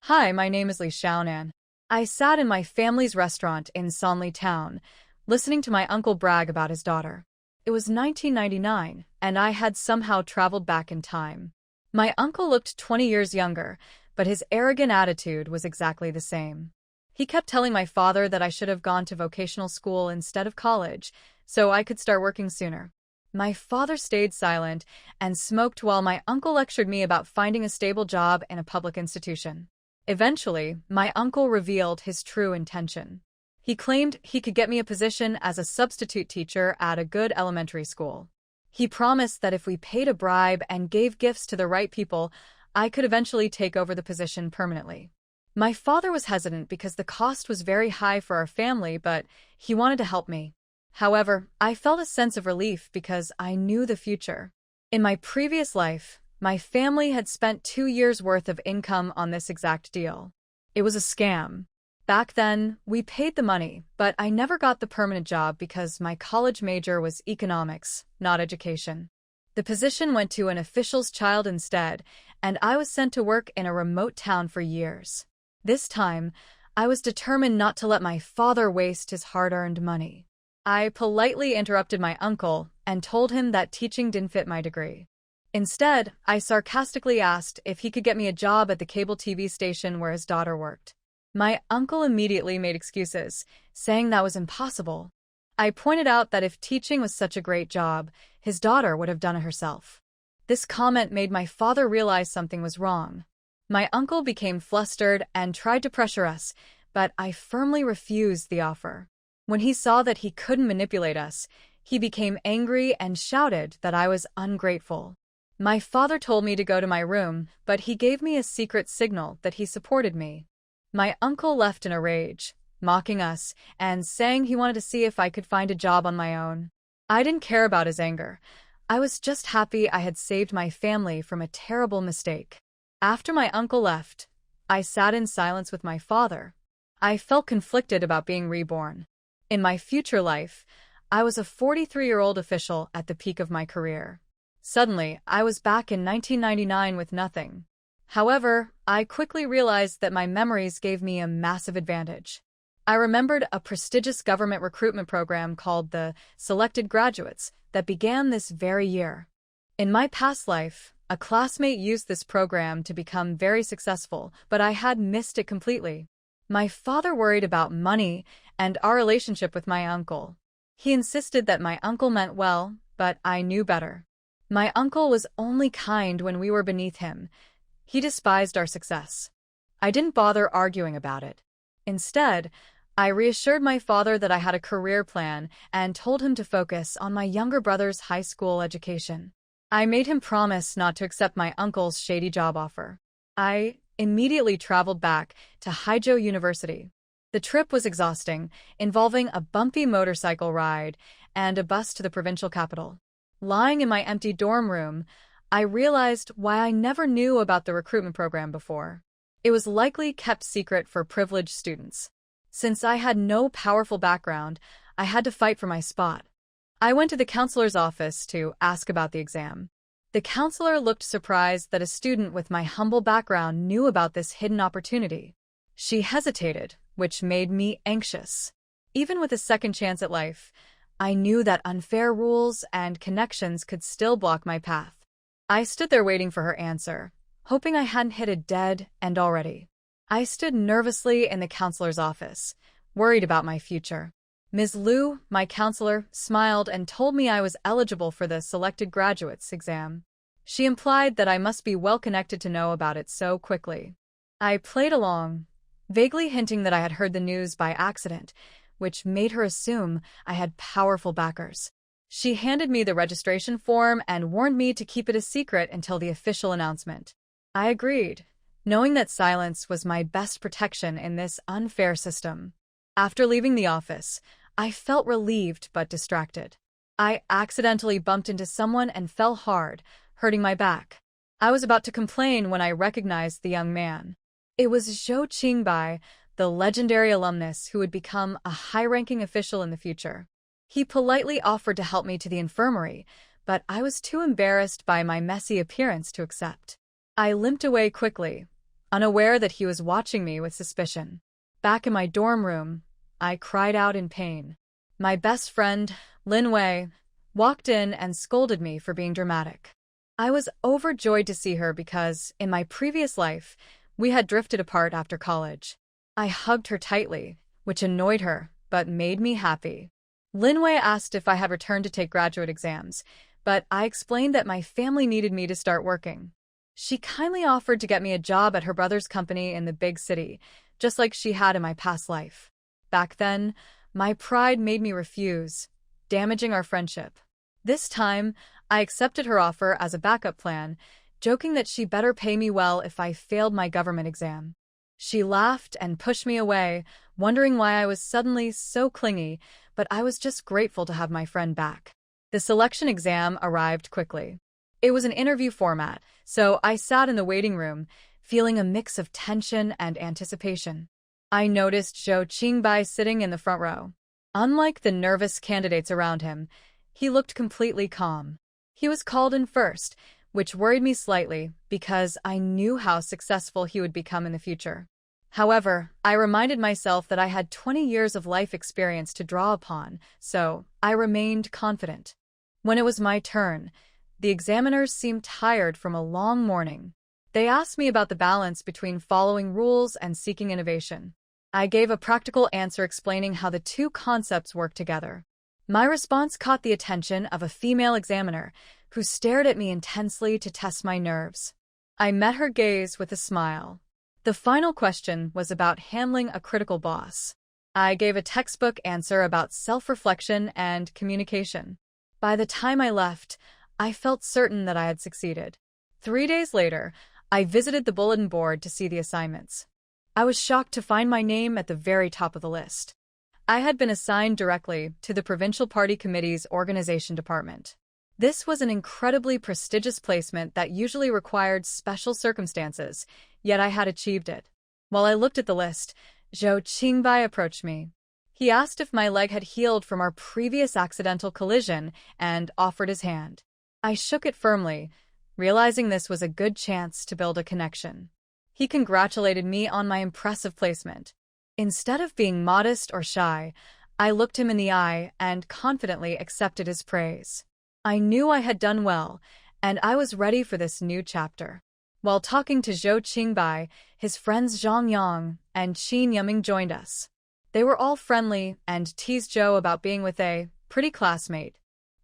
Hi, my name is Li Xiaonan. I sat in my family's restaurant in Sonli Town, listening to my uncle brag about his daughter. It was 1999, and I had somehow traveled back in time. My uncle looked 20 years younger, but his arrogant attitude was exactly the same. He kept telling my father that I should have gone to vocational school instead of college, so I could start working sooner. My father stayed silent and smoked while my uncle lectured me about finding a stable job in a public institution. Eventually, my uncle revealed his true intention. He claimed he could get me a position as a substitute teacher at a good elementary school. He promised that if we paid a bribe and gave gifts to the right people, I could eventually take over the position permanently. My father was hesitant because the cost was very high for our family, but he wanted to help me. However, I felt a sense of relief because I knew the future. In my previous life, my family had spent 2 years' worth of income on this exact deal. It was a scam. Back then, we paid the money, but I never got the permanent job because my college major was economics, not education. The position went to an official's child instead, and I was sent to work in a remote town for years. This time, I was determined not to let my father waste his hard-earned money. I politely interrupted my uncle and told him that teaching didn't fit my degree. Instead, I sarcastically asked if he could get me a job at the cable TV station where his daughter worked. My uncle immediately made excuses, saying that was impossible. I pointed out that if teaching was such a great job, his daughter would have done it herself. This comment made my father realize something was wrong. My uncle became flustered and tried to pressure us, but I firmly refused the offer. When he saw that he couldn't manipulate us, he became angry and shouted that I was ungrateful. My father told me to go to my room, but he gave me a secret signal that he supported me. My uncle left in a rage, mocking us and saying he wanted to see if I could find a job on my own. I didn't care about his anger. I was just happy I had saved my family from a terrible mistake. After my uncle left, I sat in silence with my father. I felt conflicted about being reborn. In my future life, I was a 43-year-old official at the peak of my career. Suddenly, I was back in 1999 with nothing. However, I quickly realized that my memories gave me a massive advantage. I remembered a prestigious government recruitment program called the Selected Graduates that began this very year. In my past life, a classmate used this program to become very successful, but I had missed it completely. My father worried about money and our relationship with my uncle. He insisted that my uncle meant well, but I knew better. My uncle was only kind when we were beneath him. He despised our success. I didn't bother arguing about it. Instead, I reassured my father that I had a career plan and told him to focus on my younger brother's high school education. I made him promise not to accept my uncle's shady job offer. I immediately traveled back to Haijo University. The trip was exhausting, involving a bumpy motorcycle ride and a bus to the provincial capital. Lying in my empty dorm room, I realized why I never knew about the recruitment program before. It was likely kept secret for privileged students. Since I had no powerful background, I had to fight for my spot. I went to the counselor's office to ask about the exam. The counselor looked surprised that a student with my humble background knew about this hidden opportunity. She hesitated, which made me anxious. Even with a second chance at life, I knew that unfair rules and connections could still block my path. I stood there waiting for her answer, hoping I hadn't hit a dead end already. I stood nervously in the counselor's office, worried about my future. Ms. Liu, my counselor, smiled and told me I was eligible for the Selected Graduates exam. She implied that I must be well connected to know about it so quickly. I played along, vaguely hinting that I had heard the news by accident, which made her assume I had powerful backers. She handed me the registration form and warned me to keep it a secret until the official announcement. I agreed, knowing that silence was my best protection in this unfair system. After leaving the office, I felt relieved but distracted. I accidentally bumped into someone and fell hard, hurting my back. I was about to complain when I recognized the young man. It was Zhou Qingbai, the legendary alumnus who would become a high-ranking official in the future. He politely offered to help me to the infirmary, but I was too embarrassed by my messy appearance to accept. I limped away quickly, unaware that he was watching me with suspicion. Back in my dorm room, I cried out in pain. My best friend, Lin Wei, walked in and scolded me for being dramatic. I was overjoyed to see her because, in my previous life, we had drifted apart after college. I hugged her tightly, which annoyed her, but made me happy. Lin Wei asked if I had returned to take graduate exams, but I explained that my family needed me to start working. She kindly offered to get me a job at her brother's company in the big city, just like she had in my past life. Back then, my pride made me refuse, damaging our friendship. This time, I accepted her offer as a backup plan, joking that she better pay me well if I failed my government exam. She laughed and pushed me away, wondering why I was suddenly so clingy, but I was just grateful to have my friend back. The selection exam arrived quickly. It was an interview format, so I sat in the waiting room, feeling a mix of tension and anticipation. I noticed Zhou Qingbai sitting in the front row. Unlike the nervous candidates around him, he looked completely calm. He was called in first, which worried me slightly because I knew how successful he would become in the future. However, I reminded myself that I had 20 years of life experience to draw upon, so I remained confident. When it was my turn, the examiners seemed tired from a long morning. They asked me about the balance between following rules and seeking innovation. I gave a practical answer explaining how the two concepts work together. My response caught the attention of a female examiner, who stared at me intensely to test my nerves. I met her gaze with a smile. The final question was about handling a critical boss. I gave a textbook answer about self-reflection and communication. By the time I left, I felt certain that I had succeeded. 3 days later, I visited the bulletin board to see the assignments. I was shocked to find my name at the very top of the list. I had been assigned directly to the Provincial Party Committee's organization department. This was an incredibly prestigious placement that usually required special circumstances, yet I had achieved it. While I looked at the list, Zhou Qingbai approached me. He asked if my leg had healed from our previous accidental collision and offered his hand. I shook it firmly, realizing this was a good chance to build a connection. He congratulated me on my impressive placement. Instead of being modest or shy, I looked him in the eye and confidently accepted his praise. I knew I had done well, and I was ready for this new chapter. While talking to Zhou Qingbai, his friends Zhang Yang and Qin Yiming joined us. They were all friendly and teased Zhou about being with a pretty classmate.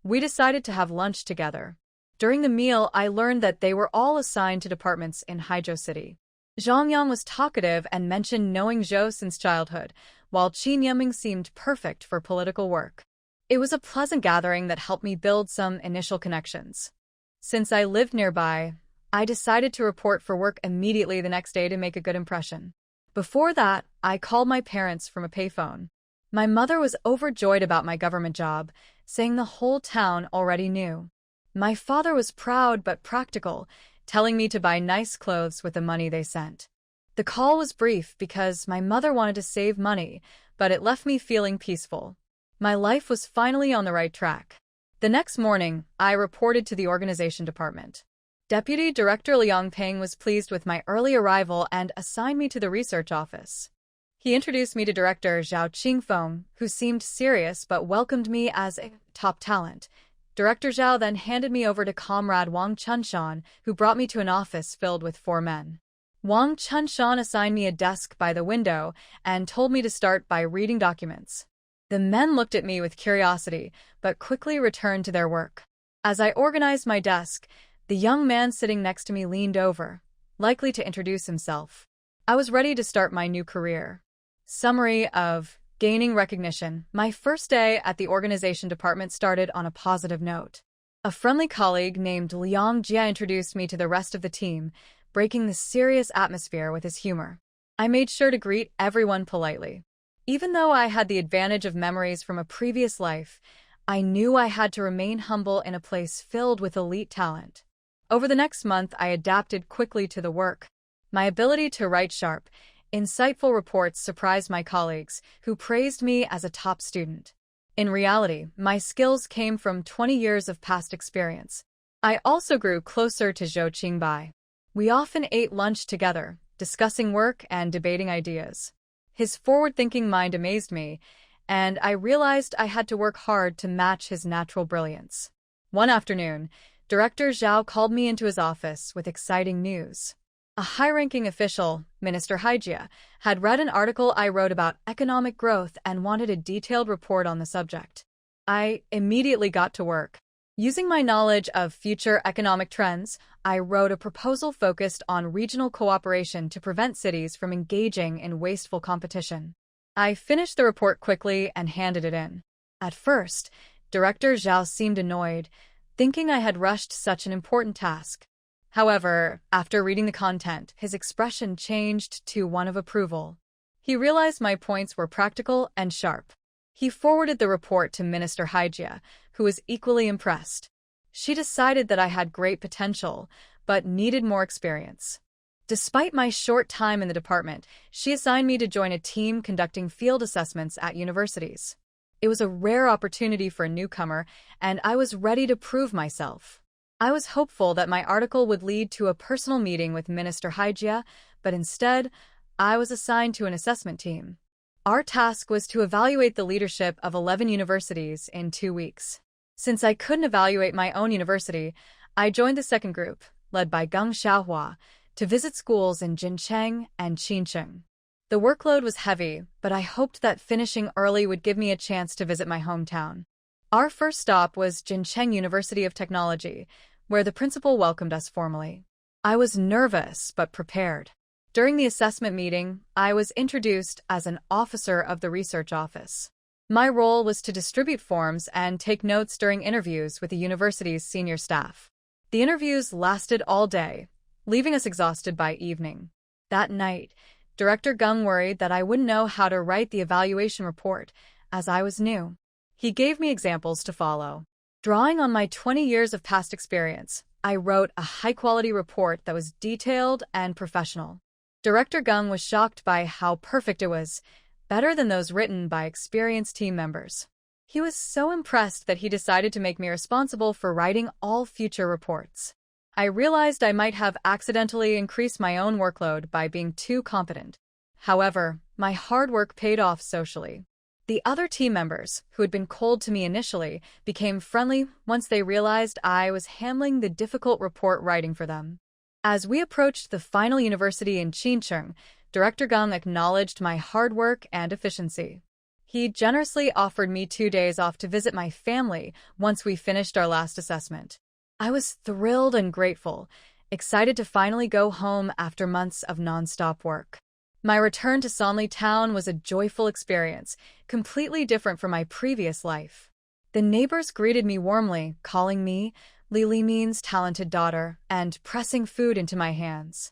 We decided to have lunch together. During the meal, I learned that they were all assigned to departments in Haizhou City. Zhang Yang was talkative and mentioned knowing Zhou since childhood, while Qin Yiming seemed perfect for political work. It was a pleasant gathering that helped me build some initial connections. Since I lived nearby, I decided to report for work immediately the next day to make a good impression. Before that, I called my parents from a payphone. My mother was overjoyed about my government job, saying the whole town already knew. My father was proud but practical, telling me to buy nice clothes with the money they sent. The call was brief because my mother wanted to save money, but it left me feeling peaceful. My life was finally on the right track. The next morning, I reported to the organization department. Deputy Director Liang Peng was pleased with my early arrival and assigned me to the research office. He introduced me to Director Zhao Qingfeng, who seemed serious but welcomed me as a top talent. Director Zhao then handed me over to Comrade Wang Chunshan, who brought me to an office filled with 4 men. Wang Chunshan assigned me a desk by the window and told me to start by reading documents. The men looked at me with curiosity, but quickly returned to their work. As I organized my desk, the young man sitting next to me leaned over, likely to introduce himself. I was ready to start my new career. Summary of gaining recognition. My first day at the organization department started on a positive note. A friendly colleague named Liang Jia introduced me to the rest of the team, breaking the serious atmosphere with his humor. I made sure to greet everyone politely. Even though I had the advantage of memories from a previous life, I knew I had to remain humble in a place filled with elite talent. Over the next month, I adapted quickly to the work. My ability to write sharp, insightful reports surprised my colleagues, who praised me as a top student. In reality, my skills came from 20 years of past experience. I also grew closer to Zhou Qingbai. We often ate lunch together, discussing work and debating ideas. His forward-thinking mind amazed me, and I realized I had to work hard to match his natural brilliance. One afternoon, Director Zhao called me into his office with exciting news. A high-ranking official, Minister Haijia, had read an article I wrote about economic growth and wanted a detailed report on the subject. I immediately got to work. Using my knowledge of future economic trends, I wrote a proposal focused on regional cooperation to prevent cities from engaging in wasteful competition. I finished the report quickly and handed it in. At first, Director Zhao seemed annoyed, thinking I had rushed such an important task. However, after reading the content, his expression changed to one of approval. He realized my points were practical and sharp. He forwarded the report to Minister Haijia, who was equally impressed. She decided that I had great potential, but needed more experience. Despite my short time in the department, she assigned me to join a team conducting field assessments at universities. It was a rare opportunity for a newcomer, and I was ready to prove myself. I was hopeful that my article would lead to a personal meeting with Minister Haijia, but instead, I was assigned to an assessment team. Our task was to evaluate the leadership of 11 universities in 2 weeks. Since I couldn't evaluate my own university, I joined the second group, led by Geng Xiaohua, to visit schools in Jincheng and Qincheng. The workload was heavy, but I hoped that finishing early would give me a chance to visit my hometown. Our first stop was Jincheng University of Technology, where the principal welcomed us formally. I was nervous but prepared. During the assessment meeting, I was introduced as an officer of the research office. My role was to distribute forms and take notes during interviews with the university's senior staff. The interviews lasted all day, leaving us exhausted by evening. That night, Director Geng worried that I wouldn't know how to write the evaluation report, as I was new. He gave me examples to follow. Drawing on my 20 years of past experience, I wrote a high-quality report that was detailed and professional. Director Geng was shocked by how perfect it was, better than those written by experienced team members. He was so impressed that he decided to make me responsible for writing all future reports. I realized I might have accidentally increased my own workload by being too competent. However, my hard work paid off socially. The other team members, who had been cold to me initially, became friendly once they realized I was handling the difficult report writing for them. As we approached the final university in Qincheng, Director Geng acknowledged my hard work and efficiency. He generously offered me 2 days off to visit my family once we finished our last assessment. I was thrilled and grateful, excited to finally go home after months of non-stop work. My return to Sanli town was a joyful experience, completely different from my previous life. The neighbors greeted me warmly, calling me Li Limin's talented daughter, and pressing food into my hands.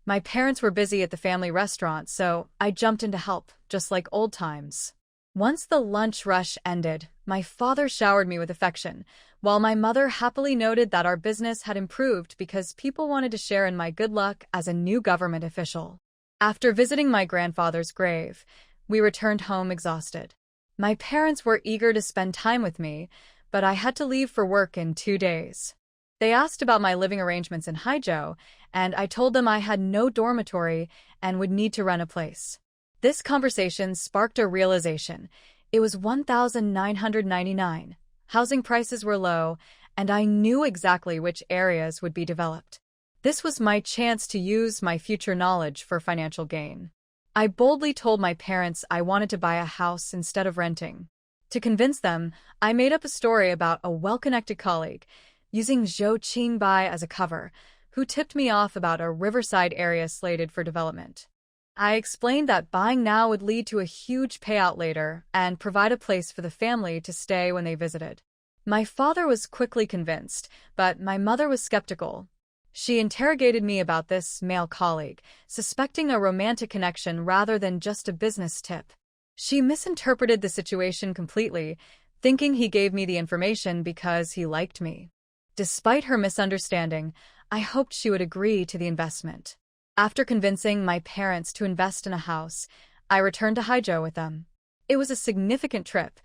My parents were busy at the family restaurant, so I jumped in to help, just like old times. Once the lunch rush ended, my father showered me with affection, while my mother happily noted that our business had improved because people wanted to share in my good luck as a new government official. After visiting my grandfather's grave, we returned home exhausted. My parents were eager to spend time with me, but I had to leave for work in 2 days. They asked about my living arrangements in Haizhou, and I told them I had no dormitory and would need to rent a place. This conversation sparked a realization. It was 1,999. Housing prices were low, and I knew exactly which areas would be developed. This was my chance to use my future knowledge for financial gain. I boldly told my parents I wanted to buy a house instead of renting. To convince them, I made up a story about a well-connected colleague, using Zhou Qingbai as a cover, who tipped me off about a riverside area slated for development. I explained that buying now would lead to a huge payout later and provide a place for the family to stay when they visited. My father was quickly convinced, but my mother was skeptical. She interrogated me about this male colleague, suspecting a romantic connection rather than just a business tip. She misinterpreted the situation completely, thinking he gave me the information because he liked me. Despite her misunderstanding, I hoped she would agree to the investment. After convincing my parents to invest in a house, I returned to Haizhou with them. It was a significant trip.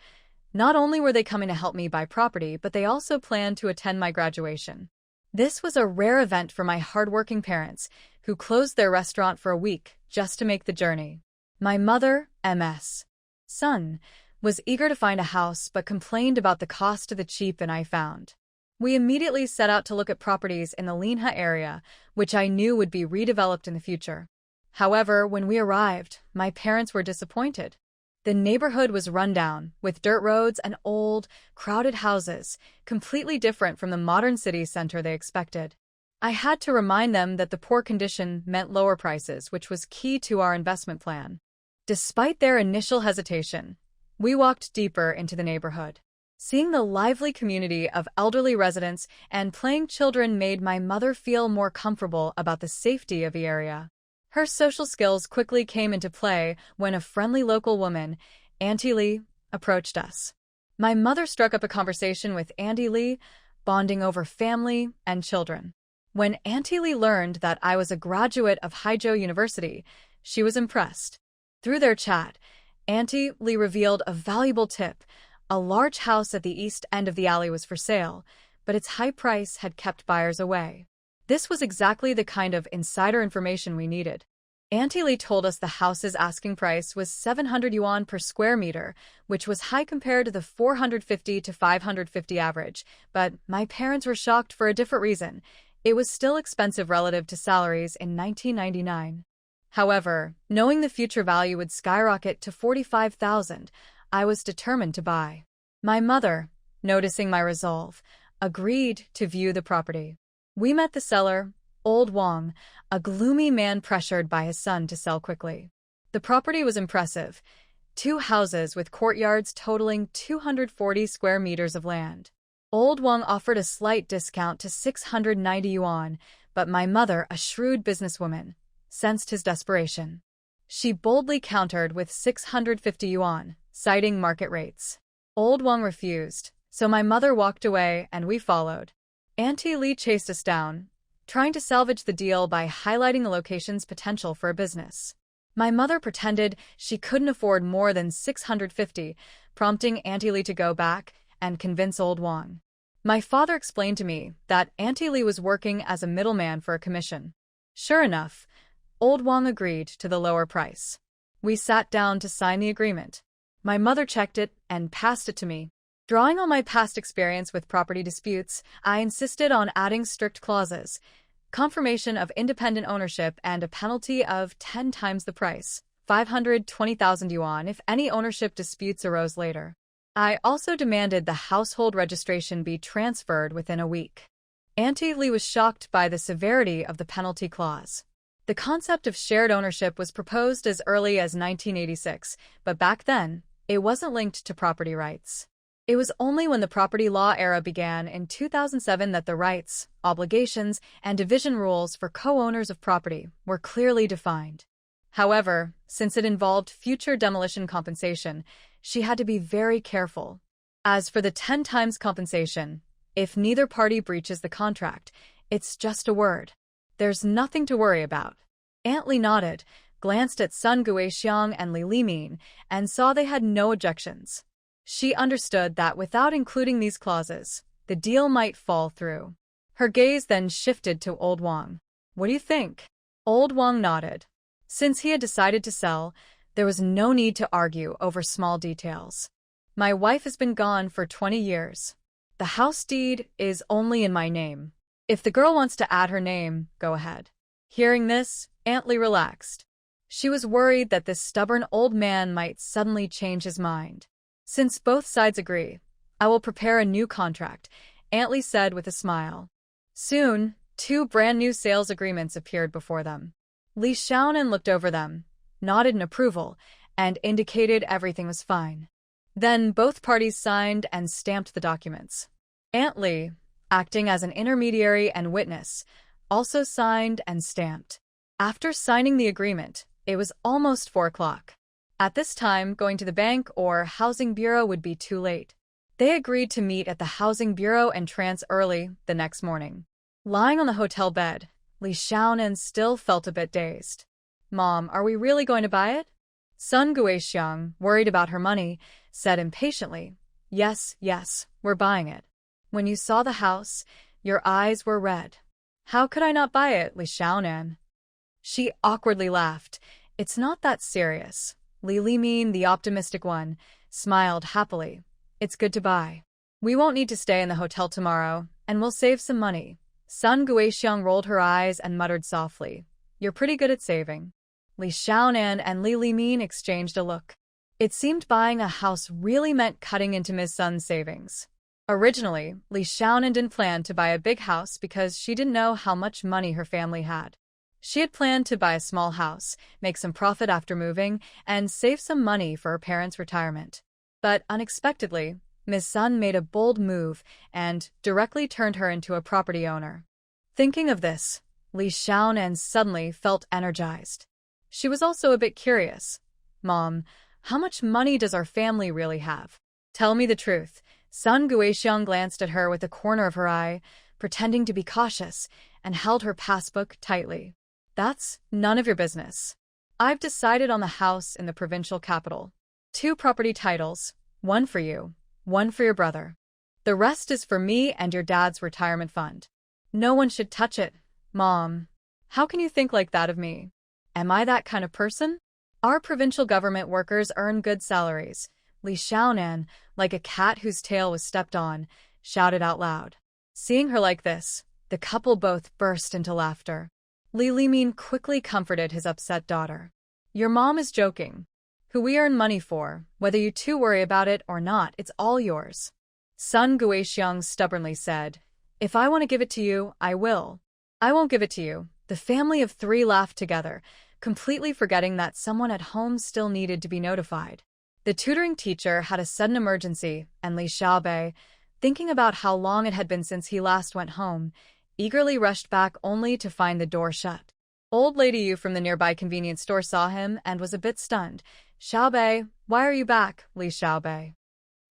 Not only were they coming to help me buy property, but they also planned to attend my graduation. This was a rare event for my hardworking parents, who closed their restaurant for a week just to make the journey. My mother, Ms. Son, was eager to find a house but complained about the cost of the cheap inn I found. We immediately set out to look at properties in the Linha area, which I knew would be redeveloped in the future. However, when we arrived, my parents were disappointed. The neighborhood was run down, with dirt roads and old, crowded houses, completely different from the modern city center they expected. I had to remind them that the poor condition meant lower prices, which was key to our investment plan. Despite their initial hesitation, we walked deeper into the neighborhood. Seeing the lively community of elderly residents and playing children made my mother feel more comfortable about the safety of the area. Her social skills quickly came into play when a friendly local woman, Auntie Lee, approached us. My mother struck up a conversation with Auntie Lee, bonding over family and children. When Auntie Lee learned that I was a graduate of Haijo University, she was impressed. Through their chat, Auntie Lee revealed a valuable tip. A large house at the east end of the alley was for sale, but its high price had kept buyers away. This was exactly the kind of insider information we needed. Auntie Lee told us the house's asking price was 700 yuan per square meter, which was high compared to the 450 to 550 average, but my parents were shocked for a different reason. It was still expensive relative to salaries in 1999. However, knowing the future value would skyrocket to 45,000, I was determined to buy. My mother, noticing my resolve, agreed to view the property. We met the seller, Old Wang, a gloomy man pressured by his son to sell quickly. The property was impressive. 2 houses with courtyards totaling 240 square meters of land. Old Wang offered a slight discount to 690 yuan, but my mother, a shrewd businesswoman, sensed his desperation. She boldly countered with 650 yuan, citing market rates. Old Wang refused, so my mother walked away and we followed. Auntie Lee chased us down, trying to salvage the deal by highlighting the location's potential for a business. My mother pretended she couldn't afford more than 650, prompting Auntie Lee to go back and convince Old Wang. My father explained to me that Auntie Lee was working as a middleman for a commission. Sure enough, Old Wang agreed to the lower price. We sat down to sign the agreement. My mother checked it and passed it to me. Drawing on my past experience with property disputes, I insisted on adding strict clauses, confirmation of independent ownership, and a penalty of 10 times the price, 520,000 yuan, if any ownership disputes arose later. I also demanded the household registration be transferred within a week. Auntie Lee was shocked by the severity of the penalty clause. The concept of shared ownership was proposed as early as 1986, but back then, it wasn't linked to property rights. It was only when the property law era began in 2007 that the rights, obligations, and division rules for co-owners of property were clearly defined. However, since it involved future demolition compensation, she had to be very careful. As for the 10 times compensation, if neither party breaches the contract, it's just a word. There's nothing to worry about. Aunt Lee nodded, glanced at Sun Guixiang and Li Limin, and saw they had no objections. She understood that without including these clauses, the deal might fall through. Her gaze then shifted to Old Wang. "What do you think?" Old Wang nodded. Since he had decided to sell, there was no need to argue over small details. "My wife has been gone for 20 years. The house deed is only in my name. If the girl wants to add her name, go ahead." Hearing this, Aunt Lee relaxed. She was worried that this stubborn old man might suddenly change his mind. "Since both sides agree, I will prepare a new contract," Aunt Lee said with a smile. Soon, 2 brand-new sales agreements appeared before them. Li Xiaonan looked over them, nodded in approval, and indicated everything was fine. Then both parties signed and stamped the documents. Aunt Lee, acting as an intermediary and witness, also signed and stamped. After signing the agreement, it was almost 4 o'clock. At this time, going to the bank or housing bureau would be too late. They agreed to meet at the housing bureau entrance early the next morning. Lying on the hotel bed, Li Xiaonan still felt a bit dazed. "Mom, are we really going to buy it?" Sun Guixiang, worried about her money, said impatiently, Yes, we're buying it. When you saw the house, Your eyes were red. How could I not buy it, Li Xiaonan? She awkwardly laughed. It's not that serious. Li Limin, the optimistic one, smiled happily. It's good to buy. We won't need to stay in the hotel tomorrow, and we'll save some money. Sun Guixiang rolled her eyes and muttered softly. You're pretty good at saving. Li Xiaonan and Li Limin exchanged a look. It seemed buying a house really meant cutting into Ms. Sun's savings. Originally, Li Xiaonan didn't plan to buy a big house because she didn't know how much money her family had. She had planned to buy a small house, make some profit after moving, and save some money for her parents' retirement. But unexpectedly, Ms. Sun made a bold move and directly turned her into a property owner. Thinking of this, Li Xiaonan suddenly felt energized. She was also a bit curious. Mom, how much money does our family really have? Tell me the truth. Sun Guixiang glanced at her with the corner of her eye, pretending to be cautious, and held her passbook tightly. That's none of your business. I've decided on the house in the provincial capital. 2 property titles, one for you, one for your brother. The rest is for me and your dad's retirement fund. No one should touch it, Mom. How can you think like that of me? Am I that kind of person? Our provincial government workers earn good salaries. Li Xiaonan, like a cat whose tail was stepped on, shouted out loud. Seeing her like this, the couple both burst into laughter. Li Limin quickly comforted his upset daughter. Your mom is joking. Who we earn money for, whether you two worry about it or not, it's all yours. Sun Guixiang stubbornly said, If I want to give it to you, I will. I won't give it to you. The family of 3 laughed together, completely forgetting that someone at home still needed to be notified. The tutoring teacher had a sudden emergency, and Li Xiaobei, thinking about how long it had been since he last went home, eagerly rushed back only to find the door shut. Old Lady Yu from the nearby convenience store saw him and was a bit stunned. Xiaobei, why are you back, Li Xiaobei?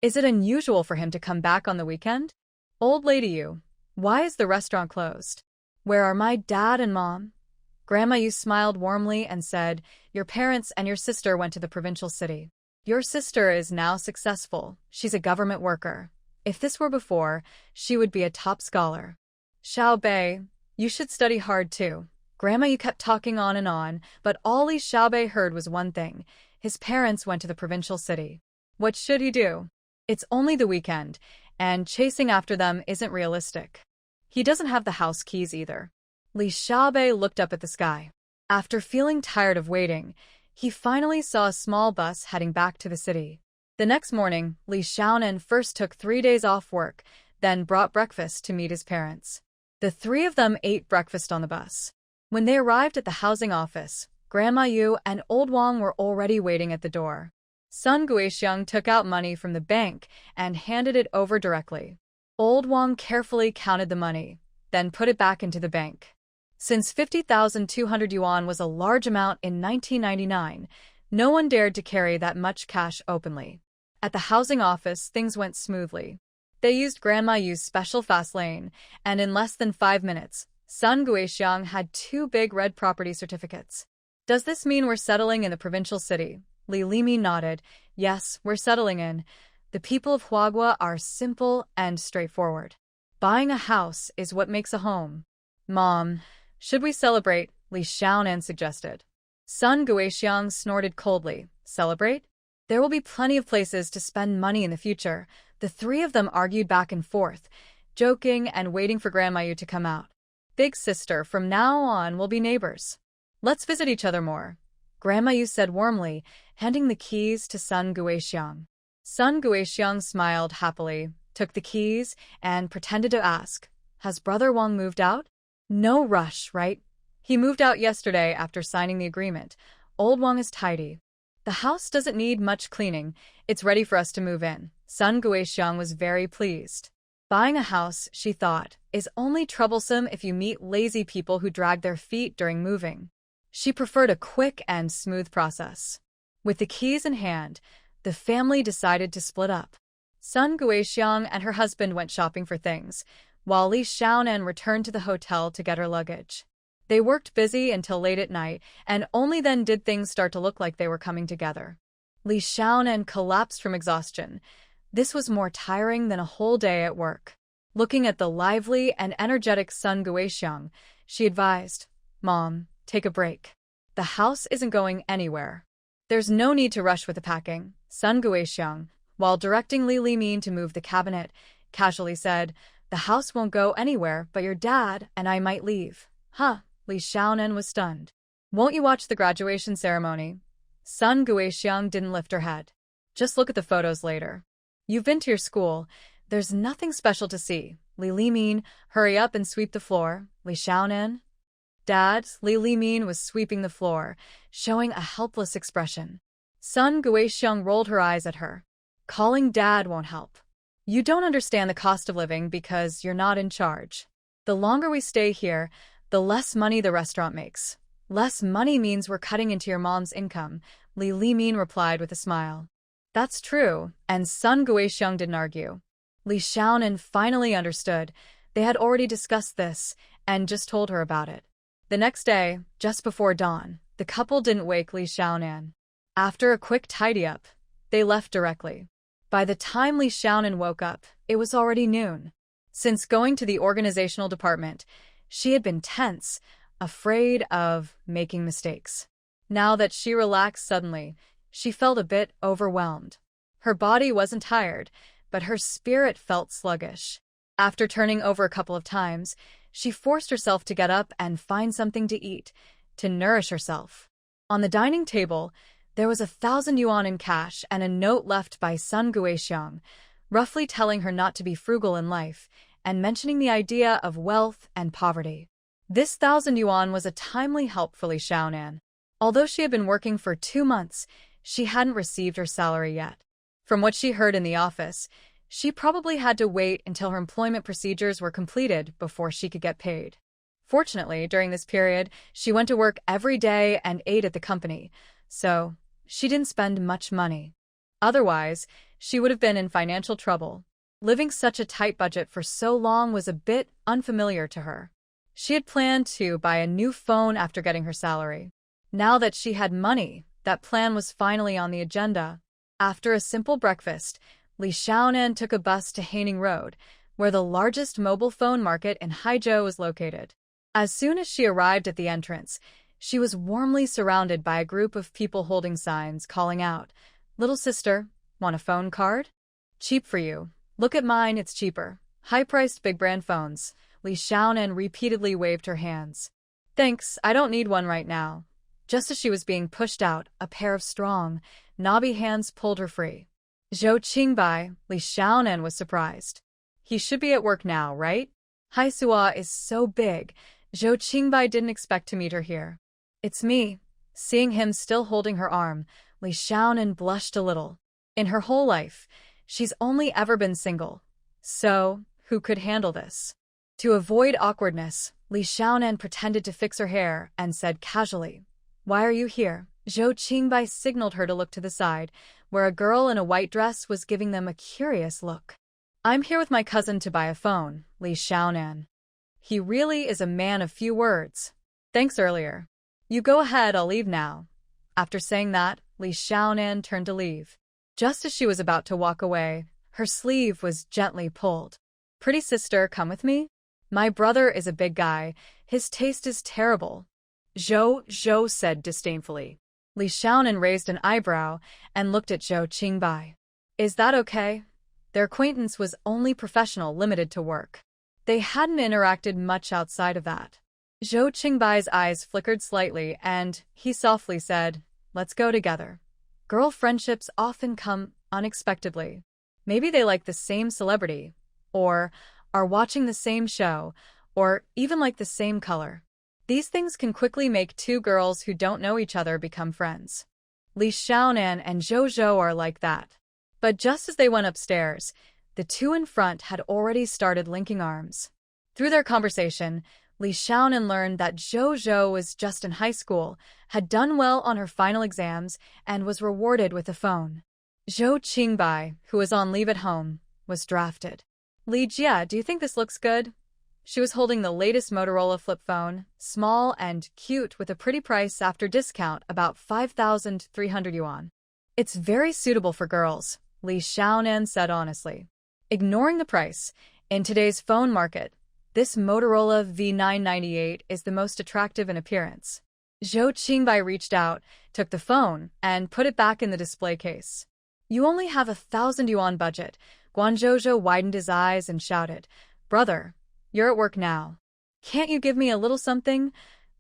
Is it unusual for him to come back on the weekend? Old Lady Yu, why is the restaurant closed? Where are my dad and mom? Grandma Yu smiled warmly and said, Your parents and your sister went to the provincial city. Your sister is now successful. She's a government worker. If this were before, she would be a top scholar. Xiaobei, you should study hard too. Grandma Yu kept talking on, but all Li Xiaobei heard was one thing. His parents went to the provincial city. What should he do? It's only the weekend, and chasing after them isn't realistic. He doesn't have the house keys either. Li Xiaobei looked up at the sky. After feeling tired of waiting, he finally saw a small bus heading back to the city. The next morning, Li Xiaonan first took 3 days off work, then brought breakfast to meet his parents. The 3 of them ate breakfast on the bus. When they arrived at the housing office, Grandma Yu and Old Wang were already waiting at the door. Sun Guixiang took out money from the bank and handed it over directly. Old Wang carefully counted the money, then put it back into the bank. Since 50,200 yuan was a large amount in 1999, no one dared to carry that much cash openly. At the housing office, things went smoothly. They used Grandma Yu's special fast lane, and in less than 5 minutes, Sun Guixiang had 2 big red property certificates. Does this mean we're settling in the provincial city? Li Limin nodded. Yes, we're settling in. The people of Huagua are simple and straightforward. Buying a house is what makes a home. Mom, should we celebrate? Li Xiaonan suggested. Sun Guixiang snorted coldly. Celebrate? There will be plenty of places to spend money in the future. The 3 of them argued back and forth, joking and waiting for Grandma Yu to come out. Big sister, from now on we'll be neighbors. Let's visit each other more, Grandma Yu said warmly, handing the keys to Sun Guixiang. Sun Guixiang smiled happily, took the keys, and pretended to ask, Has Brother Wang moved out? No rush, right? He moved out yesterday after signing the agreement. Old Wang is tidy. The house doesn't need much cleaning. It's ready for us to move in. Sun Guixiang was very pleased. Buying a house, she thought, is only troublesome if you meet lazy people who drag their feet during moving. She preferred a quick and smooth process. With the keys in hand, the family decided to split up. Sun Guixiang and her husband went shopping for things, while Li Xiaonan returned to the hotel to get her luggage. They worked busy until late at night, and only then did things start to look like they were coming together. Li Xiaonan collapsed from exhaustion. This was more tiring than a whole day at work. Looking at the lively and energetic Sun Guixiang, she advised, "Mom, take a break. The house isn't going anywhere." "There's no need to rush with the packing," Sun Guixiang, while directing Li Limin to move the cabinet, casually said, "The house won't go anywhere, but your dad and I might leave." "Huh," Li Xiaonan was stunned. "Won't you watch the graduation ceremony?" Sun Guixiang didn't lift her head. "Just look at the photos later. You've been to your school. There's nothing special to see." "Li Limin, hurry up and sweep the floor." "Li Xiaonan." "Dad," Li Limin was sweeping the floor, showing a helpless expression. Sun Guixiang rolled her eyes at her. "Calling Dad won't help. You don't understand the cost of living because you're not in charge. The longer we stay here, the less money the restaurant makes." "Less money means we're cutting into your mom's income," Li Limin replied with a smile. "That's true," and Sun Guixiang didn't argue. Li Xiaonan finally understood. They had already discussed this and just told her about it. The next day, just before dawn, the couple didn't wake Li Xiaonan. After a quick tidy-up, they left directly. By the time Li Xiaonan woke up, it was already noon. Since going to the organizational department, she had been tense, afraid of making mistakes. Now that she relaxed suddenly, she felt a bit overwhelmed. Her body wasn't tired, but her spirit felt sluggish. After turning over a couple of times, she forced herself to get up and find something to eat, to nourish herself. On the dining table, there was 1,000 yuan in cash and a note left by Sun Guixiang, roughly telling her not to be frugal in life, and mentioning the idea of wealth and poverty. This 1,000 yuan was a timely help for Li Xiaonan. Although she had been working for 2 months, she hadn't received her salary yet. From what she heard in the office, she probably had to wait until her employment procedures were completed before she could get paid. Fortunately, during this period, she went to work every day and ate at the company, so she didn't spend much money. Otherwise, she would have been in financial trouble. Living such a tight budget for so long was a bit unfamiliar to her. She had planned to buy a new phone after getting her salary. Now that she had money, that plan was finally on the agenda. After a simple breakfast, Li Xiaonan took a bus to Haining Road, where the largest mobile phone market in Haizhou is located. As soon as she arrived at the entrance, she was warmly surrounded by a group of people holding signs calling out, "Little sister, want a phone card? Cheap for you. Look at mine, it's cheaper. High-priced big brand phones." Li Xiaonan repeatedly waved her hands. "Thanks, I don't need one right now." Just as she was being pushed out, a pair of strong, knobby hands pulled her free. "Zhou Qingbai," Li Xiaonan was surprised. "He should be at work now, right? Haisua is so big, Zhou Qingbai didn't expect to meet her here." "It's me." Seeing him still holding her arm, Li Xiaonan blushed a little. In her whole life, she's only ever been single. So, who could handle this? To avoid awkwardness, Li Xiaonan pretended to fix her hair and said casually, "Why are you here?" Zhou Qingbai signaled her to look to the side, where a girl in a white dress was giving them a curious look. "I'm here with my cousin to buy a phone," Li Xiaonan. He really is a man of few words. "Thanks earlier. You go ahead, I'll leave now." After saying that, Li Xiaonan turned to leave. Just as she was about to walk away, her sleeve was gently pulled. "Pretty sister, come with me? My brother is a big guy. His taste is terrible." Zhou said disdainfully. Li Xiaonan raised an eyebrow and looked at Zhou Qingbai. "Is that okay?" Their acquaintance was only professional, limited to work. They hadn't interacted much outside of that. Zhou Qingbai's eyes flickered slightly and he softly said, "Let's go together." Girl friendships often come unexpectedly. Maybe they like the same celebrity, or are watching the same show, or even like the same color. These things can quickly make two girls who don't know each other become friends. Li Xiaonan and Zhou are like that. But just as they went upstairs, the two in front had already started linking arms. Through their conversation, Li Xiaonan learned that Zhou was just in high school, had done well on her final exams, and was rewarded with a phone. Zhou Qingbai, who was on leave at home, was drafted. "Li Jia, do you think this looks good?" She was holding the latest Motorola flip phone, small and cute with a pretty price after discount, about 5,300 yuan. "It's very suitable for girls," Li Xiaonan said honestly. Ignoring the price, In today's phone market, this Motorola V998 is the most attractive in appearance. Zhou Qingbai reached out, took the phone, and put it back in the display case. You only have 1,000 yuan budget. Guanzhou widened his eyes and shouted, Brother, you're at work now. Can't you give me a little something?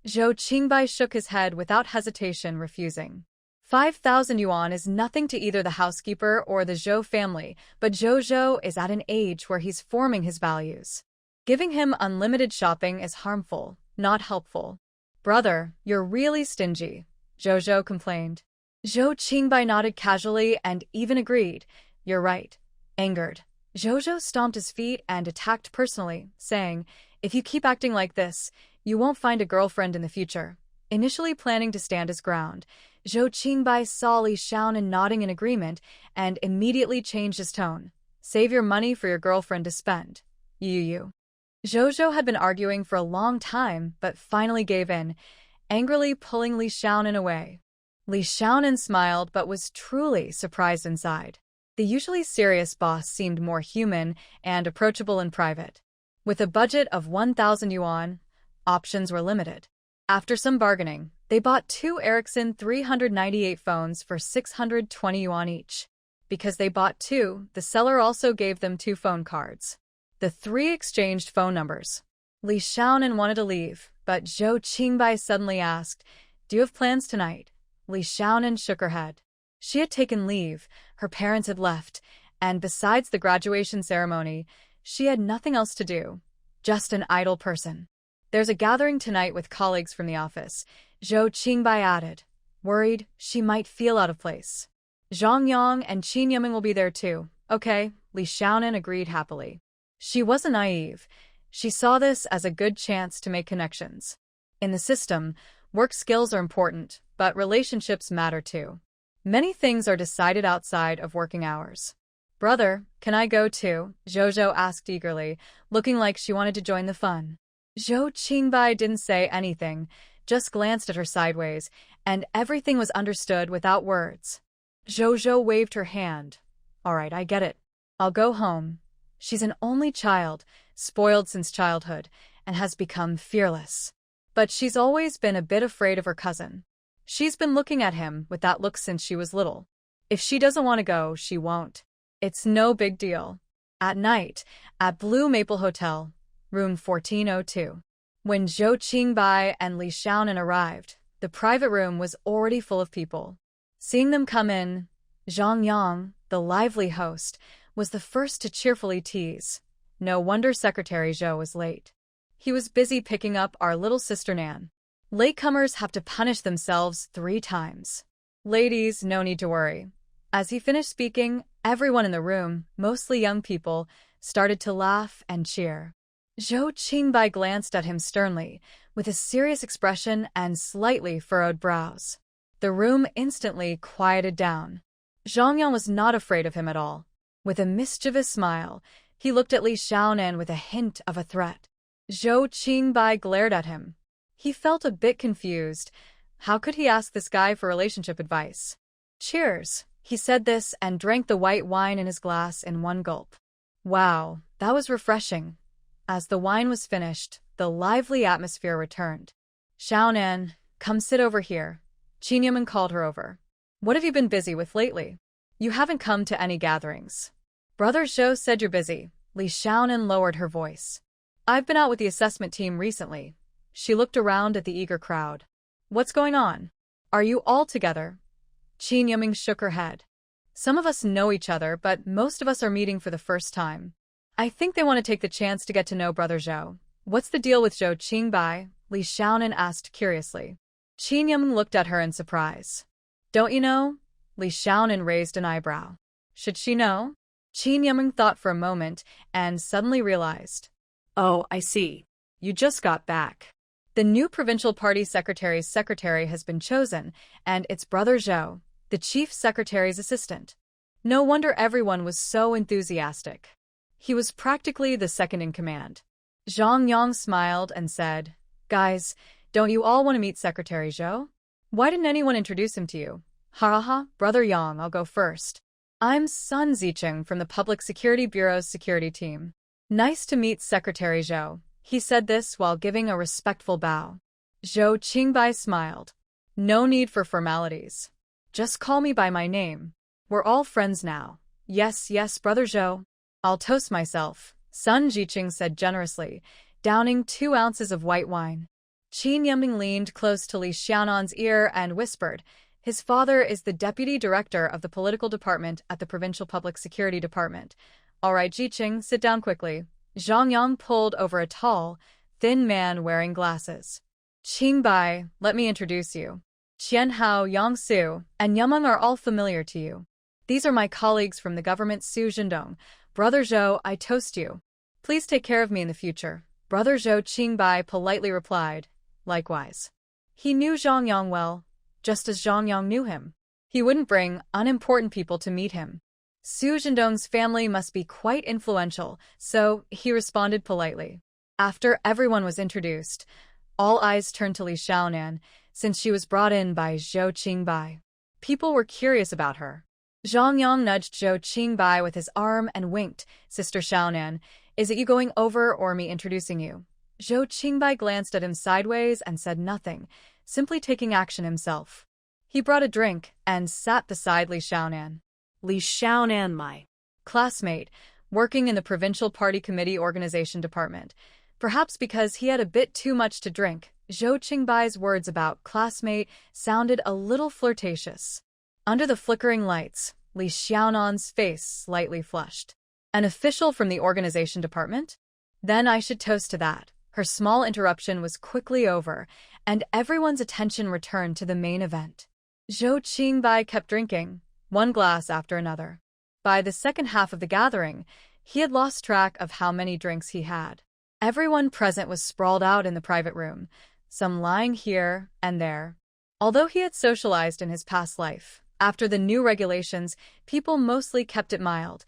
Zhou Qingbai shook his head without hesitation, refusing. 5,000 yuan is nothing to either the housekeeper or the Zhou family, but Zhou is at an age where he's forming his values. Giving him unlimited shopping is harmful, not helpful. Brother, you're really stingy, Zhou complained. Zhou Qingbai nodded casually and even agreed. You're right. Angered, Zhou stomped his feet and attacked personally, saying, If you keep acting like this, you won't find a girlfriend in the future. Initially planning to stand his ground, Zhou Qingbai saw Li Xiaonan nodding in agreement and immediately changed his tone. Save your money for your girlfriend to spend. You. Zhou had been arguing for a long time, but finally gave in, angrily pulling Li Xiaonan away. Li Xiaonan smiled but was truly surprised inside. The usually serious boss seemed more human and approachable in private. With a budget of 1,000 yuan, options were limited. After some bargaining, they bought 2 Ericsson 398 phones for 620 yuan each. Because they bought 2, the seller also gave them 2 phone cards. The 3 exchanged phone numbers. Li Xiaonan wanted to leave, but Zhou Qingbai suddenly asked, Do you have plans tonight? Li Xiaonan shook her head. She had taken leave, her parents had left, and besides the graduation ceremony, she had nothing else to do. Just an idle person. There's a gathering tonight with colleagues from the office, Zhou Qingbai added, worried she might feel out of place. Zhang Yang and Qin Yiming will be there too. Okay, Li Xiaonan agreed happily. She wasn't naive. She saw this as a good chance to make connections. In the system, work skills are important, but relationships matter too. Many things are decided outside of working hours. Brother, can I go too? Zhou asked eagerly, looking like she wanted to join the fun. Zhou Qingbai didn't say anything, just glanced at her sideways, and everything was understood without words. Zhou waved her hand. All right, I get it. I'll go home. She's an only child, spoiled since childhood, and has become fearless. But she's always been a bit afraid of her cousin. She's been looking at him with that look since she was little. If she doesn't want to go, she won't. It's no big deal. At night, at Blue Maple Hotel, room 1402. When Zhou Qingbai and Li Xiaonan arrived, the private room was already full of people. Seeing them come in, Zhang Yang, the lively host, was the first to cheerfully tease. No wonder Secretary Zhou was late. He was busy picking up our little sister Nan. Latecomers have to punish themselves 3 times. Ladies, no need to worry. As he finished speaking, everyone in the room, mostly young people, started to laugh and cheer. Zhou Qingbai glanced at him sternly, with a serious expression and slightly furrowed brows. The room instantly quieted down. Zhang Yang was not afraid of him at all. With a mischievous smile, he looked at Li Xiaonan with a hint of a threat. Zhou Qingbai glared at him. He felt a bit confused. How could he ask this guy for relationship advice? Cheers. He said this and drank the white wine in his glass in one gulp. Wow, that was refreshing. As the wine was finished, the lively atmosphere returned. Xiaonan, come sit over here. Qin Yiming called her over. What have you been busy with lately? You haven't come to any gatherings. Brother Zhou said you're busy. Li Xiaonan lowered her voice. I've been out with the assessment team recently. She looked around at the eager crowd. What's going on? Are you all together? Qin Yiming shook her head. Some of us know each other, but most of us are meeting for the first time. I think they want to take the chance to get to know Brother Zhou. What's the deal with Zhou Qingbai? Li Xiaonan asked curiously. Qin Yiming looked at her in surprise. Don't you know? Li Xiaonan raised an eyebrow. Should she know? Qin Yiming thought for a moment and suddenly realized. Oh, I see. You just got back. The new provincial party secretary's secretary has been chosen, and it's Brother Zhou, the chief secretary's assistant. No wonder everyone was so enthusiastic. He was practically the second in command. Zhang Yang smiled and said, Guys, don't you all want to meet Secretary Zhou? Why didn't anyone introduce him to you? Ha ha, Brother Yang, I'll go first. I'm Sun Zicheng from the Public Security Bureau's security team. Nice to meet Secretary Zhou. He said this while giving a respectful bow. Zhou Qingbai smiled. No need for formalities. Just call me by my name. We're all friends now. Yes, yes, Brother Zhou. I'll toast myself, Sun Jiqing said generously, downing 2 ounces of white wine. Qin Yiming leaned close to Li Xiaonan's ear and whispered, his father is the deputy director of the political department at the Provincial Public Security Department. All right, Jiqing, sit down quickly. Zhang Yang pulled over a tall, thin man wearing glasses. Qingbai, let me introduce you. Qianhao, Yangsu, and Yameng are all familiar to you. These are my colleagues from the government Su Zhendong. Brother Zhou, I toast you. Please take care of me in the future. Brother Zhou Qingbai politely replied, likewise. He knew Zhang Yang well, just as Zhang Yang knew him. He wouldn't bring unimportant people to meet him. Su Zhendong's family must be quite influential, so he responded politely. After everyone was introduced, all eyes turned to Li Xiaonan, since she was brought in by Zhou Qingbai. People were curious about her. Zhang Yang nudged Zhou Qingbai with his arm and winked, Sister Xiaonan, is it you going over or me introducing you? Zhou Qingbai glanced at him sideways and said nothing, simply taking action himself. He brought a drink and sat beside Li Xiaonan. Li Xiaonan, my classmate, working in the Provincial Party Committee Organization Department. Perhaps because he had a bit too much to drink, Zhou Qingbai's words about classmate sounded a little flirtatious. Under the flickering lights, Li Xiaonan's face slightly flushed. An official from the organization department? Then I should toast to that. Her small interruption was quickly over, and everyone's attention returned to the main event. Zhou Qingbai kept drinking, one glass after another. By the second half of the gathering, he had lost track of how many drinks he had. Everyone present was sprawled out in the private room, some lying here and there. Although he had socialized in his past life, after the new regulations, people mostly kept it mild,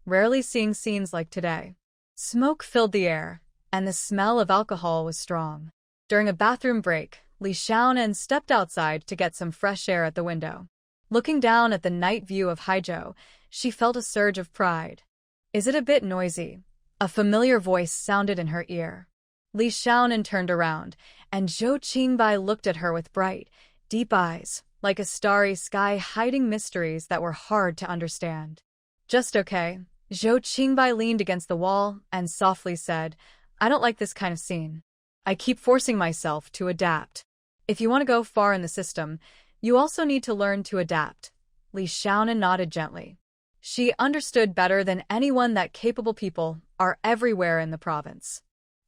rarely seeing scenes like today. Smoke filled the air, and the smell of alcohol was strong. During a bathroom break, Li Xiaonan stepped outside to get some fresh air at the window. Looking down at the night view of Haizhou, she felt a surge of pride. Is it a bit noisy? A familiar voice sounded in her ear. Li Xiaonan turned around, and Zhou Qingbai looked at her with bright, deep eyes, like a starry sky hiding mysteries that were hard to understand. Just okay. Zhou Qingbai leaned against the wall and softly said, I don't like this kind of scene. I keep forcing myself to adapt. If you want to go far in the system, you also need to learn to adapt. Li Xiaonan nodded gently. She understood better than anyone that capable people are everywhere in the province.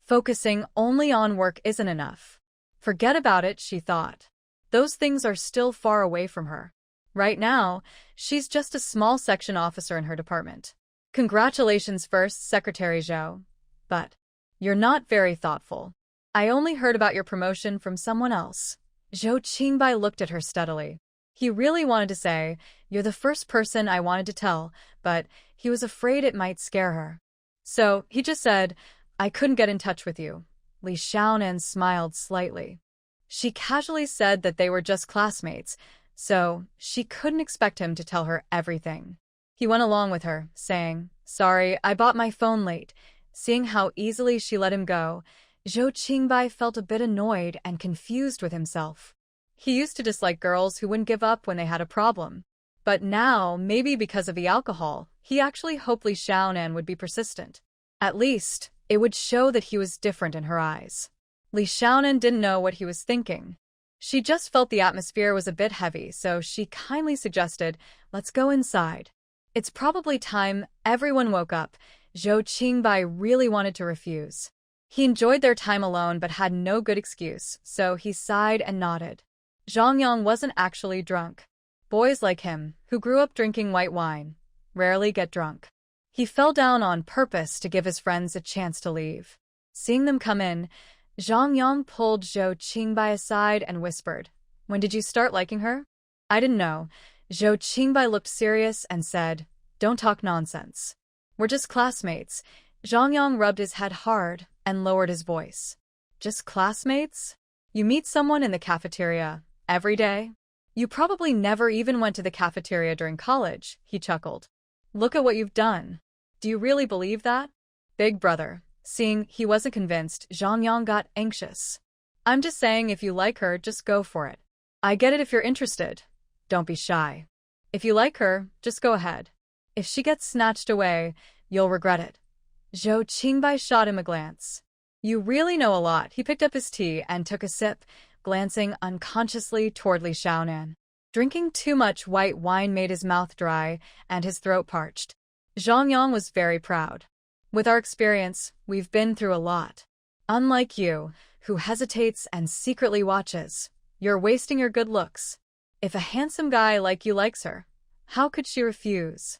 Focusing only on work isn't enough. Forget about it, she thought. Those things are still far away from her. Right now, she's just a small section officer in her department. Congratulations first, Secretary Zhou. But you're not very thoughtful. I only heard about your promotion from someone else. Zhou Qingbai looked at her steadily. He really wanted to say, you're the first person I wanted to tell, but he was afraid it might scare her. So he just said, I couldn't get in touch with you. Li Xiaonan smiled slightly. She casually said that they were just classmates, so she couldn't expect him to tell her everything. He went along with her, saying, sorry, I bought my phone late. Seeing how easily she let him go, Zhou Qingbai felt a bit annoyed and confused with himself. He used to dislike girls who wouldn't give up when they had a problem. But now, maybe because of the alcohol, he actually hoped Li Xiaonan would be persistent. At least, it would show that he was different in her eyes. Li Xiaonan didn't know what he was thinking. She just felt the atmosphere was a bit heavy, so she kindly suggested, let's go inside. It's probably time everyone woke up. Zhou Qingbai really wanted to refuse. He enjoyed their time alone but had no good excuse, so he sighed and nodded. Zhang Yang wasn't actually drunk. Boys like him, who grew up drinking white wine, rarely get drunk. He fell down on purpose to give his friends a chance to leave. Seeing them come in, Zhang Yang pulled Zhou Qingbai aside and whispered, when did you start liking her? I didn't know. Zhou Qingbai looked serious and said, don't talk nonsense. We're just classmates. Zhang Yang rubbed his head hard and lowered his voice. Just classmates? You meet someone in the cafeteria every day? You probably never even went to the cafeteria during college, he chuckled. Look at what you've done. Do you really believe that? Big brother. Seeing he wasn't convinced, Zhang Yang got anxious. I'm just saying if you like her, just go for it. I get it if you're interested. Don't be shy. If you like her, just go ahead. If she gets snatched away, you'll regret it. Zhou Qingbai shot him a glance. You really know a lot. He picked up his tea and took a sip, glancing unconsciously toward Li Xiaonan. Drinking too much white wine made his mouth dry and his throat parched. Zhang Yang was very proud. With our experience, we've been through a lot. Unlike you, who hesitates and secretly watches, you're wasting your good looks. If a handsome guy like you likes her, how could she refuse?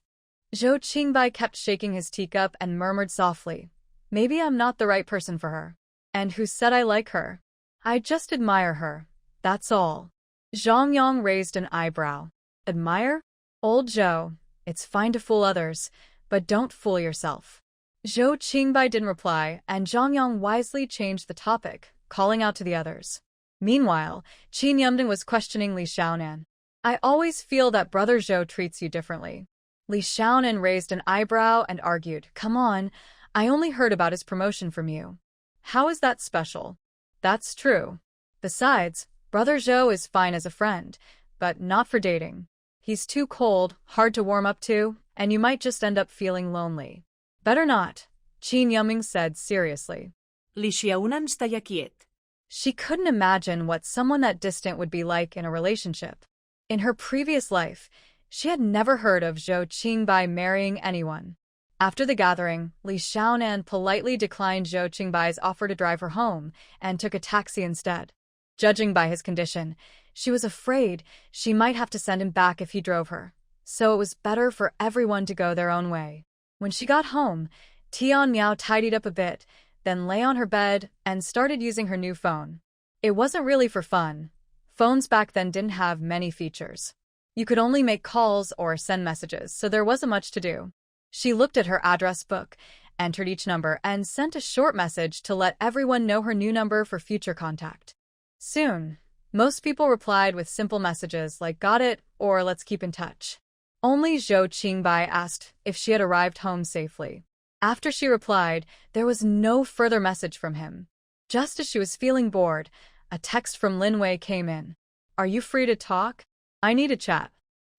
Zhou Qingbai kept shaking his teacup and murmured softly, maybe I'm not the right person for her. And who said I like her? I just admire her, that's all. Zhang Yang raised an eyebrow. Admire? Old Zhou, it's fine to fool others, but don't fool yourself. Zhou Qingbai didn't reply, and Zhang Yang wisely changed the topic, calling out to the others. Meanwhile, Qin Yumding was questioning Li Xiaonan. I always feel that Brother Zhou treats you differently. Li Xiaonan raised an eyebrow and argued, come on, I only heard about his promotion from you. How is that special? That's true. Besides, Brother Zhou is fine as a friend, but not for dating. He's too cold, hard to warm up to, and you might just end up feeling lonely. Better not, Qin Yuming said seriously. Li Xiaonan staya quiet. She couldn't imagine what someone that distant would be like in a relationship. In her previous life, she had never heard of Zhou Qingbai marrying anyone. After the gathering, Li Xiaonan politely declined Zhou Qingbai's offer to drive her home and took a taxi instead. Judging by his condition, she was afraid she might have to send him back if he drove her, so it was better for everyone to go their own way. When she got home, Tian Miao tidied up a bit, then lay on her bed and started using her new phone. It wasn't really for fun. Phones back then didn't have many features. You could only make calls or send messages, so there wasn't much to do. She looked at her address book, entered each number, and sent a short message to let everyone know her new number for future contact. Soon, most people replied with simple messages like got it or let's keep in touch. Only Zhou Qingbai asked if she had arrived home safely. After she replied, there was no further message from him. Just as she was feeling bored, a text from Lin Wei came in. Are you free to talk? I need a chat.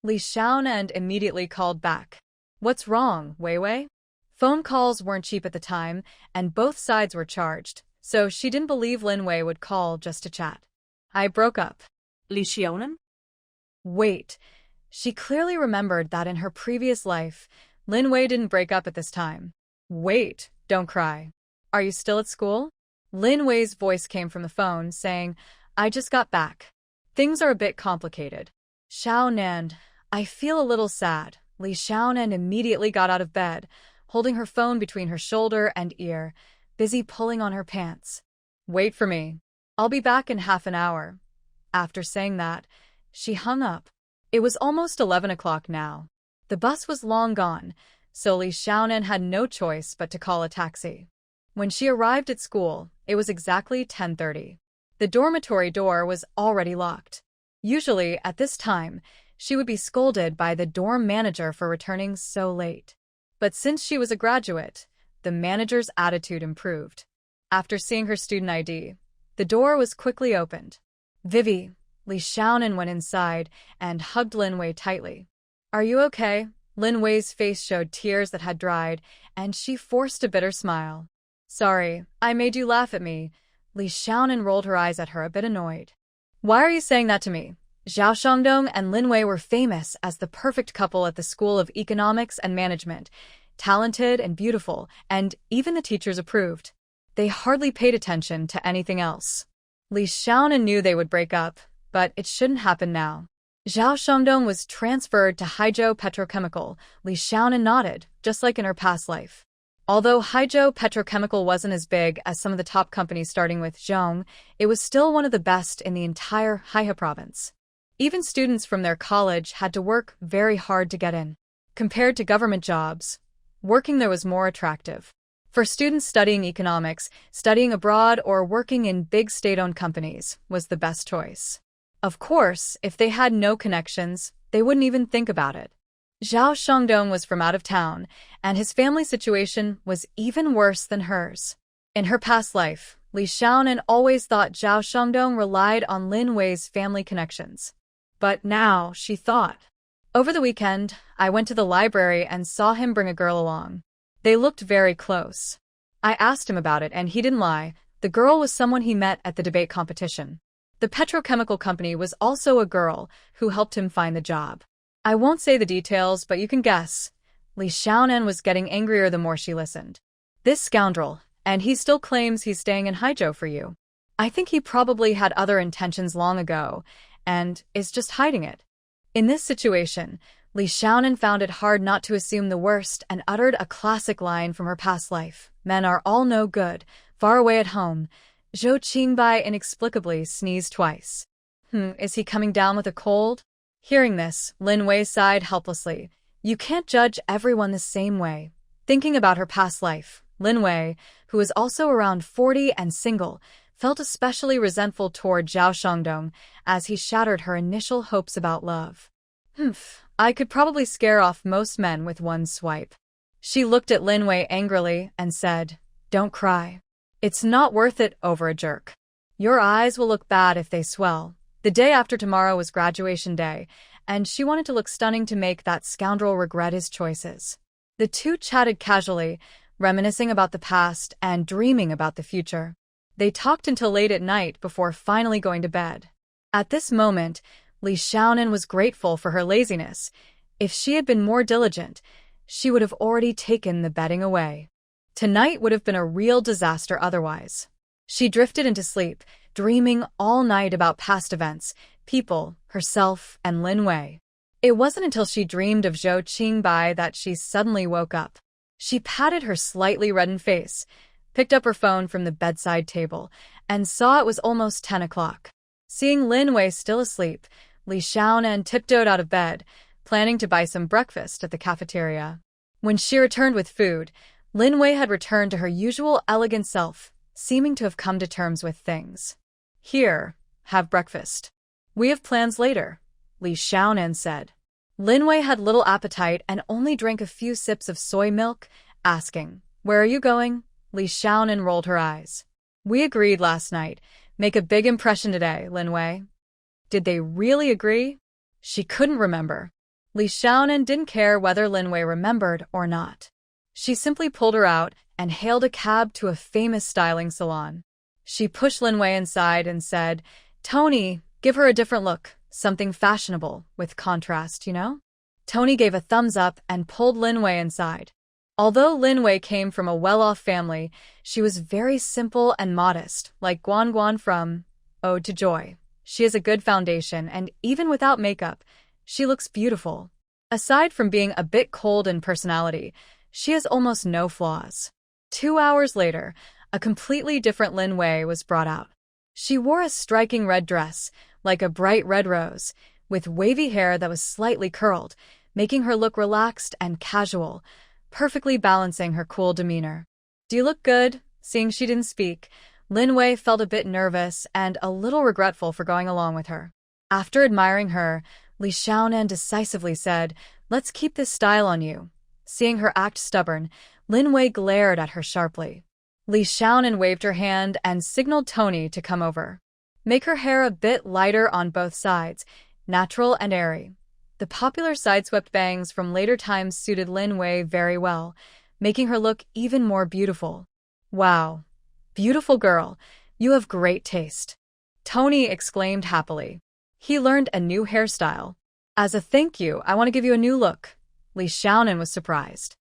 Li Xiaonan immediately called back. What's wrong, Wei Wei? Phone calls weren't cheap at the time, and both sides were charged, so she didn't believe Lin Wei would call just to chat. I broke up. Li Xiaonan? Wait. She clearly remembered that in her previous life, Lin Wei didn't break up at this time. Wait, don't cry. Are you still at school? Lin Wei's voice came from the phone, saying, I just got back. Things are a bit complicated. Xiaonan, I feel a little sad. Li Xiaonan immediately got out of bed, holding her phone between her shoulder and ear, busy pulling on her pants. Wait for me. I'll be back in half an hour. After saying that, she hung up. It was almost 11 o'clock now. The bus was long gone, so Li Xiaonan had no choice but to call a taxi. When she arrived at school, it was exactly 10:30. The dormitory door was already locked. Usually, at this time, she would be scolded by the dorm manager for returning so late. But since she was a graduate, the manager's attitude improved. After seeing her student ID, the door was quickly opened. Vivi, Li Xiaonan went inside and hugged Lin Wei tightly. Are you okay? Lin Wei's face showed tears that had dried, and she forced a bitter smile. Sorry, I made you laugh at me. Li Xiaonan rolled her eyes at her, a bit annoyed. Why are you saying that to me? Zhao Shangdong and Lin Wei were famous as the perfect couple at the School of Economics and Management, talented and beautiful, and even the teachers approved. They hardly paid attention to anything else. Li Xiaonan knew they would break up, but it shouldn't happen now. Zhao Shangdong was transferred to Haizhou Petrochemical. Li Xiaonan nodded, just like in her past life. Although Haizhou Petrochemical wasn't as big as some of the top companies starting with Zhong, it was still one of the best in the entire Haihe province. Even students from their college had to work very hard to get in. Compared to government jobs, working there was more attractive. For students studying economics, studying abroad or working in big state-owned companies was the best choice. Of course, if they had no connections, they wouldn't even think about it. Zhao Shangdong was from out of town, and his family situation was even worse than hers. In her past life, Li Xiaonan always thought Zhao Shangdong relied on Lin Wei's family connections. But now, she thought. Over the weekend, I went to the library and saw him bring a girl along. They looked very close. I asked him about it and he didn't lie. The girl was someone he met at the debate competition. The petrochemical company was also a girl who helped him find the job. I won't say the details, but you can guess. Li Xiaonan was getting angrier the more she listened. This scoundrel, and he still claims he's staying in Haizhou for you. I think he probably had other intentions long ago, and is just hiding it. In this situation, Li Xiaonan found it hard not to assume the worst and uttered a classic line from her past life. Men are all no good, far away at home. Zhou Qingbai inexplicably sneezed twice. Is he coming down with a cold? Hearing this, Lin Wei sighed helplessly. You can't judge everyone the same way. Thinking about her past life, Lin Wei, who was also around 40 and single, felt especially resentful toward Zhao Shangdong as he shattered her initial hopes about love. I could probably scare off most men with one swipe. She looked at Lin Wei angrily and said, Don't cry. It's not worth it over a jerk. Your eyes will look bad if they swell. The day after tomorrow was graduation day, and she wanted to look stunning to make that scoundrel regret his choices. The two chatted casually, reminiscing about the past and dreaming about the future. They talked until late at night before finally going to bed. At this moment, Li Xiaonan was grateful for her laziness. If she had been more diligent, she would have already taken the bedding away. Tonight would have been a real disaster otherwise. She drifted into sleep, dreaming all night about past events, people, herself, and Lin Wei. It wasn't until she dreamed of Zhou Qingbai that she suddenly woke up. She patted her slightly reddened face, picked up her phone from the bedside table, and saw it was almost 10 o'clock. Seeing Lin Wei still asleep, Li Xiaonan tiptoed out of bed, planning to buy some breakfast at the cafeteria. When she returned with food, Lin Wei had returned to her usual elegant self, seeming to have come to terms with things. Here, have breakfast. We have plans later, Li Xiaonan said. Lin Wei had little appetite and only drank a few sips of soy milk, asking, Where are you going? Li Xiaonan rolled her eyes. We agreed last night. Make a big impression today, Lin Wei. Did they really agree? She couldn't remember. Li Xiaonan didn't care whether Lin Wei remembered or not. She simply pulled her out and hailed a cab to a famous styling salon. She pushed Lin Wei inside and said, Tony, give her a different look, something fashionable, with contrast, you know? Tony gave a thumbs up and pulled Lin Wei inside. Although Lin Wei came from a well-off family, she was very simple and modest, like Guan Guan from Ode to Joy. She has a good foundation, and even without makeup, she looks beautiful. Aside from being a bit cold in personality, she has almost no flaws. 2 hours later, a completely different Lin Wei was brought out. She wore a striking red dress, like a bright red rose, with wavy hair that was slightly curled, making her look relaxed and casual, perfectly balancing her cool demeanor. Do you look good? Seeing she didn't speak, Lin Wei felt a bit nervous and a little regretful for going along with her. After admiring her, Li Xiaonan decisively said, Let's keep this style on you. Seeing her act stubborn, Lin Wei glared at her sharply. Li Xiaonan waved her hand and signaled Tony to come over. Make her hair a bit lighter on both sides, natural and airy. The popular side-swept bangs from later times suited Lin Wei very well, making her look even more beautiful. Wow. Beautiful girl, you have great taste. Tony exclaimed happily. He learned a new hairstyle. As a thank you, I want to give you a new look. Li Xiaonan was surprised.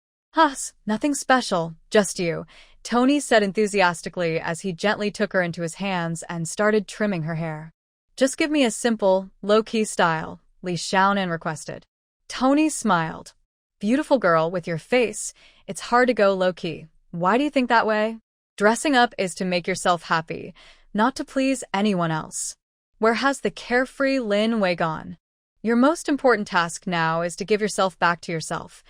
Nothing special, just you, Tony said enthusiastically as he gently took her into his hands and started trimming her hair. Just give me a simple, low-key style, Li Xiaonan requested. Tony smiled. Beautiful girl, with your face, it's hard to go low-key. Why do you think that way? Dressing up is to make yourself happy, not to please anyone else. Where has the carefree Lin Wei gone? Your most important task now is to give yourself back to yourself.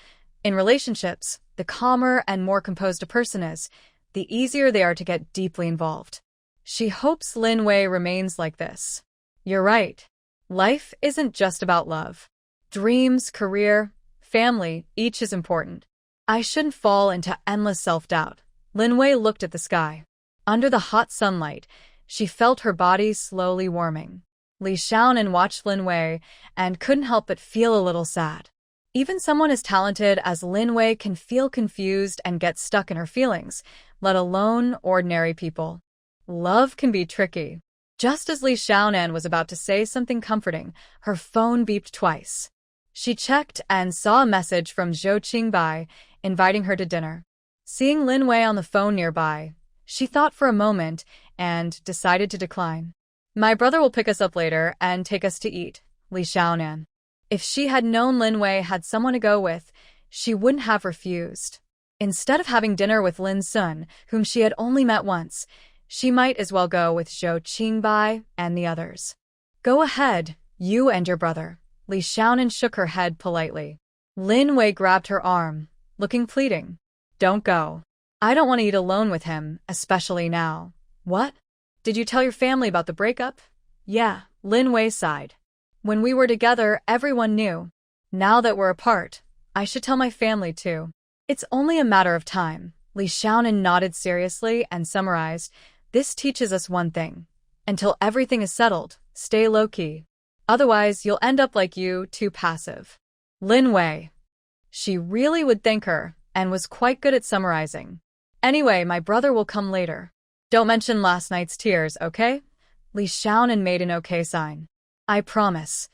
In relationships, the calmer and more composed a person is, the easier they are to get deeply involved. She hopes Lin Wei remains like this. You're right. Life isn't just about love. Dreams, career, family, each is important. I shouldn't fall into endless self-doubt. Lin Wei looked at the sky. Under the hot sunlight, she felt her body slowly warming. Li Xiaonan watched Lin Wei and couldn't help but feel a little sad. Even someone as talented as Lin Wei can feel confused and get stuck in her feelings, let alone ordinary people. Love can be tricky. Just as Li Xiaonan was about to say something comforting, her phone beeped twice. She checked and saw a message from Zhou Qingbai, inviting her to dinner. Seeing Lin Wei on the phone nearby, she thought for a moment and decided to decline. My brother will pick us up later and take us to eat, Li Xiaonan. If she had known Lin Wei had someone to go with, she wouldn't have refused. Instead of having dinner with Lin Sun, whom she had only met once, she might as well go with Zhou Qingbai and the others. Go ahead, you and your brother. Li Xiaonan shook her head politely. Lin Wei grabbed her arm, looking pleading. Don't go. I don't want to eat alone with him, especially now. What? Did you tell your family about the breakup? Yeah, Lin Wei sighed. When we were together, everyone knew. Now that we're apart, I should tell my family too. It's only a matter of time. Li Xiaonan nodded seriously and summarized, this teaches us one thing. Until everything is settled, stay low-key. Otherwise, you'll end up like you, too passive. Lin Wei. She really would thank her, and was quite good at summarizing. Anyway, my brother will come later. Don't mention last night's tears, okay? Li Xiaonan made an okay sign. I promise.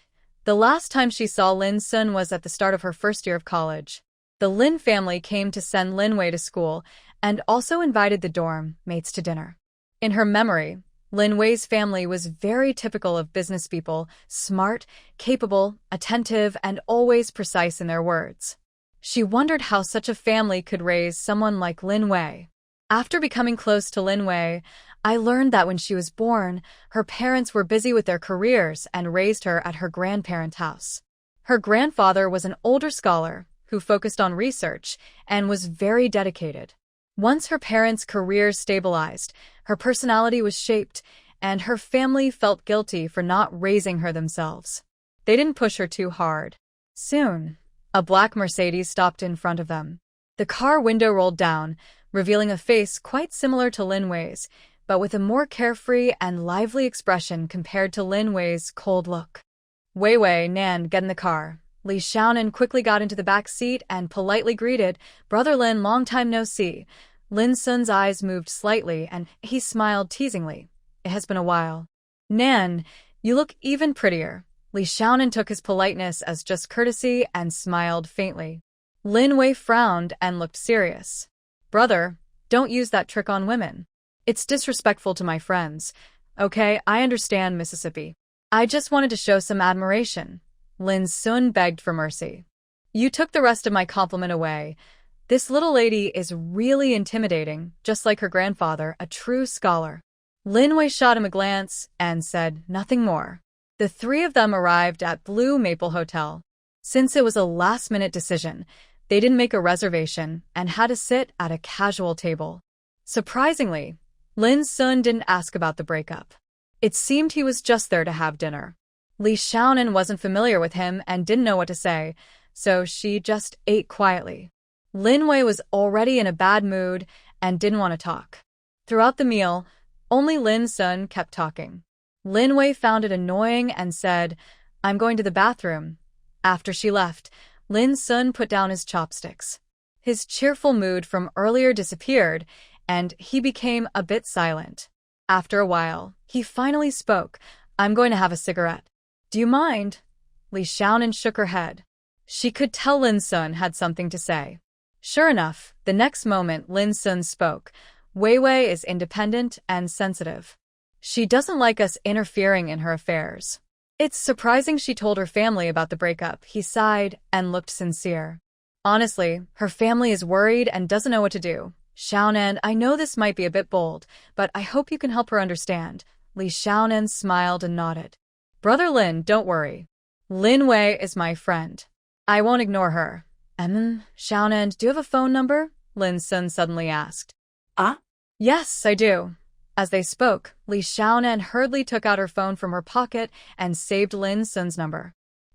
The last time she saw Lin Sun was at the start of her first year of college. The Lin family came to send Lin Wei to school and also invited the dorm mates to dinner. In her memory, Lin Wei's family was very typical of business people, smart, capable, attentive, and always precise in their words. She wondered how such a family could raise someone like Lin Wei. After becoming close to Lin Wei, I learned that when she was born, her parents were busy with their careers and raised her at her grandparents' house. Her grandfather was an older scholar who focused on research and was very dedicated. Once her parents' careers stabilized, her personality was shaped, and her family felt guilty for not raising her themselves. They didn't push her too hard. Soon, a black Mercedes stopped in front of them. The car window rolled down, revealing a face quite similar to Lin Wei's, but with a more carefree and lively expression compared to Lin Wei's cold look. Wei Wei, Nan, get in the car. Li Xiaonan quickly got into the back seat and politely greeted, Brother Lin, long time no see. Lin Sun's eyes moved slightly and he smiled teasingly. It has been a while. Nan, you look even prettier. Li Xiaonan took his politeness as just courtesy and smiled faintly. Lin Wei frowned and looked serious. Brother, don't use that trick on women. It's disrespectful to my friends. Okay, I understand, Mississippi. I just wanted to show some admiration. Lin Sun begged for mercy. You took the rest of my compliment away. This little lady is really intimidating, just like her grandfather, a true scholar. Lin Wei shot him a glance and said nothing more. The three of them arrived at Blue Maple Hotel. Since it was a last-minute decision, they didn't make a reservation and had to sit at a casual table. Surprisingly, Lin Sun didn't ask about the breakup. It seemed he was just there to have dinner. Li Xiaonan wasn't familiar with him and didn't know what to say, so she just ate quietly. Lin Wei was already in a bad mood and didn't want to talk. Throughout the meal, only Lin Sun kept talking. Lin Wei found it annoying and said, I'm going to the bathroom. After she left, Lin Sun put down his chopsticks. His cheerful mood from earlier disappeared, and he became a bit silent. After a while, he finally spoke, I'm going to have a cigarette. Do you mind? Li Xiaonan shook her head. She could tell Lin Sun had something to say. Sure enough, the next moment Lin Sun spoke. Wei Wei is independent and sensitive. She doesn't like us interfering in her affairs. It's surprising she told her family about the breakup. He sighed and looked sincere. Honestly, her family is worried and doesn't know what to do. Xiaonan, I know this might be a bit bold, but I hope you can help her understand. Li Xiaonan smiled and nodded. Brother Lin, don't worry. Lin Wei is my friend. I won't ignore her. Xiaonan, do you have a phone number? Lin Sun suddenly asked. Yes, I do. As they spoke, Li Xiaonan hurriedly took out her phone from her pocket and saved Lin Sun's number.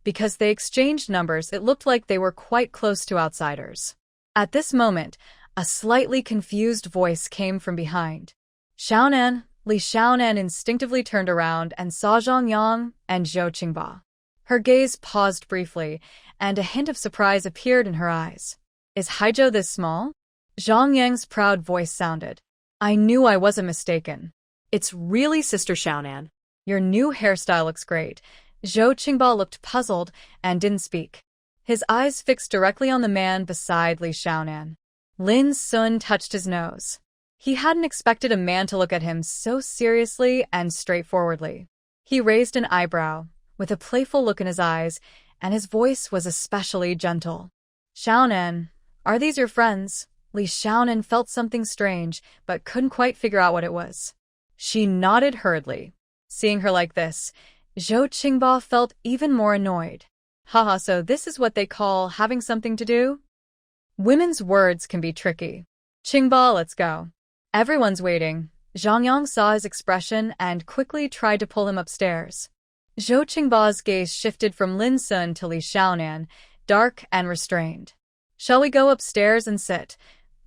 Because they exchanged numbers, it looked like they were quite close to outsiders. At this moment, a slightly confused voice came from behind. Xiaonan. Li Xiaonan instinctively turned around and saw Zhang Yang and Zhou Qingba. Her gaze paused briefly, and a hint of surprise appeared in her eyes. Is Haizhou this small? Zhang Yang's proud voice sounded. I knew I wasn't mistaken. It's really Sister Xiaonan. Your new hairstyle looks great. Zhou Qingba looked puzzled and didn't speak. His eyes fixed directly on the man beside Li Xiaonan. Lin Sun touched his nose. He hadn't expected a man to look at him so seriously and straightforwardly. He raised an eyebrow, with a playful look in his eyes, and his voice was especially gentle. Xiaonan, are these your friends? Li Xiaonan felt something strange, but couldn't quite figure out what it was. She nodded hurriedly. Seeing her like this, Zhou Qingba felt even more annoyed. Haha, so this is what they call having something to do? Women's words can be tricky. Qingba, let's go. Everyone's waiting. Zhang Yang saw his expression and quickly tried to pull him upstairs. Zhou Qingba's gaze shifted from Lin Sun to Li Xiaonan, dark and restrained. Shall we go upstairs and sit?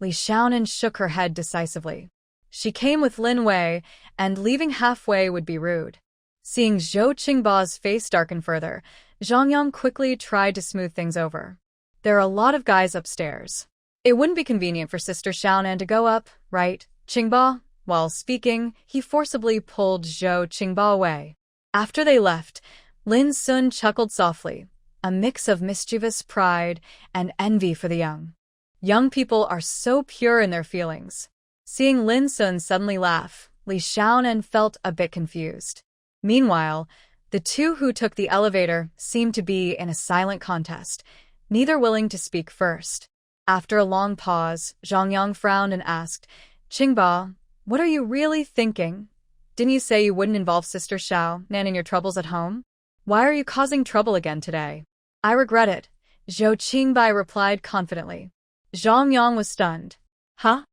Li Xiaonan shook her head decisively. She came with Lin Wei, and leaving halfway would be rude. Seeing Zhou Qingba's face darken further, Zhang Yang quickly tried to smooth things over. There are a lot of guys upstairs. It wouldn't be convenient for Sister Xiaonan to go up, right, Qingba? While speaking, he forcibly pulled Zhou Qingba away. After they left, Lin Sun chuckled softly, a mix of mischievous pride and envy for the young. Young people are so pure in their feelings. Seeing Lin Sun suddenly laugh, Li Xiaonan felt a bit confused. Meanwhile, the two who took the elevator seemed to be in a silent contest, neither willing to speak first. After a long pause, Zhang Yang frowned and asked, Qingba, what are you really thinking? Didn't you say you wouldn't involve Sister Xiaonan in your troubles at home? Why are you causing trouble again today? I regret it, Zhou Qingbai replied confidently. Zhang Yang was stunned. Huh?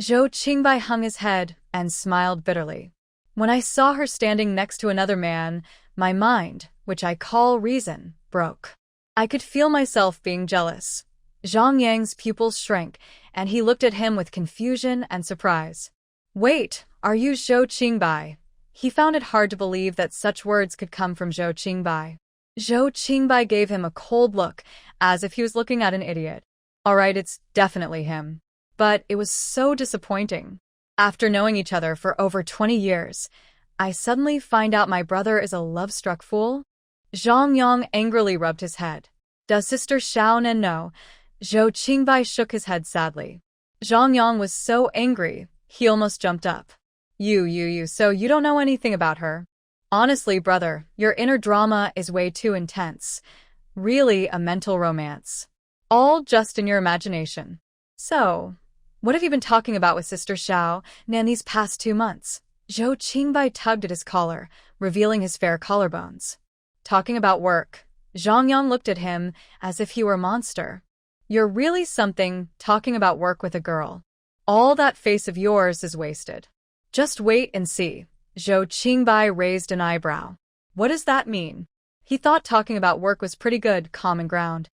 Zhou Qingbai hung his head and smiled bitterly. When I saw her standing next to another man, my mind, which I call reason, broke. I could feel myself being jealous. Zhang Yang's pupils shrank, and he looked at him with confusion and surprise. Wait, are you Zhou Qingbai? He found it hard to believe that such words could come from Zhou Qingbai. Zhou Qingbai gave him a cold look, as if he was looking at an idiot. All right, it's definitely him. But it was so disappointing. After knowing each other for over 20 years, I suddenly find out my brother is a love-struck fool? Zhang Yang angrily rubbed his head. Does Sister Xiaonan know? Zhou Qingbai shook his head sadly. Zhang Yang was so angry, he almost jumped up. So you don't know anything about her? Honestly, brother, your inner drama is way too intense. Really a mental romance. All just in your imagination. So, what have you been talking about with Sister Xiaonan these past 2 months? Zhou Qingbai tugged at his collar, revealing his fair collarbones. Talking about work. Zhang Yang looked at him as if he were a monster. You're really something, talking about work with a girl. All that face of yours is wasted. Just wait and see. Zhou Qingbai raised an eyebrow. What does that mean? He thought talking about work was pretty good common ground.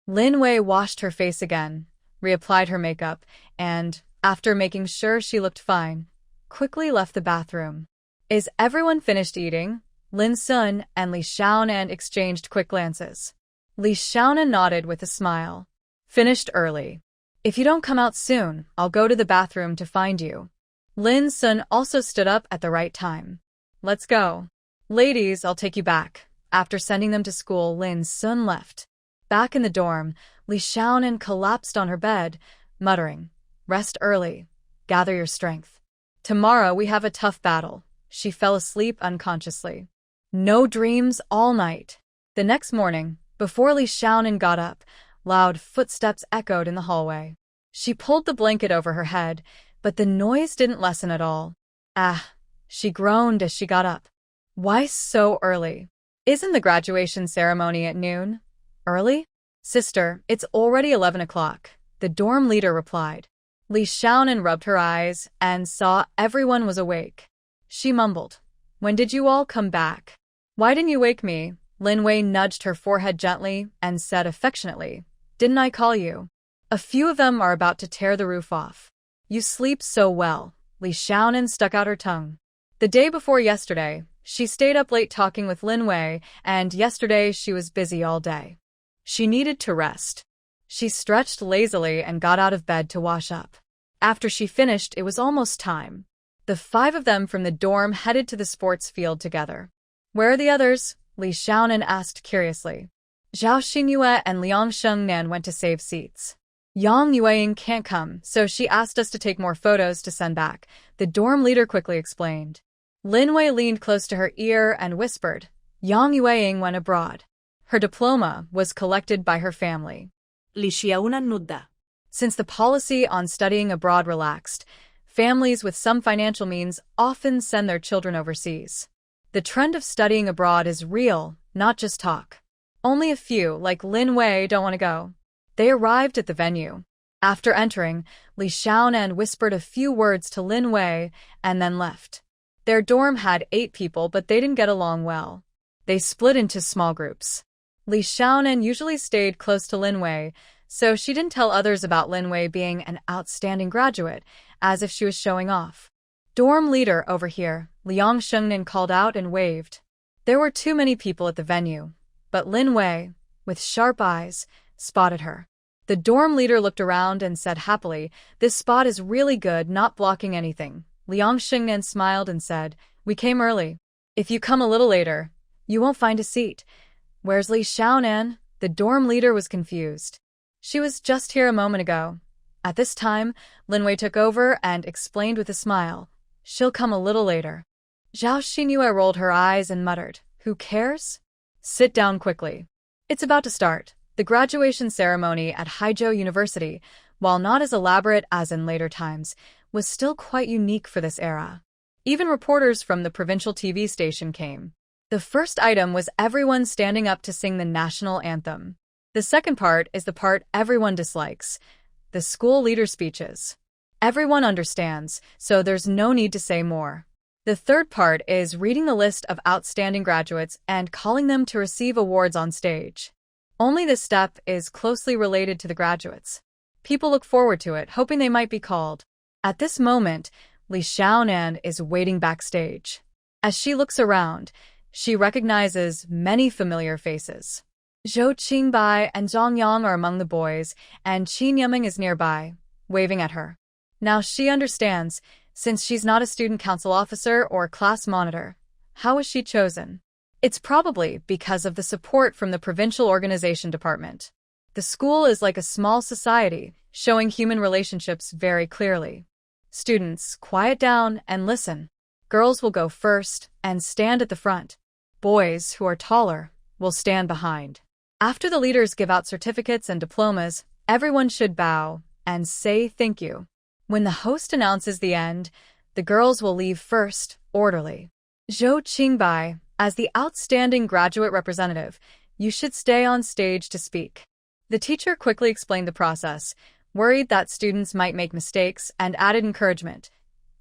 Lin Wei washed her face again, reapplied her makeup, and, after making sure she looked fine, quickly left the bathroom. Is everyone finished eating? Lin Sun and Li Xiaonan exchanged quick glances. Li Xiaonan nodded with a smile. Finished early. If you don't come out soon, I'll go to the bathroom to find you. Lin Sun also stood up at the right time. Let's go. Ladies, I'll take you back. After sending them to school, Lin Sun left. Back in the dorm, Li Xiaonan collapsed on her bed, muttering, Rest early. Gather your strength. Tomorrow we have a tough battle. She fell asleep unconsciously. No dreams all night. The next morning, before Li Xiaonan got up, loud footsteps echoed in the hallway. She pulled the blanket over her head, but the noise didn't lessen at all. Ah, she groaned as she got up. Why so early? Isn't the graduation ceremony at noon? Early? Sister, it's already 11 o'clock, the dorm leader replied. Li Xiaonan rubbed her eyes and saw everyone was awake. She mumbled, When did you all come back? Why didn't you wake me? Lin Wei nudged her forehead gently and said affectionately, "Didn't I call you? A few of them are about to tear the roof off." "You sleep so well," Li Xiaonan stuck out her tongue. The day before yesterday, she stayed up late talking with Lin Wei, and yesterday she was busy all day. She needed to rest. She stretched lazily and got out of bed to wash up. After she finished, it was almost time. The 5 of them from the dorm headed to the sports field together. "Where are the others?" Li Xiaonan asked curiously. Zhao Xingyue and Liang Shengnan went to save seats. "Yang Yueying can't come, so she asked us to take more photos to send back," the dorm leader quickly explained. Lin Wei leaned close to her ear and whispered, "Yang Yueying went abroad. Her diploma was collected by her family." Li Xiaonan nudda. Since the policy on studying abroad relaxed, families with some financial means often send their children overseas. The trend of studying abroad is real, not just talk. Only a few, like Lin Wei, don't want to go. They arrived at the venue. After entering, Li Xiaonan whispered a few words to Lin Wei and then left. Their dorm had 8 people, but they didn't get along well. They split into small groups. Li Xiaonan usually stayed close to Lin Wei, so she didn't tell others about Lin Wei being an outstanding graduate, as if she was showing off. "Dorm leader over here," Liang Shengnan called out and waved. There were too many people at the venue, but Lin Wei, with sharp eyes, spotted her. The dorm leader looked around and said happily, "This spot is really good, not blocking anything." Liang Shengnan smiled and said, "We came early. If you come a little later, you won't find a seat." "Where's Li Xiaonan?" The dorm leader was confused. "She was just here a moment ago." At this time, Lin Wei took over and explained with a smile, "She'll come a little later." Zhao Xingyue rolled her eyes and muttered, "Who cares? Sit down quickly. It's about to start." The graduation ceremony at Haizhou University, while not as elaborate as in later times, was still quite unique for this era. Even reporters from the provincial TV station came. The first item was everyone standing up to sing the national anthem. The second part is the part everyone dislikes, the school leader speeches. Everyone understands, so there's no need to say more. The third part is reading the list of outstanding graduates and calling them to receive awards on stage. Only this step is closely related to the graduates. People look forward to it, hoping they might be called. At this moment, Li Xiaonan is waiting backstage. As she looks around, she recognizes many familiar faces. Zhou Qingbai and Zhang Yang are among the boys, and Qin Yiming is nearby, waving at her. Now she understands, since she's not a student council officer or class monitor. How was she chosen? It's probably because of the support from the provincial organization department. The school is like a small society, showing human relationships very clearly. Students, quiet down and listen. Girls will go first and stand at the front. Boys, who are taller, will stand behind. After the leaders give out certificates and diplomas, everyone should bow and say thank you. When the host announces the end, the girls will leave first, orderly. Zhou Qingbai, as the outstanding graduate representative, you should stay on stage to speak. The teacher quickly explained the process, worried that students might make mistakes, and added encouragement.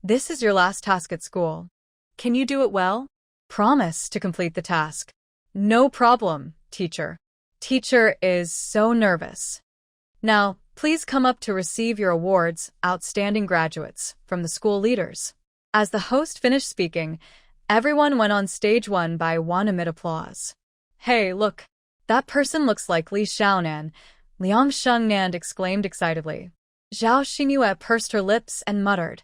This is your last task at school. Can you do it well? Promise to complete the task. No problem, teacher. Teacher is so nervous. Now, please come up to receive your awards, outstanding graduates, from the school leaders. As the host finished speaking, everyone went on stage one by one amid applause. Hey, look. That person looks like Li Xiaonan, Liang Shengnan exclaimed excitedly. Zhao Xingyue pursed her lips and muttered,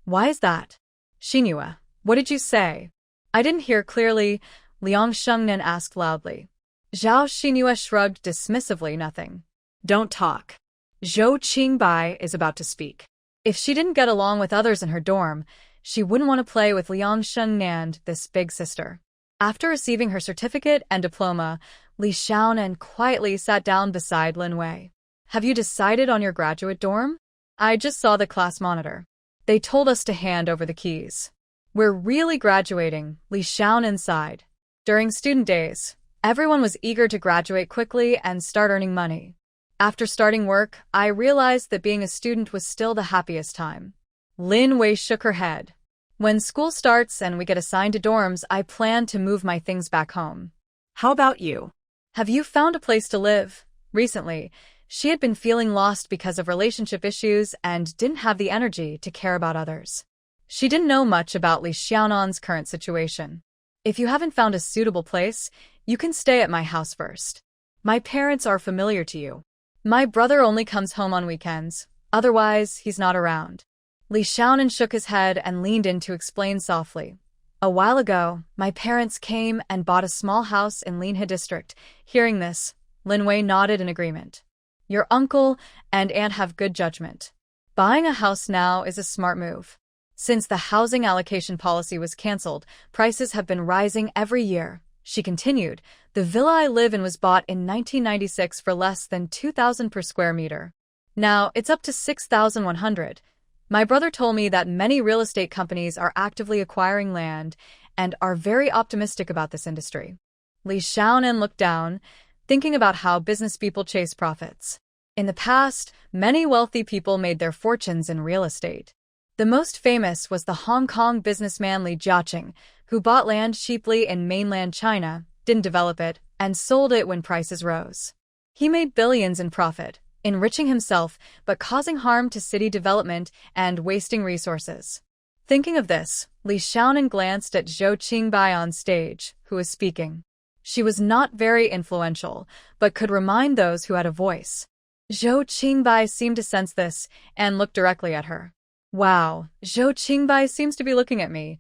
"Why is that?" "Xingyue, what did you say?" "I didn't hear clearly," Liang Shengnan asked loudly. Zhao Xingyue shrugged dismissively, "Nothing. Don't talk. Zhou Qingbai is about to speak." If she didn't get along with others in her dorm, she wouldn't want to play with Liang Shengnan, this big sister. After receiving her certificate and diploma, Li Xiaonan quietly sat down beside Lin Wei. "Have you decided on your graduate dorm?" "I just saw the class monitor. They told us to hand over the keys." "We're really graduating," Li Xiaonan sighed. During student days, everyone was eager to graduate quickly and start earning money. After starting work, I realized that being a student was still the happiest time. Lin Wei shook her head. "When school starts and we get assigned to dorms, I plan to move my things back home." How about you? Have you found a place to live? Recently, she had been feeling lost because of relationship issues and didn't have the energy to care about others. She didn't know much about Li Xiaonan's current situation. If you haven't found a suitable place, you can stay at my house first. My parents are familiar to you. My brother only comes home on weekends, otherwise he's not around. Li Xiaonan shook his head and leaned in to explain softly. A while ago, my parents came and bought a small house in Linhe district. Hearing this, Lin Wei nodded in agreement. Your uncle and aunt have good judgment. Buying a house now is a smart move. Since the housing allocation policy was cancelled, prices have been rising every year. She continued, the villa I live in was bought in 1996 for less than 2,000 per square meter. Now, it's up to 6,100. My brother told me that many real estate companies are actively acquiring land and are very optimistic about this industry. Li Xiaonan looked down, thinking about how business people chase profits. In the past, many wealthy people made their fortunes in real estate. The most famous was the Hong Kong businessman Li Jiaqing, who bought land cheaply in mainland China, didn't develop it, and sold it when prices rose. He made billions in profit, enriching himself but causing harm to city development and wasting resources. Thinking of this, Li Xiaonan glanced at Zhou Qingbai on stage, who was speaking. She was not very influential, but could remind those who had a voice. Zhou Qingbai seemed to sense this and looked directly at her. Wow, Zhou Qingbai seems to be looking at me,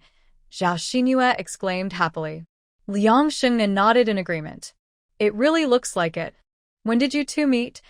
Zhao Xinyue exclaimed happily. Liang Shengnan nodded in agreement. It really looks like it. When did you two meet?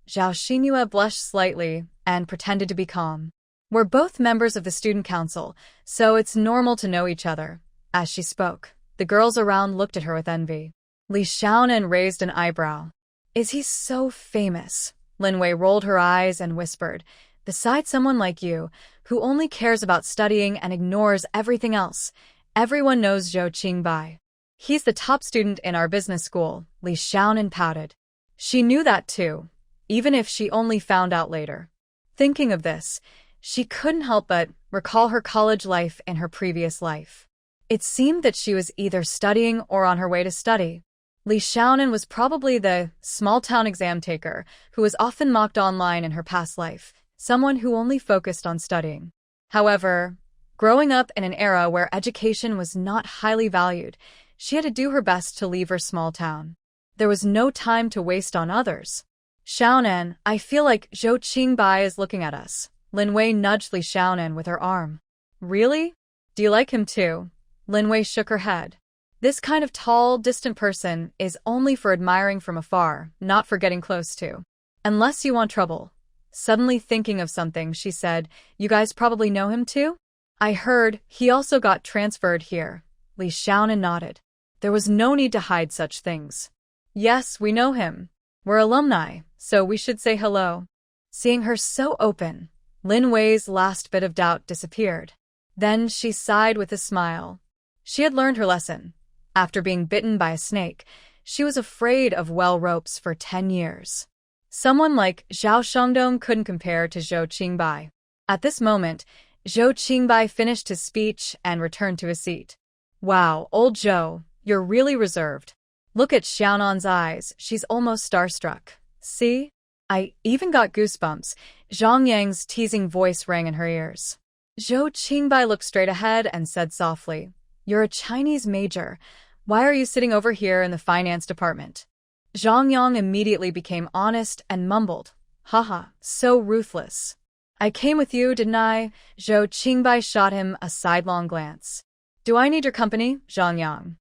Zhao Xinyue blushed slightly and pretended to be calm. We're both members of the student council, so it's normal to know each other. As she spoke, the girls around looked at her with envy. Li Xiaonan raised an eyebrow. Is he so famous? Lin Wei rolled her eyes and whispered, besides someone like you, who only cares about studying and ignores everything else, everyone knows Zhou Qingbai. He's the top student in our business school, Li Xiaonan pouted. She knew that too, even if she only found out later. Thinking of this, she couldn't help but recall her college life and her previous life. It seemed that she was either studying or on her way to study. Li Xiaonan was probably the small-town exam taker who was often mocked online in her past life, someone who only focused on studying. However, growing up in an era where education was not highly valued, she had to do her best to leave her small town. There was no time to waste on others. Xiaonan, I feel like Zhou Qingbai is looking at us. Lin Wei nudged Li Xiaonan with her arm. Really? Do you like him too? Lin Wei shook her head. This kind of tall, distant person is only for admiring from afar, not for getting close to. Unless you want trouble. Suddenly thinking of something, she said, you guys probably know him too? I heard he also got transferred here. Li Xiaonan nodded. There was no need to hide such things. Yes, we know him. We're alumni, so we should say hello. Seeing her so open, Lin Wei's last bit of doubt disappeared. Then she sighed with a smile. She had learned her lesson. After being bitten by a snake, she was afraid of well ropes for 10 years. Someone like Zhao Shengdong couldn't compare to Zhou Qingbai. At this moment, Zhou Qingbai finished his speech and returned to his seat. Wow, old Zhou, you're really reserved. Look at Xiaonan's eyes, she's almost starstruck. See? I even got goosebumps. Zhang Yang's teasing voice rang in her ears. Zhou Qingbai looked straight ahead and said softly, you're a Chinese major. Why are you sitting over here in the finance department? Zhang Yang immediately became honest and mumbled, haha, so ruthless. I came with you, didn't I? Zhou Qingbai shot him a sidelong glance. Do I need your company, Zhang Yang?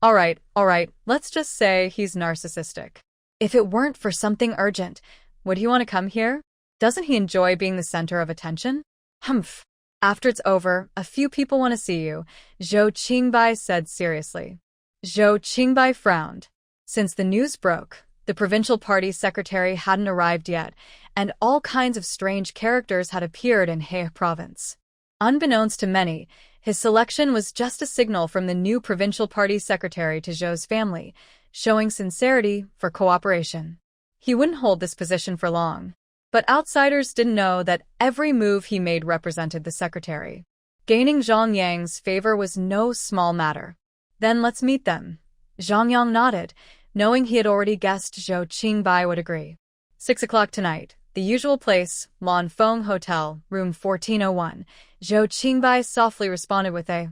All right, let's just say he's narcissistic. If it weren't for something urgent, would he want to come here? Doesn't he enjoy being the center of attention? Humph. After it's over, a few people want to see you, Zhou Qingbai said seriously. Zhou Qingbai frowned. Since the news broke, the provincial party secretary hadn't arrived yet, and all kinds of strange characters had appeared in He province. Unbeknownst to many, his selection was just a signal from the new provincial party secretary to Zhou's family, showing sincerity for cooperation. He wouldn't hold this position for long. But outsiders didn't know that every move he made represented the secretary. Gaining Zhang Yang's favor was no small matter. Then let's meet them. Zhang Yang nodded, knowing he had already guessed Zhou Qingbai would agree. 6 o'clock tonight. The usual place, Lanfeng Hotel, room 1401. Zhou Qingbai softly responded with a,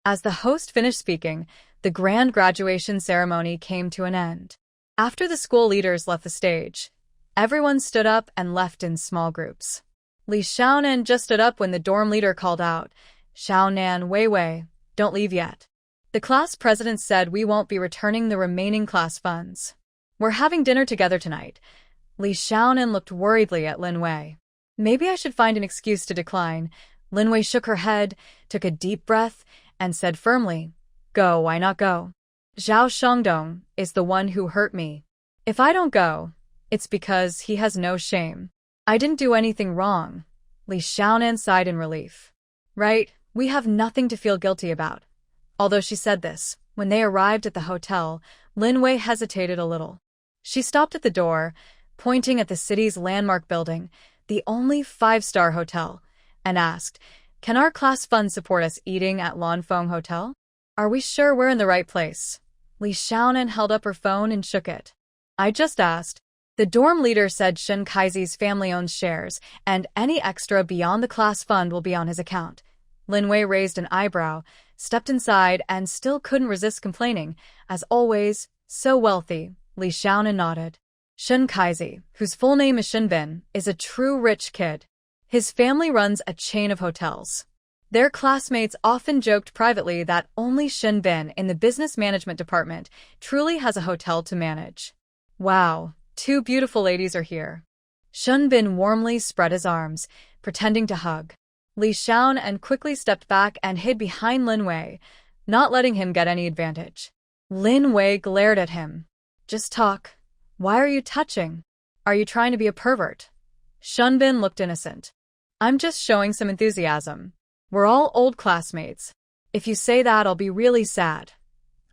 As the host finished speaking, the grand graduation ceremony came to an end. After the school leaders left the stage, everyone stood up and left in small groups. Li Xiaonan just stood up when the dorm leader called out, "Xiaonan, Wei Wei, don't leave yet." The class president said we won't be returning the remaining class funds. We're having dinner together tonight. Li Xiaonan looked worriedly at Lin Wei. Maybe I should find an excuse to decline. Lin Wei shook her head, took a deep breath, and said firmly, "Go, why not go? Zhao Shangdong is the one who hurt me. If I don't go, it's because he has no shame. I didn't do anything wrong." Li Xiaonan sighed in relief. Right, we have nothing to feel guilty about. Although she said this, when they arrived at the hotel, Lin Wei hesitated a little. She stopped at the door, pointing at the city's landmark building, the only 5-star hotel, and asked, "Can our class fund support us eating at Lanfeng Hotel? Are we sure we're in the right place?" Li Xiaonan held up her phone and shook it. "I just asked." The dorm leader said Shen Kaizi's family owns shares, and any extra beyond the class fund will be on his account. Lin Wei raised an eyebrow, stepped inside, and still couldn't resist complaining. As always, so wealthy. Li Xiaonan nodded. Shen Kaizi, whose full name is Shenbin, is a true rich kid. His family runs a chain of hotels. Their classmates often joked privately that only Shenbin in the business management department truly has a hotel to manage. Wow, 2 beautiful ladies are here. Shenbin warmly spread his arms, pretending to hug. Li Xiaonan quickly stepped back and hid behind Lin Wei, not letting him get any advantage. Lin Wei glared at him. "Just talk. Why are you touching? Are you trying to be a pervert?" Shenbin looked innocent. "I'm just showing some enthusiasm. We're all old classmates. If you say that, I'll be really sad."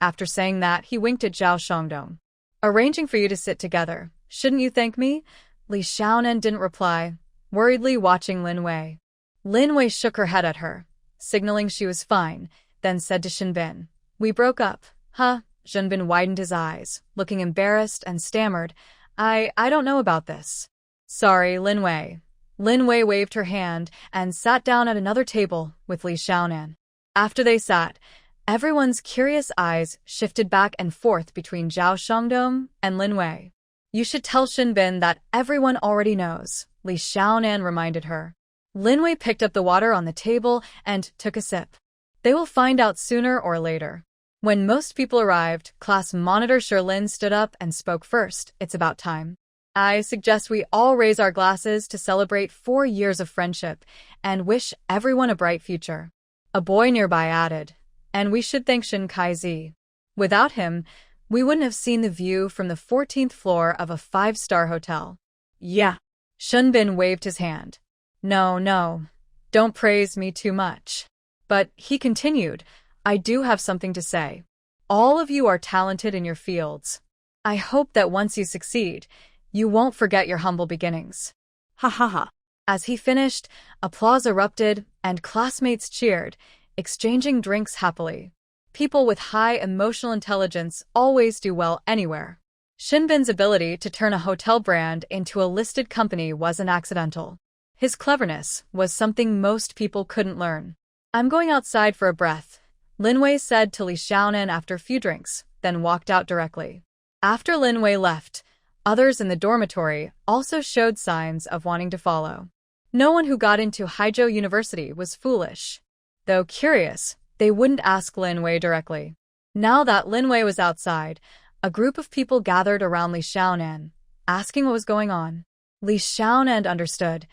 After saying that, he winked at Zhao Shangdong. "Arranging for you to sit together. Shouldn't you thank me?" Li Xiaonan didn't reply, worriedly watching Lin Wei. Lin Wei shook her head at her, signaling she was fine, then said to Shenbin, "We broke up, huh?" Shenbin widened his eyes, looking embarrassed, and stammered, I don't know about this." "Sorry, Lin Wei." Lin Wei waved her hand and sat down at another table with Li Xiaonan. After they sat, everyone's curious eyes shifted back and forth between Zhao Shangdong and Lin Wei. "You should tell Shenbin that everyone already knows," Li Xiaonan reminded her. Lin Wei picked up the water on the table and took a sip. "They will find out sooner or later." When most people arrived, class monitor Sherlin stood up and spoke first. "It's about time. I suggest we all raise our glasses to celebrate 4 years of friendship and wish everyone a bright future." A boy nearby added, "And we should thank Shen Kaizi. Without him, we wouldn't have seen the view from the 14th floor of a 5-star hotel." "Yeah." Shenbin waved his hand. No, don't praise me too much." But he continued, "I do have something to say. All of you are talented in your fields. I hope that once you succeed, you won't forget your humble beginnings." Ha ha ha. As he finished, applause erupted and classmates cheered, exchanging drinks happily. People with high emotional intelligence always do well anywhere. Shenbin's ability to turn a hotel brand into a listed company wasn't accidental. His cleverness was something most people couldn't learn. "I'm going outside for a breath," Lin Wei said to Li Xiaonan after a few drinks, then walked out directly. After Lin Wei left, others in the dormitory also showed signs of wanting to follow. No one who got into Haizhou University was foolish. Though curious, they wouldn't ask Lin Wei directly. Now that Lin Wei was outside, a group of people gathered around Li Xiaonan, asking what was going on. Li Xiaonan understood.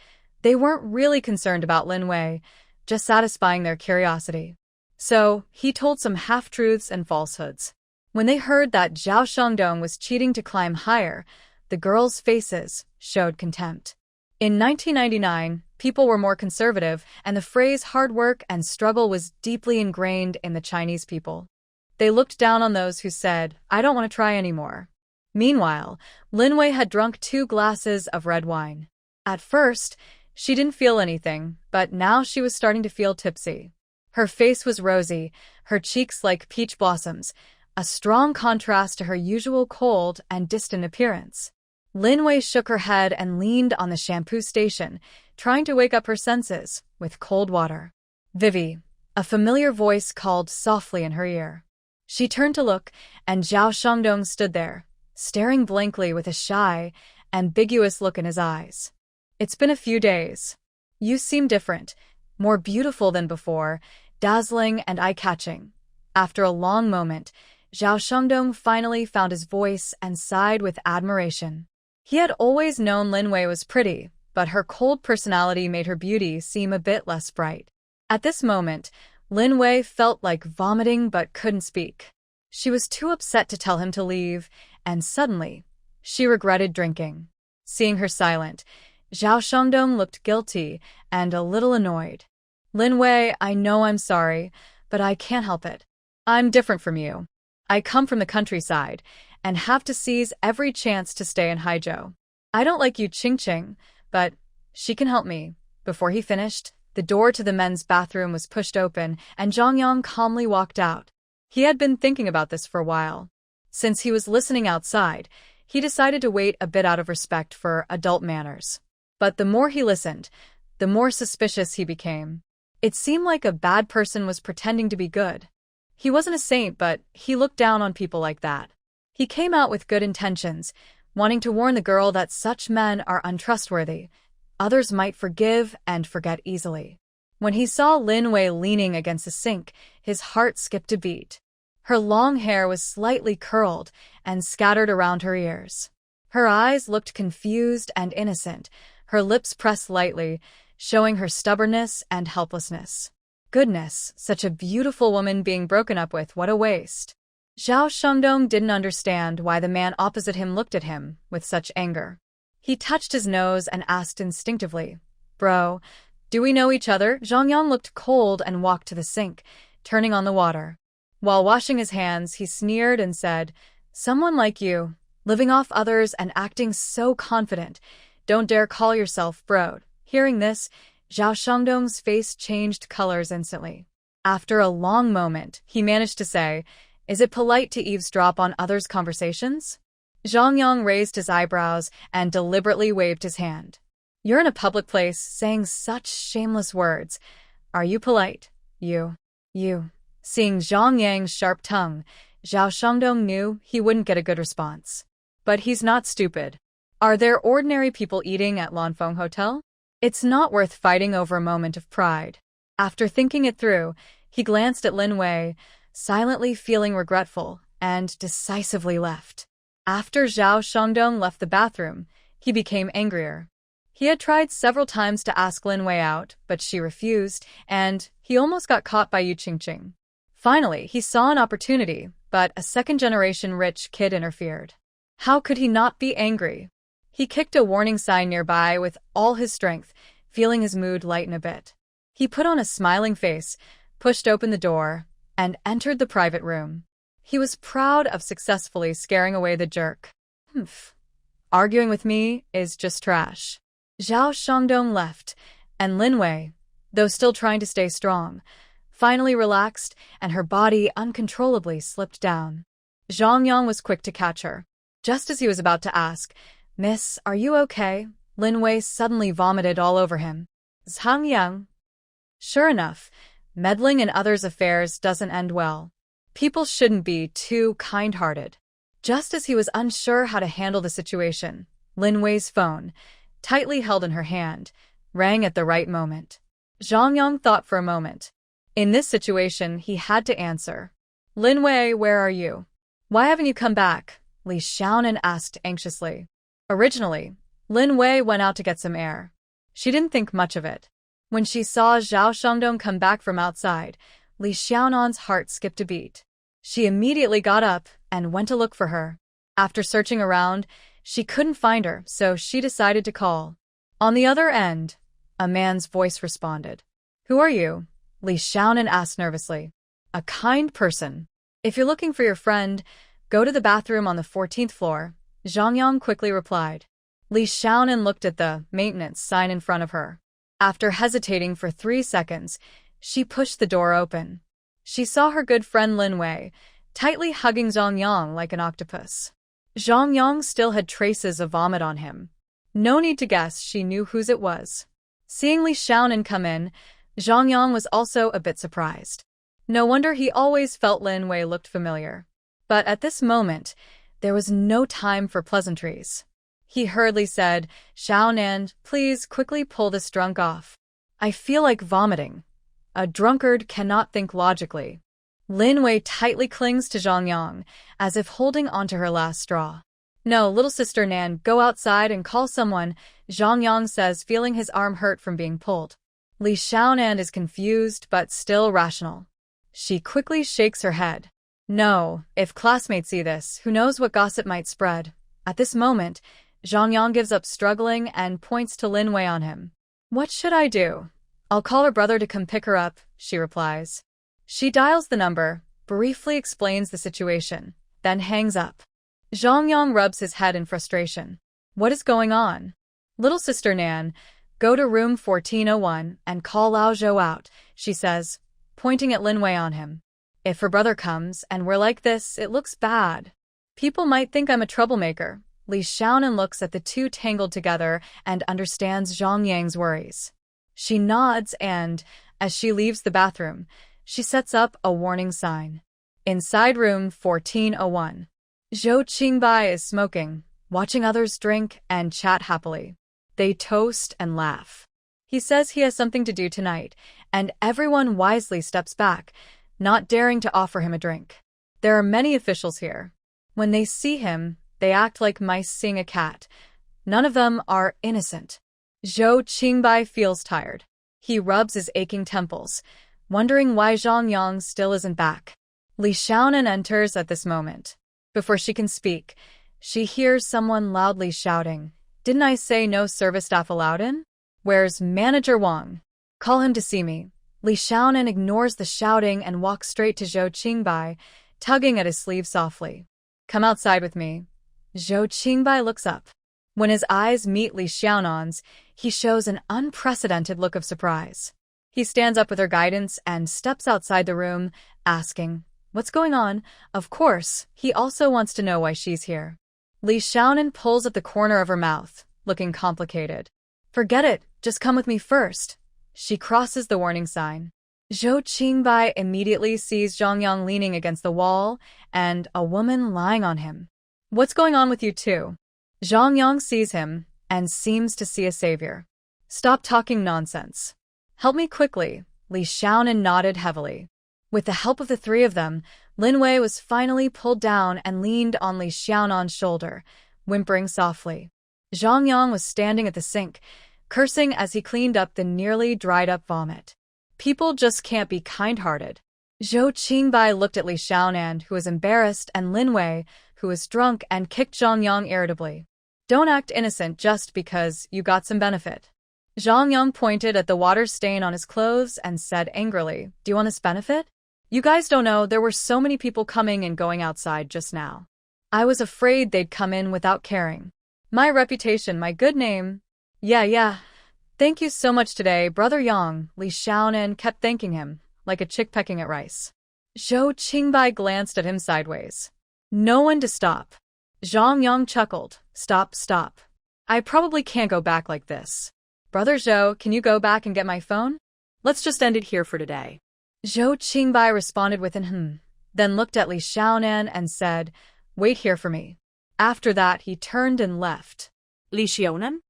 They weren't really concerned about Lin Wei, just satisfying their curiosity. So, he told some half-truths and falsehoods. When they heard that Zhao Shangdong was cheating to climb higher, the girls' faces showed contempt. In 1999, people were more conservative, and the phrase hard work and struggle was deeply ingrained in the Chinese people. They looked down on those who said, "I don't want to try anymore." Meanwhile, Lin Wei had drunk 2 glasses of red wine. At first, she didn't feel anything, but now she was starting to feel tipsy. Her face was rosy, her cheeks like peach blossoms, a strong contrast to her usual cold and distant appearance. Lin Wei shook her head and leaned on the shampoo station, trying to wake up her senses with cold water. "Vivi," a familiar voice called softly in her ear. She turned to look, and Zhao Shangdong stood there, staring blankly with a shy, ambiguous look in his eyes. "It's been a few days. You seem different, more beautiful than before, dazzling and eye-catching." After a long moment, Zhao Shangdong finally found his voice and sighed with admiration. He had always known Lin Wei was pretty, but her cold personality made her beauty seem a bit less bright. At this moment, Lin Wei felt like vomiting but couldn't speak. She was too upset to tell him to leave, and suddenly, she regretted drinking. Seeing her silent, Zhao Shangdong looked guilty and a little annoyed. "Lin Wei, I know I'm sorry, but I can't help it. I'm different from you. I come from the countryside and have to seize every chance to stay in Haizhou. I don't like you Qingqing, but she can help me." Before he finished, the door to the men's bathroom was pushed open and Zhang Yang calmly walked out. He had been thinking about this for a while. Since he was listening outside, he decided to wait a bit out of respect for adult manners. But the more he listened, the more suspicious he became. It seemed like a bad person was pretending to be good. He wasn't a saint, but he looked down on people like that. He came out with good intentions, wanting to warn the girl that such men are untrustworthy. Others might forgive and forget easily. When he saw Lin Wei leaning against the sink, his heart skipped a beat. Her long hair was slightly curled and scattered around her ears. Her eyes looked confused and innocent, her lips pressed lightly, showing her stubbornness and helplessness. Goodness, such a beautiful woman being broken up with, what a waste. Zhao Shangdong didn't understand why the man opposite him looked at him with such anger. He touched his nose and asked instinctively, "Bro, do we know each other?" Zhang Yang looked cold and walked to the sink, turning on the water. While washing his hands, he sneered and said, "Someone like you, living off others and acting so confident, don't dare call yourself bro." Hearing this, Zhao Shangdong's face changed colors instantly. After a long moment, he managed to say, "Is it polite to eavesdrop on others' conversations?" Zhang Yang raised his eyebrows and deliberately waved his hand. "You're in a public place saying such shameless words. Are you polite? You. Seeing Zhang Yang's sharp tongue, Zhao Shangdong knew he wouldn't get a good response. But he's not stupid. Are there ordinary people eating at Lanfeng Hotel? It's not worth fighting over a moment of pride. After thinking it through, he glanced at Lin Wei, silently feeling regretful, and decisively left. After Zhao Shangdong left the bathroom, he became angrier. He had tried several times to ask Lin Wei out, but she refused, and he almost got caught by Yu Qingqing. Finally, he saw an opportunity, but a second-generation rich kid interfered. How could he not be angry? He kicked a warning sign nearby with all his strength, feeling his mood lighten a bit. He put on a smiling face, pushed open the door, and entered the private room. He was proud of successfully scaring away the jerk. Arguing with me is just trash. Zhao Shangdong left, and Lin Wei, though still trying to stay strong, finally relaxed, and her body uncontrollably slipped down. Zhang Yang was quick to catch her. Just as he was about to ask, "Miss, are you okay?" Lin Wei suddenly vomited all over him. Zhang Yang. Sure enough, meddling in others' affairs doesn't end well. People shouldn't be too kind-hearted. Just as he was unsure how to handle the situation, Lin Wei's phone, tightly held in her hand, rang at the right moment. Zhang Yang thought for a moment. In this situation, he had to answer. "Lin Wei, where are you? Why haven't you come back?" Li Xiaonan asked anxiously. Originally, Lin Wei went out to get some air. She didn't think much of it. When she saw Zhao Shangdong come back from outside, Li Xiaonan's heart skipped a beat. She immediately got up and went to look for her. After searching around, she couldn't find her, so she decided to call. On the other end, a man's voice responded. "Who are you?" Li Xiaonan asked nervously. "A kind person. If you're looking for your friend, go to the bathroom on the 14th floor," Zhang Yang quickly replied. Li Xiaonan looked at the maintenance sign in front of her. After hesitating for 3 seconds, she pushed the door open. She saw her good friend Lin Wei, tightly hugging Zhang Yang like an octopus. Zhang Yang still had traces of vomit on him. No need to guess, she knew whose it was. Seeing Li Xiaonan come in, Zhang Yang was also a bit surprised. No wonder he always felt Lin Wei looked familiar. But at this moment, there was no time for pleasantries. He hurriedly said, "Xiaonan, please quickly pull this drunk off. I feel like vomiting." A drunkard cannot think logically. Lin Wei tightly clings to Zhang Yang, as if holding onto her last straw. "No, little sister Nan, go outside and call someone," Zhang Yang says, feeling his arm hurt from being pulled. Li Xiaonan is confused but still rational. She quickly shakes her head. No, if classmates see this, who knows what gossip might spread. At this moment, Zhang Yang gives up struggling and points to Lin Wei on him. "What should I do?" "I'll call her brother to come pick her up," she replies. She dials the number, briefly explains the situation, then hangs up. Zhang Yang rubs his head in frustration. What is going on? "Little sister Nan, go to room 1401 and call Lao Zhou out," she says, pointing at Lin Wei on him. "If her brother comes and we're like this, it looks bad. People might think I'm a troublemaker." Li Xiaonan looks at the two tangled together and understands Zhang Yang's worries. She nods and, as she leaves the bathroom, she sets up a warning sign. Inside room 1401. Zhou Qingbai is smoking, watching others drink and chat happily. They toast and laugh. He says he has something to do tonight, and everyone wisely steps back, not daring to offer him a drink. There are many officials here. When they see him, they act like mice seeing a cat. None of them are innocent. Zhou Qingbai feels tired. He rubs his aching temples, wondering why Zhang Yang still isn't back. Li Xiaonan enters at this moment. Before she can speak, she hears someone loudly shouting, "Didn't I say no service staff allowed in? Where's Manager Wang? Call him to see me." Li Xiaonan ignores the shouting and walks straight to Zhou Qingbai, tugging at his sleeve softly. "Come outside with me." Zhou Qingbai looks up. When his eyes meet Li Xiaonan's, he shows an unprecedented look of surprise. He stands up with her guidance and steps outside the room, asking, "What's going on?" Of course, he also wants to know why she's here. Li Xiaonan pulls at the corner of her mouth, looking complicated. "Forget it, just come with me first." She crosses the warning sign. Zhou Qingbai immediately sees Zhang Yang leaning against the wall and a woman lying on him. "What's going on with you two?" Zhang Yang sees him and seems to see a savior. "Stop talking nonsense. Help me quickly." Li Xiaonan nodded heavily. With the help of the three of them, Lin Wei was finally pulled down and leaned on Li Xiaonan's shoulder, whimpering softly. Zhang Yang was standing at the sink, cursing as he cleaned up the nearly dried-up vomit. People just can't be kind-hearted. Zhou Qingbai looked at Li Xiaonan, who was embarrassed, and Lin Wei, who was drunk, and kicked Zhang Yang irritably. "Don't act innocent just because you got some benefit." Zhang Yang pointed at the water stain on his clothes and said angrily, "Do you want this benefit? You guys don't know there were so many people coming and going outside just now. I was afraid they'd come in without caring. My reputation, my good name." Yeah. "Thank you so much today, Brother Yang." Li Xiaonan kept thanking him, like a chick pecking at rice. Zhou Qingbai glanced at him sideways. "No one to stop." Zhang Yang chuckled. Stop. I probably can't go back like this. "Brother Zhou, can you go back and get my phone? Let's just end it here for today." Zhou Qingbai responded with an then looked at Li Xiaonan and said, "Wait here for me." After that, he turned and left. Li Xiaonan?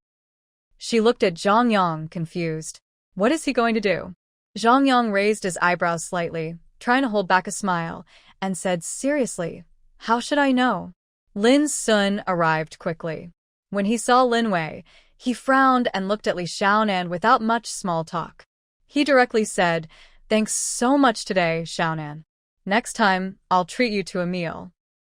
She looked at Zhang Yang, confused. What is he going to do? Zhang Yang raised his eyebrows slightly, trying to hold back a smile, and said seriously, "How should I know?" Lin Sun arrived quickly. When he saw Lin Wei, he frowned and looked at Li Xiaonan without much small talk. He directly said, "Thanks so much today, Xiaonan. Next time, I'll treat you to a meal."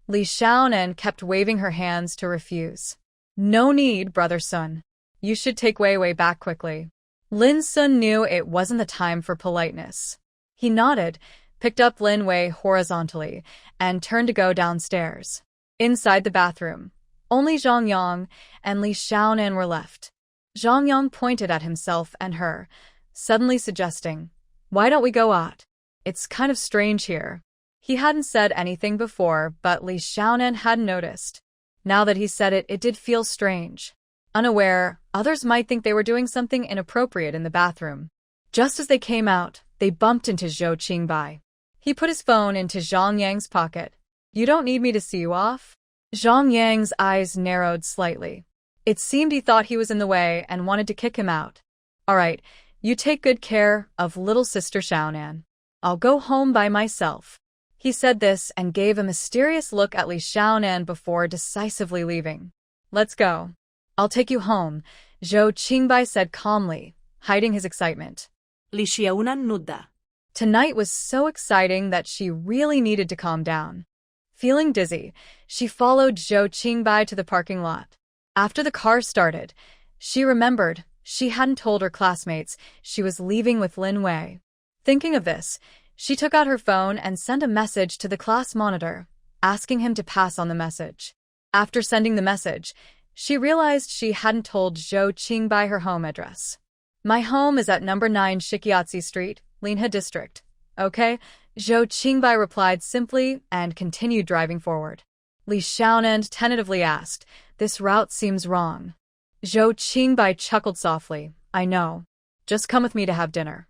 Li Xiaonan kept waving her hands to refuse. "No need, Brother Sun. You should take Wei Wei back quickly." Lin Sun knew it wasn't the time for politeness. He nodded, picked up Lin Wei horizontally, and turned to go downstairs. Inside the bathroom, only Zhang Yang and Li Xiaonan were left. Zhang Yang pointed at himself and her, suddenly suggesting, "Why don't we go out? It's kind of strange here." He hadn't said anything before, but Li Xiaonan had noticed. Now that he said it, it did feel strange. Unaware, others might think they were doing something inappropriate in the bathroom. Just as they came out, they bumped into Zhou Qingbai. He put his phone into Zhang Yang's pocket. "You don't need me to see you off?" Zhang Yang's eyes narrowed slightly. It seemed he thought he was in the way and wanted to kick him out. "All right, you take good care of little sister Xiaonan. I'll go home by myself." He said this and gave a mysterious look at Li Xiaonan before decisively leaving. "Let's go. I'll take you home," Zhou Qingbai said calmly, hiding his excitement. Li Xiaonan nudda. Tonight was so exciting that she really needed to calm down. Feeling dizzy, she followed Zhou Qingbai to the parking lot. After the car started, she remembered she hadn't told her classmates she was leaving with Lin Wei. Thinking of this, she took out her phone and sent a message to the class monitor, asking him to pass on the message. After sending the message, she realized she hadn't told Zhou Qingbai her home address. "My home is at number 9 Shikiatsu Street, Linhe District." "Okay," Zhou Qingbai replied simply and continued driving forward. Li Xiaonan tentatively asked, "This route seems wrong." Zhou Qingbai chuckled softly. "I know. Just come with me to have dinner."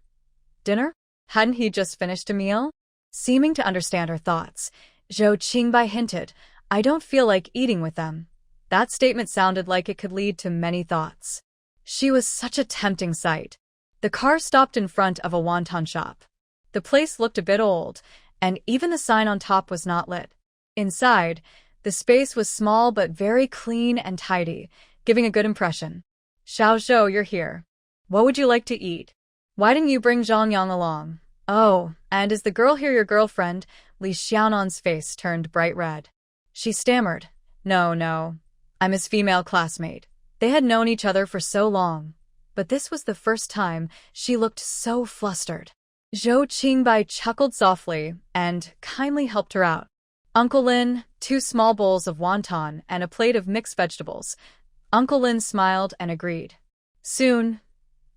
Dinner? Hadn't he just finished a meal? Seeming to understand her thoughts, Zhou Qingbai hinted, "I don't feel like eating with them." That statement sounded like it could lead to many thoughts. She was such a tempting sight. The car stopped in front of a wonton shop. The place looked a bit old, and even the sign on top was not lit. Inside, the space was small but very clean and tidy, giving a good impression. "Xiao Zhou, you're here. What would you like to eat? Why didn't you bring Zhang Yang along?" "Oh, and is the girl here your girlfriend?" Li Xiaonan's face turned bright red. She stammered, No, I'm his female classmate." They had known each other for so long, but this was the first time she looked so flustered. Zhou Qingbai chuckled softly and kindly helped her out. "Uncle Lin, 2 small bowls of wonton and a plate of mixed vegetables." Uncle Lin smiled and agreed. Soon,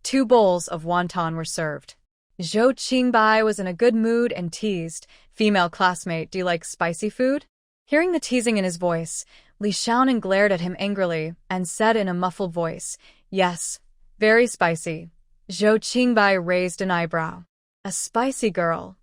2 bowls of wonton were served. Zhou Qingbai was in a good mood and teased, "Female classmate, do you like spicy food?" Hearing the teasing in his voice, Li Xiaonan glared at him angrily and said in a muffled voice, "Yes, very spicy." Zhou Qingbai raised an eyebrow. "A spicy girl?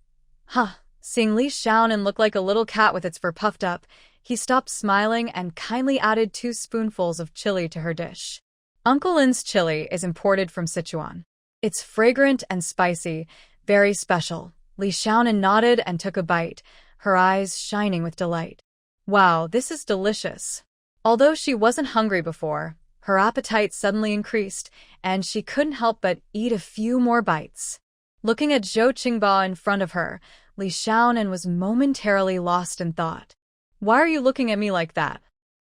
Huh." Seeing Li Xiaonan look like a little cat with its fur puffed up, he stopped smiling and kindly added 2 spoonfuls of chili to her dish. Uncle Lin's chili is imported from Sichuan. It's fragrant and spicy, very special. Li Xiaonan nodded and took a bite, her eyes shining with delight. "Wow, this is delicious." Although she wasn't hungry before, her appetite suddenly increased, and she couldn't help but eat a few more bites. Looking at Zhou Qingbai in front of her, Li Xiaonan was momentarily lost in thought. "Why are you looking at me like that?"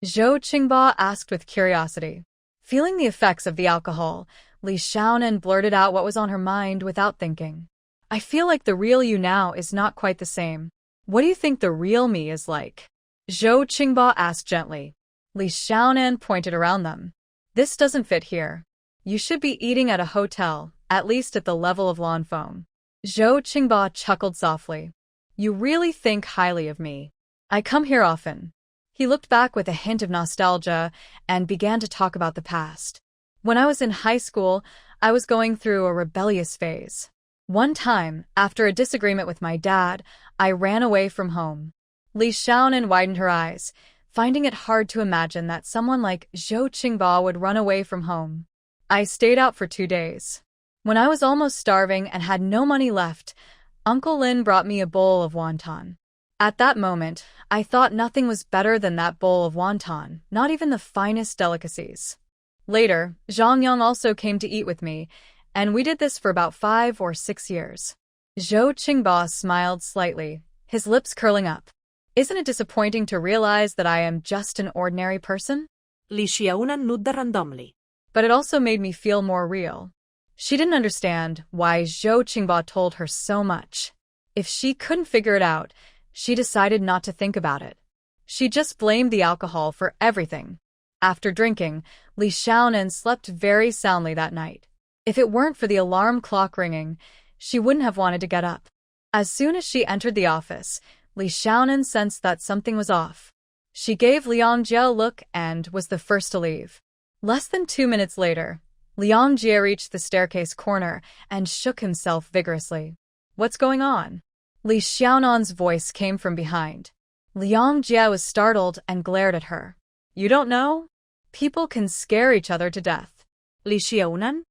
Zhou Qingbai asked with curiosity. Feeling the effects of the alcohol, Li Xiaonan blurted out what was on her mind without thinking. "I feel like the real you now is not quite the same. What do you think the real me is like?" Zhou Qingbai asked gently. Li Xiaonan pointed around them. "This doesn't fit here. You should be eating at a hotel, at least at the level of lawn foam." Zhou Qingbai chuckled softly. "You really think highly of me. I come here often." He looked back with a hint of nostalgia and began to talk about the past. "When I was in high school, I was going through a rebellious phase. One time, after a disagreement with my dad, I ran away from home." Li Xiaonan widened her eyes, finding it hard to imagine that someone like Zhou Qingbai would run away from home. "I stayed out for 2 days. When I was almost starving and had no money left, Uncle Lin brought me a bowl of wonton. At that moment, I thought nothing was better than that bowl of wonton, not even the finest delicacies. Later, Zhang Yang also came to eat with me, and we did this for about 5 or 6 years." Zhou Qingbai smiled slightly, his lips curling up. "Isn't it disappointing to realize that I am just an ordinary person?" Li Xiaonan nudda randomly. But it also made me feel more real. She didn't understand why Zhou Qingbai told her so much. If she couldn't figure it out, she decided not to think about it. She just blamed the alcohol for everything. After drinking, Li Xiaonan slept very soundly that night. If it weren't for the alarm clock ringing, she wouldn't have wanted to get up. As soon as she entered the office, Li Xiaonan sensed that something was off. She gave Liang Jie a look and was the first to leave. Less than 2 minutes later, Liang Jie reached the staircase corner and shook himself vigorously. What's going on? Li Xiaonan's voice came from behind. Liang Jie was startled and glared at her. You don't know? People can scare each other to death. Li Xiaonan?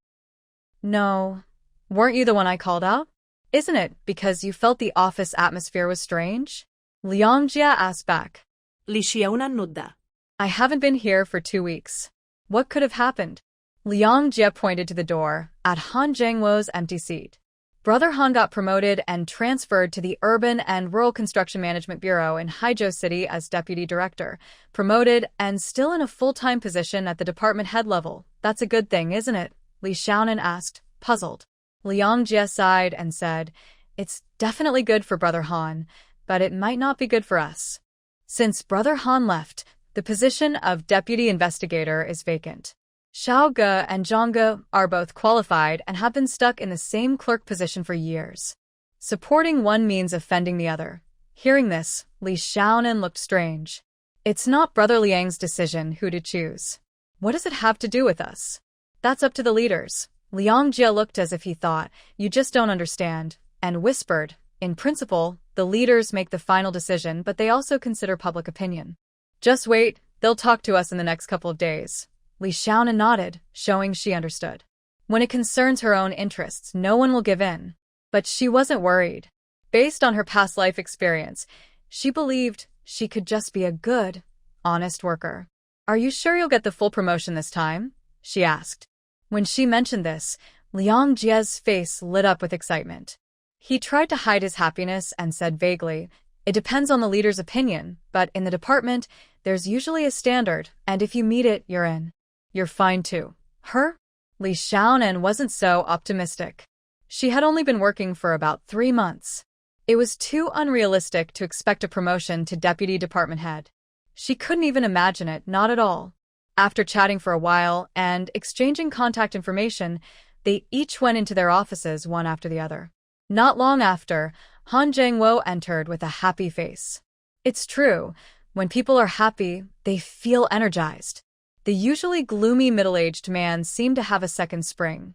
No. Weren't you the one I called out? Isn't it because you felt the office atmosphere was strange? Liang Jie asked back. Li Xiaonan nudda. I haven't been here for 2 weeks. What could have happened? Liang Jie pointed to the door, at Han Zhengwo's empty seat. Brother Han got promoted and transferred to the Urban and Rural Construction Management Bureau in Haizhou City as deputy director, promoted and still in a full-time position at the department head level. That's a good thing, isn't it? Li Xiaonan asked, puzzled. Liang Jie sighed and said, It's definitely good for Brother Han, but it might not be good for us. Since Brother Han left, the position of deputy investigator is vacant. Xiao Ge and Zhang Ge are both qualified and have been stuck in the same clerk position for years. Supporting one means offending the other. Hearing this, Li Xiaonan looked strange. It's not Brother Liang's decision who to choose. What does it have to do with us? That's up to the leaders. Liang Jie looked as if he thought, you just don't understand, and whispered, in principle, the leaders make the final decision, but they also consider public opinion. Just wait, they'll talk to us in the next couple of days. Li Xiaonan nodded, showing she understood. When it concerns her own interests, no one will give in. But she wasn't worried. Based on her past life experience, she believed she could just be a good, honest worker. Are you sure you'll get the full promotion this time? She asked. When she mentioned this, Liang Jie's face lit up with excitement. He tried to hide his happiness and said vaguely, It depends on the leader's opinion, but in the department, there's usually a standard, and if you meet it, you're in. You're fine too. Her? Li Xiaonan wasn't so optimistic. She had only been working for about 3 months. It was too unrealistic to expect a promotion to deputy department head. She couldn't even imagine it, not at all. After chatting for a while and exchanging contact information, they each went into their offices one after the other. Not long after, Han Zhengwo entered with a happy face. It's true, when people are happy, they feel energized. The usually gloomy middle-aged man seemed to have a second spring.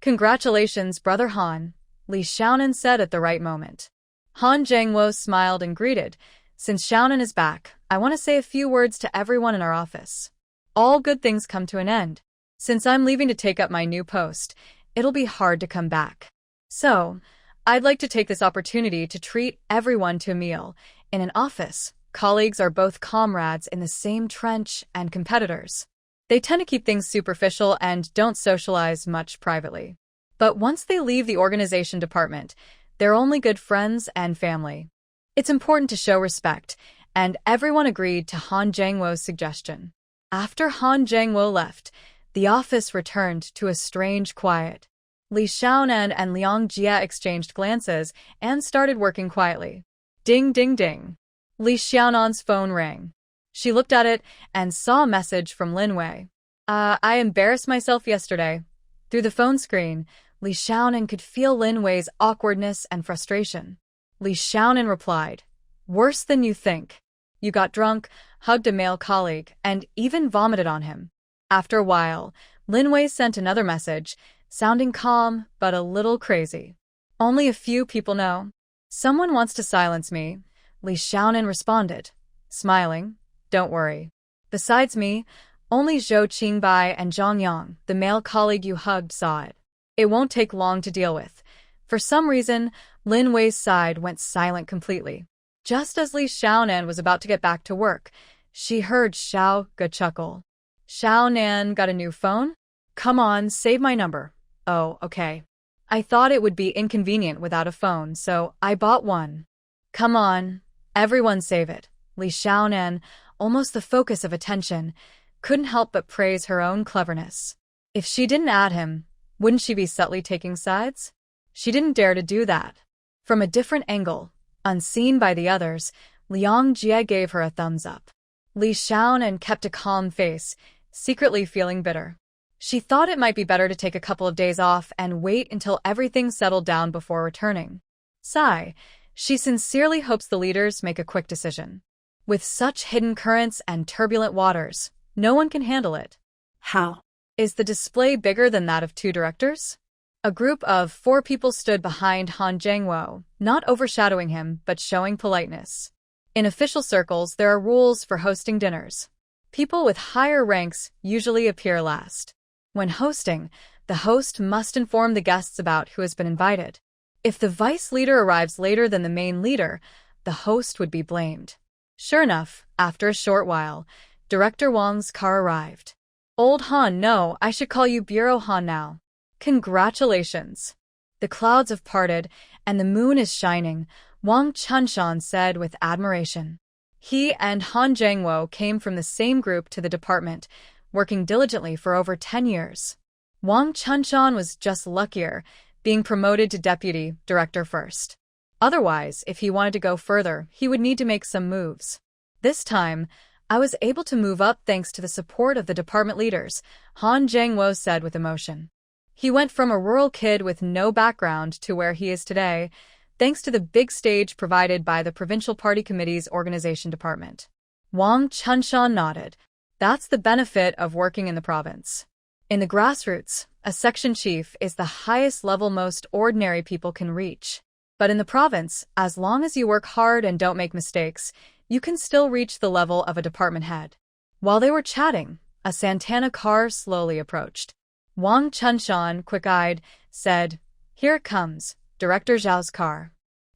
Congratulations, Brother Han, Li Xiaonan said at the right moment. Han Zhengwo smiled and greeted, Since Xiaonan is back, I want to say a few words to everyone in our office. All good things come to an end. Since I'm leaving to take up my new post, it'll be hard to come back. So, I'd like to take this opportunity to treat everyone to a meal. In an office, colleagues are both comrades in the same trench and competitors. They tend to keep things superficial and don't socialize much privately. But once they leave the organization department, they're only good friends and family. It's important to show respect, and everyone agreed to Han Zhengwo's suggestion. After Han Zhengwo left, the office returned to a strange quiet. Li Xiaonan and Liang Jie exchanged glances and started working quietly. Ding, ding, ding. Li Xiaonan's phone rang. She looked at it and saw a message from Lin Wei. I embarrassed myself yesterday. Through the phone screen, Li Xiaonan could feel Lin Wei's awkwardness and frustration. Li Xiaonan replied, Worse than you think. You got drunk, hugged a male colleague, and even vomited on him. After a while, Lin Wei sent another message, sounding calm but a little crazy. Only a few people know. Someone wants to silence me, Li Xiaonan responded, smiling. Don't worry. Besides me, only Zhou Qingbai and Zhang Yang, the male colleague you hugged, saw it. It won't take long to deal with. For some reason, Lin Wei's side went silent completely. Just as Li Xiaonan was about to get back to work, she heard Xiao Ge chuckle. Xiaonan got a new phone? Come on, save my number. Oh, okay. I thought it would be inconvenient without a phone, so I bought one. Come on, everyone save it. Li Xiaonan, almost the focus of attention, couldn't help but praise her own cleverness. If she didn't add him, wouldn't she be subtly taking sides? She didn't dare to do that. From a different angle, unseen by the others, Liang Jie gave her a thumbs up. Li Xiaonan kept a calm face, secretly feeling bitter. She thought it might be better to take a couple of days off and wait until everything settled down before returning. Sigh, She sincerely hopes the leaders make a quick decision. With such hidden currents and turbulent waters, no one can handle it. How? Is the display bigger than that of two directors? A group of 4 people stood behind Han Jangwo, not overshadowing him but showing politeness. In official circles, there are rules for hosting dinners. People with higher ranks usually appear last. When hosting, the host must inform the guests about who has been invited. If the vice leader arrives later than the main leader, the host would be blamed. Sure enough, after a short while, Director Wang's car arrived. Old Han, no, I should call you Bureau Han now. Congratulations. The clouds have parted, and the moon is shining, Wang Chunshan said with admiration. He and Han Jangwo came from the same group to the department, working diligently for over 10 years. Wang Chunshan was just luckier, being promoted to deputy director first. Otherwise, if he wanted to go further, he would need to make some moves. This time, I was able to move up thanks to the support of the department leaders, Han Jangwo said with emotion. He went from a rural kid with no background to where he is today, thanks to the big stage provided by the Provincial Party Committee's organization department. Wang Chunshan nodded. That's the benefit of working in the province. In the grassroots, a section chief is the highest level most ordinary people can reach. But in the province, as long as you work hard and don't make mistakes, you can still reach the level of a department head. While they were chatting, a Santana car slowly approached. Wang Chunshan, quick-eyed, said, "Here it comes, Director Zhao's car."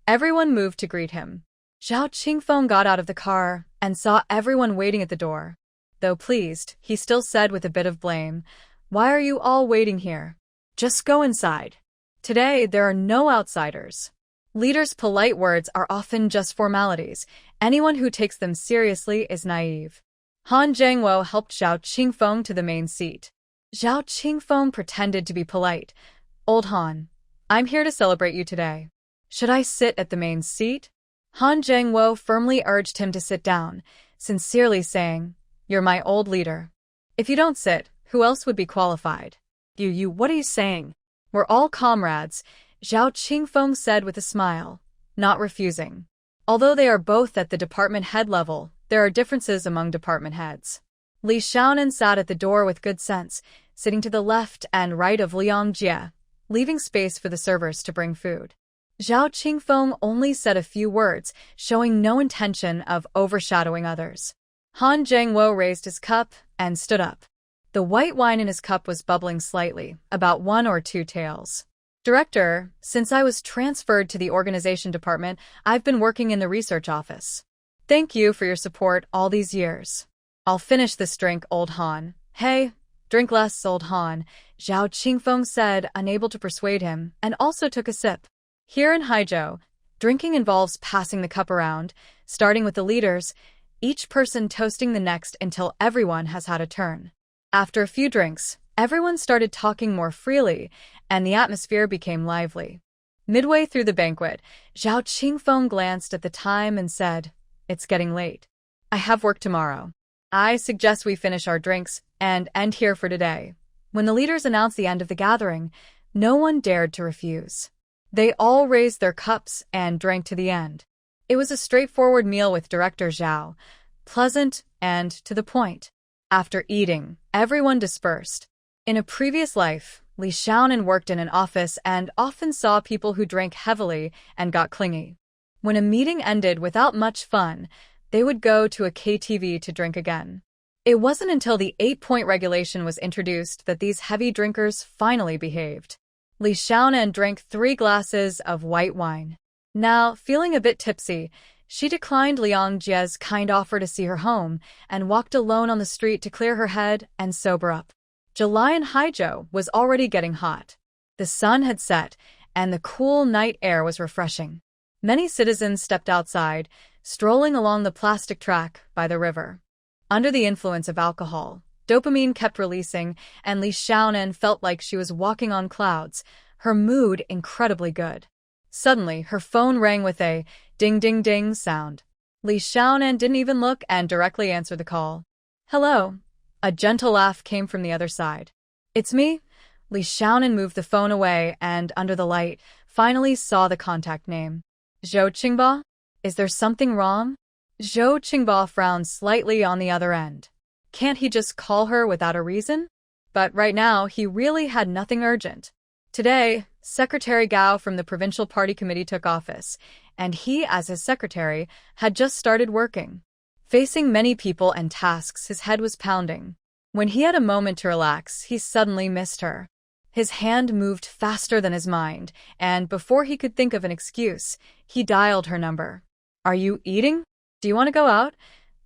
Everyone moved to greet him. Zhao Qingfeng got out of the car and saw everyone waiting at the door. Though pleased, he still said with a bit of blame, "Why are you all waiting here? Just go inside. Today, there are no outsiders." Leaders' polite words are often just formalities. Anyone who takes them seriously is naive. Han Jangwo helped Zhao Qingfeng to the main seat. Zhao Qingfeng pretended to be polite. "Old Han, I'm here to celebrate you today. Should I sit at the main seat?" Han Jangwo firmly urged him to sit down, sincerely saying, "You're my old leader. If you don't sit, who else would be qualified?" What are you saying? "We're all comrades," Zhao Qingfeng said with a smile, not refusing. Although they are both at the department head level, there are differences among department heads. Li Xiaonan sat at the door with good sense, sitting to the left and right of Liang Jie, leaving space for the servers to bring food. Zhao Qingfeng only said a few words, showing no intention of overshadowing others. Han Jangwo raised his cup and stood up. The white wine in his cup was bubbling slightly, about 1 or 2 taels. "Director, since I was transferred to the organization department, I've been working in the research office. Thank you for your support all these years. I'll finish this drink, old Han." "Hey, drink less, old Han," Zhao Qingfeng said, unable to persuade him, and also took a sip. Here in Haizhou, drinking involves passing the cup around, starting with the leaders, each person toasting the next until everyone has had a turn. After a few drinks, everyone started talking more freely, and the atmosphere became lively. Midway through the banquet, Zhao Qingfeng glanced at the time and said, "It's getting late. I have work tomorrow. I suggest we finish our drinks and end here for today." When the leaders announced the end of the gathering, no one dared to refuse. They all raised their cups and drank to the end. It was a straightforward meal with Director Zhao, pleasant and to the point. After eating, everyone dispersed. In a previous life, Li Xiaonan worked in an office and often saw people who drank heavily and got clingy. When a meeting ended without much fun, they would go to a KTV to drink again. It wasn't until the 8-point regulation was introduced that these heavy drinkers finally behaved. Li Xiaonan drank 3 glasses of white wine. Now, feeling a bit tipsy, she declined Liang Jie's kind offer to see her home and walked alone on the street to clear her head and sober up. July in Haizhou was already getting hot. The sun had set, and the cool night air was refreshing. Many citizens stepped outside, strolling along the plastic track by the river. Under the influence of alcohol, dopamine kept releasing, and Li Xiaonan felt like she was walking on clouds, her mood incredibly good. Suddenly, her phone rang with a ding-ding-ding sound. Li Xiaonan didn't even look and directly answered the call. "Hello." A gentle laugh came from the other side. "It's me." Li Xiaonan moved the phone away and, under the light, finally saw the contact name. Zhou Qingba? Is there something wrong? Zhou Qingba frowned slightly on the other end. Can't he just call her without a reason? But right now, he really had nothing urgent. Today, Secretary Gao from the Provincial Party Committee took office, and he, as his secretary, had just started working. Facing many people and tasks, his head was pounding. When he had a moment to relax, he suddenly missed her. His hand moved faster than his mind, and before he could think of an excuse, he dialed her number. Are you eating? Do you want to go out?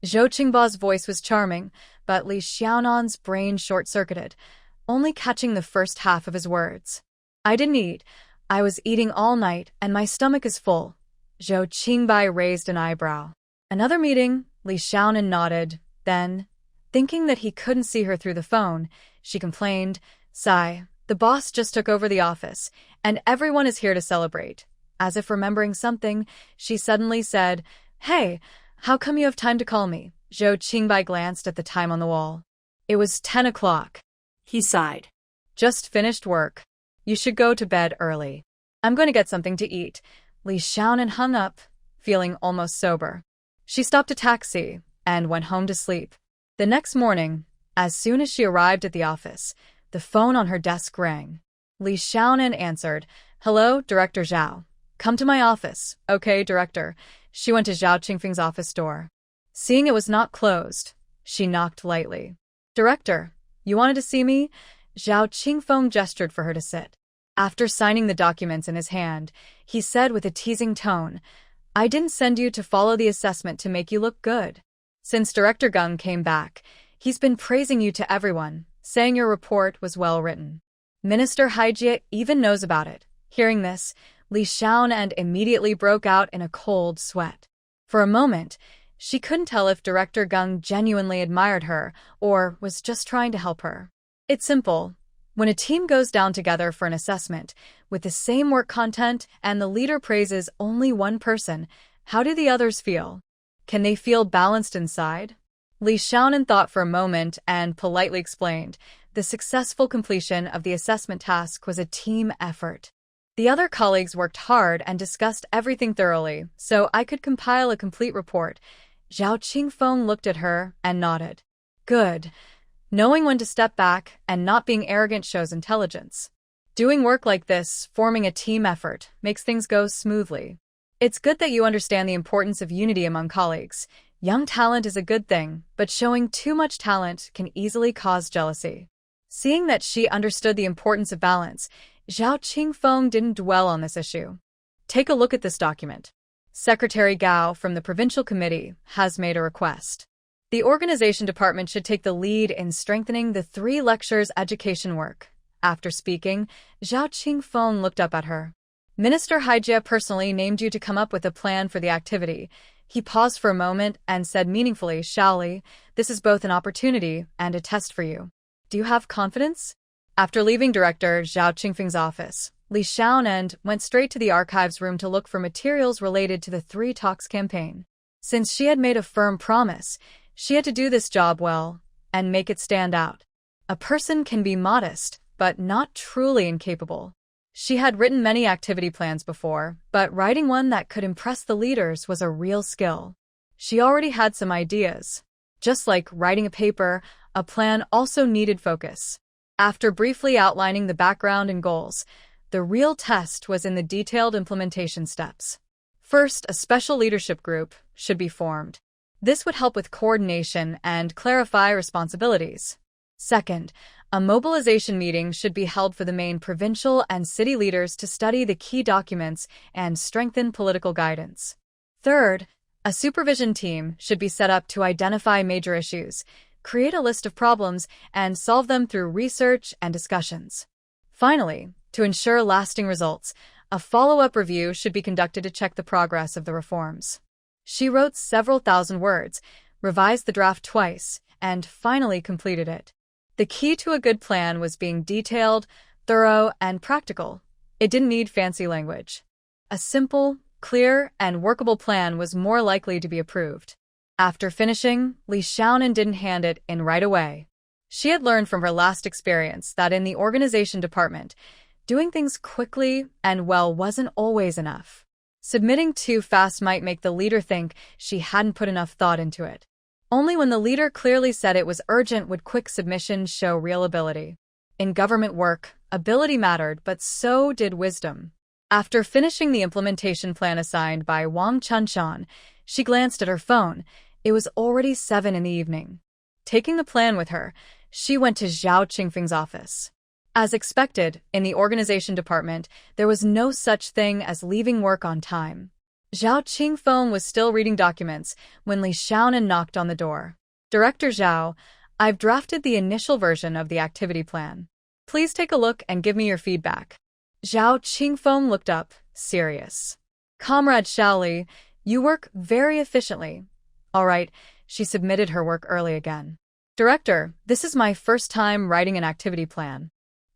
Zhou Qingba's voice was charming, but Li Xiaonan's brain short-circuited, only catching the first half of his words. I didn't eat. I was eating all night, and my stomach is full. Zhou Qingbai raised an eyebrow. Another meeting, Li Xiaonan nodded. Then, thinking that he couldn't see her through the phone, she complained, Sigh, the boss just took over the office, and everyone is here to celebrate. As if remembering something, she suddenly said, Hey, how come you have time to call me? Zhou Qingbai glanced at the time on the wall. It was 10 o'clock. He sighed. Just finished work. You should go to bed early. I'm going to get something to eat. Li Xiaonan hung up, feeling almost sober. She stopped a taxi and went home to sleep. The next morning, as soon as she arrived at the office, the phone on her desk rang. Li Xiaonan answered, Hello, Director Zhao. Come to my office. Okay, Director. She went to Zhao Qingfeng's office door. Seeing it was not closed, she knocked lightly. Director, you wanted to see me? Zhao Qingfeng gestured for her to sit. After signing the documents in his hand, he said with a teasing tone, I didn't send you to follow the assessment to make you look good. Since Director Geng came back, he's been praising you to everyone, saying your report was well written. Minister Haijie even knows about it. Hearing this, Li Xiaonan immediately broke out in a cold sweat. For a moment, she couldn't tell if Director Geng genuinely admired her or was just trying to help her. It's simple. When a team goes down together for an assessment with the same work content and the leader praises only one person, how do the others feel? Can they feel balanced inside? Li Xiaonan thought for a moment and politely explained, the successful completion of the assessment task was a team effort. The other colleagues worked hard and discussed everything thoroughly, so I could compile a complete report. Zhao Qingfeng looked at her and nodded. Good. Knowing when to step back and not being arrogant shows intelligence. Doing work like this, forming a team effort, makes things go smoothly. It's good that you understand the importance of unity among colleagues. Young talent is a good thing, but showing too much talent can easily cause jealousy. Seeing that she understood the importance of balance, Zhao Qingfeng didn't dwell on this issue. Take a look at this document. Secretary Gao from the Provincial Committee has made a request. The organization department should take the lead in strengthening the 3 lectures education work. After speaking, Zhao Qingfeng looked up at her. Minister Haijie personally named you to come up with a plan for the activity. He paused for a moment and said meaningfully, Shaoli, this is both an opportunity and a test for you. Do you have confidence? After leaving Director Zhao Qingfeng's office, Li Xiaonan went straight to the archives room to look for materials related to the 3 Talks campaign. Since she had made a firm promise, she had to do this job well and make it stand out. A person can be modest, but not truly incapable. She had written many activity plans before, but writing one that could impress the leaders was a real skill. She already had some ideas. Just like writing a paper, a plan also needed focus. After briefly outlining the background and goals, the real test was in the detailed implementation steps. First, a special leadership group should be formed. This would help with coordination and clarify responsibilities. Second, a mobilization meeting should be held for the main provincial and city leaders to study the key documents and strengthen political guidance. Third, a supervision team should be set up to identify major issues, create a list of problems, and solve them through research and discussions. Finally, to ensure lasting results, a follow-up review should be conducted to check the progress of the reforms. She wrote several thousand words, revised the draft twice, and finally completed it. The key to a good plan was being detailed, thorough, and practical. It didn't need fancy language. A simple, clear, and workable plan was more likely to be approved. After finishing, Li Xiaonan didn't hand it in right away. She had learned from her last experience that in the organization department, doing things quickly and well wasn't always enough. Submitting too fast might make the leader think she hadn't put enough thought into it. Only when the leader clearly said it was urgent would quick submissions show real ability. In government work, ability mattered, but so did wisdom. After finishing the implementation plan assigned by Wang Chunshan, she glanced at her phone. It was already 7 in the evening. Taking the plan with her, she went to Zhao Qingfeng's office. As expected, in the organization department, there was no such thing as leaving work on time. Zhao Qingfeng was still reading documents when Li Xiaonan knocked on the door. Director Zhao, I've drafted the initial version of the activity plan. Please take a look and give me your feedback. Zhao Qingfeng looked up, serious. Comrade Shaoli, you work very efficiently. All right, she submitted her work early again. Director, this is my first time writing an activity plan.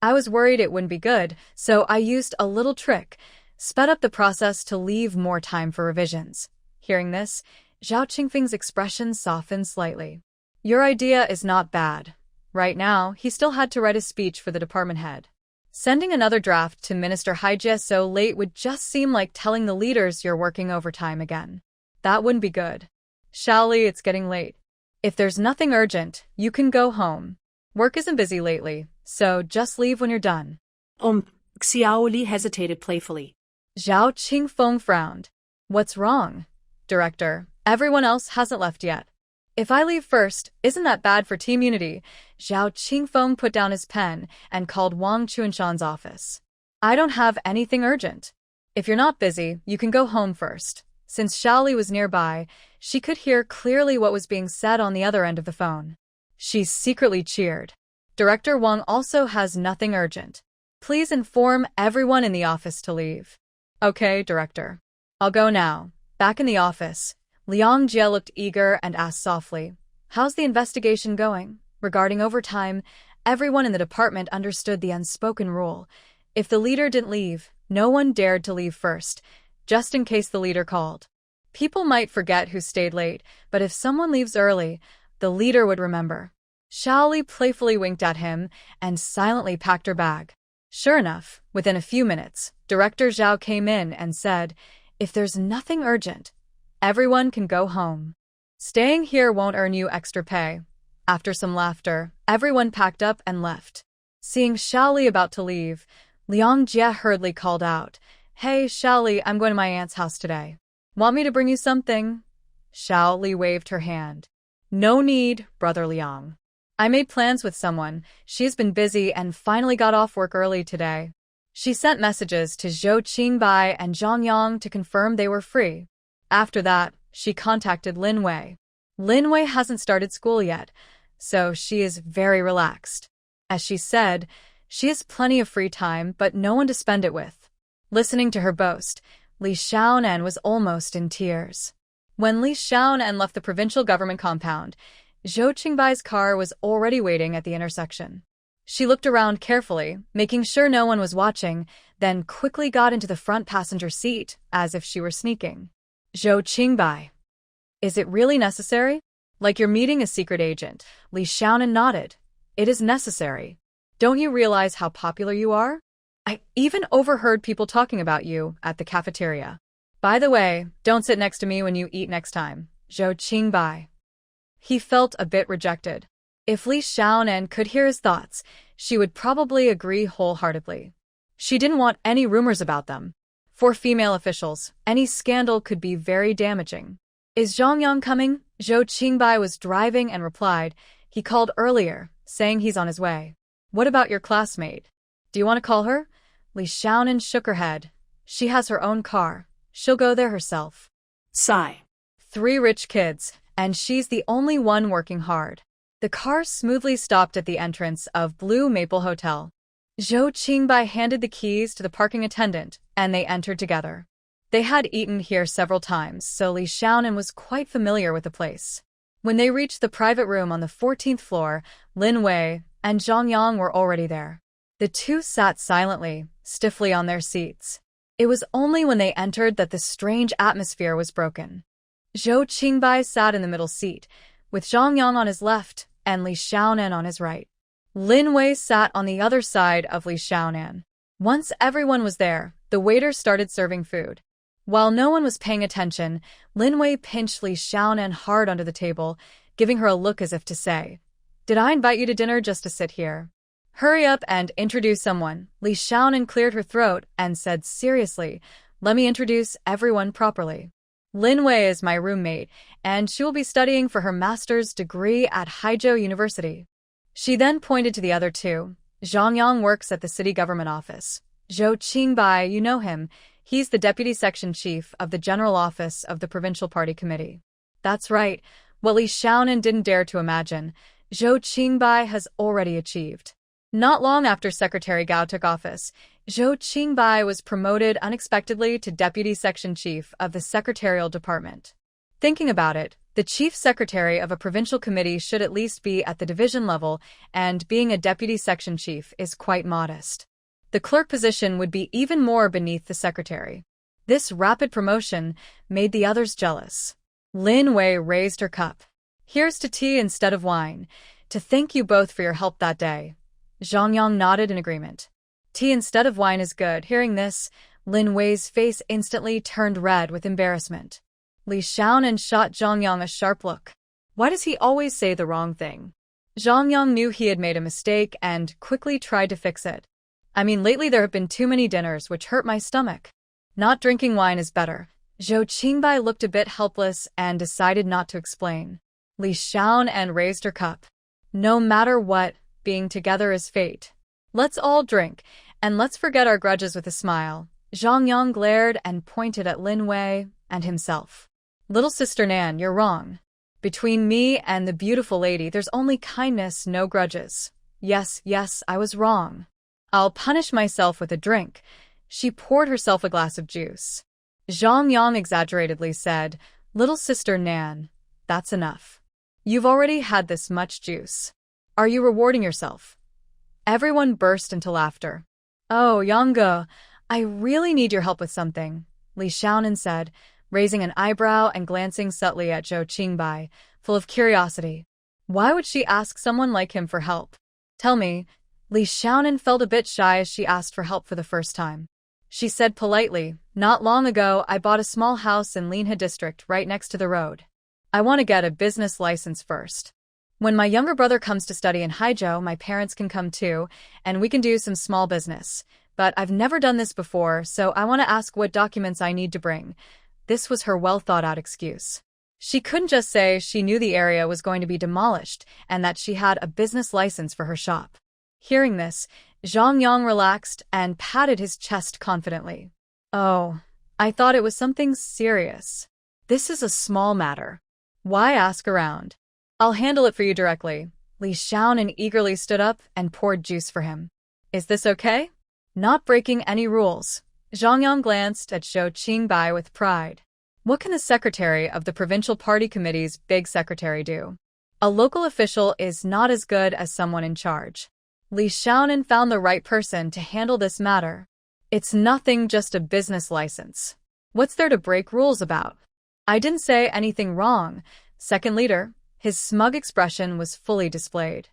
I was worried it wouldn't be good, so I used a little trick, sped up the process to leave more time for revisions. Hearing this, Zhao Qingfeng's expression softened slightly. Your idea is not bad. Right now, he still had to write a speech for the department head. Sending another draft to Minister Haijie so late would just seem like telling the leaders you're working overtime again. That wouldn't be good. Shaoli, it's getting late. If there's nothing urgent, you can go home. Work isn't busy lately, so just leave when you're done. Xiaoli hesitated playfully. Zhao Qingfeng frowned. What's wrong? Director, everyone else hasn't left yet. If I leave first, isn't that bad for team unity? Zhao Qingfeng put down his pen and called Wang Chunshan's office. I don't have anything urgent. If you're not busy, you can go home first. Since Shaoli was nearby, she could hear clearly what was being said on the other end of the phone. She secretly cheered. Director Wang also has nothing urgent. Please inform everyone in the office to leave. Okay, Director. I'll go now. Back in the office, Liang Jie looked eager and asked softly, how's the investigation going? Regarding overtime, everyone in the department understood the unspoken rule. If the leader didn't leave, no one dared to leave first, just in case the leader called. People might forget who stayed late, but if someone leaves early, the leader would remember. Shaoli playfully winked at him and silently packed her bag. Sure enough, within a few minutes, Director Zhao came in and said, if there's nothing urgent, everyone can go home. Staying here won't earn you extra pay. After some laughter, everyone packed up and left. Seeing Shaoli about to leave, Liang Jie hurriedly called out, Hey, Shaoli, I'm going to my aunt's house today. Want me to bring you something? Shaoli waved her hand. No need, Brother Liang. I made plans with someone. She's been busy and finally got off work early today. She sent messages to Zhou Qingbai and Zhang Yang to confirm they were free. After that, she contacted Lin Wei. Lin Wei hasn't started school yet, so she is very relaxed. As she said, she has plenty of free time, but no one to spend it with. Listening to her boast, Li Xiaonan was almost in tears. When Li Xiaonan left the provincial government compound, Zhou Qingbai's car was already waiting at the intersection. She looked around carefully, making sure no one was watching, then quickly got into the front passenger seat, as if she were sneaking. Zhou Qingbai. Is it really necessary? Like you're meeting a secret agent. Li Xiaonan nodded. It is necessary. Don't you realize how popular you are? I even overheard people talking about you at the cafeteria. By the way, don't sit next to me when you eat next time. Zhou Qingbai. He felt a bit rejected. If Li Xiaonan could hear his thoughts, she would probably agree wholeheartedly. She didn't want any rumors about them. For female officials, any scandal could be very damaging. Is Zhang Yang coming? Zhou Qingbai was driving and replied. He called earlier, saying he's on his way. What about your classmate? Do you want to call her? Li Xiaonan shook her head. She has her own car. She'll go there herself. Sigh. 3 rich kids, and she's the only one working hard. The car smoothly stopped at the entrance of Blue Maple Hotel. Zhou Qingbai handed the keys to the parking attendant, and they entered together. They had eaten here several times, so Li Xiaonan was quite familiar with the place. When they reached the private room on the 14th floor, Lin Wei and Zhang Yang were already there. The two sat silently, stiffly on their seats. It was only when they entered that the strange atmosphere was broken. Zhou Qingbai sat in the middle seat, with Zhang Yang on his left and Li Xiaonan on his right. Lin Wei sat on the other side of Li Xiaonan. Once everyone was there, the waiter started serving food. While no one was paying attention, Lin Wei pinched Li Xiaonan hard under the table, giving her a look as if to say, "Did I invite you to dinner just to sit here? Hurry up and introduce someone." Li Xiaonan cleared her throat and said seriously, "Let me introduce everyone properly. Lin Wei is my roommate, and she will be studying for her master's degree at Haizhou University." She then pointed to the other two. Zhang Yang works at the city government office. Zhou Qingbai, you know him. He's the deputy section chief of the general office of the provincial party committee. That's right. What Li Xiaonan didn't dare to imagine, Zhou Qingbai has already achieved. Not long after Secretary Gao took office, Zhou Qingbai was promoted unexpectedly to deputy section chief of the secretarial department. Thinking about it, the chief secretary of a provincial committee should at least be at the division level, and being a deputy section chief is quite modest. The clerk position would be even more beneath the secretary. This rapid promotion made the others jealous. Lin Wei raised her cup. "Here's to tea instead of wine, to thank you both for your help that day." Zhang Yang nodded in agreement. "Tea instead of wine is good." Hearing this, Lin Wei's face instantly turned red with embarrassment. Li Xiaonan shot Zhang Yang a sharp look. Why does he always say the wrong thing? Zhang Yang knew he had made a mistake and quickly tried to fix it. "I mean, lately there have been too many dinners which hurt my stomach. Not drinking wine is better." Zhou Qingbai looked a bit helpless and decided not to explain. Li Xiaonan raised her cup. "No matter what, being together is fate. Let's all drink, and let's forget our grudges." With a smile, Zhang Yang glared and pointed at Lin Wei and himself. "Little sister Nan, you're wrong. Between me and the beautiful lady, there's only kindness, no grudges. Yes, I was wrong. I'll punish myself with a drink." She poured herself a glass of juice. Zhang Yang exaggeratedly said, "Little sister Nan, that's enough. You've already had this much juice. Are you rewarding yourself?" Everyone burst into laughter. "Oh, Yangge, I really need your help with something," Li Xiaonan said, raising an eyebrow and glancing subtly at Zhou Qingbai, full of curiosity. Why would she ask someone like him for help? "Tell me." Li Xiaonan felt a bit shy as she asked for help for the first time. She said politely, "Not long ago, I bought a small house in Linhe district right next to the road. I want to get a business license first. When my younger brother comes to study in Haizhou, my parents can come too, and we can do some small business. But I've never done this before, so I want to ask what documents I need to bring." This was her well-thought-out excuse. She couldn't just say she knew the area was going to be demolished and that she had a business license for her shop. Hearing this, Zhang Yang relaxed and patted his chest confidently. "Oh, I thought it was something serious. This is a small matter. Why ask around? I'll handle it for you directly." Li Xiaonan eagerly stood up and poured juice for him. "Is this okay?" Not breaking any rules, Zhang Yang glanced at Zhou Qingbai with pride. What can the secretary of the provincial party committee's big secretary do? A local official is not as good as someone in charge. Li Xiaonan found the right person to handle this matter. It's nothing, just a business license. What's there to break rules about? "I didn't say anything wrong." Second leader, his smug expression was fully displayed.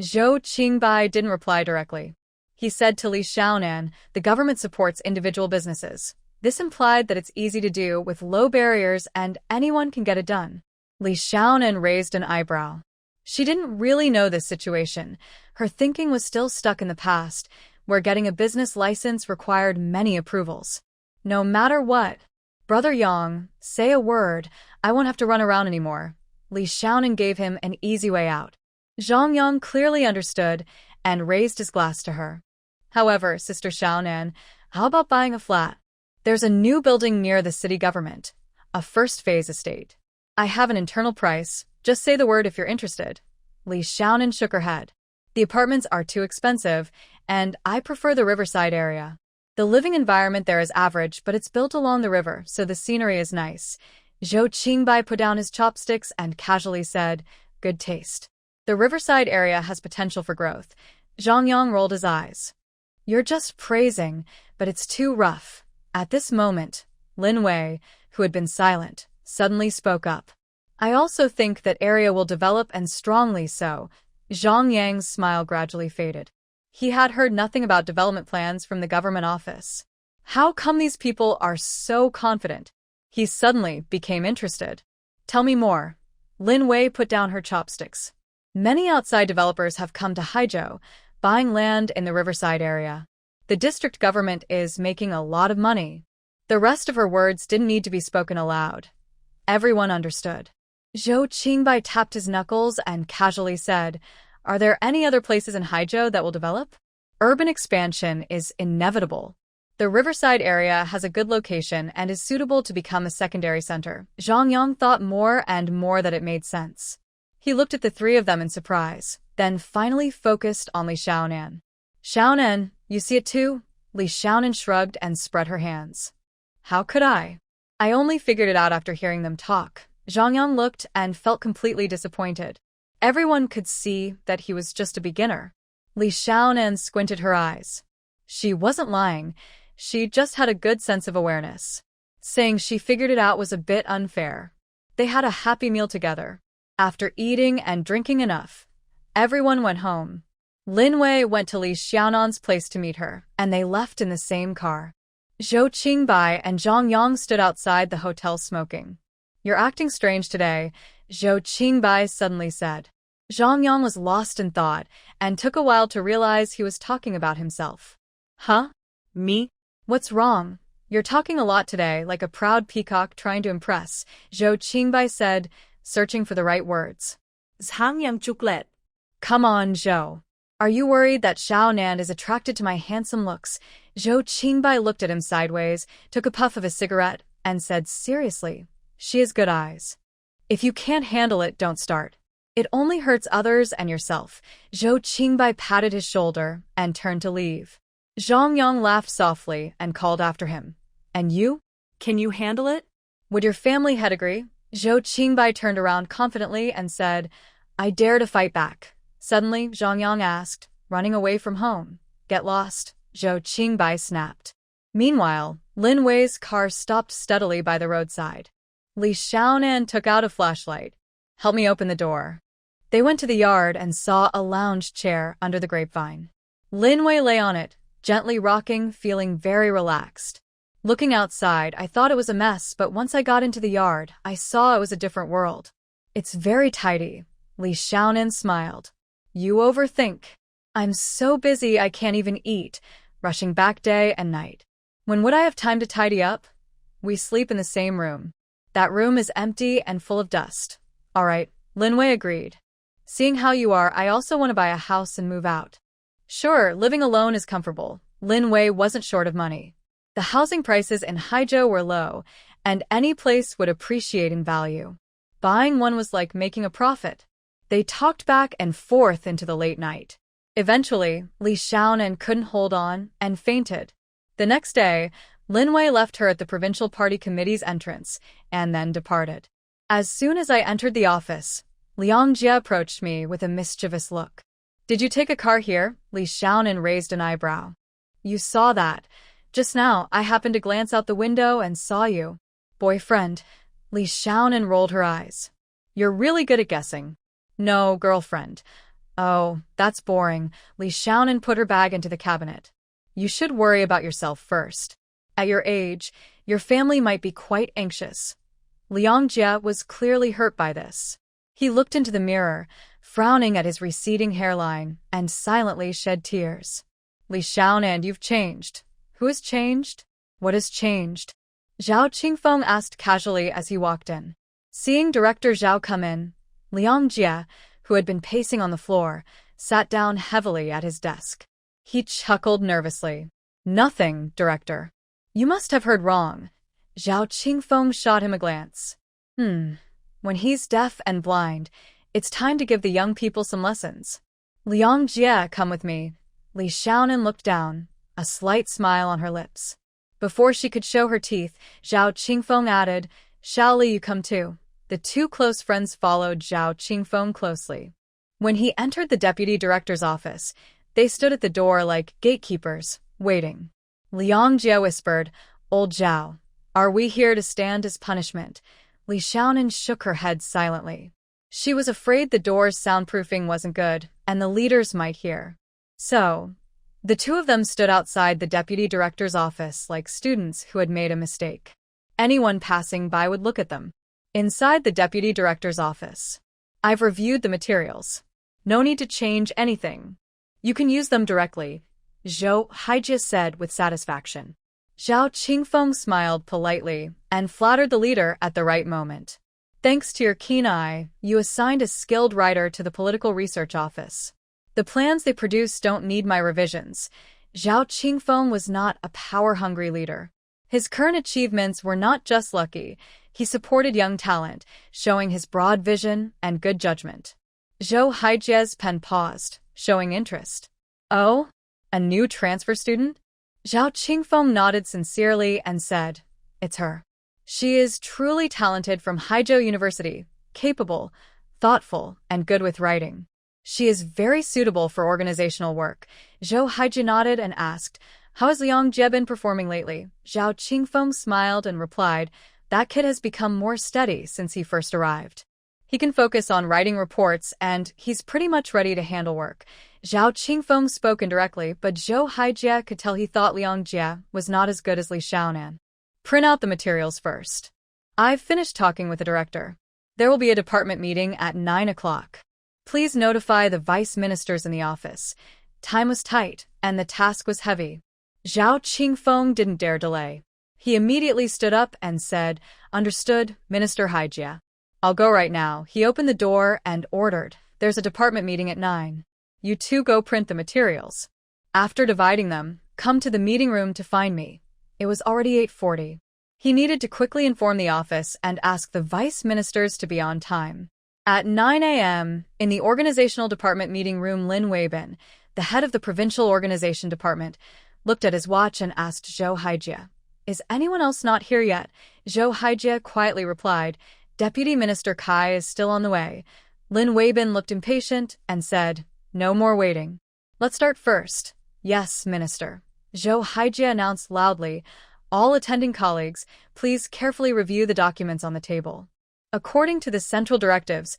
Zhou Qingbai didn't reply directly. He said to Li Xiaonan, "The government supports individual businesses. This implied that it's easy to do with low barriers and anyone can get it done." Li Xiaonan raised an eyebrow. She didn't really know this situation. Her thinking was still stuck in the past, where getting a business license required many approvals. "No matter what, Brother Yang, say a word. I won't have to run around anymore." Li Xiaonan gave him an easy way out. Zhang Yang clearly understood and raised his glass to her. "However, Sister Xiaonan, how about buying a flat? There's a new building near the city government, a first-phase estate. I have an internal price. Just say the word if you're interested." Li Xiaonan shook her head. "The apartments are too expensive, and I prefer the riverside area. The living environment there is average, but it's built along the river, so the scenery is nice." Zhou Qingbai put down his chopsticks and casually said, "Good taste. The riverside area has potential for growth." Zhang Yang rolled his eyes. "You're just praising, but it's too rough." At this moment, Lin Wei, who had been silent, suddenly spoke up. "I also think that area will develop, and strongly so." Zhang Yang's smile gradually faded. He had heard nothing about development plans from the government office. How come these people are so confident? He suddenly became interested. Tell me more. Lin Wei put down her chopsticks. Many outside developers have come to Haizhou, buying land in the riverside area. The district government is making a lot of money. The rest of her words didn't need to be spoken aloud. Everyone understood. Zhou Qingbai tapped his knuckles and casually said, "Are there any other places in Haizhou that will develop?" Urban expansion is inevitable. The riverside area has a good location and is suitable to become a secondary center. Zhang Yang thought more and more that it made sense. He looked at the three of them in surprise, then finally focused on Li Xiaonan. "Xiaonan, you see it too?" Li Xiaonan shrugged and spread her hands. "How could I? I only figured it out after hearing them talk." Zhang Yang looked and felt completely disappointed. Everyone could see that he was just a beginner. Li Xiaonan squinted her eyes. She wasn't lying. She just had a good sense of awareness. Saying she figured it out was a bit unfair. They had a happy meal together. After eating and drinking enough, everyone went home. Lin Wei went to Li Xiaonan's place to meet her, and they left in the same car. Zhou Qingbai and Zhang Yang stood outside the hotel smoking. "You're acting strange today," Zhou Qingbai suddenly said. Zhang Yang was lost in thought and took a while to realize he was talking about himself. "Huh? Me? What's wrong? You're talking a lot today, like a proud peacock trying to impress," Zhou Qingbai said, searching for the right words. Zhang Yang chuklet. "Come on, Zhou. Are you worried that Xiaonan is attracted to my handsome looks?" Zhou Qingbai looked at him sideways, took a puff of his cigarette, and said seriously, "She has good eyes. If you can't handle it, don't start. It only hurts others and yourself." Zhou Qingbai patted his shoulder and turned to leave. Zhang Yang laughed softly and called after him. "And you? Can you handle it? Would your family head agree?" Zhou Qingbai turned around confidently and said, "I dare to fight back." Suddenly, Zhang Yang asked, "Running away from home? Get lost?" Zhou Qingbai snapped. Meanwhile, Lin Wei's car stopped steadily by the roadside. Li Xiaonan took out a flashlight. "Help me open the door." They went to the yard and saw a lounge chair under the grapevine. Lin Wei lay on it, gently rocking, feeling very relaxed. Looking outside, I thought it was a mess, but once I got into the yard, I saw it was a different world. "It's very tidy." Li Xiaonan smiled. "You overthink. I'm so busy I can't even eat, rushing back day and night. When would I have time to tidy up? We sleep in the same room. That room is empty and full of dust." "All right," Lin Wei agreed. "Seeing how you are, I also want to buy a house and move out." Sure, living alone is comfortable. Lin Wei wasn't short of money. The housing prices in Haizhou were low, and any place would appreciate in value. Buying one was like making a profit. They talked back and forth into the late night. Eventually, Li Xiaonan couldn't hold on and fainted. The next day, Lin Wei left her at the provincial party committee's entrance and then departed. As soon as I entered the office, Liang Jie approached me with a mischievous look. "Did you take a car here?" Li Xiaonan raised an eyebrow. "You saw that. Just now, I happened to glance out the window and saw you." "Boyfriend?" Li Xiaonan rolled her eyes. "You're really good at guessing." "No, girlfriend." "Oh, that's boring." Li Xiaonan put her bag into the cabinet. "You should worry about yourself first. At your age, your family might be quite anxious." Liang Jie was clearly hurt by this. He looked into the mirror, frowning at his receding hairline, and silently shed tears. "Li Xiaonan, you've changed." "Who has changed? What has changed?" Zhao Qingfeng asked casually as he walked in. Seeing Director Zhao come in, Liang Jie, who had been pacing on the floor, sat down heavily at his desk. He chuckled nervously. "Nothing, Director." "You must have heard wrong." Zhao Qingfeng shot him a glance. When he's deaf and blind, it's time to give the young people some lessons." "Liang Jie, come with me." Li Xiaonan looked down, a slight smile on her lips. Before she could show her teeth, Zhao Qingfeng added, "Xiao Li, you come too." The two close friends followed Zhao Qingfeng closely. When he entered the deputy director's office, they stood at the door like gatekeepers, waiting. Liang Jie whispered, "Old Zhao, are we here to stand as punishment?" Li Xiaonan shook her head silently. She was afraid the door's soundproofing wasn't good, and the leaders might hear. "So, The two of them stood outside the deputy director's office like students who had made a mistake. Anyone passing by would look at them. Inside the deputy director's office. I've reviewed the materials. No need to change anything. You can use them directly, Zhou Haijie said with satisfaction. Zhao Qingfeng smiled politely and flattered the leader at the right moment. Thanks to your keen eye, you assigned a skilled writer to the political research office. The plans they produce don't need my revisions. Zhao Qingfeng was not a power-hungry leader. His current achievements were not just lucky. He supported young talent, showing his broad vision and good judgment. Zhou Haijie's pen paused, showing interest. Oh? A new transfer student? Zhao Qingfeng nodded sincerely and said, It's her. She is truly talented from Haizhou University, capable, thoughtful, and good with writing. She is very suitable for organizational work. Zhou Haijie nodded and asked, How has Liang Jie been performing lately? Zhao Qingfeng smiled and replied, That kid has become more steady since he first arrived. He can focus on writing reports, and he's pretty much ready to handle work. Zhao Qingfeng spoke indirectly, but Zhou Haijie could tell he thought Liang Jie was not as good as Li Xiaonan. Print out the materials first. I've finished talking with the director. There will be a department meeting at 9 o'clock. Please notify the vice ministers in the office. Time was tight, and the task was heavy. Zhao Qingfeng didn't dare delay. He immediately stood up and said, Understood, Minister Haijie. I'll go right now. He opened the door and ordered, There's a department meeting at 9. You two go print the materials. After dividing them, come to the meeting room to find me. It was already 8:40. He needed to quickly inform the office and ask the vice ministers to be on time. At 9 a.m., in the organizational department meeting room, Lin Weibin, the head of the provincial organization department, looked at his watch and asked Zhou Haijie, Is anyone else not here yet? Zhou Haijie quietly replied, Deputy Minister Kai is still on the way. Lin Weibin looked impatient and said, No more waiting. Let's start first. Yes, Minister. Zhou Haijie announced loudly, All attending colleagues, please carefully review the documents on the table. According to the central directives,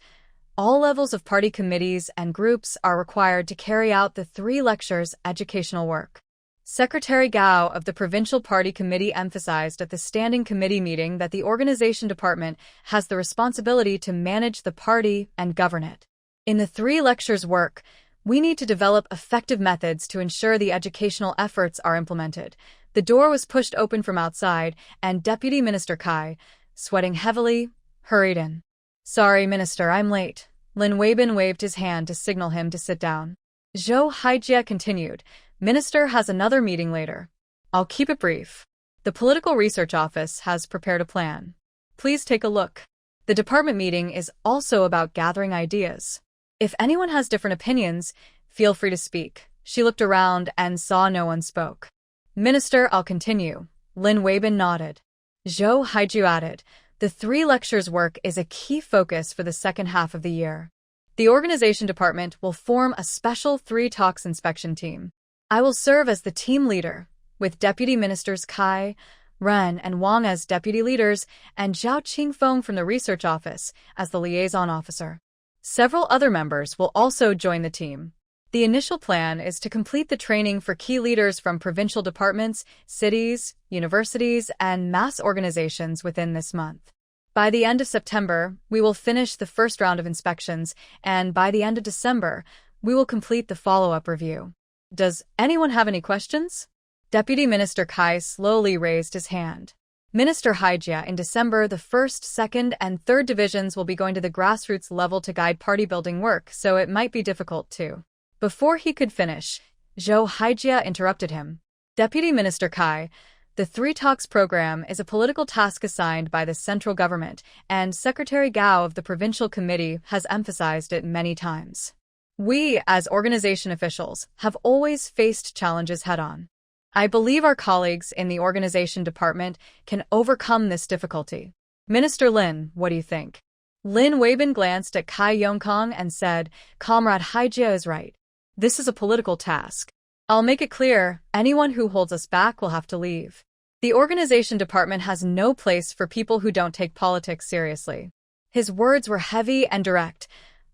all levels of party committees and groups are required to carry out the 3 lectures educational work. Secretary Gao of the Provincial Party Committee emphasized at the Standing Committee meeting that the organization department has the responsibility to manage the party and govern it. In the 3 lectures work, we need to develop effective methods to ensure the educational efforts are implemented. The door was pushed open from outside, and Deputy Minister Kai, sweating heavily, hurried in. Sorry, Minister, I'm late. Lin Weibin waved his hand to signal him to sit down. Zhou Haijie continued, Minister has another meeting later. I'll keep it brief. The Political Research Office has prepared a plan. Please take a look. The department meeting is also about gathering ideas. If anyone has different opinions, feel free to speak. She looked around and saw no one spoke. Minister, I'll continue. Lin Weibin nodded. Zhou Haijie added, The 3 lectures work is a key focus for the second half of the year. The organization department will form a special 3 talks inspection team. I will serve as the team leader, with Deputy Ministers Kai, Ren, and Wang as deputy leaders, and Zhao Qingfeng from the research office as the liaison officer. Several other members will also join the team. The initial plan is to complete the training for key leaders from provincial departments, cities, universities, and mass organizations within this month. By the end of September, we will finish the first round of inspections, and by the end of December, we will complete the follow-up review. Does anyone have any questions? Deputy Minister Kai slowly raised his hand. Minister Haijie, in December, the 1st, 2nd, and 3rd divisions will be going to the grassroots level to guide party-building work, so it might be difficult too. Before he could finish, Zhou Haijie interrupted him. Deputy Minister Kai, the 3 Talks program is a political task assigned by the central government, and Secretary Gao of the Provincial Committee has emphasized it many times. We, as organization officials, have always faced challenges head-on. I believe our colleagues in the organization department can overcome this difficulty. Minister Lin, what do you think? Lin Weibin glanced at Kai Yongkong and said, Comrade Haijie is right. This is a political task. I'll make it clear, anyone who holds us back will have to leave. The organization department has no place for people who don't take politics seriously. His words were heavy and direct.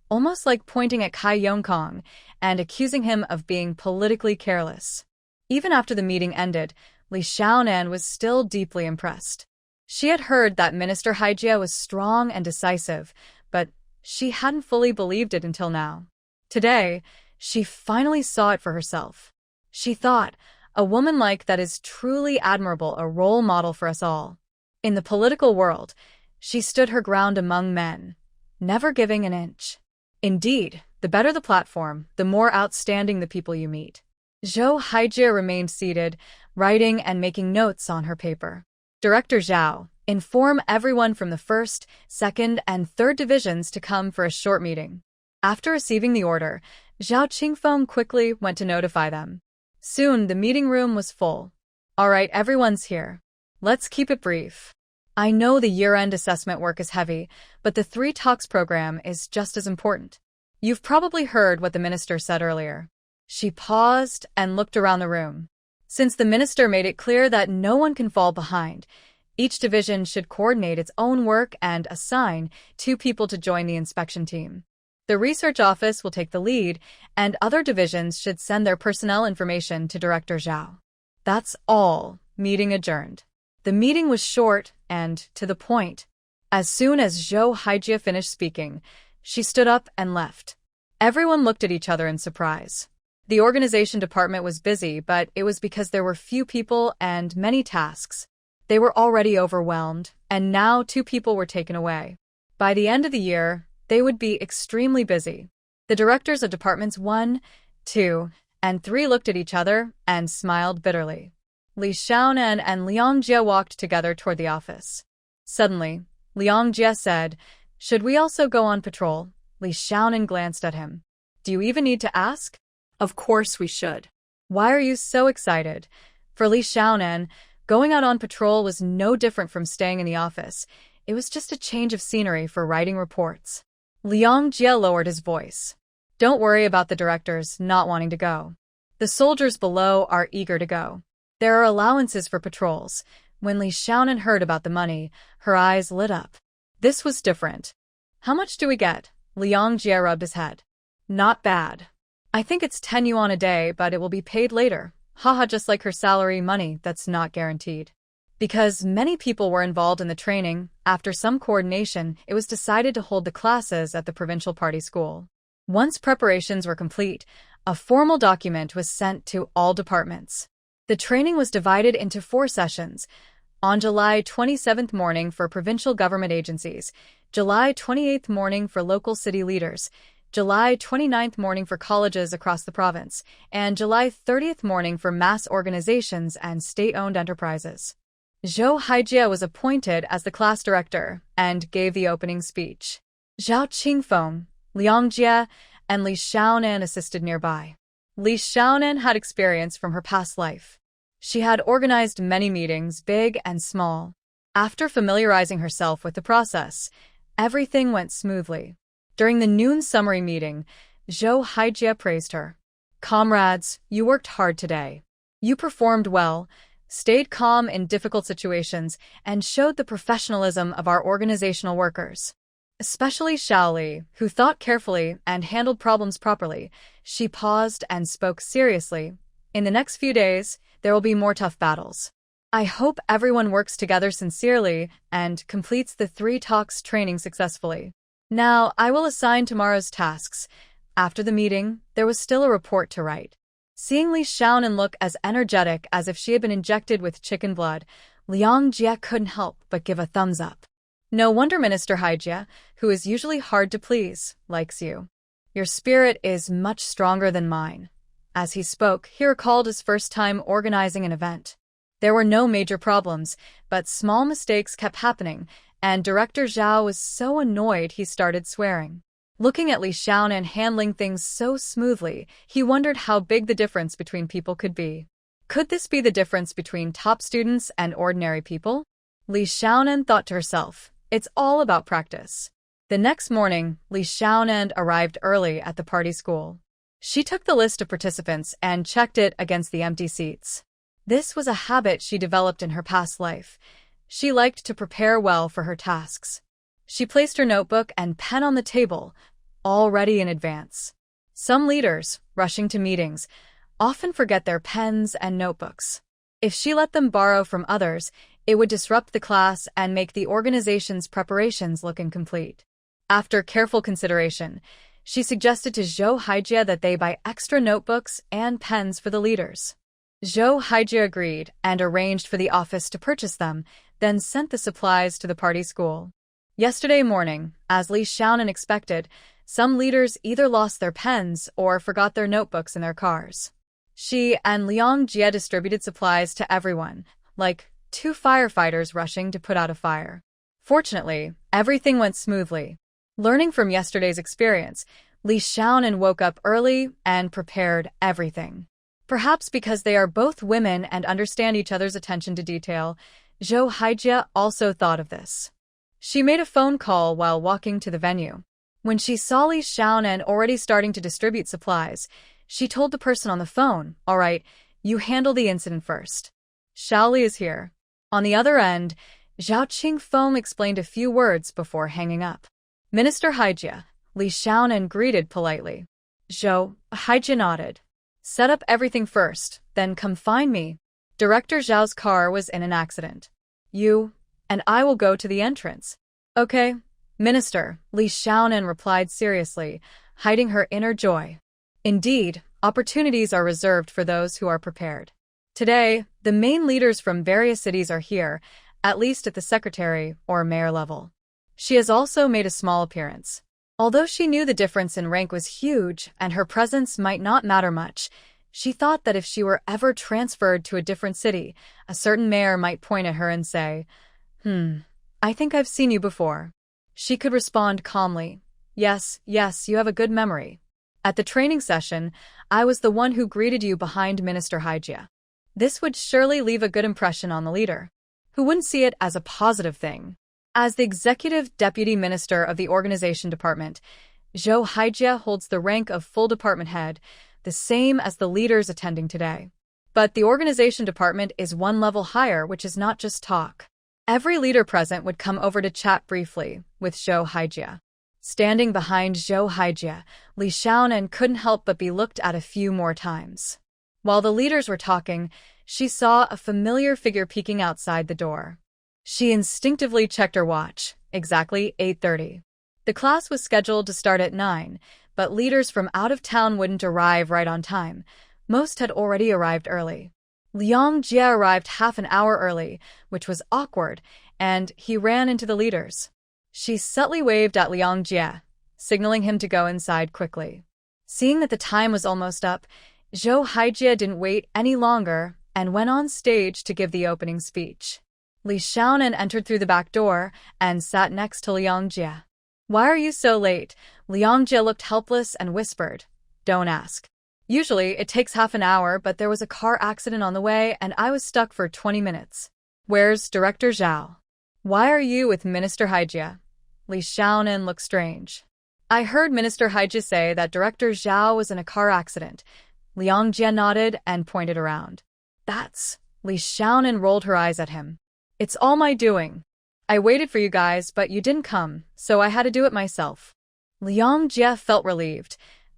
almost like pointing at Kai Yongkong and accusing him of being politically careless. Even after the meeting ended, Li Xiaonan was still deeply impressed. She had heard that Minister Haijie was strong and decisive, but she hadn't fully believed it until now. Today, she finally saw it for herself. She thought, a woman like that is truly admirable, a role model for us all. In the political world, she stood her ground among men, never giving an inch. Indeed, the better the platform, the more outstanding the people you meet. Zhou Haijie remained seated, writing and making notes on her paper. Director Zhao, inform everyone from the 1st, 2nd, and 3rd divisions to come for a short meeting. After receiving the order, Zhao Qingfeng quickly went to notify them. Soon, the meeting room was full. All right, everyone's here. Let's keep it brief. I know the year-end assessment work is heavy, but the 3 talks program is just as important. You've probably heard what the minister said earlier. She paused and looked around the room. Since the minister made it clear that no one can fall behind, each division should coordinate its own work and assign 2 people to join the inspection team. The research office will take the lead, and other divisions should send their personnel information to Director Zhao. That's all. Meeting adjourned. The meeting was short and to the point. As soon as Zhou Haijie finished speaking, she stood up and left. Everyone looked at each other in surprise. The organization department was busy, but it was because there were few people and many tasks. They were already overwhelmed, and now 2 people were taken away. By the end of the year, they would be extremely busy. The directors of departments 1, 2, and 3 looked at each other and smiled bitterly. Li Xiaonan and Liang Jie walked together toward the office. Suddenly, Liang Jie said, "Should we also go on patrol?" Li Xiaonan glanced at him. "Do you even need to ask?" Of course we should. Why are you so excited? For Li Xiaonan, going out on patrol was no different from staying in the office. It was just a change of scenery for writing reports. Liang Jie lowered his voice. Don't worry about the directors not wanting to go. The soldiers below are eager to go. There are allowances for patrols. When Li Xiaonan heard about the money, her eyes lit up. This was different. How much do we get? Liang Jie rubbed his head. Not bad. I think it's 10 yuan a day, but it will be paid later. Haha, just like her salary money, that's not guaranteed. Because many people were involved in the training, after some coordination, it was decided to hold the classes at the provincial party school. Once preparations were complete, a formal document was sent to all departments. The training was divided into 4 sessions. On July 27th morning for provincial government agencies, July 28th morning for local city leaders, July 29th morning for colleges across the province, and July 30th morning for mass organizations and state-owned enterprises. Zhou Haijie was appointed as the class director and gave the opening speech. Zhao Qingfeng, Liang Jie, and Li Xiaonan assisted nearby. Li Xiaonan had experience from her past life. She had organized many meetings, big and small. After familiarizing herself with the process, everything went smoothly. During the noon summary meeting, Zhou Haijie praised her. Comrades, you worked hard today. You performed well, stayed calm in difficult situations, and showed the professionalism of our organizational workers. Especially Shaoli, who thought carefully and handled problems properly. She paused and spoke seriously. In the next few days, there will be more tough battles. I hope everyone works together sincerely and completes the 3 talks training successfully. Now, I will assign tomorrow's tasks. After the meeting, there was still a report to write. Seeing Li Xiaonan look as energetic as if she had been injected with chicken blood, Liang Jie couldn't help but give a thumbs up. No wonder Minister Haijie, who is usually hard to please, likes you. Your spirit is much stronger than mine. As he spoke, he recalled his first time organizing an event. There were no major problems, but small mistakes kept happening, and Director Zhao was so annoyed he started swearing. Looking at Li Xiaonan handling things so smoothly, he wondered how big the difference between people could be. Could this be the difference between top students and ordinary people? Li Xiaonan thought to herself, it's all about practice. The next morning, Li Xiaonan arrived early at the party school. She took the list of participants and checked it against the empty seats. This was a habit she developed in her past life. She liked to prepare well for her tasks. She placed her notebook and pen on the table, all ready in advance. Some leaders, rushing to meetings, often forget their pens and notebooks. If she let them borrow from others, it would disrupt the class and make the organization's preparations look incomplete. After careful consideration, she suggested to Zhou Haijie that they buy extra notebooks and pens for the leaders. Zhou Haijie agreed and arranged for the office to purchase them, then sent the supplies to the party school. Yesterday morning, as Li Xiaonan expected, some leaders either lost their pens or forgot their notebooks in their cars. She and Liang Jie distributed supplies to everyone, like 2 firefighters rushing to put out a fire. Fortunately, everything went smoothly. Learning from yesterday's experience, Li Xiaonan woke up early and prepared everything. Perhaps because they are both women and understand each other's attention to detail, Zhou Haijie also thought of this. She made a phone call while walking to the venue. When she saw Li Xiaonan already starting to distribute supplies, she told the person on the phone, "All right, you handle the incident first. Xiaoli is here." On the other end, Zhao Qingfeng explained a few words before hanging up. "Minister Haijie," Li Xiaonan greeted politely. Zhou Haijie nodded. "Set up everything first, then come find me. Director Zhao's car was in an accident. You and I will go to the entrance." "Okay, Minister," Li Xiaonan replied seriously, hiding her inner joy. Indeed, opportunities are reserved for those who are prepared. Today, the main leaders from various cities are here, at least at the secretary or mayor level. She has also made a small appearance. Although she knew the difference in rank was huge and her presence might not matter much, she thought that if she were ever transferred to a different city, a certain mayor might point at her and say, I think I've seen you before." She could respond calmly, yes, you have a good memory. At the training session, I was the one who greeted you behind Minister Haijie." This would surely leave a good impression on the leader, who wouldn't see it as a positive thing. As the executive deputy minister of the organization department, Zhou Haijie holds the rank of full department head, the same as the leaders attending today. But the organization department is one level higher, which is not just talk. Every leader present would come over to chat briefly with Zhou Haijie. Standing behind Zhou Haijie, Li Xiaonan couldn't help but be looked at a few more times. While the leaders were talking, she saw a familiar figure peeking outside the door. She instinctively checked her watch, exactly 8:30. The class was scheduled to start at 9, but leaders from out of town wouldn't arrive right on time. Most had already arrived early. Liang Jie arrived half an hour early, which was awkward, and he ran into the leaders. She subtly waved at Liang Jie, signaling him to go inside quickly. Seeing that the time was almost up, Zhou Haijie didn't wait any longer and went on stage to give the opening speech. Li Xiaonan entered through the back door and sat next to Liang Jie. "Why are you so late?" Liang Jie looked helpless and whispered, "Don't ask. Usually it takes half an hour, but there was a car accident on the way and I was stuck for 20 minutes. Where's Director Zhao? Why are you with Minister Haijie?" Li Xiaonan looked strange. "I heard Minister Haijie say that Director Zhao was in a car accident." Liang Jie nodded and pointed around. "That's..." Li Xiaonan rolled her eyes at him. "It's all my doing. I waited for you guys, but you didn't come, so I had to do it myself." Liang Jie felt relieved.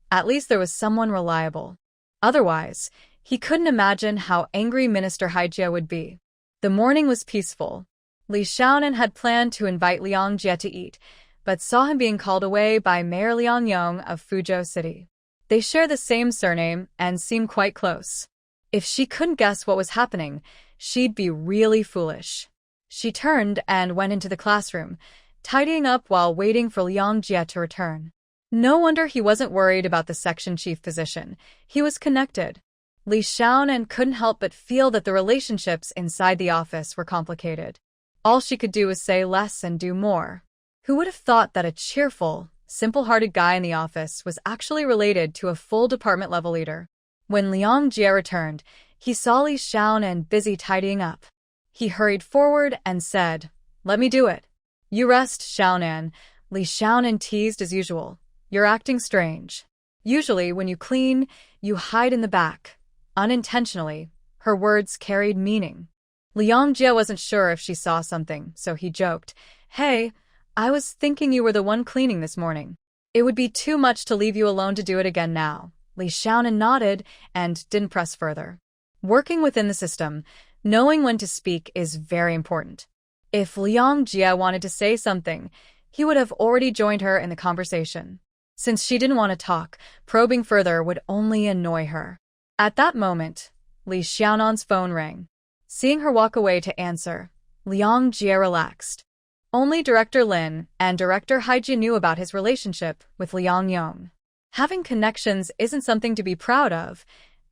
At least there was someone reliable. Otherwise, he couldn't imagine how angry Minister Haijie would be. The morning was peaceful. Li Xiaonan had planned to invite Liang Jie to eat, but saw him being called away by Mayor Liang Yong of Fuzhou City. They share the same surname and seem quite close. If she couldn't guess what was happening, she'd be really foolish. She turned and went into the classroom, tidying up while waiting for Liang Jie to return. No wonder he wasn't worried about the section chief position. He was connected. Li Xiaonan couldn't help but feel that the relationships inside the office were complicated. All she could do was say less and do more. Who would have thought that a cheerful, simple-hearted guy in the office was actually related to a full department-level leader? When Liang Jie returned, he saw Li Xiaonan busy tidying up. He hurried forward and said, "Let me do it." "You rest, Xiaonan," Li Xiaonan teased as usual. "You're acting strange. Usually when you clean, you hide in the back." Unintentionally, her words carried meaning. Liang Jie wasn't sure if she saw something, so he joked, "Hey, I was thinking you were the one cleaning this morning." It would be too much to leave you alone to do it again now. Li Xiaonan nodded and didn't press further. Working within the system, knowing when to speak is very important. If Liang Jia wanted to say something, he would have already joined her in the conversation. Since she didn't want to talk, probing further would only annoy her. At that moment, Li Xiaonan's phone rang. Seeing her walk away to answer, Liang Jia relaxed. Only Director Lin and Director Haijia knew about his relationship with Liang Yong. Having connections isn't something to be proud of.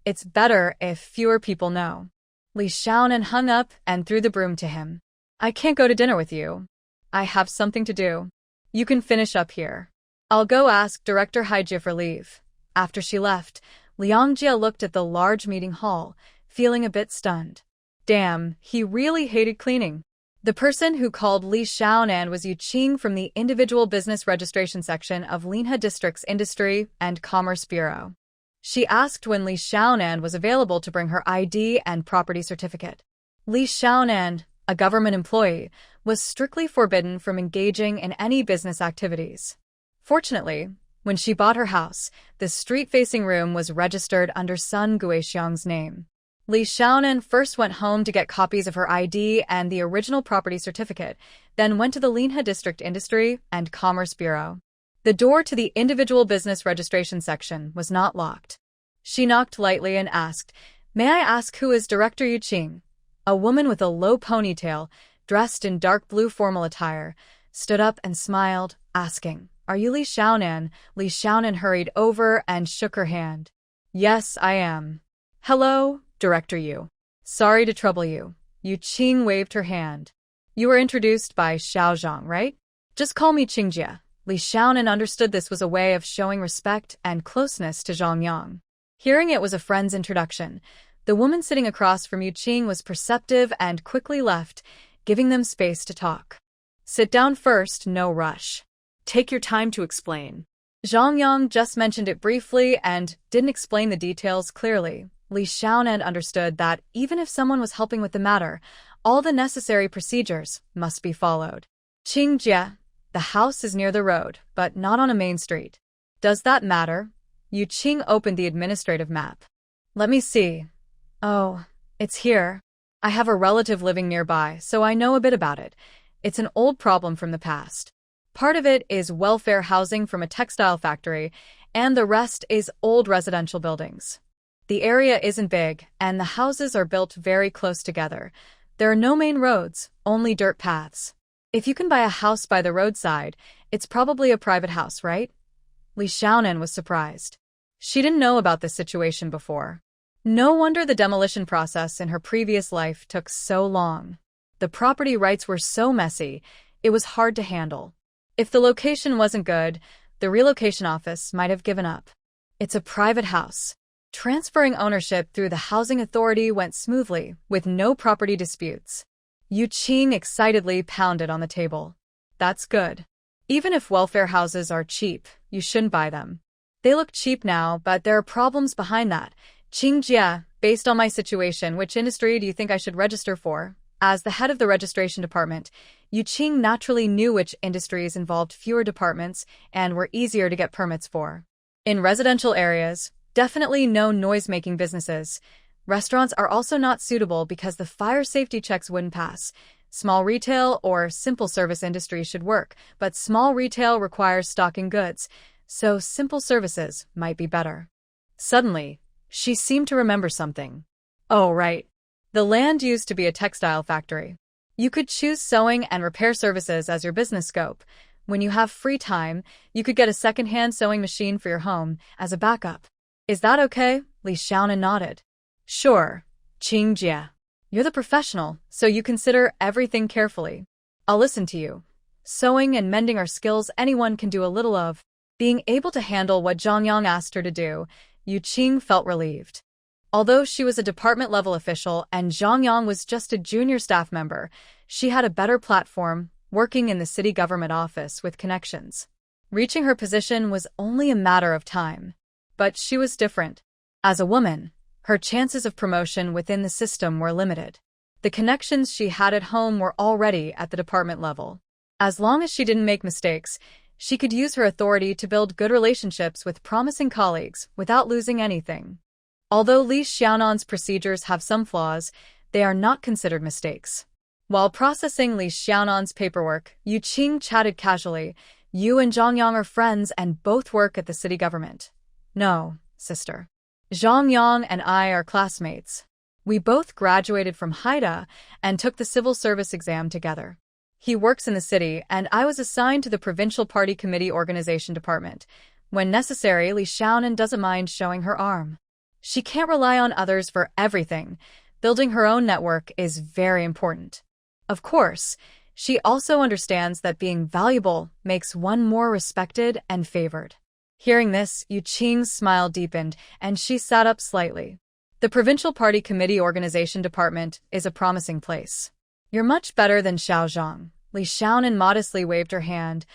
It's better if fewer people know. Li Xiaonan hung up and threw the broom to him. I can't go to dinner with you. I have something to do. You can finish up here. I'll go ask Director Haijia for leave. After she left, Liang Jia looked at the large meeting hall, feeling a bit stunned. Damn, he really hated cleaning. The person who called Li Xiaonan was Yu Qing from the Individual Business Registration section of Linhe District's Industry and Commerce Bureau. She asked when Li Xiaonan was available to bring her ID and property certificate. Li Xiaonan, a government employee, was strictly forbidden from engaging in any business activities. Fortunately, when she bought her house, the street-facing room was registered under Sun Guixiang's name. Li Xiaonan first went home to get copies of her ID and the original property certificate, then went to the Linhe District Industry and Commerce Bureau. The door to the Individual Business Registration section was not locked. She knocked lightly and asked, "May I ask who is Director Yu Qing?" A woman with a low ponytail, dressed in dark blue formal attire, stood up and smiled, asking, "Are you Li Xiaonan?" Li Xiaonan hurried over and shook her hand. "Yes, I am." "Hello, Director Yu. Sorry to trouble you." Yu Qing waved her hand. "You were introduced by Xiaozhang, right? Just call me Qingjie." Li Xiaonan understood this was a way of showing respect and closeness to Zhang Yang. Hearing it was a friend's introduction, the woman sitting across from Yu Qing was perceptive and quickly left, giving them space to talk. "Sit down first, no rush. Take your time to explain." Zhang Yang just mentioned it briefly and didn't explain the details clearly. Li Xiaonan understood that even if someone was helping with the matter, all the necessary procedures must be followed. "Qingjie, the house is near the road, but not on a main street. Does that matter?" Yu Qing opened the administrative map. "Let me see. Oh, it's here. I have a relative living nearby, so I know a bit about it. It's an old problem from the past. Part of it is welfare housing from a textile factory, and the rest is old residential buildings. The area isn't big, and the houses are built very close together. There are no main roads, only dirt paths. If you can buy a house by the roadside, it's probably a private house, right?" Li Xiaonan was surprised. She didn't know about this situation before. No wonder the demolition process in her previous life took so long. The property rights were so messy, it was hard to handle. If the location wasn't good, the relocation office might have given up. It's a private house. Transferring ownership through the housing authority went smoothly, with no property disputes. Yu Qing excitedly pounded on the table. "That's good. Even if welfare houses are cheap, you shouldn't buy them. They look cheap now, but there are problems behind that. Qingjie, based on my situation, which industry do you think I should register for?" As the head of the registration department, Yu Qing naturally knew which industries involved fewer departments and were easier to get permits for. In residential areas, definitely no noise-making businesses. Restaurants are also not suitable because the fire safety checks wouldn't pass. Small retail or simple service industries should work, but small retail requires stocking goods, so simple services might be better. Suddenly, she seemed to remember something. Oh, right. The land used to be a textile factory. You could choose sewing and repair services as your business scope. When you have free time, you could get a second-hand sewing machine for your home as a backup. Is that okay? Li Xiaonan nodded. Sure, Qingjie. You're the professional, so you consider everything carefully. I'll listen to you. Sewing and mending are skills anyone can do a little of. Being able to handle what Zhang Yang asked her to do, Yu Qing felt relieved. Although she was a department-level official and Zhang Yang was just a junior staff member, she had a better platform, working in the city government office with connections. Reaching her position was only a matter of time. But she was different. As a woman, her chances of promotion within the system were limited. The connections she had at home were already at the department level. As long as she didn't make mistakes, She could use her authority to build good relationships with promising colleagues without losing anything. Although Li Xiaonan's procedures have some flaws, they are not considered mistakes. While processing Li Xiaonan's paperwork, Yu Qing chatted casually. You and Zhang Yang are friends and both work at the city government. No, sister. Zhang Yang and I are classmates. We both graduated from Haida and took the civil service exam together. He works in the city, and I was assigned to the Provincial Party Committee Organization Department. When necessary, Li Xiaonan doesn't mind showing her arm. She can't rely on others for everything. Building her own network is very important. Of course, she also understands that being valuable makes one more respected and favored. Hearing this, Yu Qing's smile deepened, and she sat up slightly. The Provincial Party Committee Organization Department is a promising place. You're much better than Xiao Zhang. Li Xiaonan modestly waved her hand.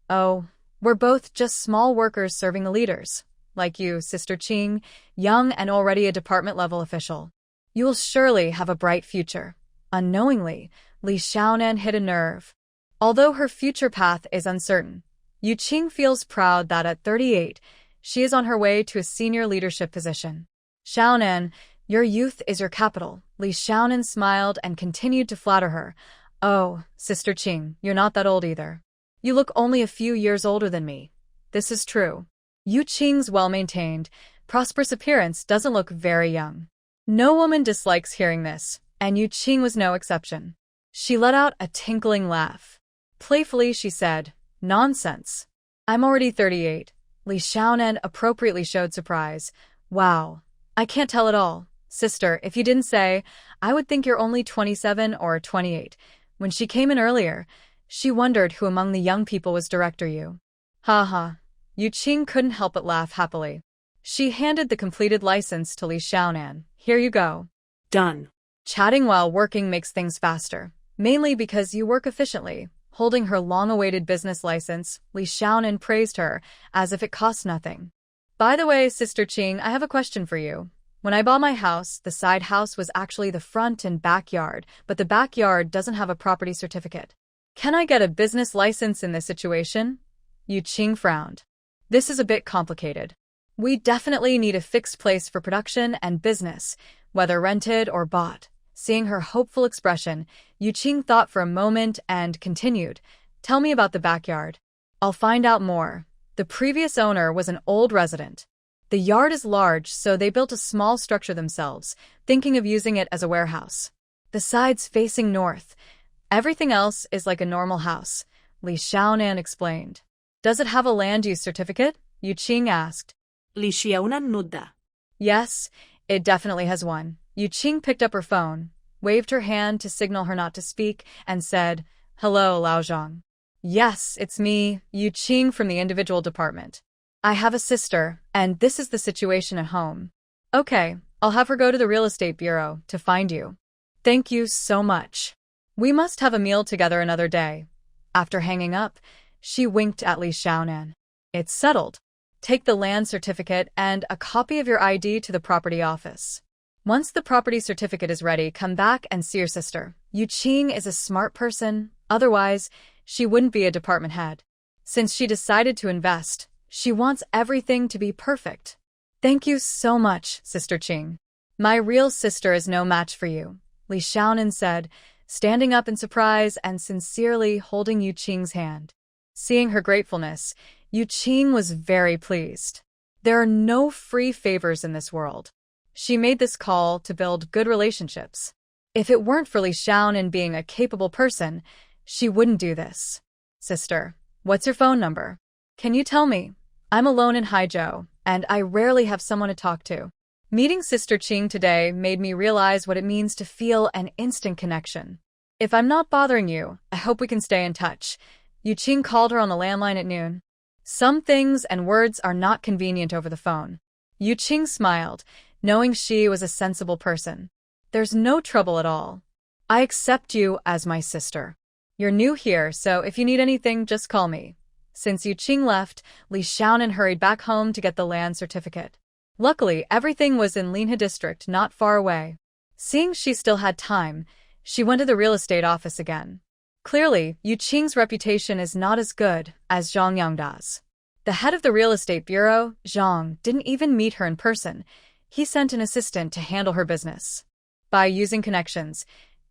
Oh, we're both just small workers serving the leaders. Like you, Sister Qing, young and already a department-level official. You will surely have a bright future. Unknowingly, Li Xiaonan hit a nerve. Although her future path is uncertain, Yu Qing feels proud that at 38, she is on her way to a senior leadership position. Xiaonan, your youth is your capital. Li Xiaonan smiled and continued to flatter her. Oh, Sister Qing, you're not that old either. You look only a few years older than me. This is true. Yu Qing's well-maintained, prosperous appearance doesn't look very young. No woman dislikes hearing this, and Yu Qing was no exception. She let out a tinkling laugh. Playfully, she said, Nonsense. I'm already 38. Li Xiaonan appropriately showed surprise. Wow. I can't tell at all. Sister, if you didn't say, I would think you're only 27 or 28. When she came in earlier, she wondered who among the young people was Director Yu. Ha ha. Yu Qing couldn't help but laugh happily. She handed the completed license to Li Xiaonan. Here you go. Done. Chatting while working makes things faster, mainly because you work efficiently. Holding her long-awaited business license, Li Xiaonan praised her, as if it cost nothing. By the way, Sister Qing, I have a question for you. When I bought my house, the side house was actually the front and backyard, but the backyard doesn't have a property certificate. Can I get a business license in this situation? Yu Qing frowned. This is a bit complicated. We definitely need a fixed place for production and business, whether rented or bought. Seeing her hopeful expression, Yu Qing thought for a moment and continued, Tell me about the backyard. I'll find out more. The previous owner was an old resident. The yard is large, so they built a small structure themselves, thinking of using it as a warehouse. The sides facing north. Everything else is like a normal house, Li Xiaonan explained. Does it have a land use certificate? Yu Qing asked. Li Xiaonan nudda. Yes, it definitely has one. Yu Qing picked up her phone, waved her hand to signal her not to speak, and said, Hello, Lao Zhang. Yes, it's me, Yu Qing from the individual department. I have a sister, and this is the situation at home. Okay, I'll have her go to the real estate bureau to find you. Thank you so much. We must have a meal together another day. After hanging up, she winked at Li Xiaonan. It's settled. Take the land certificate and a copy of your ID to the property office. Once the property certificate is ready, come back and see your sister. Yu Qing is a smart person, otherwise, she wouldn't be a department head. Since she decided to invest, she wants everything to be perfect. Thank you so much, Sister Qing. My real sister is no match for you, Li Xiaonan said, standing up in surprise and sincerely holding Yu Qing's hand. Seeing her gratefulness, Yu Qing was very pleased. There are no free favors in this world. She made this call to build good relationships. If it weren't for Li Xiaonan being a capable person, she wouldn't do this. Sister, what's your phone number? Can you tell me? I'm alone in Haizhou, and I rarely have someone to talk to. Meeting Sister Qing today made me realize what it means to feel an instant connection. If I'm not bothering you, I hope we can stay in touch. Yu Qing called her on the landline at noon. Some things and words are not convenient over the phone. Yu Qing smiled, knowing she was a sensible person. There's no trouble at all. I accept you as my sister. You're new here, so if you need anything, just call me. Since Yu Qing left, Li Xiaonan hurried back home to get the land certificate. Luckily, everything was in Linhe district, not far away. Seeing she still had time, she went to the real estate office again. Clearly, Yu Qing's reputation is not as good as Zhang Yangda's. The head of the real estate bureau, Zhang, didn't even meet her in person. He sent an assistant to handle her business. By using connections,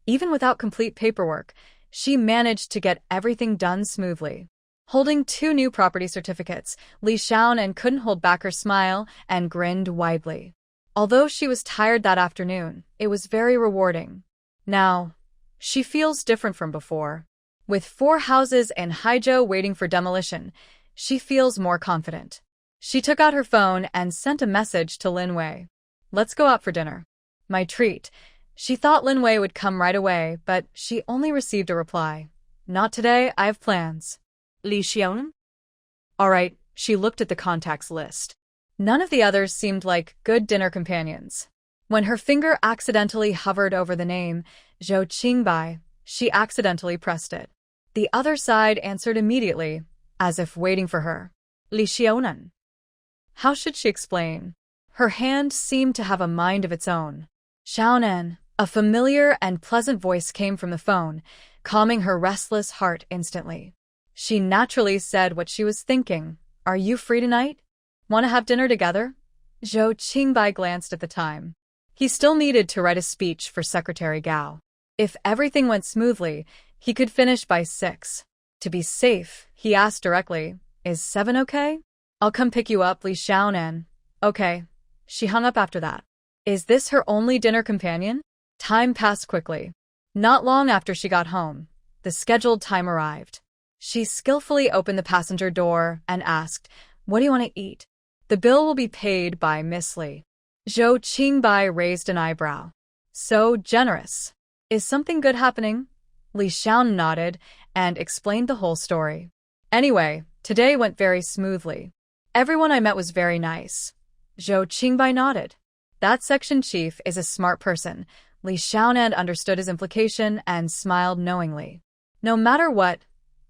even without complete paperwork, she managed to get everything done smoothly. Holding 2 new property certificates, Li Xiaonan couldn't hold back her smile and grinned widely. Although she was tired that afternoon, it was very rewarding. Now, she feels different from before. With 4 houses in Haizhou waiting for demolition, she feels more confident. She took out her phone and sent a message to Lin Wei. Let's go out for dinner. My treat. She thought Lin Wei would come right away, but she only received a reply. Not today, I have plans. Li Xiaonan? All right, she looked at the contacts list. None of the others seemed like good dinner companions. When her finger accidentally hovered over the name, Zhou Qingbai, she accidentally pressed it. The other side answered immediately, as if waiting for her. Li Xiaonan. How should she explain? Her hand seemed to have a mind of its own. Xiaonan, a familiar and pleasant voice came from the phone, calming her restless heart instantly. She naturally said what she was thinking. Are you free tonight? Want to have dinner together? Zhou Qingbai glanced at the time. He still needed to write a speech for Secretary Gao. If everything went smoothly, he could finish by 6. To be safe, he asked directly, Is 7 okay? I'll come pick you up, Li Xiaonan. Okay. She hung up after that. Is this her only dinner companion? Time passed quickly. Not long after she got home, the scheduled time arrived. She skillfully opened the passenger door and asked, What do you want to eat? The bill will be paid by Miss Li. Zhou Qingbai raised an eyebrow. So generous. Is something good happening? Li Xiaonan nodded and explained the whole story. Anyway, today went very smoothly. Everyone I met was very nice. Zhou Qingbai nodded. That section chief is a smart person. Li Xiaonan understood his implication and smiled knowingly. No matter what,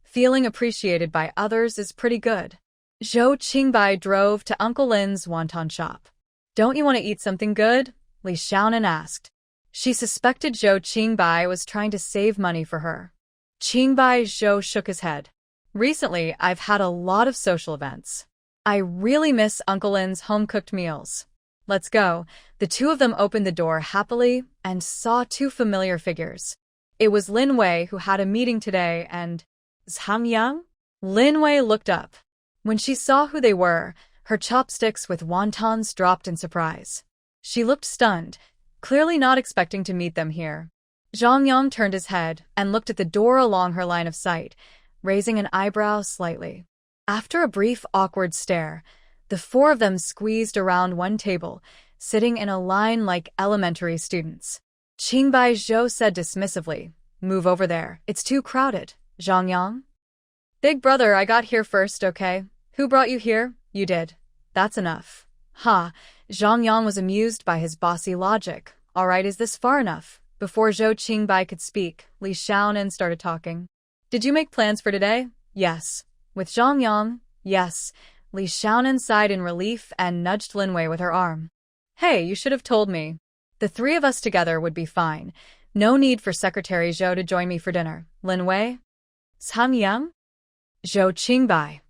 feeling appreciated by others is pretty good. Zhou Qingbai drove to Uncle Lin's wonton shop. Don't you want to eat something good? Li Xiaonan asked. She suspected Zhou Qingbai was trying to save money for her. Qingbai Zhou shook his head. Recently, I've had a lot of social events. I really miss Uncle Lin's home-cooked meals. Let's go. The 2 of them opened the door happily and saw 2 familiar figures. It was Lin Wei who had a meeting today and Zhang Yang? Lin Wei looked up. When she saw who they were, her chopsticks with wontons dropped in surprise. She looked stunned, clearly not expecting to meet them here. Zhang Yang turned his head and looked at the door along her line of sight, raising an eyebrow slightly. After a brief, awkward stare, the 4 of them squeezed around one table, sitting in a line like elementary students. Qingbai Zhou said dismissively, Move over there. It's too crowded. Zhang Yang? Big brother, I got here first, okay? Who brought you here? You did. That's enough. Ha! Zhang Yang was amused by his bossy logic. All right, is this far enough? Before Zhou Qingbai could speak, Li Xiaonan started talking. Did you make plans for today? Yes. With Zhang Yang? Yes. Li Xiaonan sighed in relief and nudged Lin Wei with her arm. Hey, you should have told me. The 3 of us together would be fine. No need for Secretary Zhou to join me for dinner. Lin Wei? Zhang Yang? Zhou Qingbai.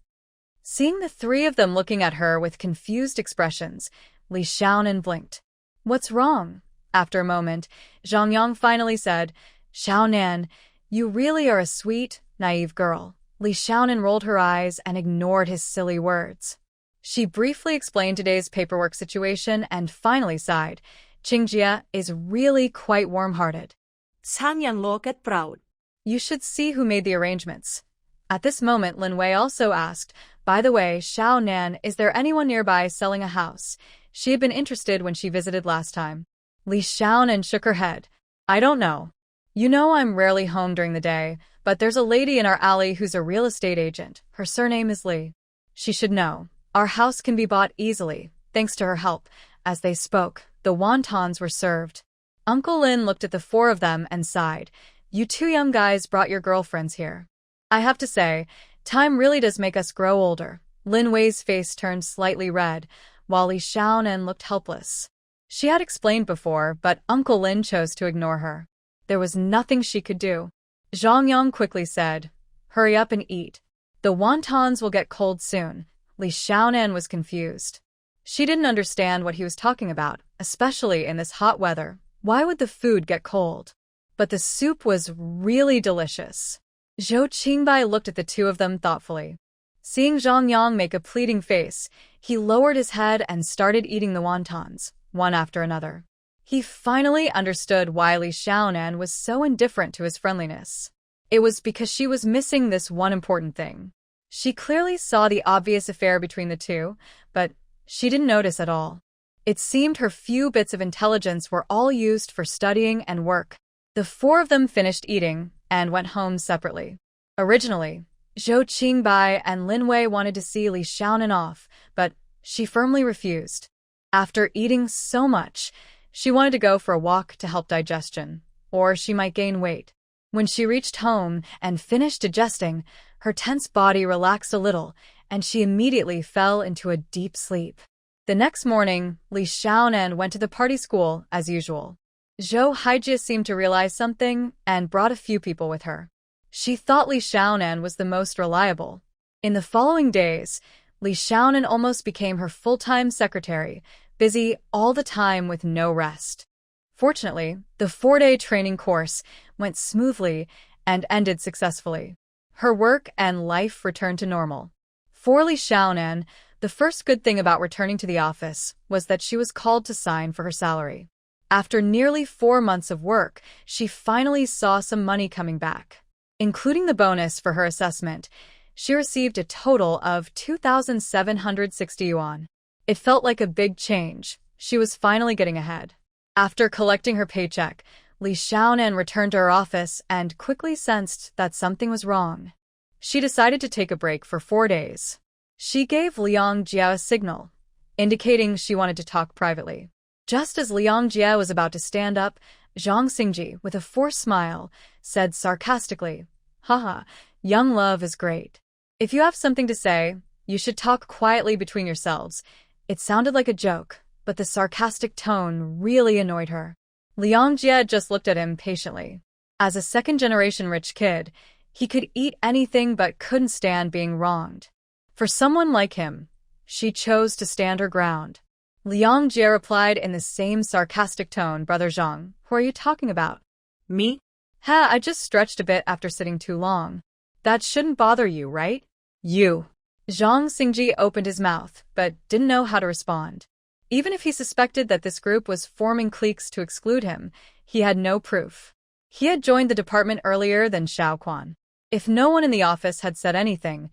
Seeing the 3 of them looking at her with confused expressions, Li Xiaonan blinked. What's wrong? After a moment, Zhang Yang finally said, Xiaonan, you really are a sweet, naive girl. Li Xiaonan rolled her eyes and ignored his silly words. She briefly explained today's paperwork situation and finally sighed. Qingjie is really quite warm-hearted. Zhang Yang looked proud. You should see who made the arrangements. At this moment, Lin Wei also asked, By the way, Xiaonan, is there anyone nearby selling a house? She had been interested when she visited last time. Li Xiaonan shook her head. I don't know. You know I'm rarely home during the day, but there's a lady in our alley who's a real estate agent. Her surname is Li. She should know. Our house can be bought easily, thanks to her help. As they spoke, the wontons were served. Uncle Lin looked at the 4 of them and sighed. You 2 young guys brought your girlfriends here. I have to say, time really does make us grow older. Lin Wei's face turned slightly red, while Li Xiaonan looked helpless. She had explained before, but Uncle Lin chose to ignore her. There was nothing she could do. Zhang Yang quickly said, "Hurry up and eat. The wontons will get cold soon." Li Xiaonan was confused. She didn't understand what he was talking about, especially in this hot weather. Why would the food get cold? But the soup was really delicious. Zhou Qingbai looked at the two of them thoughtfully. Seeing Zhang Yang make a pleading face, he lowered his head and started eating the wontons, one after another. He finally understood why Li Xiaonan was so indifferent to his friendliness. It was because she was missing this one important thing. She clearly saw the obvious affair between the two, but she didn't notice at all. It seemed her few bits of intelligence were all used for studying and work. The four of them finished eating and went home separately. Originally, Zhou Qingbai and Lin Wei wanted to see Li Xiaonan off, but she firmly refused. After eating so much, she wanted to go for a walk to help digestion, or she might gain weight. When she reached home and finished digesting, her tense body relaxed a little, and she immediately fell into a deep sleep. The next morning, Li Xiaonan went to the party school as usual. Zhou Haijie seemed to realize something and brought a few people with her. She thought Li Xiaonan was the most reliable. In the following days, Li Xiaonan almost became her full-time secretary, busy all the time with no rest. Fortunately, the 4-day training course went smoothly and ended successfully. Her work and life returned to normal. For Li Xiaonan, the first good thing about returning to the office was that she was called to sign for her salary. After nearly 4 months of work, she finally saw some money coming back. Including the bonus for her assessment, she received a total of 2,760 yuan. It felt like a big change. She was finally getting ahead. After collecting her paycheck, Li Xiaonan returned to her office and quickly sensed that something was wrong. She decided to take a break for 4 days. She gave Liang Jie a signal, indicating she wanted to talk privately. Just as Liang Jie was about to stand up, Zhang Xingji, with a forced smile, said sarcastically, "Haha, young love is great. If you have something to say, you should talk quietly between yourselves." It sounded like a joke, but the sarcastic tone really annoyed her. Liang Jie just looked at him patiently. As a second-generation rich kid, he could eat anything but couldn't stand being wronged. For someone like him, she chose to stand her ground. Liang Jie replied in the same sarcastic tone, "Brother Zhang, who are you talking about?" Me? I just stretched a bit after sitting too long. That shouldn't bother you, right? You. Zhang Xingji opened his mouth, but didn't know how to respond. Even if he suspected that this group was forming cliques to exclude him, he had no proof. He had joined the department earlier than Xiaoquan. If no one in the office had said anything,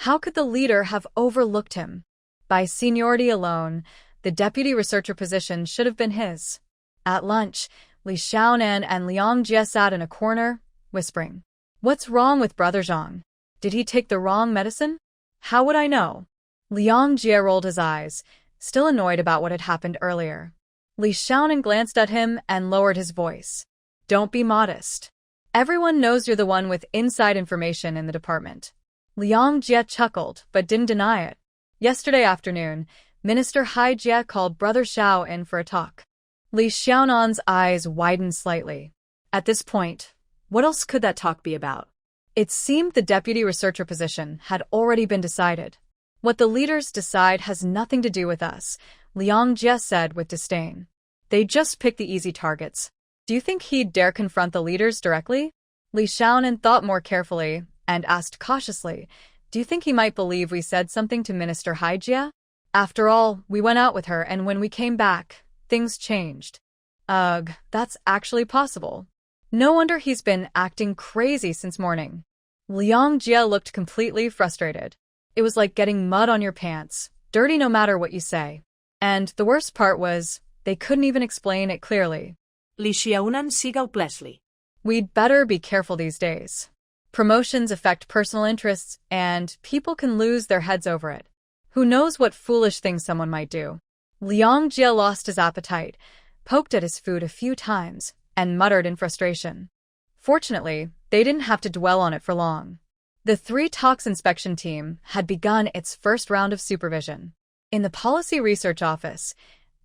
how could the leader have overlooked him? By seniority alone, the deputy researcher position should have been his. At lunch, Li Xiaonan and Liang Jie sat in a corner, whispering, "What's wrong with Brother Zhang? Did he take the wrong medicine? How would I know?" Liang Jie rolled his eyes, still annoyed about what had happened earlier. Li Xiaonan glanced at him and lowered his voice. "Don't be modest. Everyone knows you're the one with inside information in the department." Liang Jie chuckled, but didn't deny it. Yesterday afternoon, Minister Hai Jie called Brother Xiao in for a talk. Li Xiaonan's eyes widened slightly. At this point, what else could that talk be about? It seemed the deputy researcher position had already been decided. "What the leaders decide has nothing to do with us," Liang Jie said with disdain. "They just pick the easy targets. Do you think he'd dare confront the leaders directly?" Li Xiaonan thought more carefully and asked cautiously, "Do you think he might believe we said something to Minister Hai Jie? After all, we went out with her, and when we came back, things changed." Ugh, that's actually possible. No wonder he's been acting crazy since morning. Liang Jie looked completely frustrated. It was like getting mud on your pants, dirty no matter what you say. And the worst part was, they couldn't even explain it clearly. Li Xiaonan sigaw Leslie. We'd better be careful these days. Promotions affect personal interests, and people can lose their heads over it. Who knows what foolish things someone might do? Liang Jie lost his appetite, poked at his food a few times, and muttered in frustration. Fortunately, they didn't have to dwell on it for long. The 3 Tox inspection team had begun its first round of supervision. In the policy research office,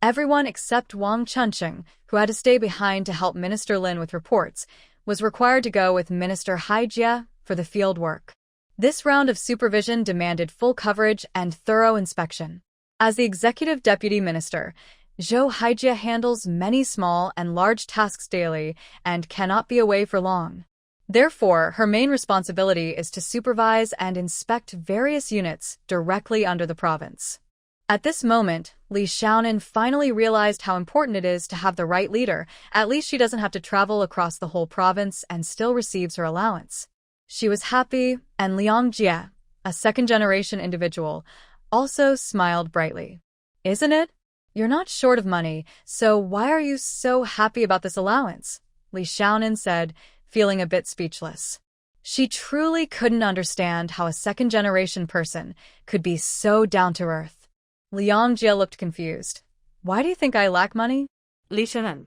everyone except Wang Chuncheng, who had to stay behind to help Minister Lin with reports, was required to go with Minister Haijia for the field work. This round of supervision demanded full coverage and thorough inspection. As the executive deputy minister, Zhou Haijia handles many small and large tasks daily and cannot be away for long. Therefore, her main responsibility is to supervise and inspect various units directly under the province. At this moment, Li Xiaonan finally realized how important it is to have the right leader. At least she doesn't have to travel across the whole province and still receives her allowance. She was happy, and Liang Jie, a second-generation individual, also smiled brightly. Isn't it? You're not short of money, so why are you so happy about this allowance? Li Xiaonan said, feeling a bit speechless. She truly couldn't understand how a second-generation person could be so down-to-earth. Liang Jie looked confused. Why do you think I lack money? Li Xiaonan.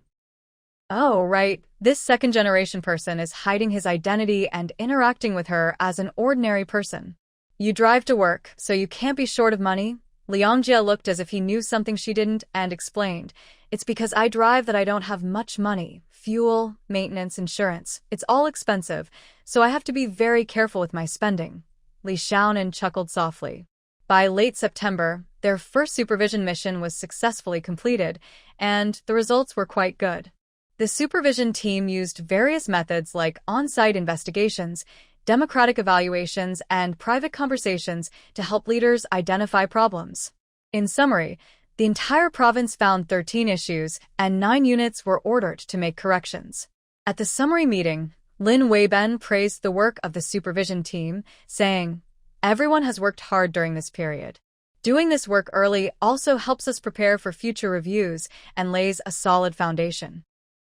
Oh, right. This second-generation person is hiding his identity and interacting with her as an ordinary person. You drive to work, so you can't be short of money? Liang Jie looked as if he knew something she didn't and explained. It's because I drive that I don't have much money. Fuel, maintenance, insurance. It's all expensive, so I have to be very careful with my spending. Li Xiaonan chuckled softly. By late September, their first supervision mission was successfully completed, and the results were quite good. The supervision team used various methods like on-site investigations, democratic evaluations, and private conversations to help leaders identify problems. In summary, the entire province found 13 issues, and 9 units were ordered to make corrections. At the summary meeting, Lin Weiben praised the work of the supervision team, saying, "Everyone has worked hard during this period. Doing this work early also helps us prepare for future reviews and lays a solid foundation."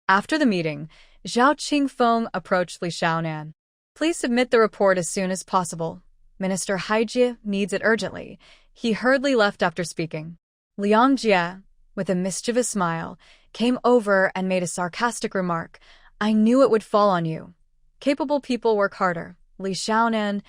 After the meeting, Zhao Qingfeng approached Li Xiaonan. "Please submit the report as soon as possible. Minister Haijie needs it urgently." He hurriedly left after speaking. Liang Jie, with a mischievous smile, came over and made a sarcastic remark. "I knew it would fall on you. Capable people work harder." Li Xiaonan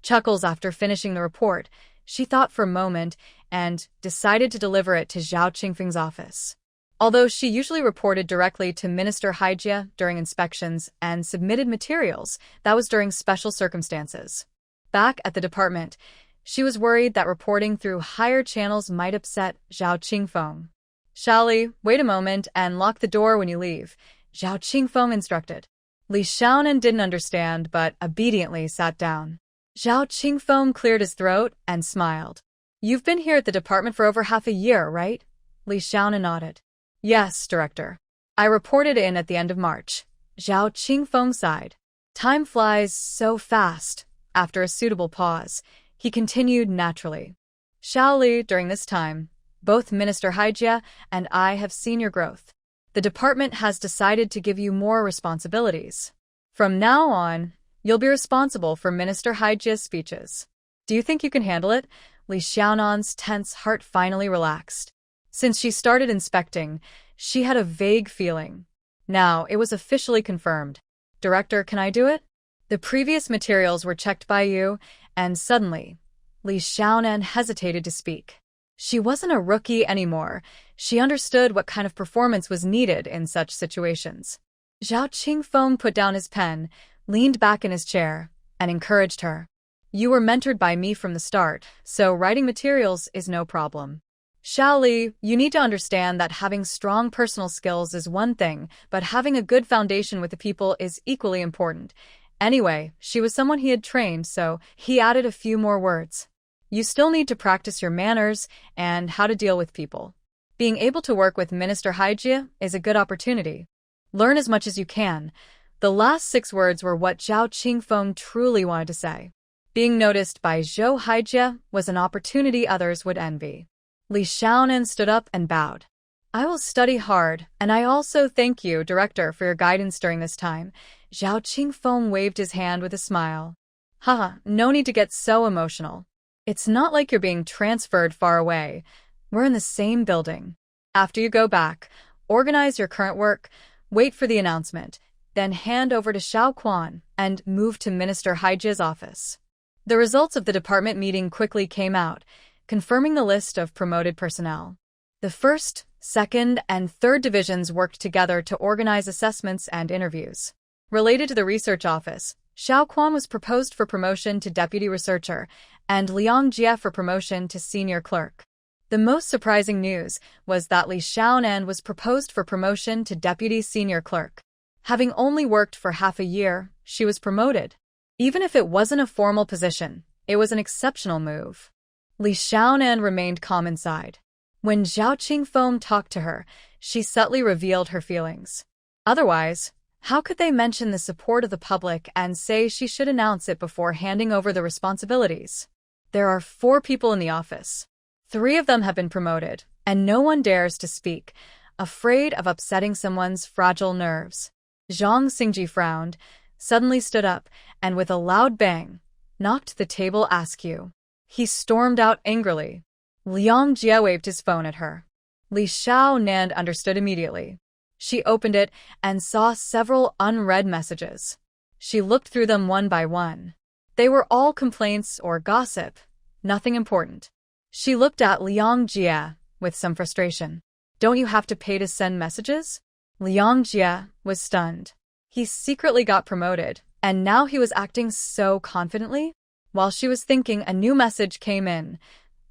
chuckles after finishing the report. She thought for a moment and decided to deliver it to Zhao Qingfeng's office. Although she usually reported directly to Minister Haijie during inspections and submitted materials, that was during special circumstances. Back at the department, she was worried that reporting through higher channels might upset Zhao Qingfeng. "Shali, wait a moment and lock the door when you leave," Zhao Qingfeng instructed. Li Xiaonan didn't understand but obediently sat down. Zhao Qingfeng cleared his throat and smiled. "You've been here at the department for over half a year, right?" Li Xiaonan nodded. "Yes, Director. I reported in at the end of March." Zhao Qingfeng sighed. "Time flies so fast." After a suitable pause, he continued naturally. "Shaoli, during this time, both Minister Haijie and I have seen your growth. The department has decided to give you more responsibilities. From now on, you'll be responsible for Minister Haijie's speeches. Do you think you can handle it?" Li Xiaonan's tense heart finally relaxed. Since she started inspecting, she had a vague feeling. Now, it was officially confirmed. "Director, can I do it?" The previous materials were checked by you, and suddenly, Li Xiaonan hesitated to speak. She wasn't a rookie anymore. She understood what kind of performance was needed in such situations. Zhao Qingfeng put down his pen, leaned back in his chair, and encouraged her. "You were mentored by me from the start, so writing materials is no problem. Shaoli, you need to understand that having strong personal skills is one thing, but having a good foundation with the people is equally important." Anyway, she was someone he had trained, so he added a few more words. "You still need to practice your manners and how to deal with people. Being able to work with Minister Haijie is a good opportunity. Learn as much as you can." The last 6 words were what Zhao Qingfeng truly wanted to say. Being noticed by Zhou Haijie was an opportunity others would envy. Li Xiaonan stood up and bowed. "I will study hard, and I also thank you, Director, for your guidance during this time." Zhao Qingfeng waved his hand with a smile. "Haha, no need to get so emotional. It's not like you're being transferred far away. We're in the same building. After you go back, organize your current work, wait for the announcement, then hand over to Xiao Quan and move to Minister Haijie's office." The results of the department meeting quickly came out, confirming the list of promoted personnel. The 1st, 2nd, and 3rd divisions worked together to organize assessments and interviews. Related to the research office, Xiao Quan was proposed for promotion to deputy researcher, and Liang Jie for promotion to senior clerk. The most surprising news was that Li Xiaonan was proposed for promotion to deputy senior clerk. Having only worked for half a year, she was promoted. Even if it wasn't a formal position, it was an exceptional move. Li Xiaonan remained calm inside. When Zhao Qingfeng talked to her, she subtly revealed her feelings. Otherwise, how could they mention the support of the public and say she should announce it before handing over the responsibilities? There are 4 people in the office. 3 of them have been promoted, and no one dares to speak, afraid of upsetting someone's fragile nerves. Zhang Xingji frowned, suddenly stood up, and with a loud bang, knocked the table askew. He stormed out angrily. Liang Jie waved his phone at her. Li Xiaonan understood immediately. She opened it and saw several unread messages. She looked through them one by one. They were all complaints or gossip, nothing important. She looked at Liang Jie with some frustration. Don't you have to pay to send messages? Liang Jie was stunned. He secretly got promoted, and now he was acting so confidently? While she was thinking, a new message came in.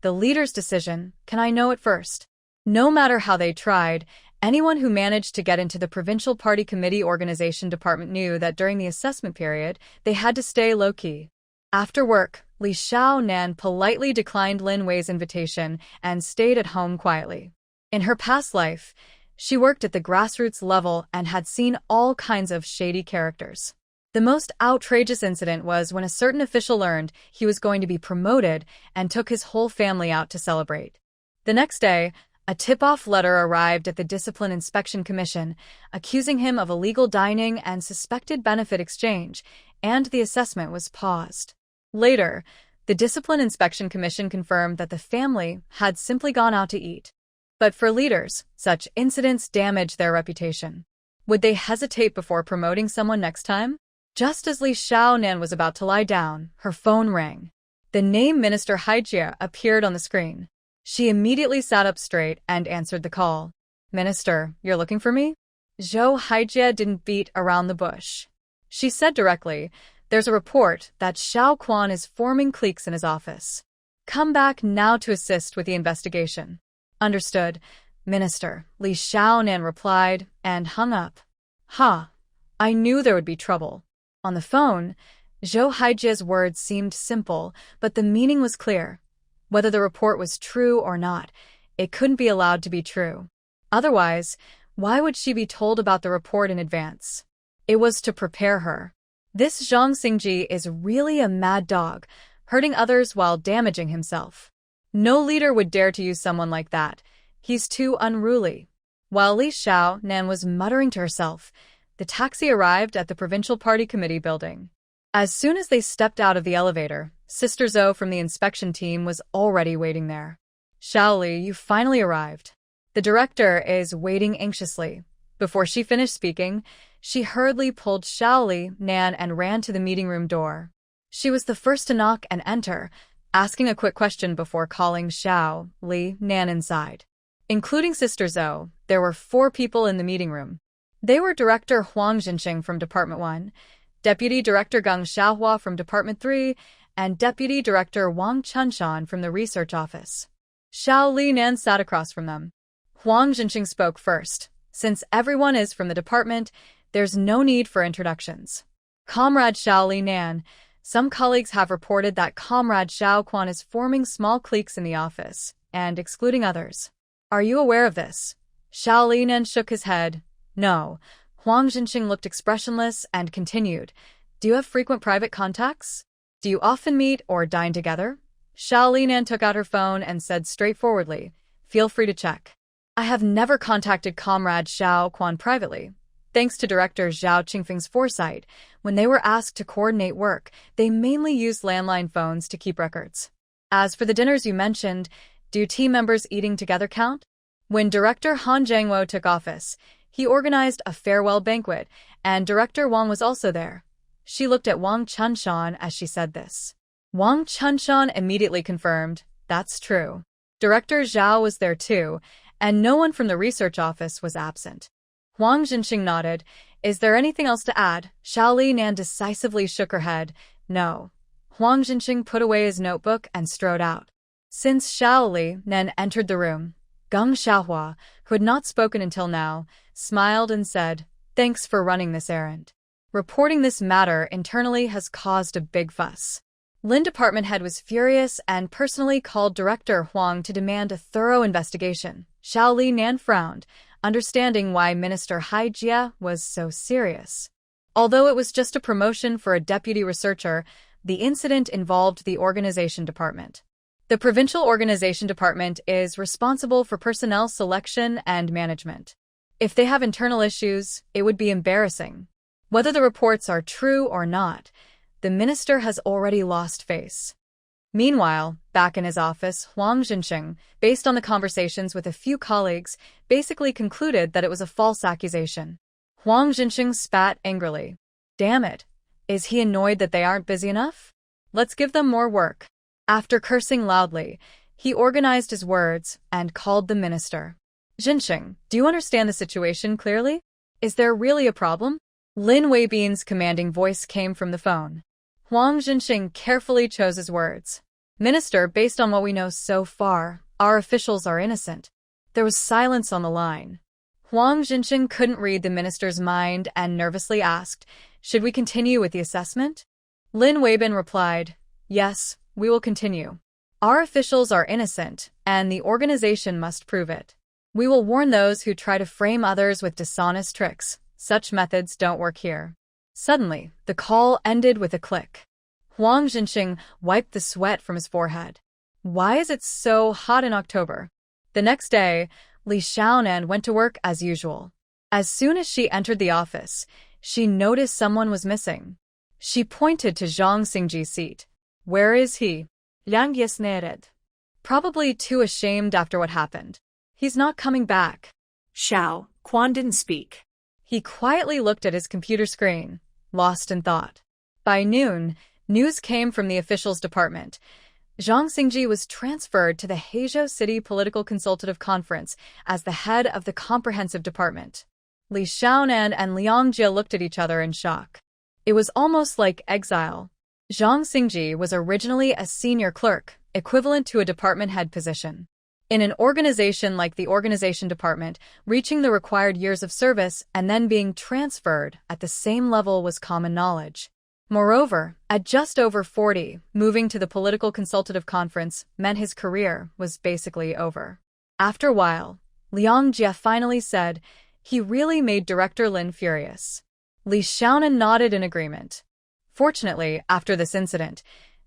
The leader's decision, can I know it first? No matter how they tried, anyone who managed to get into the Provincial Party Committee Organization Department knew that during the assessment period, they had to stay low-key. After work, Li Xiaonan politely declined Lin Wei's invitation and stayed at home quietly. In her past life, she worked at the grassroots level and had seen all kinds of shady characters. The most outrageous incident was when a certain official learned he was going to be promoted and took his whole family out to celebrate. The next day, a tip-off letter arrived at the Discipline Inspection Commission, accusing him of illegal dining and suspected benefit exchange, and the assessment was paused. Later, the Discipline Inspection Commission confirmed that the family had simply gone out to eat. But for leaders, such incidents damage their reputation. Would they hesitate before promoting someone next time? Just as Li Xiaonan was about to lie down, her phone rang. The name Minister Haijie appeared on the screen. She immediately sat up straight and answered the call. Minister, you're looking for me? Zhou Haijie didn't beat around the bush. She said directly, there's a report that Xiao Quan is forming cliques in his office. Come back now to assist with the investigation. Understood, Minister, Li Xiaonan replied and hung up. I knew there would be trouble. On the phone, Zhou Haijie's words seemed simple, but the meaning was clear. Whether the report was true or not, it couldn't be allowed to be true. Otherwise, why would she be told about the report in advance? It was to prepare her. This Zhang Xingji is really a mad dog, hurting others while damaging himself. No leader would dare to use someone like that. He's too unruly. While Li Xiaonan was muttering to herself, the taxi arrived at the Provincial Party Committee building. As soon as they stepped out of the elevator, Sister Zhou from the inspection team was already waiting there. Xiaoli, you finally arrived. The director is waiting anxiously. Before she finished speaking, she hurriedly pulled Xiaoli Nan and ran to the meeting room door. She was the first to knock and enter, asking a quick question before calling Xiaoli Nan inside. Including Sister Zhou, there were 4 people in the meeting room. They were Director Huang Jinxing from Department 1, Deputy Director Geng Xiaohua from Department 3, and Deputy Director Wang Chunshan from the Research Office. Xiaoli Nan sat across from them. Huang Jinxing spoke first. Since everyone is from the department, there's no need for introductions. Comrade Xiaoli Nan, some colleagues have reported that Comrade Xiao Quan is forming small cliques in the office, and excluding others. Are you aware of this? Xiaoli Nan shook his head. No. Huang Jinxing looked expressionless and continued. Do you have frequent private contacts? Do you often meet or dine together? Xiaoli Nan took out her phone and said straightforwardly, feel free to check. I have never contacted Comrade Xiao Quan privately. Thanks to Director Zhao Qingfeng's foresight, when they were asked to coordinate work, they mainly used landline phones to keep records. As for the dinners you mentioned, do team members eating together count? When Director Han Jiangwo took office, he organized a farewell banquet, and Director Wang was also there. She looked at Wang Chunshan as she said this. Wang Chunshan immediately confirmed, that's true. Director Zhao was there too, and no one from the research office was absent. Huang Jinxing nodded. Is there anything else to add? Xiao Li Nan decisively shook her head. No. Huang Jinxing put away his notebook and strode out. Since Xiao Li Nan entered the room, Geng Xiaohua, who had not spoken until now, smiled and said, "Thanks for running this errand. Reporting this matter internally has caused a big fuss." Lin department head was furious and personally called Director Huang to demand a thorough investigation. Xiao Li Nan frowned, understanding why Minister Hai Jia was so serious. Although it was just a promotion for a deputy researcher, the incident involved the organization department. The provincial organization department is responsible for personnel selection and management. If they have internal issues, it would be embarrassing. Whether the reports are true or not, the minister has already lost face. Meanwhile, back in his office, Huang Jinxing, based on the conversations with a few colleagues, basically concluded that it was a false accusation. Huang Jinxing spat angrily. Damn it. Is he annoyed that they aren't busy enough? Let's give them more work. After cursing loudly, he organized his words and called the minister. Jinxing, do you understand the situation clearly? Is there really a problem? Lin Weibin's commanding voice came from the phone. Huang Jinxing carefully chose his words. Minister, based on what we know so far, our officials are innocent. There was silence on the line. Huang Jinxing couldn't read the minister's mind and nervously asked, should we continue with the assessment? Lin Weibin replied, yes, we will continue. Our officials are innocent, and the organization must prove it. We will warn those who try to frame others with dishonest tricks. Such methods don't work here. Suddenly, the call ended with a click. Huang Jinxing wiped the sweat from his forehead. Why is it so hot in October? The next day, Li Xiaonan went to work as usual. As soon as she entered the office, she noticed someone was missing. She pointed to Zhang Xingji's seat. Where is he? Liang Yesnered. Probably too ashamed after what happened. He's not coming back. Xiao, Quan didn't speak. He quietly looked at his computer screen, lost in thought. By noon, news came from the officials department. Zhang Xingji was transferred to the Heizhou City Political Consultative Conference as the head of the comprehensive department. Li Xiaonan and Liang Jia looked at each other in shock. It was almost like exile. Zhang Xingji was originally a senior clerk, equivalent to a department head position. In an organization like the organization department, reaching the required years of service and then being transferred at the same level was common knowledge. Moreover, at just over 40, moving to the political consultative conference meant his career was basically over. After a while, Liang Jia finally said, he really made Director Lin furious. Li Xiaonan nodded in agreement. Fortunately, after this incident,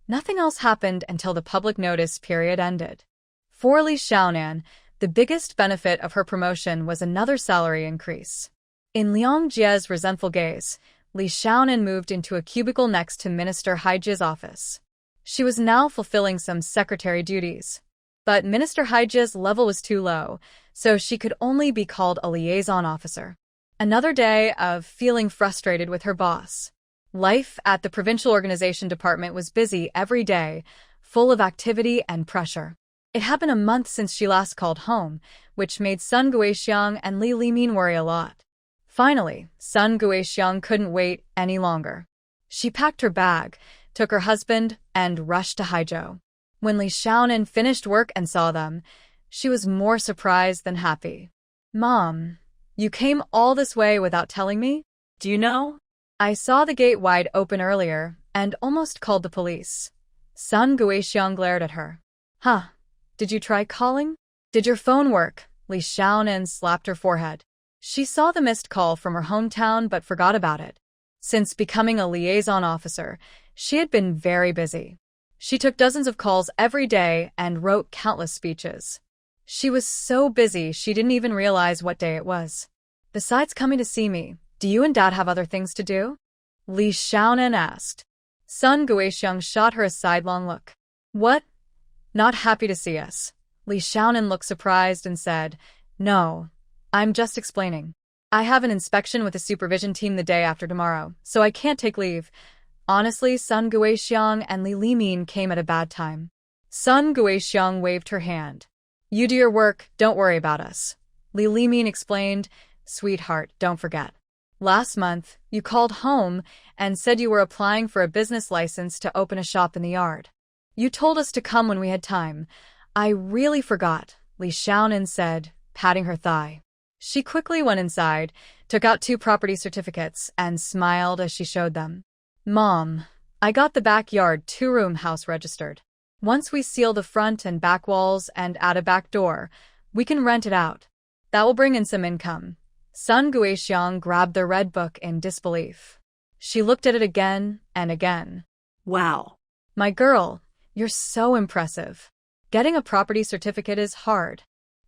nothing else happened until the public notice period ended. For Li Xiaonan, the biggest benefit of her promotion was another salary increase. In Liang Jia's resentful gaze, Li Xiaonan moved into a cubicle next to Minister Hai Jia's office. She was now fulfilling some secretary duties. But Minister Hai Jia's level was too low, so she could only be called a liaison officer. Another day of feeling frustrated with her boss. Life at the provincial organization department was busy every day, full of activity and pressure. It had been a month since she last called home, which made Sun Guixiang and Li Limin worry a lot. Finally, Sun Guixiang couldn't wait any longer. She packed her bag, took her husband, and rushed to Haizhou. When Li Xiaonan finished work and saw them, she was more surprised than happy. Mom, you came all this way without telling me? Do you know? I saw the gate wide open earlier and almost called the police. Sun Guixiang glared at her. Huh. Did you try calling? Did your phone work? Li Xiaonan slapped her forehead. She saw the missed call from her hometown but forgot about it. Since becoming a liaison officer, she had been very busy. She took dozens of calls every day and wrote countless speeches. She was so busy she didn't even realize what day it was. Besides coming to see me, do you and Dad have other things to do? Li Xiaonan asked. Sun Guixiang shot her a sidelong look. What? Not happy to see us. Li Xiaonan looked surprised and said, no, I'm just explaining. I have an inspection with the supervision team the day after tomorrow, so I can't take leave. Honestly, Sun Guixiang and Li Limin came at a bad time. Sun Guixiang waved her hand. You do your work, don't worry about us. Li Limin explained, Sweetheart, don't forget. Last month, you called home and said you were applying for a business license to open a shop in the yard. You told us to come when we had time. I really forgot, Li Xiaonan said, patting her thigh. She quickly went inside, took out 2 property certificates, and smiled as she showed them. Mom, I got the backyard 2-room house registered. Once we seal the front and back walls and add a back door, we can rent it out. That will bring in some income. Sun Guixiang grabbed the red book in disbelief. She looked at it again and again. Wow. My girl, you're so impressive. Getting a property certificate is hard.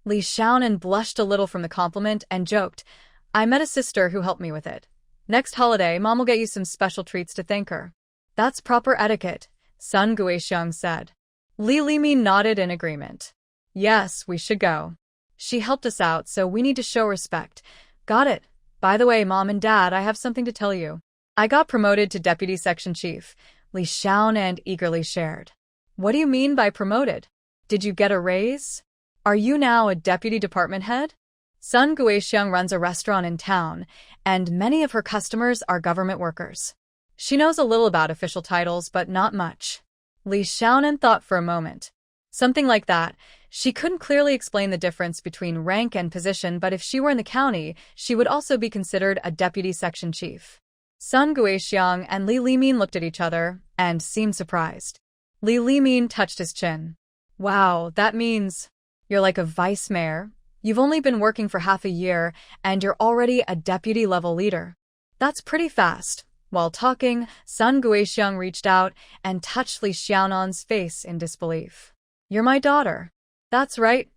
Li Xiaonan blushed a little from the compliment and joked, I met a sister who helped me with it. Next holiday, Mom will get you some special treats to thank her. That's proper etiquette, Sun Guixiang said. Li Limin nodded in agreement. Yes, we should go. She helped us out, so we need to show respect. Got it. By the way, Mom and Dad, I have something to tell you. I got promoted to Deputy Section Chief, Li Xiaonan eagerly shared. What do you mean by promoted? Did you get a raise? Are you now a deputy department head? Sun Guixiang runs a restaurant in town, and many of her customers are government workers. She knows a little about official titles, but not much. Li Xiaonan thought for a moment. Something like that. She couldn't clearly explain the difference between rank and position, but if she were in the county, she would also be considered a deputy section chief. Sun Guixiang and Li Limin looked at each other and seemed surprised. Li Limin touched his chin. Wow, that means you're like a vice mayor. You've only been working for half a year, and you're already a deputy-level leader. That's pretty fast. While talking, Sun Guixiang reached out and touched Li Xiaonan's face in disbelief. You're my daughter. That's right.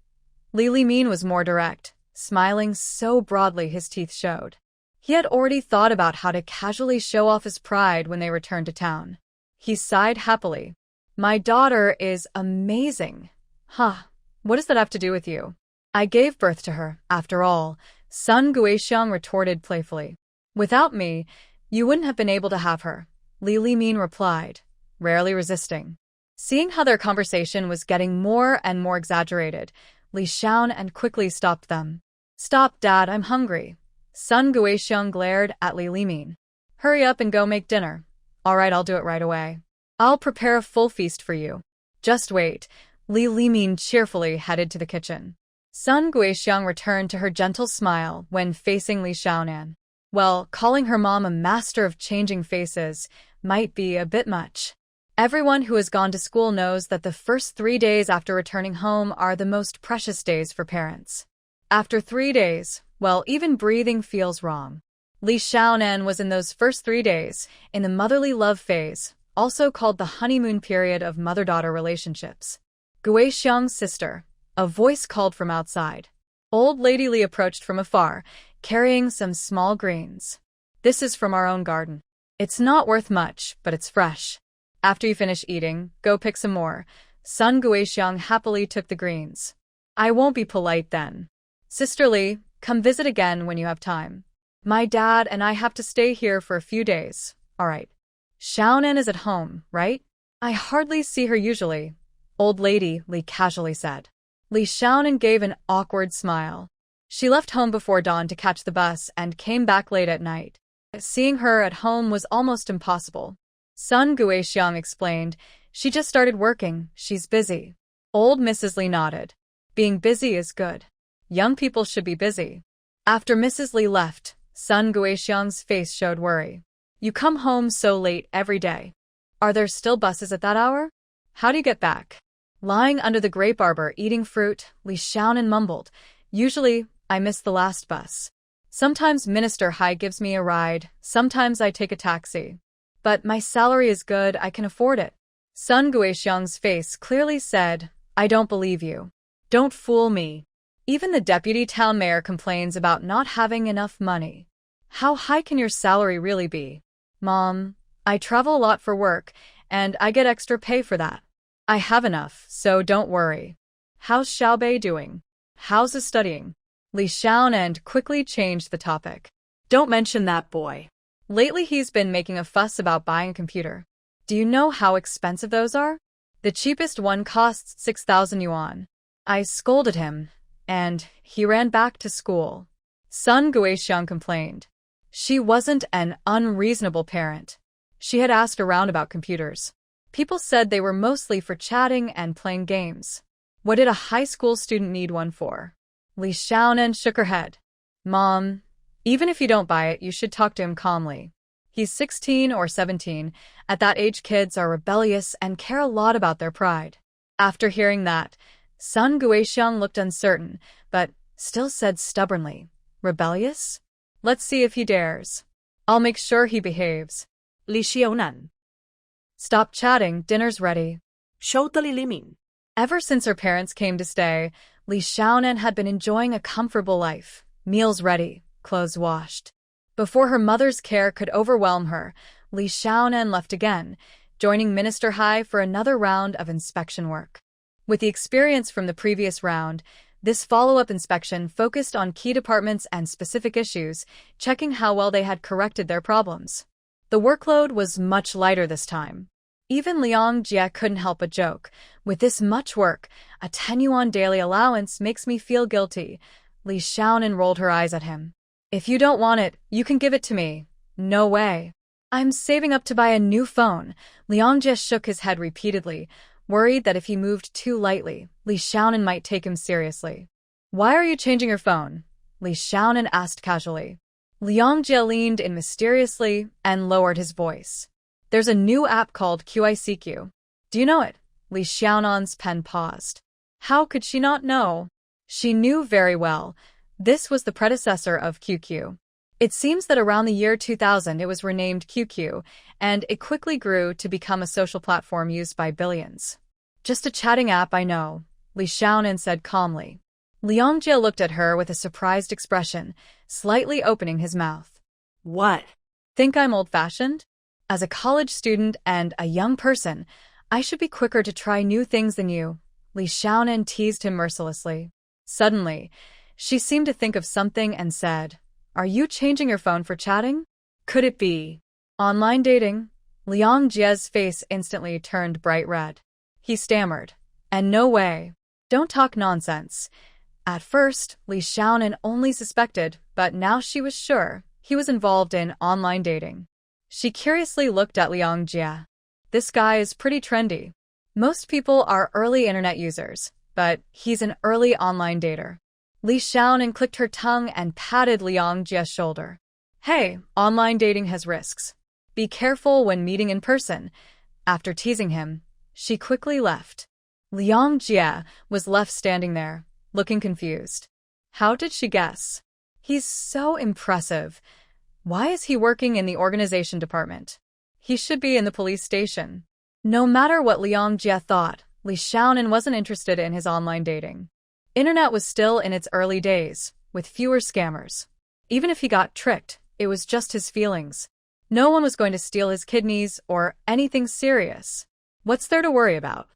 Li Limin was more direct, smiling so broadly his teeth showed. He had already thought about how to casually show off his pride when they returned to town. He sighed happily. My daughter is amazing. Huh, what does that have to do with you? I gave birth to her, after all, Sun Guixiang retorted playfully. Without me, you wouldn't have been able to have her, Li Limin replied, rarely resisting. Seeing how their conversation was getting more and more exaggerated, Li Xiaonan quickly stopped them. Stop, Dad, I'm hungry. Sun Guixiang glared at Li Limin. Hurry up and go make dinner. All right, I'll do it right away. I'll prepare a full feast for you. Just wait. Li Limin cheerfully headed to the kitchen. Sun Guixiang returned to her gentle smile when facing Li Xiaonan. Well, calling her mom a master of changing faces might be a bit much. Everyone who has gone to school knows that the first 3 days after returning home are the most precious days for parents. After 3 days, well, even breathing feels wrong. Li Xiaonan was in those first 3 days, in the motherly love phase, also called the honeymoon period of mother-daughter relationships. Guixiang's sister, a voice called from outside. Old Lady Li approached from afar, carrying some small greens. This is from our own garden. It's not worth much, but it's fresh. After you finish eating, go pick some more. Sun Guixiang happily took the greens. I won't be polite then. Sister Li, come visit again when you have time. My dad and I have to stay here for a few days. All right. Xiaonan is at home, right? I hardly see her usually. Old Lady Li casually said. Li Xiaonan gave an awkward smile. She left home before dawn to catch the bus and came back late at night. Seeing her at home was almost impossible. Sun Guixiang explained, she just started working, she's busy. Old Mrs. Li nodded. Being busy is good. Young people should be busy. After Mrs. Li left, Sun Guixiang's face showed worry. You come home so late every day. Are there still buses at that hour? How do you get back? Lying under the grape arbor eating fruit, Li Xiaonan mumbled. Usually, I miss the last bus. Sometimes Minister Hai gives me a ride, sometimes I take a taxi. But my salary is good, I can afford it. Sun Guixiang's face clearly said, I don't believe you. Don't fool me. Even the deputy town mayor complains about not having enough money. How high can your salary really be? Mom, I travel a lot for work, and I get extra pay for that. I have enough, so don't worry. How's Xiaobei doing? How's his studying? Li Xiaonan quickly changed the topic. Don't mention that boy. Lately he's been making a fuss about buying a computer. Do you know how expensive those are? The cheapest one costs 6,000 yuan. I scolded him, and he ran back to school. Sun Guixiang complained. She wasn't an unreasonable parent. She had asked around about computers. People said they were mostly for chatting and playing games. What did a high school student need one for? Li Xiaonan shook her head. Mom, even if you don't buy it, you should talk to him calmly. He's 16 or 17. At that age, kids are rebellious and care a lot about their pride. After hearing that, Sun Guixiang looked uncertain, but still said stubbornly, Rebellious? Let's see if he dares. I'll make sure he behaves. Li Xiaonan. Stop chatting, dinner's ready. Shouta Li. Ever since her parents came to stay, Li Xiaonan had been enjoying a comfortable life. Meals ready, clothes washed. Before her mother's care could overwhelm her, Li Xiaonan left again, joining Minister Hai for another round of inspection work. With the experience from the previous round, this follow-up inspection focused on key departments and specific issues, checking how well they had corrected their problems. The workload was much lighter this time. Even Liang Jie couldn't help but joke. With this much work, a 10 yuan daily allowance makes me feel guilty. Li Xiaonan rolled her eyes at him. If you don't want it, you can give it to me. No way. I'm saving up to buy a new phone. Liang Jie shook his head repeatedly, worried that if he moved too lightly, Li Xiaonan might take him seriously. Why are you changing your phone? Li Xiaonan asked casually. Liang Jie leaned in mysteriously and lowered his voice. There's a new app called QICQ. Do you know it? Li Xiaonan's pen paused. How could she not know? She knew very well. This was the predecessor of QQ. It seems that around the year 2000 it was renamed QQ, and it quickly grew to become a social platform used by billions. Just a chatting app, I know, Li Xiaonan said calmly. Liang Jie looked at her with a surprised expression, slightly opening his mouth. What? Think I'm old-fashioned? As a college student and a young person, I should be quicker to try new things than you, Li Xiaonan teased him mercilessly. Suddenly, she seemed to think of something and said, Are you changing your phone for chatting? Could it be online dating? Liang Jie's face instantly turned bright red. He stammered, And no way. Don't talk nonsense. At first, Li Xiaonan only suspected, but now she was sure, he was involved in online dating. She curiously looked at Liang Jie. This guy is pretty trendy. Most people are early internet users, but he's an early online dater. Li Xiaonan clicked her tongue and patted Liang Jie's shoulder. Hey, online dating has risks. Be careful when meeting in person. After teasing him, she quickly left. Liang Jie was left standing there, looking confused. How did she guess? He's so impressive. Why is he working in the organization department? He should be in the police station. No matter what Liang Jie thought, Li Xiaonan wasn't interested in his online dating. Internet was still in its early days, with fewer scammers. Even if he got tricked, it was just his feelings. No one was going to steal his kidneys or anything serious. What's there to worry about?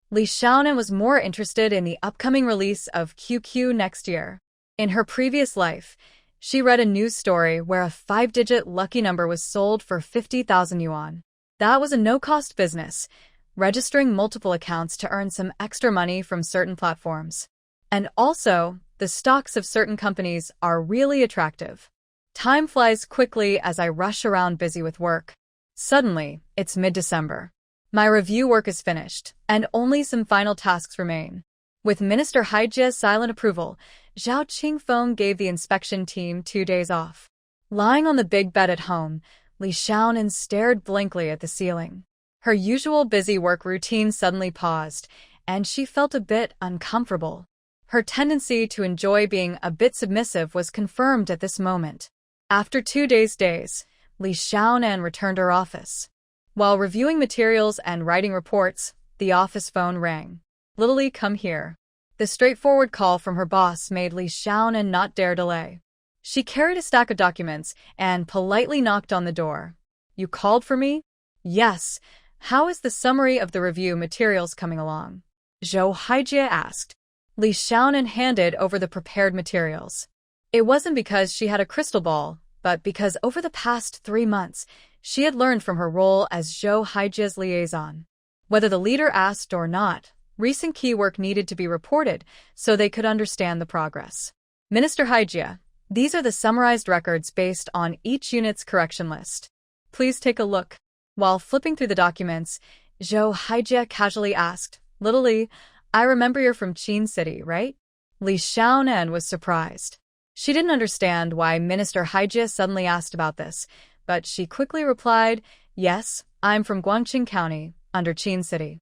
Li Xiaonan was more interested in the upcoming release of QQ next year. In her previous life, she read a news story where a 5-digit lucky number was sold for 50,000 yuan. That was a no-cost business, registering multiple accounts to earn some extra money from certain platforms. And also, the stocks of certain companies are really attractive. Time flies quickly as I rush around busy with work. Suddenly, it's mid-December. My review work is finished, and only some final tasks remain. With Minister Haijie's silent approval, Zhao Qingfeng gave the inspection team 2 days off. Lying on the big bed at home, Li Xiaonan stared blankly at the ceiling. Her usual busy work routine suddenly paused, and she felt a bit uncomfortable. Her tendency to enjoy being a bit submissive was confirmed at this moment. After 2 days, Li Xiaonan returned to her office. While reviewing materials and writing reports, the office phone rang. Lily, come here. The straightforward call from her boss made Li Xiaonan not dare delay. She carried a stack of documents and politely knocked on the door. You called for me? Yes. How is the summary of the review materials coming along? Zhou Haijie asked. Li Xiaonan handed over the prepared materials. It wasn't because she had a crystal ball, but because over the past 3 months, she had learned from her role as Zhou Haijie's liaison. Whether the leader asked or not, recent key work needed to be reported so they could understand the progress. Minister Haijie, These are the summarized records based on each unit's correction list. Please take a look. While flipping through the documents, Zhou Haijie casually asked, "Little Li, I remember you're from Qin City, right?" Li Xiaonan was surprised. She didn't understand why Minister Haijie suddenly asked about this, but she quickly replied, "Yes, I'm from Guangqing County, under Qin City."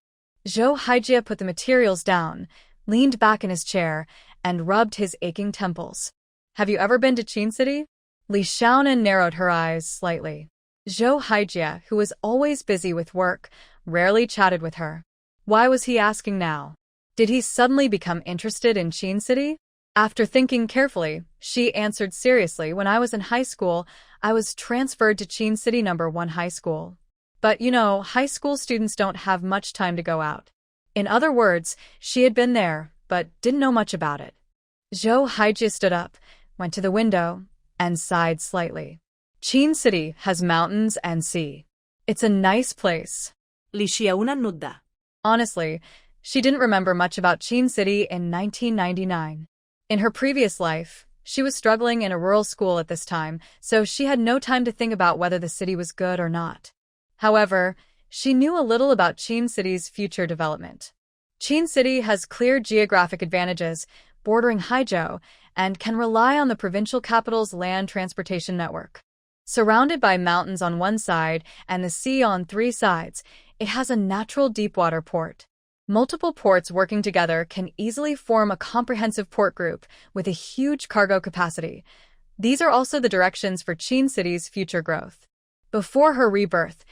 Zhou Haijie put the materials down, leaned back in his chair, and rubbed his aching temples. "Have you ever been to Qin City?" Li Xiaonan narrowed her eyes slightly. Zhou Haijie, who was always busy with work, rarely chatted with her. Why was he asking now? Did he suddenly become interested in Qin City? After thinking carefully, she answered seriously, "When I was in high school, I was transferred to Qin City No. 1 high school. But high school students don't have much time to go out." In other words, she had been there, but didn't know much about it. Zhou Haijie stood up, went to the window, and sighed slightly. Qin City has mountains and sea. It's a nice place. Li Xiaonan nudda. Honestly, she didn't remember much about Qin City in 1999. In her previous life, she was struggling in a rural school at this time, so she had no time to think about whether the city was good or not. However, she knew a little about Qin City's future development. Qin City has clear geographic advantages, bordering Haizhou, and can rely on the provincial capital's land transportation network. Surrounded by mountains on one side and the sea on 3 sides, it has a natural deepwater port. Multiple ports working together can easily form a comprehensive port group with a huge cargo capacity. These are also the directions for Qin City's future growth. Before her rebirth,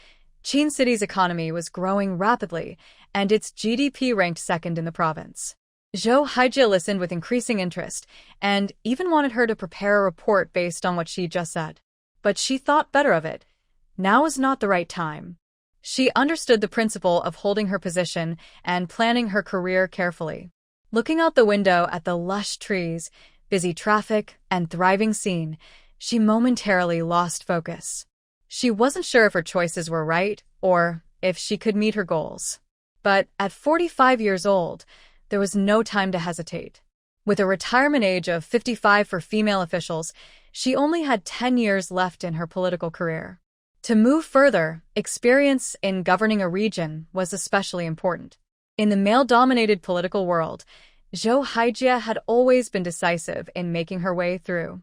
Qin City's economy was growing rapidly, and its GDP ranked second in the province. Zhou Haijie listened with increasing interest, and even wanted her to prepare a report based on what she just said. But she thought better of it. Now is not the right time. She understood the principle of holding her position and planning her career carefully. Looking out the window at the lush trees, busy traffic, and thriving scene, she momentarily lost focus. She wasn't sure if her choices were right or if she could meet her goals. But at 45 years old, there was no time to hesitate. With a retirement age of 55 for female officials, she only had 10 years left in her political career. To move further, experience in governing a region was especially important. In the male-dominated political world, Zhou Haijie had always been decisive in making her way through.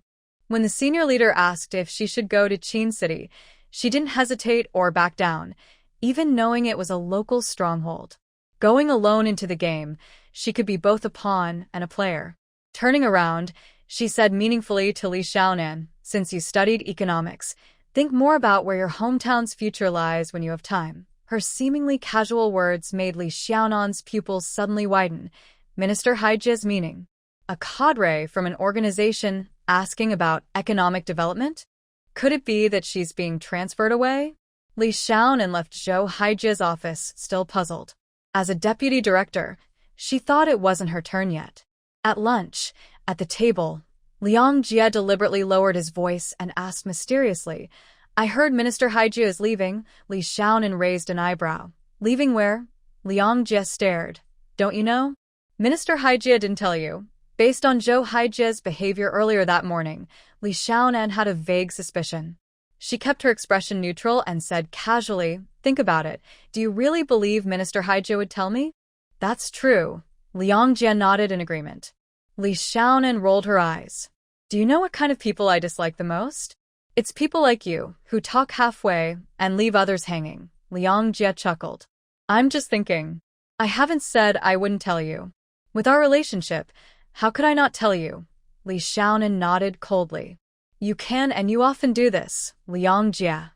When the senior leader asked if she should go to Qin City, she didn't hesitate or back down, even knowing it was a local stronghold. Going alone into the game, she could be both a pawn and a player. Turning around, she said meaningfully to Li Xiaonan, "Since you studied economics, think more about where your hometown's future lies when you have time." Her seemingly casual words made Li Xiaonan's pupils suddenly widen. Minister Haijie's meaning? A cadre from an organization asking about economic development? Could it be that she's being transferred away? Li Xiaonan left Zhou Haijie's office still puzzled. As a deputy director, she thought it wasn't her turn yet. At lunch, at the table, Liang Jie deliberately lowered his voice and asked mysteriously, "I heard Minister Haijie is leaving." Li Xiaonan raised an eyebrow. "Leaving where?" Liang Jie stared. "Don't you know?" "Minister Haijie didn't tell you." Based on Zhou Haijie's behavior earlier that morning, Li Xiaonan had a vague suspicion. She kept her expression neutral and said casually, "Think about it. Do you really believe Minister Haijie would tell me?" "That's true." Liang Jie nodded in agreement. Li Xiaonan rolled her eyes. "Do you know what kind of people I dislike the most? It's people like you, who talk halfway and leave others hanging." Liang Jie chuckled. "I'm just thinking. I haven't said I wouldn't tell you. With our relationship, how could I not tell you?" Li Xiaonan nodded coldly. "You can, and you often do this." Liang Jie.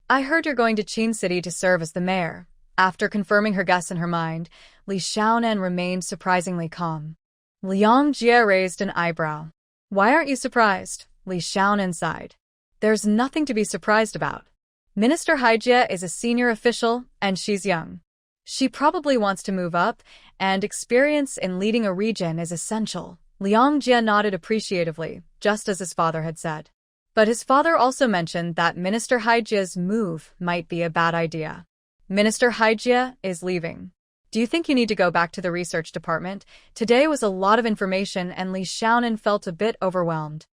"I heard you're going to Qin City to serve as the mayor." After confirming her guess in her mind, Li Xiaonan remained surprisingly calm. Liang Jie raised an eyebrow. "Why aren't you surprised?" Li Xiaonan sighed. "There's nothing to be surprised about. Minister Haijie is a senior official, and she's young. She probably wants to move up, and experience in leading a region is essential." Liang Jie nodded appreciatively, just as his father had said. But his father also mentioned that Minister Haijie's move might be a bad idea. "Minister Haijie is leaving. Do you think you need to go back to the research department?" Today was a lot of information, and Li Xiaonan felt a bit overwhelmed.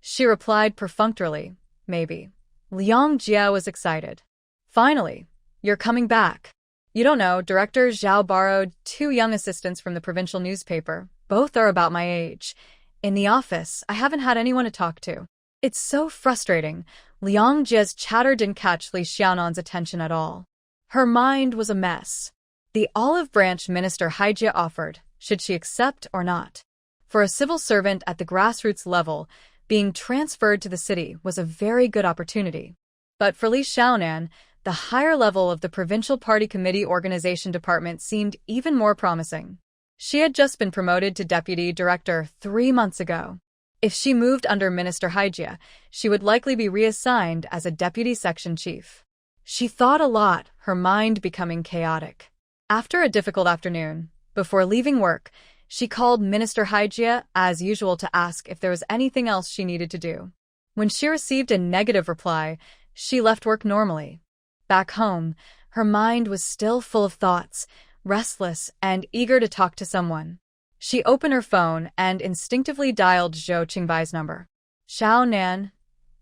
She replied perfunctorily, maybe. Liang Jia was excited. Finally, you're coming back. You don't know, Director Zhao borrowed 2 young assistants from the provincial newspaper. Both are about my age. In the office, I haven't had anyone to talk to. It's so frustrating. Liang Jia's chatter didn't catch Li Xiaonan's attention at all. Her mind was a mess. The olive branch Minister Haijia offered, should she accept or not? For a civil servant at the grassroots level, being transferred to the city was a very good opportunity. But for Li Xiaonan, the higher level of the Provincial Party Committee Organization Department seemed even more promising. She had just been promoted to deputy director 3 months ago. If she moved under Minister Haijia, she would likely be reassigned as a deputy section chief. She thought a lot, her mind becoming chaotic. After a difficult afternoon, before leaving work, she called Minister Haijia as usual to ask if there was anything else she needed to do. When she received a negative reply, she left work normally. Back home, her mind was still full of thoughts, restless and eager to talk to someone. She opened her phone and instinctively dialed Zhou Qingbai's number. Xiaonan?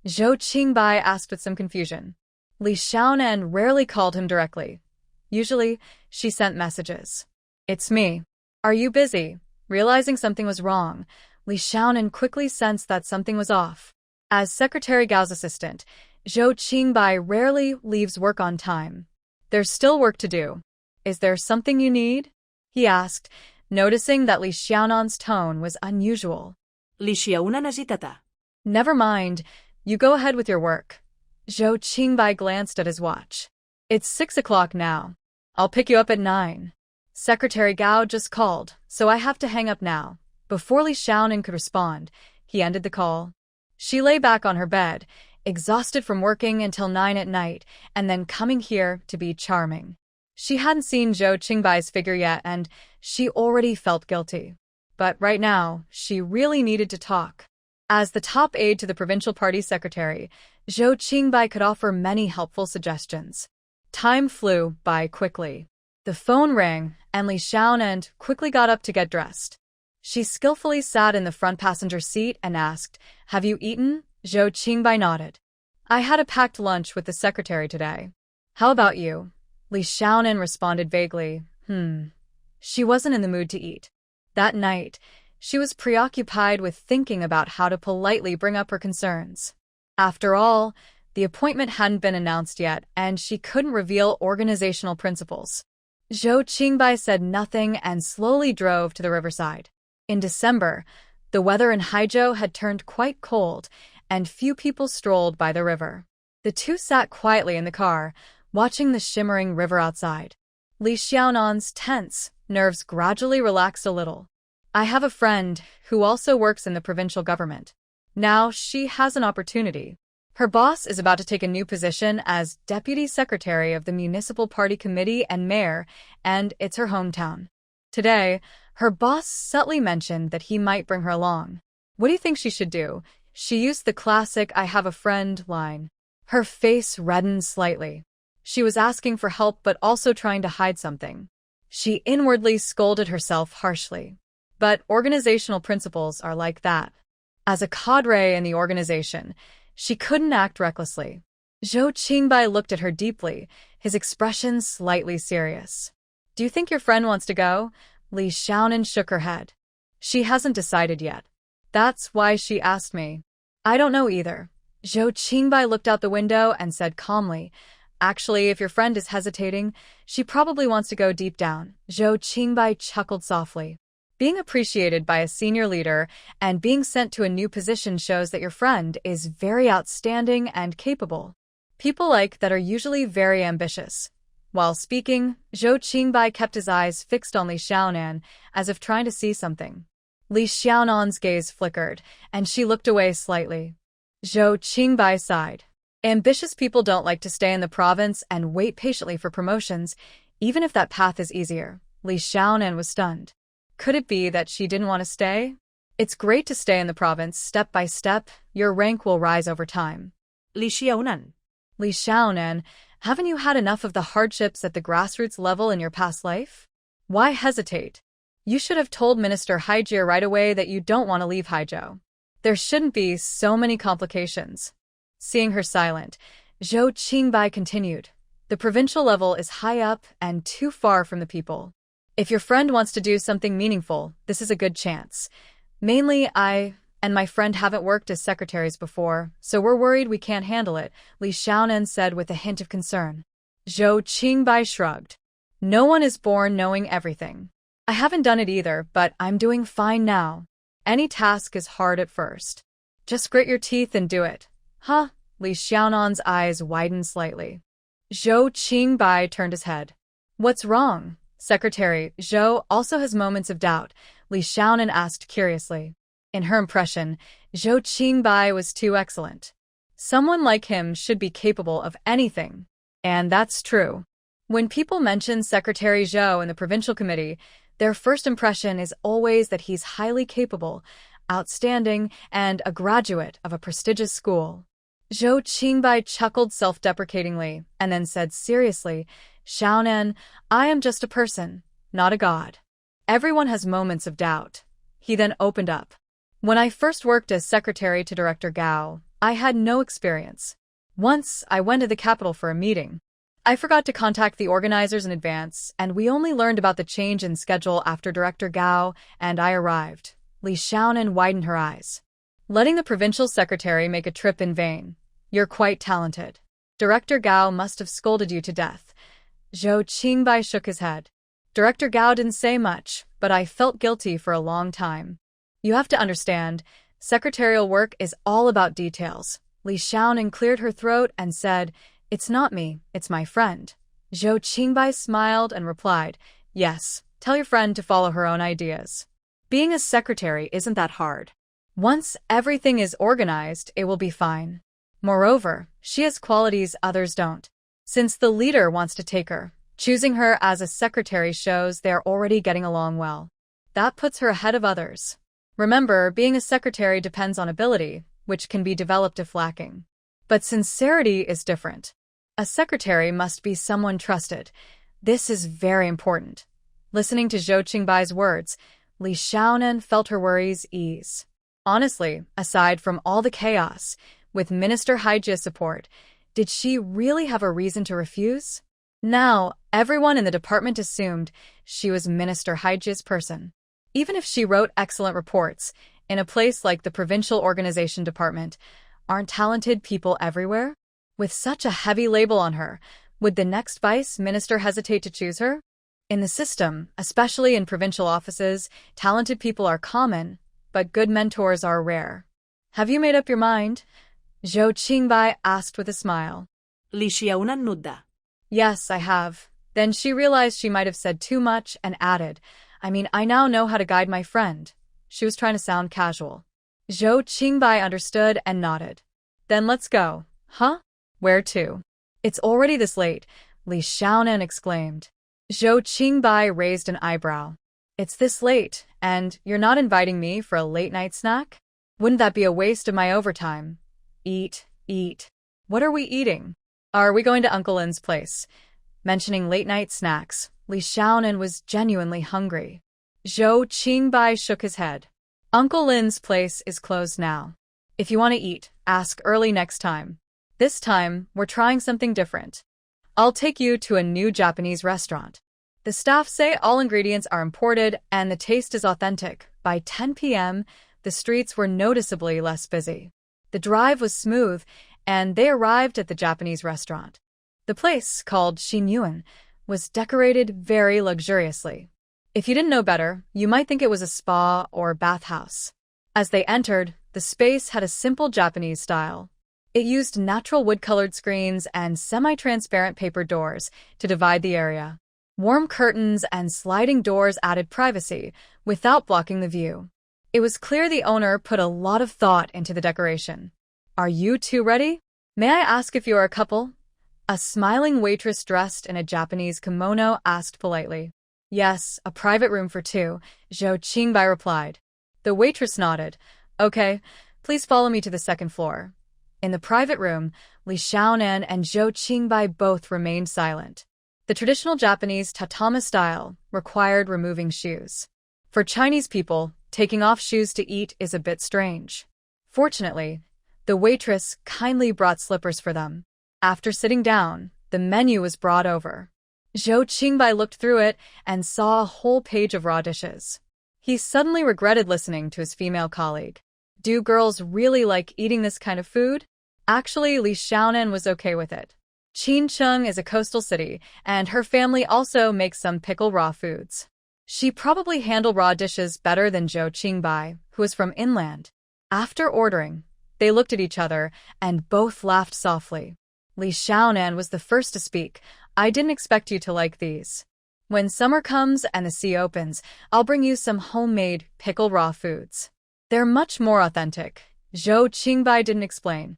Zhou Qingbai asked with some confusion. Li Xiaonan rarely called him directly. Usually, she sent messages. It's me. Are you busy? Realizing something was wrong, Li Xiaonan quickly sensed that something was off. As Secretary Gao's assistant, Zhou Qingbai rarely leaves work on time. There's still work to do. Is there something you need? He asked, noticing that Li Xiaonan's tone was unusual. Li Xiaonan necessita. Never mind. You go ahead with your work. Zhou Qingbai glanced at his watch. It's 6 o'clock now. I'll pick you up at 9. Secretary Gao just called, so I have to hang up now. Before Li Xiaonan could respond, he ended the call. She lay back on her bed, exhausted from working until 9 at night and then coming here to be charming. She hadn't seen Zhou Qingbai's figure yet and she already felt guilty. But right now, she really needed to talk. As the top aide to the provincial party secretary, Zhou Qingbai could offer many helpful suggestions. Time flew by quickly. The phone rang, and Li Xiaonan quickly got up to get dressed. She skillfully sat in the front passenger seat and asked, "Have you eaten?" Zhou Qingbai nodded. "I had a packed lunch with the secretary today. How about you?" Li Xiaonan responded vaguely, She wasn't in the mood to eat. That night, she was preoccupied with thinking about how to politely bring up her concerns. After all, the appointment hadn't been announced yet, and she couldn't reveal organizational principles. Zhou Qingbai said nothing and slowly drove to the riverside. In December, the weather in Haizhou had turned quite cold, and few people strolled by the river. The two sat quietly in the car, watching the shimmering river outside. Li Xiaonan's tense nerves gradually relaxed a little. "I have a friend who also works in the provincial government. Now she has an opportunity. Her boss is about to take a new position as deputy secretary of the municipal party committee and mayor, and it's her hometown. Today, her boss subtly mentioned that he might bring her along. What do you think she should do?" She used the classic "I have a friend" line. Her face reddened slightly. She was asking for help but also trying to hide something. She inwardly scolded herself harshly. But organizational principles are like that. As a cadre in the organization, she couldn't act recklessly. Zhou Qingbai looked at her deeply, his expression slightly serious. "Do you think your friend wants to go?" Li Xiaonan shook her head. "She hasn't decided yet. That's why she asked me." "I don't know either." Zhou Qingbai looked out the window and said calmly, "Actually, if your friend is hesitating, she probably wants to go deep down." Zhou Qingbai chuckled softly. Being appreciated by a senior leader and being sent to a new position shows that your friend is very outstanding and capable. People like that are usually very ambitious. While speaking, Zhou Qingbai kept his eyes fixed on Li Xiaonan, as if trying to see something. Li Xiaonan's gaze flickered, and she looked away slightly. Zhou Qingbai sighed. Ambitious people don't like to stay in the province and wait patiently for promotions, even if that path is easier. Li Xiaonan was stunned. Could it be that she didn't want to stay? It's great to stay in the province step by step. Your rank will rise over time. Li Xiaonan. Li Xiaonan, haven't you had enough of the hardships at the grassroots level in your past life? Why hesitate? You should have told Minister Haijia right away that you don't want to leave Haizhou. There shouldn't be so many complications. Seeing her silent, Zhou Qingbai continued. The provincial level is high up and too far from the people. If your friend wants to do something meaningful, this is a good chance. Mainly, I and my friend haven't worked as secretaries before, so we're worried we can't handle it, Li Xiaonan said with a hint of concern. Zhou Qingbai shrugged. No one is born knowing everything. I haven't done it either, but I'm doing fine now. Any task is hard at first. Just grit your teeth and do it. Huh? Li Xiaonan's eyes widened slightly. Zhou Qingbai turned his head. What's wrong? Secretary Zhou also has moments of doubt, Li Xiaonan asked curiously. In her impression, Zhou Qingbai was too excellent. Someone like him should be capable of anything. And that's true. When people mention Secretary Zhou in the provincial committee, their first impression is always that he's highly capable, outstanding, and a graduate of a prestigious school. Zhou Qingbai chuckled self-deprecatingly and then said seriously, Xiaonan, I am just a person, not a god. Everyone has moments of doubt. He then opened up. When I first worked as secretary to Director Gao, I had no experience. Once, I went to the capital for a meeting. I forgot to contact the organizers in advance, and we only learned about the change in schedule after Director Gao and I arrived. Li Xiaonan widened her eyes. Letting the provincial secretary make a trip in vain. You're quite talented. Director Gao must have scolded you to death. Zhou Qingbai shook his head. Director Gao didn't say much, but I felt guilty for a long time. You have to understand, secretarial work is all about details. Li Xiaonan cleared her throat and said, It's not me, it's my friend. Zhou Qingbai smiled and replied, Yes, tell your friend to follow her own ideas. Being a secretary isn't that hard. Once everything is organized, it will be fine. Moreover, she has qualities others don't. Since the leader wants to take her, choosing her as a secretary shows they're already getting along well. That puts her ahead of others. Remember, being a secretary depends on ability, which can be developed if lacking. But sincerity is different. A secretary must be someone trusted. This is very important. Listening to Zhou Qingbai's words, Li Xiaonan felt her worries ease. Honestly, aside from all the chaos, with Minister Haijia's support, did she really have a reason to refuse? Now, everyone in the department assumed she was Minister Haijia's person. Even if she wrote excellent reports, in a place like the Provincial Organization Department, aren't talented people everywhere? With such a heavy label on her, would the next vice minister hesitate to choose her? In the system, especially in provincial offices, talented people are common, but good mentors are rare. Have you made up your mind? Zhou Qingbai asked with a smile. Li Xiaonan nudda. Yes, I have. Then she realized she might have said too much and added, I now know how to guide my friend. She was trying to sound casual. Zhou Qingbai understood and nodded. Then let's go. Huh? Where to? It's already this late, Li Xiaonan exclaimed. Zhou Qingbai raised an eyebrow. It's this late, and you're not inviting me for a late-night snack? Wouldn't that be a waste of my overtime? Eat. What are we eating? Are we going to Uncle Lin's place? Mentioning late-night snacks, Li Xiaonan was genuinely hungry. Zhou Qingbai shook his head. Uncle Lin's place is closed now. If you want to eat, ask early next time. This time, we're trying something different. I'll take you to a new Japanese restaurant. The staff say all ingredients are imported and the taste is authentic. By 10 p.m., the streets were noticeably less busy. The drive was smooth, and they arrived at the Japanese restaurant. The place, called Xinyuan, was decorated very luxuriously. If you didn't know better, you might think it was a spa or bathhouse. As they entered, the space had a simple Japanese style. It used natural wood-colored screens and semi-transparent paper doors to divide the area. Warm curtains and sliding doors added privacy without blocking the view. It was clear the owner put a lot of thought into the decoration. Are you two ready? May I ask if you are a couple? A smiling waitress dressed in a Japanese kimono asked politely. Yes, a private room for two, Zhou Qingbai replied. The waitress nodded. Okay, please follow me to the second floor. In the private room, Li Xiaonan and Zhou Qingbai both remained silent. The traditional Japanese tatami style required removing shoes. For Chinese people, taking off shoes to eat is a bit strange. Fortunately, the waitress kindly brought slippers for them. After sitting down, the menu was brought over. Zhou Qingbai looked through it and saw a whole page of raw dishes. He suddenly regretted listening to his female colleague. Do girls really like eating this kind of food? Actually, Li Xiaonan was okay with it. Qincheng is a coastal city, and her family also makes some pickle raw foods. She probably handled raw dishes better than Zhou Qingbai, who is from inland. After ordering, they looked at each other and both laughed softly. Li Xiaonan was the first to speak. I didn't expect you to like these. When summer comes and the sea opens, I'll bring you some homemade pickle raw foods. They're much more authentic. Zhou Qingbai didn't explain.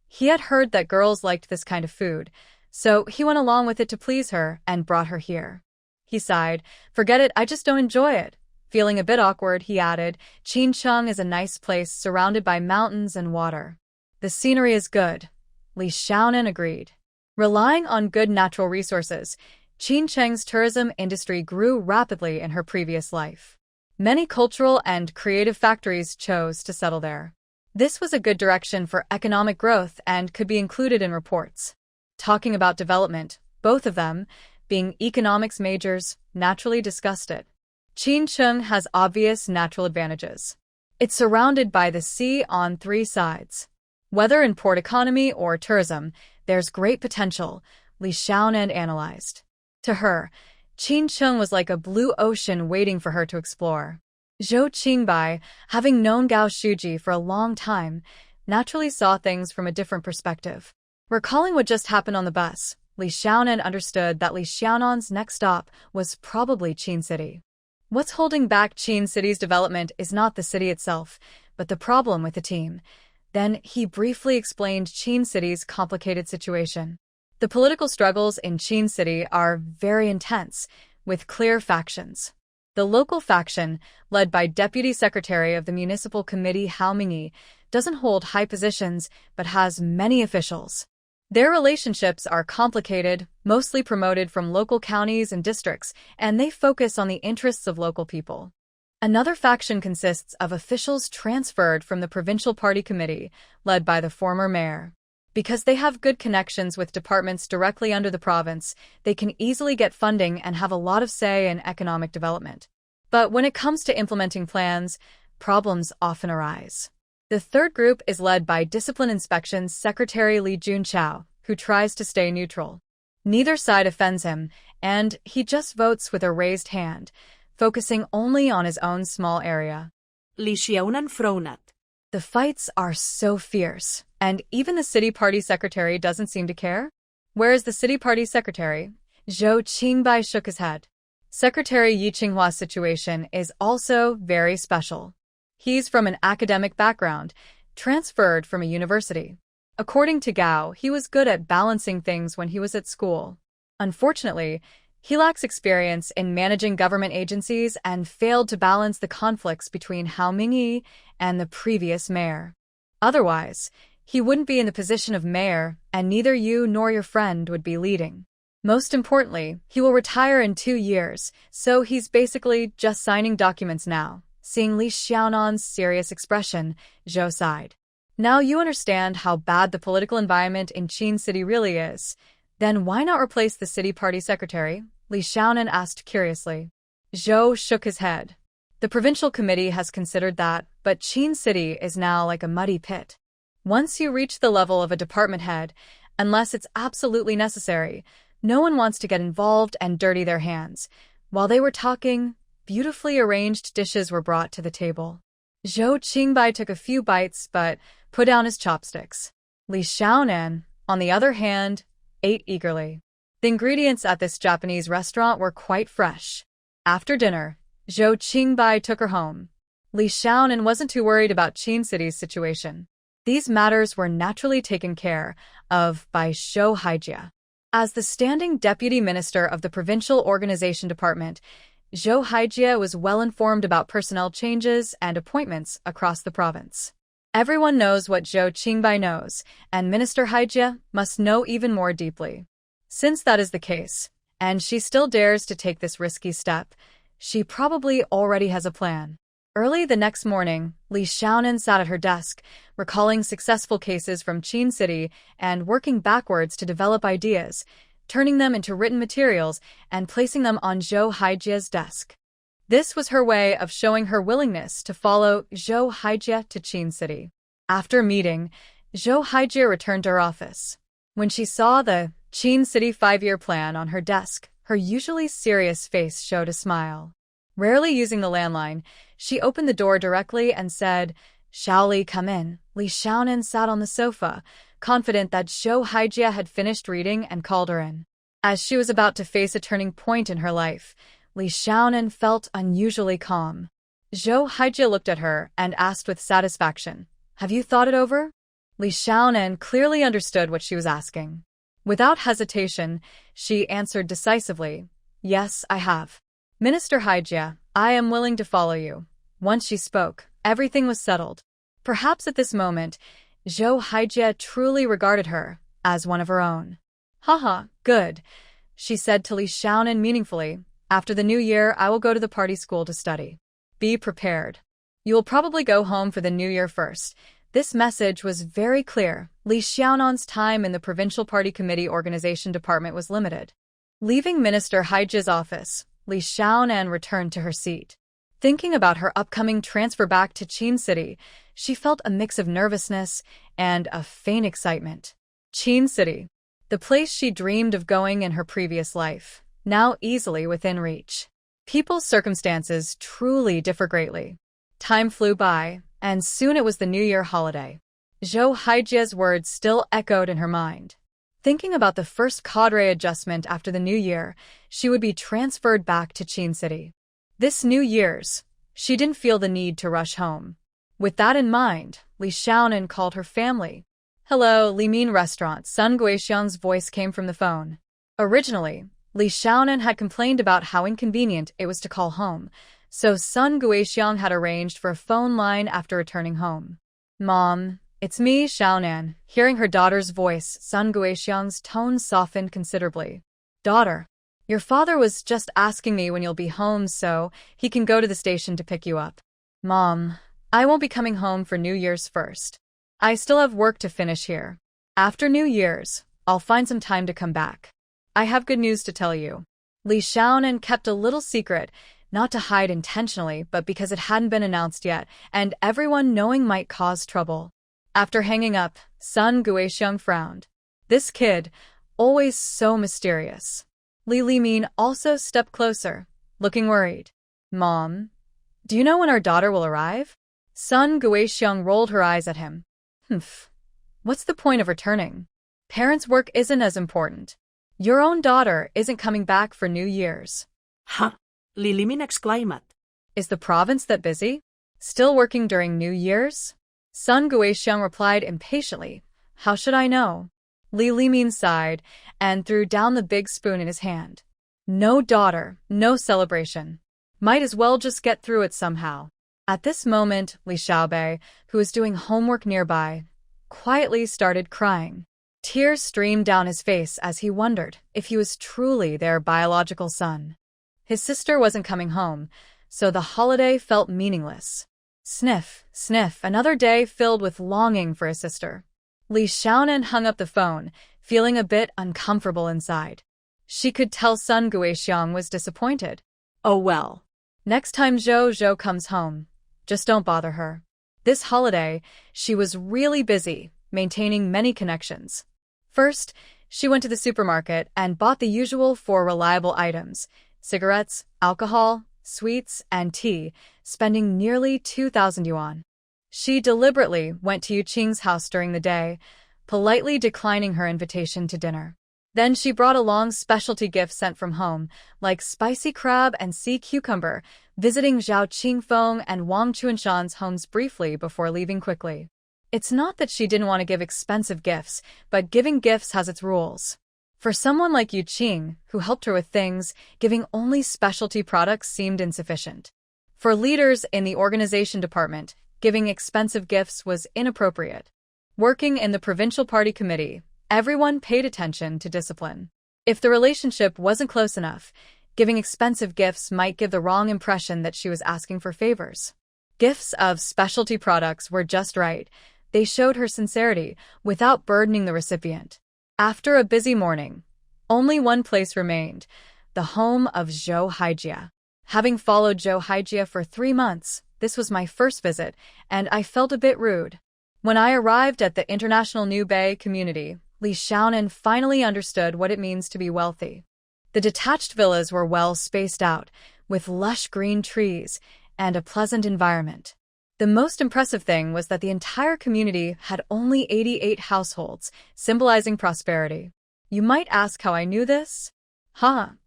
He had heard that girls liked this kind of food, so he went along with it to please her and brought her here. He sighed. Forget it, I just don't enjoy it. Feeling a bit awkward, he added, Qincheng is a nice place surrounded by mountains and water. The scenery is good. Li Xiaonan agreed. Relying on good natural resources, Qincheng's tourism industry grew rapidly in her previous life. Many cultural and creative factories chose to settle there. This was a good direction for economic growth and could be included in reports. Talking about development, both of them, being economics majors, naturally discussed it. Qincheng has obvious natural advantages. It's surrounded by the sea on 3 sides. Whether in port economy or tourism, there's great potential, Li Xiaonan analyzed. To her, Qincheng was like a blue ocean waiting for her to explore. Zhou Qingbai, having known Gao Shuji for a long time, naturally saw things from a different perspective. Recalling what just happened on the bus, Li Xiaonan understood that Li Xiaonan's next stop was probably Qin City. What's holding back Qin City's development is not the city itself, but the problem with the team. Then he briefly explained Qin City's complicated situation. The political struggles in Qin City are very intense, with clear factions. The local faction, led by Deputy Secretary of the Municipal Committee Hao Mingyi, doesn't hold high positions but has many officials. Their relationships are complicated, mostly promoted from local counties and districts, and they focus on the interests of local people. Another faction consists of officials transferred from the Provincial Party Committee, led by the former mayor. Because they have good connections with departments directly under the province, they can easily get funding and have a lot of say in economic development. But when it comes to implementing plans, problems often arise. The third group is led by Discipline Inspection's Secretary Li Junchao, who tries to stay neutral. Neither side offends him, and he just votes with a raised hand, focusing only on his own small area. Li Xiaonan frowned. The fights are so fierce, and even the city party secretary doesn't seem to care. Where is the city party secretary? Zhou Qingbai shook his head. Secretary Yi Qinghua's situation is also very special. He's from an academic background, transferred from a university. According to Gao, he was good at balancing things when he was at school. Unfortunately, he lacks experience in managing government agencies and failed to balance the conflicts between Hao Mingyi and the previous mayor. Otherwise, he wouldn't be in the position of mayor, and neither you nor your friend would be leading. Most importantly, he will retire in 2 years, so he's basically just signing documents now. Seeing Li Xiaonan's serious expression, Zhou sighed. Now you understand how bad the political environment in Qin City really is. Then why not replace the city party secretary? Li Xiaonan asked curiously. Zhou shook his head. The provincial committee has considered that, but Qin City is now like a muddy pit. Once you reach the level of a department head, unless it's absolutely necessary, no one wants to get involved and dirty their hands. While they were talking, beautifully arranged dishes were brought to the table. Zhou Qingbai took a few bites but put down his chopsticks. Li Xiaonan, on the other hand, ate eagerly. The ingredients at this Japanese restaurant were quite fresh. After dinner, Zhou Qingbai took her home. Li Xiaonan wasn't too worried about Qin City's situation. These matters were naturally taken care of by Zhou Haijia. As the standing deputy minister of the Provincial Organization Department, Zhou Haijia was well informed about personnel changes and appointments across the province. Everyone knows what Zhou Qingbai knows, and Minister Haijia must know even more deeply. Since that is the case, and she still dares to take this risky step, she probably already has a plan. Early the next morning, Li Xiaonan sat at her desk, recalling successful cases from Qin City and working backwards to develop ideas, turning them into written materials and placing them on Zhou Haijie's desk. This was her way of showing her willingness to follow Zhou Haijie to Qin City. After meeting, Zhou Haijie returned to her office. When she saw the Qin City 5-year plan on her desk, her usually serious face showed a smile. Rarely using the landline, she opened the door directly and said, "Shall Li come in?" Li Xiaonan sat on the sofa, confident that Zhou Haijie had finished reading and called her in. As she was about to face a turning point in her life, Li Xiaonan felt unusually calm. Zhou Haijie looked at her and asked with satisfaction, "Have you thought it over?" Li Xiaonan clearly understood what she was asking. Without hesitation, she answered decisively, "Yes, I have. Minister Haijie, I am willing to follow you." Once she spoke, everything was settled. Perhaps at this moment, Zhou Haijie truly regarded her as one of her own. "Haha, good," she said to Li Xiaonan meaningfully. "After the new year, I will go to the party school to study. Be prepared. You will probably go home for the new year first." This message was very clear. Li Xiaonan's time in the Provincial Party Committee Organization Department was limited. Leaving Minister Haijie's office, Li Xiaonan returned to her seat. Thinking about her upcoming transfer back to Qin City, she felt a mix of nervousness and a faint excitement. Qin City, the place she dreamed of going in her previous life, now easily within reach. People's circumstances truly differ greatly. Time flew by, and soon it was the New Year holiday. Zhou Haijie's words still echoed in her mind. Thinking about the first cadre adjustment after the New Year, she would be transferred back to Qin City. This New Year's, she didn't feel the need to rush home. With that in mind, Li Xiaonan called her family. "Hello, Li Min Restaurant." Sun Guixiang's voice came from the phone. Originally, Li Xiaonan had complained about how inconvenient it was to call home, so Sun Guixiang had arranged for a phone line after returning home. "Mom, it's me, Xiaonan." Hearing her daughter's voice, Sun Guixiang's tone softened considerably. "Daughter, your father was just asking me when you'll be home so he can go to the station to pick you up." "Mom, I won't be coming home for New Year's first. I still have work to finish here. After New Year's, I'll find some time to come back. I have good news to tell you." Li Xiaonan kept a little secret, not to hide intentionally, but because it hadn't been announced yet, and everyone knowing might cause trouble. After hanging up, Sun Guixiang frowned. This kid, always so mysterious. Li Min also stepped closer, looking worried. "Mom, do you know when our daughter will arrive?" Sun Guixiang rolled her eyes at him. "Humph. What's the point of returning? Parents' work isn't as important. Your own daughter isn't coming back for New Year's." "Ha!" Li Min exclaimed. "Is the province that busy? Still working during New Year's?" Sun Guixiang replied impatiently. "How should I know?" Li Min sighed and threw down the big spoon in his hand. "No daughter, no celebration. Might as well just get through it somehow." At this moment, Li Xiaobei, who was doing homework nearby, quietly started crying. Tears streamed down his face as he wondered if he was truly their biological son. His sister wasn't coming home, so the holiday felt meaningless. Sniff, sniff, another day filled with longing for his sister. Li Xiaonan hung up the phone, feeling a bit uncomfortable inside. She could tell Sun Guixiang was disappointed. "Oh well. Next time Zhou comes home, just don't bother her." This holiday, she was really busy, maintaining many connections. First, she went to the supermarket and bought the usual 4 reliable items: cigarettes, alcohol, sweets, and tea, spending nearly 2,000 yuan. She deliberately went to Yu Qing's house during the day, politely declining her invitation to dinner. Then she brought along specialty gifts sent from home, like spicy crab and sea cucumber, visiting Zhao Qingfeng and Wang Chuanshan's homes briefly before leaving quickly. It's not that she didn't want to give expensive gifts, but giving gifts has its rules. For someone like Yu Qing, who helped her with things, giving only specialty products seemed insufficient. For leaders in the organization department, giving expensive gifts was inappropriate. Working in the provincial party committee, everyone paid attention to discipline. If the relationship wasn't close enough, giving expensive gifts might give the wrong impression that she was asking for favors. Gifts of specialty products were just right. They showed her sincerity without burdening the recipient. After a busy morning, only one place remained, the home of Zhou Haijia. Having followed Zhou Haijia for 3 months, this was my first visit, and I felt a bit rude. When I arrived at the International New Bay community, Li Xiaonan finally understood what it means to be wealthy. The detached villas were well spaced out, with lush green trees and a pleasant environment. The most impressive thing was that the entire community had only 88 households, symbolizing prosperity. You might ask how I knew this?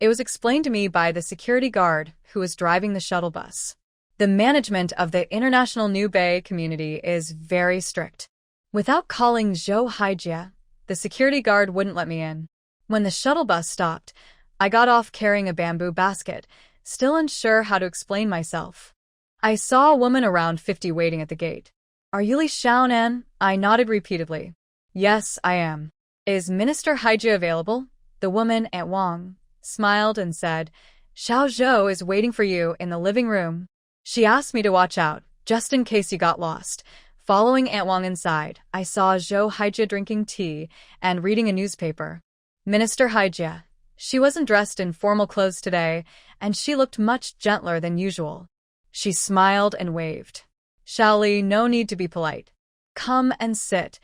It was explained to me by the security guard who was driving the shuttle bus. The management of the International New Bay community is very strict. Without calling Zhou Haijia, the security guard wouldn't let me in. When the shuttle bus stopped, I got off carrying a bamboo basket, still unsure how to explain myself. I saw a woman around 50 waiting at the gate. Are you Li Xiaonan? I nodded repeatedly. Yes, I am. Is Minister Haijia available? The woman, Aunt Wang, smiled and said, Xiao Zhou is waiting for you in the living room. She asked me to watch out, just in case you got lost. Following Aunt Wang inside, I saw Zhou Haijia drinking tea and reading a newspaper. Minister Haijia. She wasn't dressed in formal clothes today, and she looked much gentler than usual. She smiled and waved. Xiaoli, no need to be polite. Come and sit.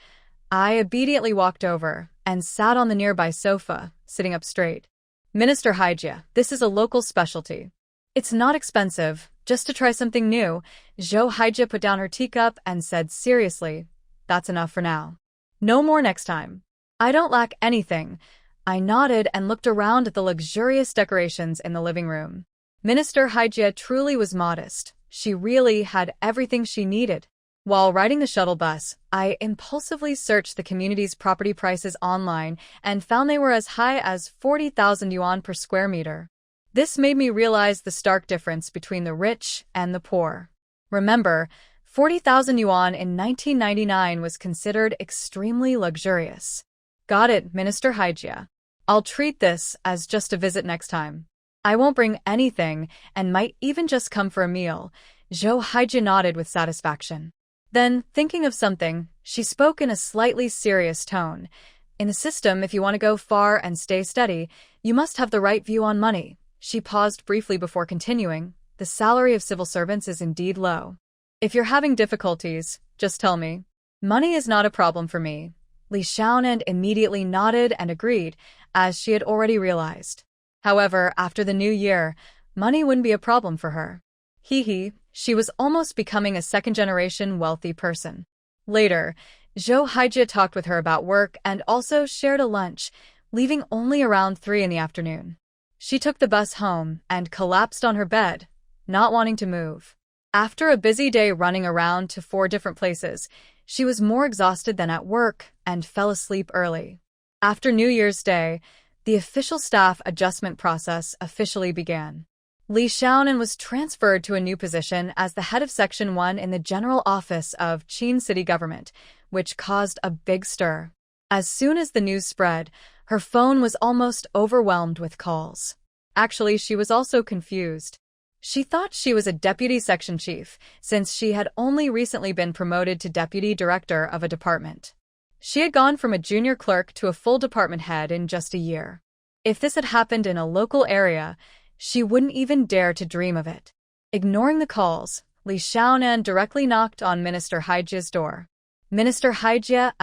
I obediently walked over and sat on the nearby sofa, sitting up straight. Minister Haijia, this is a local specialty. It's not expensive, just to try something new. Zhou Haijia put down her teacup and said seriously, that's enough for now. No more next time. I don't lack anything. I nodded and looked around at the luxurious decorations in the living room. Minister Haijia truly was modest. She really had everything she needed. While riding the shuttle bus, I impulsively searched the community's property prices online and found they were as high as 40,000 yuan per square meter. This made me realize the stark difference between the rich and the poor. Remember, 40,000 yuan in 1999 was considered extremely luxurious. Got it, Minister Haijia. I'll treat this as just a visit next time. I won't bring anything and might even just come for a meal. Zhou Haijia nodded with satisfaction. Then, thinking of something, she spoke in a slightly serious tone. In the system, if you want to go far and stay steady, you must have the right view on money. She paused briefly before continuing. The salary of civil servants is indeed low. If you're having difficulties, just tell me. Money is not a problem for me. Li Xiaonan immediately nodded and agreed, as she had already realized. However, after the new year, money wouldn't be a problem for her. She was almost becoming a second-generation wealthy person. Later, Zhou Haijia talked with her about work and also shared a lunch, leaving only around 3 in the afternoon. She took the bus home and collapsed on her bed, not wanting to move. After a busy day running around to 4 different places, she was more exhausted than at work and fell asleep early. After New Year's Day, the official staff adjustment process officially began. Li Xiaonan was transferred to a new position as the head of Section 1 in the General Office of Qin City Government, which caused a big stir. As soon as the news spread, her phone was almost overwhelmed with calls. Actually, she was also confused. She thought she was a deputy section chief, since she had only recently been promoted to deputy director of a department. She had gone from a junior clerk to a full department head in just a year. If this had happened in a local area, she wouldn't even dare to dream of it. Ignoring the calls, Li Xiaonan directly knocked on Minister Haijia's door. Minister Haijia,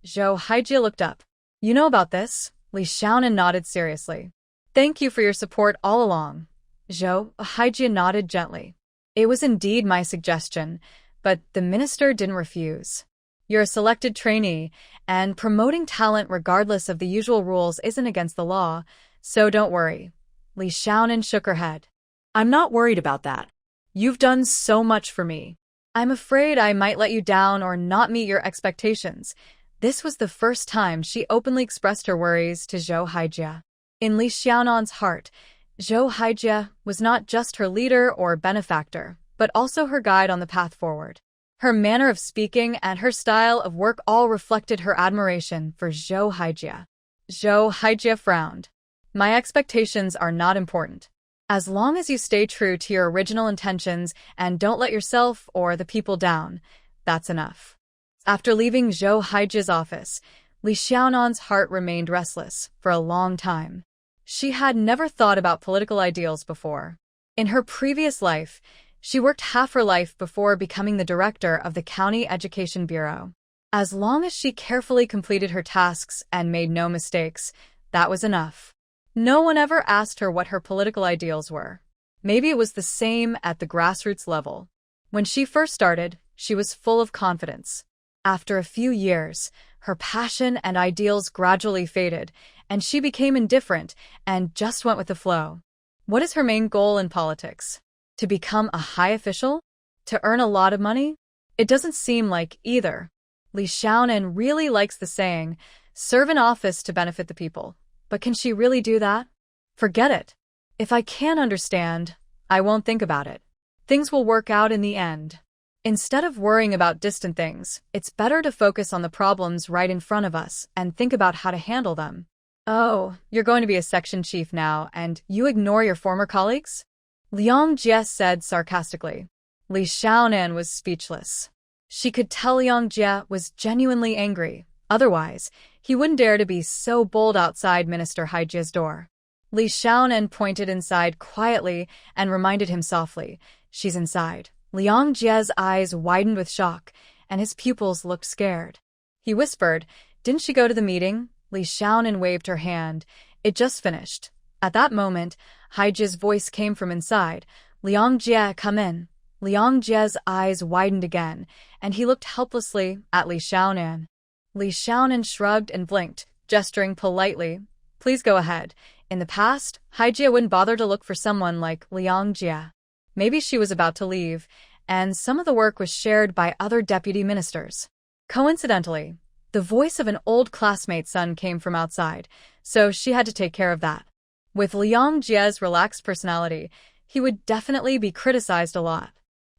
Zhou Haijia looked up. You know about this? Li Xiaonan nodded seriously. Thank you for your support all along. Zhou Haijia nodded gently. It was indeed my suggestion, but the minister didn't refuse. You're a selected trainee, and promoting talent regardless of the usual rules isn't against the law, so don't worry. Li Xiaonan shook her head. I'm not worried about that. You've done so much for me. I'm afraid I might let you down or not meet your expectations. This was the first time she openly expressed her worries to Zhou Haijia. In Li Xiaonan's heart, Zhou Haijia was not just her leader or benefactor, but also her guide on the path forward. Her manner of speaking and her style of work all reflected her admiration for Zhou Haijia. Zhou Haijia frowned. My expectations are not important. As long as you stay true to your original intentions and don't let yourself or the people down, that's enough. After leaving Zhou Haijie's office, Li Xiaonan's heart remained restless for a long time. She had never thought about political ideals before. In her previous life, she worked half her life before becoming the director of the County Education Bureau. As long as she carefully completed her tasks and made no mistakes, that was enough. No one ever asked her what her political ideals were. Maybe it was the same at the grassroots level. When she first started, she was full of confidence. After a few years, her passion and ideals gradually faded, and she became indifferent and just went with the flow. What is her main goal in politics? To become a high official? To earn a lot of money? It doesn't seem like either. Li Xiaonan really likes the saying, serve in office to benefit the people. But can she really do that? Forget it. If I can't understand, I won't think about it. Things will work out in the end. Instead of worrying about distant things, it's better to focus on the problems right in front of us and think about how to handle them. Oh, you're going to be a section chief now, and you ignore your former colleagues? Liang Jie said sarcastically. Li Xiaonan was speechless. She could tell Liang Jie was genuinely angry. Otherwise, he wouldn't dare to be so bold outside Minister Haijie's door. Li Xiaonan pointed inside quietly and reminded him softly, she's inside. Liang Jie's eyes widened with shock, and his pupils looked scared. He whispered, didn't she go to the meeting? Li Xiaonan waved her hand. It just finished. At that moment, Haijie's voice came from inside. Liang Jie, come in. Liang Jie's eyes widened again, and he looked helplessly at Li Xiaonan. Li Xiaonan shrugged and blinked, gesturing politely. Please go ahead. In the past, Haijie wouldn't bother to look for someone like Liang Jie. Maybe she was about to leave, and some of the work was shared by other deputy ministers. Coincidentally, the voice of an old classmate's son came from outside, so she had to take care of that. With Liang Jie's relaxed personality, he would definitely be criticized a lot.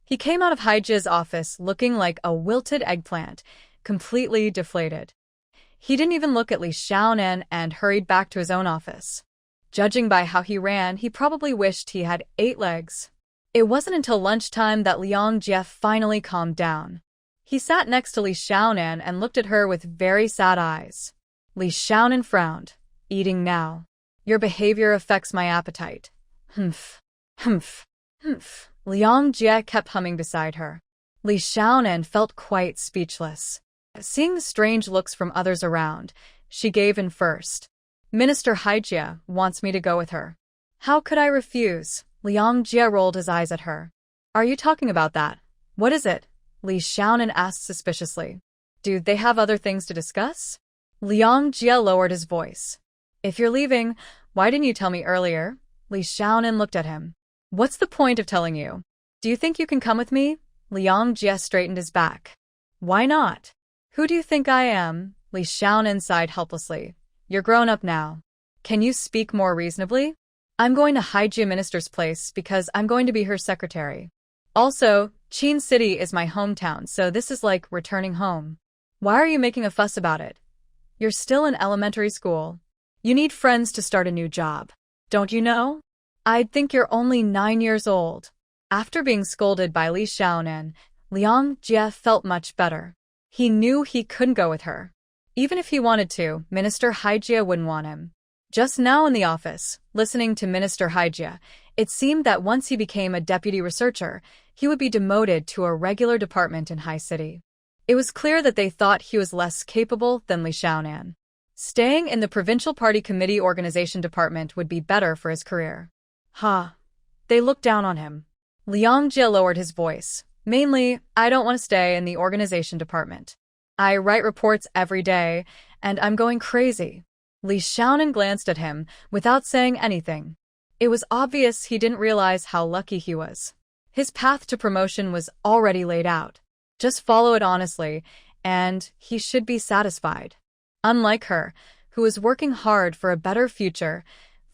He came out of Haijie's office looking like a wilted eggplant, completely deflated. He didn't even look at Li Xiaonan and hurried back to his own office. Judging by how he ran, he probably wished he had 8 legs. It wasn't until lunchtime that Liang Jie finally calmed down. He sat next to Li Xiaonan and looked at her with very sad eyes. Li Xiaonan frowned. Eating now. Your behavior affects my appetite. Humph. Humph. Humph. Liang Jie kept humming beside her. Li Xiaonan felt quite speechless. Seeing the strange looks from others around, she gave in first. Minister Haijie wants me to go with her. How could I refuse? Liang Jie rolled his eyes at her. Are you talking about that? What is it? Li Xiaonan asked suspiciously. Do they have other things to discuss? Liang Jie lowered his voice. If you're leaving, why didn't you tell me earlier? Li Xiaonan looked at him. What's the point of telling you? Do you think you can come with me? Liang Jie straightened his back. Why not? Who do you think I am? Li Xiaonan sighed helplessly. You're grown up now. Can you speak more reasonably? I'm going to Haijie Minister's place because I'm going to be her secretary. Also, Qin City is my hometown, so this is like returning home. Why are you making a fuss about it? You're still in elementary school. You need friends to start a new job. Don't you know? I'd think you're only 9 years old. After being scolded by Li Xiaonan, Liang Jie felt much better. He knew he couldn't go with her. Even if he wanted to, Minister Haijie wouldn't want him. Just now in the office, listening to Minister Haijie, it seemed that once he became a deputy researcher, he would be demoted to a regular department in High City. It was clear that they thought he was less capable than Li Xiaonan. Staying in the Provincial Party Committee Organization Department would be better for his career. They looked down on him. Liang Jie lowered his voice. Mainly, I don't want to stay in the organization department. I write reports every day, and I'm going crazy. Li Xiaonan glanced at him without saying anything. It was obvious he didn't realize how lucky he was. His path to promotion was already laid out. Just follow it honestly, and he should be satisfied. Unlike her, who was working hard for a better future,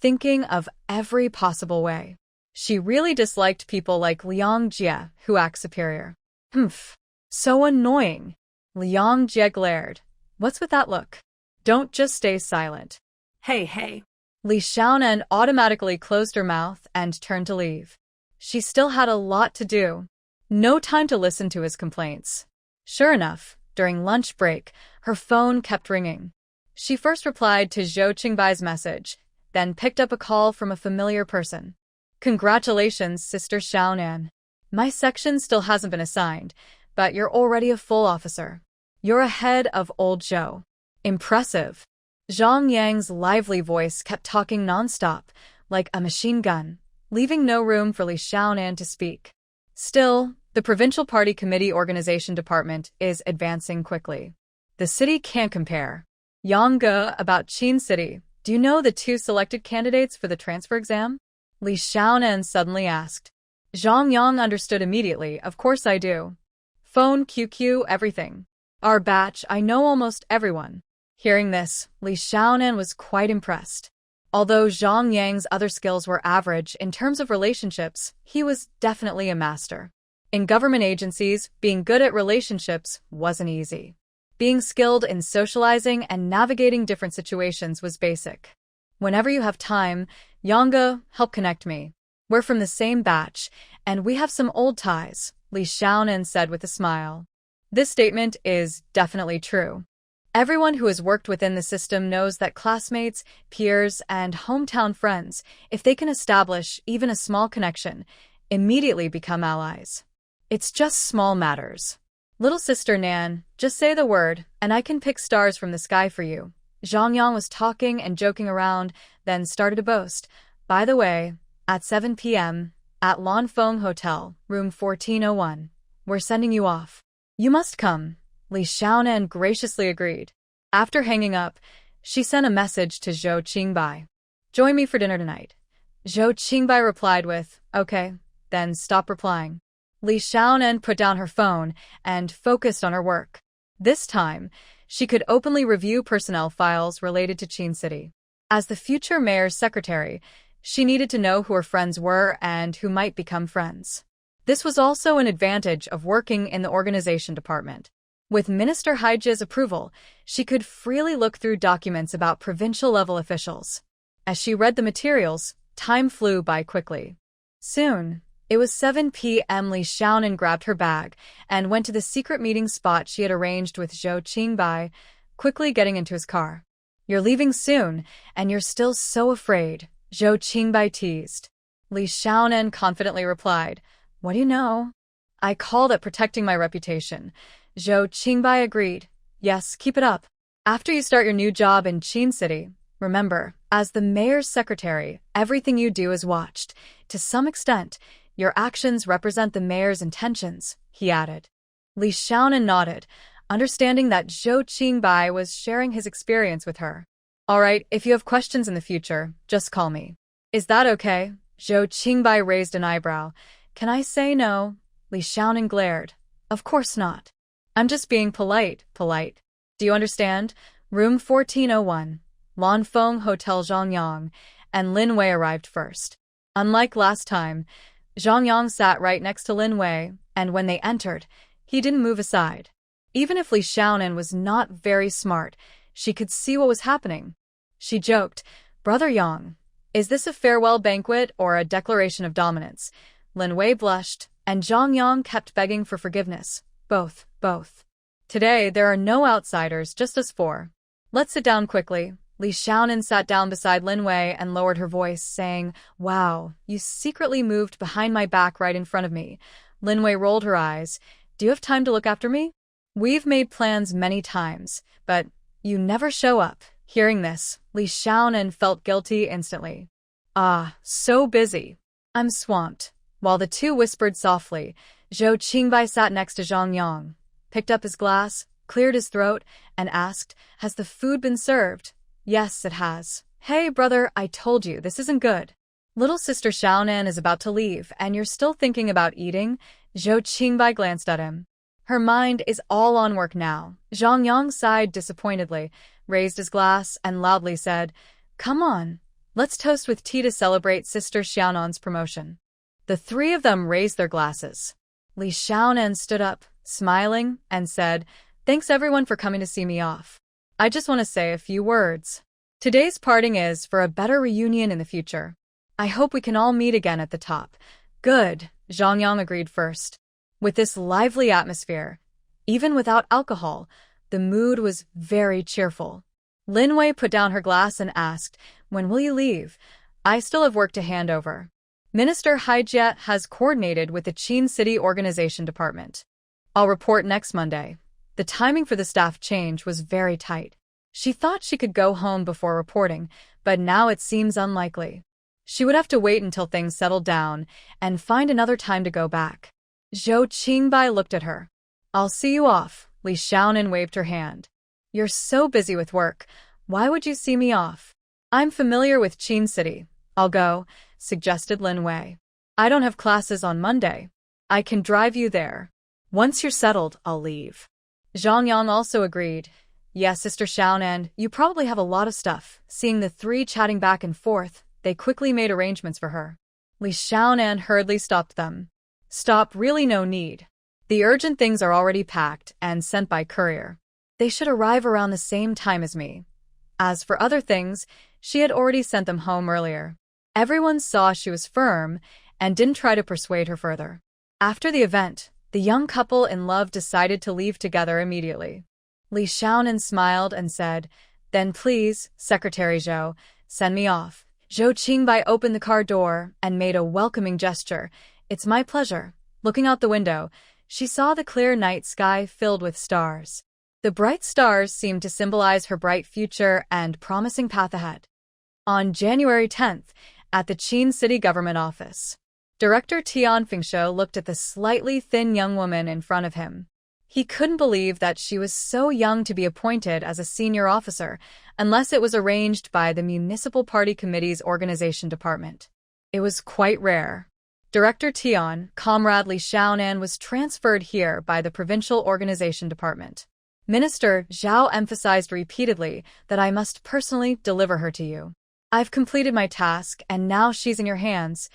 thinking of every possible way. She really disliked people like Liang Jie, who act superior. Humph. So annoying. Liang Jie glared. What's with that look? Don't just stay silent. Hey. Li Xiaonan automatically closed her mouth and turned to leave. She still had a lot to do. No time to listen to his complaints. Sure enough, during lunch break, her phone kept ringing. She first replied to Zhou Qingbai's message, then picked up a call from a familiar person. Congratulations, Sister Xiaonan. My section still hasn't been assigned, but you're already a full officer. You're ahead of old Zhou. Impressive. Zhang Yang's lively voice kept talking nonstop, like a machine gun, leaving no room for Li Xiaonan to speak. Still, the Provincial Party Committee Organization Department is advancing quickly. The city can't compare. Yang Ge, about Qin City, do you know the 2 selected candidates for the transfer exam? Li Xiaonan suddenly asked. Zhang Yang understood immediately, of course I do. Phone, QQ, everything. Our batch, I know almost everyone. Hearing this, Li Xiaonan was quite impressed. Although Zhang Yang's other skills were average in terms of relationships, he was definitely a master. In government agencies, being good at relationships wasn't easy. Being skilled in socializing and navigating different situations was basic. Whenever you have time, Yang, help connect me. We're from the same batch, and we have some old ties, Li Xiaonan said with a smile. This statement is definitely true. Everyone who has worked within the system knows that classmates, peers, and hometown friends, if they can establish even a small connection, immediately become allies. It's just small matters. Little sister Nan, just say the word, and I can pick stars from the sky for you. Zhang Yang was talking and joking around, then started to boast. By the way, at 7 p.m., at Lanfeng Hotel, room 1401, we're sending you off. You must come. Li Xiaonan graciously agreed. After hanging up, she sent a message to Zhou Qingbai. Join me for dinner tonight. Zhou Qingbai replied with, okay, then stop replying. Li Xiaonan put down her phone and focused on her work. This time, she could openly review personnel files related to Qin City. As the future mayor's secretary, she needed to know who her friends were and who might become friends. This was also an advantage of working in the organization department. With Minister Haijia's approval, she could freely look through documents about provincial-level officials. As she read the materials, time flew by quickly. Soon, it was 7 p.m. Li Xiaonan grabbed her bag and went to the secret meeting spot she had arranged with Zhou Qingbai, quickly getting into his car. You're leaving soon, and you're still so afraid, Zhou Qingbai teased. Li Xiaonan confidently replied, what do you know? I call that protecting my reputation. Zhou Qingbai agreed. Yes, keep it up. After you start your new job in Qin City, remember, as the mayor's secretary, everything you do is watched. To some extent, your actions represent the mayor's intentions, he added. Li Xiaonan nodded, understanding that Zhou Qingbai was sharing his experience with her. All right, if you have questions in the future, just call me. Is that okay? Zhou Qingbai raised an eyebrow. Can I say no? Li Xiaonan glared. Of course not. I'm just being polite. Do you understand? Room 1401, Lanfeng Hotel. Zhang Yang and Lin Wei arrived first. Unlike last time, Zhang Yang sat right next to Lin Wei, and when they entered, he didn't move aside. Even if Li Xiaonan was not very smart, she could see what was happening. She joked, Brother Yang, is this a farewell banquet or a declaration of dominance? Lin Wei blushed, and Zhang Yang kept begging for forgiveness. Both. Today, there are no outsiders, just us 4. Let's sit down quickly. Li Xiaonan sat down beside Lin Wei and lowered her voice, saying, Wow, you secretly moved behind my back right in front of me. Lin Wei rolled her eyes. Do you have time to look after me? We've made plans many times, but you never show up. Hearing this, Li Xiaonan felt guilty instantly. Ah, so busy. I'm swamped. While the two whispered softly, Zhou Qingbai sat next to Zhang Yang, picked up his glass, cleared his throat, and asked, Has the food been served? Yes, it has. Hey, brother, I told you, this isn't good. Little sister Xiaonan is about to leave, and you're still thinking about eating? Zhou Qingbai glanced at him. Her mind is all on work now. Zhang Yang sighed disappointedly, raised his glass, and loudly said, Come on, let's toast with tea to celebrate Sister Xiaonan's promotion. The 3 of them raised their glasses. Li Xiaonan stood up, smiling, and said, Thanks everyone for coming to see me off. I just want to say a few words. Today's parting is for a better reunion in the future. I hope we can all meet again at the top. Good, Zhang Yang agreed first. With this lively atmosphere, even without alcohol, the mood was very cheerful. Lin Wei put down her glass and asked, "When will you leave? I still have work to hand over." Minister Haijie has coordinated with the Qin City Organization Department. I'll report next Monday. The timing for the staff change was very tight. She thought she could go home before reporting, but now it seems unlikely. She would have to wait until things settled down and find another time to go back. Zhou Qingbai looked at her. "I'll see you off," Li Xiaonan waved her hand. "You're so busy with work. Why would you see me off?" "I'm familiar with Qin City. I'll go," suggested Lin Wei. "I don't have classes on Monday. I can drive you there. Once you're settled, I'll leave." Zhang Yang also agreed. "Yes, Sister Xiaonan, you probably have a lot of stuff." Seeing the three chatting back and forth, they quickly made arrangements for her. Li Xiaonan hurriedly stopped them. "Stop, really no need. The urgent things are already packed and sent by courier. They should arrive around the same time as me." As for other things, she had already sent them home earlier. Everyone saw she was firm and didn't try to persuade her further. After the event, the young couple in love decided to leave together immediately. Li Xiaonan smiled and said, "Then please, Secretary Zhou, send me off." Zhou Qingbai opened the car door and made a welcoming gesture. "It's my pleasure." Looking out the window, she saw the clear night sky filled with stars. The bright stars seemed to symbolize her bright future and promising path ahead. On January 10th, at the Qin City Government Office, Director Tian Fengshuo looked at the slightly thin young woman in front of him. He couldn't believe that she was so young to be appointed as a senior officer, unless it was arranged by the Municipal Party Committee's organization department. It was quite rare. Director Tian, Comrade Li Xiaonan, was transferred here by the Provincial Organization Department. Minister Zhao emphasized repeatedly that I must personally deliver her to you. I've completed my task, and now she's in your hands.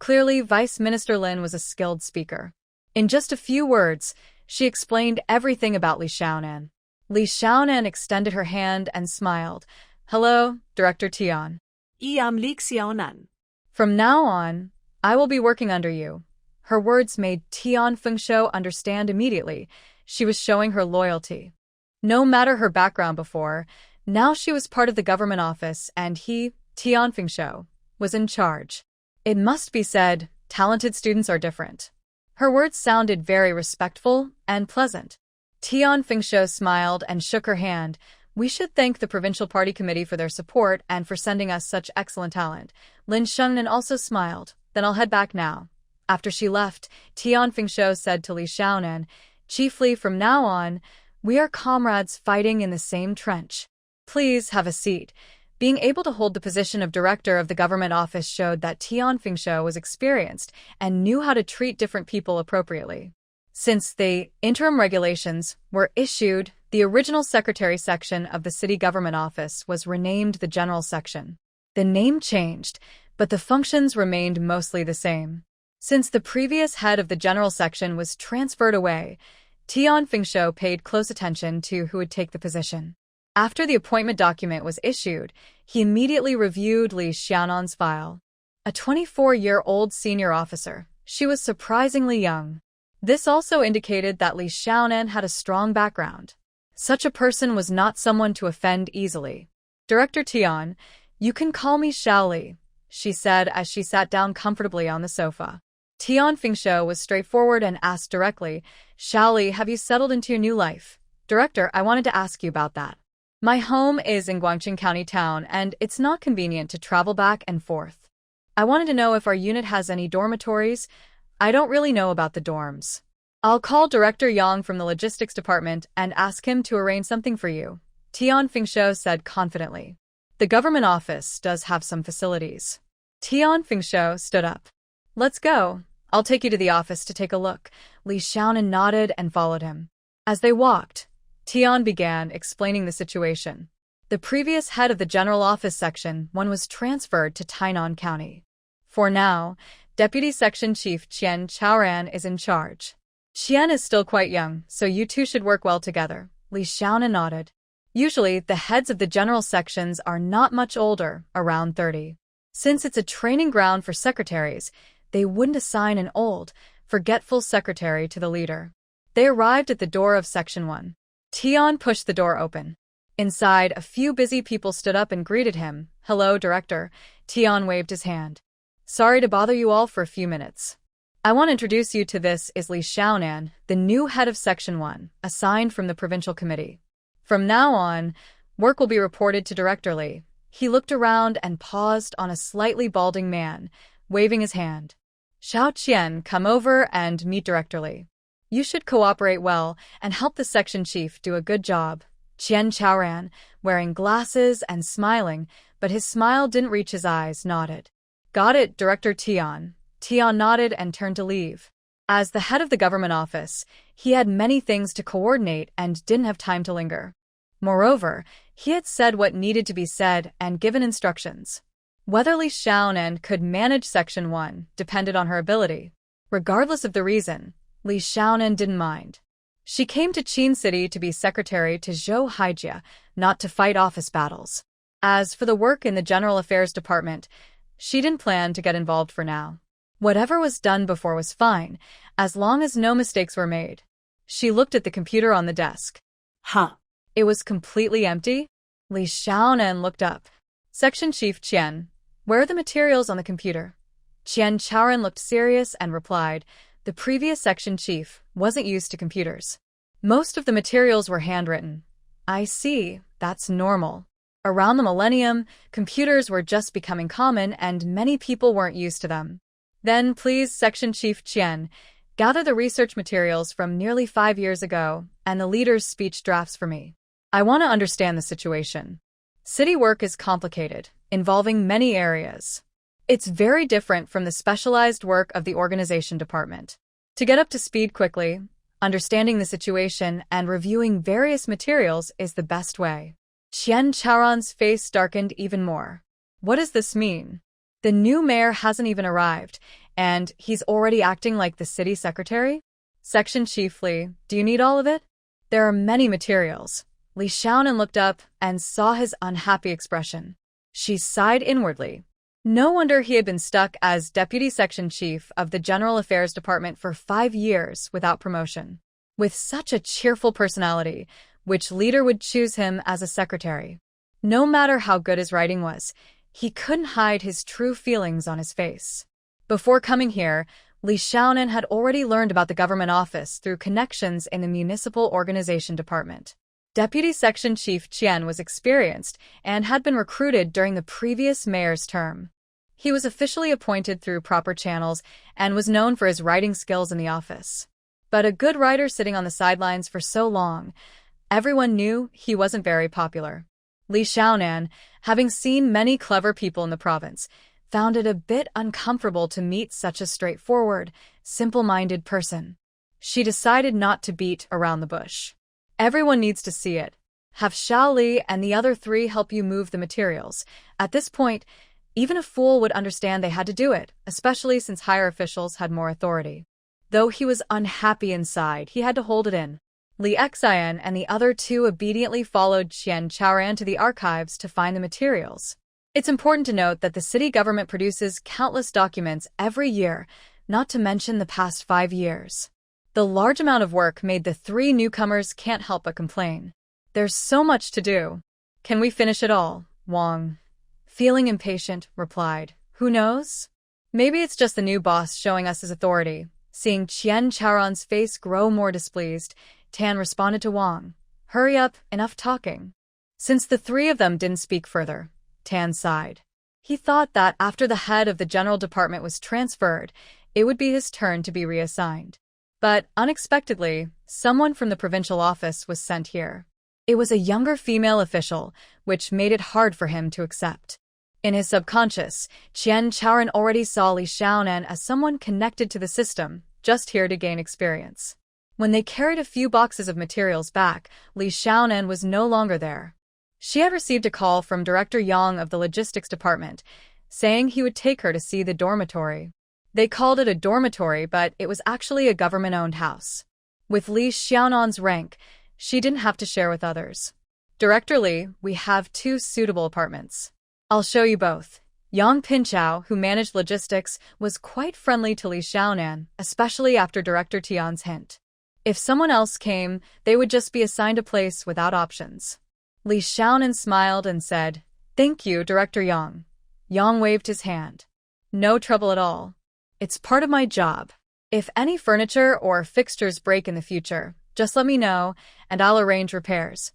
Clearly, Vice Minister Lin was a skilled speaker. In just a few words, she explained everything about Li Xiaonan. Li Xiaonan extended her hand and smiled. "Hello, Director Tian. I am Li Xiaonan. From now on, I will be working under you." Her words made Tian Fengshuo understand immediately. She was showing her loyalty. No matter her background before, now she was part of the government office and he, Tian Fengshuo, was in charge. It must be said, talented students are different. Her words sounded very respectful and pleasant. Tian Fengshuo smiled and shook her hand. "We should thank the Provincial Party Committee for their support and for sending us such excellent talent." Lin Shengnan also smiled. "Then I'll head back now." After she left, Tian Fengshuo said to Li Xiaonan, "Chiefly from now on, we are comrades fighting in the same trench. Please have a seat." Being able to hold the position of director of the government office showed that Tian Fengshuo was experienced and knew how to treat different people appropriately. Since the interim regulations were issued, the original secretary section of the city government office was renamed the general section. The name changed, but the functions remained mostly the same. Since the previous head of the general section was transferred away, Tian Fengshuo paid close attention to who would take the position. After the appointment document was issued, he immediately reviewed Li Xiaonan's file. A 24-year-old senior officer, she was surprisingly young. This also indicated that Li Xiaonan had a strong background. Such a person was not someone to offend easily. "Director Tian, you can call me Xiao Li," she said as she sat down comfortably on the sofa. Tian Fengshuo was straightforward and asked directly, "Xiao Li, have you settled into your new life?" "Director, I wanted to ask you about that. My home is in Guangqing County Town, and it's not convenient to travel back and forth. I wanted to know if our unit has any dormitories. I don't really know about the dorms. I'll call Director Yang from the logistics department and ask him to arrange something for you," Tian Fengshuo said confidently. "The government office does have some facilities." Tian Fengshuo stood up. "Let's go. I'll take you to the office to take a look." Li Xiaonan nodded and followed him. As they walked, Tian began explaining the situation. The previous head of the General Office Section 1 was transferred to Tainan County. For now, Deputy Section Chief Qian Chaoran is in charge. Qian is still quite young, so you two should work well together. Li Xiaonan nodded. Usually, the heads of the general sections are not much older, around 30. Since it's a training ground for secretaries, they wouldn't assign an old, forgetful secretary to the leader. They arrived at the door of Section 1. Tian pushed the door open. Inside, a few busy people stood up and greeted him. "Hello, Director." Tian waved his hand. "Sorry to bother you all for a few minutes. I want to introduce you to this is Li Xiaonan, the new head of Section 1, assigned from the Provincial Committee. From now on, work will be reported to Director Li." He looked around and paused on a slightly balding man, waving his hand. "Xiao Qian, come over and meet Director Li. You should cooperate well and help the section chief do a good job." Qian Chaoran, wearing glasses and smiling, but his smile didn't reach his eyes, nodded. "Got it, Director Tian." Tian nodded and turned to leave. As the head of the government office, he had many things to coordinate and didn't have time to linger. Moreover, he had said what needed to be said and given instructions. Whether Li Xiaonan could manage Section 1 depended on her ability. Regardless of the reason, Li Xiaonan didn't mind. She came to Qin City to be secretary to Zhou Haijia, not to fight office battles. As for the work in the General Affairs Department, she didn't plan to get involved for now. Whatever was done before was fine, as long as no mistakes were made. She looked at the computer on the desk. It was completely empty. Li Xiaonan looked up. "Section Chief Qian, where are the materials on the computer?" Qian Chaoran looked serious and replied, "The previous section chief wasn't used to computers. Most of the materials were handwritten." "I see, that's normal. Around the millennium, computers were just becoming common and many people weren't used to them." "Then please, Section Chief Qian, gather the research materials from nearly 5 years ago and the leader's speech drafts for me. I want to understand the situation. City work is complicated, involving many areas. It's very different from the specialized work of the organization department. To get up to speed quickly, understanding the situation and reviewing various materials is the best way." Qian Chaoran's face darkened even more. "What does this mean? The new mayor hasn't even arrived, and he's already acting like the city secretary? Section Chief Li, do you need all of it? There are many materials." Li Xiaonan looked up and saw his unhappy expression. She sighed inwardly. No wonder he had been stuck as deputy section chief of the General Affairs Department for 5 years without promotion. With such a cheerful personality, which leader would choose him as a secretary? No matter how good his writing was, he couldn't hide his true feelings on his face. Before coming here, Li Xiaonan had already learned about the government office through connections in the municipal organization department. Deputy Section Chief Qian was experienced and had been recruited during the previous mayor's term. He was officially appointed through proper channels and was known for his writing skills in the office. But a good writer sitting on the sidelines for so long, everyone knew he wasn't very popular. Li Xiaonan, having seen many clever people in the province, found it a bit uncomfortable to meet such a straightforward, simple-minded person. She decided not to beat around the bush. "Everyone needs to see it. Have Xiao Li and the other 3 help you move the materials." At this point, even a fool would understand they had to do it, especially since higher officials had more authority. Though he was unhappy inside, he had to hold it in. Li Xian and the other 2 obediently followed Qian Chaoran to the archives to find the materials. It's important to note that the city government produces countless documents every year, not to mention the past 5 years. The large amount of work made the 3 newcomers can't help but complain. "There's so much to do. Can we finish it all?" Wang, feeling impatient, replied. "Who knows? Maybe it's just the new boss showing us his authority." Seeing Qian Chaoran's face grow more displeased, Tan responded to Wang. "Hurry up, enough talking." Since the 3 of them didn't speak further, Tan sighed. He thought that after the head of the general department was transferred, it would be his turn to be reassigned. But, unexpectedly, someone from the provincial office was sent here. It was a younger female official, which made it hard for him to accept. In his subconscious, Qian Chaoran already saw Li Xiaonan as someone connected to the system, just here to gain experience. When they carried a few boxes of materials back, Li Xiaonan was no longer there. She had received a call from Director Yang of the logistics department, saying he would take her to see the dormitory. They called it a dormitory, but it was actually a government-owned house. With Li Xiaonan's rank, she didn't have to share with others. Director Lee, we have two suitable apartments. I'll show you both. Yang Pinchao, who managed logistics, was quite friendly to Li Xiaonan, especially after Director Tian's hint. If someone else came, they would just be assigned a place without options. Li Xiaonan smiled and said, "Thank you, Director Yang." Yang waved his hand. "No trouble at all. It's part of my job. If any furniture or fixtures break in the future, just let me know, and I'll arrange repairs."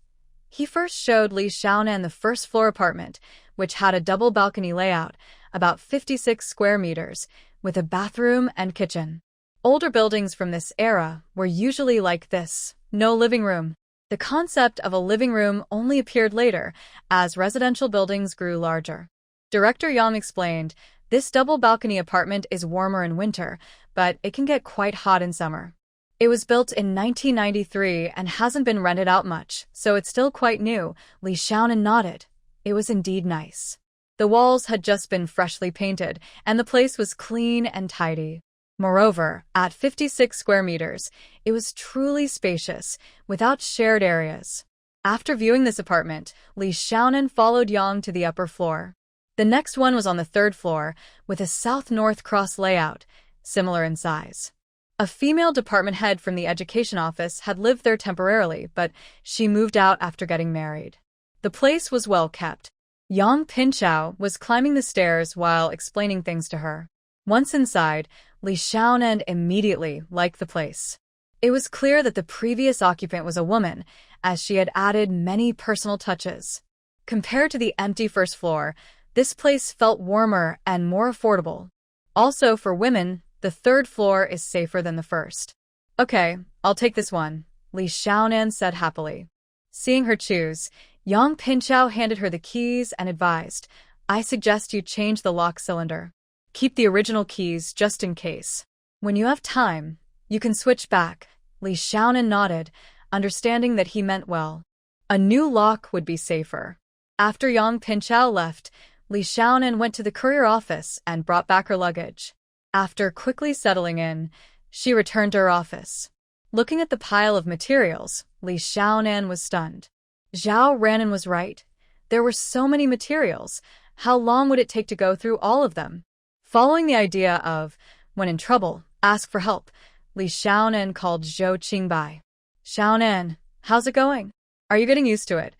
He first showed Li Xiaonan the first-floor apartment, which had a double balcony layout, about 56 square meters, with a bathroom and kitchen. Older buildings from this era were usually like this: no living room. The concept of a living room only appeared later, as residential buildings grew larger. Director Yang explained, "This double balcony apartment is warmer in winter, but it can get quite hot in summer. It was built in 1993 and hasn't been rented out much, so it's still quite new." Li Xiaonan nodded. It was indeed nice. The walls had just been freshly painted, and the place was clean and tidy. Moreover, at 56 square meters, it was truly spacious, without shared areas. After viewing this apartment, Li Xiaonan followed Yang to the upper floor. The next one was on the third floor, with a south-north cross layout, similar in size. A female department head from the education office had lived there temporarily, but she moved out after getting married. The place was well kept. Yang Pinchao was climbing the stairs while explaining things to her. Once inside, Li Xiaonan immediately liked the place. It was clear that the previous occupant was a woman, as she had added many personal touches. Compared to the empty first floor, this place felt warmer and more affordable. Also, for women, the third floor is safer than the first. "Okay, I'll take this one," Li Xiaonan said happily. Seeing her choose, Yang Pinchao handed her the keys and advised, "I suggest you change the lock cylinder. Keep the original keys just in case. When you have time, you can switch back." Li Xiaonan nodded, understanding that he meant well. A new lock would be safer. After Yang Pinchao left, Li Xiaonan went to the courier office and brought back her luggage. After quickly settling in, she returned to her office. Looking at the pile of materials, Li Xiaonan was stunned. Zhao Ranan was right. There were so many materials. How long would it take to go through all of them? Following the idea of, when in trouble, ask for help, Li Xiaonan called Zhou Qingbai. "Xiaonan, how's it going? Are you getting used to it?"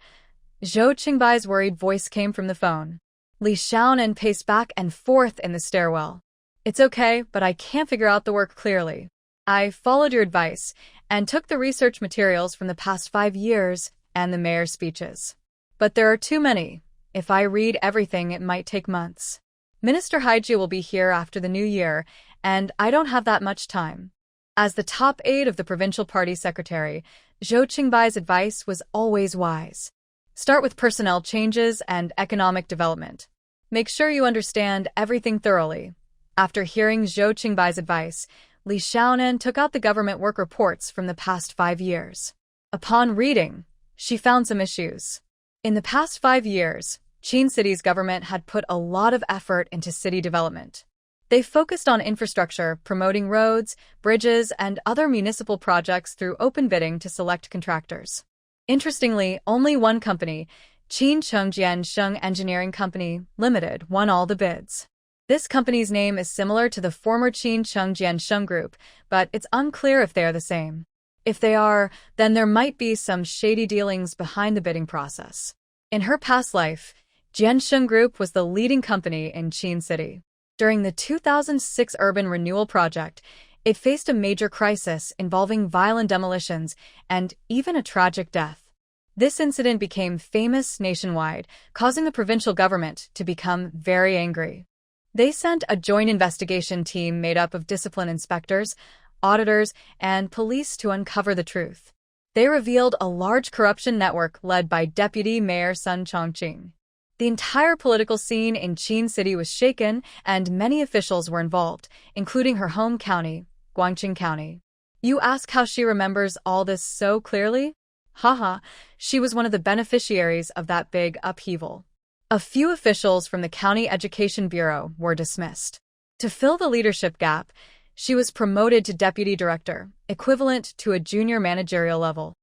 Zhou Qingbai's worried voice came from the phone. Li Xiaonan paced back and forth in the stairwell. "It's okay, but I can't figure out the work clearly. I followed your advice and took the research materials from the past 5 years and the mayor's speeches. But there are too many. If I read everything, it might take months. Minister Haiji will be here after the new year, and I don't have that much time." As the top aide of the provincial party secretary, Zhou Qingbai's advice was always wise. Start with personnel changes and economic development. Make sure you understand everything thoroughly. After hearing Zhou Qingbai's advice, Li Xiaonan took out the government work reports from the past 5 years. Upon reading, she found some issues. In the past 5 years, Qin City's government had put a lot of effort into city development. They focused on infrastructure, promoting roads, bridges, and other municipal projects through open bidding to select contractors. Interestingly, only one company, Qin Chengjian Sheng Engineering Company, Limited, won all the bids. This company's name is similar to the former Qin Chengjian Sheng Group, but it's unclear if they are the same. If they are, then there might be some shady dealings behind the bidding process. In her past life, Jiansheng Group was the leading company in Qin City. During the 2006 urban renewal project, it faced a major crisis involving violent demolitions and even a tragic death. This incident became famous nationwide, causing the provincial government to become very angry. They sent a joint investigation team made up of discipline inspectors, auditors, and police to uncover the truth. They revealed a large corruption network led by Deputy Mayor Sun Chongqing. The entire political scene in Qin City was shaken, and many officials were involved, including her home county, Guangqing County. You ask how she remembers all this so clearly? Haha, she was one of the beneficiaries of that big upheaval. A few officials from the County Education Bureau were dismissed. To fill the leadership gap, she was promoted to deputy director, equivalent to a junior managerial level.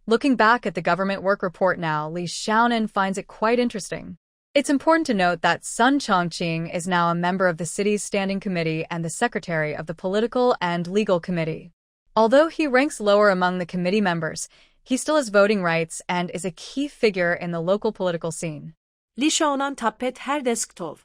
Looking back at the government work report now, Li Xiaonan finds it quite interesting. It's important to note that Sun Chongqing is now a member of the city's standing committee and the secretary of the political and legal committee. Although he ranks lower among the committee members, he still has voting rights and is a key figure in the local political scene. Li Xiaonan tappet her desktop.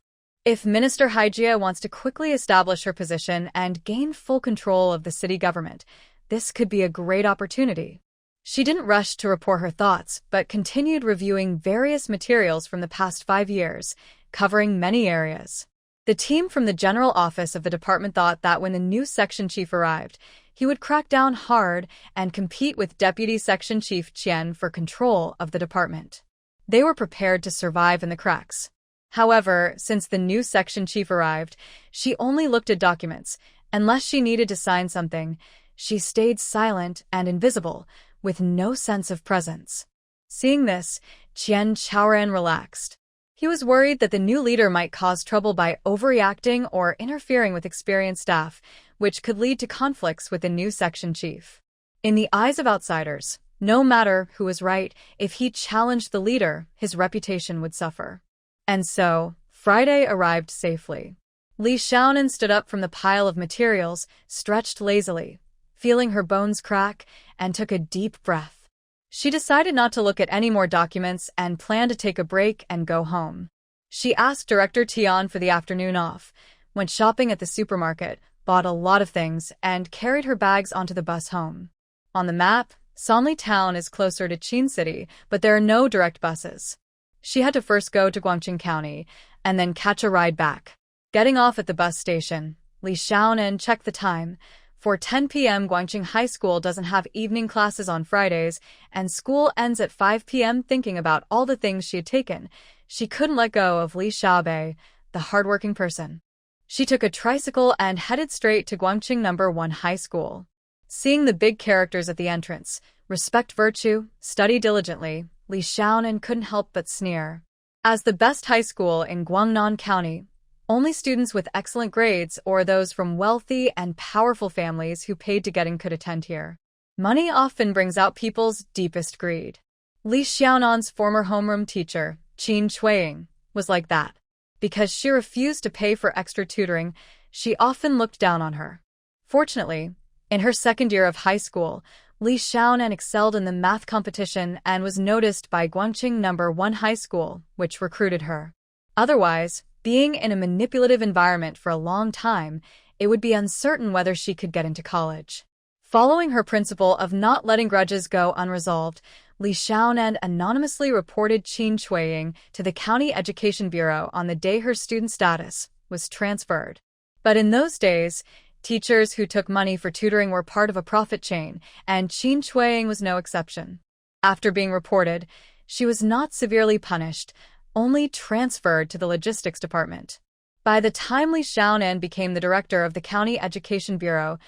If Minister Haijia wants to quickly establish her position and gain full control of the city government, this could be a great opportunity. She didn't rush to report her thoughts, but continued reviewing various materials from the past 5 years, covering many areas. The team from the general office of the department thought that when the new section chief arrived, he would crack down hard and compete with Deputy Section Chief Qian for control of the department. They were prepared to survive in the cracks. However, since the new section chief arrived, she only looked at documents. Unless she needed to sign something, she stayed silent and invisible, with no sense of presence. Seeing this, Qian Chaoran relaxed. He was worried that the new leader might cause trouble by overreacting or interfering with experienced staff, which could lead to conflicts with the new section chief. In the eyes of outsiders, no matter who was right, if he challenged the leader, his reputation would suffer. And so, Friday arrived safely. Li Xiaonan stood up from the pile of materials, stretched lazily, feeling her bones crack, and took a deep breath. She decided not to look at any more documents and planned to take a break and go home. She asked Director Tian for the afternoon off, went shopping at the supermarket, bought a lot of things, and carried her bags onto the bus home. On the map, Sonli Town is closer to Qin City, but there are no direct buses. She had to first go to Guangqing County and then catch a ride back. Getting off at the bus station, Li Xiaonan checked the time. For 10 p.m., Guangqing High School doesn't have evening classes on Fridays, and school ends at 5 p.m. Thinking about all the things she had taken, she couldn't let go of Li Xiaobei, the hardworking person. She took a tricycle and headed straight to Guangqing No. 1 High School. Seeing the big characters at the entrance, respect virtue, study diligently, Li Xiaonan couldn't help but sneer. As the best high school in Guangnan County, only students with excellent grades or those from wealthy and powerful families who paid to get in could attend here. Money often brings out people's deepest greed. Li Xiaonan's former homeroom teacher, Qin Chuiying, was like that. Because she refused to pay for extra tutoring, she often looked down on her. Fortunately, in her second year of high school, Li Xiaonan excelled in the math competition and was noticed by Guangqing No. 1 High School, which recruited her. Otherwise, being in a manipulative environment for a long time, it would be uncertain whether she could get into college. Following her principle of not letting grudges go unresolved, Li Xiaonan anonymously reported Qin Chuiying to the County Education Bureau on the day her student status was transferred. But in those days, teachers who took money for tutoring were part of a profit chain, and Qin Chuiying was no exception. After being reported, she was not severely punished, only transferred to the logistics department. By the time Li Xiaonan became the director of the County Education Bureau,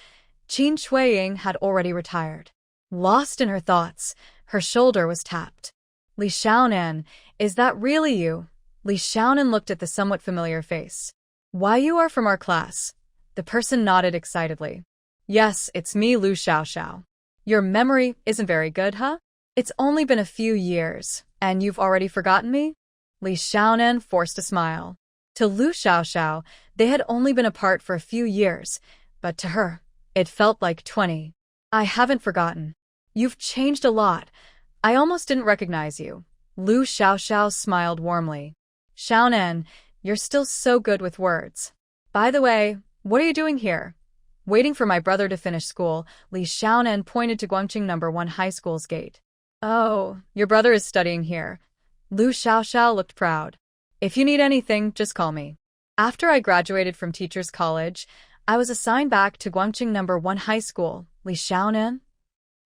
Qin Chuiying had already retired. Lost in her thoughts, her shoulder was tapped. Li Xiaonan, is that really you? Li Xiaonan looked at the somewhat familiar face. Why, you are from our class. The person nodded excitedly. Yes, it's me, Lu Xiaoxiao. Your memory isn't very good, huh? It's only been a few years, and you've already forgotten me? Li Xiaonan forced a smile. To Lu Xiaoxiao, they had only been apart for a few years, but to her, it felt like 20. I haven't forgotten. You've changed a lot. I almost didn't recognize you. Lu Xiaoxiao smiled warmly. Xiaonan, you're still so good with words. By the way, what are you doing here? Waiting for my brother to finish school, Li Xiaonan pointed to Guangqing No. 1 High School's gate. Oh, your brother is studying here. Lu Xiaoxiao looked proud. If you need anything, just call me. After I graduated from Teachers College, I was assigned back to Guangqing No. 1 High School. Li Xiaonan?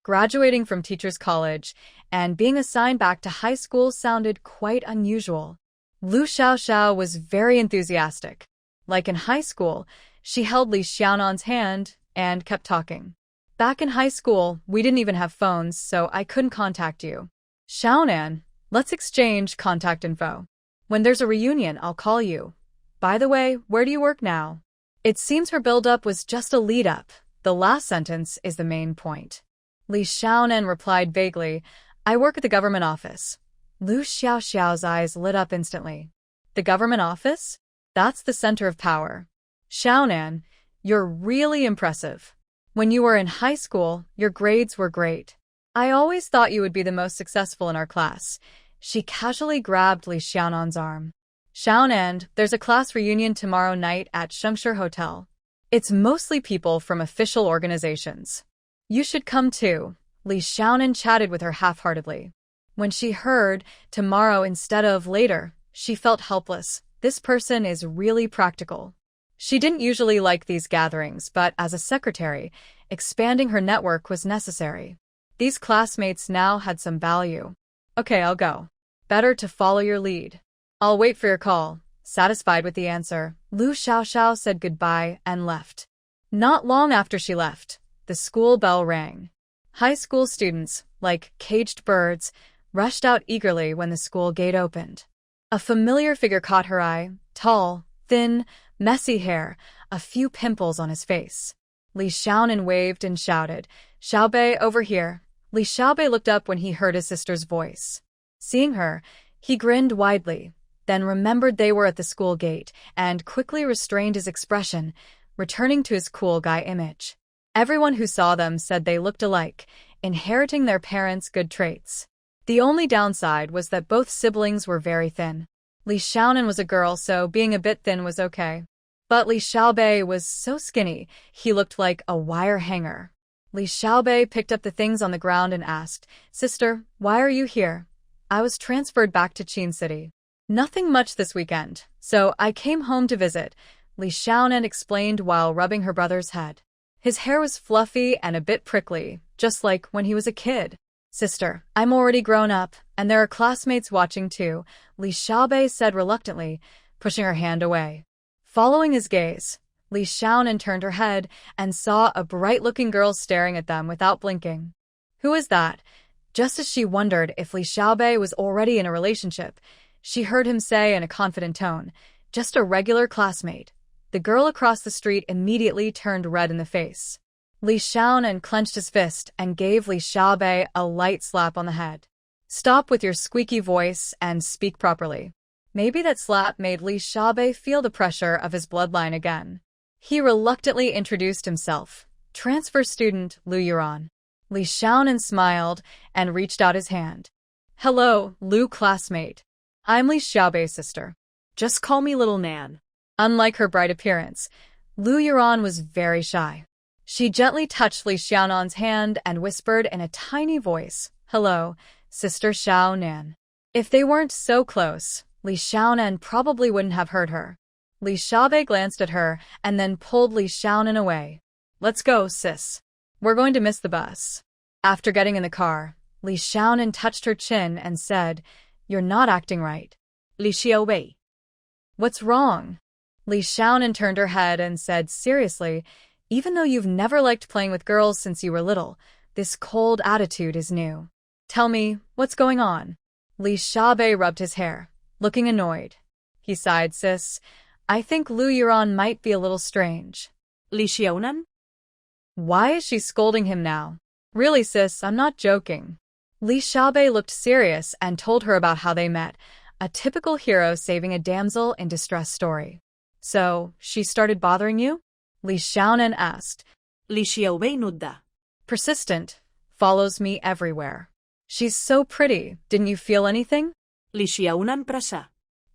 Graduating from Teachers College and being assigned back to high school sounded quite unusual. Lu Xiaoxiao was very enthusiastic. Like in high school, she held Li Xiaonan's hand and kept talking. Back in high school, we didn't even have phones, so I couldn't contact you. Xiaonan, let's exchange contact info. When there's a reunion, I'll call you. By the way, where do you work now? It seems her build-up was just a lead-up. The last sentence is the main point. Li Xiaonan replied vaguely, I work at the government office. Lu Xiaoxiao's eyes lit up instantly. The government office? That's the center of power. Xiaonan, you're really impressive. When you were in high school, your grades were great. I always thought you would be the most successful in our class. She casually grabbed Li Xiaonan's arm. Xiaonan, there's a class reunion tomorrow night at Shengshi Hotel. It's mostly people from official organizations. You should come too. Li Xiaonan chatted with her half-heartedly. When she heard tomorrow instead of later, she felt helpless. This person is really practical. She didn't usually like these gatherings, but as a secretary, expanding her network was necessary. These classmates now had some value. Okay, I'll go. Better to follow your lead. I'll wait for your call. Satisfied with the answer, Lu Xiaoxiao said goodbye and left. Not long after she left, the school bell rang. High school students, like caged birds, rushed out eagerly when the school gate opened. A familiar figure caught her eye, tall, thin, messy hair, a few pimples on his face. Li Xiaonan waved and shouted, Xiaobei, over here. Li Xiaobei looked up when he heard his sister's voice. Seeing her, he grinned widely, then remembered they were at the school gate and quickly restrained his expression, returning to his cool guy image. Everyone who saw them said they looked alike, inheriting their parents' good traits. The only downside was that both siblings were very thin. Li Xiaonan was a girl, so being a bit thin was okay. But Li Xiaobei was so skinny, he looked like a wire hanger. Li Xiaobei picked up the things on the ground and asked, Sister, why are you here? I was transferred back to Qin City. Nothing much this weekend, so I came home to visit, Li Xiaonan explained while rubbing her brother's head. His hair was fluffy and a bit prickly, just like when he was a kid. Sister, I'm already grown up, and there are classmates watching too, Li Xiaobei said reluctantly, pushing her hand away. Following his gaze, Li Xiaonan turned her head and saw a bright-looking girl staring at them without blinking. Who is that? Just as she wondered if Li Xiaobei was already in a relationship, she heard him say in a confident tone, just a regular classmate. The girl across the street immediately turned red in the face. Li Xiaonan clenched his fist and gave Li Xiaobei a light slap on the head. Stop with your squeaky voice and speak properly. Maybe that slap made Li Xiaobei feel the pressure of his bloodline again. He reluctantly introduced himself. Transfer student Lu Yuran. Li Xiaonan smiled and reached out his hand. Hello, Lu classmate. I'm Li Xiaobei's sister. Just call me Little Nan. Unlike her bright appearance, Lu Yuran was very shy. She gently touched Li Xiaonan's hand and whispered in a tiny voice, Hello, Sister Xiaonan. If they weren't so close, Li Xiaonan probably wouldn't have heard her. Li Xiaobei glanced at her and then pulled Li Xiaonan away. Let's go, sis. We're going to miss the bus. After getting in the car, Li Xiaonan touched her chin and said, You're not acting right. Li Xiaobei. What's wrong? Li Xiaonan turned her head and said seriously, Even though you've never liked playing with girls since you were little, this cold attitude is new. Tell me, what's going on? Li Xiaobei rubbed his hair, looking annoyed. He sighed, sis. I think Lu Yuran might be a little strange. Li Xiaonan? Why is she scolding him now? Really, sis, I'm not joking. Li Xiaobei looked serious and told her about how they met, a typical hero saving a damsel in distress story. So, she started bothering you? Li Xiaonan asked. Li Xiaobei nudda. Persistent, follows me everywhere. She's so pretty, didn't you feel anything? Li Xiaonan prasa.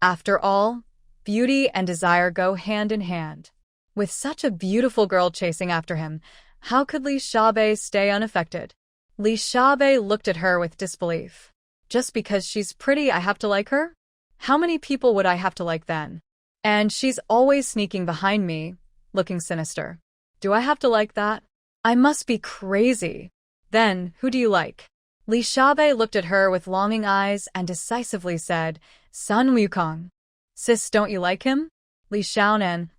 After all, beauty and desire go hand in hand. With such a beautiful girl chasing after him, how could Li Xiaobei stay unaffected? Li Xiaobei looked at her with disbelief. Just because she's pretty, I have to like her? How many people would I have to like then? And she's always sneaking behind me, looking sinister. Do I have to like that? I must be crazy. Then, who do you like? Li Xiaobei looked at her with longing eyes and decisively said, Sun Wukong. Sis, don't you like him? Li Xiaonan.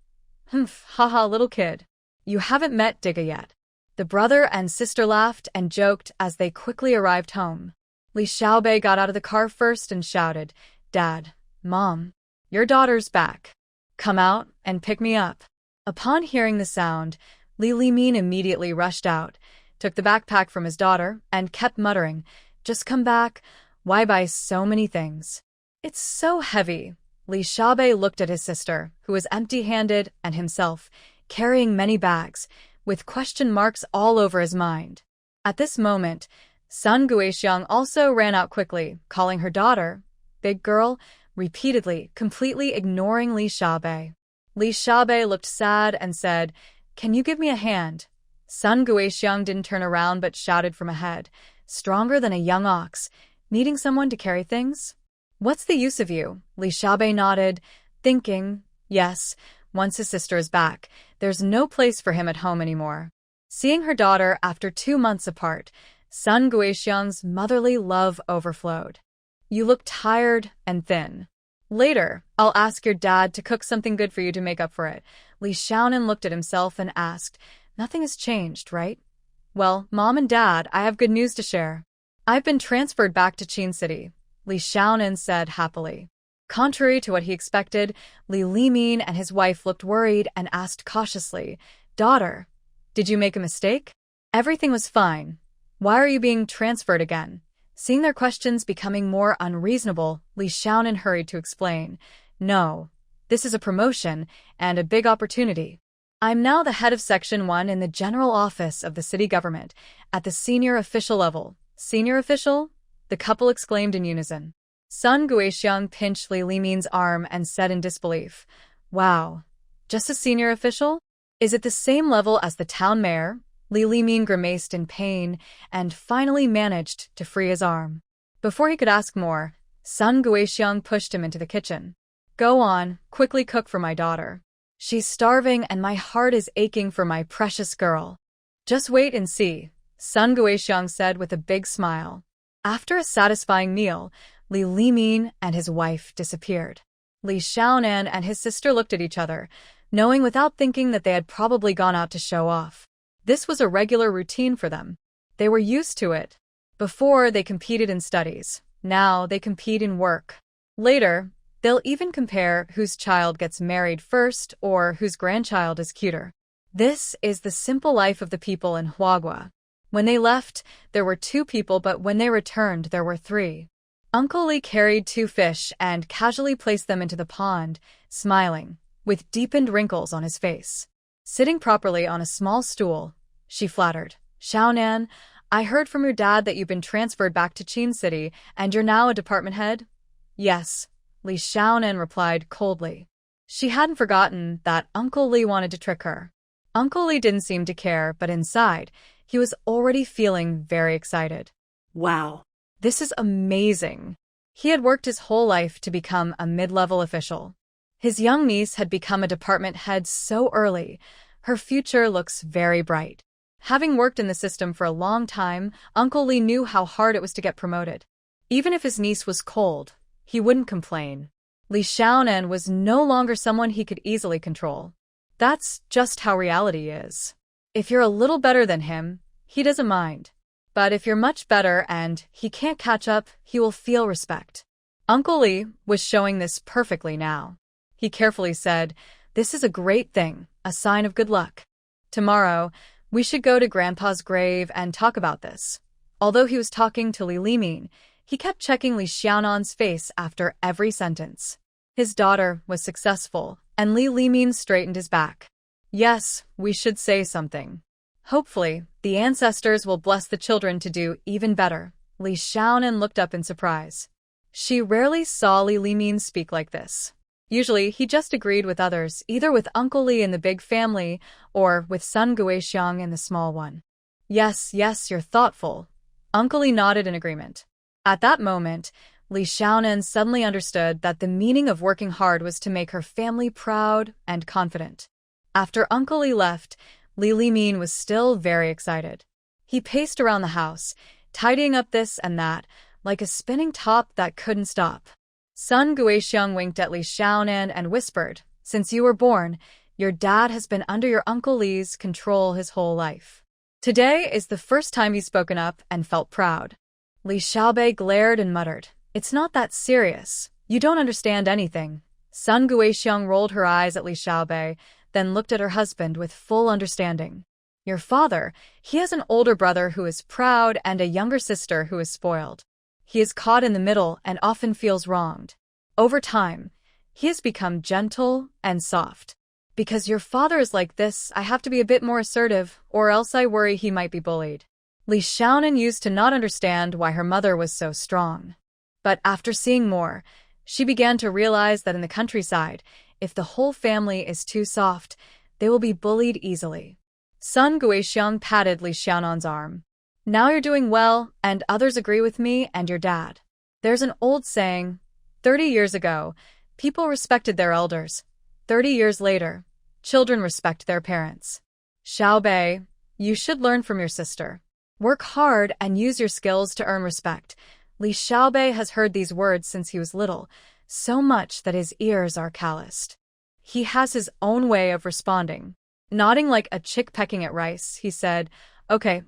Haha, little kid. You haven't met Digga yet. The brother and sister laughed and joked as they quickly arrived home. Li Xiaobei got out of the car first and shouted, Dad, Mom, your daughter's back. Come out and pick me up. Upon hearing the sound, Li Limin immediately rushed out. took the backpack from his daughter, and kept muttering, "Just come back. Why buy so many things? It's so heavy." Li Xiaobei looked at his sister, who was empty-handed, and himself, carrying many bags, with question marks all over his mind. At this moment, Sun Guixiang also ran out quickly, calling her daughter, "Big girl," repeatedly, completely ignoring Li Xiaobei. Li Xiaobei looked sad and said, "Can you give me a hand?" Sun Guixiang didn't turn around but shouted from ahead, stronger than a young ox, "Needing someone to carry things? What's the use of you?" Li Xiaobei nodded, thinking, yes, once his sister is back, there's no place for him at home anymore. Seeing her daughter after 2 months apart, Sun Guixiang's motherly love overflowed. "You look tired and thin. Later, I'll ask your dad to cook something good for you to make up for it." Li Xiaonan looked at himself and asked, "Nothing has changed, right?" "Well, Mom and Dad, I have good news to share. I've been transferred back to Qin City," Li Xiaonan said happily. Contrary to what he expected, Li Limin and his wife looked worried and asked cautiously, "Daughter, did you make a mistake?" "Everything was fine. Why are you being transferred again?" Seeing their questions becoming more unreasonable, Li Xiaonan hurried to explain, "No, this is a promotion and a big opportunity. I'm now the head of Section 1 in the General Office of the city government, at the senior official level." "Senior official?" the couple exclaimed in unison. Sun Guixiang pinched Li Limin's arm and said in disbelief, "Wow, just a senior official? Is it the same level as the town mayor?" Li Limin grimaced in pain and finally managed to free his arm. Before he could ask more, Sun Guixiang pushed him into the kitchen. "Go on, quickly cook for my daughter. She's starving and my heart is aching for my precious girl." "Just wait and see," Sun Guixiang said with a big smile. After a satisfying meal, Li Limin and his wife disappeared. Li Xiaonan and his sister looked at each other, knowing without thinking that they had probably gone out to show off. This was a regular routine for them. They were used to it. Before, they competed in studies. Now, they compete in work. Later, they'll even compare whose child gets married first or whose grandchild is cuter. This is the simple life of the people in Huagua. When they left, there were 2 people, but when they returned, there were 3. Uncle Li carried 2 fish and casually placed them into the pond, smiling, with deepened wrinkles on his face. Sitting properly on a small stool, she flattered, "Xiaonan, I heard from your dad that you've been transferred back to Qin City and you're now a department head?" "Yes," Li Xiaonan replied coldly. She hadn't forgotten that Uncle Li wanted to trick her. Uncle Li didn't seem to care, but inside, he was already feeling very excited. Wow. This is amazing. He had worked his whole life to become a mid-level official. His young niece had become a department head so early. Her future looks very bright. Having worked in the system for a long time, Uncle Li knew how hard it was to get promoted. Even if his niece was cold, he wouldn't complain. Li Xiaonan was no longer someone he could easily control. That's just how reality is. If you're a little better than him, he doesn't mind. But if you're much better and he can't catch up, he will feel respect. Uncle Li was showing this perfectly now. He carefully said, "This is a great thing, a sign of good luck. Tomorrow, we should go to Grandpa's grave and talk about this." Although he was talking to Li Limin, he kept checking Li Xiaonan's face after every sentence. His daughter was successful, and Li Limin straightened his back. "Yes, we should say something. Hopefully, the ancestors will bless the children to do even better." Li Xiaonan looked up in surprise. She rarely saw Li Limin speak like this. Usually, he just agreed with others, either with Uncle Li in the big family or with Sun Guixiang in the small one. Yes, you're thoughtful." Uncle Li nodded in agreement. At that moment, Li Xiaonan suddenly understood that the meaning of working hard was to make her family proud and confident. After Uncle Li left, Li Limin was still very excited. He paced around the house, tidying up this and that, like a spinning top that couldn't stop. Sun Guixiang winked at Li Xiaonan and whispered, "Since you were born, your dad has been under your Uncle Li's control his whole life. Today is the first time he's spoken up and felt proud." Li Xiaobei glared and muttered, "It's not that serious. You don't understand anything." Sun Guixiang rolled her eyes at Li Xiaobei, then looked at her husband with full understanding. Your father, he has an older brother who is proud and a younger sister who is spoiled. He is caught in the middle and often feels wronged. Over time, he has become gentle and soft. Because your father is like this, I have to be a bit more assertive, or else I worry he might be bullied. Li Xiaonan used to not understand why her mother was so strong. But after seeing more, she began to realize that in the countryside, if the whole family is too soft, they will be bullied easily. Sun Guixiang patted Li Xiaonan's arm. Now you're doing well, and others agree with me and your dad. There's an old saying, 30 years ago, people respected their elders. 30 years later, children respect their parents. Xiaobei, you should learn from your sister. Work hard and use your skills to earn respect. Li Xiaobei has heard these words since he was little, so much that his ears are calloused. He has his own way of responding. Nodding like a chick pecking at rice, he said, Okay,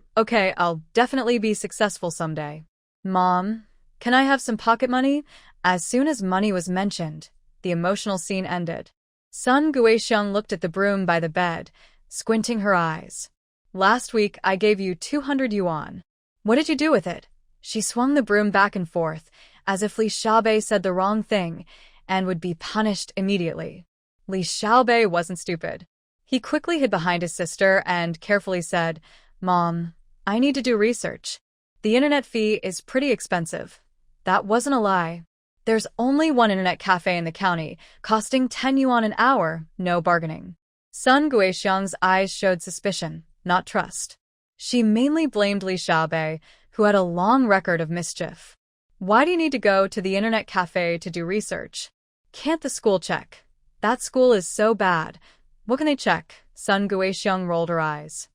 I'll definitely be successful someday. Mom, can I have some pocket money? As soon as money was mentioned, the emotional scene ended. Sun Guixiang looked at the broom by the bed, squinting her eyes. Last week I gave you 200 yuan. What did you do with it? She swung the broom back and forth, as if Li Xiaobei said the wrong thing and would be punished immediately. Li Xiaobei wasn't stupid. He quickly hid behind his sister and carefully said, Mom, I need to do research. The internet fee is pretty expensive. That wasn't a lie. There's only one internet cafe in the county, costing 10 yuan an hour, no bargaining. Sun Guixiang's eyes showed suspicion, not trust. She mainly blamed Li Xiaobei, who had a long record of mischief. Why do you need to go to the internet cafe to do research? Can't the school check? That school is so bad. What can they check? Sun Guixiang rolled her eyes.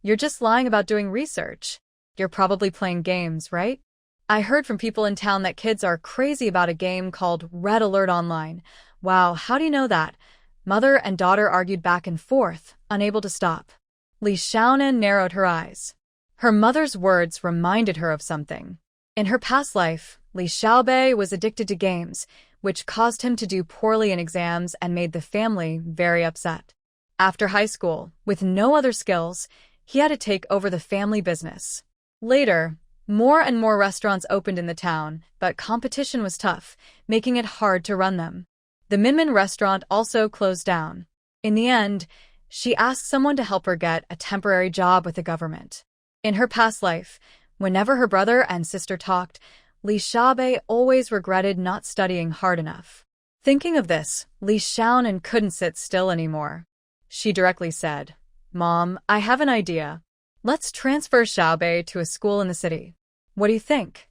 You're just lying about doing research. You're probably playing games, right? I heard from people in town that kids are crazy about a game called Red Alert Online. Wow, how do you know that? Mother and daughter argued back and forth, unable to stop. Li Xiaonan narrowed her eyes. Her mother's words reminded her of something. In her past life, Li Xiaobei was addicted to games, which caused him to do poorly in exams and made the family very upset. After high school, with no other skills, he had to take over the family business. Later, more and more restaurants opened in the town, but competition was tough, making it hard to run them. The Minmin restaurant also closed down. In the end, she asked someone to help her get a temporary job with the government. In her past life, whenever her brother and sister talked, Li Xiaobei always regretted not studying hard enough. Thinking of this, Li Xiaonan couldn't sit still anymore. She directly said, Mom, I have an idea. Let's transfer Xiaobei to a school in the city. What do you think?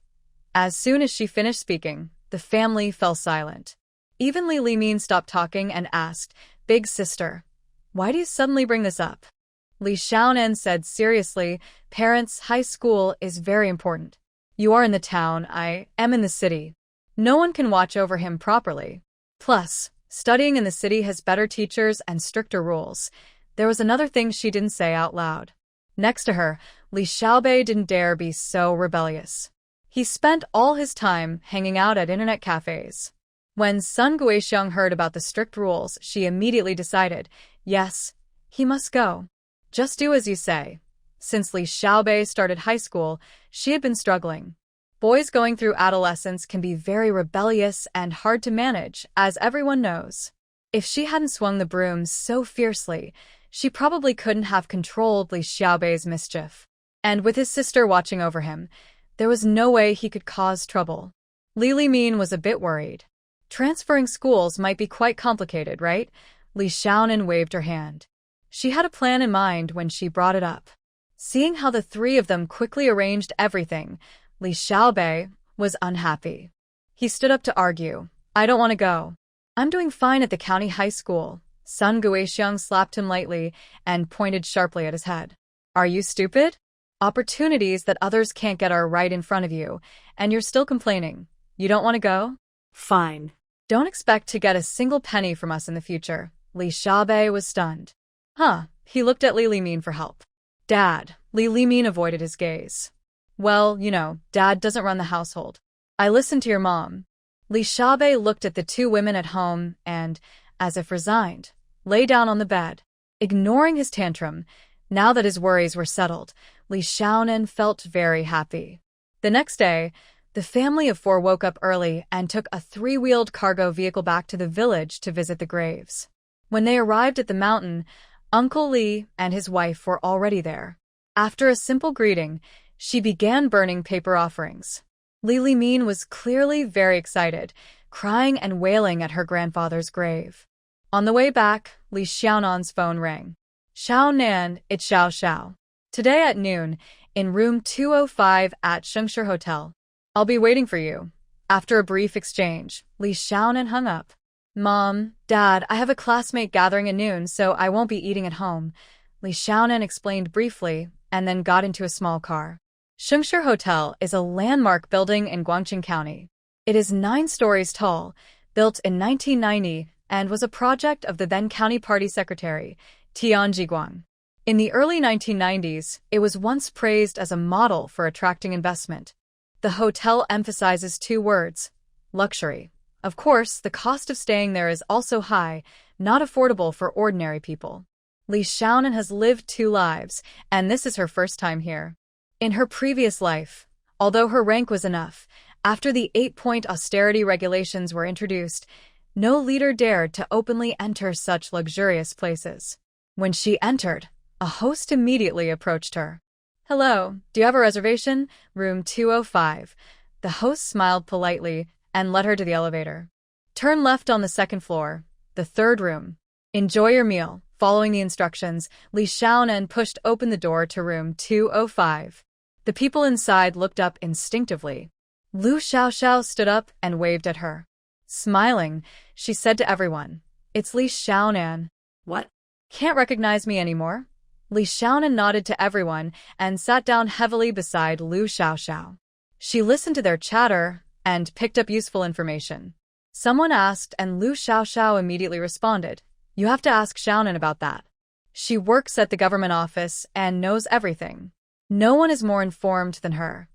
As soon as she finished speaking, the family fell silent. Even Li Limin stopped talking and asked, Big sister, why do you suddenly bring this up? Li Xiaonan said seriously, Parents, high school is very important. You are in the town, I am in the city. No one can watch over him properly. Plus, studying in the city has better teachers and stricter rules. There was another thing she didn't say out loud. Next to her, Li Xiaobei didn't dare be so rebellious. He spent all his time hanging out at internet cafes. When Sun Guixiang heard about the strict rules, she immediately decided, yes, he must go. Just do as you say. Since Li Xiaobei started high school, she had been struggling. Boys going through adolescence can be very rebellious and hard to manage, as everyone knows. If she hadn't swung the broom so fiercely, she probably couldn't have controlled Li Xiaobei's mischief. And with his sister watching over him, there was no way he could cause trouble. Li Limin was a bit worried. Transferring schools might be quite complicated, right? Li Xiaonan waved her hand. She had a plan in mind when she brought it up. Seeing how the three of them quickly arranged everything, Li Xiaobei was unhappy. He stood up to argue. I don't want to go. I'm doing fine at the county high school. Sun Guixiang slapped him lightly and pointed sharply at his head. Are you stupid? Opportunities that others can't get are right in front of you, and you're still complaining. You don't want to go? Fine. Don't expect to get a single penny from us in the future. Li Xiaobei was stunned. He looked at Li Limin for help. Dad, Li Limin avoided his gaze. Well, Dad doesn't run the household. I listened to your mom. Li Xiaobei looked at the two women at home and, as if resigned, lay down on the bed. Ignoring his tantrum, Now that his worries were settled, Li Xiaonan felt very happy. The next day, the family of four woke up early and took a three-wheeled cargo vehicle back to the village to visit the graves. When they arrived at the mountain, Uncle Li and his wife were already there. After a simple greeting, she began burning paper offerings. Li Limin was clearly very excited, crying and wailing at her grandfather's grave. On the way back, Li Xiaonan's phone rang. Xiaonan, it's Xiao Xiao. Today at noon, in room 205 at Shengshi Hotel. I'll be waiting for you. After a brief exchange, Li Xiaonan hung up. Mom, Dad, I have a classmate gathering at noon, so I won't be eating at home. Li Xiaonan explained briefly, and then got into a small car. Shengshi Hotel is a landmark building in Guangqing County. It is 9 stories tall, built in 1990, and was a project of the then County Party Secretary, Tian Jiguang. In the early 1990s, it was once praised as a model for attracting investment. The hotel emphasizes 2 words: luxury. Of course, the cost of staying there is also high, not affordable for ordinary people. Li Xiaonan has lived 2 lives, and this is her first time here. In her previous life, although her rank was enough, after the 8-point austerity regulations were introduced, no leader dared to openly enter such luxurious places. When she entered, a host immediately approached her. Hello, do you have a reservation? Room 205. The host smiled politely and led her to the elevator. Turn left on the 2nd floor, the 3rd room. Enjoy your meal. Following the instructions, Li Xiaonan pushed open the door to room 205. The people inside looked up instinctively. Lu Xiaoxiao stood up and waved at her. Smiling, she said to everyone, "It's Li Xiaonan." What? Can't recognize me anymore? Li Xiaonan nodded to everyone and sat down heavily beside Lu Xiaoxiao. She listened to their chatter and picked up useful information. Someone asked, and Lu Xiaoxiao immediately responded, "You have to ask Xiaonan about that. She works at the government office and knows everything. No one is more informed than her."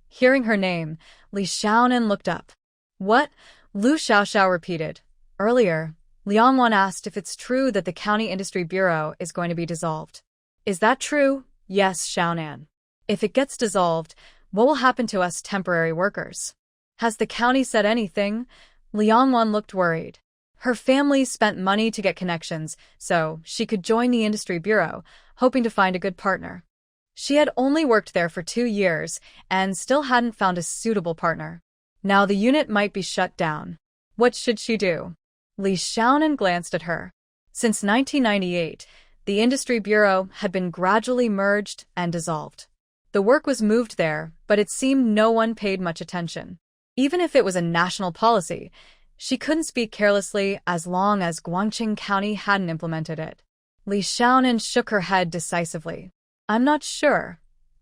Hearing her name, Li Xiaonan looked up. "What?" Lu Xiaoxiao repeated. Earlier, Liang Wan asked if it's true that the County Industry Bureau is going to be dissolved. Is that true? Yes, Xiaonan. If it gets dissolved, what will happen to us temporary workers? Has the county said anything? Liang Wan looked worried. Her family spent money to get connections, so she could join the Industry Bureau, hoping to find a good partner. She had only worked there for 2 years and still hadn't found a suitable partner. Now the unit might be shut down. What should she do? Li Xiaonan glanced at her. Since 1998, the Industry Bureau had been gradually merged and dissolved. The work was moved there, but it seemed no one paid much attention. Even if it was a national policy, she couldn't speak carelessly as long as Guangqing County hadn't implemented it. Li Xiaonan shook her head decisively. I'm not sure.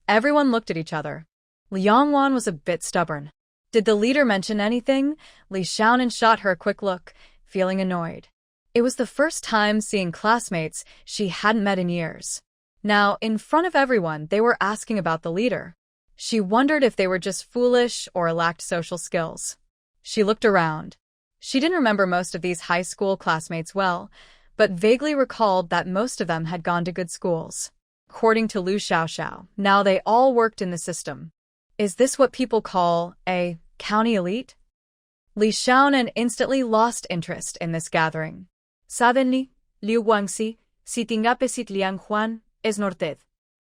Everyone looked at each other. Liang Wan was a bit stubborn. Did the leader mention anything? Li Xiaonan shot her a quick look, feeling annoyed. It was the first time seeing classmates she hadn't met in years. Now, in front of everyone, they were asking about the leader. She wondered if they were just foolish or lacked social skills. She looked around. She didn't remember most of these high school classmates well, but vaguely recalled that most of them had gone to good schools. According to Lu Xiaoxiao, now they all worked in the system. Is this what people call a county elite? Li Xiaonan instantly lost interest in this gathering. Suddenly, Liu Guangxi, si tingapesit Liang Huan, es norted.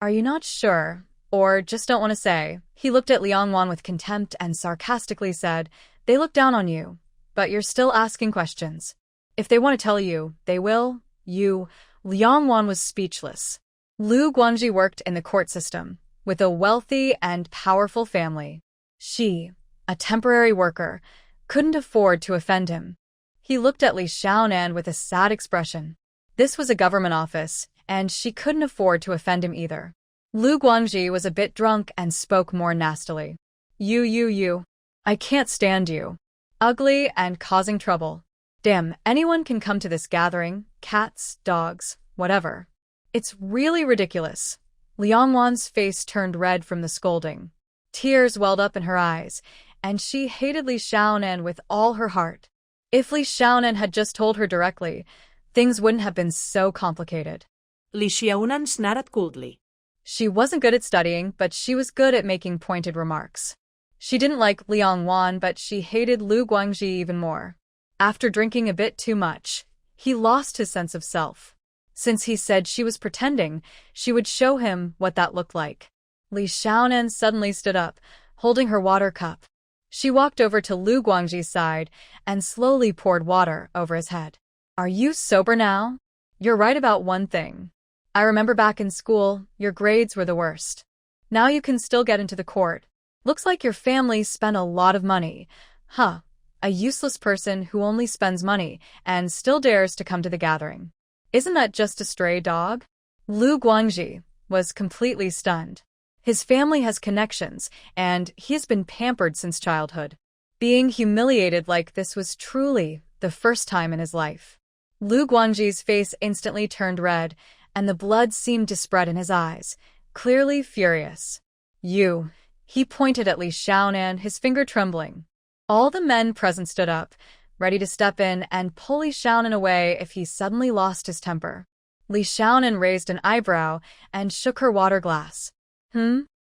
Are you not sure, or just don't want to say? He looked at Liang Wan with contempt and sarcastically said, they look down on you, but you're still asking questions. If they want to tell you, they will. Liang Wan was speechless. Lu Guangji worked in the court system, with a wealthy and powerful family. She, a temporary worker, couldn't afford to offend him. He looked at Li Xiaonan with a sad expression. This was a government office, and she couldn't afford to offend him either. Lu Guangji was a bit drunk and spoke more nastily. You. I can't stand you. Ugly and causing trouble. Damn, anyone can come to this gathering, cats, dogs, whatever. It's really ridiculous. Liang Wan's face turned red from the scolding. Tears welled up in her eyes, and she hated Li Xiaonan with all her heart. If Li Xiaonan had just told her directly, things wouldn't have been so complicated. Li Xiaonan snarled coldly. She wasn't good at studying, but she was good at making pointed remarks. She didn't like Liang Wan, but she hated Lu Guangji even more. After drinking a bit too much, he lost his sense of self. Since he said she was pretending, she would show him what that looked like. Li Xiaonan suddenly stood up, holding her water cup. She walked over to Lu Guangji's side and slowly poured water over his head. Are you sober now? You're right about one thing. I remember back in school, your grades were the worst. Now you can still get into the court. Looks like your family spent a lot of money. Huh. A useless person who only spends money and still dares to come to the gathering. Isn't that just a stray dog? Lu Guangji was completely stunned. His family has connections, and he has been pampered since childhood. Being humiliated like this was truly the first time in his life. Lu Guangji's face instantly turned red, and the blood seemed to spread in his eyes, clearly furious. You. He pointed at Li Xiaonan, his finger trembling. All the men present stood up, ready to step in and pull Li Xiaonan away if he suddenly lost his temper. Li Xiaonan raised an eyebrow and shook her water glass.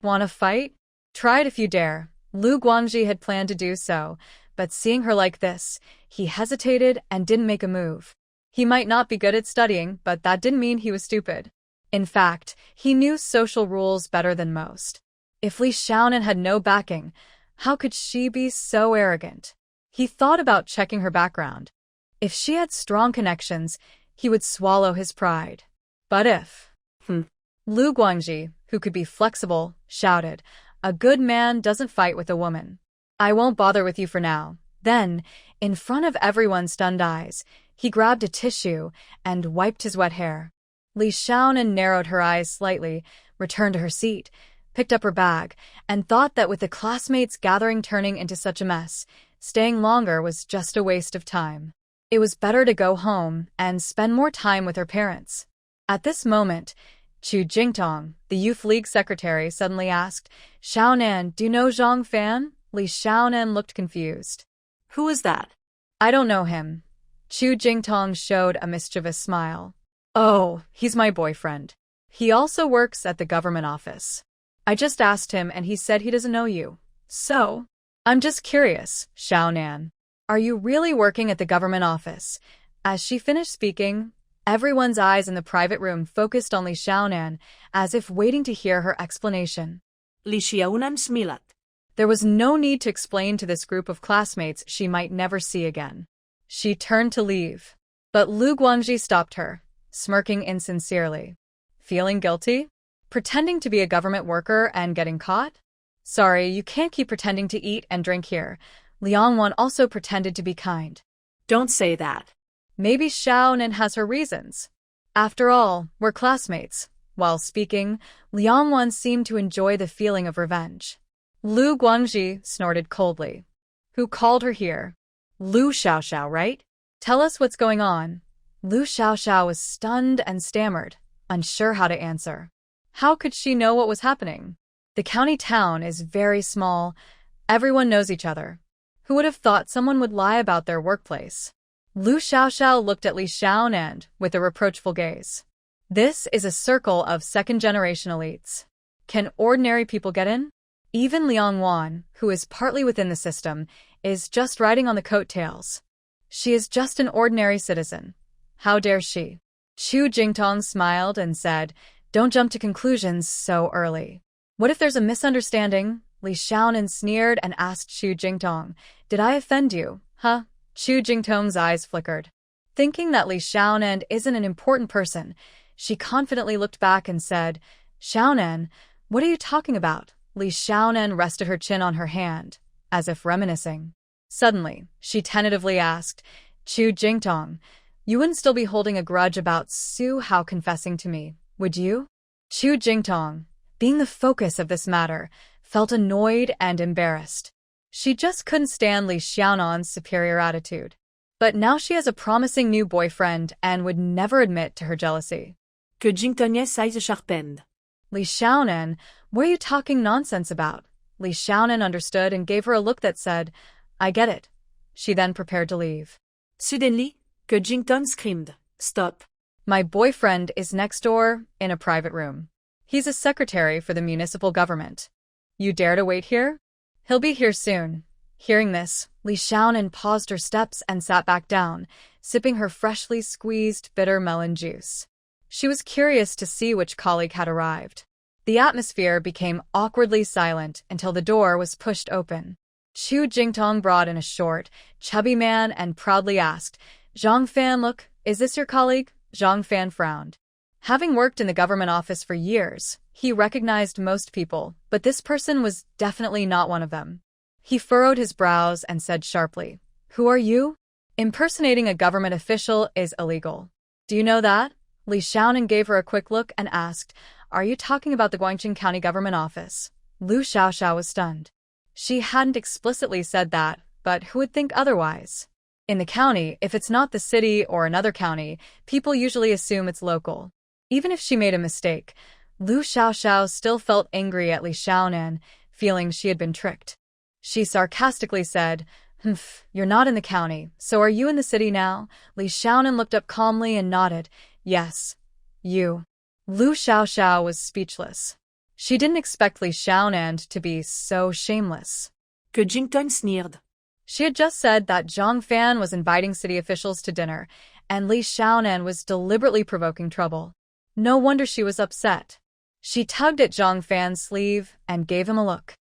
Wanna fight? Try it if you dare. Lu Guangji had planned to do so, but seeing her like this, he hesitated and didn't make a move. He might not be good at studying, but that didn't mean he was stupid. In fact, he knew social rules better than most. If Li Xiaonan had no backing, how could she be so arrogant? He thought about checking her background. If she had strong connections, he would swallow his pride. But if... Lu Guangji, who could be flexible, shouted, "A good man doesn't fight with a woman. I won't bother with you for now." Then, in front of everyone's stunned eyes, he grabbed a tissue and wiped his wet hair. Li Xiaonan narrowed her eyes slightly, returned to her seat, picked up her bag, and thought that with the classmates gathering turning into such a mess, staying longer was just a waste of time. It was better to go home and spend more time with her parents. At this moment, Chu Jingtong, the Youth League secretary, suddenly asked, "Xiaonan, do you know Zhang Fan?" Li Xiaonan looked confused. Who is that? I don't know him. Chu Jingtong showed a mischievous smile. Oh, he's my boyfriend. He also works at the government office. I just asked him and he said he doesn't know you. So, I'm just curious, Xiaonan. Are you really working at the government office? As she finished speaking, everyone's eyes in the private room focused on Li Xiaonan, as if waiting to hear her explanation. Li Xiaonan smiled. There was no need to explain to this group of classmates she might never see again. She turned to leave. But Lu Guangji stopped her, smirking insincerely. Feeling guilty? Pretending to be a government worker and getting caught? Sorry, you can't keep pretending to eat and drink here. Liang Wan also pretended to be kind. Don't say that. Maybe Xiaonan has her reasons. After all, we're classmates. While speaking, Liang Wan seemed to enjoy the feeling of revenge. Lu Guangji snorted coldly. Who called her here? Lu Xiaoxiao, right? Tell us what's going on. Lu Xiaoxiao was stunned and stammered, unsure how to answer. How could she know what was happening? The county town is very small. Everyone knows each other. Who would have thought someone would lie about their workplace? Lu Xiaoxiao looked at Li Xiaonan with a reproachful gaze. This is a circle of second-generation elites. Can ordinary people get in? Even Liang Wan, who is partly within the system, is just riding on the coattails. She is just an ordinary citizen. How dare she? Chu Jingtong smiled and said, "Don't jump to conclusions so early." What if there's a misunderstanding? Li Xiaonan sneered and asked Chu Jingtong, "Did I offend you, huh?" Chu Jingtong's eyes flickered. Thinking that Li Xiaonan isn't an important person, she confidently looked back and said, "Xiaonan, what are you talking about?" Li Xiaonan rested her chin on her hand, as if reminiscing. Suddenly, she tentatively asked, "Chu Jingtong, you wouldn't still be holding a grudge about Su Hao confessing to me, would you?" Chu Jingtong, being the focus of this matter, felt annoyed and embarrassed. She just couldn't stand Li Xiaonan's superior attitude. But now she has a promising new boyfriend and would never admit to her jealousy. Que Jingtong's eyes sharpened. Li Xiaonan, what are you talking nonsense about? Li Xiaonan understood and gave her a look that said, "I get it." She then prepared to leave. Suddenly, Que Jingtong screamed, "Stop." My boyfriend is next door, in a private room. He's a secretary for the municipal government. You dare to wait here? He'll be here soon. Hearing this, Li Xiaonan paused her steps and sat back down, sipping her freshly squeezed bitter melon juice. She was curious to see which colleague had arrived. The atmosphere became awkwardly silent until the door was pushed open. Chu Jingtong brought in a short, chubby man and proudly asked, "Zhang Fan, look, is this your colleague?" Zhang Fan frowned. Having worked in the government office for years, he recognized most people, but this person was definitely not one of them. He furrowed his brows and said sharply, "Who are you? Impersonating a government official is illegal. Do you know that?" Li Xiaonan gave her a quick look and asked, "Are you talking about the Guangqing County government office?" Lu Xiaoxiao was stunned. She hadn't explicitly said that, but who would think otherwise? In the county, if it's not the city or another county, people usually assume it's local. Even if she made a mistake, Lu Xiaoxiao still felt angry at Li Xiaonan, feeling she had been tricked. She sarcastically said, "Humph, you're not in the county, so are you in the city now?" Li Xiaonan looked up calmly and nodded. "Yes. You." Lu Xiaoxiao was speechless. She didn't expect Li Xiaonan to be so shameless. Que Jington sneered. She had just said that Zhang Fan was inviting city officials to dinner, and Li Xiaonan was deliberately provoking trouble. No wonder she was upset. She tugged at Zhang Fan's sleeve and gave him a look.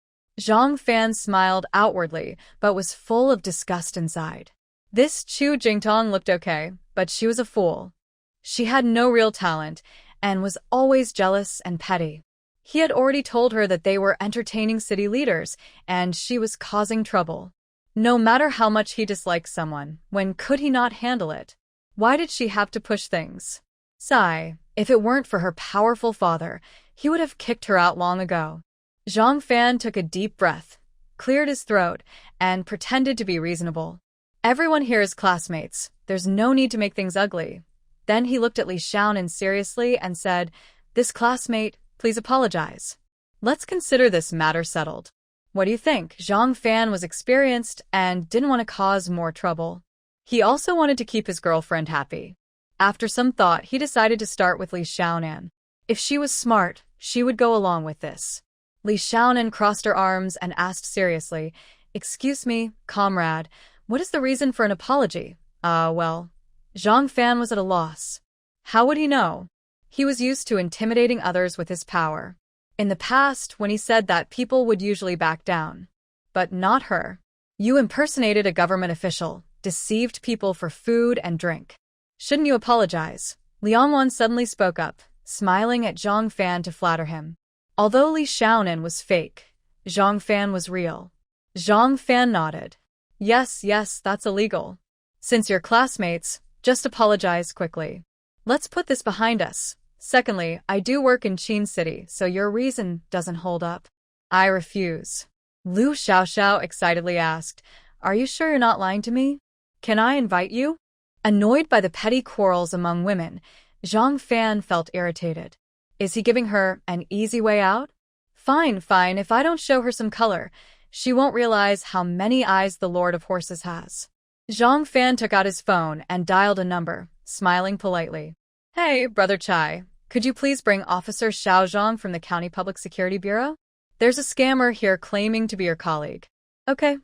Zhang Fan smiled outwardly, but was full of disgust inside. This Chu Jingtong looked okay, but she was a fool. She had no real talent, and was always jealous and petty. He had already told her that they were entertaining city leaders, and she was causing trouble. No matter how much he disliked someone, when could he not handle it? Why did she have to push things? Sigh, if it weren't for her powerful father, he would have kicked her out long ago. Zhang Fan took a deep breath, cleared his throat, and pretended to be reasonable. "Everyone here is classmates. There's no need to make things ugly." Then he looked at Li Xiaonan seriously and said, "This classmate, please apologize. Let's consider this matter settled." What do you think? Zhang Fan was experienced and didn't want to cause more trouble. He also wanted to keep his girlfriend happy. After some thought, he decided to start with Li Xiaonan. If she was smart, she would go along with this. Li Xiaonan crossed her arms and asked seriously, "Excuse me, comrade, what is the reason for an apology?" Well, Zhang Fan was at a loss. How would he know? He was used to intimidating others with his power. In the past, when he said that, people would usually back down. But not her. You impersonated a government official, deceived people for food and drink. Shouldn't you apologize? Liang Wan suddenly spoke up, smiling at Zhang Fan to flatter him. Although Li Xiaonan was fake, Zhang Fan was real. Zhang Fan nodded. Yes, that's illegal. Since you're classmates, just apologize quickly. Let's put this behind us. Secondly, I do work in Qin City, so your reason doesn't hold up. I refuse. Lu Xiaoxiao excitedly asked, "Are you sure you're not lying to me? Can I invite you?" Annoyed by the petty quarrels among women, Zhang Fan felt irritated. Is he giving her an easy way out? Fine, if I don't show her some color, she won't realize how many eyes the Lord of Horses has. Zhang Fan took out his phone and dialed a number, smiling politely. "Hey, Brother Chai, could you please bring Officer Xiao Zhang from the County Public Security Bureau? There's a scammer here claiming to be your colleague." Okay,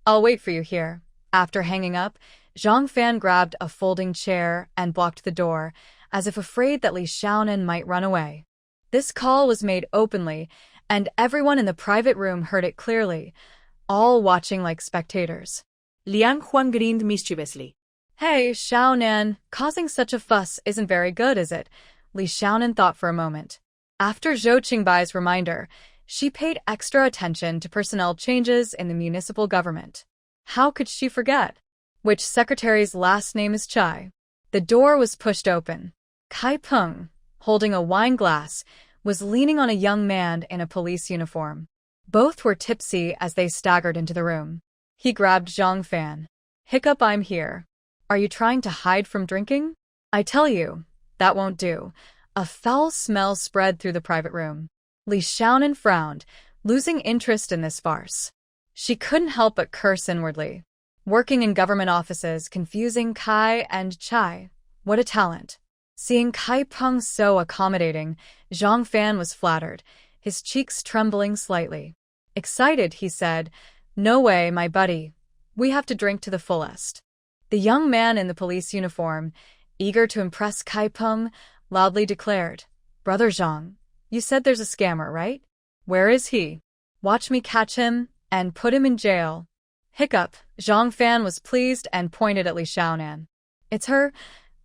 I'll wait for you here." After hanging up, Zhang Fan grabbed a folding chair and blocked the door, as if afraid that Li Xiaonan might run away. This call was made openly, and everyone in the private room heard it clearly, all watching like spectators. Liang Huan grinned mischievously. "Hey, Xiaonan, causing such a fuss isn't very good, is it?" Li Xiaonan thought for a moment. After Zhou Qingbai's reminder, she paid extra attention to personnel changes in the municipal government. How could she forget? Which secretary's last name is Chai? The door was pushed open. Kai Peng, holding a wine glass, was leaning on a young man in a police uniform. Both were tipsy as they staggered into the room. He grabbed Zhang Fan. "Hiccup, I'm here. Are you trying to hide from drinking? I tell you, that won't do." A foul smell spread through the private room. Li Xiaonan frowned, losing interest in this farce. She couldn't help but curse inwardly. Working in government offices, confusing Kai and Chai. What a talent. Seeing Kai Peng so accommodating, Zhang Fan was flattered, his cheeks trembling slightly. Excited, he said, "No way, my buddy. We have to drink to the fullest." The young man in the police uniform, eager to impress Kai Peng, loudly declared, "Brother Zhang, you said there's a scammer, right? Where is he? Watch me catch him and put him in jail." Hiccup, Zhang Fan was pleased and pointed at Li Xiaonan. "It's her."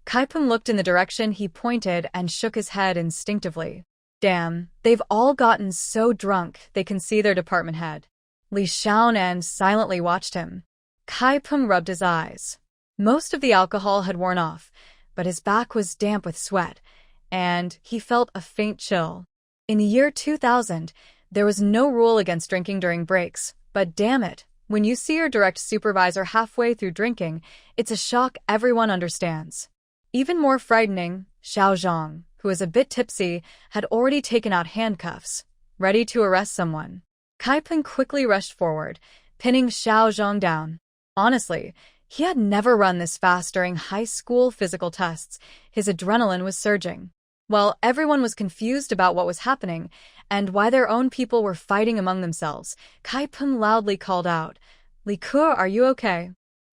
Kai Peng looked in the direction he pointed and shook his head instinctively. Damn, they've all gotten so drunk they can see their department head. Li Xiaonan silently watched him. Kai Peng rubbed his eyes. Most of the alcohol had worn off, but his back was damp with sweat, and he felt a faint chill. In the year 2000, there was no rule against drinking during breaks, but damn it, when you see your direct supervisor halfway through drinking, it's a shock everyone understands. Even more frightening, Xiao Zhang, who was a bit tipsy, had already taken out handcuffs, ready to arrest someone. Kai Peng quickly rushed forward, pinning Xiao Zhang down. Honestly, he had never run this fast during high school physical tests. His adrenaline was surging. While everyone was confused about what was happening and why their own people were fighting among themselves, Kai Peng loudly called out, "Li Ke, are you okay?"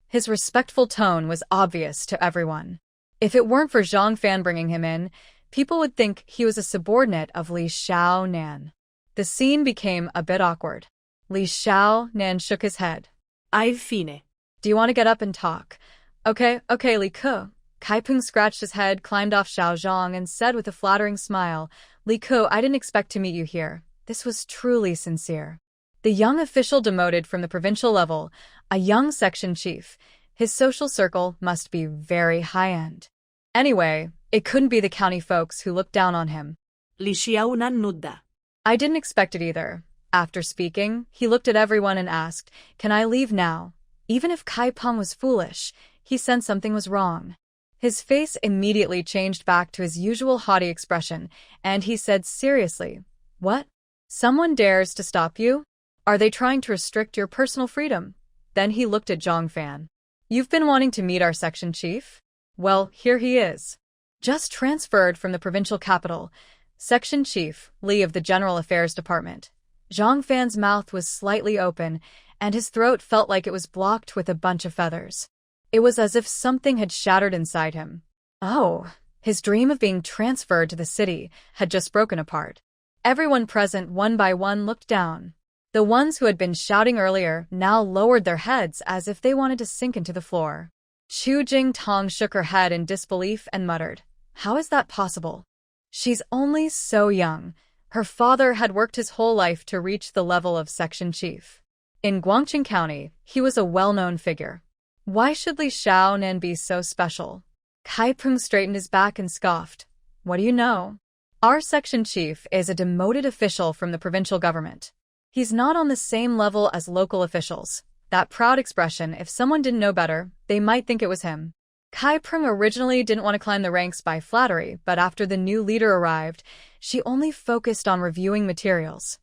His respectful tone was obvious to everyone. If it weren't for Zhang Fan bringing him in, people would think he was a subordinate of Li Xiaonan. The scene became a bit awkward. Li Xiaonan shook his head. I've fine. "Do you want to get up and talk?" Okay, Li Ke." Kai Peng scratched his head, climbed off Xiao Zhang, and said with a flattering smile, "Li Ke, I didn't expect to meet you here. This was truly sincere." The young official demoted from the provincial level, a young section chief. His social circle must be very high-end. Anyway, it couldn't be the county folks who looked down on him. Li Xiaonan nudda. I didn't expect it either. After speaking, he looked at everyone and asked, "Can I leave now?" Even if Kai Peng was foolish, he sensed something was wrong. His face immediately changed back to his usual haughty expression, and he said seriously, "What? Someone dares to stop you? Are they trying to restrict your personal freedom?" Then he looked at Zhang Fan. "You've been wanting to meet our section chief? Well, here he is." Just transferred from the provincial capital, Section Chief Li of the General Affairs Department. Zhang Fan's mouth was slightly open, and his throat felt like it was blocked with a bunch of feathers. It was as if something had shattered inside him. Oh, his dream of being transferred to the city had just broken apart. Everyone present, one by one, looked down. The ones who had been shouting earlier now lowered their heads as if they wanted to sink into the floor. Chu Jingtong shook her head in disbelief and muttered, "How is that possible? She's only so young. Her father had worked his whole life to reach the level of section chief. In Guangqing County, he was a well-known figure. Why should Li Xiaonan be so special?" Kai Peng straightened his back and scoffed. "What do you know? Our section chief is a demoted official from the provincial government. He's not on the same level as local officials." That proud expression, if someone didn't know better, they might think it was him. Kai Peng originally didn't want to climb the ranks by flattery, but after the new leader arrived, she only focused on reviewing materials.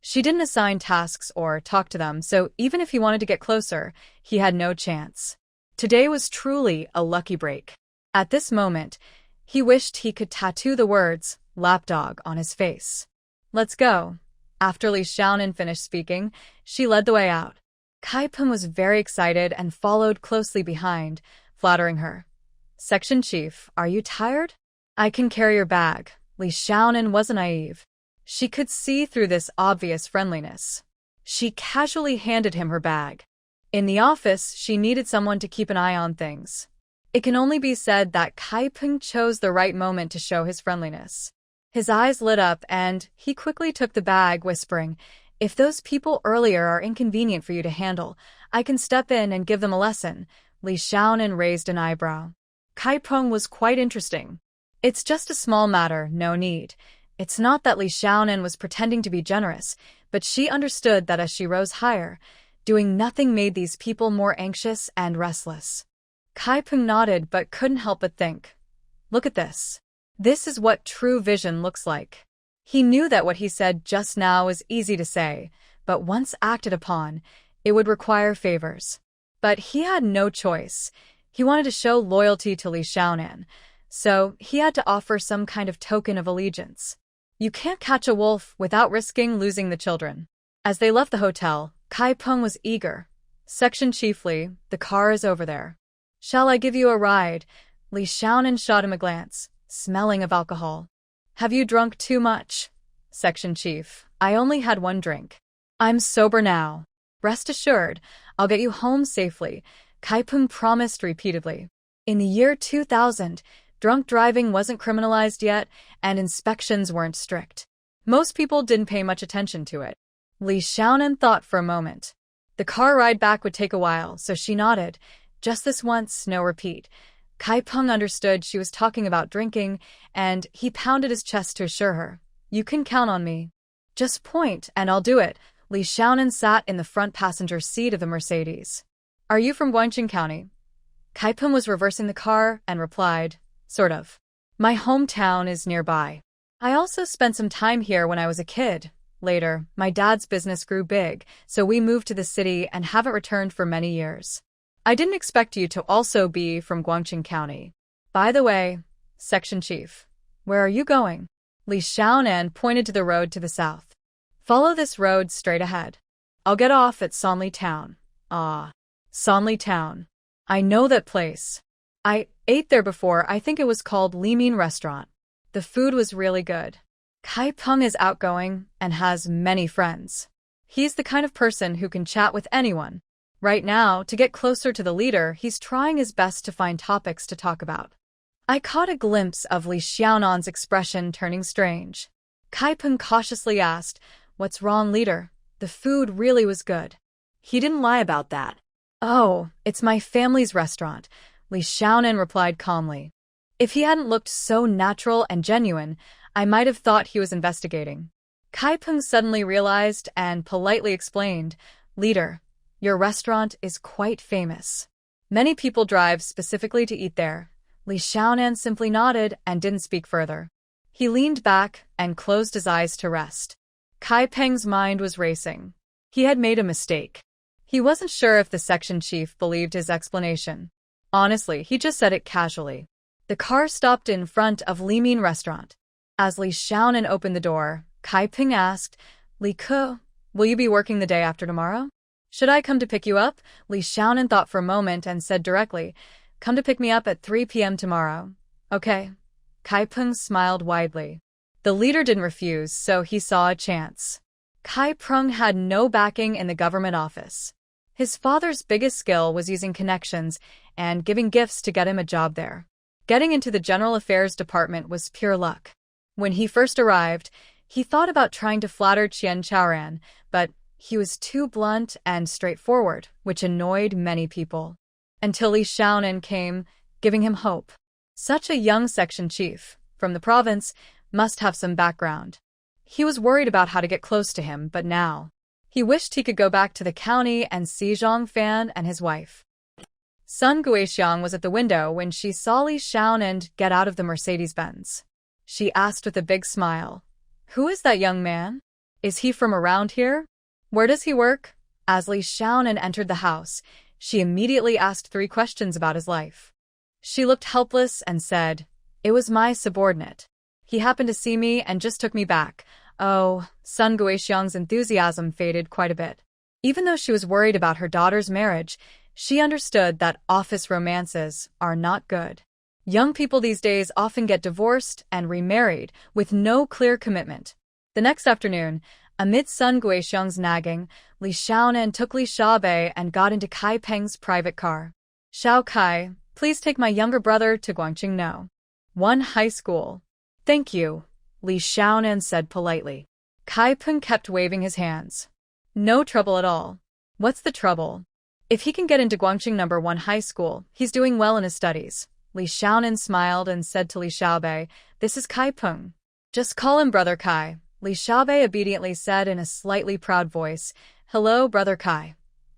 She didn't assign tasks or talk to them, so even if he wanted to get closer, he had no chance. Today was truly a lucky break. At this moment, he wished he could tattoo the words, "lapdog," on his face. "Let's go." After Li Xiaonan finished speaking, she led the way out. Kai Peng was very excited and followed closely behind, flattering her. "Section Chief, are you tired? I can carry your bag." Li Xiaonan wasn't naive. She could see through this obvious friendliness. She casually handed him her bag. In the office, she needed someone to keep an eye on things. It can only be said that Kai Peng chose the right moment to show his friendliness. His eyes lit up and he quickly took the bag, whispering, "If those people earlier are inconvenient for you to handle, I can step in and give them a lesson." Li Xiaonan raised an eyebrow. Kai Peng was quite interesting. "It's just a small matter, no need." It's not that Li Xiaonan was pretending to be generous, but she understood that as she rose higher, doing nothing made these people more anxious and restless. Kai Peng nodded but couldn't help but think, "Look at this. This is what true vision looks like." He knew that what he said just now was easy to say, but once acted upon, it would require favors. But he had no choice. He wanted to show loyalty to Li Xiaonan, so he had to offer some kind of token of allegiance. You can't catch a wolf without risking losing the children. As they left the hotel, Kai Peng was eager. Section chiefly, the car is over there. Shall I give you a ride? Li Xiaonan shot him a glance, smelling of alcohol. Have you drunk too much? Section chief, I only had one drink. I'm sober now. Rest assured, I'll get you home safely, Kai Peng promised repeatedly. In the year 2000, drunk driving wasn't criminalized yet, and inspections weren't strict. Most people didn't pay much attention to it. Li Xiaonan thought for a moment. The car ride back would take a while, so she nodded. Just this once, no repeat. Kai Peng understood she was talking about drinking, and he pounded his chest to assure her. You can count on me. Just point, and I'll do it. Li Xiaonan sat in the front passenger seat of the Mercedes. Are you from Guangqing County? Kai Peng was reversing the car and replied, sort of. My hometown is nearby. I also spent some time here when I was a kid. Later, my dad's business grew big, so we moved to the city and haven't returned for many years. I didn't expect you to also be from Guangqing County. By the way, Section Chief, where are you going? Li Xiaonan pointed to the road to the south. Follow this road straight ahead. I'll get off at Sanli Town. Ah, Sanli Town. I know that place. I ate there before. I think it was called Limin Restaurant. The food was really good. Kai Peng is outgoing and has many friends. He's the kind of person who can chat with anyone. Right now, to get closer to the leader, he's trying his best to find topics to talk about. I caught a glimpse of Li Xiaonan's expression turning strange. Kai Peng cautiously asked, What's wrong, leader? The food really was good. He didn't lie about that. Oh, it's my family's restaurant, Li Xiaonan replied calmly. If he hadn't looked so natural and genuine, I might have thought he was investigating. Kai Peng suddenly realized and politely explained, Leader, your restaurant is quite famous. Many people drive specifically to eat there. Li Xiaonan simply nodded and didn't speak further. He leaned back and closed his eyes to rest. Kai Peng's mind was racing. He had made a mistake. He wasn't sure if the section chief believed his explanation. Honestly, he just said it casually. The car stopped in front of Limin Restaurant. As Li Xiaonan opened the door, Kai Peng asked, Li Ke, will you be working the day after tomorrow? Should I come to pick you up? Li Xiaonan thought for a moment and said directly, Come to pick me up at 3 p.m. tomorrow. Okay. Kai Peng smiled widely. The leader didn't refuse, so he saw a chance. Kai Peng had no backing in the government office. His father's biggest skill was using connections and giving gifts to get him a job there. Getting into the General Affairs Department was pure luck. When he first arrived, he thought about trying to flatter Qian Chaoran, but he was too blunt and straightforward, which annoyed many people. Until Li Xiaonan came, giving him hope. Such a young section chief, from the province, must have some background. He was worried about how to get close to him, but now he wished he could go back to the county and see Zhang Fan and his wife. Sun Guixiang was at the window when she saw Li Xiaonan get out of the Mercedes-Benz. She asked with a big smile, Who is that young man? Is he from around here? Where does he work? As Li Xiaonan entered the house, she immediately asked 3 questions about his life. She looked helpless and said, It was my subordinate. He happened to see me and just took me back. Oh, Sun Guixiang's enthusiasm faded quite a bit. Even though she was worried about her daughter's marriage, she understood that office romances are not good. Young people these days often get divorced and remarried with no clear commitment. The next afternoon, amid Sun Guixiang's nagging, Li Xiaonan took Li Xiaobei and got into Kai Peng's private car. Xiao Kai, please take my younger brother to Guangqing No. 1 high school. Thank you, Li Xiaonan said politely. Kai Peng kept waving his hands. No trouble at all. What's the trouble? If he can get into Guangqing No. 1 high school, he's doing well in his studies. Li Xiaonan smiled and said to Li Xiaobei, This is Kai Peng. Just call him Brother Kai. Li Xiaobei obediently said in a slightly proud voice, Hello, Brother Kai.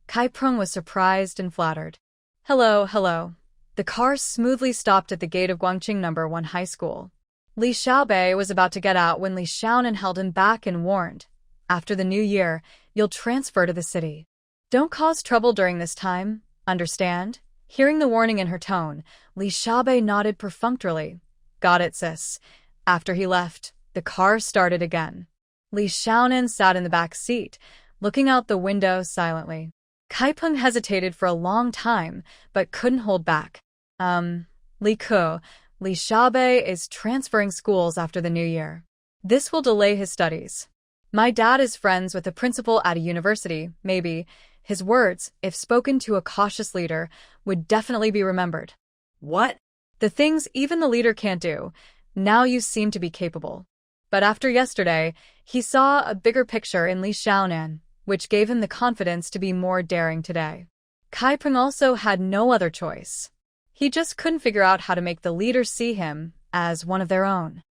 Kai Peng was surprised and flattered. Hello, hello. The car smoothly stopped at the gate of Guangqing No. 1 high school. Li Xiaobei was about to get out when Li Xiaonan held him back and warned, After the new year, you'll transfer to the city. Don't cause trouble during this time, understand? Hearing the warning in her tone, Li Xiaobei nodded perfunctorily, Got it, sis. After he left, the car started again. Li Xiaonan sat in the back seat, looking out the window silently. Kaipeng hesitated for a long time, but couldn't hold back. Li Ke, Li Xiaobei is transferring schools after the new year. This will delay his studies. My dad is friends with the principal at a university, maybe. His words, if spoken to a cautious leader, would definitely be remembered. What? The things even the leader can't do. Now you seem to be capable. But after yesterday, he saw a bigger picture in Li Xiaonan, which gave him the confidence to be more daring today. Kaipeng also had no other choice. He just couldn't figure out how to make the leaders see him as one of their own.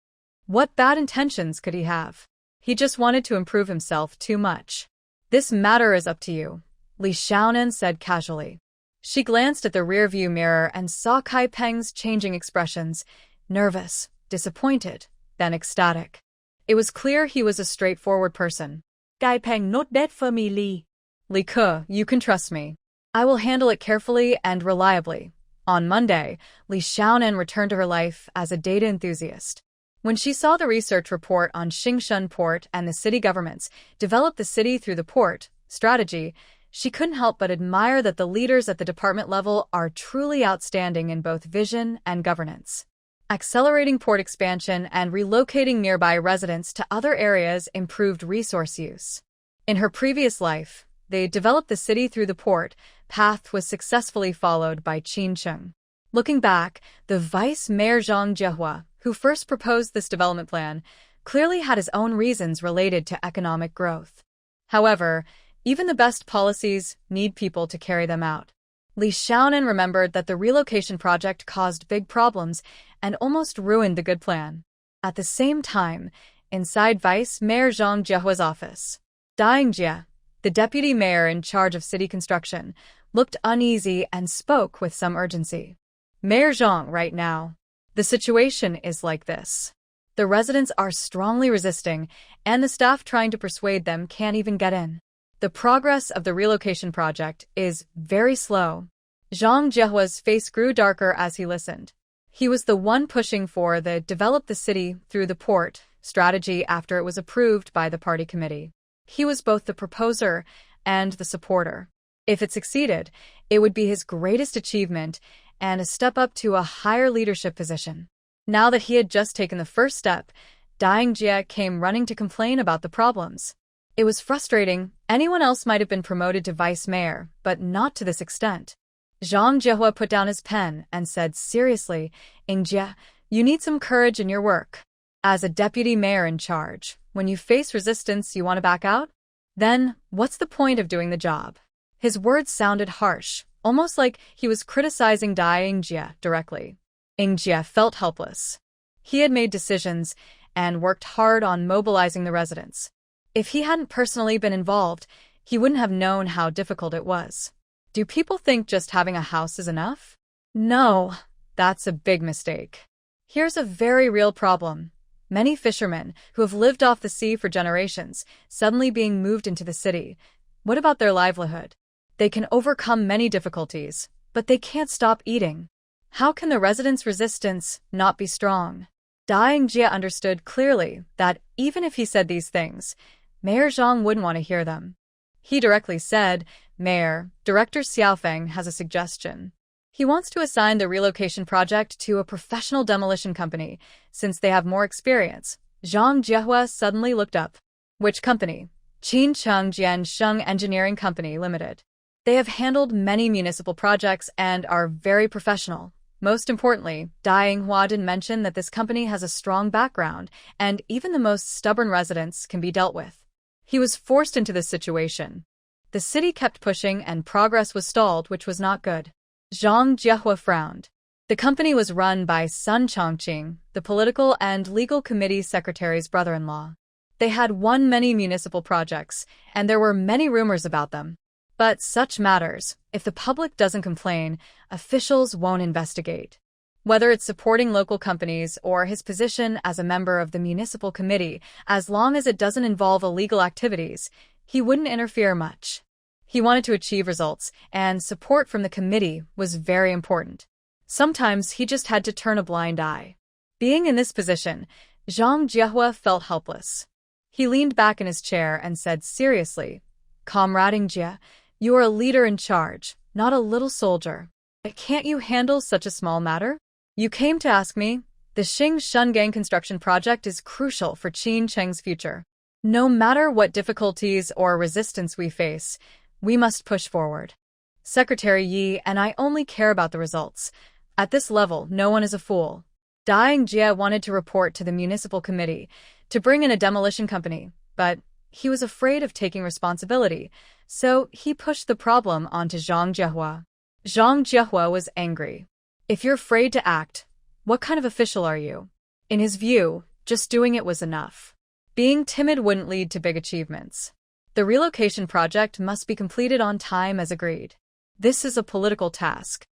What bad intentions could he have? He just wanted to improve himself too much. This matter is up to you, Li Xiaonan said casually. She glanced at the rearview mirror and saw Kaipeng's changing expressions, nervous, disappointed, then ecstatic. It was clear he was a straightforward person. Kaipeng, not that for me, Li. Li Ke, you can trust me. I will handle it carefully and reliably. On Monday, Li Xiaonan returned to her life as a data enthusiast. When she saw the research report on Xingshan Port and the city government's develop the city through the port strategy, she couldn't help but admire that the leaders at the department level are truly outstanding in both vision and governance. Accelerating port expansion and relocating nearby residents to other areas improved resource use. In her previous life, they developed the city through the port path was successfully followed by Qincheng. Looking back, the vice mayor Zhang Jiehua, who first proposed this development plan, clearly had his own reasons related to economic growth. However, even the best policies need people to carry them out. Li Xiaonan remembered that the relocation project caused big problems and almost ruined the good plan. At the same time, inside Vice Mayor Zhang Jiehua's office, Dai Jie, the deputy mayor in charge of city construction, looked uneasy and spoke with some urgency. Mayor Zhang, right now, the situation is like this. The residents are strongly resisting, and the staff trying to persuade them can't even get in. The progress of the relocation project is very slow. Zhang Jiehua's face grew darker as he listened. He was the one pushing for the develop the city through the port strategy after it was approved by the party committee. He was both the proposer and the supporter. If it succeeded, it would be his greatest achievement and a step up to a higher leadership position. Now that he had just taken the first step, Dai Jie came running to complain about the problems. It was frustrating. Anyone else might have been promoted to vice mayor, but not to this extent. Zhang Jiehua put down his pen and said seriously, Jie, you need some courage in your work. As a deputy mayor in charge, when you face resistance, you want to back out? Then, what's the point of doing the job? His words sounded harsh, almost like he was criticizing Dai Jie directly. Jie felt helpless. He had made decisions and worked hard on mobilizing the residents. If he hadn't personally been involved, he wouldn't have known how difficult it was. Do people think just having a house is enough? No, that's a big mistake. Here's a very real problem. Many fishermen who have lived off the sea for generations suddenly being moved into the city. What about their livelihood? They can overcome many difficulties, but they can't stop eating. How can the residents' resistance not be strong? Dai Jie understood clearly that even if he said these things, Mayor Zhang wouldn't want to hear them. He directly said, Mayor, Director Xiaofeng has a suggestion. He wants to assign the relocation project to a professional demolition company, since they have more experience. Zhang Jiehua suddenly looked up. Which company? Qincheng Jiansheng Engineering Company Limited. They have handled many municipal projects and are very professional. Most importantly, Dai Hua didn't mention that this company has a strong background, and even the most stubborn residents can be dealt with. He was forced into this situation. The city kept pushing and progress was stalled, which was not good. Zhang Jiehua frowned. The company was run by Sun Chongqing, the political and legal committee secretary's brother-in-law. They had won many municipal projects, and there were many rumors about them. But such matters, if the public doesn't complain, officials won't investigate. Whether it's supporting local companies or his position as a member of the municipal committee, as long as it doesn't involve illegal activities, he wouldn't interfere much. He wanted to achieve results, and support from the committee was very important. Sometimes he just had to turn a blind eye. Being in this position, Zhang Jiehua felt helpless. He leaned back in his chair and said seriously, "Comrade Jie, you are a leader in charge, not a little soldier. Can't you handle such a small matter? You came to ask me. The Xing Shungang construction project is crucial for Qin Cheng's future. No matter what difficulties or resistance we face, we must push forward. Secretary Yi and I only care about the results. At this level, no one is a fool." Dai Jie wanted to report to the municipal committee to bring in a demolition company, but he was afraid of taking responsibility, so he pushed the problem onto Zhang Jiehua. Zhang Jiehua was angry. "If you're afraid to act, what kind of official are you?" In his view, just doing it was enough. Being timid wouldn't lead to big achievements. The relocation project must be completed on time as agreed. This is a political task.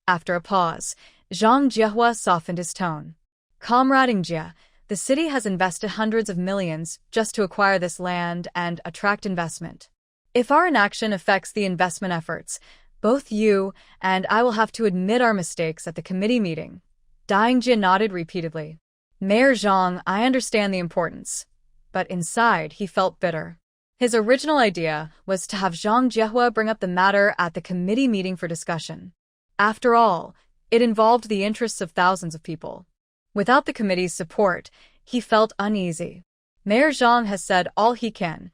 After a pause, Zhang Jiehua softened his tone. "Comrade Jie, the city has invested hundreds of millions just to acquire this land and attract investment. If our inaction affects the investment efforts, both you and I will have to admit our mistakes at the committee meeting." Dai Jie nodded repeatedly. "Mayor Zhang, I understand the importance." But inside, he felt bitter. His original idea was to have Zhang Jiehua bring up the matter at the committee meeting for discussion. After all, it involved the interests of thousands of people. Without the committee's support, he felt uneasy. Mayor Zhang has said all he can.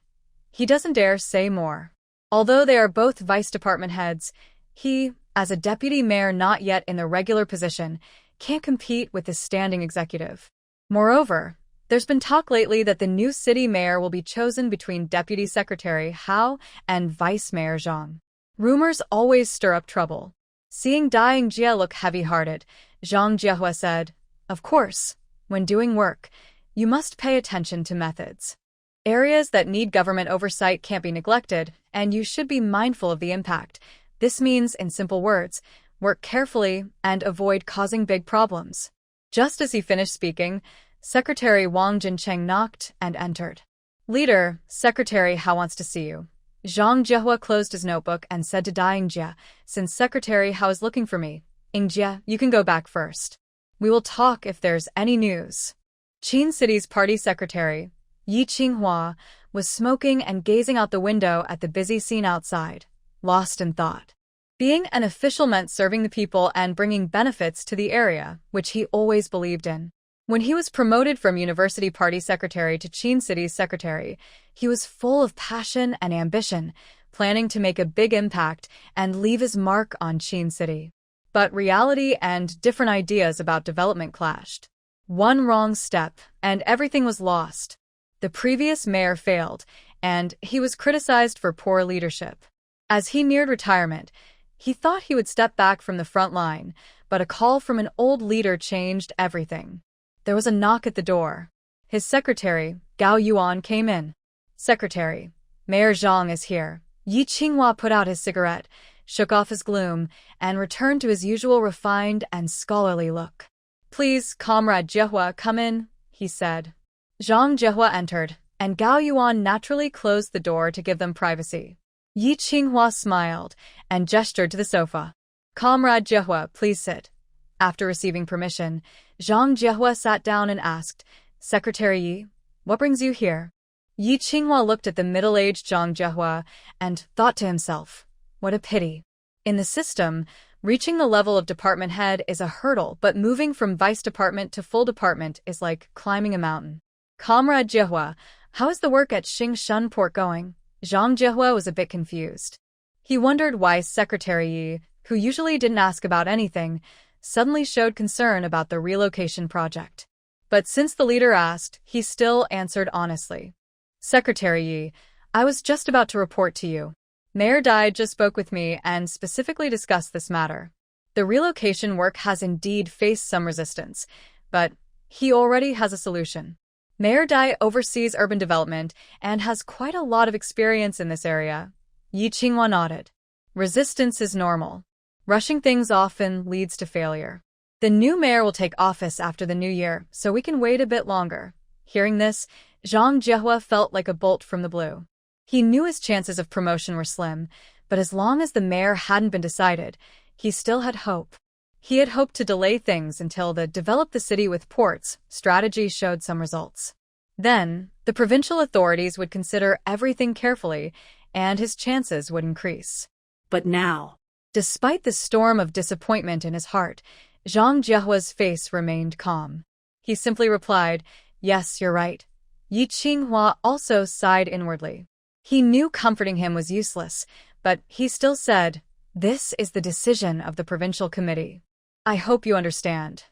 He doesn't dare say more. Although they are both vice department heads, he, as a deputy mayor not yet in the regular position, can't compete with the standing executive. Moreover, there's been talk lately that the new city mayor will be chosen between Deputy Secretary Hao and Vice Mayor Zhang. Rumors always stir up trouble. Seeing Dai Jie look heavy-hearted, Zhang Jiehua said, "Of course, when doing work, you must pay attention to methods. Areas that need government oversight can't be neglected, and you should be mindful of the impact. This means, in simple words, work carefully and avoid causing big problems." Just as he finished speaking, Secretary Wang Jincheng knocked and entered. "Leader, Secretary Hao wants to see you." Zhang Jiehua closed his notebook and said to Dai Jie, "Since Secretary Hao is looking for me, Jie, you can go back first. We will talk if there's any news." Qin City's party secretary, Yi Qinghua, was smoking and gazing out the window at the busy scene outside, lost in thought. Being an official meant serving the people and bringing benefits to the area, which he always believed in. When he was promoted from University Party Secretary to Qin City's secretary, he was full of passion and ambition, planning to make a big impact and leave his mark on Qin City. But reality and different ideas about development clashed. One wrong step, and everything was lost. The previous mayor failed, and he was criticized for poor leadership. As he neared retirement, he thought he would step back from the front line, but a call from an old leader changed everything. There was a knock at the door. His secretary, Gao Yuan, came in. "Secretary, Mayor Zhang is here." Yi Qinghua put out his cigarette, shook off his gloom, and returned to his usual refined and scholarly look. "Please, Comrade Jiehua, come in," he said. Zhang Jiehua entered, and Gao Yuan naturally closed the door to give them privacy. Yi Qinghua smiled and gestured to the sofa. "Comrade Jiehua, please sit." After receiving permission, Zhang Jiehua sat down and asked, "Secretary Yi, what brings you here?" Yi Qinghua looked at the middle-aged Zhang Jiehua and thought to himself, what a pity. In the system, reaching the level of department head is a hurdle, but moving from vice department to full department is like climbing a mountain. "Comrade Jiehua, how is the work at Xingshun Port going?" Zhang Jiehua was a bit confused. He wondered why Secretary Yi, who usually didn't ask about anything, suddenly showed concern about the relocation project. But since the leader asked, he still answered honestly. "Secretary Yi, I was just about to report to you. Mayor Dai just spoke with me and specifically discussed this matter. The relocation work has indeed faced some resistance, but he already has a solution. Mayor Dai oversees urban development and has quite a lot of experience in this area." Yi Qinghua nodded. "Resistance is normal. Rushing things often leads to failure. The new mayor will take office after the new year, so we can wait a bit longer." Hearing this, Zhang Jiehua felt like a bolt from the blue. He knew his chances of promotion were slim, but as long as the mayor hadn't been decided, he still had hope. He had hoped to delay things until the develop the city with ports strategy showed some results. Then, the provincial authorities would consider everything carefully, and his chances would increase. But now, Despite the storm of disappointment in his heart, Zhang Jiehua's face remained calm. He simply replied, "Yes, you're right." Yi Qinghua also sighed inwardly. He knew comforting him was useless, but he still said, "This is the decision of the provincial committee. I hope you understand."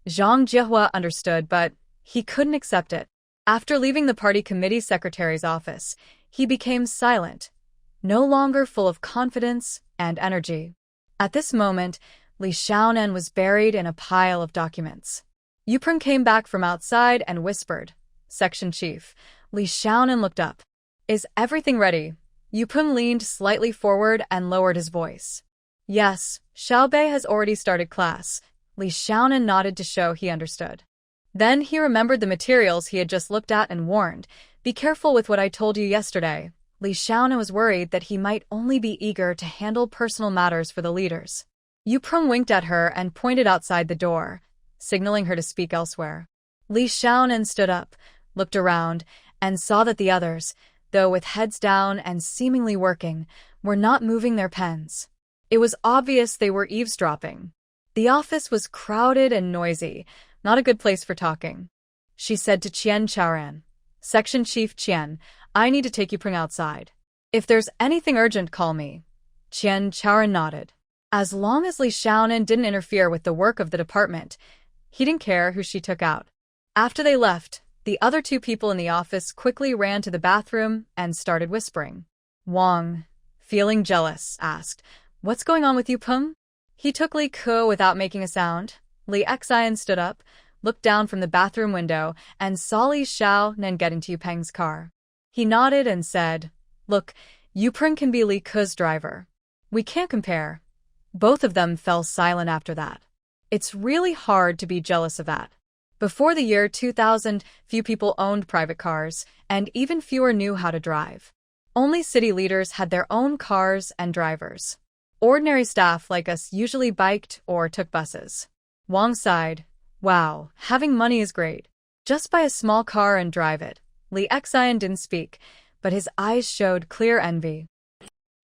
Zhang Jiehua understood, but he couldn't accept it. After leaving the party committee secretary's office, he became silent, no longer full of confidence and energy. At this moment, Li Xiaonan was buried in a pile of documents. Yupeng came back from outside and whispered, "Section Chief." Li Xiaonan looked up. "Is everything ready?" Yupeng leaned slightly forward and lowered his voice. "Yes, Xiaobei has already started class." Li Xiaonan nodded to show he understood. Then he remembered the materials he had just looked at and warned, "Be careful with what I told you yesterday." Li Xiaonan was worried that he might only be eager to handle personal matters for the leaders. Yupeng winked at her and pointed outside the door, signaling her to speak elsewhere. Li Xiaonan stood up, looked around, and saw that the others, though with heads down and seemingly working, were not moving their pens. It was obvious they were eavesdropping. The office was crowded and noisy, not a good place for talking. She said to Qian Chaoran, "Section Chief Qian, I need to take Yupeng outside. If there's anything urgent, call me." Qian Chaoran nodded. As long as Li Xiaonan didn't interfere with the work of the department, he didn't care who she took out. After they left, the other two people in the office quickly ran to the bathroom and started whispering. Wang, feeling jealous, asked, "What's going on with Yupeng?" He took Li Ke without making a sound. Li Xian stood up, looked down from the bathroom window, and saw Li Xiaonan get into Yupeng's car. He nodded and said, "Look, Yupeng can be Li Ke's driver. We can't compare." Both of them fell silent after that. It's really hard to be jealous of that. Before the year 2000, few people owned private cars, and even fewer knew how to drive. Only city leaders had their own cars and drivers. Ordinary staff like us usually biked or took buses. Wang sighed. "Wow, having money is great. Just buy a small car and drive it." Li Xian didn't speak, but his eyes showed clear envy.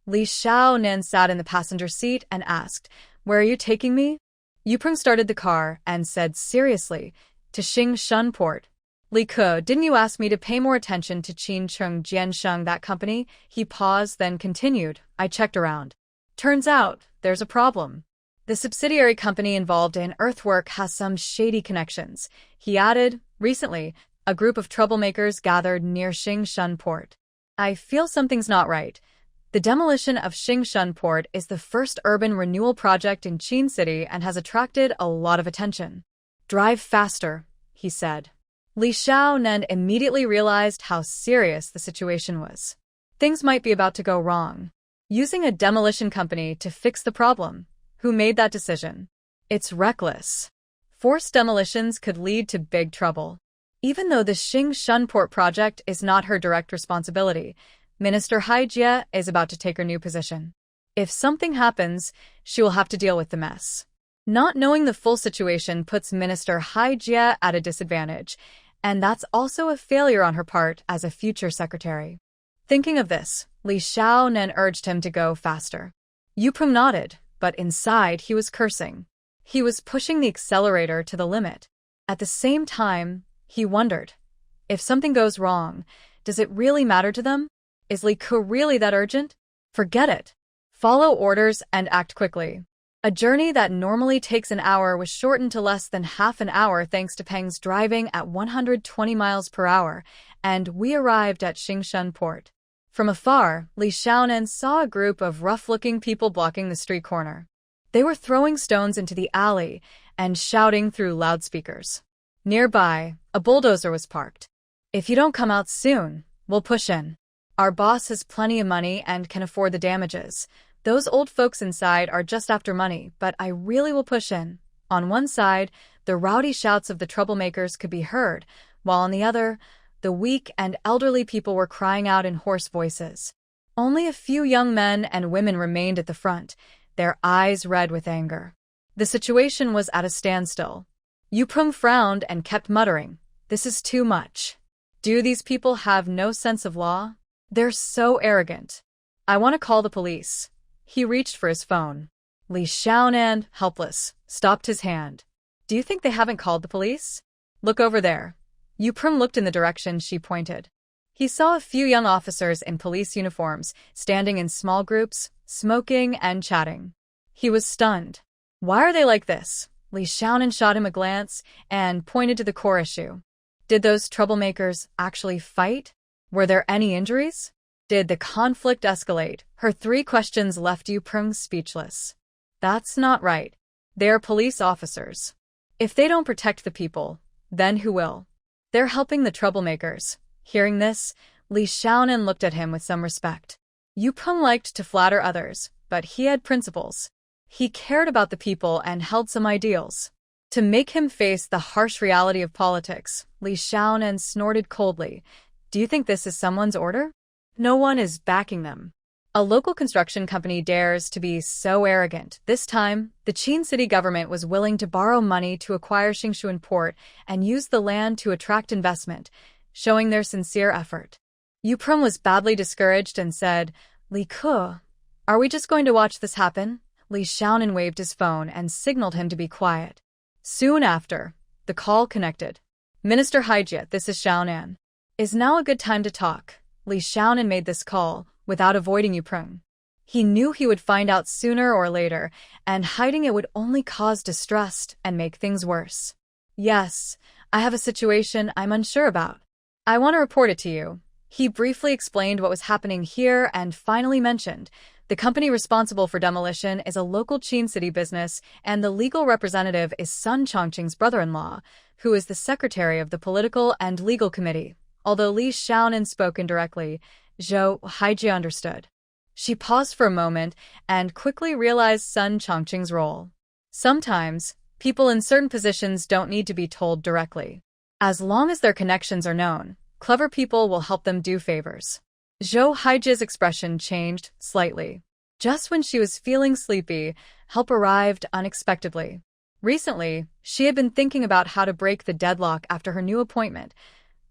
Li Xiaonan sat in the passenger seat and asked, "Where are you taking me?" Yupeng started the car and said seriously, "To Xingshan Port." "Li Ke, didn't you ask me to pay more attention to Qincheng Jiansheng, that company?" He paused, then continued, "I checked around. Turns out, there's a problem. The subsidiary company involved in earthwork has some shady connections." He added, "Recently, a group of troublemakers gathered near Xingshan Port. I feel something's not right. The demolition of Xingshan Port is the first urban renewal project in Qin City and has attracted a lot of attention." "Drive faster," he said. Li Xiaonan immediately realized how serious the situation was. Things might be about to go wrong. Using a demolition company to fix the problem. Who made that decision? It's reckless. Forced demolitions could lead to big trouble. Even though the Xingshan Port project is not her direct responsibility, Minister Hai Jie is about to take her new position. If something happens, she will have to deal with the mess. Not knowing the full situation puts Minister Hai Jie at a disadvantage, and that's also a failure on her part as a future secretary. Thinking of this, Li Xiaonan urged him to go faster. Yupeng nodded, but inside he was cursing. He was pushing the accelerator to the limit. At the same time, he wondered, if something goes wrong, does it really matter to them? Is Li Ke really that urgent? Forget it. Follow orders and act quickly. A journey that normally takes an hour was shortened to less than half an hour thanks to Peng's driving at 120 miles per hour, and we arrived at Xingshan Port. From afar, Li Xiaonan saw a group of rough-looking people blocking the street corner. They were throwing stones into the alley and shouting through loudspeakers. Nearby, a bulldozer was parked. "If you don't come out soon, we'll push in. Our boss has plenty of money and can afford the damages. Those old folks inside are just after money, but I really will push in." On one side, the rowdy shouts of the troublemakers could be heard, while on the other, the weak and elderly people were crying out in hoarse voices. Only a few young men and women remained at the front, their eyes red with anger. The situation was at a standstill. Yuprum frowned and kept muttering, "This is too much. Do these people have no sense of law? They're so arrogant. I want to call the police." He reached for his phone. Li Xiaonan, helpless, stopped his hand. "Do you think they haven't called the police? Look over there." Yuprum looked in the direction she pointed. He saw a few young officers in police uniforms, standing in small groups, smoking and chatting. He was stunned. Why are they like this? Li Xiaonan shot him a glance and pointed to the core issue. Did those troublemakers actually fight? Were there any injuries? Did the conflict escalate? Her 3 questions left Yuprum speechless. That's not right. They're police officers. If they don't protect the people, then who will? They're helping the troublemakers. Hearing this, Li Xiaonan looked at him with some respect. Yuprum liked to flatter others, but he had principles. He cared about the people and held some ideals. To make him face the harsh reality of politics, Li Xiaonan snorted coldly. "Do you think this is someone's order? No one is backing them." A local construction company dares to be so arrogant. This time, the Qin city government was willing to borrow money to acquire Xingshuan port and use the land to attract investment, showing their sincere effort. Yuprum was badly discouraged and said, "Li Ke, are we just going to watch this happen?" Li Xiaonan waved his phone and signaled him to be quiet. Soon after, the call connected. "Minister Haijie, this is Xiaonan. Is now a good time to talk?" Li Xiaonan made this call, without avoiding Yuprum. He knew he would find out sooner or later, and hiding it would only cause distrust and make things worse. "Yes, I have a situation I'm unsure about. I want to report it to you." He briefly explained what was happening here and finally mentioned, the company responsible for demolition is a local Qin city business, and the legal representative is Sun Chongqing's brother-in-law, who is the secretary of the political and legal committee. Although Li Xiaonan spoke indirectly, Zhou Haijie understood. She paused for a moment and quickly realized Sun Chongqing's role. Sometimes, people in certain positions don't need to be told directly. As long as their connections are known, clever people will help them do favors. Zhou Haijie's expression changed slightly. Just when she was feeling sleepy, help arrived unexpectedly. Recently, she had been thinking about how to break the deadlock after her new appointment,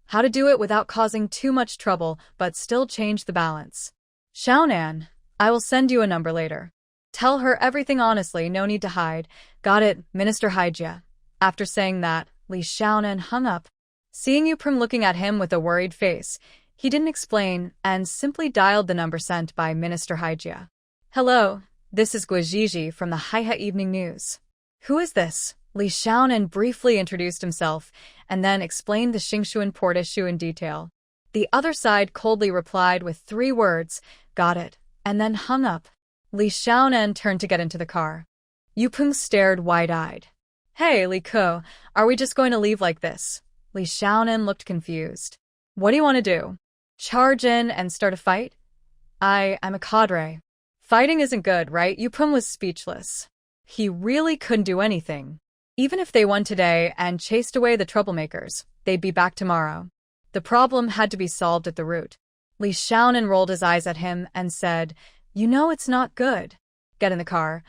how to do it without causing too much trouble but still change the balance. "Xiaonan, I will send you a number later. Tell her everything honestly, no need to hide." "Got it, Minister Haijie." After saying that, Li Xiaonan hung up. Seeing Yuprum looking at him with a worried face, he didn't explain and simply dialed the number sent by Minister Haijie. "Hello, this is Guojiji from the Haihe Evening News." "Who is this?" Li Xiaonan briefly introduced himself and then explained the Xingshuan port issue in detail. The other side coldly replied with 3 words, "Got it," and then hung up. Li Xiaonan turned to get into the car. Yuprum stared wide-eyed. "Hey, Li Ke, are we just going to leave like this?" Li Xiaonan looked confused. "What do you want to do? Charge in and start a fight?" I'm a cadre. Fighting isn't good, right?" Yuprum was speechless. He really couldn't do anything. Even if they won today and chased away the troublemakers, they'd be back tomorrow. The problem had to be solved at the root. Li Xiaonan rolled his eyes at him and said, "You know it's not good." "Get in the car."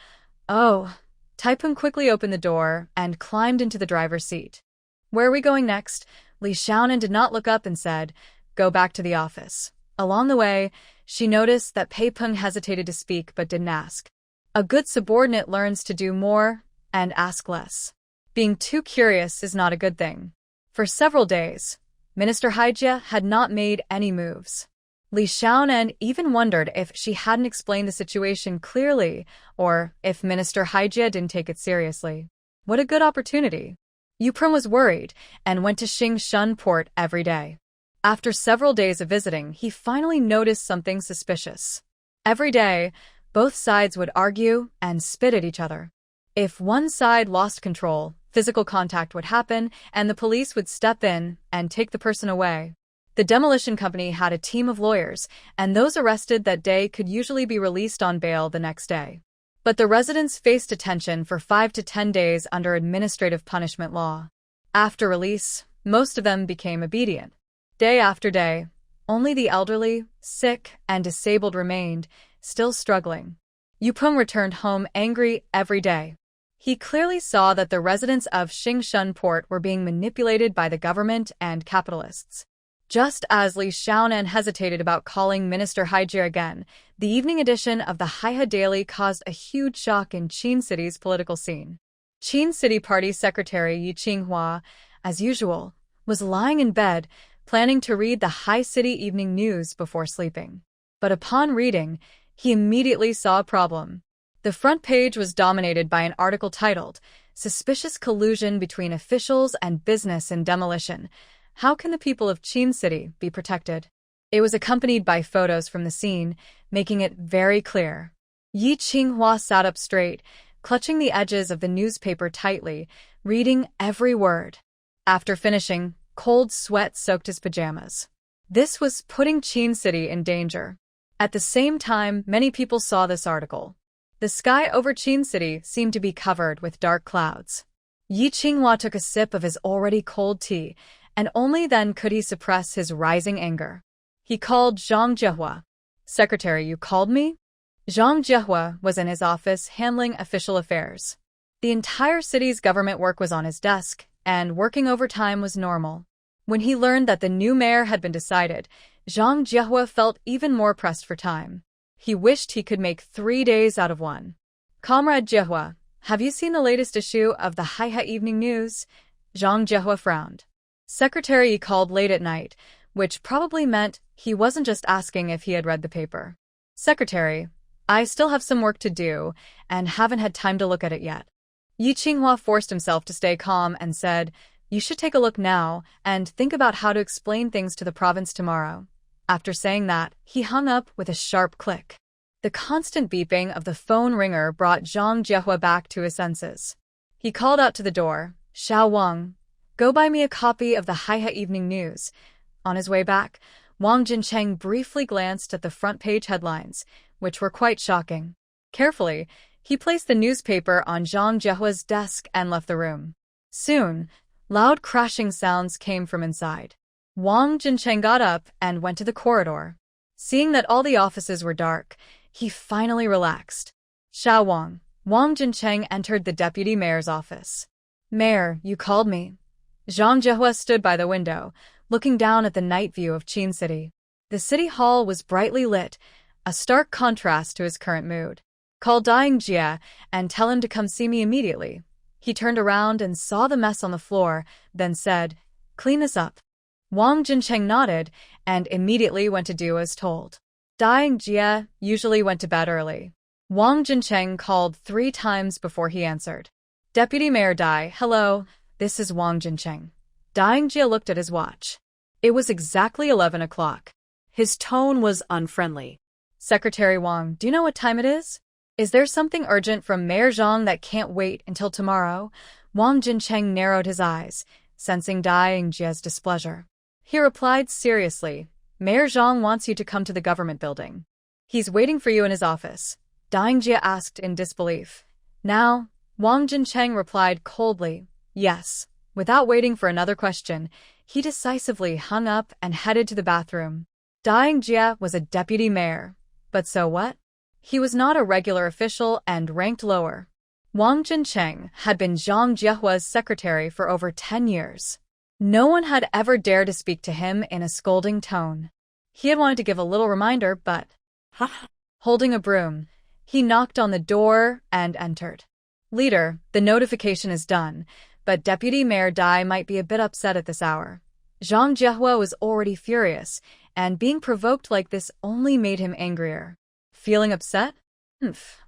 "Oh." Tycoons quickly opened the door and climbed into the driver's seat. "Where are we going next?" Li Xiaonan did not look up and said, "Go back to the office." Along the way, she noticed that Tycoons hesitated to speak but didn't ask. A good subordinate learns to do more and ask less. Being too curious is not a good thing. For several days, Minister Haijie had not made any moves. Li Xiaonan even wondered if she hadn't explained the situation clearly or if Minister Haijie didn't take it seriously. What a good opportunity. Yuprum was worried and went to Xingshuan port every day. After several days of visiting, he finally noticed something suspicious. Every day, both sides would argue and spit at each other. If one side lost control, physical contact would happen and the police would step in and take the person away. The demolition company had a team of lawyers, and those arrested that day could usually be released on bail the next day. But the residents faced detention for 5 to 10 days under administrative punishment law. After release, most of them became obedient. Day after day, only the elderly, sick, and disabled remained, still struggling. Yuprum returned home angry every day. He clearly saw that the residents of Xingshan port were being manipulated by the government and capitalists. Just as Li Xiaonan hesitated about calling Minister Haijie again, the evening edition of the Haihe Daily caused a huge shock in Qin City's political scene. Qin City Party Secretary Yi Qinghua, as usual, was lying in bed, planning to read the Hai City Evening News before sleeping. But upon reading, he immediately saw a problem. The front page was dominated by an article titled, "Suspicious Collusion Between Officials and Business in Demolition. How can the people of Qin City be protected?" It was accompanied by photos from the scene, making it very clear. Yi Qinghua sat up straight, clutching the edges of the newspaper tightly, reading every word. After finishing, cold sweat soaked his pajamas. This was putting Qin City in danger. At the same time, many people saw this article. The sky over Qin City seemed to be covered with dark clouds. Yi Qinghua took a sip of his already cold tea, and only then could he suppress his rising anger. He called Zhang Jiehua. "Secretary, you called me?" Zhang Jiehua was in his office handling official affairs. The entire city's government work was on his desk, and working overtime was normal. When he learned that the new mayor had been decided, Zhang Jiehua felt even more pressed for time. He wished he could make 3 days out of one. "Comrade Jiehua, have you seen the latest issue of the Haihe Evening News?" Zhang Jiehua frowned. Secretary called late at night, which probably meant he wasn't just asking if he had read the paper. "Secretary, I still have some work to do, and haven't had time to look at it yet." Yi Qinghua forced himself to stay calm and said, "You should take a look now, and think about how to explain things to the province tomorrow." After saying that, he hung up with a sharp click. The constant beeping of the phone ringer brought Zhang Jiehua back to his senses. He called out to the door, "Xiao Wang, go buy me a copy of the Haihe Evening News." On his way back, Wang Jincheng briefly glanced at the front page headlines, which were quite shocking. Carefully, he placed the newspaper on Zhang Jiehua's desk and left the room. Soon, loud crashing sounds came from inside. Wang Jincheng got up and went to the corridor. Seeing that all the offices were dark, he finally relaxed. "Xiao Wang." Wang Jincheng entered the deputy mayor's office. "Mayor, you called me." Zhang Jiehua stood by the window, looking down at the night view of Qin City. The city hall was brightly lit, a stark contrast to his current mood. "Call Dying Jia and tell him to come see me immediately." He turned around and saw the mess on the floor, then said, "Clean this up." Wang Jincheng nodded and immediately went to do as told. Dying Jia usually went to bed early. Wang Jincheng called 3 times before he answered. "Deputy Mayor Dai, hello, this is Wang Jincheng." Dying Jia looked at his watch. It was exactly 11 o'clock. His tone was unfriendly. "Secretary Wang, do you know what time it is? Is there something urgent from Mayor Zhang that can't wait until tomorrow?" Wang Jincheng narrowed his eyes, sensing Dying Jia's displeasure. He replied seriously, "Mayor Zhang wants you to come to the government building. He's waiting for you in his office." Dying Jia asked in disbelief. "Now?" Wang Jincheng replied coldly, "Yes." Without waiting for another question, he decisively hung up and headed to the bathroom. Dying Jia was a deputy mayor. But so what? He was not a regular official and ranked lower. Wang Jincheng had been Zhang Jiehua's secretary for over 10 years. No one had ever dared to speak to him in a scolding tone. He had wanted to give a little reminder, but holding a broom, he knocked on the door and entered. "Leader, the notification is done, but Deputy Mayor Dai might be a bit upset at this hour." Zhang Jiehua was already furious, and being provoked like this only made him angrier. "Feeling upset?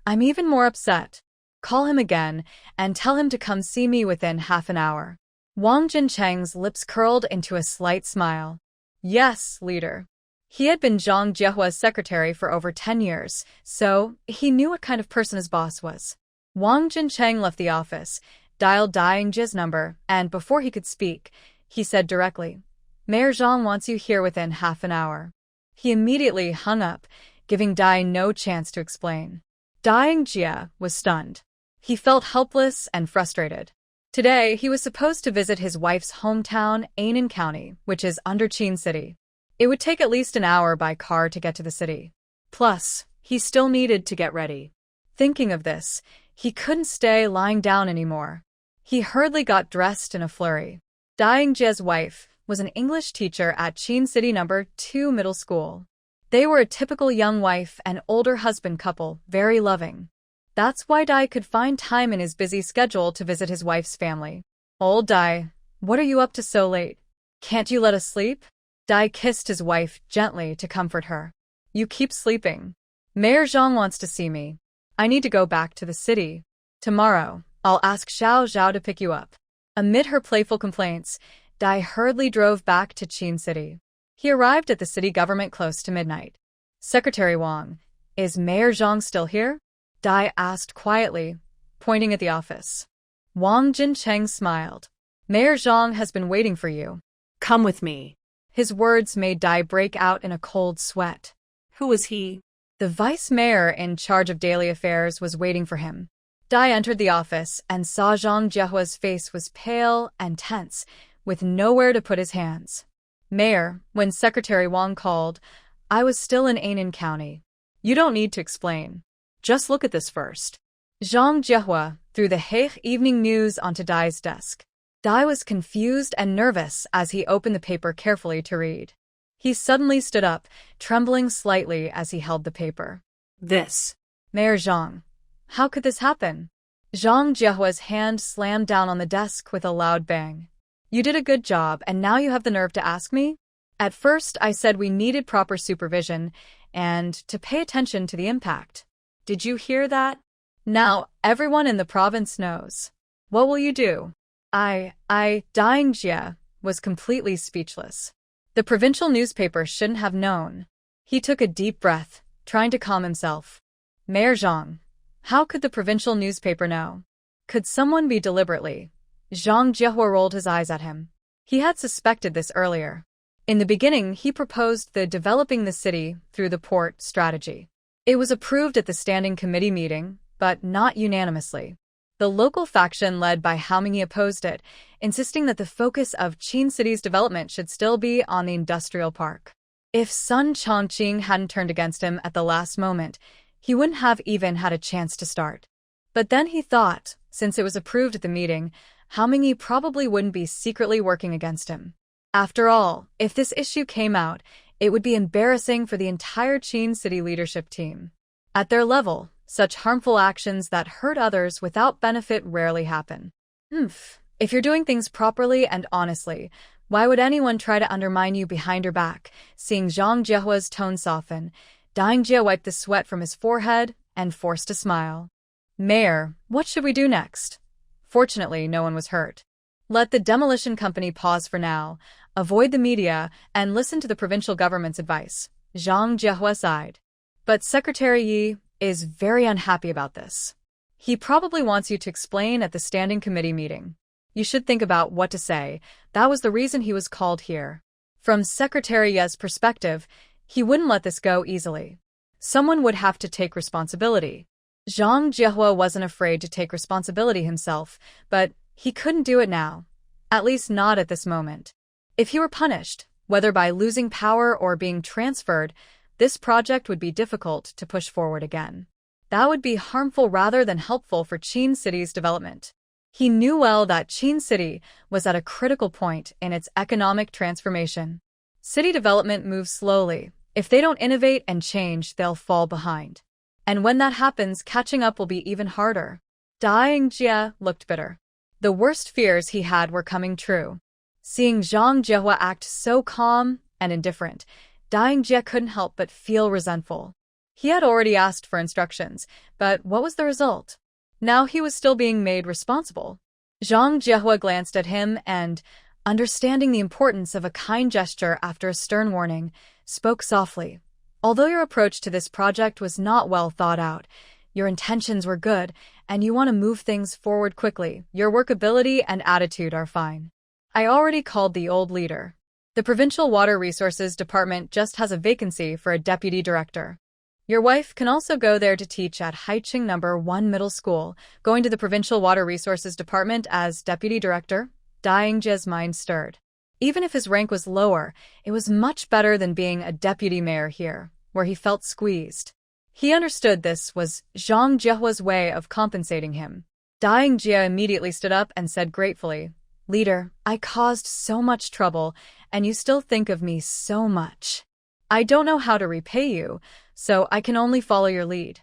I'm even more upset. Call him again and tell him to come see me within half an hour." Wang Jincheng's lips curled into a slight smile. "Yes, leader." He had been Zhang Jiehua's secretary for over 10 years, so he knew what kind of person his boss was. Wang Jincheng left the office, dialed Dying Jia's number, and before he could speak, he said directly, "Mayor Zhang wants you here within half an hour." He immediately hung up, giving Dai no chance to explain. Dying Jia was stunned. He felt helpless and frustrated. Today, he was supposed to visit his wife's hometown, Ainan County, which is under Qin City. It would take at least an hour by car to get to the city. Plus, he still needed to get ready. Thinking of this, He couldn't stay lying down anymore. He hurriedly got dressed in a flurry. Dai-Jie's wife was an English teacher at Chin City No. 2 Middle School. They were a typical young wife and older husband couple, very loving. That's why Dai could find time in his busy schedule to visit his wife's family. Old Dai, what are you up to so late? Can't you let us sleep? Dai kissed his wife gently to comfort her. You keep sleeping. Mayor Zhang wants to see me. I need to go back to the city. Tomorrow, I'll ask Xiao Zhao to pick you up. Amid her playful complaints, Dai hurriedly drove back to Chin City. He arrived at the city government close to midnight. Secretary Wang, is Mayor Zhang still here? Dai asked quietly, pointing at the office. Wang Jincheng smiled. Mayor Zhang has been waiting for you. Come with me. His words made Dai break out in a cold sweat. Who is he? The vice mayor in charge of daily affairs was waiting for him. Dai entered the office and saw Zhang Jiehua's face was pale and tense, with nowhere to put his hands. Mayor, when Secretary Wang called, I was still in Anan County. You don't need to explain. Just look at this first. Zhang Jiehua threw the Hague Evening News onto Dai's desk. Dai was confused and nervous as he opened the paper carefully to read. He suddenly stood up, trembling slightly as he held the paper. This. Mayor Zhang. How could this happen? Zhang Jiehua's hand slammed down on the desk with a loud bang. You did a good job, and now you have the nerve to ask me? At first, I said we needed proper supervision and to pay attention to the impact. Did you hear that? Now, everyone in the province knows. What will you do? Dying Jie was completely speechless. The provincial newspaper shouldn't have known. He took a deep breath, trying to calm himself. Mayor Zhang, how could the provincial newspaper know? Could someone be deliberately? Zhang Jiehua rolled his eyes at him. He had suspected this earlier. In the beginning, he proposed the developing the city through the port strategy. It was approved at the standing committee meeting, but not unanimously. The local faction led by Hao Mingyi opposed it, insisting that the focus of Chin City's development should still be on the industrial park. If Sun Chongqing hadn't turned against him at the last moment, he wouldn't have even had a chance to start. But then he thought, since it was approved at the meeting, Hao Mingyi probably wouldn't be secretly working against him. After all, if this issue came out, it would be embarrassing for the entire Chin City leadership team. At their level, such harmful actions that hurt others without benefit rarely happen. If you're doing things properly and honestly, why would anyone try to undermine you behind your back? Seeing Zhang Jiehua's tone soften, Dying Jie wiped the sweat from his forehead and forced a smile. Mayor, what should we do next? Fortunately, no one was hurt. Let the demolition company pause for now, avoid the media, and listen to the provincial government's advice. Zhang Jiehua sighed. But Secretary Yi is very unhappy about this. He probably wants you to explain at the standing committee meeting. You should think about what to say. That was the reason he was called here. From Secretary Yi's perspective, he wouldn't let this go easily. Someone would have to take responsibility. Zhang Jiehua wasn't afraid to take responsibility himself, but he couldn't do it now. At least not at this moment. If he were punished, whether by losing power or being transferred, this project would be difficult to push forward again. That would be harmful rather than helpful for Chin City's development. He knew well that Chin City was at a critical point in its economic transformation. City development moves slowly. If they don't innovate and change, they'll fall behind. And when that happens, catching up will be even harder. Dying Jie looked bitter. The worst fears he had were coming true. Seeing Zhang Jiehua act so calm and indifferent, Dying Jie couldn't help but feel resentful. He had already asked for instructions, but what was the result? Now he was still being made responsible. Zhang Jiehua glanced at him and, understanding the importance of a kind gesture after a stern warning, spoke softly. Although your approach to this project was not well thought out, your intentions were good, and you want to move things forward quickly, your workability and attitude are fine. I already called the old leader. The Provincial Water Resources Department just has a vacancy for a deputy director. Your wife can also go there to teach at Haiqing No. 1 Middle School, going to the Provincial Water Resources Department as deputy director. Dying Jie's mind stirred. Even if his rank was lower, it was much better than being a deputy mayor here, where he felt squeezed. He understood this was Zhang Jiehua's way of compensating him. Dying Jie immediately stood up and said gratefully, "Leader, I caused so much trouble, and you still think of me so much. I don't know how to repay you, so I can only follow your lead."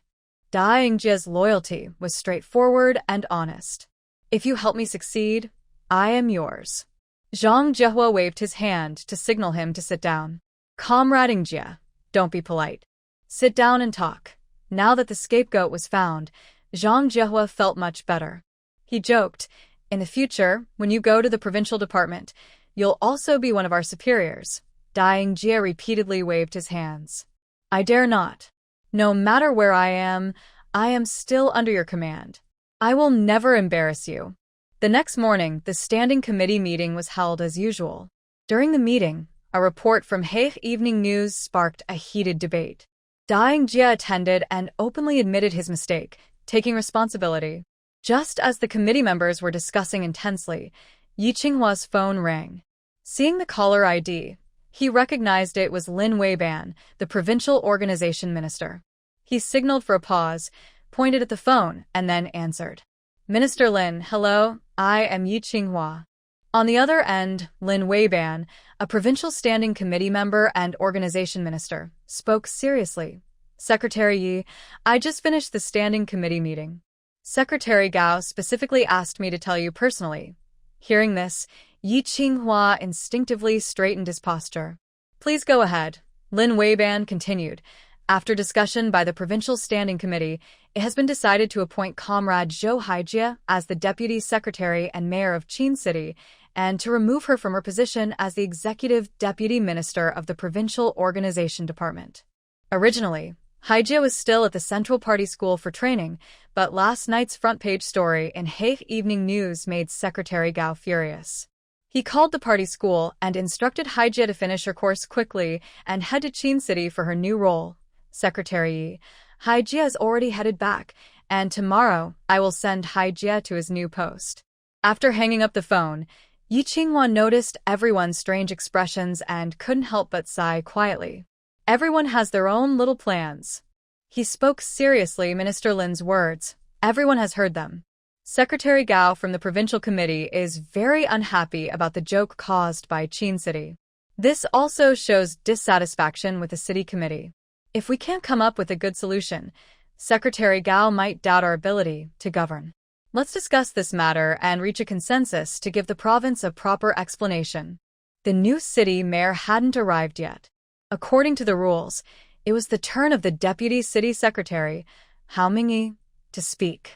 Dying Jie's loyalty was straightforward and honest. "If you help me succeed, I am yours." Zhang Jiehua waved his hand to signal him to sit down. "Comrading Jie, don't be polite. Sit down and talk." Now that the scapegoat was found, Zhang Jiehua felt much better. He joked, "In the future, when you go to the provincial department, you'll also be one of our superiors." Dying Jie repeatedly waved his hands. "I dare not. No matter where I am still under your command. I will never embarrass you." The next morning, the standing committee meeting was held as usual. During the meeting, a report from Hague Evening News sparked a heated debate. Dying Jie attended and openly admitted his mistake, taking responsibility. Just as the committee members were discussing intensely, Yi Qinghua's phone rang. Seeing the caller ID, he recognized it was Lin Weiban, the provincial organization minister. He signaled for a pause, pointed at the phone, and then answered. "Minister Lin, hello, I am Yi Qinghua." On the other end, Lin Weiban, a provincial standing committee member and organization minister, spoke seriously. "Secretary Yi, I just finished the standing committee meeting. Secretary Gao specifically asked me to tell you personally." Hearing this, Yi Qinghua instinctively straightened his posture. "Please go ahead," Lin Weiban continued. "After discussion by the Provincial Standing Committee, it has been decided to appoint Comrade Zhou Haijie as the Deputy Secretary and Mayor of Qin City, and to remove her from her position as the Executive Deputy Minister of the Provincial Organization Department." Originally, Haijie was still at the Central Party School for training, but last night's front-page story in Hague Evening News made Secretary Gao furious. He called the party school and instructed Haijie to finish her course quickly and head to Qin City for her new role. "Secretary Yi, Haijie has already headed back, and tomorrow I will send Haijie to his new post." After hanging up the phone, Yi Qinghua noticed everyone's strange expressions and couldn't help but sigh quietly. Everyone has their own little plans. He spoke seriously Minister Lin's words. Everyone has heard them. Secretary Gao from the provincial committee is very unhappy about the joke caused by Qin City. This also shows dissatisfaction with the city committee. If we can't come up with a good solution, Secretary Gao might doubt our ability to govern. Let's discuss this matter and reach a consensus to give the province a proper explanation. The new city mayor hadn't arrived yet. According to the rules, it was the turn of the deputy city secretary, Hao Mingyi, to speak.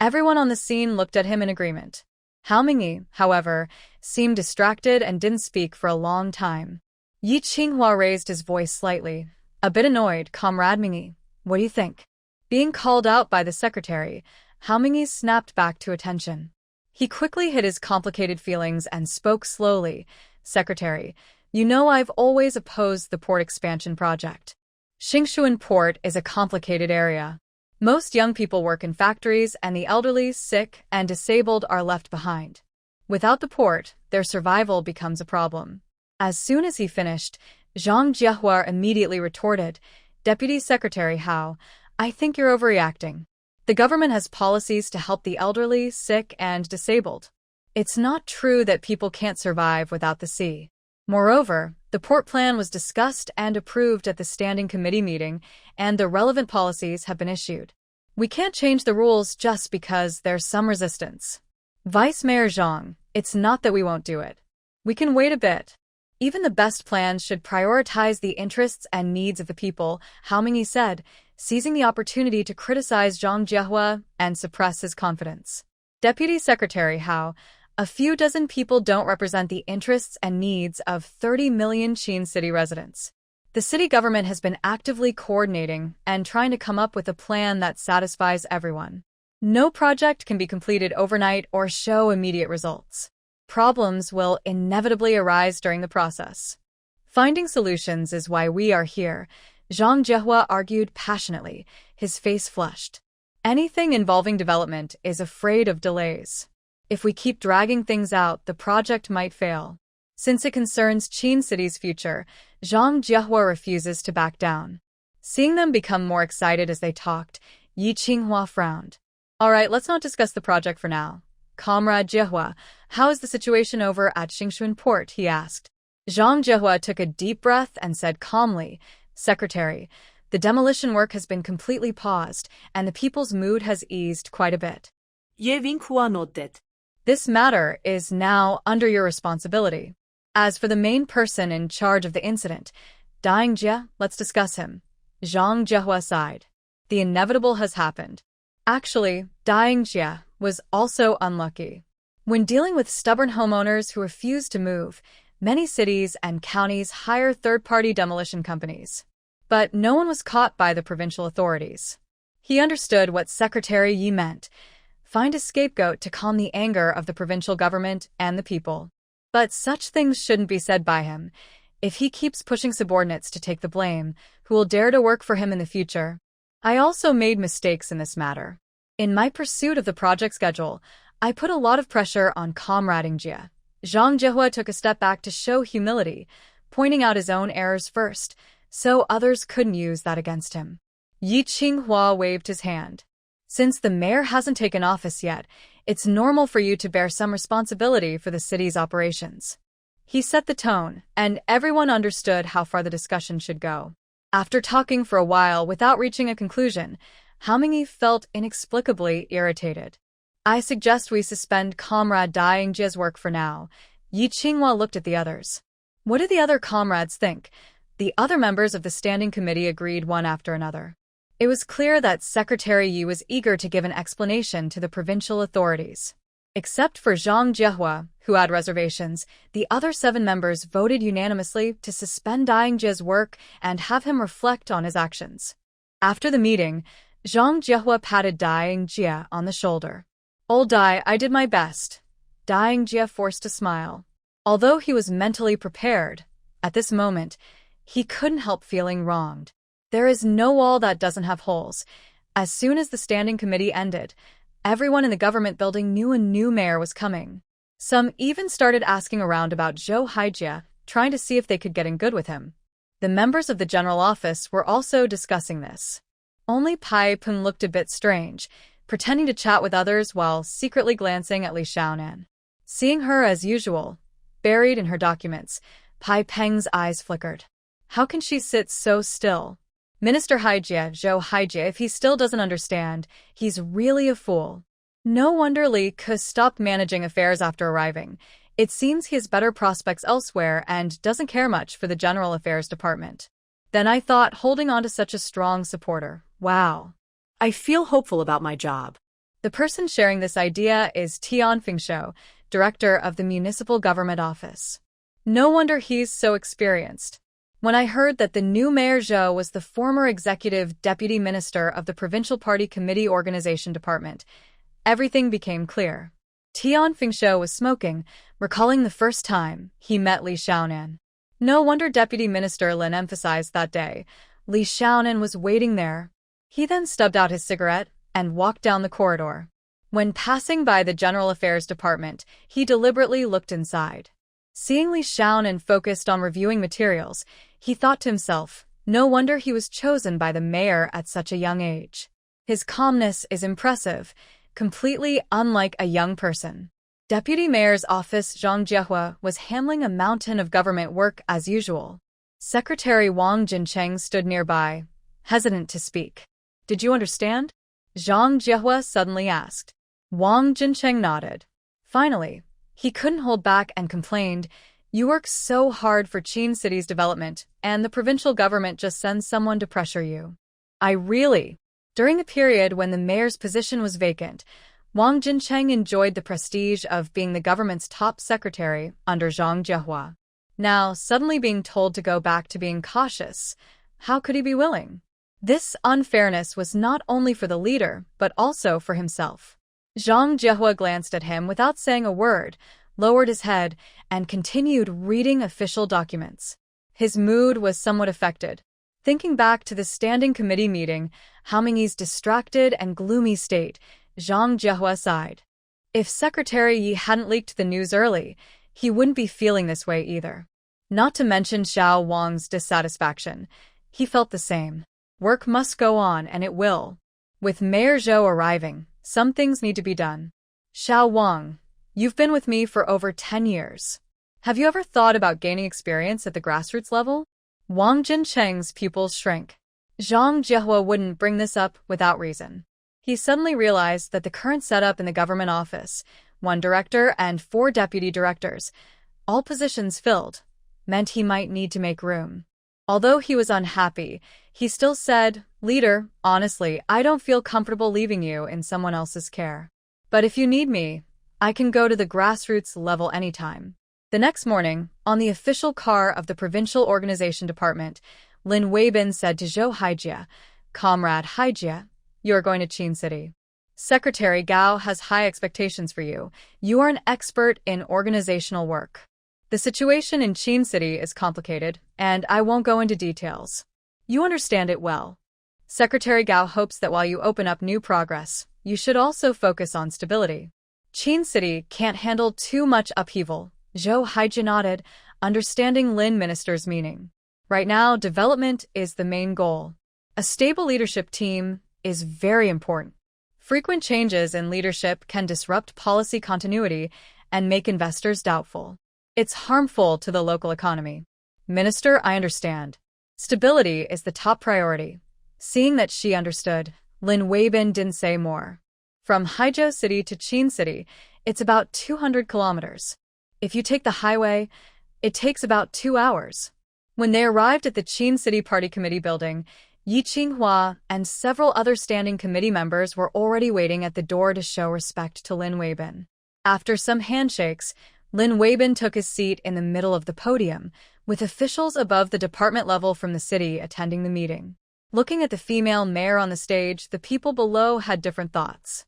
Everyone on the scene looked at him in agreement. Hao Mingyi, however, seemed distracted and didn't speak for a long time. Yi Qinghua raised his voice slightly, a bit annoyed. "Comrade Mingyi, what do you think?" Being called out by the secretary, Hao Mingyi snapped back to attention. He quickly hid his complicated feelings and spoke slowly. "Secretary, you know I've always opposed the port expansion project. Xingshuan Port is a complicated area. Most young people work in factories and the elderly, sick, and disabled are left behind. Without the port, their survival becomes a problem." As soon as he finished, Zhang Jiehua immediately retorted, "Deputy Secretary Hao, I think you're overreacting. The government has policies to help the elderly, sick, and disabled. It's not true that people can't survive without the sea. Moreover, the port plan was discussed and approved at the standing committee meeting, and the relevant policies have been issued. We can't change the rules just because there's some resistance. Vice Mayor Zhang, it's not that we won't do it. We can wait a bit. Even the best plans should prioritize the interests and needs of the people," Hao Mingyi said, seizing the opportunity to criticize Zhang Jiehua and suppress his confidence. "Deputy Secretary Hao, a few dozen people don't represent the interests and needs of 30 million Qin City residents. The city government has been actively coordinating and trying to come up with a plan that satisfies everyone. No project can be completed overnight or show immediate results. Problems will inevitably arise during the process. Finding solutions is why we are here," Zhang Jiehua argued passionately, his face flushed. "Anything involving development is afraid of delays. If we keep dragging things out, the project might fail. Since it concerns Qin City's future, Zhang Jiehua refuses to back down." Seeing them become more excited as they talked, Yi Qinghua frowned. All right, let's not discuss the project for now. Comrade Jiehua, how is the situation over at Xingxuan Port? He asked. Zhang Jiehua took a deep breath and said calmly, Secretary, the demolition work has been completely paused, and the people's mood has eased quite a bit. Ye Vinghua nodded. This matter is now under your responsibility. As for the main person in charge of the incident, Dang Jie, let's discuss him. Zhang Jiehua sighed. The inevitable has happened. Actually, Dang Jie was also unlucky. When dealing with stubborn homeowners who refuse to move, many cities and counties hire third-party demolition companies. But no one was caught by the provincial authorities. He understood what Secretary Yi meant. Find a scapegoat to calm the anger of the provincial government and the people. But such things shouldn't be said by him. If he keeps pushing subordinates to take the blame, who will dare to work for him in the future? I also made mistakes in this matter. In my pursuit of the project schedule, I put a lot of pressure on Comrade Jie. Zhang Jiehua took a step back to show humility, pointing out his own errors first, so others couldn't use that against him. Yi Qinghua waved his hand. Since the mayor hasn't taken office yet, it's normal for you to bear some responsibility for the city's operations. He set the tone, and everyone understood how far the discussion should go. After talking for a while without reaching a conclusion, Haomingyi felt inexplicably irritated. I suggest we suspend Comrade Dang Jie's work for now. Yi Qinghua looked at the others. What do the other comrades think? The other members of the standing committee agreed one after another. It was clear that Secretary Yi was eager to give an explanation to the provincial authorities. Except for Zhang Jiehua, who had reservations, the other 7 members voted unanimously to suspend Dang Jie's work and have him reflect on his actions. After the meeting, Zhang Jiehua patted Dang Jie on the shoulder. Old Dai, I did my best. Dang Jie forced a smile. Although he was mentally prepared, at this moment, he couldn't help feeling wronged. There is no wall that doesn't have holes. As soon as the standing committee ended, everyone in the government building knew a new mayor was coming. Some even started asking around about Zhou Haijie, trying to see if they could get in good with him. The members of the general office were also discussing this. Only Pai Peng looked a bit strange, pretending to chat with others while secretly glancing at Li Xiaonan. Seeing her as usual, buried in her documents, Pai Peng's eyes flickered. How can she sit so still? Minister Haijie, Zhou Haijie, if he still doesn't understand, he's really a fool. No wonder Li Ke stopped managing affairs after arriving. It seems he has better prospects elsewhere and doesn't care much for the General Affairs Department. Then I thought, holding on to such a strong supporter. Wow. I feel hopeful about my job. The person sharing this idea is Tian Fingshou, director of the Municipal Government Office. No wonder he's so experienced. When I heard that the new Mayor Zhou was the former executive deputy minister of the Provincial Party Committee Organization Department, everything became clear. Tian Fingshou was smoking, recalling the first time he met Li Xiaonan. No wonder Deputy Minister Lin emphasized that day. Li Xiaonan was waiting there. He then stubbed out his cigarette and walked down the corridor. When passing by the General Affairs Department, he deliberately looked inside. Seeing Li Xiaonan focused on reviewing materials, he thought to himself, no wonder he was chosen by the mayor at such a young age. His calmness is impressive, completely unlike a young person. Deputy Mayor's office Zhang Jiehua was handling a mountain of government work as usual. Secretary Wang Jincheng stood nearby, hesitant to speak. Did you understand? Zhang Jiehua suddenly asked. Wang Jincheng nodded. Finally, he couldn't hold back and complained, you work so hard for Qin City's development, and the provincial government just sends someone to pressure you. During the period when the mayor's position was vacant, Wang Jincheng enjoyed the prestige of being the government's top secretary under Zhang Jiehua. Now, suddenly being told to go back to being cautious, how could he be willing? This unfairness was not only for the leader, but also for himself. Zhang Jiehua glanced at him without saying a word, lowered his head, and continued reading official documents. His mood was somewhat affected. Thinking back to the standing committee meeting, Haomingyi's distracted and gloomy state, Zhang Jiehua sighed. If Secretary Yi hadn't leaked the news early, he wouldn't be feeling this way either. Not to mention Xiao Wang's dissatisfaction. He felt the same. Work must go on, and it will. With Mayor Zhou arriving, some things need to be done. Xiao Wang, you've been with me for over 10 years. Have you ever thought about gaining experience at the grassroots level? Wang Jincheng's pupils shrank. Zhang Jiehua wouldn't bring this up without reason. He suddenly realized that the current setup in the government office, 1 director and 4 deputy directors, all positions filled, meant he might need to make room. Although he was unhappy, he still said, "Leader, honestly, I don't feel comfortable leaving you in someone else's care. But if you need me, I can go to the grassroots level anytime." The next morning, on the official car of the Provincial Organization Department, Lin Weibin said to Zhou Haijie, "Comrade Haijie, you are going to Qin City. Secretary Gao has high expectations for you. You are an expert in organizational work. The situation in Qin City is complicated, and I won't go into details. You understand it well. Secretary Gao hopes that while you open up new progress, you should also focus on stability. Qin City can't handle too much upheaval." Zhou Haijie nodded, understanding Lin Minister's meaning. Right now, development is the main goal. A stable leadership team is very important. Frequent changes in leadership can disrupt policy continuity and make investors doubtful. It's harmful to the local economy. Minister, I understand. Stability is the top priority. Seeing that she understood, Lin Weibin didn't say more. From Haizhou City to Qin City, it's about 200 kilometers. If you take the highway, it takes about 2 hours. When they arrived at the Qin City Party Committee building, Yi Qinghua and several other standing committee members were already waiting at the door to show respect to Lin Weibin. After some handshakes, Lin Weibin took his seat in the middle of the podium, with officials above the department level from the city attending the meeting. Looking at the female mayor on the stage, the people below had different thoughts.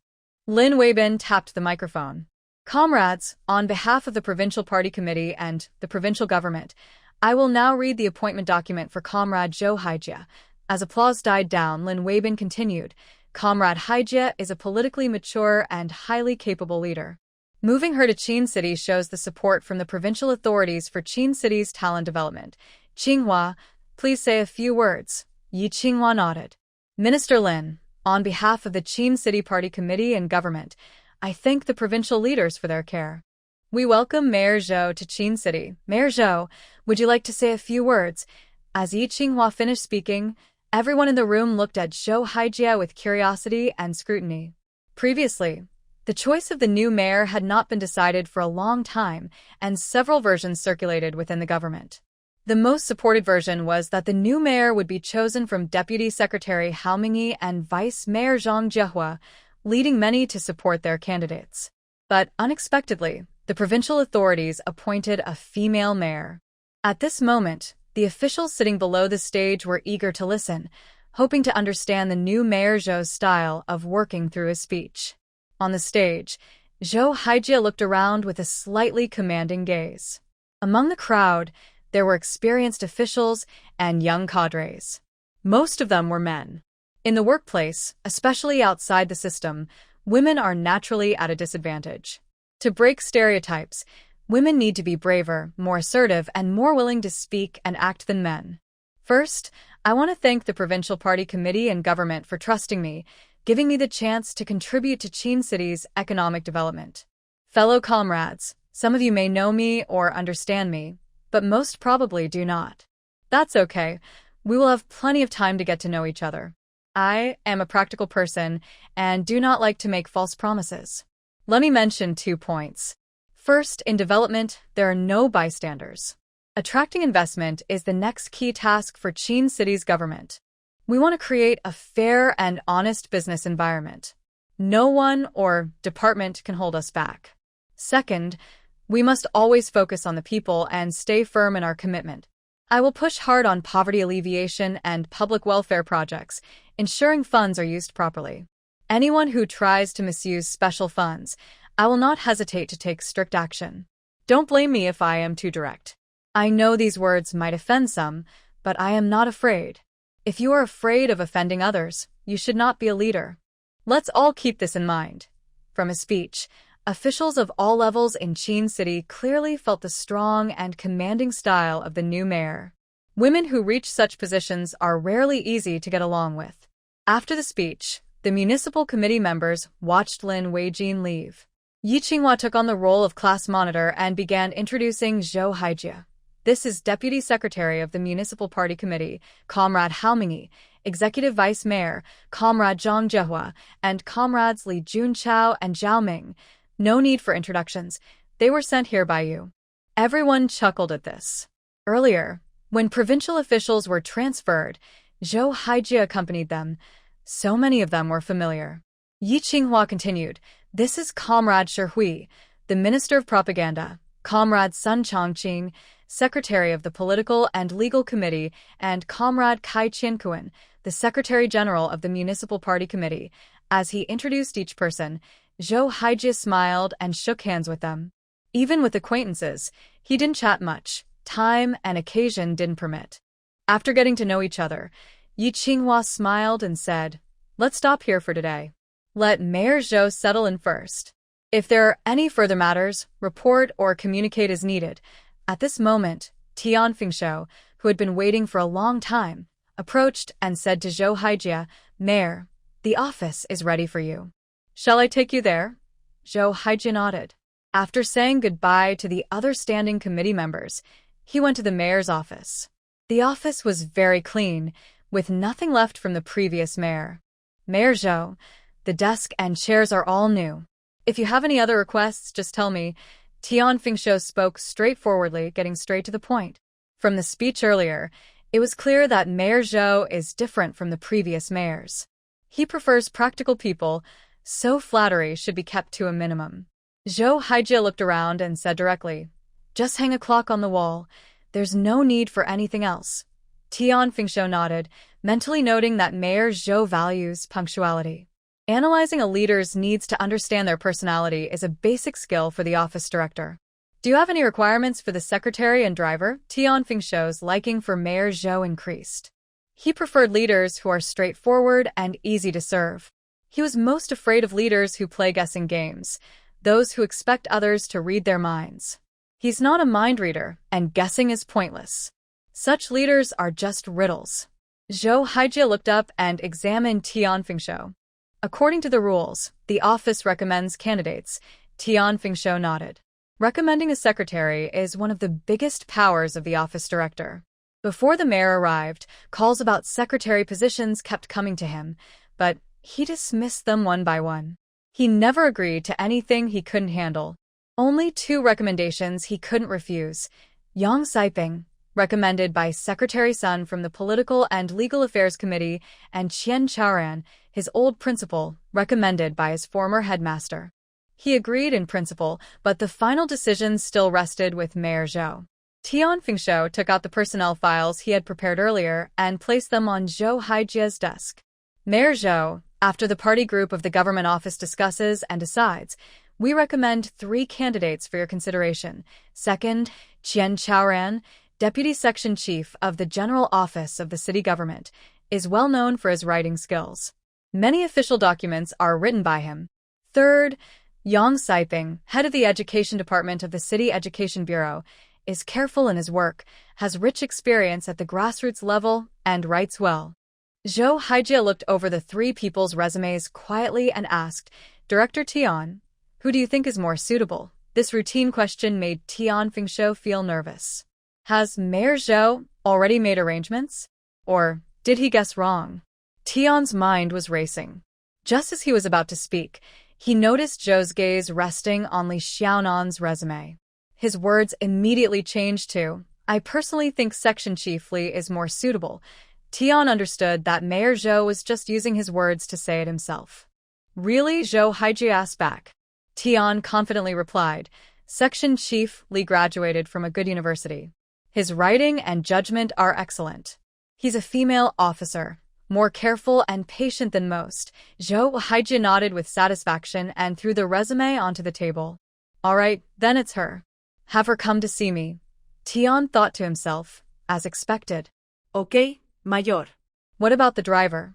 Lin Weibin tapped the microphone. "Comrades, on behalf of the Provincial Party Committee and the provincial government, I will now read the appointment document for Comrade Zhou Haijie." As applause died down, Lin Weibin continued, "Comrade Haijie is a politically mature and highly capable leader. Moving her to Qin City shows the support from the provincial authorities for Qin City's talent development. Qinghua, please say a few words." Yi Qinghua nodded. "Minister Lin, on behalf of the Qin City Party Committee and government, I thank the provincial leaders for their care. We welcome Mayor Zhou to Qin City. Mayor Zhou, would you like to say a few words?" As Yi Qinghua finished speaking, everyone in the room looked at Zhou Haijie with curiosity and scrutiny. Previously, the choice of the new mayor had not been decided for a long time, and several versions circulated within the government. The most supported version was that the new mayor would be chosen from Deputy Secretary Hao Mingyi and Vice Mayor Zhang Jiehua, leading many to support their candidates. But unexpectedly, the provincial authorities appointed a female mayor. At this moment, the officials sitting below the stage were eager to listen, hoping to understand the new Mayor Zhou's style of working through his speech. On the stage, Zhou Haijie looked around with a slightly commanding gaze. Among the crowd, there were experienced officials and young cadres. Most of them were men. In the workplace, especially outside the system, women are naturally at a disadvantage. To break stereotypes, women need to be braver, more assertive, and more willing to speak and act than men. First, I want to thank the Provincial Party Committee and government for trusting me, giving me the chance to contribute to Qin City's economic development. Fellow comrades, some of you may know me or understand me, but most probably do not. That's okay. We will have plenty of time to get to know each other. I am a practical person and do not like to make false promises. Let me mention 2 points. First, in development, there are no bystanders. Attracting investment is the next key task for Qin City's government. We want to create a fair and honest business environment. No one or department can hold us back. Second, we must always focus on the people and stay firm in our commitment. I will push hard on poverty alleviation and public welfare projects, ensuring funds are used properly. Anyone who tries to misuse special funds, I will not hesitate to take strict action. Don't blame me if I am too direct. I know these words might offend some, but I am not afraid. If you are afraid of offending others, you should not be a leader. Let's all keep this in mind. From his speech, officials of all levels in Qin City clearly felt the strong and commanding style of the new mayor. Women who reach such positions are rarely easy to get along with. After the speech, the municipal committee members watched Lin Weijin leave. Yi Qinghua took on the role of class monitor and began introducing Zhou Haijie. This is Deputy Secretary of the Municipal Party Committee, Comrade Hao Mingyi, Executive Vice Mayor, Comrade Zhang Jiehua, and Comrades Li Junchao and Zhao Ming. No need for introductions. They were sent here by you. Everyone chuckled at this. Earlier, when provincial officials were transferred, Zhou Haijie accompanied them. So many of them were familiar. Yi Qinghua continued, "This is Comrade Shi Hui, the Minister of Propaganda, Comrade Sun Chongqing, Secretary of the Political and Legal Committee, and Comrade Kai Qiankuan, the Secretary General of the Municipal Party Committee." As he introduced each person, Zhou Haijie smiled and shook hands with them. Even with acquaintances, he didn't chat much. Time and occasion didn't permit. After getting to know each other, Yi Qinghua smiled and said, "Let's stop here for today. Let Mayor Zhou settle in first. If there are any further matters, report or communicate as needed." At this moment, Tian Fingshou, who had been waiting for a long time, approached and said to Zhou Haijie, "Mayor, the office is ready for you. Shall I take you there?" Zhou Haijie nodded. After saying goodbye to the other standing committee members, he went to the mayor's office. The office was very clean, with nothing left from the previous mayor. "Mayor Zhou, the desk and chairs are all new. If you have any other requests, just tell me." Tian Fingshou spoke straightforwardly, getting straight to the point. From the speech earlier, it was clear that Mayor Zhou is different from the previous mayors. He prefers practical people, so flattery should be kept to a minimum. Zhou Haijie looked around and said directly, "Just hang a clock on the wall. There's no need for anything else." Tian Fingshou nodded, mentally noting that Mayor Zhou values punctuality. Analyzing a leader's needs to understand their personality is a basic skill for the office director. "Do you have any requirements for the secretary and driver?" Tian Fingshou's liking for Mayor Zhou increased. He preferred leaders who are straightforward and easy to serve. He was most afraid of leaders who play guessing games, those who expect others to read their minds. He's not a mind reader, and guessing is pointless. Such leaders are just riddles. Zhou Haijie looked up and examined Tian Fingshou. "According to the rules, the office recommends candidates." Tian Fingshou nodded. Recommending a secretary is one of the biggest powers of the office director. Before the mayor arrived, calls about secretary positions kept coming to him, but he dismissed them one by one. He never agreed to anything he couldn't handle. Only two recommendations he couldn't refuse. Yang Saiping, recommended by Secretary Sun from the Political and Legal Affairs Committee, and Qian Chaoran, his old principal, recommended by his former headmaster. He agreed in principle, but the final decision still rested with Mayor Zhou. Tian Fingshou took out the personnel files he had prepared earlier and placed them on Zhou Haijie's desk. "Mayor Zhou, after the party group of the government office discusses and decides, we recommend 3 candidates for your consideration. Second, Qian Chaoran, Deputy Section Chief of the General Office of the City Government, is well known for his writing skills. Many official documents are written by him. Third, Yang Saiping, head of the Education Department of the City Education Bureau, is careful in his work, has rich experience at the grassroots level, and writes well." Zhou Haijie looked over the 3 people's resumes quietly and asked, "Director Tian, who do you think is more suitable?" This routine question made Tian Fingshou feel nervous. Has Mayor Zhou already made arrangements? Or did he guess wrong? Tian's mind was racing. Just as he was about to speak, he noticed Zhou's gaze resting on Li Xiaonan's resume. His words immediately changed to, "I personally think Section Chief Li is more suitable." Tian understood that Mayor Zhou was just using his words to say it himself. "Really?" Zhou Haijie asked back. Tian confidently replied, "Section Chief Li graduated from a good university. His writing and judgment are excellent. He's a female officer, more careful and patient than most." Zhou Haijie nodded with satisfaction and threw the resume onto the table. "All right, then it's her. Have her come to see me." Tian thought to himself, as expected. Okay, Mayor. "What about the driver?"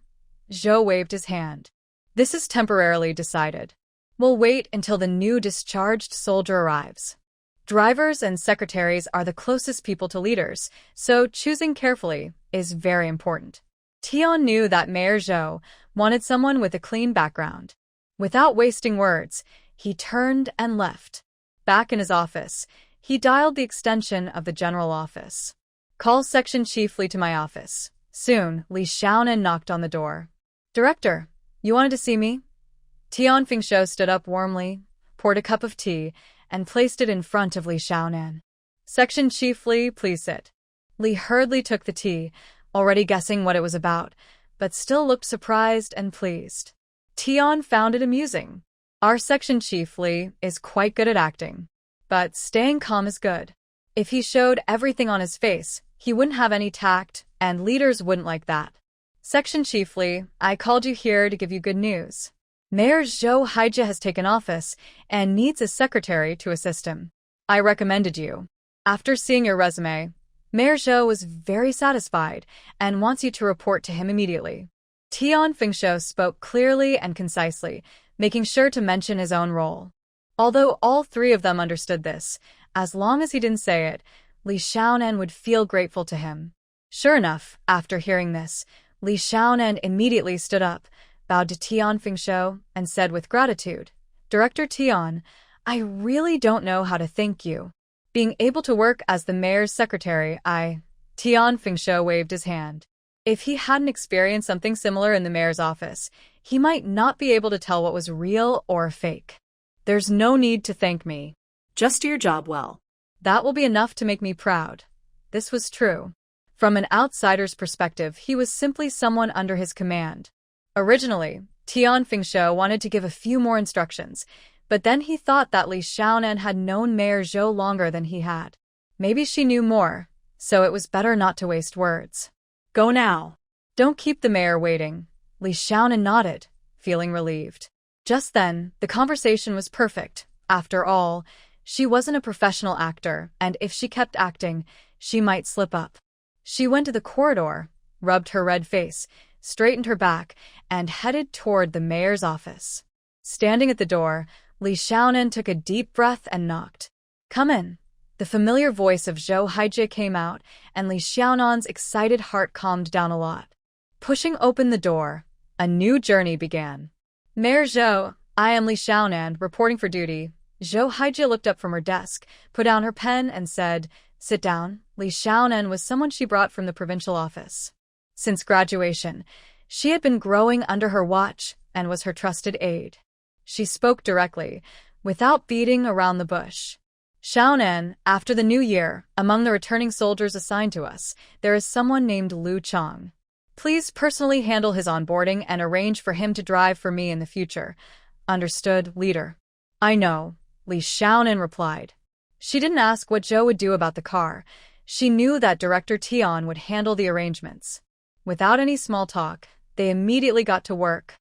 Zhou waved his hand. "This is temporarily decided. We'll wait until the new discharged soldier arrives." Drivers and secretaries are the closest people to leaders, so choosing carefully is very important. Tian knew that Mayor Zhou wanted someone with a clean background. Without wasting words, he turned and left. Back in his office, he dialed the extension of the general office. Call Section Chief Li to my office. Soon, Li Xiaonan knocked on the door. Director, you wanted to see me? Tian Fingshou stood up warmly, poured a cup of tea, and placed it in front of Li Xiaonan. Section Chief Li, please sit. Li hurriedly took the tea, already guessing what it was about, but still looked surprised and pleased. Tian found it amusing. Our Section Chief Li is quite good at acting, but staying calm is good. If he showed everything on his face, he wouldn't have any tact, and leaders wouldn't like that. Section Chief Li, I called you here to give you good news. Mayor Zhou Haijie has taken office and needs a secretary to assist him. I recommended you. After seeing your resume, Mayor Zhou was very satisfied and wants you to report to him immediately. Tian Fingshou spoke clearly and concisely, making sure to mention his own role. Although all three of them understood this, as long as he didn't say it, Li Xiaonan would feel grateful to him. Sure enough, after hearing this, Li Xiaonan immediately stood up, bowed to Tian Fingshou, and said with gratitude, Director Tian, I really don't know how to thank you. Being able to work as the mayor's secretary, Tian Fingshou waved his hand. If he hadn't experienced something similar in the mayor's office, he might not be able to tell what was real or fake. There's no need to thank me. Just do your job well. That will be enough to make me proud. This was true. From an outsider's perspective, he was simply someone under his command. Originally, Tian Fingshou wanted to give a few more instructions, but then he thought that Li Xiaonan had known Mayor Zhou longer than he had. Maybe she knew more, so it was better not to waste words. Go now. Don't keep the mayor waiting. Li Xiaonan nodded, feeling relieved. Just then, the conversation was perfect. After all, she wasn't a professional actor, and if she kept acting, she might slip up. She went to the corridor, rubbed her red face, straightened her back, and headed toward the mayor's office. Standing at the door, Li Xiaonan took a deep breath and knocked. Come in. The familiar voice of Zhou Haijie came out, and Li Xiaonan's excited heart calmed down a lot. Pushing open the door, a new journey began. Mayor Zhou, I am Li Xiaonan, reporting for duty. Zhou Haijie looked up from her desk, put down her pen, and said, Sit down. Li Xiaonan was someone she brought from the provincial office. Since graduation, she had been growing under her watch and was her trusted aide. She spoke directly, without beating around the bush. Xiaonan, after the new year, among the returning soldiers assigned to us, there is someone named Lu Chang. Please personally handle his onboarding and arrange for him to drive for me in the future. Understood, leader. I know, Li Xiaonan replied. She didn't ask what Zhou would do about the car. She knew that Director Tian would handle the arrangements. Without any small talk, they immediately got to work.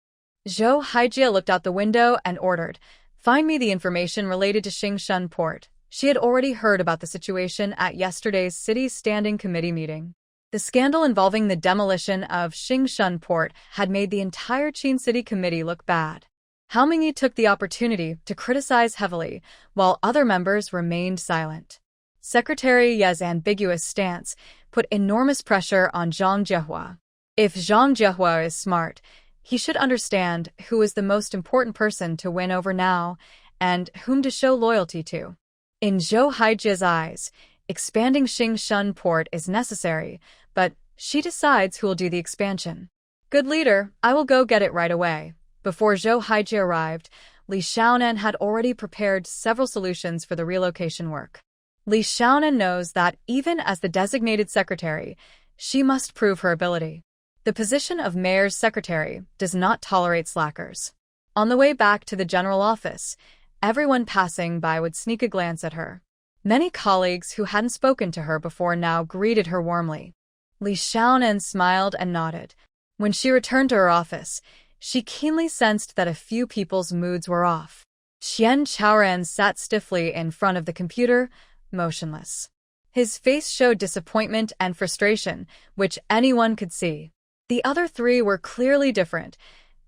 Zhou Haijie looked out the window and ordered, Find me the information related to Xingshan Port. She had already heard about the situation at yesterday's City Standing Committee meeting. The scandal involving the demolition of Xingshan Port had made the entire Qin City Committee look bad. Hao Mingyi took the opportunity to criticize heavily, while other members remained silent. Secretary Ye's ambiguous stance put enormous pressure on Zhang Jiehua. If Zhang Jiehua is smart, he should understand who is the most important person to win over now and whom to show loyalty to. In Zhou Haijie's eyes, expanding Xingshan Port is necessary, but she decides who will do the expansion. Good leader, I will go get it right away. Before Zhou Haijie arrived, Li Xiaonan had already prepared several solutions for the relocation work. Li Xiaonan knows that even as the designated secretary, she must prove her ability. The position of mayor's secretary does not tolerate slackers. On the way back to the general office, everyone passing by would sneak a glance at her. Many colleagues who hadn't spoken to her before now greeted her warmly. Li Xiaonan smiled and nodded. When she returned to her office, she keenly sensed that a few people's moods were off. Xian Chaoran sat stiffly in front of the computer, motionless. His face showed disappointment and frustration, which anyone could see. The other three were clearly different,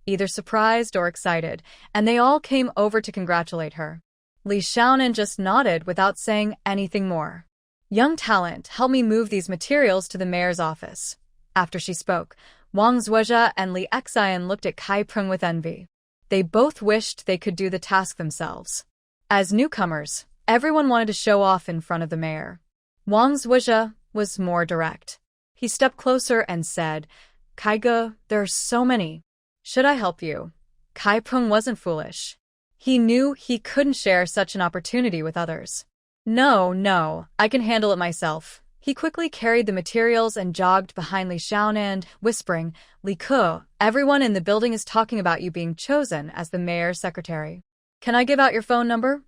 either surprised or excited, and they all came over to congratulate her. Li Xiaonan just nodded without saying anything more. Young talent, help me move these materials to the mayor's office. After she spoke, Wang Zuozha and Li Xian looked at Kai Prung with envy. They both wished they could do the task themselves. As newcomers, everyone wanted to show off in front of the mayor. Wang Zuozha was more direct. He stepped closer and said, Kaiga, there are so many. Should I help you? Kai Prung wasn't foolish. He knew he couldn't share such an opportunity with others. No, I can handle it myself. He quickly carried the materials and jogged behind Li Xiaonan, whispering, Li Ke, everyone in the building is talking about you being chosen as the mayor's secretary. Can I give out your phone number?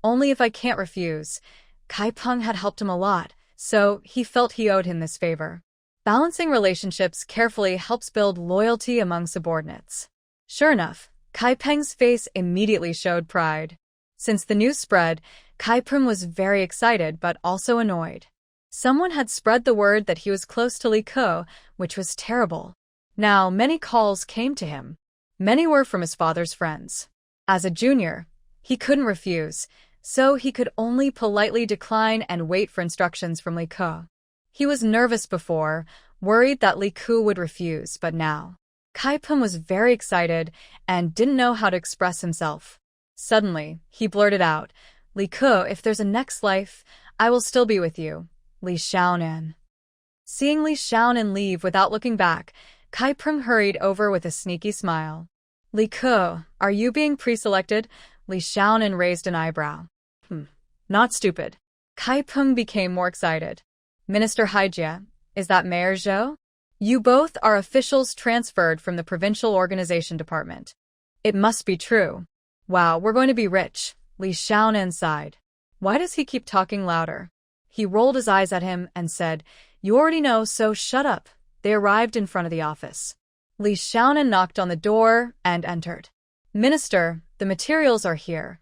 Only if I can't refuse. Kai Prung had helped him a lot, so he felt he owed him this favor. Balancing relationships carefully helps build loyalty among subordinates. Sure enough, Kai Peng's face immediately showed pride. Since the news spread, Kai Prung was very excited but also annoyed. Someone had spread the word that he was close to Li Ke, which was terrible. Now many calls came to him. Many were from his father's friends. As a junior, he couldn't refuse, so he could only politely decline and wait for instructions from Li Ke. He was nervous before, worried that Li Ke would refuse, but now Kai Prung was very excited and didn't know how to express himself. Suddenly, he blurted out, Li Ke, if there's a next life, I will still be with you. Li Xiaonan. Seeing Li Xiaonan leave without looking back, Kai Prung hurried over with a sneaky smile. Li Ke, are you being pre-selected? Li Xiaonan raised an eyebrow. Not stupid. Kai Prung became more excited. Minister Haijie, is that Mayor Zhou? You both are officials transferred from the provincial organization department. It must be true. Wow, we're going to be rich. Li Xiaonan sighed. Why does he keep talking louder? He rolled his eyes at him and said, You already know, so shut up. They arrived in front of the office. Li Xiaonan knocked on the door and entered. Minister, the materials are here.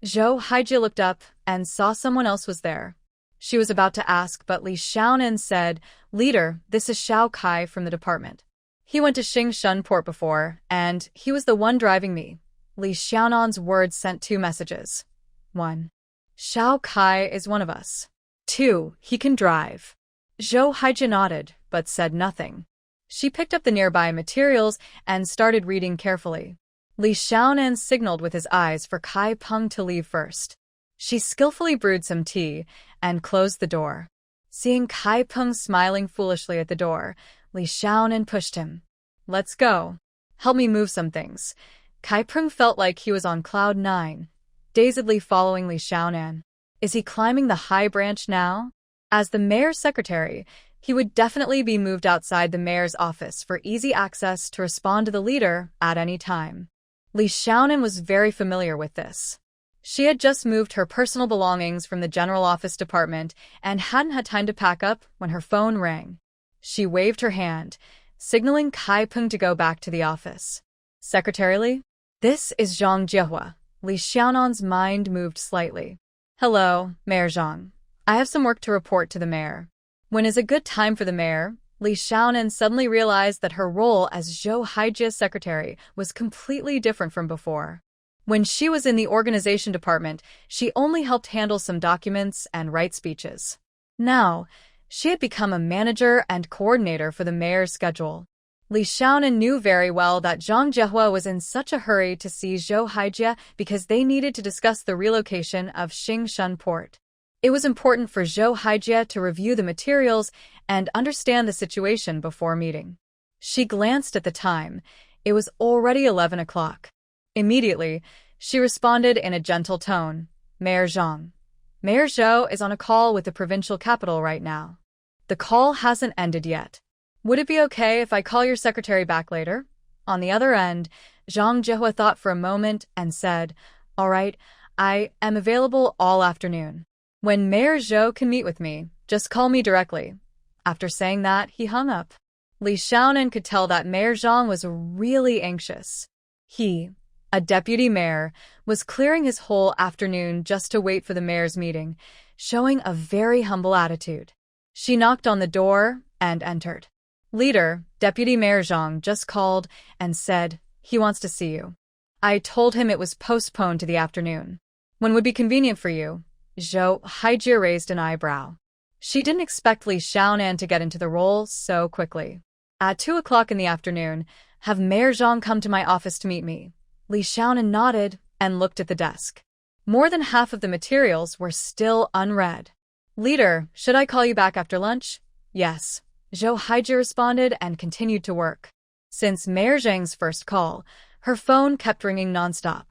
Zhou Haijie looked up and saw someone else was there. She was about to ask, but Li Xiaonan said, Leader, this is Xiao Kai from the department. He went to Xingshun Port before, and he was the one driving me. Li Xiaonan's words sent two messages. 1. Xiao Kai is one of us. 2. He can drive. Zhou Haijie nodded, but said nothing. She picked up the nearby materials and started reading carefully. Li Xiaonan signaled with his eyes for Kai Prung to leave first. She skillfully brewed some tea and closed the door. Seeing Kai Prung smiling foolishly at the door, Li Xiaonan pushed him. Let's go. Help me move some things. Kai Prung felt like he was on cloud 9, dazedly following Li Xiaonan. Is he climbing the high branch now? As the mayor's secretary, he would definitely be moved outside the mayor's office for easy access to respond to the leader at any time. Li Xiaonan was very familiar with this. She had just moved her personal belongings from the general office department and hadn't had time to pack up when her phone rang. She waved her hand, signaling Kai Prung to go back to the office. Secretarially, this is Zhang Jiehua. Li Xiaonan's mind moved slightly. Hello, Mayor Zhang. I have some work to report to the mayor. When is a good time for the mayor? Li Xiaonan suddenly realized that her role as Zhou Haijie's secretary was completely different from before. When she was in the organization department, she only helped handle some documents and write speeches. Now, she had become a manager and coordinator for the mayor's schedule. Li Xiaonan knew very well that Zhang Jiehua was in such a hurry to see Zhou Haijie because they needed to discuss the relocation of Xingshun Port. It was important for Zhou Haijie to review the materials and understand the situation before meeting. She glanced at the time. It was already 11 o'clock. Immediately, she responded in a gentle tone. Mayor Zhang. Mayor Zhou is on a call with the provincial capital right now. The call hasn't ended yet. Would it be okay if I call your secretary back later? On the other end, Zhang Jiehua thought for a moment and said, All right, I am available all afternoon. When Mayor Zhou can meet with me, just call me directly. After saying that, he hung up. Li Xiaonan could tell that Mayor Zhang was really anxious. He, a deputy mayor, was clearing his whole afternoon just to wait for the mayor's meeting, showing a very humble attitude. She knocked on the door and entered. Leader, Deputy Mayor Zhang just called and said he wants to see you. I told him it was postponed to the afternoon. When would be convenient for you? Zhou Haijie raised an eyebrow. She didn't expect Li Xiaonan to get into the role so quickly. At 2 o'clock in the afternoon, have Mayor Zhang come to my office to meet me. Li Xiaonan nodded and looked at the desk. More than half of the materials were still unread. Leader, should I call you back after lunch? Yes. Zhou Haijie responded and continued to work. Since Mayor Zhang's first call, her phone kept ringing nonstop.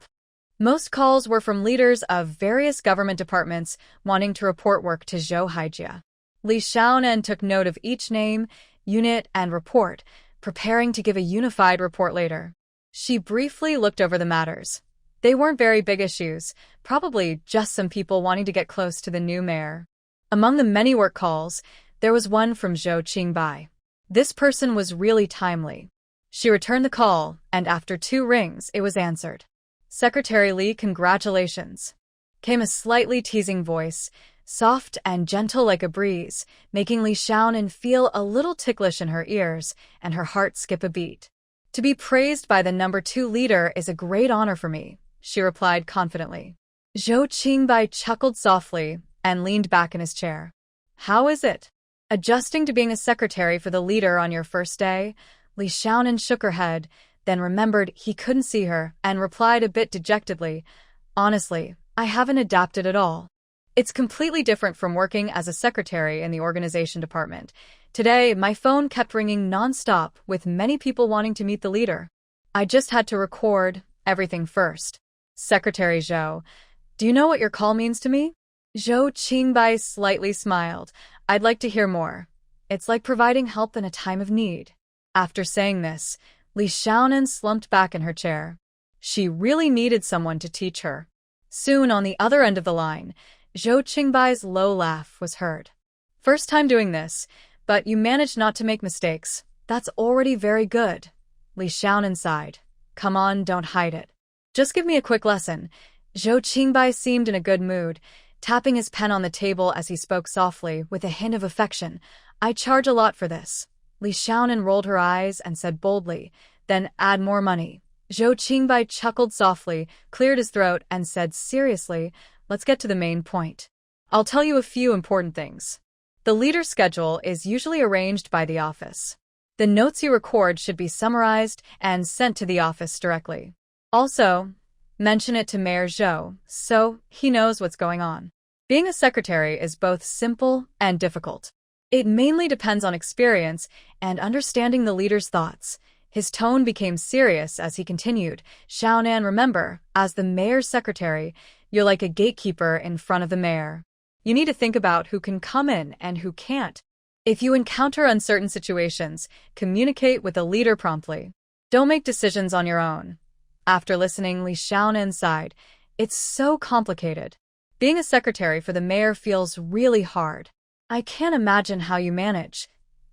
Most calls were from leaders of various government departments wanting to report work to Zhou Haijie. Li Xiaonan took note of each name, unit, and report, preparing to give a unified report later. She briefly looked over the matters. They weren't very big issues, probably just some people wanting to get close to the new mayor. Among the many work calls, there was one from Zhou Qingbai. This person was really timely. She returned the call, and after 2 rings, it was answered. Secretary Li, congratulations. Came a slightly teasing voice, soft and gentle like a breeze, making Li Xiaonan feel a little ticklish in her ears and her heart skip a beat. To be praised by the number 2 leader is a great honor for me, she replied confidently. Zhou Qingbai chuckled softly and leaned back in his chair. How is it? Adjusting to being a secretary for the leader on your first day? Li Xiaonan shook her head, then remembered he couldn't see her and replied a bit dejectedly, honestly, I haven't adapted at all. It's completely different from working as a secretary in the organization department. Today, my phone kept ringing nonstop with many people wanting to meet the leader. I just had to record everything first. Secretary Zhou, do you know what your call means to me? Zhou Qingbai slightly smiled. I'd like to hear more. It's like providing help in a time of need. After saying this, Li Xiaonan slumped back in her chair. She really needed someone to teach her. Soon, on the other end of the line, Zhou Qingbai's low laugh was heard. First time doing this, but you managed not to make mistakes. That's already very good. Li Xiaonan sighed. Come on, don't hide it. Just give me a quick lesson. Zhou Qingbai seemed in a good mood, tapping his pen on the table as he spoke softly with a hint of affection. I charge a lot for this. Li Xiaonan rolled her eyes and said boldly, then add more money. Zhou Qingbai chuckled softly, cleared his throat, and said seriously, let's get to the main point. I'll tell you a few important things. The leader's schedule is usually arranged by the office. The notes you record should be summarized and sent to the office directly. Also, mention it to Mayor Zhou, so he knows what's going on. Being a secretary is both simple and difficult. It mainly depends on experience and understanding the leader's thoughts. His tone became serious as he continued. Xiaonan, remember, as the mayor's secretary, you're like a gatekeeper in front of the mayor. You need to think about who can come in and who can't. If you encounter uncertain situations, communicate with the leader promptly. Don't make decisions on your own. After listening, Li Xiaonan sighed. It's so complicated. Being a secretary for the mayor feels really hard. I can't imagine how you manage.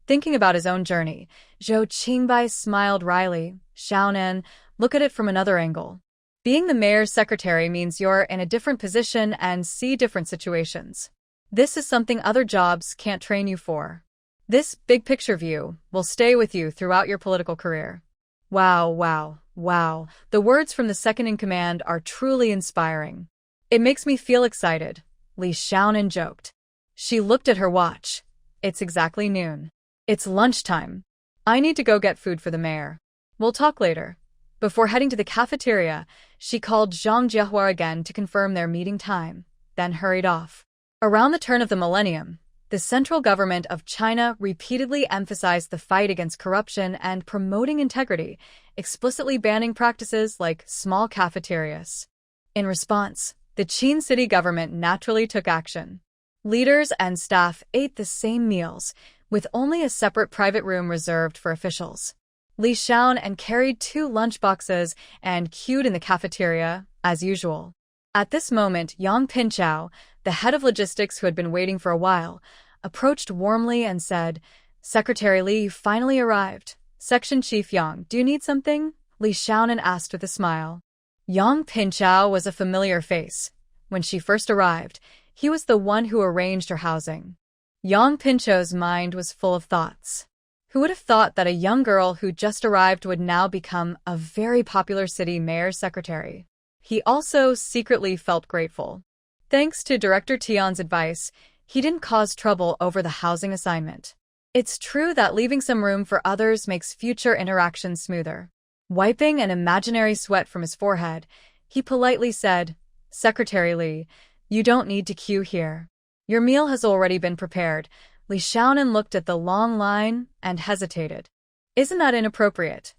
Thinking about his own journey, Zhou Qingbai smiled wryly. Xiaonan, look at it from another angle. Being the mayor's secretary means you're in a different position and see different situations. This is something other jobs can't train you for. This big picture view will stay with you throughout your political career. Wow, wow, wow. The words from the second-in-command are truly inspiring. It makes me feel excited, Li Xiaonan joked. She looked at her watch. It's exactly noon. It's lunchtime. I need to go get food for the mayor. We'll talk later. Before heading to the cafeteria, she called Zhang Jiahua again to confirm their meeting time, then hurried off. Around the turn of the millennium, the central government of China repeatedly emphasized the fight against corruption and promoting integrity, explicitly banning practices like small cafeterias. In response, the Qin city government naturally took action. Leaders and staff ate the same meals, with only a separate private room reserved for officials. Li Xiaonan carried 2 lunchboxes and queued in the cafeteria, as usual. At this moment, Yang Pinchao, the head of logistics who had been waiting for a while, approached warmly and said, Secretary Li, you finally arrived. Section Chief Yang, do you need something? Li Xiaonan asked with a smile. Yang Pinchao was a familiar face. When she first arrived, he was the one who arranged her housing. Yang Pinchao's mind was full of thoughts. Who would have thought that a young girl who just arrived would now become a very popular city mayor's secretary? he also secretly felt grateful. Thanks to Director Tian's advice, he didn't cause trouble over the housing assignment. It's true that leaving some room for others makes future interactions smoother. Wiping an imaginary sweat from his forehead, he politely said, "Secretary Li, you don't need to queue here. Your meal has already been prepared." Li Xiaonan looked at the long line and hesitated. Isn't that inappropriate?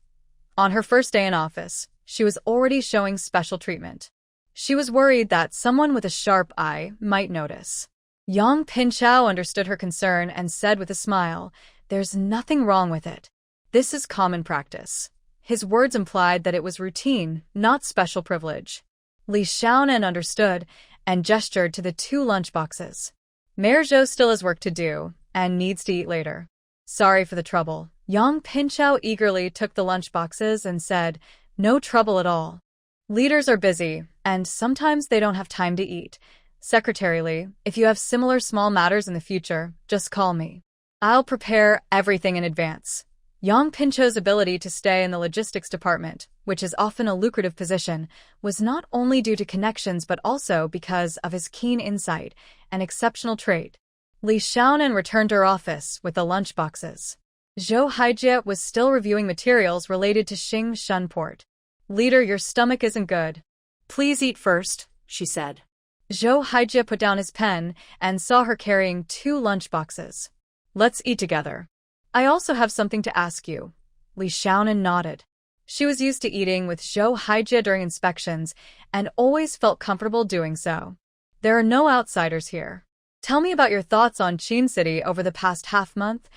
On her first day in office, she was already showing special treatment. She was worried that someone with a sharp eye might notice. Yang Pinchao understood her concern and said with a smile, "There's nothing wrong with it. This is common practice." His words implied that it was routine, not special privilege. Li Xiaonan understood and gestured to the 2 lunchboxes. Mayor Zhou still has work to do and needs to eat later. Sorry for the trouble. Yang Pinchao eagerly took the lunchboxes and said, "No trouble at all. Leaders are busy, and sometimes they don't have time to eat. Secretary Li, if you have similar small matters in the future, just call me. I'll prepare everything in advance." Yang Pincho's ability to stay in the logistics department, which is often a lucrative position, was not only due to connections but also because of his keen insight and exceptional trait. Li Xiaonan returned to her office with the lunchboxes. Zhou Haijie was still reviewing materials related to Xing Shun Port. "Leader, your stomach isn't good. Please eat first," she said. Zhou Haijie put down his pen and saw her carrying 2 lunchboxes. "Let's eat together. I also have something to ask you." Li Xiaonan nodded. She was used to eating with Zhou Haijie during inspections and always felt comfortable doing so. There are no outsiders here. Tell me about your thoughts on Qin City over the past half-month,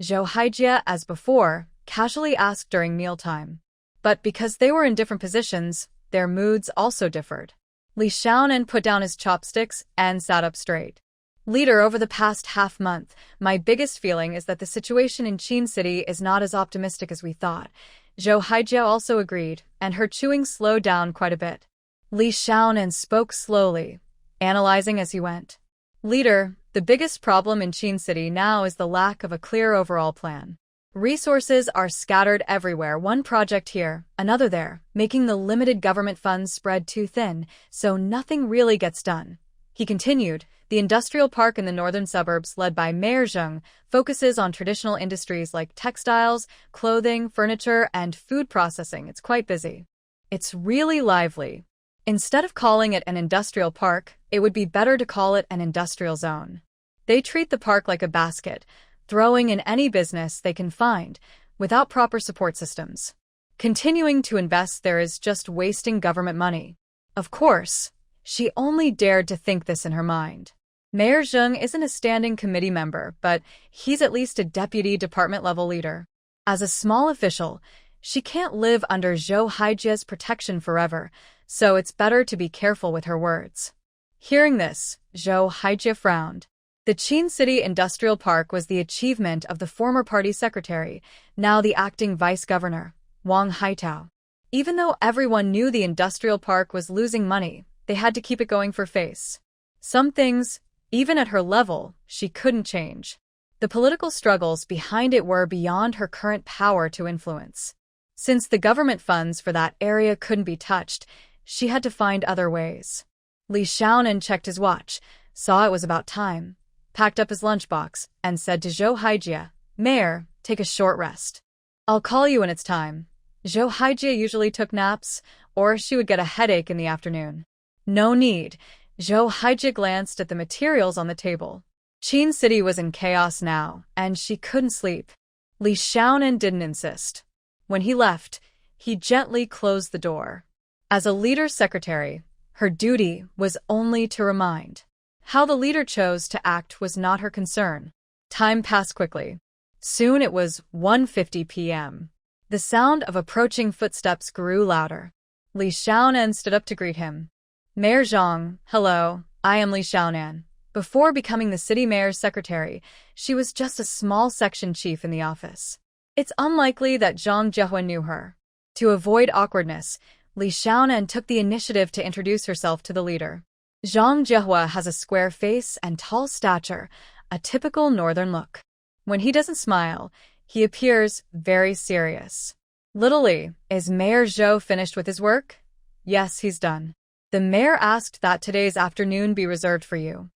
Zhou Haijie, as before, casually asked during mealtime. But because they were in different positions, their moods also differed. Li Xiaonan put down his chopsticks and sat up straight. "Leader, over the past half-month, my biggest feeling is that the situation in Qin City is not as optimistic as we thought." Zhou Haijie also agreed, and her chewing slowed down quite a bit. Li Xiaonan spoke slowly, analyzing as he went. "Leader, the biggest problem in Qin City now is the lack of a clear overall plan. Resources are scattered everywhere, one project here, another there, making the limited government funds spread too thin, so nothing really gets done." He continued, "The industrial park in the northern suburbs, led by Mayor Zheng, focuses on traditional industries like textiles, clothing, furniture, and food processing. It's quite busy. It's really lively. Instead of calling it an industrial park, it would be better to call it an industrial zone. They treat the park like a basket, throwing in any business they can find, without proper support systems. Continuing to invest there is just wasting government money." Of course, she only dared to think this in her mind. Mayor Zheng isn't a standing committee member, but he's at least a deputy department-level leader. As a small official, she can't live under Zhou Haijie's protection forever, so it's better to be careful with her words. Hearing this, Zhou Haijie frowned. The Qin City Industrial Park was the achievement of the former party secretary, now the acting vice-governor, Wang Haitao. Even though everyone knew the industrial park was losing money, they had to keep it going for face. Some things, even at her level, she couldn't change. The political struggles behind it were beyond her current power to influence. Since the government funds for that area couldn't be touched, she had to find other ways. Li Xiaonan checked his watch, saw it was about time, packed up his lunchbox, and said to Zhou Haijie, "Mayor, take a short rest. I'll call you when it's time." Zhou Haijie usually took naps, or she would get a headache in the afternoon. No need. Zhou Haijie glanced at the materials on the table. Qin City was in chaos now, and she couldn't sleep. Li Xiaonan didn't insist. When he left, he gently closed the door. As a leader's secretary, her duty was only to remind. How the leader chose to act was not her concern. Time passed quickly. Soon it was 1:50 p.m. The sound of approaching footsteps grew louder. Li Xiaonan stood up to greet him. "Mayor Zhang, hello, I am Li Xiaonan." Before becoming the city mayor's secretary, she was just a small section chief in the office. It's unlikely that Zhang Jiehua knew her. To avoid awkwardness, Li Xiaonan took the initiative to introduce herself to the leader. Zhang Jiehua has a square face and tall stature, a typical northern look. When he doesn't smile, he appears very serious. "Little Li, is Mayor Zhou finished with his work?" "Yes, he's done." The mayor asked that today's afternoon be reserved for you.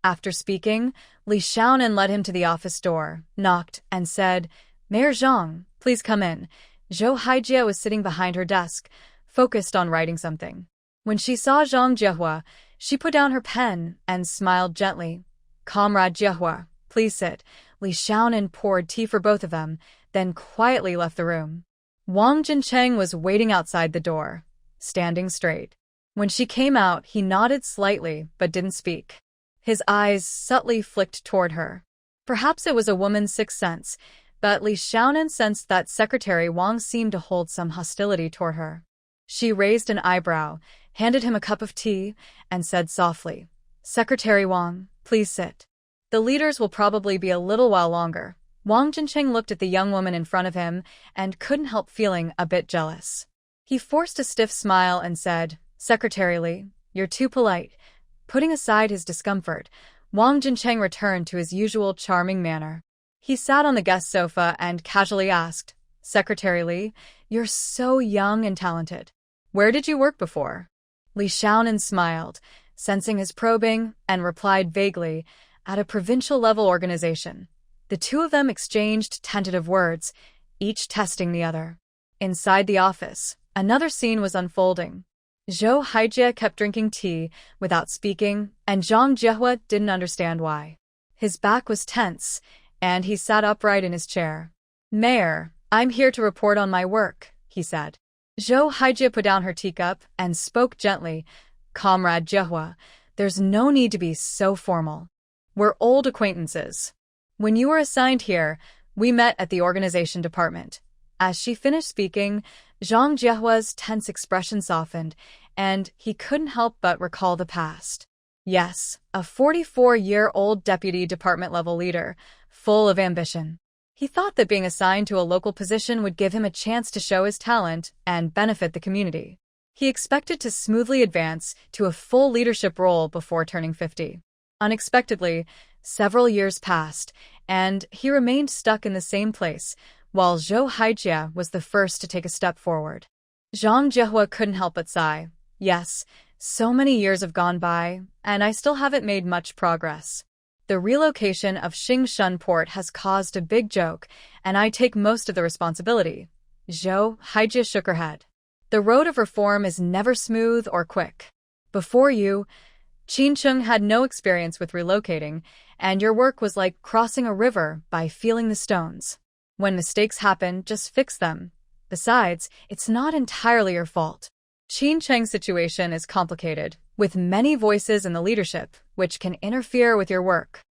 After speaking, Li Xiaonan led him to the office door, knocked, and said, Mayor Zhang, please come in. Zhou Haijie was sitting behind her desk, focused on writing something. When she saw Zhang Jiehua, she put down her pen and smiled gently. Comrade Jiehua, please sit. Li Xiaonan poured tea for both of them, then quietly left the room. Wang Jincheng was waiting outside the door, standing straight. When she came out, he nodded slightly but didn't speak. His eyes subtly flicked toward her. Perhaps it was a woman's sixth sense, but Li Xiaonan sensed that Secretary Wang seemed to hold some hostility toward her. She raised an eyebrow, handed him a cup of tea, and said softly, Secretary Wang, please sit. The leaders will probably be a little while longer. Wang Jincheng looked at the young woman in front of him and couldn't help feeling a bit jealous. He forced a stiff smile and said, Secretary Li, you're too polite. Putting aside his discomfort, Wang Jincheng returned to his usual charming manner. He sat on the guest sofa and casually asked, Secretary Li, you're so young and talented. Where did you work before? Li Xiaonan smiled, sensing his probing, and replied vaguely, at a provincial-level organization. The two of them exchanged tentative words, each testing the other. Inside the office, another scene was unfolding. Zhou Haijie kept drinking tea without speaking, and Zhang Jiehua didn't understand why. His back was tense, and he sat upright in his chair. Mayor, I'm here to report on my work, he said. Zhou Haijie put down her teacup and spoke gently, Comrade Jiehua, there's no need to be so formal. We're old acquaintances. When you were assigned here, we met at the organization department. As she finished speaking, Zhang Jiehua's tense expression softened, and he couldn't help but recall the past. Yes, a 44-year-old deputy department-level leader, full of ambition. He thought that being assigned to a local position would give him a chance to show his talent and benefit the community. He expected to smoothly advance to a full leadership role before turning 50. Unexpectedly, several years passed, and he remained stuck in the same place, while Zhou Haijie was the first to take a step forward. Zhang Jiehua couldn't help but sigh. Yes, so many years have gone by, and I still haven't made much progress. The relocation of Xingshan Port has caused a big joke, and I take most of the responsibility. Zhou Haijie shook her head. The road of reform is never smooth or quick. Before you, Qincheng had no experience with relocating, and your work was like crossing a river by feeling the stones. When mistakes happen, just fix them. Besides, it's not entirely your fault. Qincheng's situation is complicated, with many voices in the leadership, which can interfere with your work.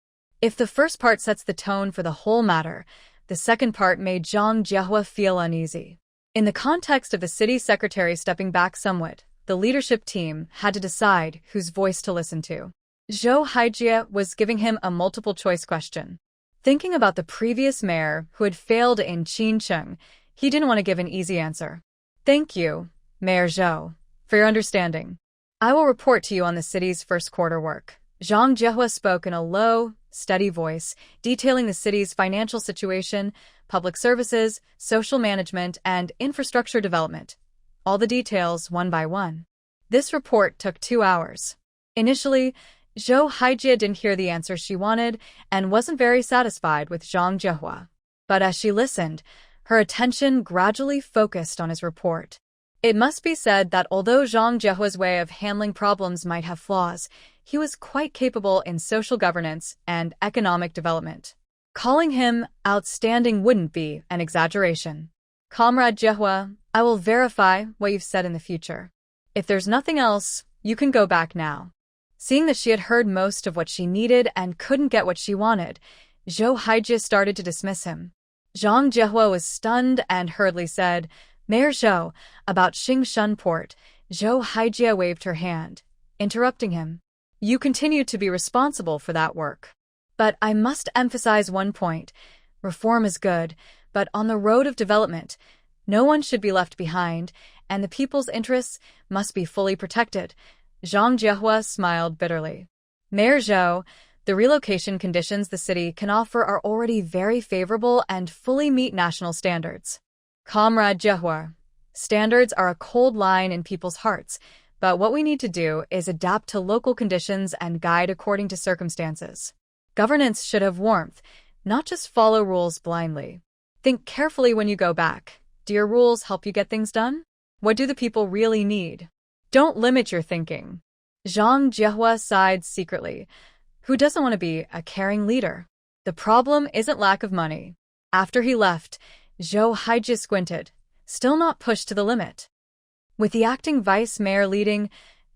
If the first part sets the tone for the whole matter, the second part made Zhang Jiehua feel uneasy. In the context of the city secretary stepping back somewhat, the leadership team had to decide whose voice to listen to. Zhou Haijie was giving him a multiple-choice question. Thinking about the previous mayor who had failed in Qincheng, he didn't want to give an easy answer. Thank you, Mayor Zhou, for your understanding. I will report to you on the city's first quarter work. Zhang Jiehua spoke in a low, steady voice, detailing the city's financial situation, public services, social management, and infrastructure development. All the details one by one. This report took 2 hours. Initially, Zhou Haijie didn't hear the answer she wanted and wasn't very satisfied with Zhang Jiehua. But as she listened, her attention gradually focused on his report. It must be said that although Zhang Jiehua's way of handling problems might have flaws, he was quite capable in social governance and economic development. Calling him outstanding wouldn't be an exaggeration. Comrade Jiehua, I will verify what you've said in the future. If there's nothing else, you can go back now. Seeing that she had heard most of what she needed and couldn't get what she wanted, Zhou Haijie started to dismiss him. Zhang Jiehua was stunned and hurriedly said, Mayor Zhou, about Xingshan Port. Zhou Haijie waved her hand, interrupting him. You continue to be responsible for that work. But I must emphasize one point. Reform is good, but on the road of development, no one should be left behind, and the people's interests must be fully protected. Zhang Jiehua smiled bitterly. Mayor Zhou, the relocation conditions the city can offer are already very favorable and fully meet national standards. Comrade Jiehua, standards are a cold line in people's hearts, but what we need to do is adapt to local conditions and guide according to circumstances. Governance should have warmth, not just follow rules blindly. Think carefully when you go back. Do your rules help you get things done? What do the people really need? Don't limit your thinking. Zhang Jiehua sighed secretly. Who doesn't want to be a caring leader? The problem isn't lack of money. After he left, Zhou Haijie squinted, still not pushed to the limit. With the acting vice mayor leading,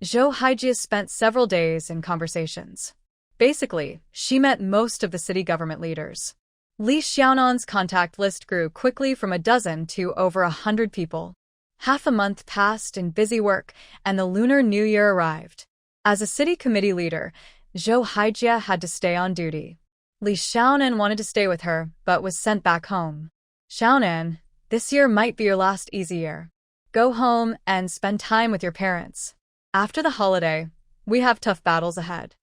Zhou Haijie spent several days in conversations. Basically, she met most of the city government leaders. Li Xiaonan's contact list grew quickly from a dozen to over 100 people. Half a month passed in busy work, and the Lunar New Year arrived. As a city committee leader, Zhou Haijie had to stay on duty. Li Xiaonan wanted to stay with her, but was sent back home. Xiaonan, this year might be your last easy year. Go home and spend time with your parents. After the holiday, we have tough battles ahead.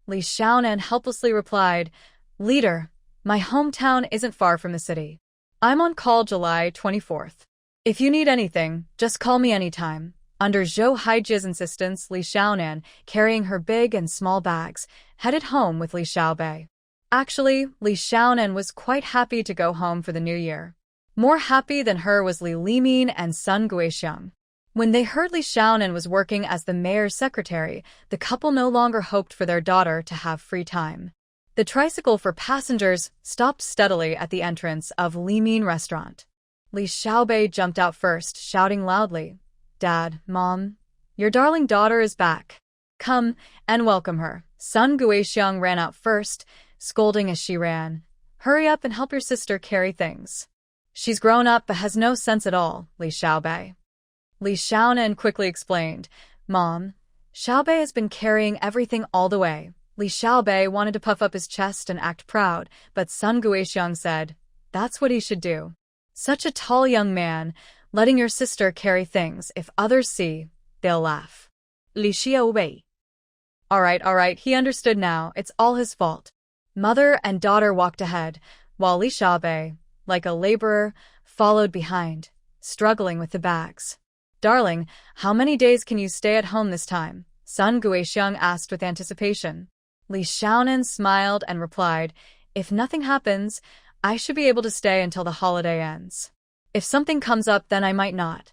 Li Xiaonan helplessly replied, Leader, my hometown isn't far from the city. I'm on call July 24th. If you need anything, just call me anytime. Under Zhou Haijie's insistence, Li Xiaonan, carrying her big and small bags, headed home with Li Xiaobei. Actually, Li Xiaonan was quite happy to go home for the new year. More happy than her was Li Limin and Sun Guixiang. When they heard Li Xiaonan was working as the mayor's secretary, the couple no longer hoped for their daughter to have free time. The tricycle for passengers stopped steadily at the entrance of Li Min restaurant. Li Xiaobei jumped out first, shouting loudly, Dad, Mom, your darling daughter is back. Come and welcome her. Sun Guixiang ran out first, scolding as she ran. Hurry up and help your sister carry things. She's grown up but has no sense at all, Li Xiaobei. Li Xiaonan quickly explained, Mom, Xiaobei has been carrying everything all the way. Li Xiaobei wanted to puff up his chest and act proud, but Sun Guixiang said, that's what he should do. Such a tall young man, letting your sister carry things, if others see, they'll laugh. Li Xiaobei. All right, he understood now, it's all his fault. Mother and daughter walked ahead, while Li Xiaobei, like a laborer, followed behind, struggling with the bags. Darling, how many days can you stay at home this time? Sun Guixiang asked with anticipation. Li Xiaonan smiled and replied, if nothing happens, I should be able to stay until the holiday ends. If something comes up, then I might not.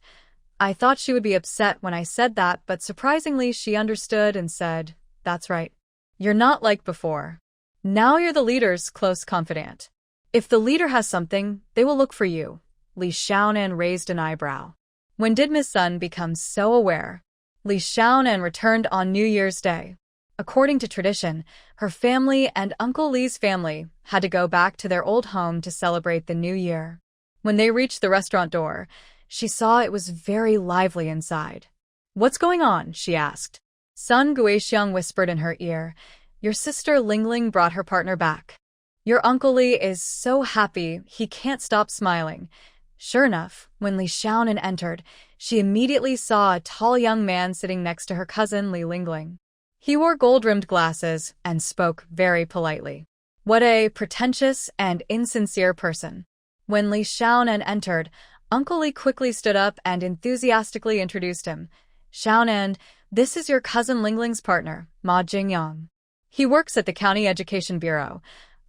I thought she would be upset when I said that, but surprisingly she understood and said, that's right. You're not like before. Now you're the leader's close confidant. If the leader has something, they will look for you. Li Xiaonan raised an eyebrow. When did Miss Sun become so aware? Li Xiaonan returned on New Year's Day. According to tradition, her family and Uncle Li's family had to go back to their old home to celebrate the new year. When they reached the restaurant door, she saw it was very lively inside. What's going on? She asked. Sun Guixiang whispered in her ear, your sister Lingling brought her partner back. Your Uncle Li is so happy he can't stop smiling. Sure enough, when Li Xiaonan entered, she immediately saw a tall young man sitting next to her cousin Li Lingling. He wore gold-rimmed glasses and spoke very politely. What a pretentious and insincere person. When Li Xiaonan entered, Uncle Li quickly stood up and enthusiastically introduced him. Xiaonan, this is your cousin Lingling's partner, Ma Jingyang. He works at the County Education Bureau.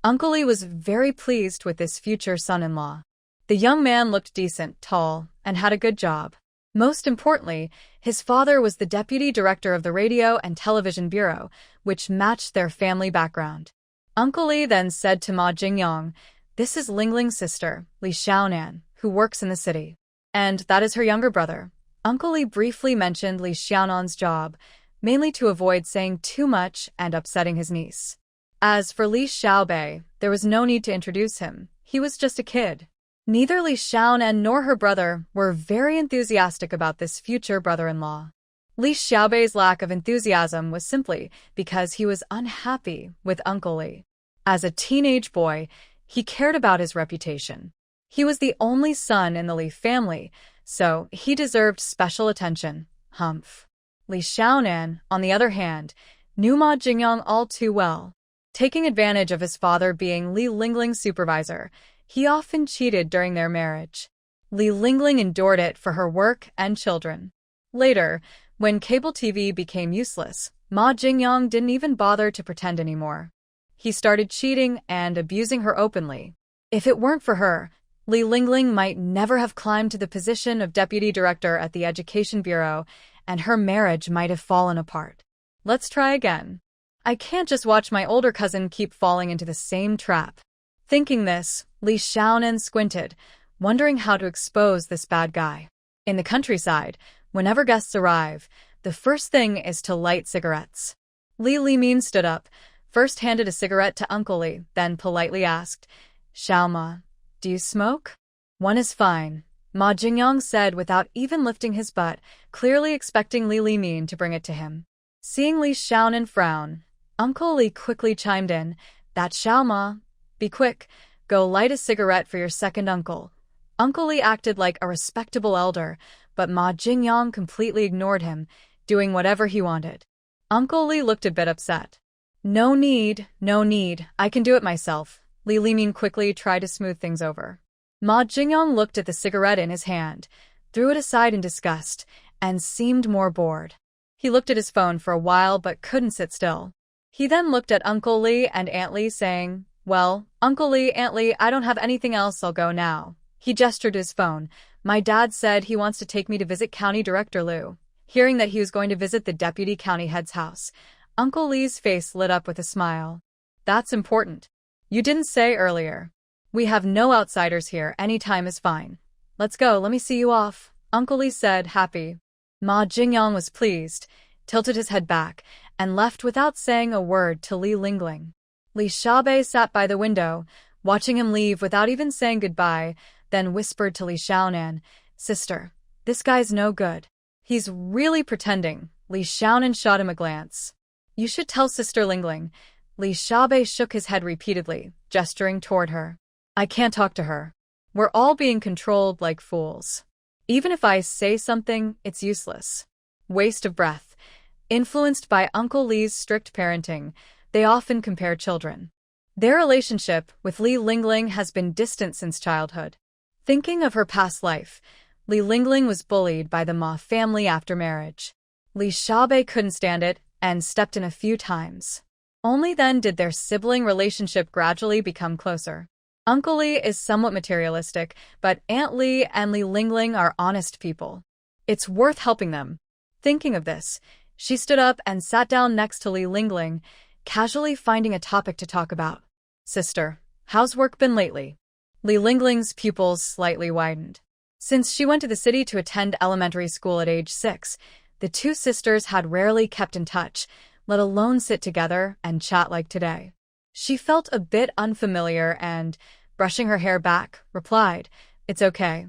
Uncle Li was very pleased with this future son-in-law. The young man looked decent, tall, and had a good job. Most importantly, his father was the deputy director of the Radio and Television Bureau, which matched their family background. Uncle Li then said to Ma Jingyang, this is Lingling's sister, Li Xiaonan, who works in the city. And that is her younger brother. Uncle Li briefly mentioned Li Xiaonan's job, mainly to avoid saying too much and upsetting his niece. As for Li Xiaobei, there was no need to introduce him. He was just a kid. Neither Li Xiaonan nor her brother were very enthusiastic about this future brother-in-law. Li Xiaobei's lack of enthusiasm was simply because he was unhappy with Uncle Li. As a teenage boy, he cared about his reputation. He was the only son in the Li family, so he deserved special attention. Humph. Li Xiaonan, on the other hand, knew Ma Jingyang all too well. Taking advantage of his father being Li Lingling's supervisor, he often cheated during their marriage. Li Lingling endured it for her work and children. Later, When cable TV became useless, Ma Jingyang didn't even bother to pretend anymore. He started cheating and abusing her openly. If it weren't for her, Li Lingling might never have climbed to the position of deputy director at the Education Bureau, and her marriage might have fallen apart. Let's try again. I can't just watch my older cousin keep falling into the same trap. Thinking this, Li Xiaonan squinted, wondering how to expose this bad guy. In the countryside, whenever guests arrive, the first thing is to light cigarettes. Li Limin stood up, first handed a cigarette to Uncle Li, then politely asked, "Xiaoma, do you smoke?" "One is fine," Ma Jingyang said without even lifting his butt, clearly expecting Li Limin to bring it to him. Seeing Li Xiaonan frown, Uncle Li quickly chimed in, "That's Xiaoma. Be quick, go light a cigarette for your second uncle." Uncle Li acted like a respectable elder, but Ma Jingyang completely ignored him, doing whatever he wanted. Uncle Li looked a bit upset. No need, I can do it myself." Li Limin quickly tried to smooth things over. Ma Jingyang looked at the cigarette in his hand, threw it aside in disgust, and seemed more bored. He looked at his phone for a while but couldn't sit still. He then looked at Uncle Li and Aunt Li saying, "Well, Uncle Li, Aunt Li, I don't have anything else, I'll go now." He gestured to his phone. "My dad said he wants to take me to visit County Director Liu." Hearing that he was going to visit the deputy county head's house, Uncle Li's face lit up with a smile. "That's important. You didn't say earlier. We have no outsiders here, any time is fine. Let's go, let me see you off," Uncle Li said, happy. Ma Jingyang was pleased, tilted his head back, and left without saying a word to Li Lingling. Li Xiaobei sat by the window, watching him leave without even saying goodbye, then whispered to Li Xiaonan, "Sister, this guy's no good. He's really pretending." Li Xiaonan shot him a glance. "You should tell Sister Lingling." Li Xiaobei shook his head repeatedly, gesturing toward her. "I can't talk to her. We're all being controlled like fools. Even if I say something, it's useless. Waste of breath." Influenced by Uncle Li's strict parenting, they often compare children. Their relationship with Li Lingling has been distant since childhood. Thinking of her past life, Li Lingling was bullied by the Ma family after marriage. Li Xiaobei couldn't stand it and stepped in a few times. Only then did their sibling relationship gradually become closer. Uncle Li is somewhat materialistic, but Aunt Li and Li Lingling are honest people. It's worth helping them. Thinking of this, she stood up and sat down next to Li Lingling, casually finding a topic to talk about. "Sister, how's work been lately?" Li Lingling's pupils slightly widened. Since she went to the city to attend elementary school at age 6, the two sisters had rarely kept in touch, let alone sit together and chat like today. She felt a bit unfamiliar and, brushing her hair back, replied, "It's okay."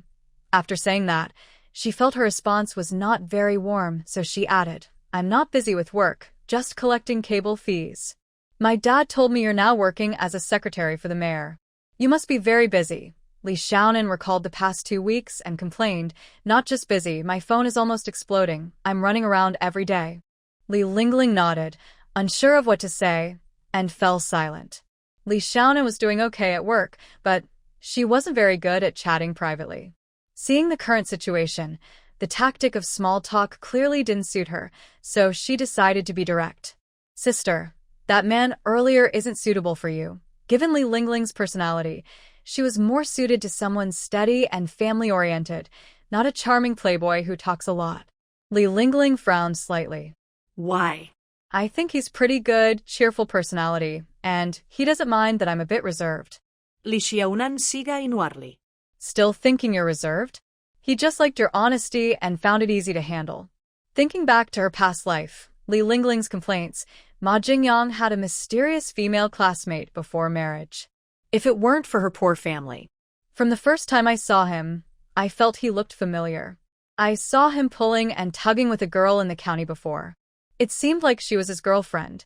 After saying that, she felt her response was not very warm, so she added, "I'm not busy with work, just collecting cable fees. My dad told me you're now working as a secretary for the mayor. You must be very busy." Li Xiaonan recalled the past 2 weeks and complained, "Not just busy, my phone is almost exploding. I'm running around every day." Li Lingling nodded, unsure of what to say, and fell silent. Li Xiaonan was doing okay at work, but she wasn't very good at chatting privately. Seeing the current situation, the tactic of small talk clearly didn't suit her, so she decided to be direct. "Sister, that man earlier isn't suitable for you." Given Li Lingling's personality, she was more suited to someone steady and family-oriented, not a charming playboy who talks a lot. Li Lingling frowned slightly. "Why?" "I think he's pretty good, cheerful personality, and he doesn't mind that I'm a bit reserved." Li Xiaonan siga inwarli. "Still thinking you're reserved?" "He just liked your honesty and found it easy to handle." Thinking back to her past life, Li Lingling's complaints, Ma Jingyang had a mysterious female classmate before marriage. If it weren't for her poor family. "From the first time I saw him, I felt he looked familiar. I saw him pulling and tugging with a girl in the county before. It seemed like she was his girlfriend."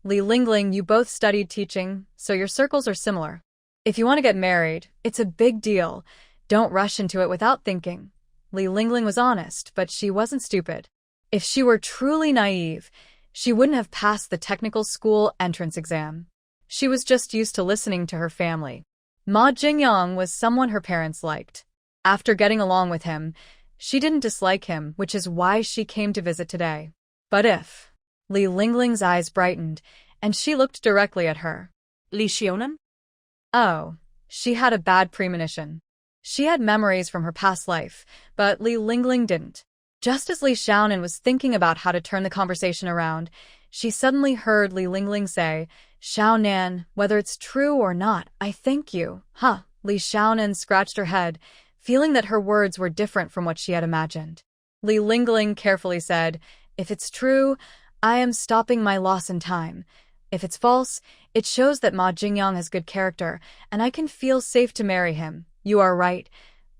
Li Lingling, you both studied teaching, so your circles are similar. If you want to get married, it's a big deal. Don't rush into it without thinking. Li Lingling was honest, but she wasn't stupid. If she were truly naive, she wouldn't have passed the technical school entrance exam. She was just used to listening to her family. Ma Jingyang was someone her parents liked. After getting along with him, She didn't dislike him, which is why she came to visit today. But if... Li Lingling's eyes brightened, and she looked directly at her. Li Xiaonan? Oh, she had a bad premonition. She had memories from her past life, but Li Lingling didn't. Just as Li Xiaonan was thinking about how to turn the conversation around, she suddenly heard Li Lingling say, "Xiaonan, whether it's true or not, I thank you." Li Xiaonan scratched her head, feeling that her words were different from what she had imagined. Li Lingling carefully said, "If it's true, I am stopping my loss in time. If it's false, it shows that Ma Jingyang has good character, and I can feel safe to marry him. You are right.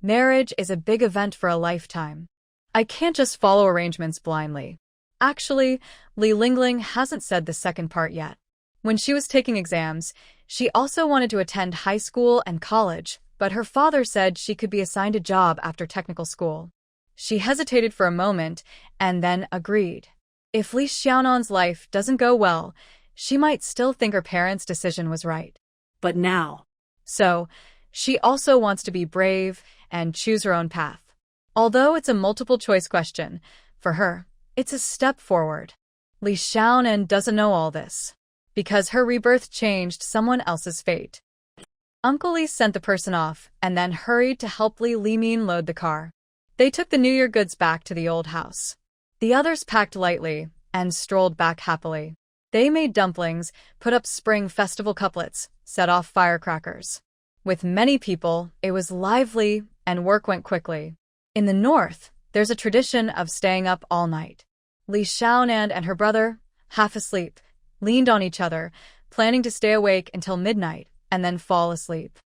Marriage is a big event for a lifetime. I can't just follow arrangements blindly." Actually, Li Lingling hasn't said the second part yet. When she was taking exams, she also wanted to attend high school and college, but her father said she could be assigned a job after technical school. She hesitated for a moment and then agreed. If Li Xiaonan's life doesn't go well, she might still think her parents' decision was right. But now. So, she also wants to be brave and choose her own path. Although it's a multiple-choice question, for her, it's a step forward. Li Xiaonan doesn't know all this, because her rebirth changed someone else's fate. Uncle Li sent the person off and then hurried to help Li Limin load the car. They took the New Year goods back to the old house. The others packed lightly and strolled back happily. They made dumplings, put up spring festival couplets, set off firecrackers. With many people, it was lively and work went quickly. In the north, there's a tradition of staying up all night. Li Xiaonan and her brother, half asleep, leaned on each other, planning to stay awake until midnight and then fall asleep.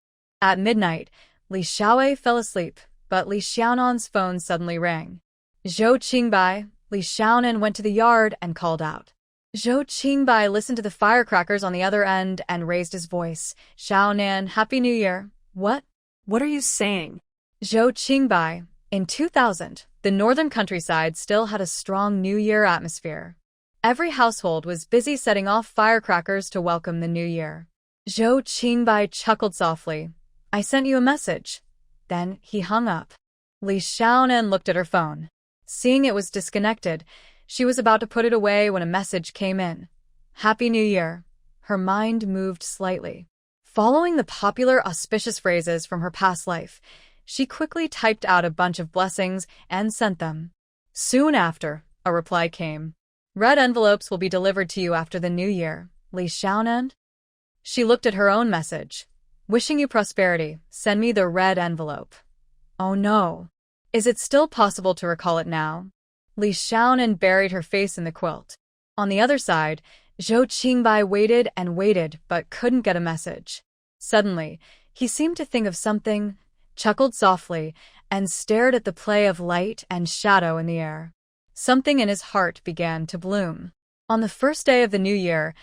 At midnight, Li Xiaowei fell asleep, but Li Xiaonan's phone suddenly rang. Zhou Qingbai, Li Xiaonan went to the yard and called out. Zhou Qingbai listened to the firecrackers on the other end and raised his voice. "Xiaonan, Happy New Year." "What? What are you saying?" Zhou Qingbai. In 2000, the northern countryside still had a strong New Year atmosphere. Every household was busy setting off firecrackers to welcome the New Year. Zhou Qingbai chuckled softly. "I sent you a message." Then he hung up. Li Xiaonan looked at her phone. Seeing it was disconnected, she was about to put it away when a message came in. "Happy New Year." Her mind moved slightly. Following the popular auspicious phrases from her past life, she quickly typed out a bunch of blessings and sent them. Soon after, a reply came. "Red envelopes will be delivered to you after the New Year, Li Xiaonan." She looked at her own message. "Wishing you prosperity, send me the red envelope." Oh no. Is it still possible to recall it now? Li Xiaonan buried her face in the quilt. On the other side, Zhou Qingbai waited and waited but couldn't get a message. Suddenly, he seemed to think of something, chuckled softly, and stared at the play of light and shadow in the air. Something in his heart began to bloom. On the first day of the new year,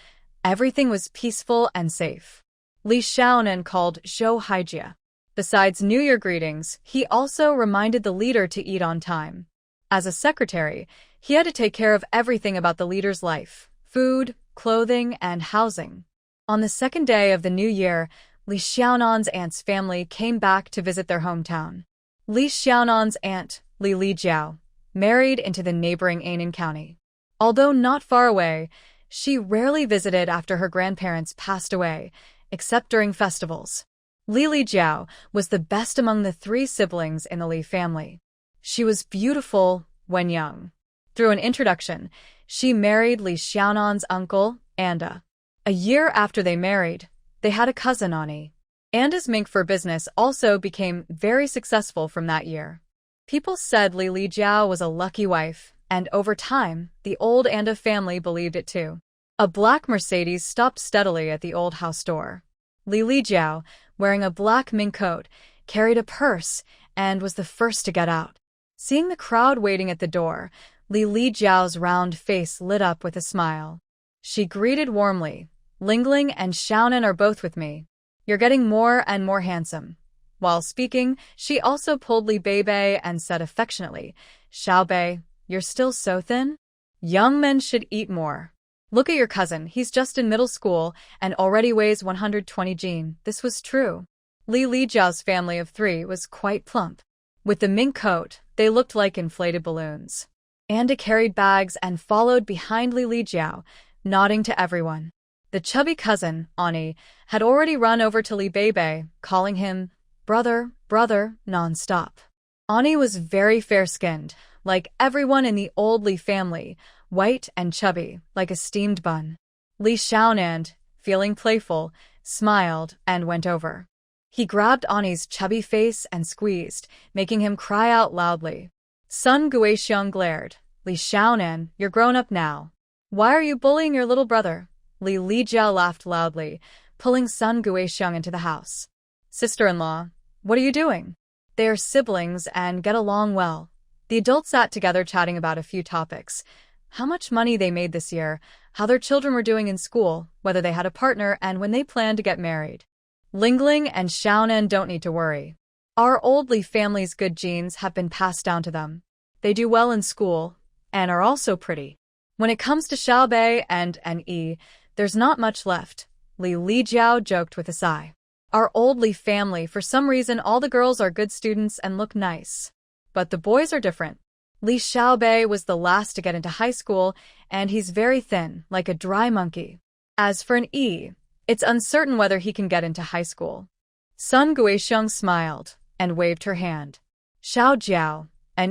everything was peaceful and safe. Li Xiaonan called Zhou Haijia. Besides New Year greetings, he also reminded the leader to eat on time. As a secretary, he had to take care of everything about the leader's life: food, clothing, and housing. On the second day of the new year, Li Xiaonan's aunt's family came back to visit their hometown. Li Xiaonan's aunt, Li Lijiao, married into the neighboring Ainan County. Although not far away, she rarely visited after her grandparents passed away, except during festivals. Li Lijiao was the best among the 3 siblings in the Li family. She was beautiful when young. Through an introduction, she married Li Xiaonan's uncle, Anda. A year after they married, they had a cousin, Ani. Anda's mink fur business also became very successful from that year. People said Li Lijiao was a lucky wife, and over time, the old Anda family believed it too. A black Mercedes stopped steadily at the old house door. Li Lijiao, wearing a black mink coat, carried a purse and was the first to get out. Seeing the crowd waiting at the door, Li Lijiao's round face lit up with a smile. She greeted warmly. "Lingling and Xiaonan are both with me. You're getting more and more handsome." While speaking, she also pulled Li Beibei and said affectionately, "Xiaobei, you're still so thin? Young men should eat more. Look at your cousin, he's just in middle school and already weighs 120 jin." This was true. Li Lijiao's family of 3 was quite plump. With the mink coat, they looked like inflated balloons. Anda carried bags and followed behind Li Lijiao, nodding to everyone. The chubby cousin, Ani, had already run over to Li Beibei, calling him brother, brother, non-stop. Ani was very fair-skinned, like everyone in the old Li family, white and chubby, like a steamed bun. Li Xiaonan, feeling playful, smiled and went over. He grabbed Ani's chubby face and squeezed, making him cry out loudly. Sun Guixiang glared. Li Xiaonan, you're grown up now. Why are you bullying your little brother? Li Lijiao laughed loudly, pulling Sun Guixiang into the house. Sister-in-law, what are you doing? They are siblings and get along well. The adults sat together chatting about a few topics. How much money they made this year, how their children were doing in school, whether they had a partner, and when they planned to get married. Lingling and Xiaonan don't need to worry. Our old Li family's good genes have been passed down to them. They do well in school, and are also pretty. When it comes to Xiaobei and Yi, there's not much left, Li Lijiao joked with a sigh. Our old Li family, for some reason all the girls are good students and look nice. But the boys are different. Li Xiaobei was the last to get into high school, and he's very thin, like a dry monkey. As for Yi, it's uncertain whether he can get into high school. Sun Guixiang smiled and waved her hand. Xiao Jiao,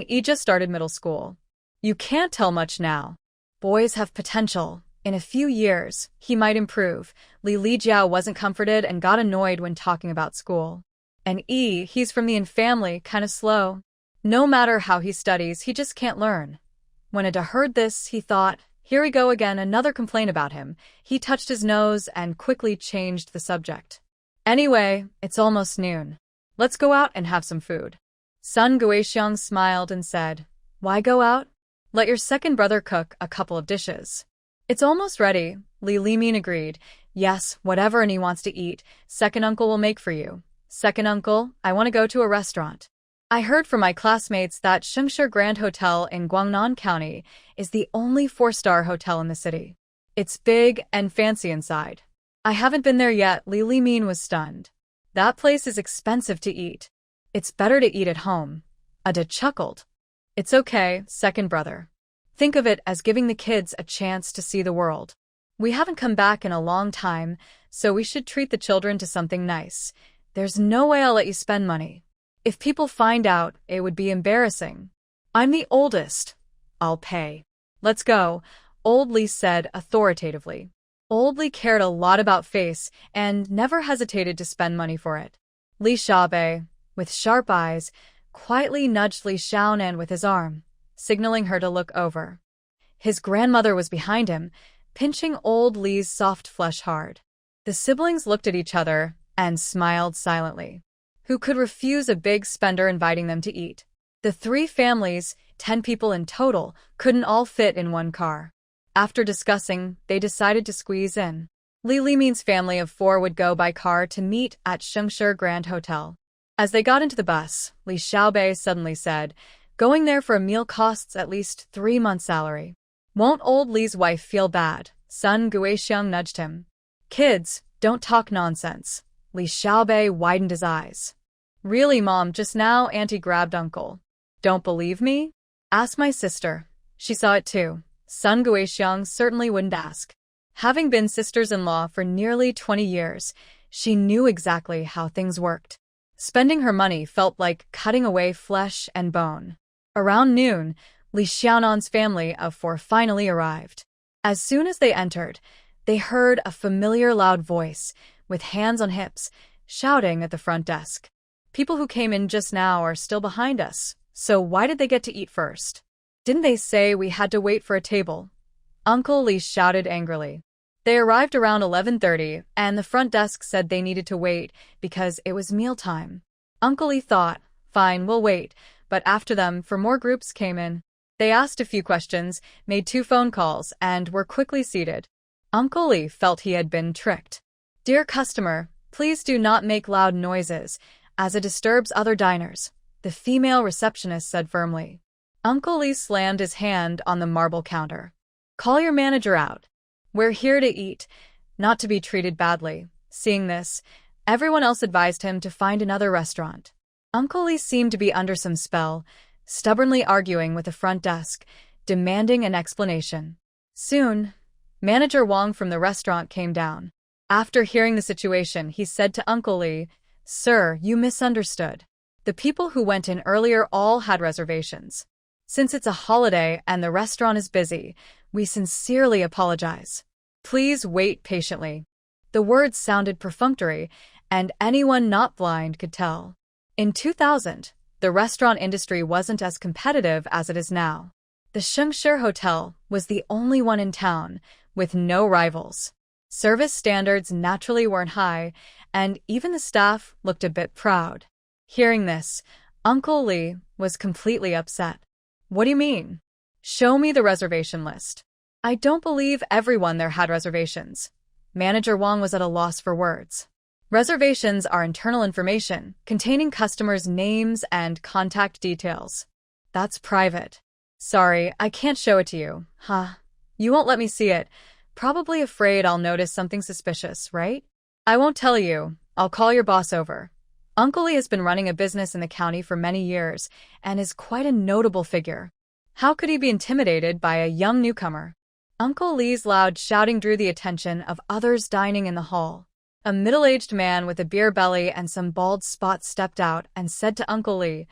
Yi just started middle school. You can't tell much now. Boys have potential. In a few years, he might improve. Li Lijiao wasn't comforted and got annoyed when talking about school. Yi, he's from the Yin family, kinda slow. No matter how he studies, he just can't learn. When Ada heard this, he thought, here we go again, another complaint about him. He touched his nose and quickly changed the subject. Anyway, it's almost noon. Let's go out and have some food. Sun Guixiang smiled and said, why go out? Let your second brother cook a couple of dishes. It's almost ready, Li Limin agreed. Yes, whatever Ani wants to eat, second uncle will make for you. Second uncle, I want to go to a restaurant. I heard from my classmates that Shengshi Grand Hotel in Guangnan County is the only 4-star hotel in the city. It's big and fancy inside. I haven't been there yet, Li Limin was stunned. That place is expensive to eat. It's better to eat at home. Ada chuckled. It's okay, second brother. Think of it as giving the kids a chance to see the world. We haven't come back in a long time, so we should treat the children to something nice. There's no way I'll let you spend money. If people find out, it would be embarrassing. I'm the oldest. I'll pay. Let's go, Old Li said authoritatively. Old Li cared a lot about face and never hesitated to spend money for it. Li Xiaobei, with sharp eyes, quietly nudged Li Xiaonan with his arm, signaling her to look over. His grandmother was behind him, pinching old Li's soft flesh hard. The siblings looked at each other and smiled silently. Who could refuse a big spender inviting them to eat? The 3 families, 10 people in total, couldn't all fit in one car. After discussing, they decided to squeeze in. Li Limin's family of 4 would go by car to meet at Shengshi Grand Hotel. As they got into the bus, Li Xiaobei suddenly said, going there for a meal costs at least 3 months' salary. Won't old Li's wife feel bad? Sun Guixiang nudged him. Kids, don't talk nonsense. Li Xiaobei widened his eyes. Really, Mom, just now Auntie grabbed Uncle. Don't believe me? Ask my sister. She saw it too. Sun Guixiang certainly wouldn't ask. Having been sisters-in-law for nearly 20 years, she knew exactly how things worked. Spending her money felt like cutting away flesh and bone. Around noon, Li Xiaonan's family of 4 finally arrived. As soon as they entered, they heard a familiar loud voice, with hands on hips, shouting at the front desk. People who came in just now are still behind us, so why did they get to eat first? Didn't they say we had to wait for a table? Uncle Li shouted angrily. They arrived around 11:30, and the front desk said they needed to wait because it was mealtime. Uncle Li thought, fine, we'll wait, but after them, 4 more groups came in. They asked a few questions, made 2 phone calls, and were quickly seated. Uncle Li felt he had been tricked. Dear customer, please do not make loud noises, as it disturbs other diners, the female receptionist said firmly. Uncle Li slammed his hand on the marble counter. Call your manager out. We're here to eat, not to be treated badly. Seeing this, everyone else advised him to find another restaurant. Uncle Lee seemed to be under some spell, stubbornly arguing with the front desk, demanding an explanation. Soon, Manager Wang from the restaurant came down. After hearing the situation, he said to Uncle Lee, "Sir, you misunderstood. The people who went in earlier all had reservations. Since it's a holiday and the restaurant is busy, we sincerely apologize. Please wait patiently." The words sounded perfunctory, and anyone not blind could tell. In 2000, the restaurant industry wasn't as competitive as it is now. The Shengshi Hotel was the only one in town, with no rivals. Service standards naturally weren't high, and even the staff looked a bit proud. Hearing this, Uncle Lee was completely upset. "What do you mean? Show me the reservation list." "I don't believe everyone there had reservations." Manager Wang was at a loss for words. Reservations are internal information containing customers' names and contact details. That's private. "Sorry, I can't show it to you." "Huh? You won't let me see it. Probably afraid I'll notice something suspicious, right?" "I won't tell you. I'll call your boss over." Uncle Lee has been running a business in the county for many years and is quite a notable figure. How could he be intimidated by a young newcomer? Uncle Lee's loud shouting drew the attention of others dining in the hall. A middle-aged man with a beer belly and some bald spots stepped out and said to Uncle Lee,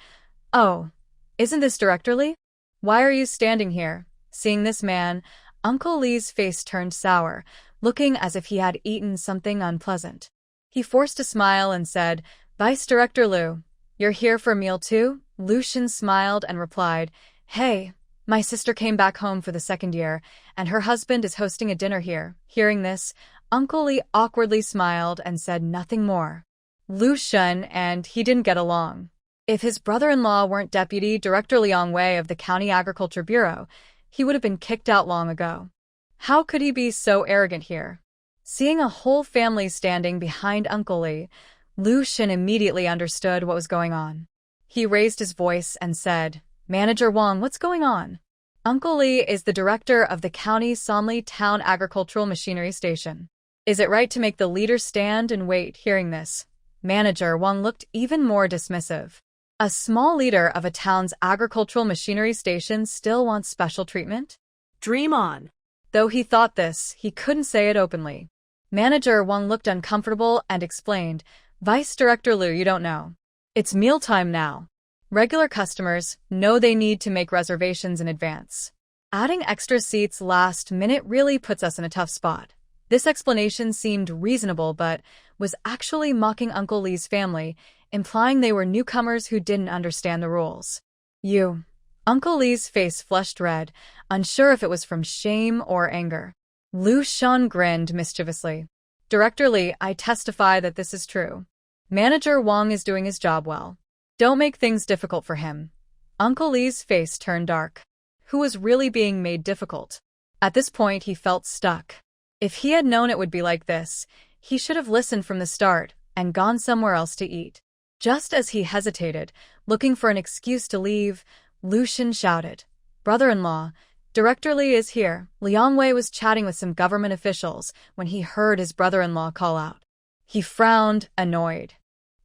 "Oh, isn't this Director Lee? Why are you standing here?" Seeing this man, Uncle Lee's face turned sour, looking as if he had eaten something unpleasant. He forced a smile and said, "Vice Director Liu, you're here for a meal too?" Lu Shen smiled and replied, "Hey, my sister came back home for the second year, and her husband is hosting a dinner here." Hearing this, Uncle Lee awkwardly smiled and said nothing more. Lu Shen and he didn't get along. If his brother-in-law weren't Deputy Director Liang Wei of the County Agriculture Bureau, he would have been kicked out long ago. How could he be so arrogant here? Seeing a whole family standing behind Uncle Lee, Lu Shen immediately understood what was going on. He raised his voice and said, "Manager Wang, what's going on?" Uncle Lee is the director of the County Sanli Town Agricultural Machinery Station. Is it right to make the leader stand and wait? Hearing this, Manager Wang looked even more dismissive. A small leader of a town's agricultural machinery station still wants special treatment? Dream on. Though he thought this, he couldn't say it openly. Manager Wang looked uncomfortable and explained, "Vice Director Liu, you don't know. It's mealtime now. Regular customers know they need to make reservations in advance. Adding extra seats last minute really puts us in a tough spot." This explanation seemed reasonable but was actually mocking Uncle Lee's family, implying they were newcomers who didn't understand the rules. "You." Uncle Lee's face flushed red, unsure if it was from shame or anger. Lu Shan grinned mischievously. "Director Lee, I testify that this is true. Manager Wang is doing his job well. Don't make things difficult for him." Uncle Lee's face turned dark. Who was really being made difficult? At this point, he felt stuck. If he had known it would be like this, he should have listened from the start and gone somewhere else to eat. Just as he hesitated, looking for an excuse to leave, Lu Shen shouted, "Brother-in-law, Director Lee is here." Liang Wei was chatting with some government officials when he heard his brother-in-law call out. He frowned, annoyed.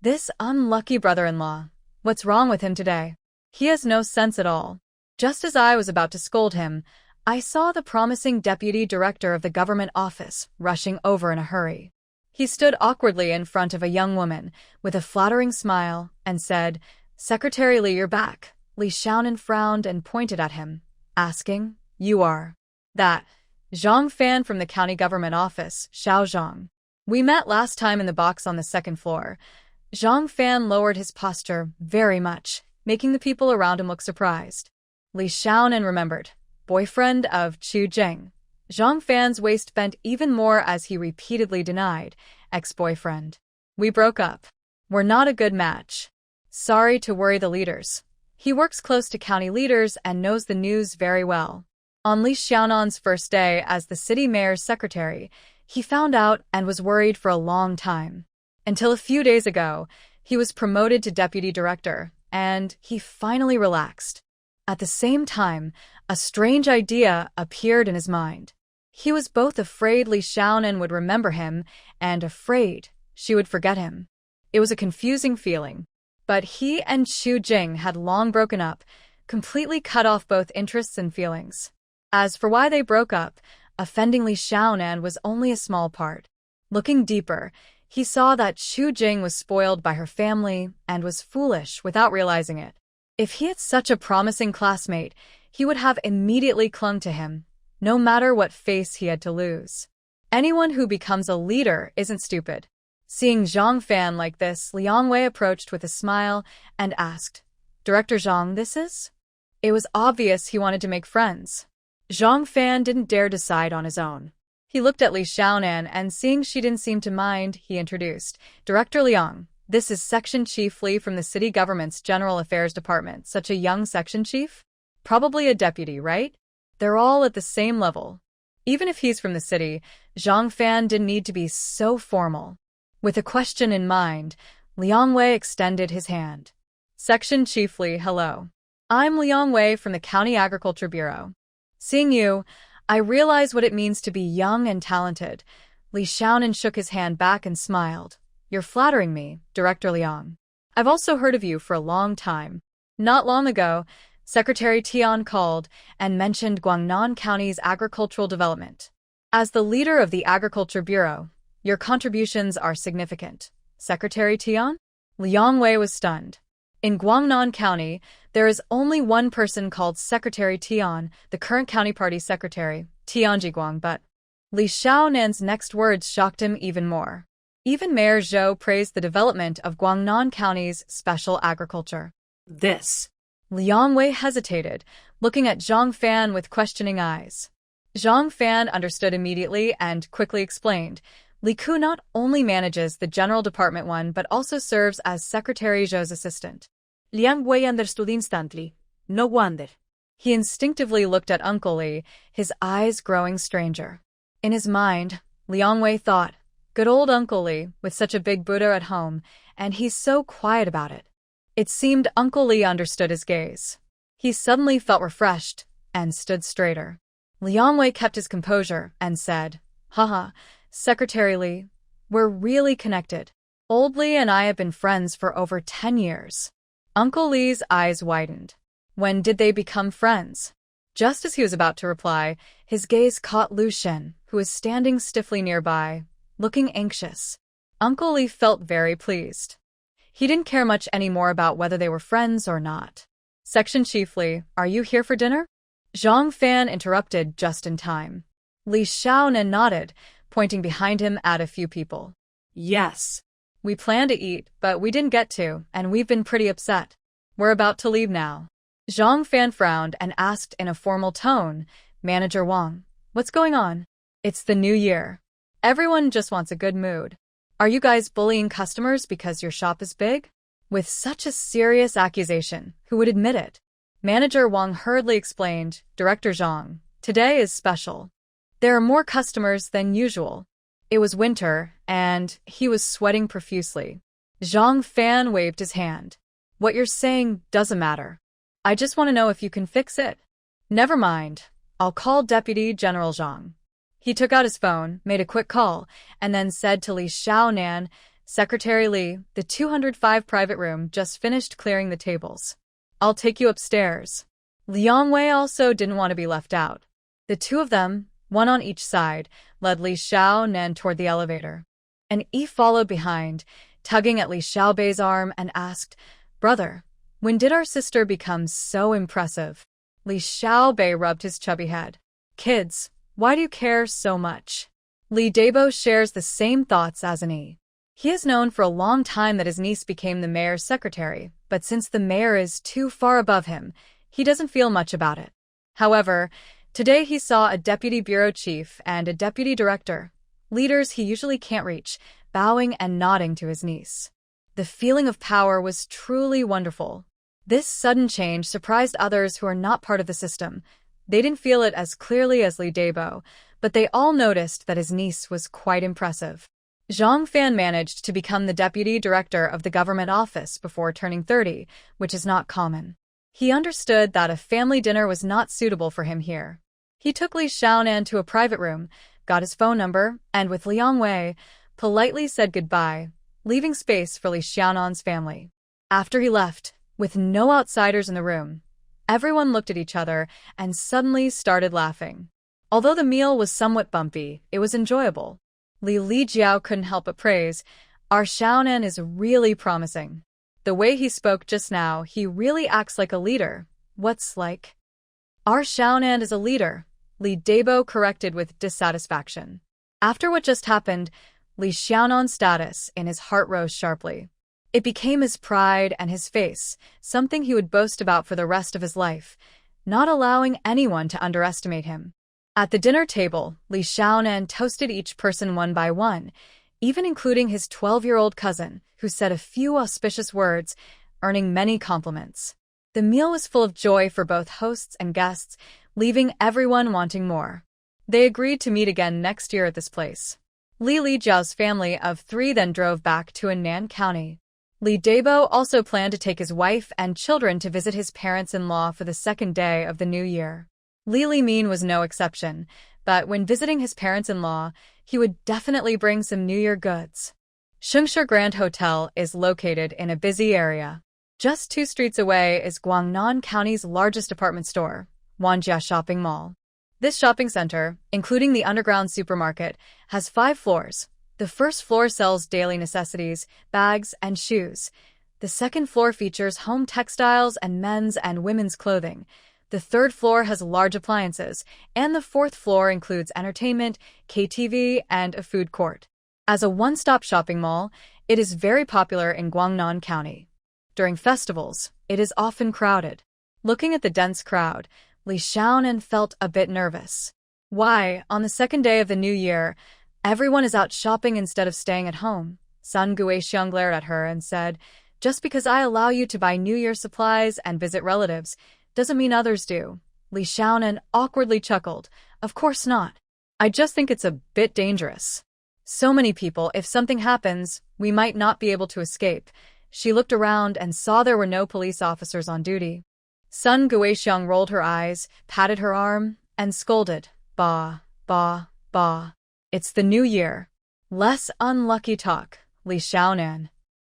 This unlucky brother-in-law. What's wrong with him today? He has no sense at all. Just as I was about to scold him, I saw the promising deputy director of the government office rushing over in a hurry. He stood awkwardly in front of a young woman with a flattering smile and said, "Secretary Lee, you're back." Li Xiaonan frowned and pointed at him, asking, "You are?" "That Zhang Fan from the county government office, Xiao Zhang. We met last time in the box on the second floor." Zhang Fan lowered his posture very much, making the people around him look surprised. Li Xiaonan remembered, boyfriend of Chu Zheng. Zhang Fan's waist bent even more as he repeatedly denied, ex-boyfriend. "We broke up. We're not a good match. Sorry to worry the leaders." He works close to county leaders and knows the news very well. On Li Xiaonan's first day as the city mayor's secretary, he found out and was worried for a long time. Until a few days ago, he was promoted to deputy director, and he finally relaxed. At the same time, a strange idea appeared in his mind. He was both afraid Li Xiaonan would remember him and afraid she would forget him. It was a confusing feeling. But he and Xu Jing had long broken up, completely cut off both interests and feelings. As for why they broke up, offending Li Xiaonan was only a small part. Looking deeper, he saw that Xu Jing was spoiled by her family and was foolish without realizing it. If he had such a promising classmate, he would have immediately clung to him, no matter what face he had to lose. Anyone who becomes a leader isn't stupid. Seeing Zhang Fan like this, Liang Wei approached with a smile and asked, "Director Zhang, this is?" It was obvious he wanted to make friends. Zhang Fan didn't dare decide on his own. He looked at Li Xiaonan and seeing she didn't seem to mind, he introduced, "Director Liang, this is Section Chief Li from the city government's General Affairs Department." Such a young section chief? Probably a deputy, right? They're all at the same level. Even if he's from the city, Zhang Fan didn't need to be so formal. With a question in mind, Liang Wei extended his hand. "Section Chief Li, hello. I'm Liang Wei from the County Agriculture Bureau. Seeing you, I realize what it means to be young and talented." Li Xiaonan shook his hand back and smiled. "You're flattering me, Director Liang. I've also heard of you for a long time." Not long ago, Secretary Tian called and mentioned Guangnan County's agricultural development. "As the leader of the Agriculture Bureau, your contributions are significant." Secretary Tian? Liang Wei was stunned. In Guangnan County, there is only one person called Secretary Tian, the current county party secretary, Tian Jiguang, but Li Xiaonan's next words shocked him even more. Even Mayor Zhou praised the development of Guangnan County's special agriculture. This. Liang Wei hesitated, looking at Zhang Fan with questioning eyes. Zhang Fan understood immediately and quickly explained. Li Ku not only manages the General Department one but also serves as Secretary Zhou's assistant. Liang Wei understood instantly. No wonder. He instinctively looked at Uncle Li, his eyes growing stranger. In his mind, Liang Wei thought, good old Uncle Li, with such a big Buddha at home, and he's so quiet about it. It seemed Uncle Li understood his gaze. He suddenly felt refreshed and stood straighter. Liang Wei kept his composure and said, "Haha, Secretary Li, we're really connected. Old Li and I have been friends for over 10 years. Uncle Li's eyes widened. When did they become friends? Just as he was about to reply, his gaze caught Lu Shen, who was standing stiffly nearby, looking anxious. Uncle Li felt very pleased. He didn't care much anymore about whether they were friends or not. Section Chief Li, are you here for dinner? Zhang Fan interrupted just in time. Li Xiaonan nodded, pointing behind him at a few people. Yes. We planned to eat, but we didn't get to, and we've been pretty upset. We're about to leave now. Zhang Fan frowned and asked in a formal tone, Manager Wang, what's going on? It's the new year. Everyone just wants a good mood. Are you guys bullying customers because your shop is big? With such a serious accusation, who would admit it? Manager Wang hurriedly explained, Director Zhang, today is special. There are more customers than usual. It was winter, and he was sweating profusely. Zhang Fan waved his hand. What you're saying doesn't matter. I just want to know if you can fix it. Never mind. I'll call Deputy General Zhang. He took out his phone, made a quick call, and then said to Li Xiaonan, Secretary Li, the 205 private room just finished clearing the tables. I'll take you upstairs. Liang Wei also didn't want to be left out. The two of them, one on each side, led Li Xiaonan toward the elevator. And Yi followed behind, tugging at Li Xiaobei's arm and asked, Brother, when did our sister become so impressive? Li Xiaobei rubbed his chubby head. Kids, why do you care so much? Li Dabo shares the same thoughts as an Yi. He has known for a long time that his niece became the mayor's secretary, but since the mayor is too far above him, he doesn't feel much about it. However, today he saw a deputy bureau chief and a deputy director, leaders he usually can't reach, bowing and nodding to his niece. The feeling of power was truly wonderful. This sudden change surprised others who are not part of the system. They didn't feel it as clearly as Li Dabo, but they all noticed that his niece was quite impressive. Zhang Fan managed to become the deputy director of the government office before turning 30, which is not common. He understood that a family dinner was not suitable for him here. He took Li Xiaonan to a private room, got his phone number, and with Liang Wei, politely said goodbye, leaving space for Li Xiaonan's family. After he left, with no outsiders in the room, everyone looked at each other and suddenly started laughing. Although the meal was somewhat bumpy, it was enjoyable. Li Lijiao couldn't help but praise, "Our Xiaonan is really promising. The way he spoke just now, he really acts like a leader." "What's like?" "Our Xiaonan is a leader," Li Dabo corrected with dissatisfaction. After what just happened, Li Xiaonan's status in his heart rose sharply. It became his pride and his face, something he would boast about for the rest of his life, not allowing anyone to underestimate him. At the dinner table, Li Xiaonan toasted each person one by one, even including his 12-year-old cousin, who said a few auspicious words, earning many compliments. The meal was full of joy for both hosts and guests, leaving everyone wanting more. They agreed to meet again next year at this place. Li Lijiao's family of 3 then drove back to Annan County. Li Dabo also planned to take his wife and children to visit his parents-in-law for the second day of the new year. Li Limin was no exception, but when visiting his parents-in-law, he would definitely bring some New Year goods. Shengshi Grand Hotel is located in a busy area. Just 2 streets away is Guangnan County's largest department store, Wanjia Shopping Mall. This shopping center, including the underground supermarket, has 5 floors. The first floor sells daily necessities, bags, and shoes. The second floor features home textiles and men's and women's clothing. The third floor has large appliances, and the fourth floor includes entertainment, KTV, and a food court. As a one-stop shopping mall, it is very popular in Guangnan County. During festivals, it is often crowded. Looking at the dense crowd, Li Xiaonan felt a bit nervous. Why, on the second day of the new year, everyone is out shopping instead of staying at home? Sun Guixiang glared at her and said, "Just because I allow you to buy New Year supplies and visit relatives, doesn't mean others do." Li Xiaonan awkwardly chuckled. "Of course not. I just think it's a bit dangerous. So many people, if something happens, we might not be able to escape." She looked around and saw there were no police officers on duty. Sun Guixiang rolled her eyes, patted her arm, and scolded, "Bah, bah, bah. It's the new year. Less unlucky talk, Li Xiaonan."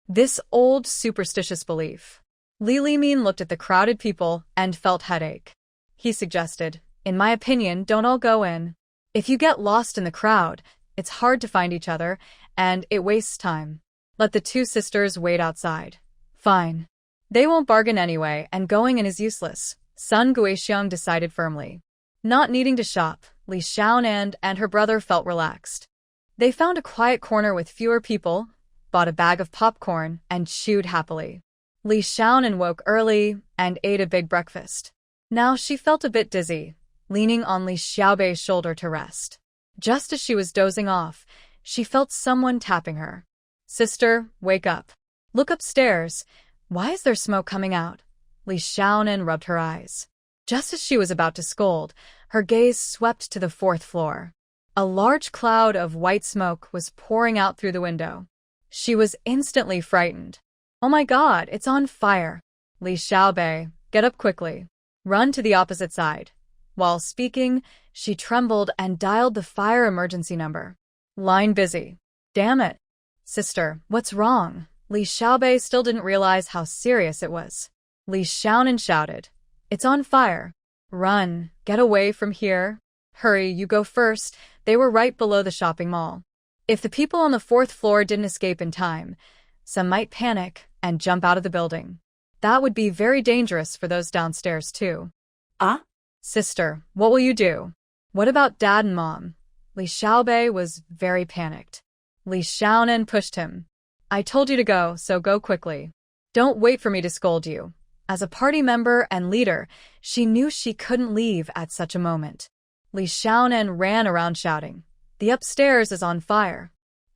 This old superstitious belief. Li Limin looked at the crowded people and felt headache. He suggested, "In my opinion, don't all go in. If you get lost in the crowd, it's hard to find each other, and it wastes time. Let the 2 sisters wait outside." "Fine. They won't bargain anyway, and going in is useless," Sun Guixiang decided firmly. Not needing to shop, Li Xiaonan and her brother felt relaxed. They found a quiet corner with fewer people, bought a bag of popcorn, and chewed happily. Li Xiaonan woke early and ate a big breakfast. Now she felt a bit dizzy, leaning on Li Xiaobei's shoulder to rest. Just as she was dozing off, she felt someone tapping her. "Sister, wake up. Look upstairs. Why is there smoke coming out?" Li Xiaonan rubbed her eyes. Just as she was about to scold, her gaze swept to the 4th floor. A large cloud of white smoke was pouring out through the window. She was instantly frightened. "Oh my God, it's on fire. Li Xiaobei, get up quickly. Run to the opposite side." While speaking, she trembled and dialed the fire emergency number. "Line busy." "Damn it. Sister, what's wrong?" Li Xiaobei still didn't realize how serious it was. Li Xiaonan shouted, "It's on fire. Run, get away from here. Hurry, you go first." They were right below the shopping mall. If the people on the 4th floor didn't escape in time, some might panic and jump out of the building. That would be very dangerous for those downstairs too. Ah? "Sister, what will you do? What about Dad and Mom?" Li Xiaobei was very panicked. Li Xiaonan pushed him. "I told you to go, so go quickly. Don't wait for me to scold you." As a party member and leader, she knew she couldn't leave at such a moment. Li Xiaonan ran around shouting, "The upstairs is on fire.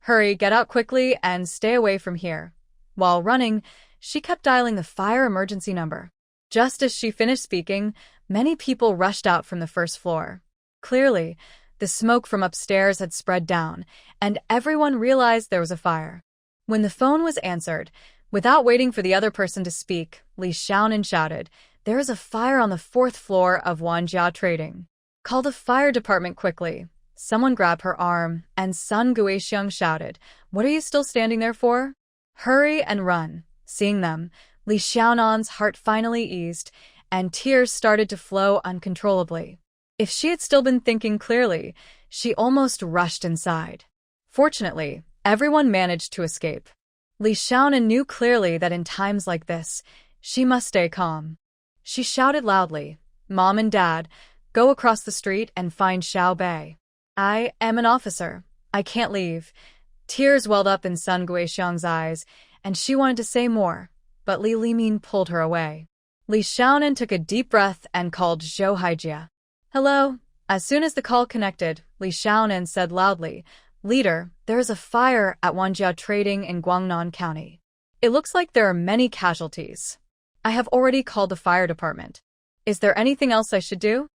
Hurry, get out quickly and stay away from here." While running, she kept dialing the fire emergency number. Just as she finished speaking, many people rushed out from the 1st floor. Clearly, the smoke from upstairs had spread down, and everyone realized there was a fire. When the phone was answered, without waiting for the other person to speak, Li Xiaonan shouted, "There is a fire on the 4th floor of Wanjia Trading. Call the fire department quickly." Someone grabbed her arm, and Sun Guixiang shouted, "What are you still standing there for? Hurry and run." Seeing them, Li Xiaonan's heart finally eased, and tears started to flow uncontrollably. If she had still been thinking clearly, she almost rushed inside. Fortunately, everyone managed to escape. Li Xiaonan knew clearly that in times like this, she must stay calm. She shouted loudly, "Mom and Dad, go across the street and find Xiao Bei. I am an officer. I can't leave." Tears welled up in Sun Guixiang's eyes, and she wanted to say more, but Li Limin pulled her away. Li Xiaonan took a deep breath and called Zhou Haijia. "Hello?" As soon as the call connected, Li Xiaonan said loudly, "Leader, there is a fire at Wanjia Trading in Guangnan County. It looks like there are many casualties. I have already called the fire department. Is there anything else I should do?"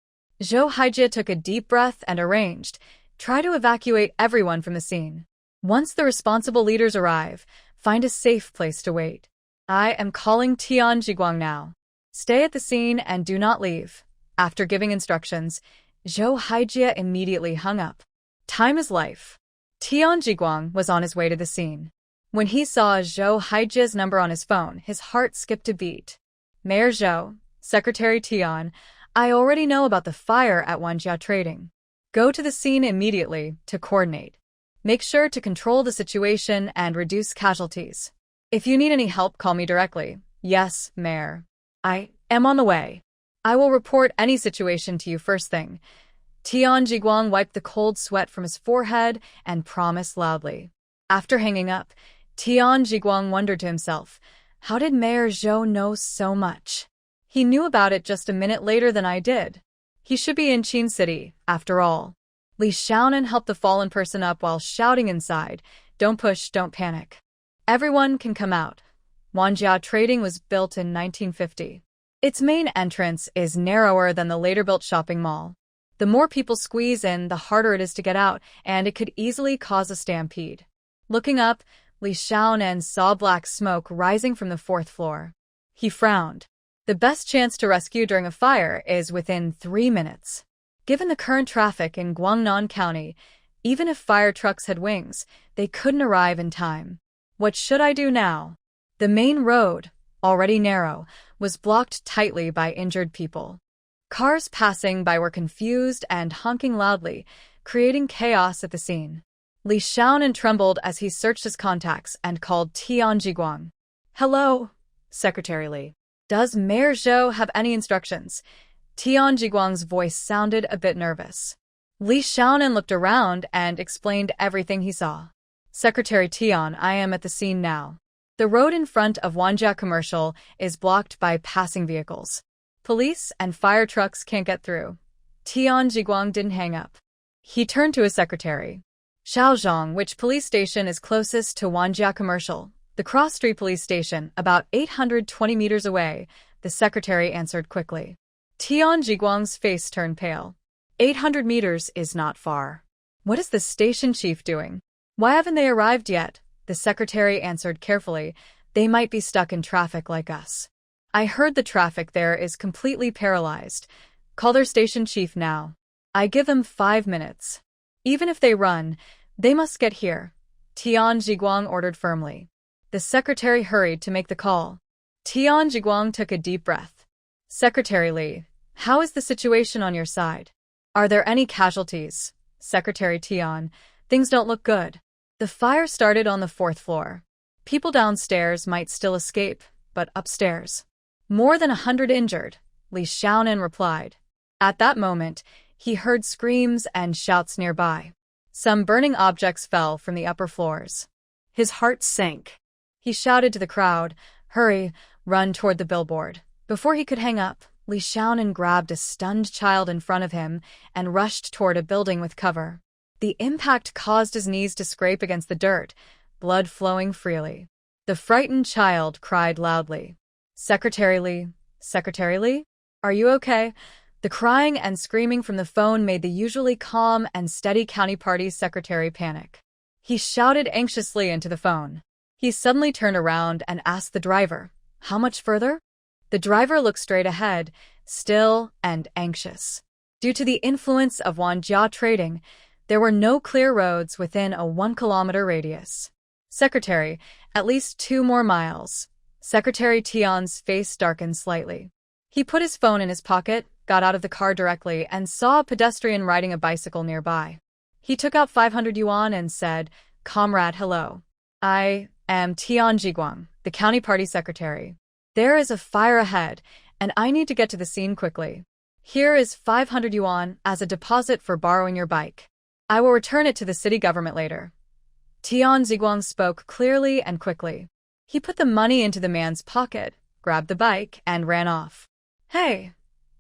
Zhou Haijia took a deep breath and arranged, "Try to evacuate everyone from the scene. Once the responsible leaders arrive, find a safe place to wait. I am calling Tian Jiguang now. Stay at the scene and do not leave." After giving instructions, Zhou Haijia immediately hung up. Time is life. Tian Jiguang was on his way to the scene. When he saw Zhou Haijia's number on his phone, his heart skipped a beat. "Mayor Zhou, Secretary Tian, I already know about the fire at Wanjia Trading. Go to the scene immediately to coordinate. Make sure to control the situation and reduce casualties. If you need any help, call me directly." "Yes, Mayor. I am on the way. I will report any situation to you first thing." Tian Jiguang wiped the cold sweat from his forehead and promised loudly. After hanging up, Tian Jiguang wondered to himself, how did Mayor Zhou know so much? He knew about it just a minute later than I did. He should be in Qin City, after all. Li Xiaonan helped the fallen person up while shouting inside, "Don't push, don't panic. Everyone can come out." Wanjia Trading was built in 1950. Its main entrance is narrower than the later-built shopping mall. The more people squeeze in, the harder it is to get out, and it could easily cause a stampede. Looking up, Li Xiaonan saw black smoke rising from the fourth floor. He frowned. The best chance to rescue during a fire is within 3 minutes. Given the current traffic in Guangnan County, even if fire trucks had wings, they couldn't arrive in time. What should I do now? The main road, already narrow, was blocked tightly by injured people. Cars passing by were confused and honking loudly, creating chaos at the scene. Li Xiaonan trembled as he searched his contacts and called Tian Jiguang. "Hello, Secretary Li. Does Mayor Zhou have any instructions?" Tian Jiguang's voice sounded a bit nervous. Li Xiaonan looked around and explained everything he saw. "Secretary Tian, I am at the scene now. The road in front of Wanjia Commercial is blocked by passing vehicles. Police and fire trucks can't get through." Tian Jiguang didn't hang up. He turned to his secretary. "Shaozhong, which police station is closest to Wanjia Commercial?" "The Cross Street Police Station, about 820 meters away," the secretary answered quickly. Tian Jiguang's face turned pale. 800 meters is not far. "What is the station chief doing? Why haven't they arrived yet?" the secretary answered carefully. "They might be stuck in traffic like us. I heard the traffic there is completely paralyzed. Call their station chief now. I give them 5 minutes. Even if they run, they must get here," Tian Jiguang ordered firmly. The secretary hurried to make the call. Tian Jiguang took a deep breath. "Secretary Li, how is the situation on your side? Are there any casualties?" "Secretary Tian, things don't look good. The fire started on the 4th floor. People downstairs might still escape, but upstairs. More than 100 injured," Li Xiaonan replied. At that moment, he heard screams and shouts nearby. Some burning objects fell from the upper floors. His heart sank. He shouted to the crowd, "Hurry, run toward the billboard." Before he could hang up, Li Xiaonan grabbed a stunned child in front of him and rushed toward a building with cover. The impact caused his knees to scrape against the dirt, blood flowing freely. The frightened child cried loudly. "Secretary Li, Secretary Li, are you okay?" The crying and screaming from the phone made the usually calm and steady county party secretary panic. He shouted anxiously into the phone. He suddenly turned around and asked the driver, "How much further?" The driver looked straight ahead, still and anxious. Due to the influence of Wanjia Trading, there were no clear roads within a 1-kilometer radius. "Secretary, at least 2 more miles." Secretary Tian's face darkened slightly. He put his phone in his pocket, got out of the car directly, and saw a pedestrian riding a bicycle nearby. He took out 500 yuan and said, "Comrade, hello. I am Tian Jiguang, the county party secretary. There is a fire ahead, and I need to get to the scene quickly. Here is 500 yuan as a deposit for borrowing your bike. I will return it to the city government later." Tian Jiguang spoke clearly and quickly. He put the money into the man's pocket, grabbed the bike, and ran off. "Hey!"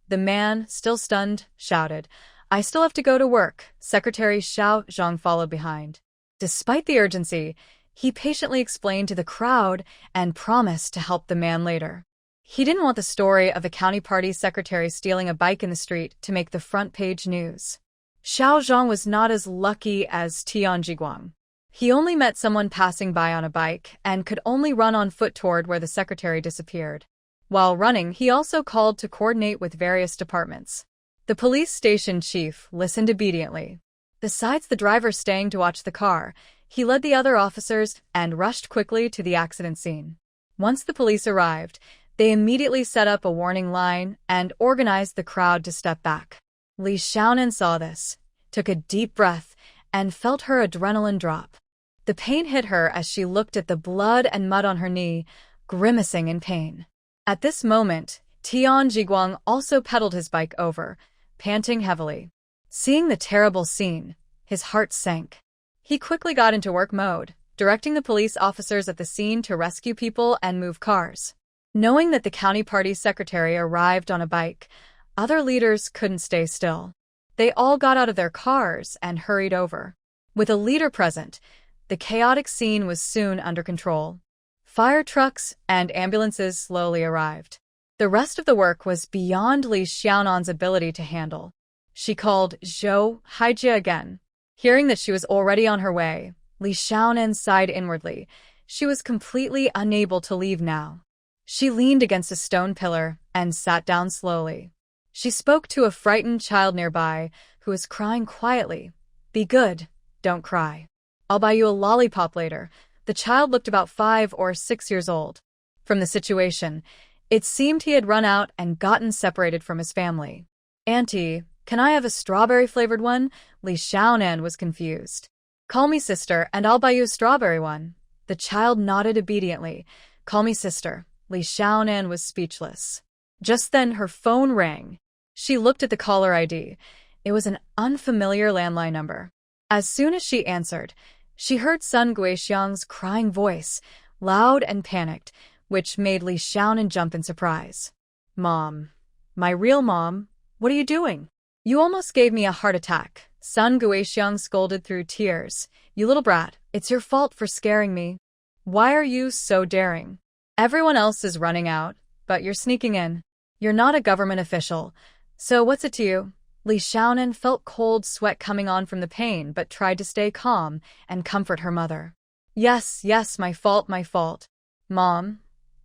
The man, still stunned, shouted. "I still have to go to work." Secretary Xiao Zhang followed behind. Despite the urgency, he patiently explained to the crowd and promised to help the man later. He didn't want the story of a county party secretary stealing a bike in the street to make the front page news. Xiao Zhang was not as lucky as Tian Jiguang. He only met someone passing by on a bike and could only run on foot toward where the secretary disappeared. While running, he also called to coordinate with various departments. The police station chief listened obediently. Besides the driver staying to watch the car, he led the other officers and rushed quickly to the accident scene. Once the police arrived, they immediately set up a warning line and organized the crowd to step back. Li Xiaonan saw this, took a deep breath, and felt her adrenaline drop. The pain hit her as she looked at the blood and mud on her knee, grimacing in pain. At this moment, Tian Jiguang also pedaled his bike over, panting heavily. Seeing the terrible scene, his heart sank. He quickly got into work mode, directing the police officers at the scene to rescue people and move cars. Knowing that the county party secretary arrived on a bike, other leaders couldn't stay still. They all got out of their cars and hurried over. With a leader present, the chaotic scene was soon under control. Fire trucks and ambulances slowly arrived. The rest of the work was beyond Li Xiaonan's ability to handle. She called Zhou Haijia again. Hearing that she was already on her way, Li Xiaonan sighed inwardly. She was completely unable to leave now. She leaned against a stone pillar and sat down slowly. She spoke to a frightened child nearby who was crying quietly. "Be good, don't cry. I'll buy you a lollipop later." The child looked about 5 or 6 years old. From the situation, it seemed he had run out and gotten separated from his family. "Auntie, can I have a strawberry-flavored one?" Li Xiaonan was confused. "Call me sister, and I'll buy you a strawberry one." The child nodded obediently. "Call me sister." Li Xiaonan was speechless. Just then, her phone rang. She looked at the caller ID. It was an unfamiliar landline number. As soon as she answered, she heard Sun Guixiang's crying voice, loud and panicked, which made Li Xiaonan jump in surprise. "Mom. My real mom? What are you doing? You almost gave me a heart attack." Sun Guixiang scolded through tears. "You little brat, it's your fault for scaring me. Why are you so daring? Everyone else is running out, but you're sneaking in. You're not a government official, so what's it to you?" Li Xiaonan felt cold sweat coming on from the pain but tried to stay calm and comfort her mother. Yes, my fault, my fault. Mom,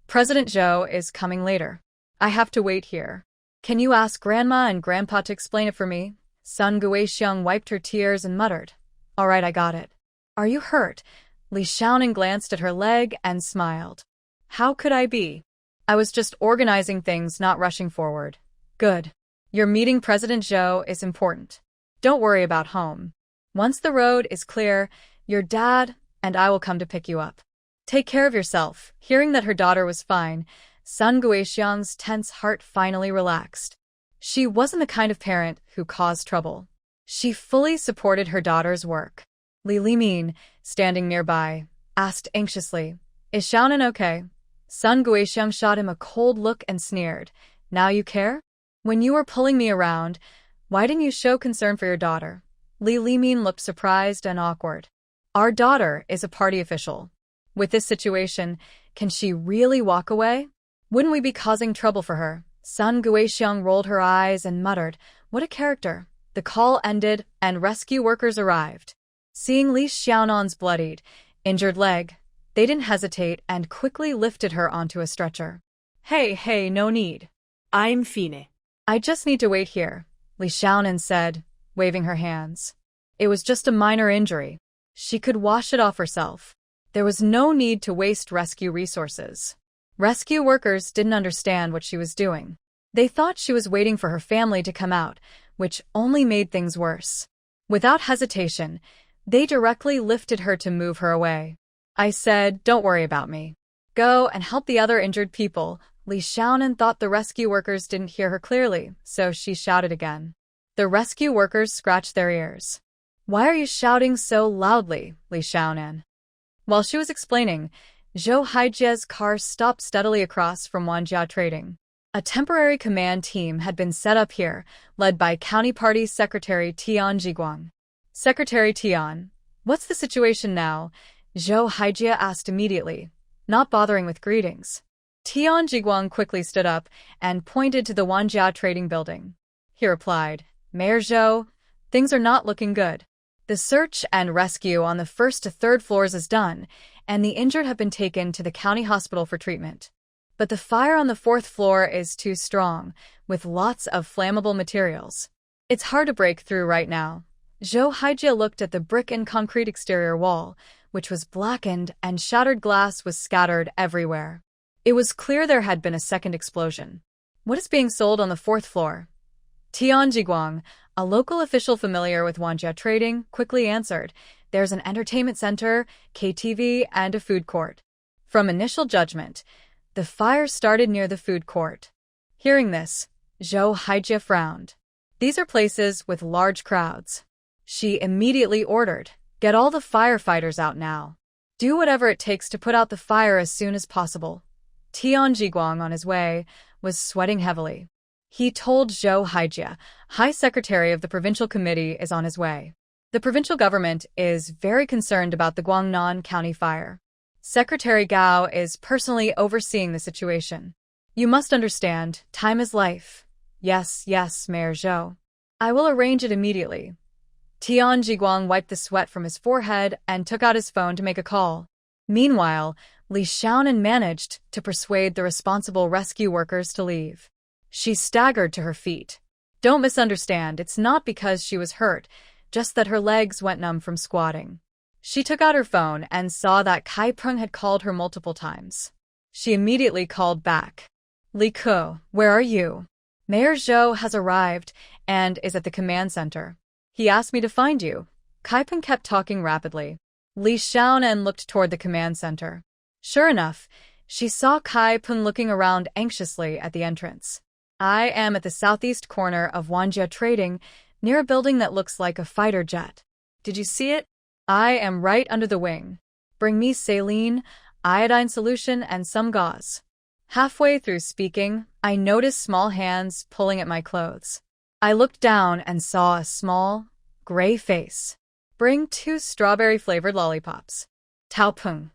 President Zhou is coming later. I have to wait here. Can you ask Grandma and Grandpa to explain it for me?" Sun Guixiang wiped her tears and muttered. "All right, I got it." "Are you hurt?" Li Xiaonan glanced at her leg and smiled. "How could I be? I was just organizing things, not rushing forward." "Good. Your meeting President Zhou is important. Don't worry about home. Once the road is clear, your dad and I will come to pick you up. Take care of yourself." Hearing that her daughter was fine, Sun Guixiang's tense heart finally relaxed. She wasn't the kind of parent who caused trouble. She fully supported her daughter's work. Li Limin, standing nearby, asked anxiously, "Is Xiaonan okay?" Sun Guixiang shot him a cold look and sneered. "Now you care? When you were pulling me around, why didn't you show concern for your daughter?" Li Limin looked surprised and awkward. "Our daughter is a party official. With this situation, can she really walk away? Wouldn't we be causing trouble for her?" Sun Guixiang rolled her eyes and muttered, "What a character." The call ended and rescue workers arrived. Seeing Li Xiaonan's bloodied, injured leg, they didn't hesitate and quickly lifted her onto a stretcher. Hey, no need. I'm fine. I just need to wait here," Li Xiaonan said, waving her hands. It was just a minor injury. She could wash it off herself. There was no need to waste rescue resources. Rescue workers didn't understand what she was doing. They thought she was waiting for her family to come out, which only made things worse. Without hesitation, they directly lifted her to move her away. I said, "Don't worry about me. Go and help the other injured people." Li Xiaonan thought the rescue workers didn't hear her clearly, so she shouted again. The rescue workers scratched their ears. "Why are you shouting so loudly, Li Xiaonan?" While she was explaining, Zhou Haijie's car stopped steadily across from Wanjia Trading. A temporary command team had been set up here, led by County Party Secretary Tian Jiguang. "Secretary Tian, what's the situation now?" Zhou Haijie asked immediately, not bothering with greetings. Tian Jiguang quickly stood up and pointed to the Wanjia Trading building. He replied, "Mayor Zhou, things are not looking good. The search and rescue on the first to third floors is done, and the injured have been taken to the county hospital for treatment. But the fire on the fourth floor is too strong, with lots of flammable materials. It's hard to break through right now." Zhou Haijie looked at the brick and concrete exterior wall, which was blackened and shattered glass was scattered everywhere. It was clear there had been a second explosion. "What is being sold on the fourth floor?" Tian Jiguang, a local official familiar with Wanjia Trading, quickly answered, "There's an entertainment center, KTV, and a food court." From initial judgment, the fire started near the food court. Hearing this, Zhou Haijie frowned. These are places with large crowds. She immediately ordered, "Get all the firefighters out now. Do whatever it takes to put out the fire as soon as possible." Tian Jiguang, on his way, was sweating heavily. He told Zhou Haijie, High Secretary of the Provincial Committee is on his way. The provincial government is very concerned about the Guangnan County fire. Secretary Gao is personally overseeing the situation. You must understand, time is life. Yes, Mayor Zhou. I will arrange it immediately. Tian Jiguang wiped the sweat from his forehead and took out his phone to make a call. Meanwhile, Li Xiaonan managed to persuade the responsible rescue workers to leave. She staggered to her feet. Don't misunderstand, it's not because she was hurt, just that her legs went numb from squatting. She took out her phone and saw that Kai Prung had called her multiple times. She immediately called back. "Li Ke, where are you? Mayor Zhou has arrived and is at the command center. He asked me to find you." Kai Prung kept talking rapidly. Li Xiaonan looked toward the command center. Sure enough, she saw Kai Prung looking around anxiously at the entrance. "I am at the southeast corner of Wanjia Trading, near a building that looks like a fighter jet. Did you see it? I am right under the wing. Bring me saline, iodine solution, and some gauze." Halfway through speaking, I noticed small hands pulling at my clothes. I looked down and saw a small, gray face. "Bring 2 strawberry-flavored lollipops." Tao Peng.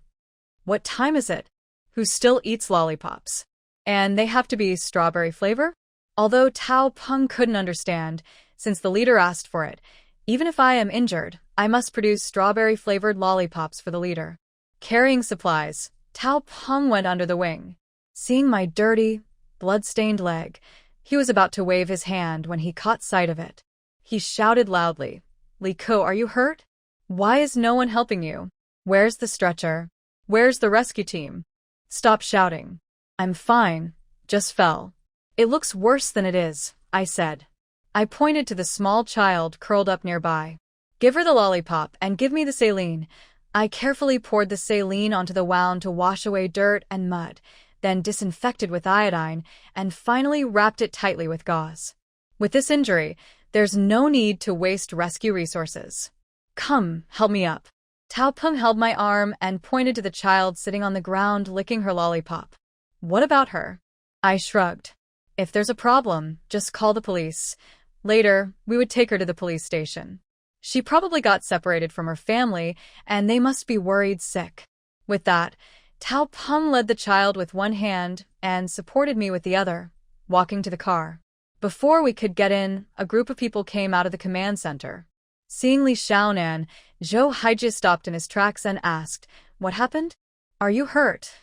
What time is it? Who still eats lollipops? And they have to be strawberry flavor? Although Tao Peng couldn't understand, since the leader asked for it, even if I am injured, I must produce strawberry-flavored lollipops for the leader. Carrying supplies, Tao Peng went under the wing. Seeing my dirty, blood-stained leg, he was about to wave his hand when he caught sight of it. He shouted loudly, "Li Ke, are you hurt? Why is no one helping you? Where's the stretcher? Where's the rescue team? Stop shouting." "I'm fine, just fell." "It looks worse than it is," I said. I pointed to the small child curled up nearby. "Give her the lollipop and give me the saline." I carefully poured the saline onto the wound to wash away dirt and mud, then disinfected with iodine, and finally wrapped it tightly with gauze. With this injury, there's no need to waste rescue resources. Come, help me up. Tao Peng held my arm and pointed to the child sitting on the ground licking her lollipop. "What about her?" I shrugged. "If there's a problem, just call the police. Later, we would take her to the police station. She probably got separated from her family, and they must be worried sick." With that, Tao Peng led the child with one hand and supported me with the other, walking to the car. Before we could get in, a group of people came out of the command center. Seeing Li Xiaonan, Zhou Haijie stopped in his tracks and asked, "What happened? Are you hurt?"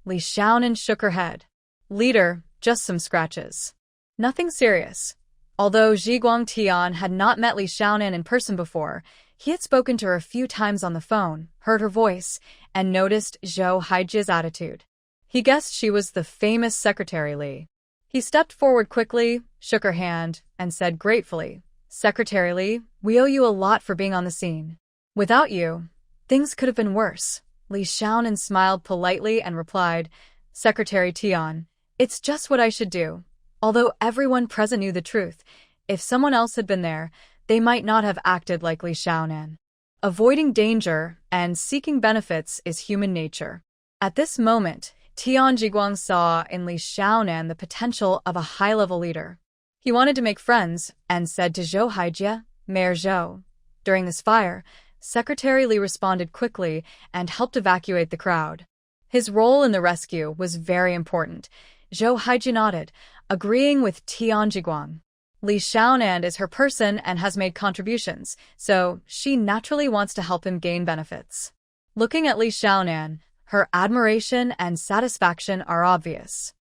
Li Xiaonan shook her head. "Leader, just some scratches. Nothing serious." Although Zhiguang Tian had not met Li Xiaonan in person before, he had spoken to her a few times on the phone, heard her voice, and noticed Zhou Haijie's attitude. He guessed she was the famous Secretary Li. He stepped forward quickly, shook her hand, and said gratefully, "Secretary Li, we owe you a lot for being on the scene. Without you, things could have been worse." Li Xiaonan smiled politely and replied, "Secretary Tian, it's just what I should do." Although everyone present knew the truth, if someone else had been there, they might not have acted like Li Xiaonan. Avoiding danger and seeking benefits is human nature. At this moment, Tian Jiguang saw in Li Xiaonan the potential of a high-level leader. He wanted to make friends and said to Zhou Haijie, "Mayor Zhou." During this fire, Secretary Li responded quickly and helped evacuate the crowd. His role in the rescue was very important. Zhou Haijie nodded, agreeing with Tian Jiguang. Li Xiaonan is her person and has made contributions, so she naturally wants to help him gain benefits. Looking at Li Xiaonan, her admiration and satisfaction are obvious.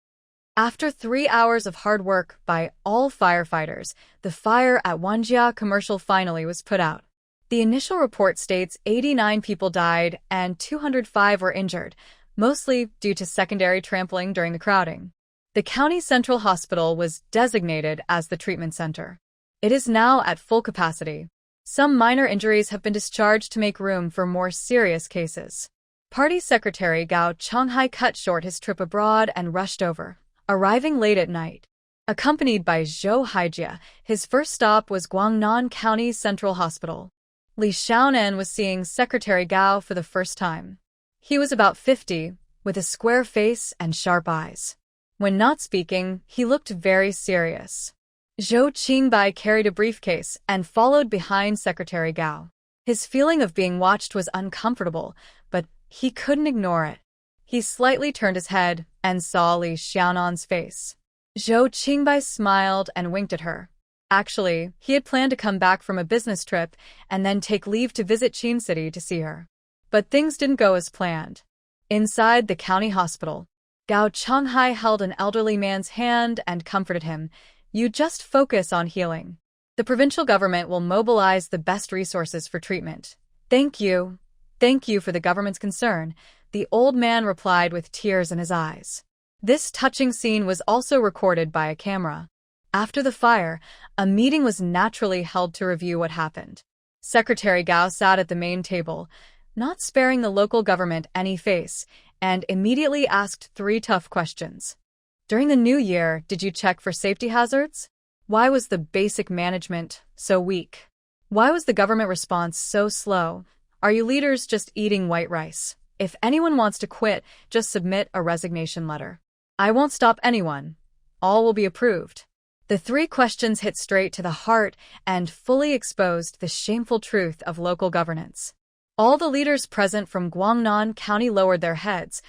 After 3 hours of hard work by all firefighters, the fire at Wanjia Commercial finally was put out. The initial report states 89 people died and 205 were injured, mostly due to secondary trampling during the crowding. The County Central Hospital was designated as the treatment center. It is now at full capacity. Some minor injuries have been discharged to make room for more serious cases. Party Secretary Gao Chonghai cut short his trip abroad and rushed over, arriving late at night. Accompanied by Zhou Haijie, his first stop was Guangnan County Central Hospital. Li Xiaonan was seeing Secretary Gao for the first time. He was about 50, with a square face and sharp eyes. When not speaking, he looked very serious. Zhou Qingbai carried a briefcase and followed behind Secretary Gao. His feeling of being watched was uncomfortable, but he couldn't ignore it. He slightly turned his head and saw Li Xiaonan's face. Zhou Qingbai smiled and winked at her. Actually, he had planned to come back from a business trip and then take leave to visit Qin City to see her. But things didn't go as planned. Inside the county hospital, Gao Chonghai held an elderly man's hand and comforted him. "You just focus on healing. The provincial government will mobilize the best resources for treatment." "Thank you. Thank you for the government's concern," the old man replied with tears in his eyes. This touching scene was also recorded by a camera. After the fire, a meeting was naturally held to review what happened. Secretary Gao sat at the main table, not sparing the local government any face, and immediately asked 3 tough questions. During the new year, did you check for safety hazards? Why was the basic management so weak? Why was the government response so slow? Are you leaders just eating white rice? If anyone wants to quit, just submit a resignation letter. I won't stop anyone. All will be approved. The 3 questions hit straight to the heart and fully exposed the shameful truth of local governance. All the leaders present from Guangnan County lowered their heads,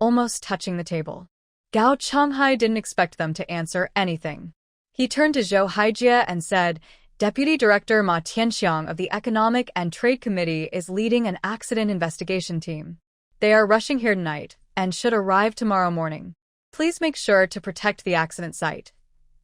almost touching the table. Gao Chonghai didn't expect them to answer anything. He turned to Zhou Haijie and said, "Deputy Director Ma Tianxiang of the Economic and Trade Committee is leading an accident investigation team. They are rushing here tonight and should arrive tomorrow morning. Please make sure to protect the accident site."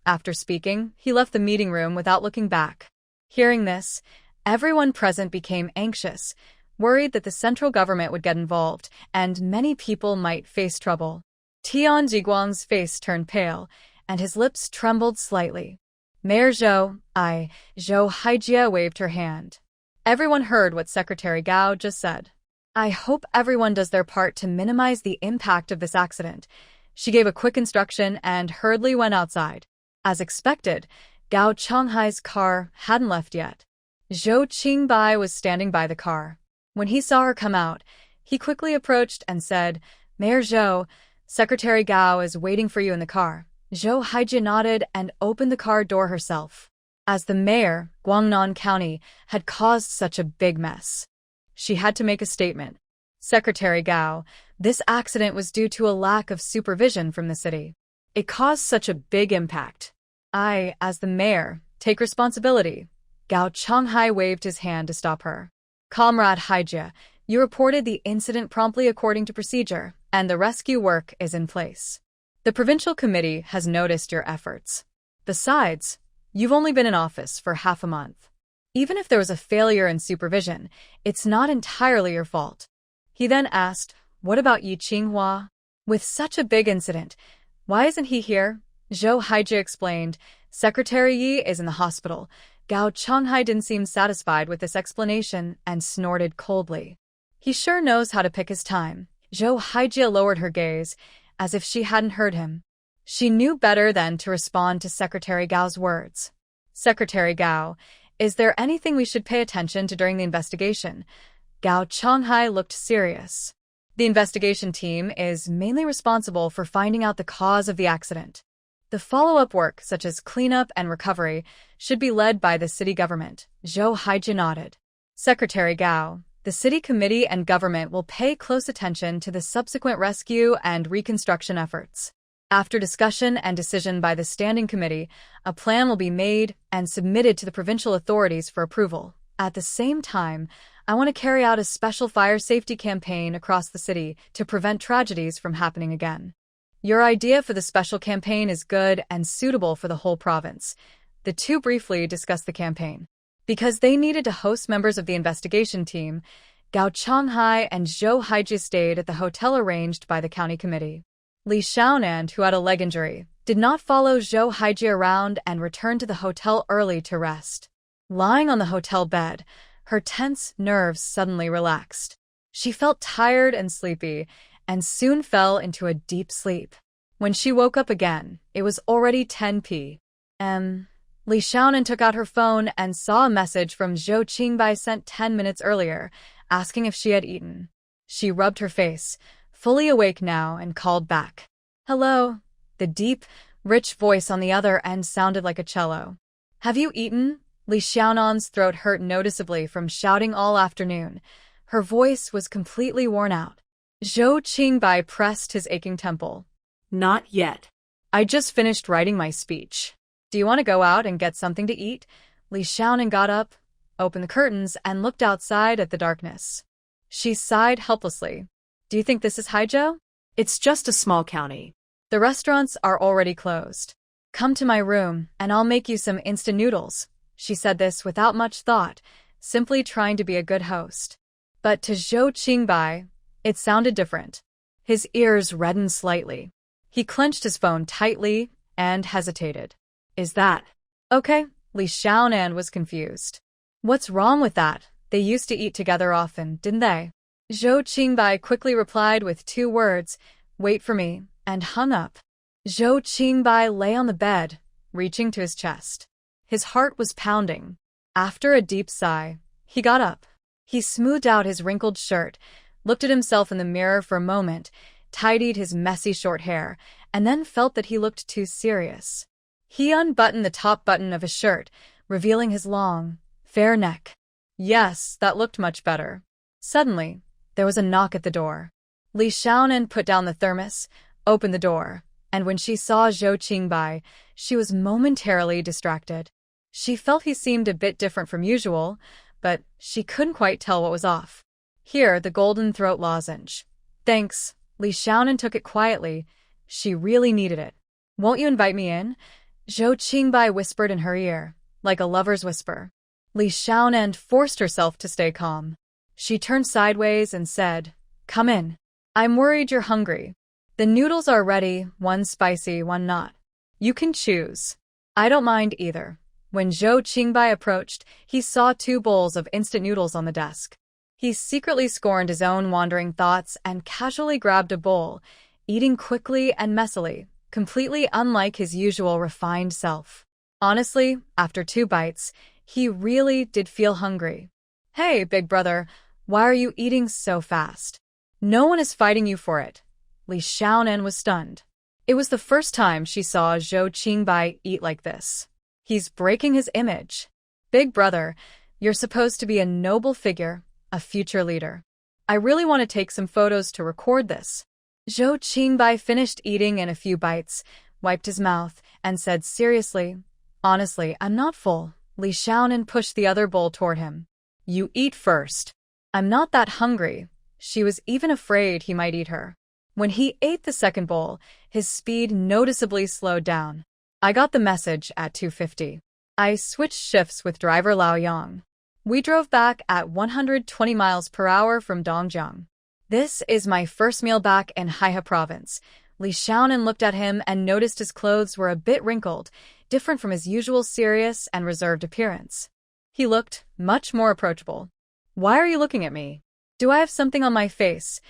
After speaking, he left the meeting room without looking back. Hearing this, everyone present became anxious, worried that the central government would get involved, and many people might face trouble. Tian Jiguang's face turned pale, and his lips trembled slightly. "Mayor Zhou, Zhou Haijie waved her hand. Everyone heard what Secretary Gao just said. "I hope everyone does their part to minimize the impact of this accident." She gave a quick instruction and hurriedly went outside. As expected, Gao Chonghai's car hadn't left yet. Zhou Qingbai was standing by the car. When he saw her come out, he quickly approached and said, "Mayor Zhou, Secretary Gao is waiting for you in the car." Zhou Haijie nodded and opened the car door herself. As the mayor, Guangnan County, had caused such a big mess, she had to make a statement. "Secretary Gao, this accident was due to a lack of supervision from the city. It caused such a big impact. I, as the mayor, take responsibility." Gao Chonghai waved his hand to stop her. "Comrade Haijie, you reported the incident promptly according to procedure, and the rescue work is in place. The provincial committee has noticed your efforts. Besides, you've only been in office for half a month. Even if there was a failure in supervision, it's not entirely your fault." He then asked, "What about Yi Qinghua? With such a big incident, why isn't he here? Zhou Haiji explained. Secretary Yi is in the hospital. Gao Chonghai didn't seem satisfied with this explanation and snorted coldly. He sure knows how to pick his time. Zhou Haijia lowered her gaze, as if she hadn't heard him. She knew better than to respond to Secretary Gao's words. Secretary Gao, is there anything we should pay attention to during the investigation? Gao Chonghai looked serious. The investigation team is mainly responsible for finding out the cause of the accident. The follow-up work, such as cleanup and recovery, should be led by the city government. Zhou Haiji nodded. Secretary Gao, the city committee and government will pay close attention to the subsequent rescue and reconstruction efforts. After discussion and decision by the standing committee, a plan will be made and submitted to the provincial authorities for approval. At the same time, I want to carry out a special fire safety campaign across the city to prevent tragedies from happening again. Your idea for the special campaign is good and suitable for the whole province. The two briefly discussed the campaign. Because they needed to host members of the investigation team, Gao Chonghai and Zhou Haiji stayed at the hotel arranged by the county committee. Li Xiaonan, who had a leg injury, did not follow Zhou Haiji around and returned to the hotel early to rest. Lying on the hotel bed, her tense nerves suddenly relaxed. She felt tired and sleepy, and soon fell into a deep sleep. When she woke up again, it was already 10 p.m. Li Xiaonan took out her phone and saw a message from Zhou Qingbai sent 10 minutes earlier, asking if she had eaten. She rubbed her face, fully awake now, and called back. Hello. The deep, rich voice on the other end sounded like a cello. Have you eaten? Li Xiaonan's throat hurt noticeably from shouting all afternoon. Her voice was completely worn out. Zhou Qingbai pressed his aching temple. Not yet. I just finished writing my speech. Do you want to go out and get something to eat? Li Xiaonan got up, opened the curtains, and looked outside at the darkness. She sighed helplessly. Do you think this is Haizhou? It's just a small county. The restaurants are already closed. Come to my room, and I'll make you some instant noodles. She said this without much thought, simply trying to be a good host. But to Zhou Qingbai, it sounded different. His ears reddened slightly. He clenched his phone tightly and hesitated. Is that okay? Li Xiaonan was confused. What's wrong with that? They used to eat together often, didn't they? Zhou Qingbai quickly replied with 2 words, wait for me, and hung up. Zhou Qingbai lay on the bed, reaching to his chest. His heart was pounding. After a deep sigh, he got up. He smoothed out his wrinkled shirt, looked at himself in the mirror for a moment, tidied his messy short hair, and then felt that he looked too serious. He unbuttoned the top button of his shirt, revealing his long, fair neck. Yes, that looked much better. Suddenly, there was a knock at the door. Li Xiaonan put down the thermos, opened the door, and when she saw Zhou Qingbai, she was momentarily distracted. She felt he seemed a bit different from usual, but she couldn't quite tell what was off. Here, the golden throat lozenge. Thanks. Li Xiaonan took it quietly. She really needed it. Won't you invite me in? Zhou Qingbai whispered in her ear, like a lover's whisper. Li Xiaonan forced herself to stay calm. She turned sideways and said, Come in. I'm worried you're hungry. The noodles are ready, one spicy, one not. You can choose. I don't mind either. When Zhou Qingbai approached, he saw 2 bowls of instant noodles on the desk. He secretly scorned his own wandering thoughts and casually grabbed a bowl, eating quickly and messily, completely unlike his usual refined self. Honestly, after 2 bites, he really did feel hungry. Hey, big brother, why are you eating so fast? No one is fighting you for it. Li Xiaonan was stunned. It was the first time she saw Zhou Qingbai eat like this. He's breaking his image. Big brother, you're supposed to be a noble figure, a future leader. I really want to take some photos to record this. Zhou Qingbai finished eating in a few bites, wiped his mouth, and said seriously, Honestly, I'm not full. Li Xiaonan pushed the other bowl toward him. You eat first. I'm not that hungry. She was even afraid he might eat her. When he ate the second bowl, his speed noticeably slowed down. I got the message at 2:50. I switched shifts with driver Lao Yang. We drove back at 120 miles per hour from Dongjiang. This is my first meal back in Haihe province. Li Xiaonan looked at him and noticed his clothes were a bit wrinkled, different from his usual serious and reserved appearance. He looked much more approachable. Why are you looking at me? Do I have something on my face?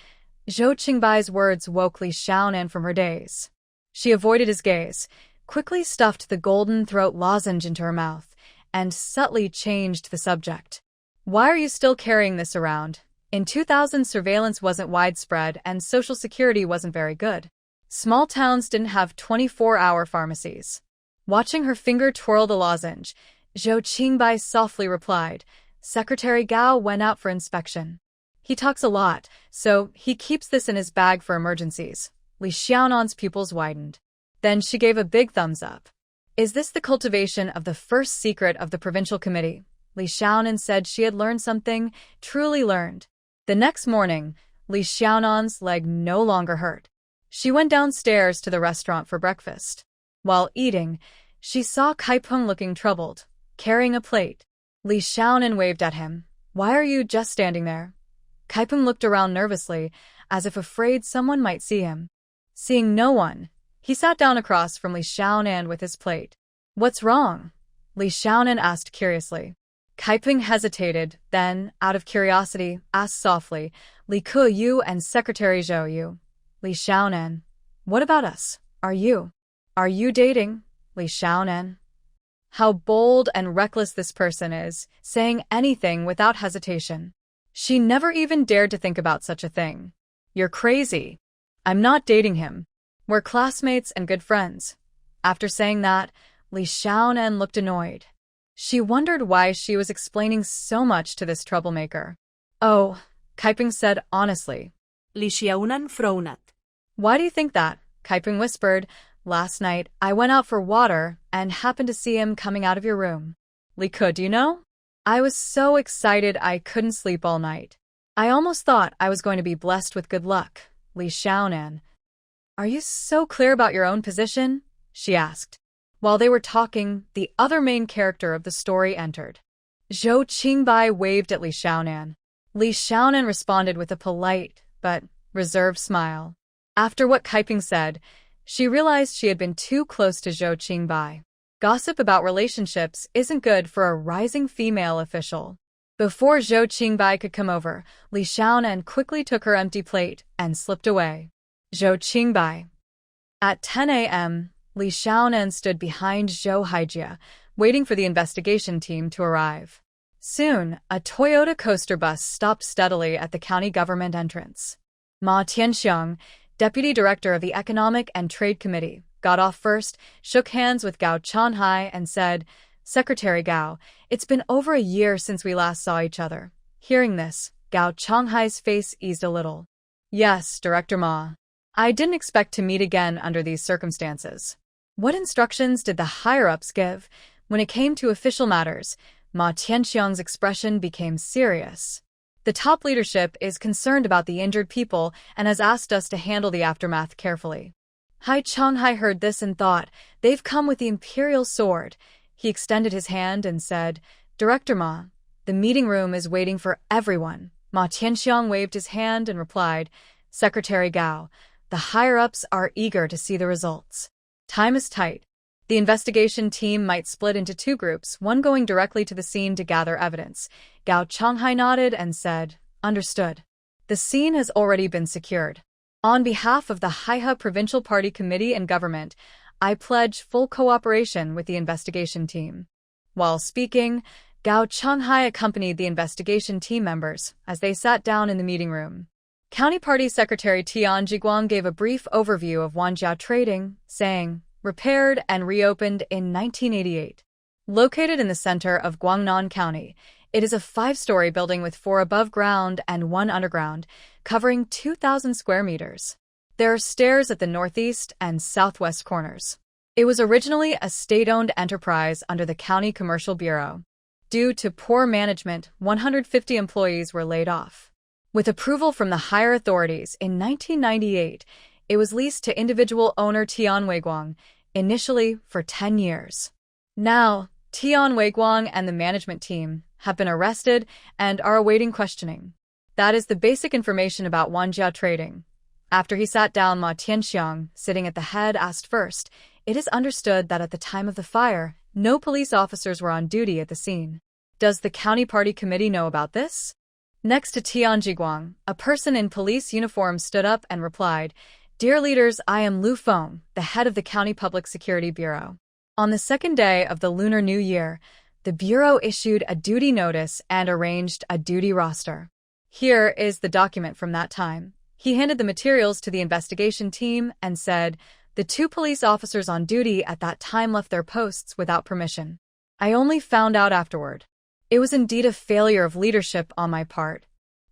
Zhou Qingbai's words woke Li Xiaonan from her daze. She avoided his gaze, quickly stuffed the golden throat lozenge into her mouth, and subtly changed the subject. Why are you still carrying this around? In 2000, surveillance wasn't widespread and social security wasn't very good. Small towns didn't have 24-hour pharmacies. Watching her finger twirl the lozenge, Zhou Qingbai softly replied, Secretary Gao went out for inspection. He talks a lot, so he keeps this in his bag for emergencies. Li Xiaonan's pupils widened. Then she gave a big thumbs up. Is this the cultivation of the first secret of the provincial committee? Li Xiaonan said she had learned something, truly learned. The next morning, Li Xiaonan's leg no longer hurt. She went downstairs to the restaurant for breakfast. While eating, she saw Kaipeng looking troubled, carrying a plate. Li Xiaonan waved at him. Why are you just standing there? Kaipeng looked around nervously, as if afraid someone might see him. Seeing no one, he sat down across from Li Xiaonan with his plate. What's wrong? Li Xiaonan asked curiously. Kaipeng hesitated, then, out of curiosity, asked softly, Li Ke Yu and Secretary Zhou Yu. Li Xiaonan. What about us? Are you dating? Li Xiaonan. How bold and reckless this person is, saying anything without hesitation. She never even dared to think about such a thing. You're crazy. I'm not dating him. We're classmates and good friends. After saying that, Li Xiaonan looked annoyed. She wondered why she was explaining so much to this troublemaker. Oh, Kaipeng said honestly. Li Xiaonan frowned. Why do you think that? Kaipeng whispered. Last night, I went out for water and happened to see him coming out of your room. Li Ke, do you know? I was so excited I couldn't sleep all night. I almost thought I was going to be blessed with good luck. Li Xiaonan. Are you so clear about your own position? She asked. While they were talking, the other main character of the story entered. Zhou Qingbai waved at Li Xiaonan. Li Xiaonan responded with a polite, but reserved smile. After what Kaipeng said, she realized she had been too close to Zhou Qingbai. Gossip about relationships isn't good for a rising female official. Before Zhou Qingbai could come over, Li Xiaonan quickly took her empty plate and slipped away. Zhou Qingbai. At 10 a.m., Li Xiaonan stood behind Zhou Haijia, waiting for the investigation team to arrive. Soon, a Toyota coaster bus stopped steadily at the county government entrance. Ma Tianxiang, deputy director of the Economic and Trade Committee, got off first, shook hands with Gao Changhai and said, Secretary Gao, it's been over a year since we last saw each other. Hearing this, Gao Changhai's face eased a little. Yes, Director Ma. I didn't expect to meet again under these circumstances. What instructions did the higher-ups give? When it came to official matters, Ma Tianxiang's expression became serious. The top leadership is concerned about the injured people and has asked us to handle the aftermath carefully. Hai Changhai heard this and thought, they've come with the imperial sword. He extended his hand and said, Director Ma, the meeting room is waiting for everyone. Ma Tianxiang waved his hand and replied, Secretary Gao, the higher-ups are eager to see the results. Time is tight. The investigation team might split into two groups, one going directly to the scene to gather evidence. Gao Changhai nodded and said, Understood. The scene has already been secured. On behalf of the Haihe Provincial Party Committee and government, I pledge full cooperation with the investigation team. While speaking, Gao Changhai accompanied the investigation team members as they sat down in the meeting room. County Party Secretary Tian Jiguang gave a brief overview of Wanjiao Trading, saying, repaired and reopened in 1988. Located in the center of Guangnan County, it is a 5-story building with 4 above ground and 1 underground, covering 2,000 square meters. There are stairs at the northeast and southwest corners. It was originally a state-owned enterprise under the County Commercial Bureau. Due to poor management, 150 employees were laid off. With approval from the higher authorities in 1998, it was leased to individual owner Tian Weiguang, initially for 10 years. Now, Tian Weiguang and the management team have been arrested and are awaiting questioning. That is the basic information about Wanjia trading. After he sat down, Ma Tianxiang, sitting at the head, asked first, "It is understood that at the time of the fire, no police officers were on duty at the scene. Does the county party committee know about this?" Next to Tian Jiguang, a person in police uniform stood up and replied, "Dear leaders, I am Lu Feng, the head of the County Public Security Bureau. On the second day of the Lunar New Year, the Bureau issued a duty notice and arranged a duty roster." Here is the document from that time. He handed the materials to the investigation team and said, "The 2 police officers on duty at that time left their posts without permission. I only found out afterward. It was indeed a failure of leadership on my part."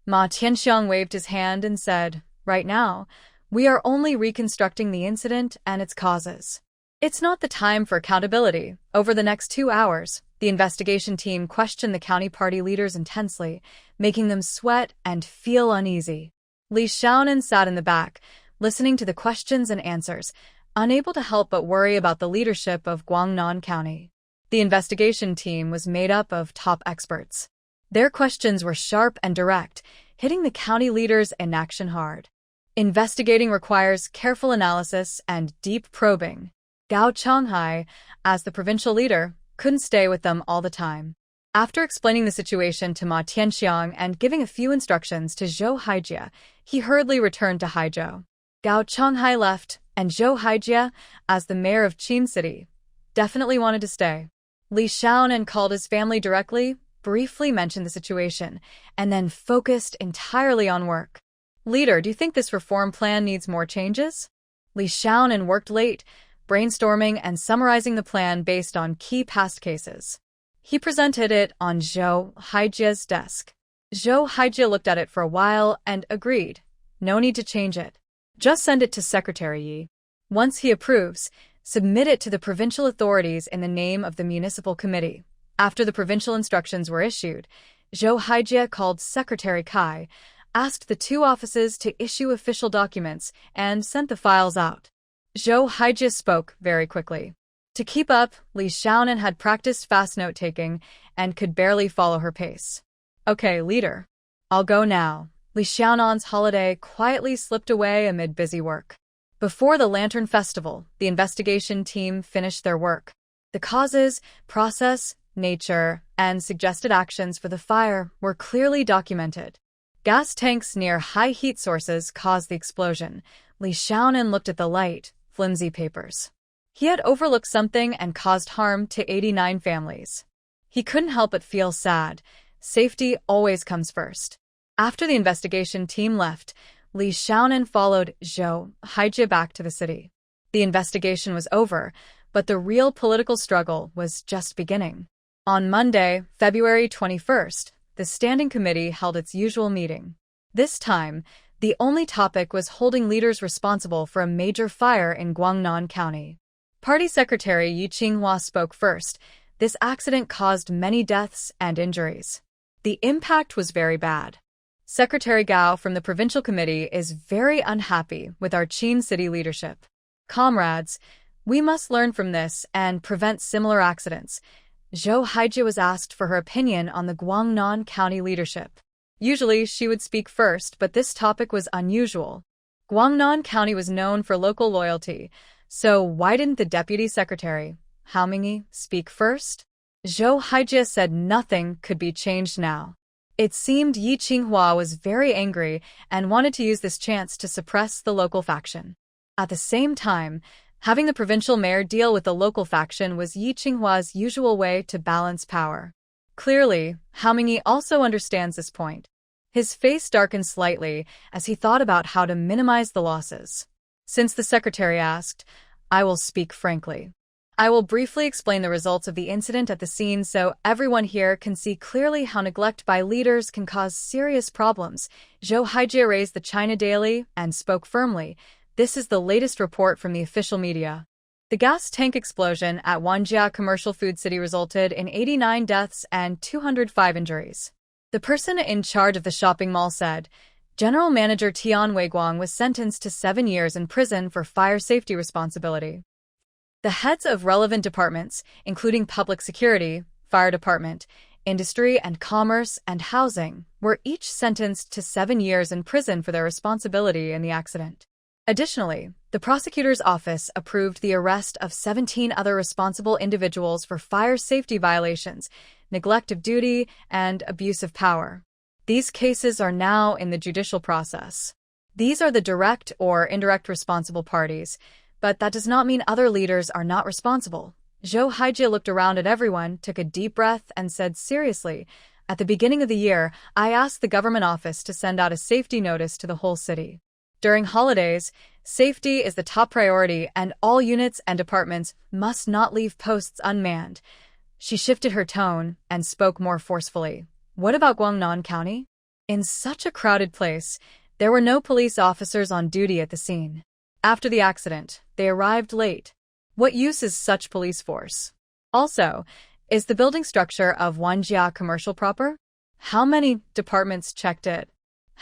Ma Tianxiang waved his hand and said, "Right now, we are only reconstructing the incident and its causes. It's not the time for accountability." Over the next 2 hours, the investigation team questioned the county party leaders intensely, making them sweat and feel uneasy. Li Xiaonan sat in the back, listening to the questions and answers, unable to help but worry about the leadership of Guangnan County. The investigation team was made up of top experts. Their questions were sharp and direct, hitting the county leaders' inaction hard. Investigating requires careful analysis and deep probing. Gao Changhai, as the provincial leader, couldn't stay with them all the time. After explaining the situation to Ma Tianxiang and giving a few instructions to Zhou Haijie, he hurriedly returned to Haizhou. Gao Changhai left, and Zhou Haijie, as the mayor of Qin City, definitely wanted to stay. Li Xiaonan called his family directly, briefly mentioned the situation, and then focused entirely on work. "Leader, do you think this reform plan needs more changes?" Li Xiaonan worked late, brainstorming and summarizing the plan based on key past cases. He presented it on Zhou Haijie's desk. Zhou Haijie looked at it for a while and agreed. "No need to change it. Just send it to Secretary Yi. Once he approves, submit it to the provincial authorities in the name of the municipal committee." After the provincial instructions were issued, Zhou Haijie called Secretary Kai, asked the 2 offices to issue official documents, and sent the files out. Zhou Haijie spoke very quickly. To keep up, Li Xiaonan had practiced fast note-taking and could barely follow her pace. "Okay, leader. I'll go now." Li Xiaonan's holiday quietly slipped away amid busy work. Before the Lantern Festival, the investigation team finished their work. The causes, process, nature, and suggested actions for the fire were clearly documented. Gas tanks near high heat sources caused the explosion. Li Xiaonan looked at the light, flimsy papers. He had overlooked something and caused harm to 89 families. He couldn't help but feel sad. Safety always comes first. After the investigation team left, Li Xiaonan followed Zhou Haijie back to the city. The investigation was over, but the real political struggle was just beginning. On Monday, February 21st, the Standing Committee held its usual meeting. This time, the only topic was holding leaders responsible for a major fire in Guangnan County. Party Secretary Yi Qinghua spoke first. This accident caused many deaths and injuries. The impact was very bad. Secretary Gao from the Provincial Committee is very unhappy with our Qin City leadership. "Comrades, we must learn from this and prevent similar accidents." Zhou Haijie was asked for her opinion on the Guangnan County leadership. Usually, she would speak first, but this topic was unusual. Guangnan County was known for local loyalty, so why didn't the Deputy Secretary, Hao Mingyi, speak first? Zhou Haijie said nothing could be changed now. It seemed Yi Qinghua was very angry and wanted to use this chance to suppress the local faction. At the same time, having the provincial mayor deal with the local faction was Yi Qinghua's usual way to balance power. Clearly, Hao Mingyi also understands this point. His face darkened slightly as he thought about how to minimize the losses. Since the secretary asked, "I will speak frankly. I will briefly explain the results of the incident at the scene so everyone here can see clearly how neglect by leaders can cause serious problems." Zhou Haijie raised the China Daily and spoke firmly. "This is the latest report from the official media. The gas tank explosion at Wanjia Commercial Food City resulted in 89 deaths and 205 injuries. The person in charge of the shopping mall said, General Manager Tian Weiguang was sentenced to 7 years in prison for fire safety responsibility. The heads of relevant departments, including public security, fire department, Industry and Commerce, and Housing were each sentenced to 7 years in prison for their responsibility in the accident. Additionally, the prosecutor's office approved the arrest of 17 other responsible individuals for fire safety violations, neglect of duty, and abuse of power. These cases are now in the judicial process. These are the direct or indirect responsible parties, but that does not mean other leaders are not responsible. Zhou Haijie looked around at everyone, took a deep breath, and said seriously, "At the beginning of the year, I asked the government office to send out a safety notice to the whole city. During holidays, safety is the top priority and all units and departments must not leave posts unmanned." She shifted her tone and spoke more forcefully. "What about Guangnan County?" In such a crowded place, there were no police officers on duty at the scene. After the accident, they arrived late. What use is such police force? Also, is the building structure of Wanjia commercial proper? How many departments checked it?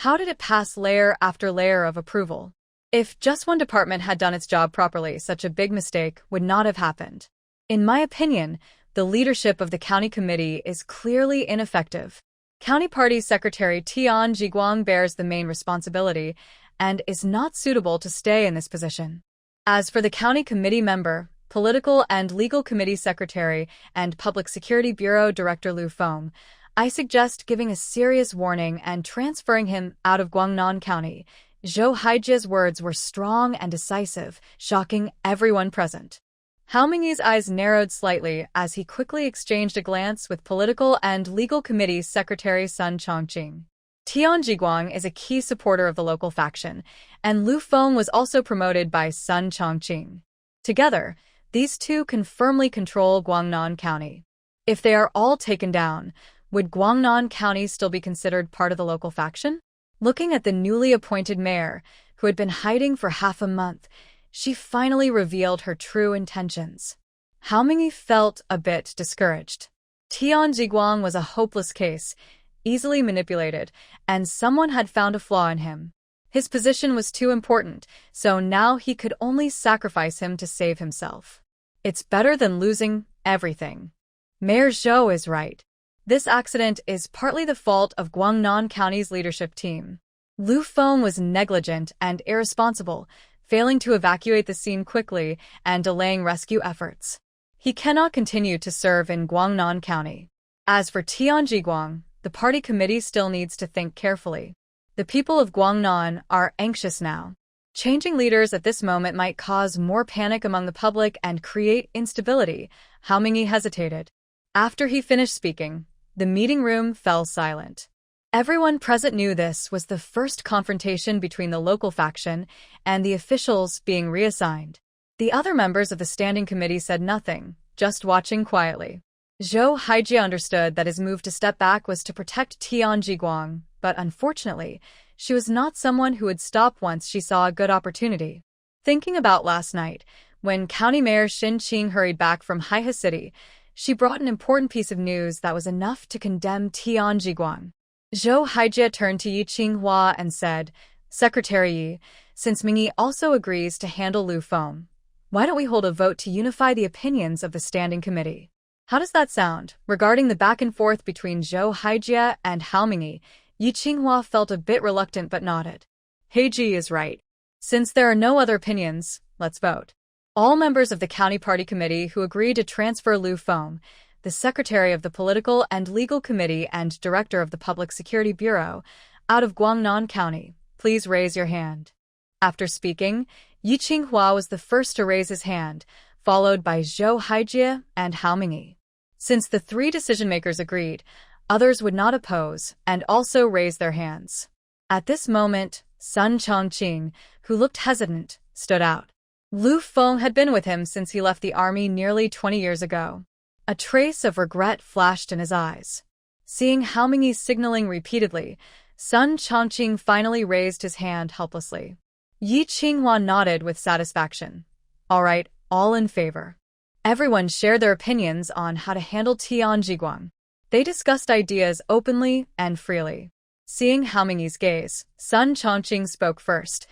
How did it pass layer after layer of approval? If just one department had done its job properly, such a big mistake would not have happened. In my opinion, the leadership of the county committee is clearly ineffective. County Party Secretary Tian Jiguang bears the main responsibility and is not suitable to stay in this position. As for the county committee member, Political and Legal Committee Secretary, and Public Security Bureau Director Lu Feng, I suggest giving a serious warning and transferring him out of Guangnan County. Zhou Haijie's words were strong and decisive, shocking everyone present. Hao Mingyi's eyes narrowed slightly as he quickly exchanged a glance with Political and Legal Committee Secretary Sun Chongqing. Tian Jiguang is a key supporter of the local faction, and Lu Feng was also promoted by Sun Chongqing. Together, these two can firmly control Guangnan County. If they are all taken down, would Guangnan County still be considered part of the local faction? Looking at the newly appointed mayor, who had been hiding for half a month, she finally revealed her true intentions. Hao Mingyi felt a bit discouraged. Tian Jiguang was a hopeless case, easily manipulated, and someone had found a flaw in him. His position was too important, so now he could only sacrifice him to save himself. It's better than losing everything. Mayor Zhou is right. This accident is partly the fault of Guangnan County's leadership team. Lu Feng was negligent and irresponsible, failing to evacuate the scene quickly and delaying rescue efforts. He cannot continue to serve in Guangnan County. As for Tian Jiguang, the party committee still needs to think carefully. The people of Guangnan are anxious now. Changing leaders at this moment might cause more panic among the public and create instability. Hao Mingyi hesitated. After he finished speaking, the meeting room fell silent. Everyone present knew this was the first confrontation between the local faction and the officials being reassigned. The other members of the standing committee said nothing, just watching quietly. Zhou Haijie understood that his move to step back was to protect Tian Jiguang, but unfortunately, she was not someone who would stop once she saw a good opportunity. Thinking about last night, when County Mayor Xin Qing hurried back from Haihe City, she brought an important piece of news that was enough to condemn Tian Jiguang. Zhou Haijie turned to Yi Qinghua and said, "Secretary Yi, since Mingyi also agrees to handle Lu Feng, why don't we hold a vote to unify the opinions of the standing committee?" How does that sound? Regarding the back and forth between Zhou Haijie and Hao Mingyi, Yi Qinghua felt a bit reluctant but nodded. Heiji is right. Since there are no other opinions, let's vote. All members of the County Party Committee who agreed to transfer Lu Feng, the Secretary of the Political and Legal Committee and Director of the Public Security Bureau, out of Guangnan County, please raise your hand. After speaking, Yi Qinghua was the first to raise his hand, followed by Zhou Haijie and Hao Mingyi. Since the three decision-makers agreed, others would not oppose and also raise their hands. At this moment, Sun Chongqing, who looked hesitant, stood out. Lu Feng had been with him since he left the army nearly 20 years ago. A trace of regret flashed in his eyes. Seeing Hao Mingyi signaling repeatedly, Sun Chongqing finally raised his hand helplessly. Yi Qinghua nodded with satisfaction. All right, all in favor. Everyone shared their opinions on how to handle Tian Jiguang. They discussed ideas openly and freely. Seeing Hao Mingyi's gaze, Sun Chongqing spoke first.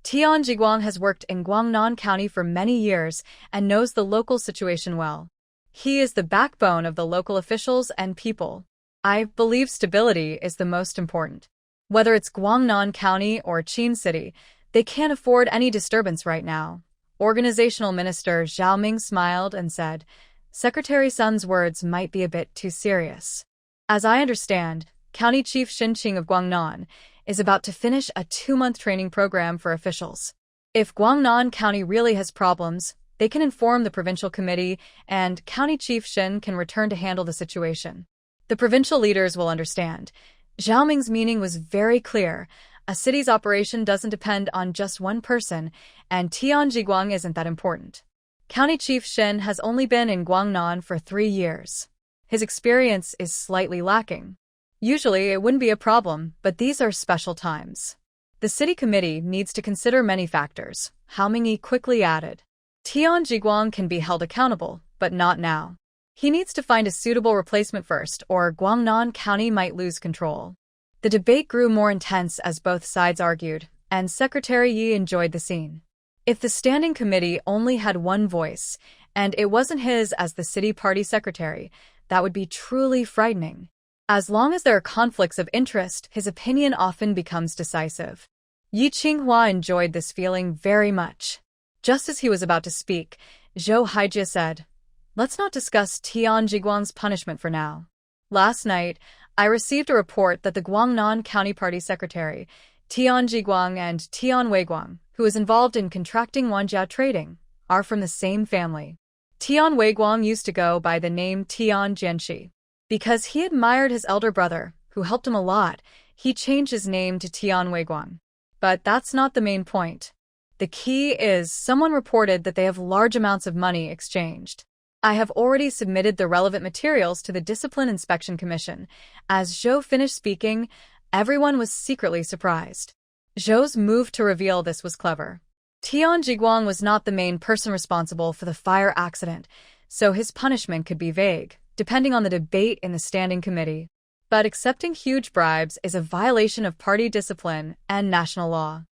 Tian Jiguang has worked in Guangnan County for many years and knows the local situation well. He is the backbone of the local officials and people. I believe stability is the most important. Whether it's Guangnan County or Qin City, they can't afford any disturbance right now. Organizational Minister Zhao Ming smiled and said, Secretary Sun's words might be a bit too serious. As I understand, County Chief Xinqing of Guangnan is about to finish a 2-month training program for officials. If Guangnan County really has problems, they can inform the provincial committee and County Chief Xin can return to handle the situation. The provincial leaders will understand. Zhao Ming's meaning was very clear. A city's operation doesn't depend on just one person, and Tianjiguang isn't that important. County Chief Xin has only been in Guangnan for 3 years. His experience is slightly lacking. Usually it wouldn't be a problem, but these are special times. The city committee needs to consider many factors, Hao Mingyi quickly added. Tianjiguang can be held accountable, but not now. He needs to find a suitable replacement first, or Guangnan County might lose control. The debate grew more intense as both sides argued, and Secretary Yi enjoyed the scene. If the standing committee only had one voice, and it wasn't his as the city party secretary, that would be truly frightening. As long as there are conflicts of interest, his opinion often becomes decisive. Yi Qinghua enjoyed this feeling very much. Just as he was about to speak, Zhou Haijie said, Let's not discuss Tianjiguang's punishment for now. Last night, I received a report that the Guangnan County Party Secretary, Tianjiguang and Tian Weiguang, who is involved in contracting Wanjia trading, are from the same family. Tian Weiguang used to go by the name Tian Jianxi. Because he admired his elder brother, who helped him a lot, he changed his name to Tian Weiguang. But that's not the main point. The key is someone reported that they have large amounts of money exchanged. I have already submitted the relevant materials to the Discipline Inspection Commission. As Zhou finished speaking, everyone was secretly surprised. Zhou's move to reveal this was clever. Tianjiguang was not the main person responsible for the fire accident, so his punishment could be vague, depending on the debate in the standing committee. But accepting huge bribes is a violation of party discipline and national law.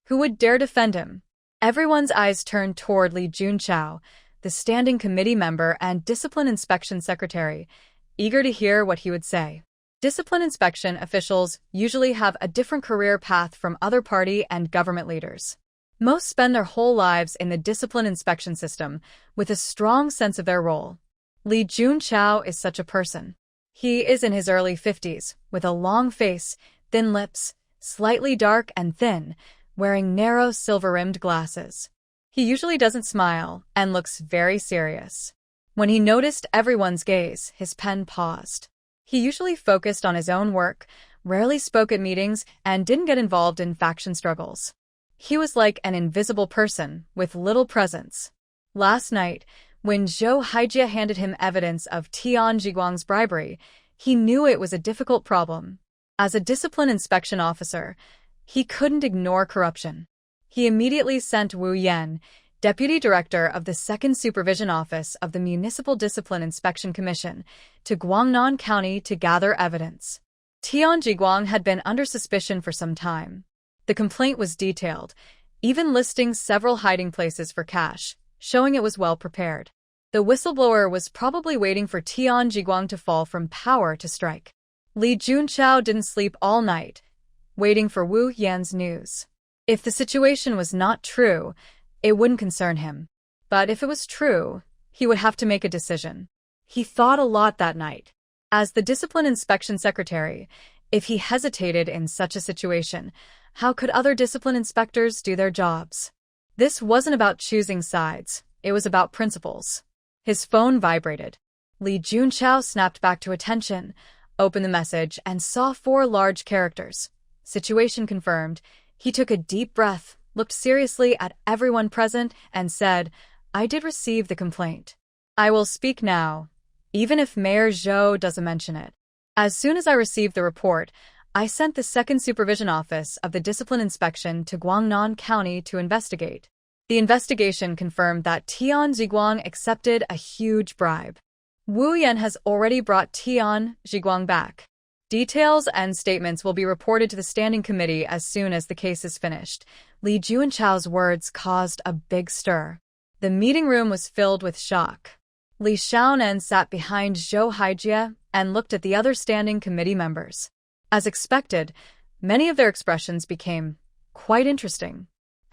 Who would dare defend him? Everyone's eyes turned toward Li Junchao, the standing committee member and discipline inspection secretary, eager to hear what he would say. Discipline inspection officials usually have a different career path from other party and government leaders. Most spend their whole lives in the discipline inspection system with a strong sense of their role. Li Junchao is such a person. He is in his early 50s, with a long face, thin lips, slightly dark and thin, wearing narrow silver-rimmed glasses. He usually doesn't smile and looks very serious. When he noticed everyone's gaze, his pen paused. He usually focused on his own work, rarely spoke at meetings, and didn't get involved in faction struggles. He was like an invisible person with little presence. Last night, when Zhou Haijie handed him evidence of Tianjiguang's bribery, he knew it was a difficult problem. As a discipline inspection officer, he couldn't ignore corruption. He immediately sent Wu Yan, deputy director of the 2nd Supervision Office of the Municipal Discipline Inspection Commission, to Guangnan County to gather evidence. Tianjiguang had been under suspicion for some time. The complaint was detailed, even listing several hiding places for cash, showing it was well prepared. The whistleblower was probably waiting for Tianjiguang to fall from power to strike. Li Junchao didn't sleep all night, waiting for Wu Yan's news. If the situation was not true, it wouldn't concern him. But if it was true, he would have to make a decision. He thought a lot that night. As the discipline inspection secretary, if he hesitated in such a situation, how could other discipline inspectors do their jobs? This wasn't about choosing sides, it was about principles. His phone vibrated. Li Junchao snapped back to attention, opened the message, and saw 4 large characters. Situation confirmed. He took a deep breath, looked seriously at everyone present, and said, I did receive the complaint. I will speak now, even if Mayor Zhou doesn't mention it. As soon as I received the report, I sent the 2nd Supervision Office of the Discipline Inspection to Guangnan County to investigate. The investigation confirmed that Tianjiguang accepted a huge bribe. Wu Yan has already brought Tianjiguang back. Details and statements will be reported to the standing committee as soon as the case is finished. Li Junchao's words caused a big stir. The meeting room was filled with shock. Li Xiaonan sat behind Zhou Haijie, and looked at the other standing committee members. As expected, many of their expressions became quite interesting.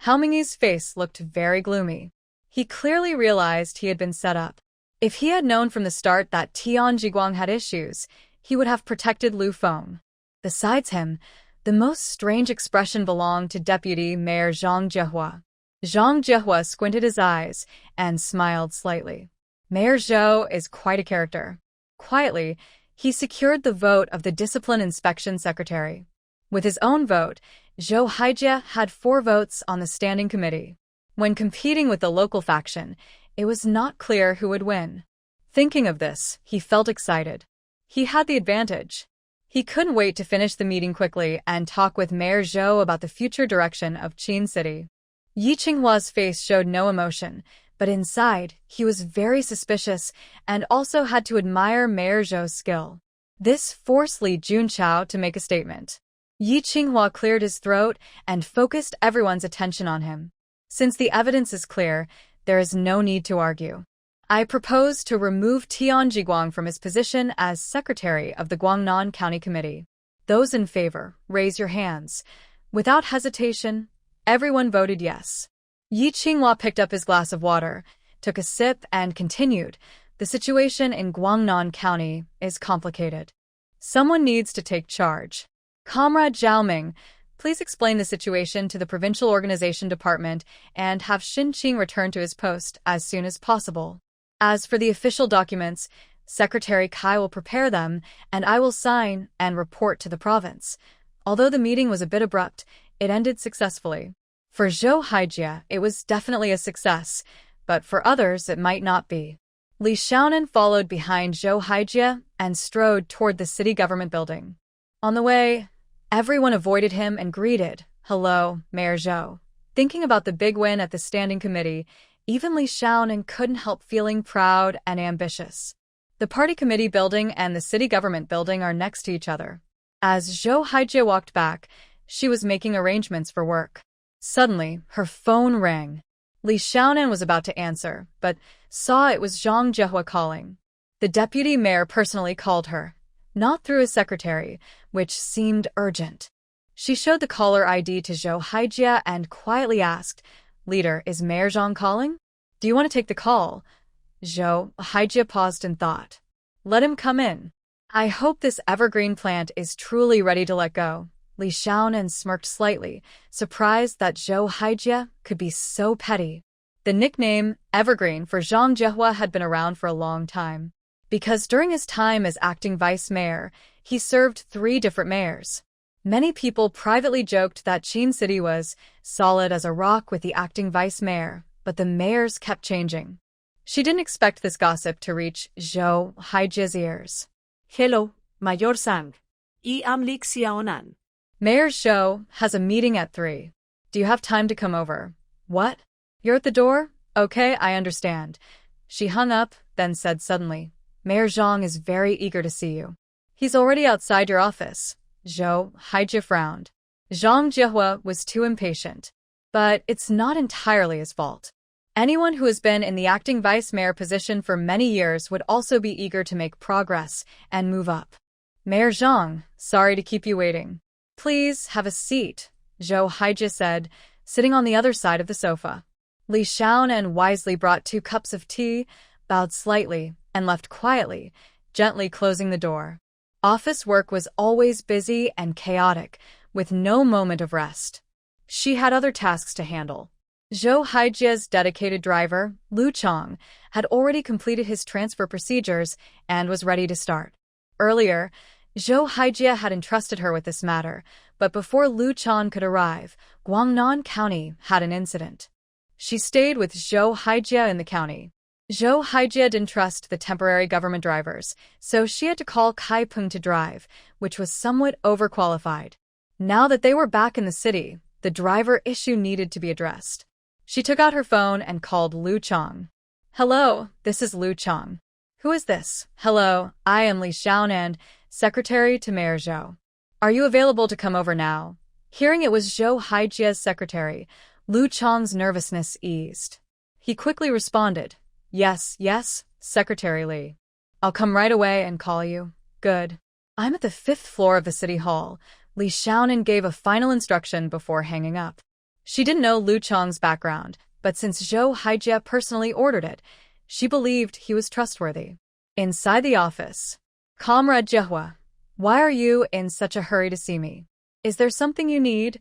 Haoming's face looked very gloomy. He clearly realized he had been set up. If he had known from the start that Tian Jiguang had issues, he would have protected Lu Feng. Besides him, the most strange expression belonged to Deputy Mayor Zhang Jiehua. Zhang Jiehua squinted his eyes and smiled slightly. Mayor Zhou is quite a character. Quietly, he secured the vote of the Discipline Inspection Secretary. With his own vote, Zhou Haijie had 4 votes on the standing committee. When competing with the local faction, it was not clear who would win. Thinking of this, he felt excited. He had the advantage. He couldn't wait to finish the meeting quickly and talk with Mayor Zhou about the future direction of Qin City. Yi Qinghua's face showed no emotion, but inside, he was very suspicious and also had to admire Mayor Zhou's skill. This forced Li Junqiao to make a statement. Yi Qinghua cleared his throat and focused everyone's attention on him. Since the evidence is clear, there is no need to argue. I propose to remove Tian Jiguang from his position as secretary of the Guangnan County Committee. Those in favor, raise your hands. Without hesitation, everyone voted yes. Yi Qinghua picked up his glass of water, took a sip, and continued. The situation in Guangnan County is complicated. Someone needs to take charge. Comrade Zhao Ming, please explain the situation to the Provincial Organization Department and have Xin Qing return to his post as soon as possible. As for the official documents, Secretary Kai will prepare them, and I will sign and report to the province. Although the meeting was a bit abrupt, it ended successfully. For Zhou Haijie, it was definitely a success, but for others it might not be. Li Xiaonan followed behind Zhou Haijie and strode toward the city government building. On the way, everyone avoided him and greeted, "Hello, Mayor Zhou." Thinking about the big win at the standing committee, even Li Xiaonan couldn't help feeling proud and ambitious. The party committee building and the city government building are next to each other. As Zhou Haijie walked back, she was making arrangements for work. Suddenly, her phone rang. Li Xiaonan was about to answer, but saw it was Zhang Jiehua calling. The deputy mayor personally called her, not through his secretary, which seemed urgent. She showed the caller ID to Zhou Haijie and quietly asked, "Leader, is Mayor Zhang calling? Do you want to take the call?" Zhou Haijie paused and thought. "Let him come in. I hope this evergreen plant is truly ready to let go." Li Xiaonan smirked slightly, surprised that Zhou Haijie could be so petty. The nickname Evergreen for Zhang Jiehua had been around for a long time, because during his time as acting vice mayor, he served 3 different mayors. Many people privately joked that Qin City was solid as a rock with the acting vice mayor, but the mayors kept changing. She didn't expect this gossip to reach Zhou Haijie's ears. Hello, Mayor Zhang. I am Li Xiaonan. Mayor Zhou has a meeting at 3. Do you have time to come over? What? You're at the door? Okay, I understand. She hung up, then said suddenly, "Mayor Zhang is very eager to see you. He's already outside your office." Zhou Haijie frowned. Zhang Jiehua was too impatient. But it's not entirely his fault. Anyone who has been in the acting vice mayor position for many years would also be eager to make progress and move up. "Mayor Zhang, sorry to keep you waiting. Please have a seat," Zhou Haijie said, sitting on the other side of the sofa. Li Xiaonan wisely brought 2 cups of tea, bowed slightly, and left quietly, gently closing the door. Office work was always busy and chaotic, with no moment of rest. She had other tasks to handle. Zhou Haijie's dedicated driver, Lu Chong, had already completed his transfer procedures and was ready to start. Earlier, Zhou Haijie had entrusted her with this matter, but before Lu Chong could arrive, Guangnan County had an incident. She stayed with Zhou Haijie in the county. Zhou Haijie didn't trust the temporary government drivers, so she had to call Kai Peng to drive, which was somewhat overqualified. Now that they were back in the city, the driver issue needed to be addressed. She took out her phone and called Lu Chong. "Hello, this is Lu Chong." "Who is this?" "Hello, I am Li Xiaonan, secretary to Mayor Zhou. Are you available to come over now?" Hearing it was Zhou Haijie's secretary, Lu Chong's nervousness eased. He quickly responded, Yes, Secretary Li. I'll come right away and call you." Good. I'm at the 5th floor of the city hall. Li Xiaonan gave a final instruction before hanging up. She didn't know Lu Chong's background, but since Zhou Haijie personally ordered it, she believed he was trustworthy. Inside the office. Comrade Jiehua, why are you in such a hurry to see me? Is there something you need?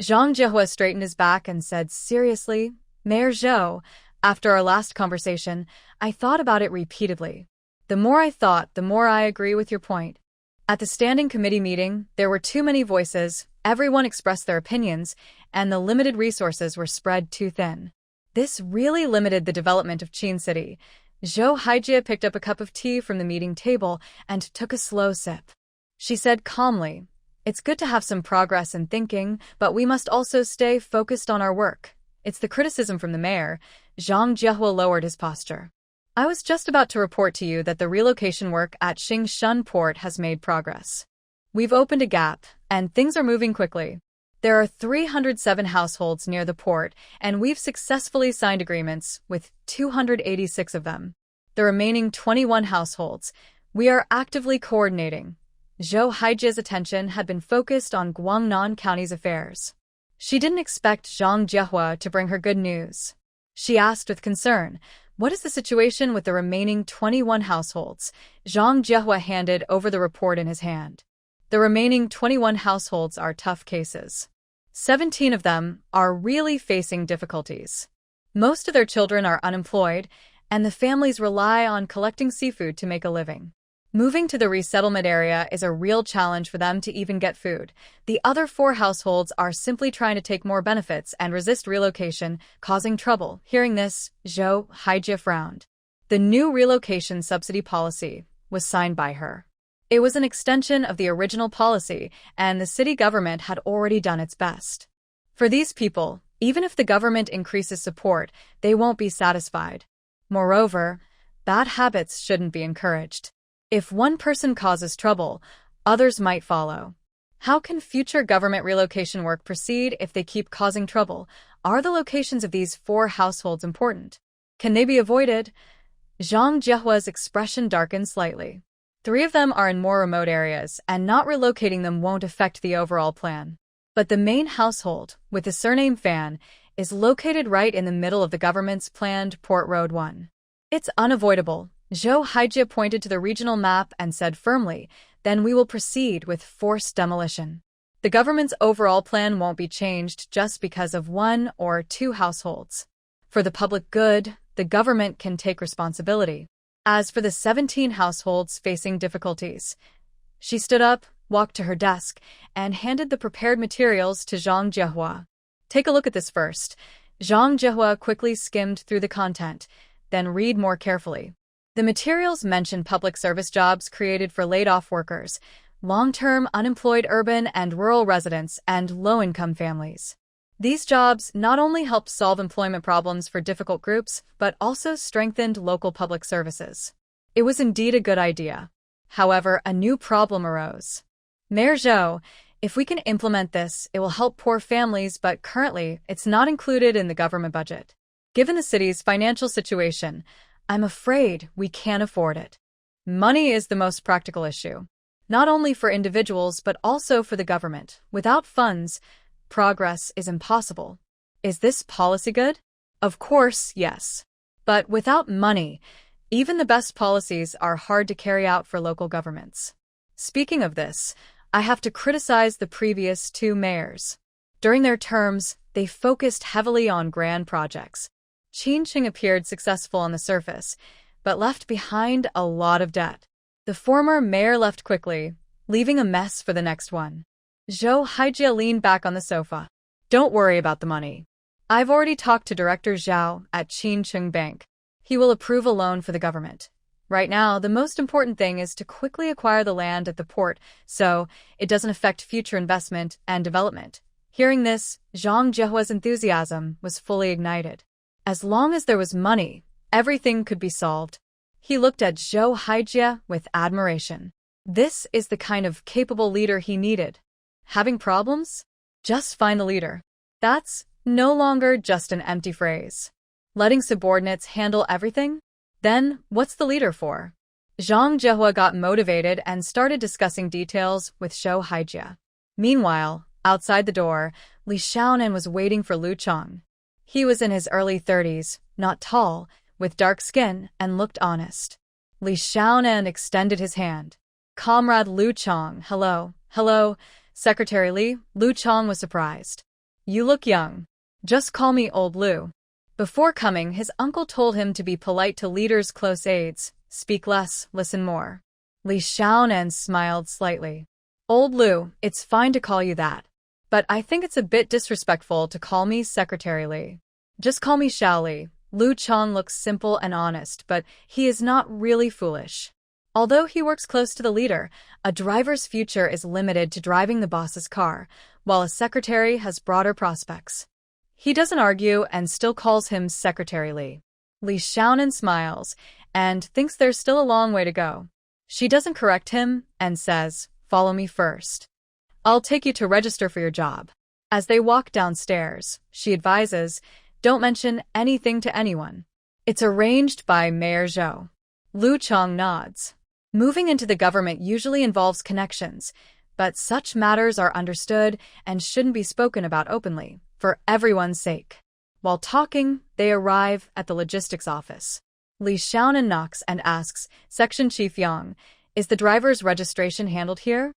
Zhang Jiehua straightened his back and said seriously, Mayor Zhou, after our last conversation, I thought about it repeatedly. The more I thought, the more I agree with your point. At the standing committee meeting, there were too many voices, everyone expressed their opinions, and the limited resources were spread too thin. This really limited the development of Qin City. Zhou Haijie picked up a cup of tea from the meeting table and took a slow sip. She said calmly, it's good to have some progress in thinking, but we must also stay focused on our work. It's the criticism from the mayor. Zhang Jiehua lowered his posture. I was just about to report to you that the relocation work at Xingshan Port has made progress. We've opened a gap, and things are moving quickly. There are 307 households near the port, and we've successfully signed agreements with 286 of them. The remaining 21 households, we are actively coordinating. Zhou Haijie's attention had been focused on Guangnan County's affairs. She didn't expect Zhang Jiehua to bring her good news. She asked with concern, what is the situation with the remaining 21 households? Zhang Jiehua handed over the report in his hand. The remaining 21 households are tough cases. 17 of them are really facing difficulties. Most of their children are unemployed, and the families rely on collecting seafood to make a living. Moving to the resettlement area is a real challenge for them to even get food. The other 4 households are simply trying to take more benefits and resist relocation, causing trouble. Hearing this, Zhou Haijie frowned. The new relocation subsidy policy was signed by her. It was an extension of the original policy, and the city government had already done its best. For these people, even if the government increases support, they won't be satisfied. Moreover, bad habits shouldn't be encouraged. If one person causes trouble, others might follow. How can future government relocation work proceed if they keep causing trouble? Are the locations of these 4 households important? Can they be avoided? Zhang Jiehua's expression darkened slightly. 3 of them are in more remote areas, and not relocating them won't affect the overall plan. But the main household, with the surname Fan, is located right in the middle of the government's planned Port Road 1. It's unavoidable. Zhou Haijie pointed to the regional map and said firmly, then we will proceed with forced demolition. The government's overall plan won't be changed just because of 1 or 2 households. For the public good, the government can take responsibility. As for the 17 households facing difficulties, she stood up, walked to her desk, and handed the prepared materials to Zhang Jiehua. Take a look at this first. Zhang Jiehua quickly skimmed through the content, then read more carefully. The materials mention public service jobs created for laid-off workers, long-term unemployed urban and rural residents, and low-income families. These jobs not only helped solve employment problems for difficult groups, but also strengthened local public services. It was indeed a good idea. However, a new problem arose. Mayor Zhou, if we can implement this, it will help poor families, but currently, it's not included in the government budget. Given the city's financial situation, I'm afraid we can't afford it. Money is the most practical issue, not only for individuals but also for the government. Without funds, progress is impossible. Is this policy good? Of course, yes. But without money, even the best policies are hard to carry out for local governments. Speaking of this, I have to criticize the previous 2 mayors. During their terms, they focused heavily on grand projects. Qinqing appeared successful on the surface, but left behind a lot of debt. The former mayor left quickly, leaving a mess for the next one. Zhou Haijie leaned back on the sofa. Don't worry about the money. I've already talked to Director Zhao at Qinqing Bank. He will approve a loan for the government. Right now, the most important thing is to quickly acquire the land at the port so it doesn't affect future investment and development. Hearing this, Zhang Jiehua's enthusiasm was fully ignited. As long as there was money, everything could be solved. He looked at Zhou Haijie with admiration. This is the kind of capable leader he needed. Having problems? Just find the leader. That's no longer just an empty phrase. Letting subordinates handle everything? Then, what's the leader for? Zhang Jihua got motivated and started discussing details with Shou Haijia. Meanwhile, outside the door, Li Xiaonan was waiting for Lu Chang. He was in his early 30s, not tall, with dark skin, and looked honest. Li Xiaonan extended his hand. Comrade Lu Chang, hello. Hello, Secretary Li. Lu Chang was surprised. You look young. Just call me Old Lu. Before coming, his uncle told him to be polite to leaders' close aides, speak less, listen more. Li Xiaonan smiled slightly. Old Lu, it's fine to call you that. But I think it's a bit disrespectful to call me Secretary Li. Just call me Xiao Li. Lu Chang looks simple and honest, but he is not really foolish. Although he works close to the leader, a driver's future is limited to driving the boss's car, while a secretary has broader prospects. He doesn't argue and still calls him Secretary Li. Li Xiaonan smiles and thinks there's still a long way to go. She doesn't correct him and says, "Follow me first. I'll take you to register for your job." As they walk downstairs, she advises, "Don't mention anything to anyone. It's arranged by Mayor Zhou." Lu Chang nods. Moving into the government usually involves connections, but such matters are understood and shouldn't be spoken about openly, for everyone's sake. While talking, they arrive at the logistics office. Li Xiaonan knocks and asks, "Section Chief Yang, is the driver's registration handled here?"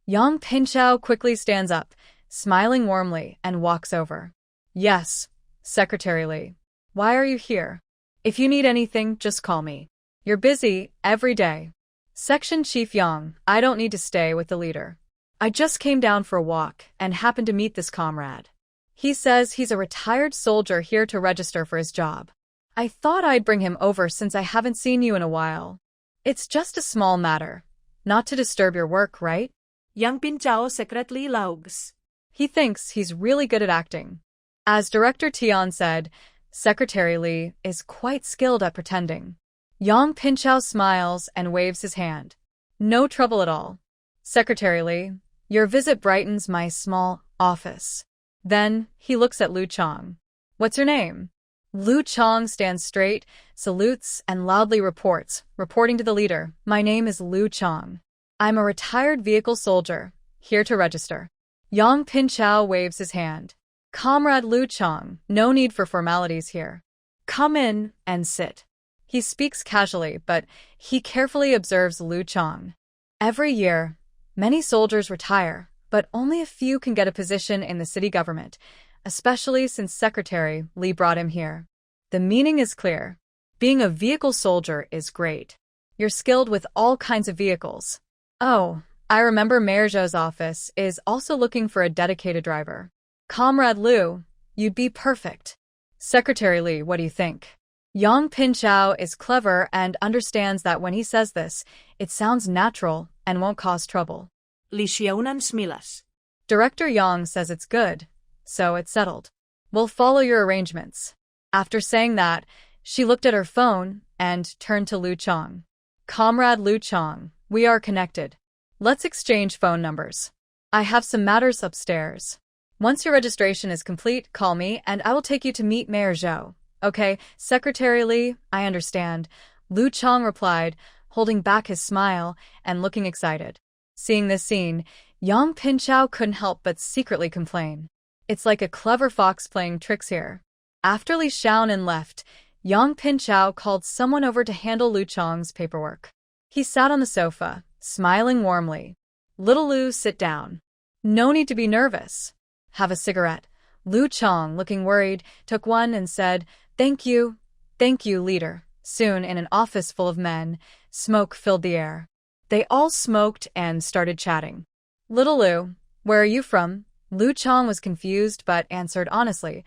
Yang Pinchao quickly stands up, smiling warmly, and walks over. "Yes, Secretary Li. Why are you here? If you need anything, just call me. You're busy every day." Section Chief Yang, I don't need to stay with the leader. I just came down for a walk and happened to meet this comrade. He says he's a retired soldier here to register for his job. I thought I'd bring him over since I haven't seen you in a while. It's just a small matter. Not to disturb your work, right? Yang Pinchao secretly laughs. He thinks he's really good at acting. As Director Tian said, Secretary Li is quite skilled at pretending. Yang Pinchao smiles and waves his hand. No trouble at all. Secretary Li, your visit brightens my small office. Then, he looks at Lu Chang. What's your name? Lu Chang stands straight, salutes, and loudly reporting to the leader, my name is Lu Chang. I'm a retired vehicle soldier, here to register. Yang Pinchao waves his hand. Comrade Lu Chang, no need for formalities here. Come in and sit. He speaks casually, but he carefully observes Lu Chang. Every year, many soldiers retire, but only a few can get a position in the city government, especially since Secretary Li brought him here. The meaning is clear. Being a vehicle soldier is great. You're skilled with all kinds of vehicles. Oh, I remember Mayor Zhou's office is also looking for a dedicated driver. Comrade Lu, you'd be perfect. Secretary Li, what do you think? Yang Pinchao is clever and understands that when he says this, it sounds natural and won't cause trouble. Li Xiaonan smilas. Director Yang says it's good, so it's settled. We'll follow your arrangements. After saying that, she looked at her phone and turned to Lu Chang. Comrade Lu Chang, we are connected. Let's exchange phone numbers. I have some matters upstairs. Once your registration is complete, call me and I will take you to meet Mayor Zhou. Okay, Secretary Li, I understand. Lu Chang replied, holding back his smile and looking excited. Seeing this scene, Yang Pinchao couldn't help but secretly complain. It's like a clever fox playing tricks here. After Li Xiaonan left, Yang Pinchao called someone over to handle Lu Chang's paperwork. He sat on the sofa, smiling warmly. Little Lu, sit down. No need to be nervous. Have a cigarette. Lu Chang, looking worried, took one and said, Thank you, leader. Soon, in an office full of men, smoke filled the air. They all smoked and started chatting. Little Lu, where are you from? Lu Chang was confused but answered honestly,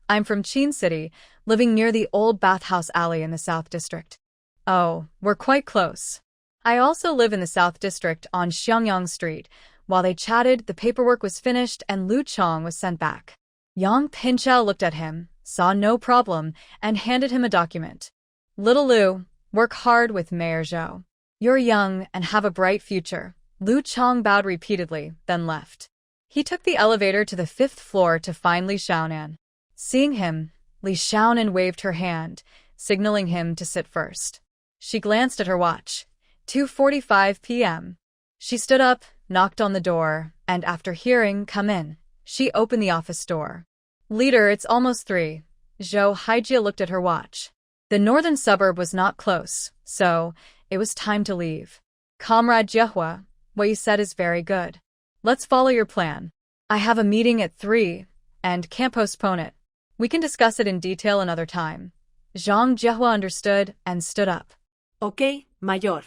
I'm from Qin City, living near the old bathhouse alley in the South District. Oh, we're quite close. I also live in the South District on Xiangyang Street. While they chatted, the paperwork was finished and Lu Chang was sent back. Yang Pinchao looked at him, saw no problem, and handed him a document. Little Lu, work hard with Mayor Zhou. You're young and have a bright future. Lu Chang bowed repeatedly, then left. He took the elevator to the 5th floor to find Li Xiaonan. Seeing him, Li Xiaonan waved her hand, signaling him to sit first. She glanced at her watch. 2:45 p.m. She stood up, knocked on the door, and after hearing, "Come in," she opened the office door. "Leader, it's almost 3. Zhou Haijie looked at her watch. The northern suburb was not close, so it was time to leave. "Comrade Jiehua, what you said is very good. Let's follow your plan. I have a meeting at 3, and can't postpone it. We can discuss it in detail another time." Zhang Jiehua understood and stood up. Okay, Mayor.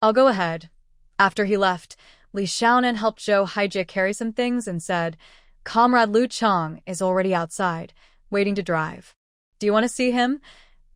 "I'll go ahead." After he left, Li Xiaonan helped Zhou Haijie carry some things and said, "Comrade Lu Chang is already outside, waiting to drive. Do you want to see him?"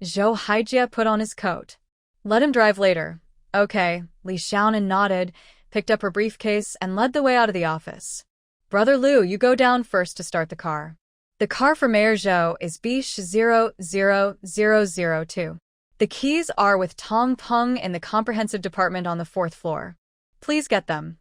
Zhou Haijie put on his coat. "Let him drive later." "Okay." Li Xiaonan nodded, picked up her briefcase, and led the way out of the office. "Brother Lu, you go down first to start the car. The car for Mayor Zhou is B00002. The keys are with Tong Peng in the comprehensive department on the 4th floor. Please get them."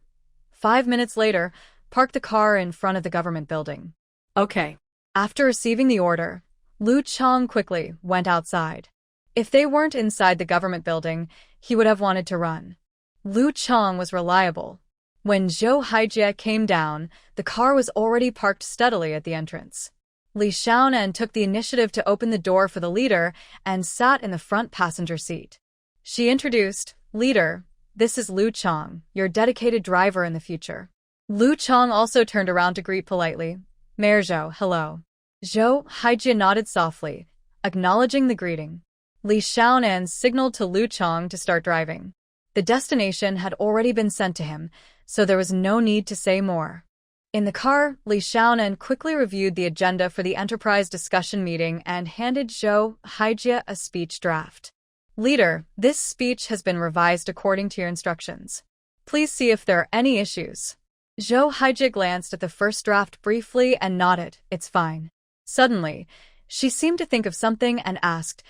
5 minutes later, park the car in front of the government building. Okay. After receiving the order, Lu Chang quickly went outside. If they weren't inside the government building, he would have wanted to run. Lu Chang was reliable. When Zhou Haijie came down, the car was already parked steadily at the entrance. Li Xiaonan took the initiative to open the door for the leader and sat in the front passenger seat. She introduced, "Leader, this is Lu Chang, your dedicated driver in the future." Lu Chang also turned around to greet politely. "Mayor Zhou, hello." Zhou Haijie nodded softly, acknowledging the greeting. Li Xiaonan signaled to Lu Chang to start driving. The destination had already been sent to him, so there was no need to say more. In the car, Li Xiaonan quickly reviewed the agenda for the enterprise discussion meeting and handed Zhou Haijie a speech draft. "Leader, this speech has been revised according to your instructions. Please see if there are any issues." Zhou Haijie glanced at the first draft briefly and nodded, "It's fine." Suddenly, she seemed to think of something and asked,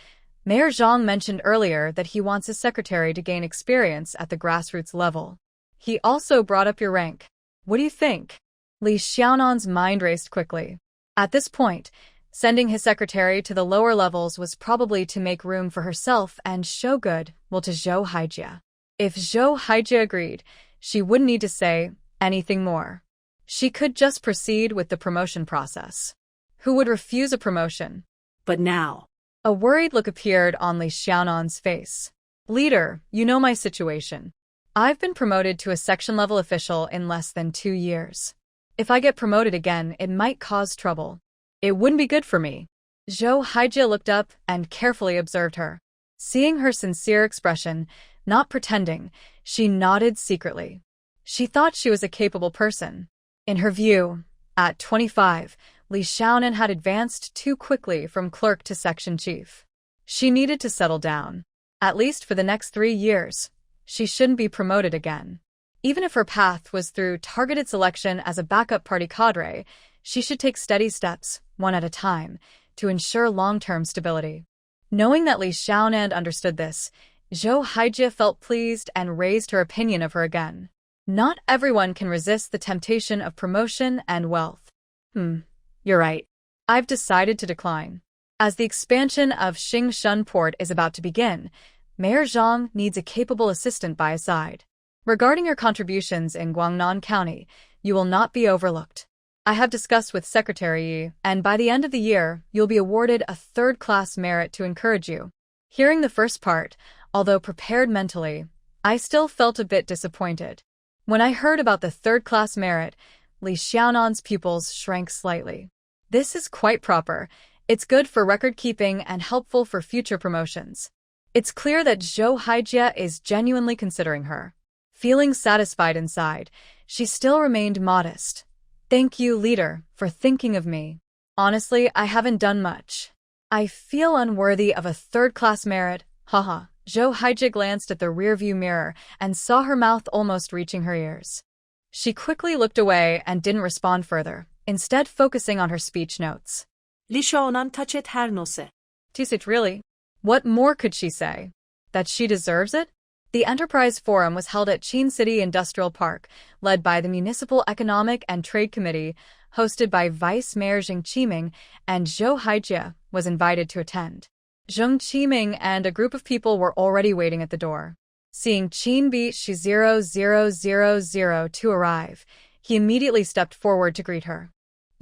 "Mayor Zhang mentioned earlier that he wants his secretary to gain experience at the grassroots level. He also brought up your rank. What do you think?" Li Xiaonan's mind raced quickly. At this point, sending his secretary to the lower levels was probably to make room for herself and show goodwill to Zhou Haijie. If Zhou Haijie agreed, she wouldn't need to say anything more. She could just proceed with the promotion process. Who would refuse a promotion? But now. A worried look appeared on Li Xiaonan's face. "Leader, you know my situation. I've been promoted to a section-level official in less than 2 years. If I get promoted again, it might cause trouble. It wouldn't be good for me." Zhou Haijie looked up and carefully observed her. Seeing her sincere expression, not pretending, she nodded secretly. She thought she was a capable person. In her view, at 25, Li Xiaonan had advanced too quickly from clerk to section chief. She needed to settle down. At least for the next 3 years, she shouldn't be promoted again. Even if her path was through targeted selection as a backup party cadre, she should take steady steps, one at a time, to ensure long-term stability. Knowing that Li Xiaonan understood this, Zhou Haijie felt pleased and raised her opinion of her again. Not everyone can resist the temptation of promotion and wealth. You're right. I've decided to decline. As the expansion of Xingshan Port is about to begin, Mayor Zhang needs a capable assistant by his side. Regarding your contributions in Guangnan County, you will not be overlooked. I have discussed with Secretary Yi, and by the end of the year, you'll be awarded a 3rd-class merit to encourage you." Hearing the first part, although prepared mentally, I still felt a bit disappointed. When I heard about the 3rd-class merit, Li Xiaonan's pupils shrank slightly. This is quite proper. It's good for record-keeping and helpful for future promotions. It's clear that Zhou Haijie is genuinely considering her. Feeling satisfied inside, she still remained modest. "Thank you, leader, for thinking of me. Honestly, I haven't done much. I feel unworthy of a 3rd-class merit, haha." Zhou Haijie glanced at the rearview mirror and saw her mouth almost reaching her ears. She quickly looked away and didn't respond further, instead focusing on her speech notes. Li Xiaonan tachet her nose. "Tisit, really? What more could she say? That she deserves it?" The Enterprise Forum was held at Qin City Industrial Park, led by the Municipal Economic and Trade Committee, hosted by Vice Mayor Zheng Qiming, and Zhou Haijie was invited to attend. Zheng Qiming and a group of people were already waiting at the door. Seeing Qin beat Shi 00002 to arrive, he immediately stepped forward to greet her.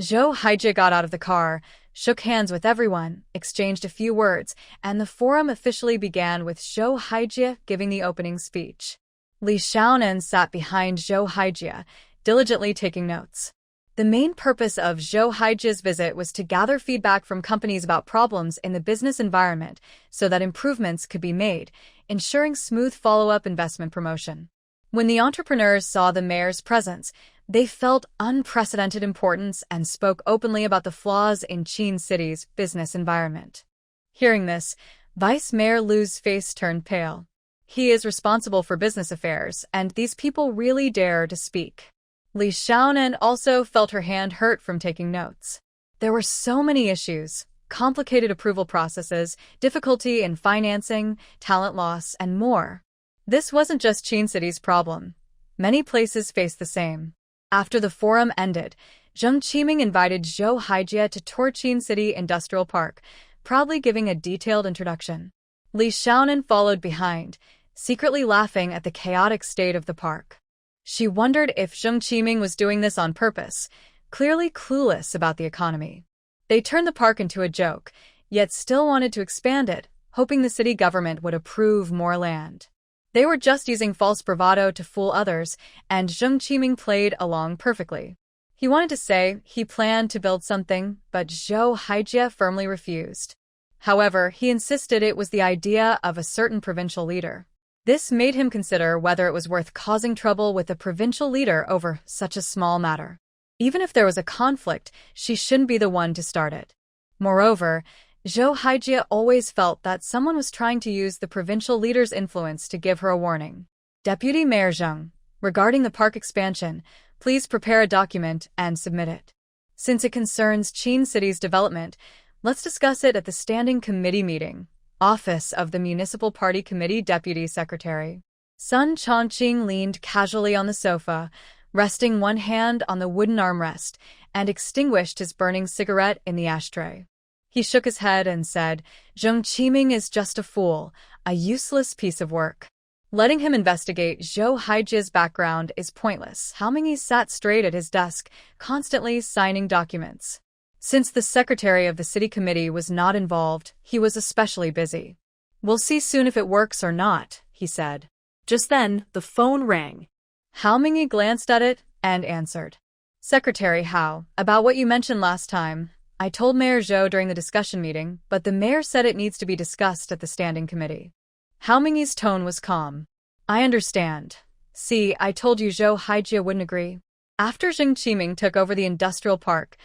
Zhou Haijie got out of the car, shook hands with everyone, exchanged a few words, and the forum officially began with Zhou Haijie giving the opening speech. Li Xiaonan sat behind Zhou Haijie, diligently taking notes. The main purpose of Zhou Haijie's visit was to gather feedback from companies about problems in the business environment so that improvements could be made, ensuring smooth follow-up investment promotion. When the entrepreneurs saw the mayor's presence, they felt unprecedented importance and spoke openly about the flaws in Qin City's business environment. Hearing this, Vice Mayor Lu's face turned pale. He is responsible for business affairs, and these people really dare to speak. Li Xiaonan also felt her hand hurt from taking notes. There were so many issues, complicated approval processes, difficulty in financing, talent loss, and more. This wasn't just Qin City's problem. Many places faced the same. After the forum ended, Zheng Qiming invited Zhou Haijie to tour Qin City Industrial Park, proudly giving a detailed introduction. Li Xiaonan followed behind, secretly laughing at the chaotic state of the park. She wondered if Zheng Qiming was doing this on purpose, clearly clueless about the economy. They turned the park into a joke, yet still wanted to expand it, hoping the city government would approve more land. They were just using false bravado to fool others, and Zheng Qiming played along perfectly. He wanted to say he planned to build something, but Zhou Haijie firmly refused. However, he insisted it was the idea of a certain provincial leader. This made him consider whether it was worth causing trouble with a provincial leader over such a small matter. Even if there was a conflict, she shouldn't be the one to start it. Moreover, Zhou Haijie always felt that someone was trying to use the provincial leader's influence to give her a warning. Deputy Mayor Zheng, regarding the park expansion, please prepare a document and submit it. Since it concerns Qin City's development, let's discuss it at the Standing Committee meeting. Office of the Municipal Party Committee Deputy Secretary. Sun Chongqing leaned casually on the sofa, resting one hand on the wooden armrest, and extinguished his burning cigarette in the ashtray. He shook his head and said, Zheng Qiming is just a fool, a useless piece of work. Letting him investigate Zhou Haijie's background is pointless. Hao Mingyi sat straight at his desk, constantly signing documents. Since the secretary of the city committee was not involved, he was especially busy. We'll see soon if it works or not, he said. Just then, the phone rang. Hao Mingyi glanced at it and answered. Secretary Hao, about what you mentioned last time, I told Mayor Zhou during the discussion meeting, but the mayor said it needs to be discussed at the standing committee. Hao Mingyi's tone was calm. I understand. See, I told you Zhou Haijie wouldn't agree. After Zheng Qiming took over the industrial park,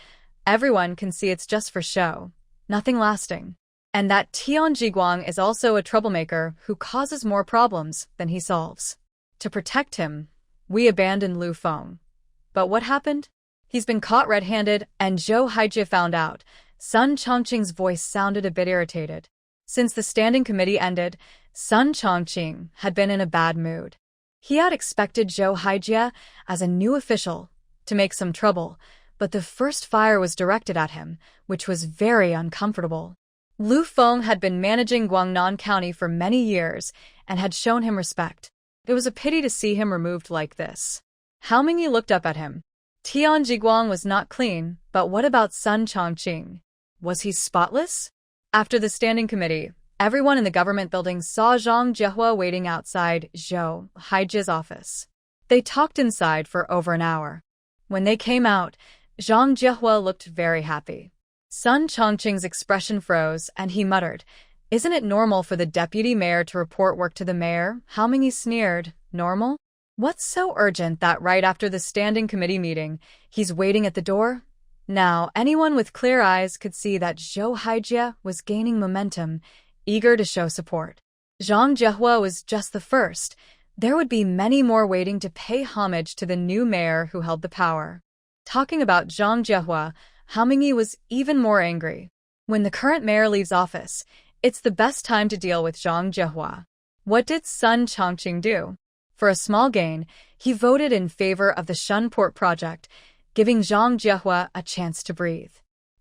everyone can see it's just for show, nothing lasting. And that Tian Jiguang is also a troublemaker who causes more problems than he solves. To protect him, we abandoned Lu Feng. But what happened? He's been caught red-handed, and Zhou Haijie found out. Sun Chongqing's voice sounded a bit irritated. Since the standing committee ended, Sun Chongqing had been in a bad mood. He had expected Zhou Haijie, as a new official, to make some trouble, but the first fire was directed at him, which was very uncomfortable. Lu Feng had been managing Guangnan County for many years and had shown him respect. It was a pity to see him removed like this. Hao Mingyi looked up at him. Tian Jiguang was not clean, but what about Sun Chongqing? Was he spotless? After the standing committee, everyone in the government building saw Zhang Jiehua waiting outside Zhou Haijie's office. They talked inside for over an hour. When they came out, Zhang Jiehua looked very happy. Sun Chongqing's expression froze, and he muttered, Isn't it normal for the deputy mayor to report work to the mayor? Hao Mingyi sneered, Normal? What's so urgent that right after the standing committee meeting, he's waiting at the door? Now, anyone with clear eyes could see that Zhou Haijie was gaining momentum, eager to show support. Zhang Jiehua was just the first. There would be many more waiting to pay homage to the new mayor who held the power. Talking about Zhang Jiehua, Hao Mingyi was even more angry. When the current mayor leaves office, it's the best time to deal with Zhang Jiehua. What did Sun Chongqing do? For a small gain, he voted in favor of the Shun Port project, giving Zhang Jiehua a chance to breathe.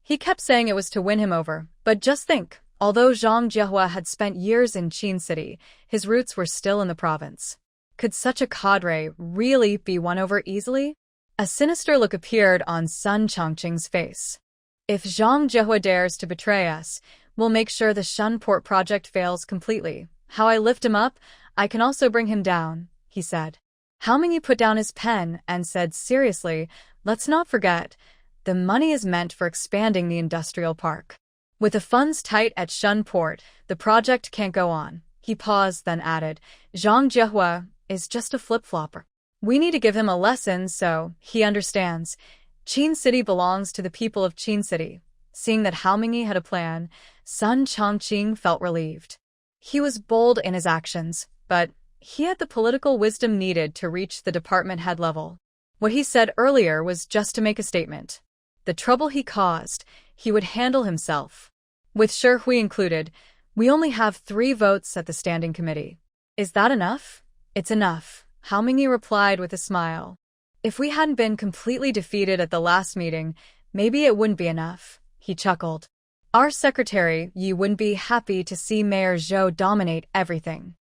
He kept saying it was to win him over, but just think, Although Zhang Jiehua had spent years in Qin City, his roots were still in the province. Could such a cadre really be won over easily? A sinister look appeared on Sun Chongqing's face. If Zhang Jiehua dares to betray us, we'll make sure the Shunport project fails completely. How I lift him up, I can also bring him down, he said. Hao Mingyi put down his pen and said seriously, let's not forget, the money is meant for expanding the industrial park. With the funds tight at Shunport, the project can't go on. He paused, then added, Zhang Jiehua is just a flip-flopper. We need to give him a lesson so he understands. Qin City belongs to the people of Qin City. Seeing that Hao Mingyi had a plan, Sun Chongqing felt relieved. He was bold in his actions, but he had the political wisdom needed to reach the department head level. What he said earlier was just to make a statement. The trouble he caused, he would handle himself. With Shi Hui included, we only have 3 votes at the standing committee. Is that enough? It's enough, Hao Mingyi replied with a smile. If we hadn't been completely defeated at the last meeting, maybe it wouldn't be enough, he chuckled. Our secretary, Yi, wouldn't be happy to see Mayor Zhou dominate everything.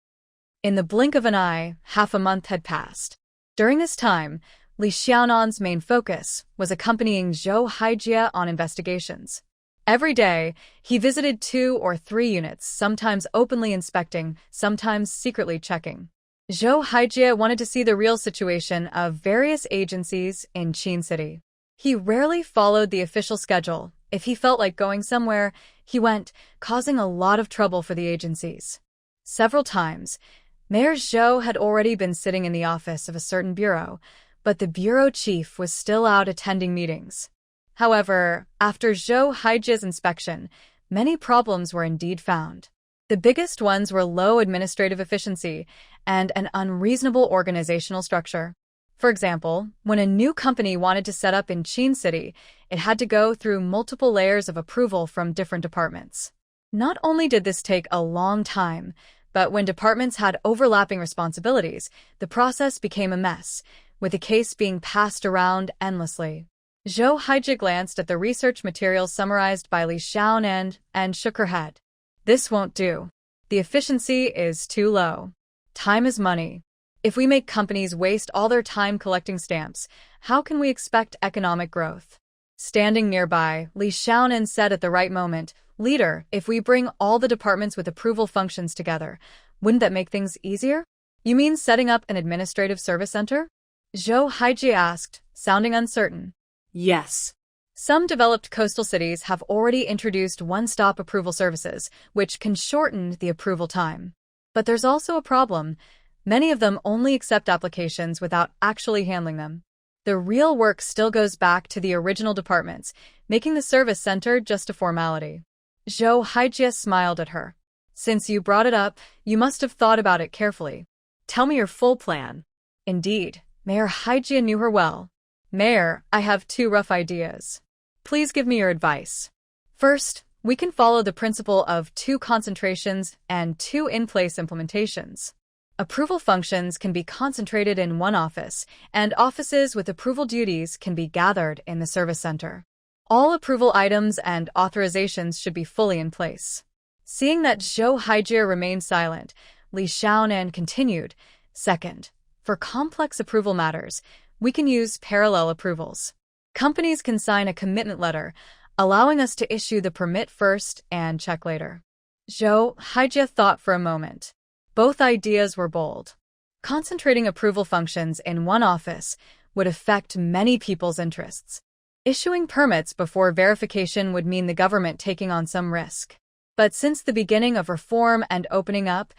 In the blink of an eye, half a month had passed. During this time, Li Xiaonan's main focus was accompanying Zhou Haijie on investigations. Every day, he visited 2 or 3 units, sometimes openly inspecting, sometimes secretly checking. Zhou Haijie wanted to see the real situation of various agencies in Qin City. He rarely followed the official schedule. If he felt like going somewhere, he went, causing a lot of trouble for the agencies. Several times, Mayor Zhou had already been sitting in the office of a certain bureau, but the bureau chief was still out attending meetings. However, after Zhou Haijie's inspection, many problems were indeed found. The biggest ones were low administrative efficiency and an unreasonable organizational structure. For example, when a new company wanted to set up in Qin City, it had to go through multiple layers of approval from different departments. Not only did this take a long time, but when departments had overlapping responsibilities, the process became a mess, with the case being passed around endlessly. Zhou Haijie glanced at the research materials summarized by Li Xiaonan and shook her head. This won't do. The efficiency is too low. Time is money. If we make companies waste all their time collecting stamps, how can we expect economic growth? Standing nearby, Li Xiaonan said at the right moment, Leader, if we bring all the departments with approval functions together, wouldn't that make things easier? You mean setting up an administrative service center? Zhou Haijie asked, sounding uncertain. Yes. Some developed coastal cities have already introduced one-stop approval services, which can shorten the approval time. But there's also a problem. Many of them only accept applications without actually handling them. The real work still goes back to the original departments, making the service center just a formality. Zhou Haijie smiled at her. Since you brought it up, you must have thought about it carefully. Tell me your full plan. Indeed, Mayor Haijie knew her well. Mayor, I have 2 rough ideas. Please give me your advice. First, we can follow the principle of 2 concentrations and 2 in-place implementations. Approval functions can be concentrated in one office, and offices with approval duties can be gathered in the service center. All approval items and authorizations should be fully in place. Seeing that Zhou Haijie remained silent, Li Xiaonan continued, Second, for complex approval matters, we can use parallel approvals. Companies can sign a commitment letter, allowing us to issue the permit first and check later. Zhou Haijie thought for a moment. Both ideas were bold. Concentrating approval functions in one office would affect many people's interests. Issuing permits before verification would mean the government taking on some risk. But since the beginning of reform and opening up,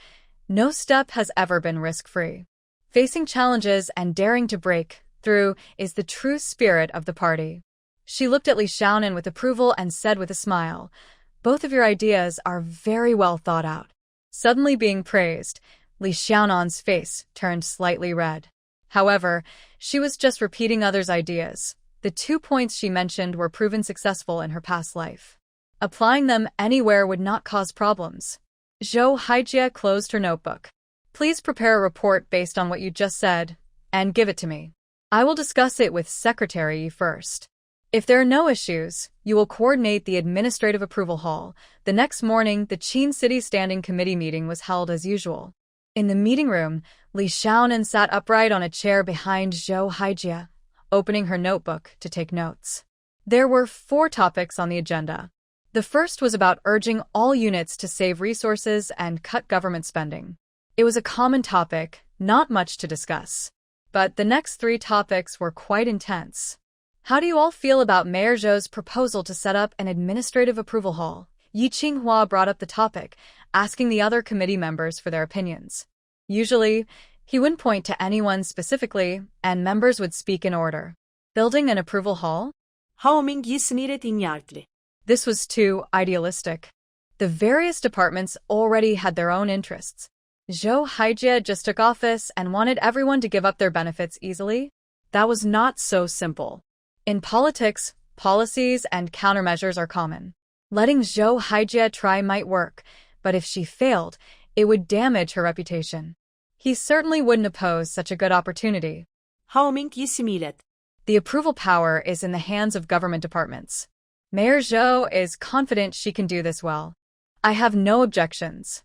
no step has ever been risk-free. Facing challenges and daring to break through is the true spirit of the party. She looked at Li Xiaonan with approval and said with a smile, Both of your ideas are very well thought out. Suddenly being praised, Li Xiaonan's face turned slightly red. However, she was just repeating others' ideas. The 2 points she mentioned were proven successful in her past life. Applying them anywhere would not cause problems. Zhou Haijie closed her notebook. Please prepare a report based on what you just said, and give it to me. I will discuss it with Secretary first. If there are no issues, you will coordinate the administrative approval hall. The next morning, the Chin City Standing Committee meeting was held as usual. In the meeting room, Li Xiaonan sat upright on a chair behind Zhou Haijie, opening her notebook to take notes. There were 4 topics on the agenda. The first was about urging all units to save resources and cut government spending. It was a common topic, not much to discuss. But the next 3 topics were quite intense. How do you all feel about Mayor Zhou's proposal to set up an administrative approval hall? Yi Qinghua brought up the topic, asking the other committee members for their opinions. Usually, he wouldn't point to anyone specifically, and members would speak in order. Building an approval hall? This was too idealistic. The various departments already had their own interests. Zhou Haijie just took office and wanted everyone to give up their benefits easily. That was not so simple. In politics, policies and countermeasures are common. Letting Zhou Haijie try might work, but if she failed, it would damage her reputation. He certainly wouldn't oppose such a good opportunity. The approval power is in the hands of government departments. Mayor Zhou is confident she can do this well. I have no objections.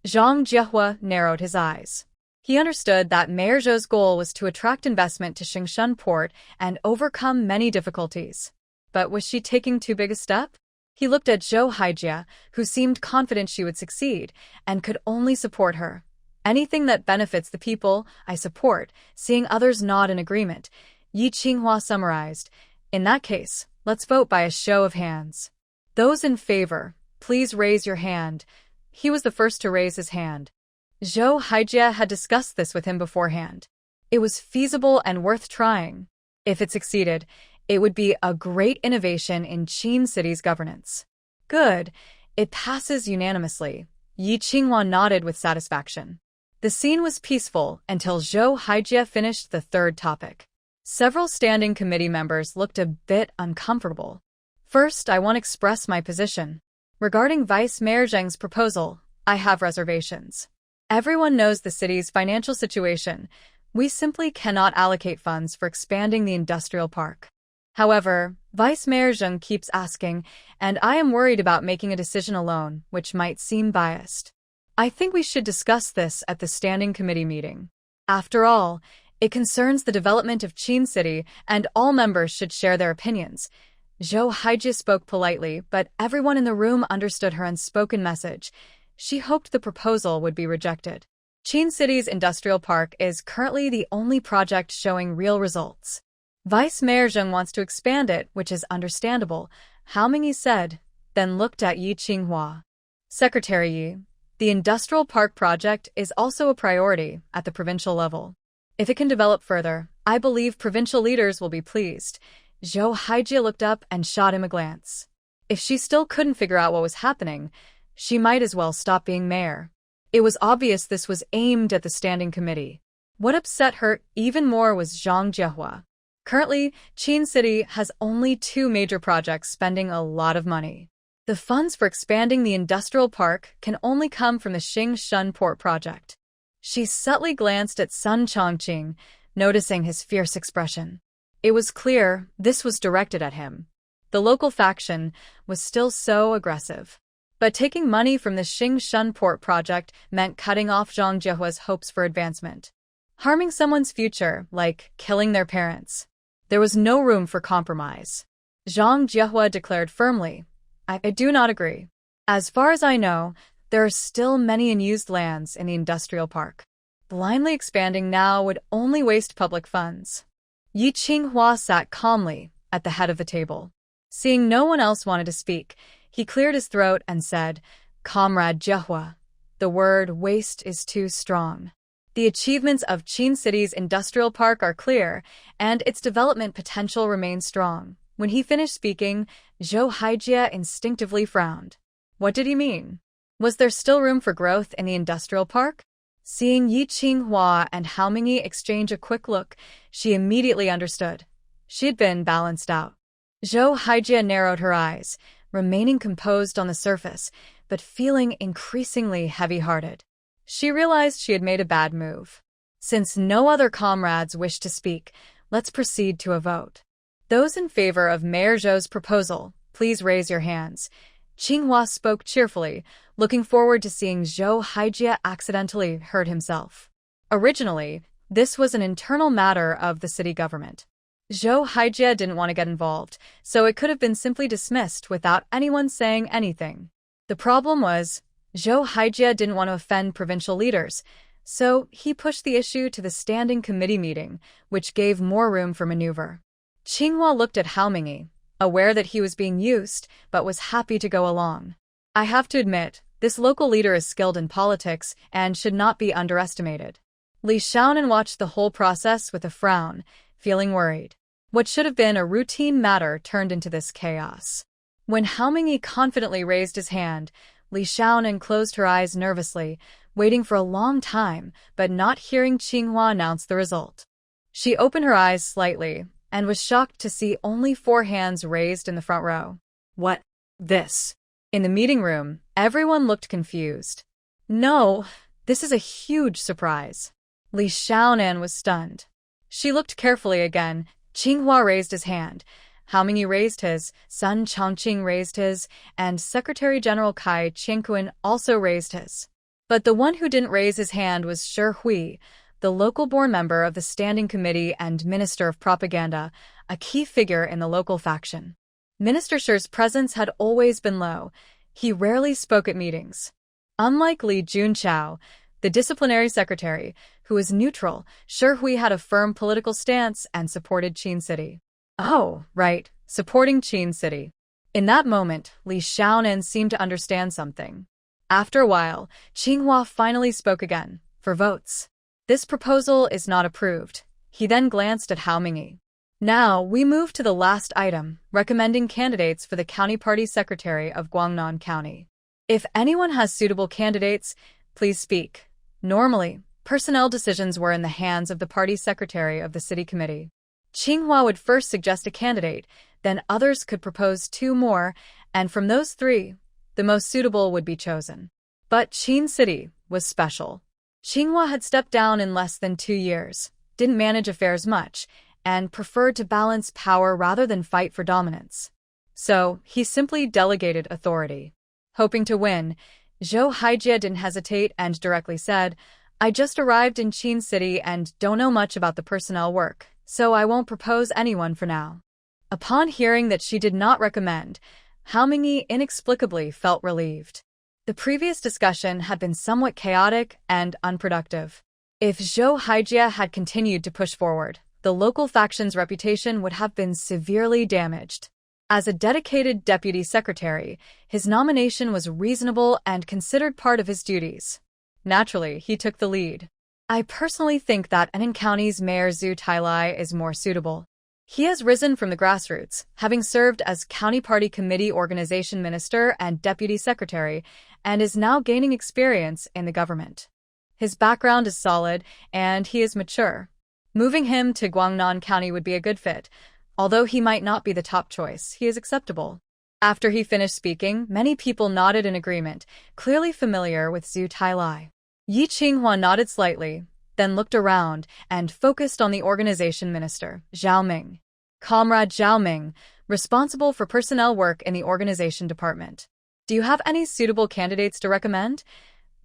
Zhang Jiehua narrowed his eyes. He understood that Mayor Zhou's goal was to attract investment to Xingshan port and overcome many difficulties. But was she taking too big a step? He looked at Zhou Haijie, who seemed confident she would succeed, and could only support her. Anything that benefits the people, I support, seeing others nod in agreement. Yi Qinghua summarized. In that case, let's vote by a show of hands. Those in favor, please raise your hand. He was the first to raise his hand. Zhou Haijie had discussed this with him beforehand. It was feasible and worth trying. If it succeeded, it would be a great innovation in Chin City's governance. Good. It passes unanimously. Yi Qinghua nodded with satisfaction. The scene was peaceful until Zhou Haijie finished the 3rd topic. Several standing committee members looked a bit uncomfortable. First, I want to express my position. Regarding Vice Mayor Zheng's proposal, I have reservations. Everyone knows the city's financial situation. We simply cannot allocate funds for expanding the industrial park. However, Vice Mayor Zheng keeps asking, and I am worried about making a decision alone, which might seem biased. I think we should discuss this at the standing committee meeting. After all, it concerns the development of Chin City, and all members should share their opinions. Zhou Haijie spoke politely, but everyone in the room understood her unspoken message. She hoped the proposal would be rejected. Chin City's industrial park is currently the only project showing real results. Vice Mayor Zheng wants to expand it, which is understandable, Hao Mingyi said, then looked at Yi Qinghua. Secretary Yi, the industrial park project is also a priority at the provincial level. If it can develop further, I believe provincial leaders will be pleased. Zhou Haijie looked up and shot him a glance. If she still couldn't figure out what was happening, she might as well stop being mayor. It was obvious this was aimed at the standing committee. What upset her even more was Zhang Jiehua. Currently, Chin City has only 2 major projects spending a lot of money. The funds for expanding the industrial park can only come from the Xingshan port project. She subtly glanced at Sun Chongqing, noticing his fierce expression. It was clear this was directed at him. The local faction was still so aggressive. But taking money from the Xingshan port project meant cutting off Zhang Jiehua's hopes for advancement. Harming someone's future, like killing their parents. There was no room for compromise. Zhang Jiehua declared firmly, I do not agree. As far as I know, there are still many unused lands in the industrial park. Blindly expanding now would only waste public funds. Yi Qinghua sat calmly at the head of the table. Seeing no one else wanted to speak, he cleared his throat and said, Comrade Jiehua, the word waste is too strong. The achievements of Chin City's industrial park are clear, and its development potential remains strong. When he finished speaking, Zhou Haijie instinctively frowned. What did he mean? Was there still room for growth in the industrial park? Seeing Yi Qinghua and Hao Mingyi exchange a quick look, she immediately understood. She had been balanced out. Zhou Haijie narrowed her eyes, remaining composed on the surface, but feeling increasingly heavy-hearted. She realized she had made a bad move. Since no other comrades wished to speak, let's proceed to a vote. Those in favor of Mayor Zhou's proposal, please raise your hands. Qinghua spoke cheerfully, looking forward to seeing Zhou Haijie accidentally hurt himself. Originally, this was an internal matter of the city government. Zhou Haijie didn't want to get involved, so it could have been simply dismissed without anyone saying anything. The problem was, Zhou Haijie didn't want to offend provincial leaders, so he pushed the issue to the standing committee meeting, which gave more room for maneuver. Qinghua looked at Hao Mingyi, aware that he was being used, but was happy to go along. I have to admit, this local leader is skilled in politics and should not be underestimated. Li Xiaonan watched the whole process with a frown, feeling worried. What should have been a routine matter turned into this chaos. When Hao Mingyi confidently raised his hand, Li Xiaonan closed her eyes nervously, waiting for a long time, but not hearing Qinghua announce the result. She opened her eyes slightly, and was shocked to see only 4 hands raised in the front row. What? This? In the meeting room, everyone looked confused. No, this is a huge surprise. Li Xiaonan was stunned. She looked carefully again. Qinghua raised his hand. Hao Mingyi raised his, Sun Chongqing raised his, and Secretary General Kai Qianquan also raised his. But the one who didn't raise his hand was Shi Hui, the local-born member of the Standing Committee and Minister of Propaganda, a key figure in the local faction. Minister Shi's presence had always been low. He rarely spoke at meetings. Unlike Li Junchao, the disciplinary secretary, who was neutral, Shi Hui had a firm political stance and supported Qin City. Oh, right, supporting Qin City. In that moment, Li Xiaonan seemed to understand something. After a while, Qinghua finally spoke again, for votes. This proposal is not approved. He then glanced at Hao Mingyi. Now, we move to the last item, recommending candidates for the County Party Secretary of Guangnan County. If anyone has suitable candidates, please speak. Normally, personnel decisions were in the hands of the party secretary of the city committee. Qinghua would first suggest a candidate, then others could propose 2 more, and from those 3, the most suitable would be chosen. But Qin City was special. Qinghua had stepped down in less than 2 years, didn't manage affairs much, and preferred to balance power rather than fight for dominance. So, he simply delegated authority. Hoping to win, Zhou Haijie didn't hesitate and directly said, I just arrived in Qin City and don't know much about the personnel work, so I won't propose anyone for now. Upon hearing that she did not recommend, Hao Mingyi inexplicably felt relieved. The previous discussion had been somewhat chaotic and unproductive. If Zhou Haijie had continued to push forward, the local faction's reputation would have been severely damaged. As a dedicated deputy secretary, his nomination was reasonable and considered part of his duties. Naturally, he took the lead. I personally think that Annan County's Mayor Zhu Tailai is more suitable. He has risen from the grassroots, having served as County Party Committee Organization Minister and Deputy Secretary, and is now gaining experience in the government. His background is solid, and he is mature. Moving him to Guangnan County would be a good fit. Although he might not be the top choice, he is acceptable. After he finished speaking, many people nodded in agreement, clearly familiar with Zhu Tailai. Yi Qinghua nodded slightly, then looked around and focused on the organization minister, Zhao Ming. Comrade Zhao Ming, responsible for personnel work in the organization department. Do you have any suitable candidates to recommend?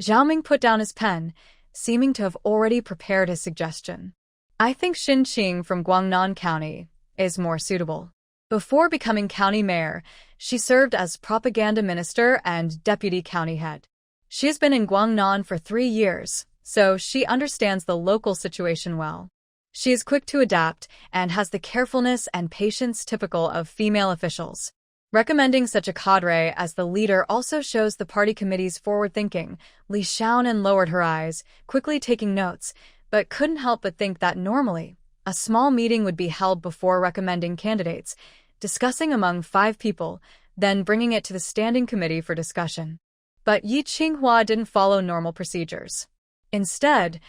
Zhao Ming put down his pen, seeming to have already prepared his suggestion. I think Xin Qing from Guangnan County is more suitable. Before becoming county mayor, she served as propaganda minister and deputy county head. She has been in Guangnan for 3 years, so she understands the local situation well. She is quick to adapt and has the carefulness and patience typical of female officials. Recommending such a cadre as the leader also shows the party committee's forward thinking. Li Xiaonan lowered her eyes, quickly taking notes, but couldn't help but think that normally, a small meeting would be held before recommending candidates, discussing among 5 people, then bringing it to the standing committee for discussion. But Yi Qinghua didn't follow normal procedures. Instead,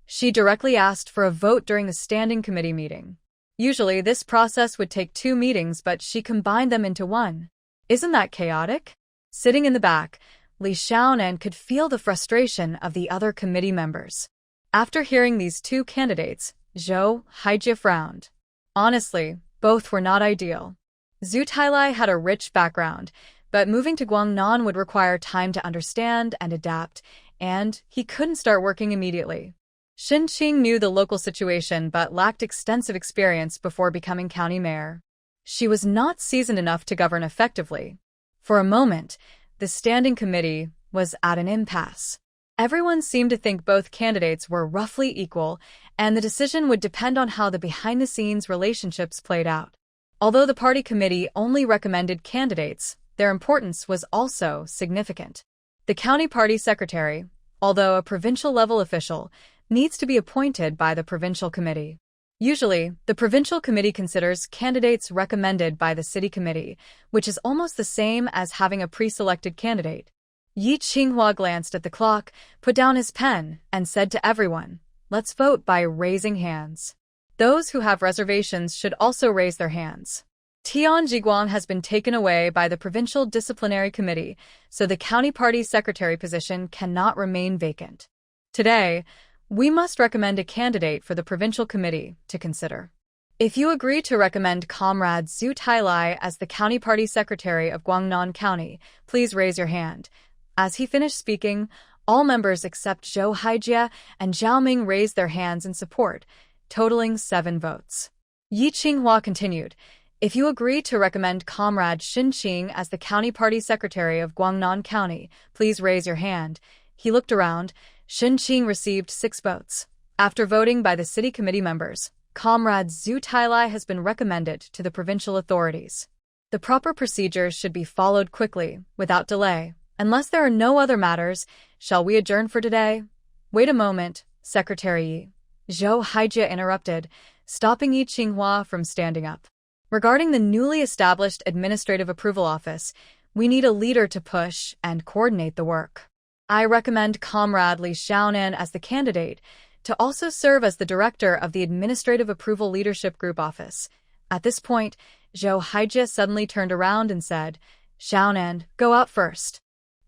she directly asked for a vote during the standing committee meeting. Usually, this process would take 2 meetings, but she combined them into one. Isn't that chaotic? Sitting in the back, Li Xiaonan could feel the frustration of the other committee members. After hearing these 2 candidates, Zhou Haijie frowned. Honestly, Both were not ideal. Zhu Tailai had a rich background, but moving to Guangnan would require time to understand and adapt, and he couldn't start working immediately. Shen Qing knew the local situation but lacked extensive experience before becoming county mayor. She was not seasoned enough to govern effectively. For a moment, the standing committee was at an impasse. Everyone seemed to think both candidates were roughly equal, and the decision would depend on how the behind-the-scenes relationships played out. Although the party committee only recommended candidates, their importance was also significant. The county party secretary, although a provincial-level official, needs to be appointed by the provincial committee. Usually, the provincial committee considers candidates recommended by the city committee, which is almost the same as having a pre-selected candidate. Yi Qinghua glanced at the clock, put down his pen, and said to everyone, "Let's vote by raising hands." Those who have reservations should also raise their hands. Tian Jiguang has been taken away by the Provincial Disciplinary Committee, so the county party secretary position cannot remain vacant. Today, we must recommend a candidate for the provincial committee to consider. If you agree to recommend Comrade Zhu Tailai as the county party secretary of Guangnan County, please raise your hand. As he finished speaking, all members except Zhou Haijie and Zhao Ming raised their hands in support, totaling 7 votes. Yi Qinghua continued, "If you agree to recommend Comrade Shen Qing as the county party secretary of Guangnan County, please raise your hand." He looked around. Shen Qing received 6 votes. After voting by the city committee members, Comrade Zhu Tailai has been recommended to the provincial authorities. The proper procedures should be followed quickly, without delay. Unless there are no other matters, shall we adjourn for today? Wait a moment, Secretary Yi. Zhou Haijie interrupted, stopping Yi Qinghua from standing up. Regarding the newly established Administrative Approval Office, we need a leader to push and coordinate the work. I recommend Comrade Li Xiaonan as the candidate to also serve as the director of the Administrative Approval Leadership Group Office. At this point, Zhou Haijie suddenly turned around and said, "Xiaonan, go out first."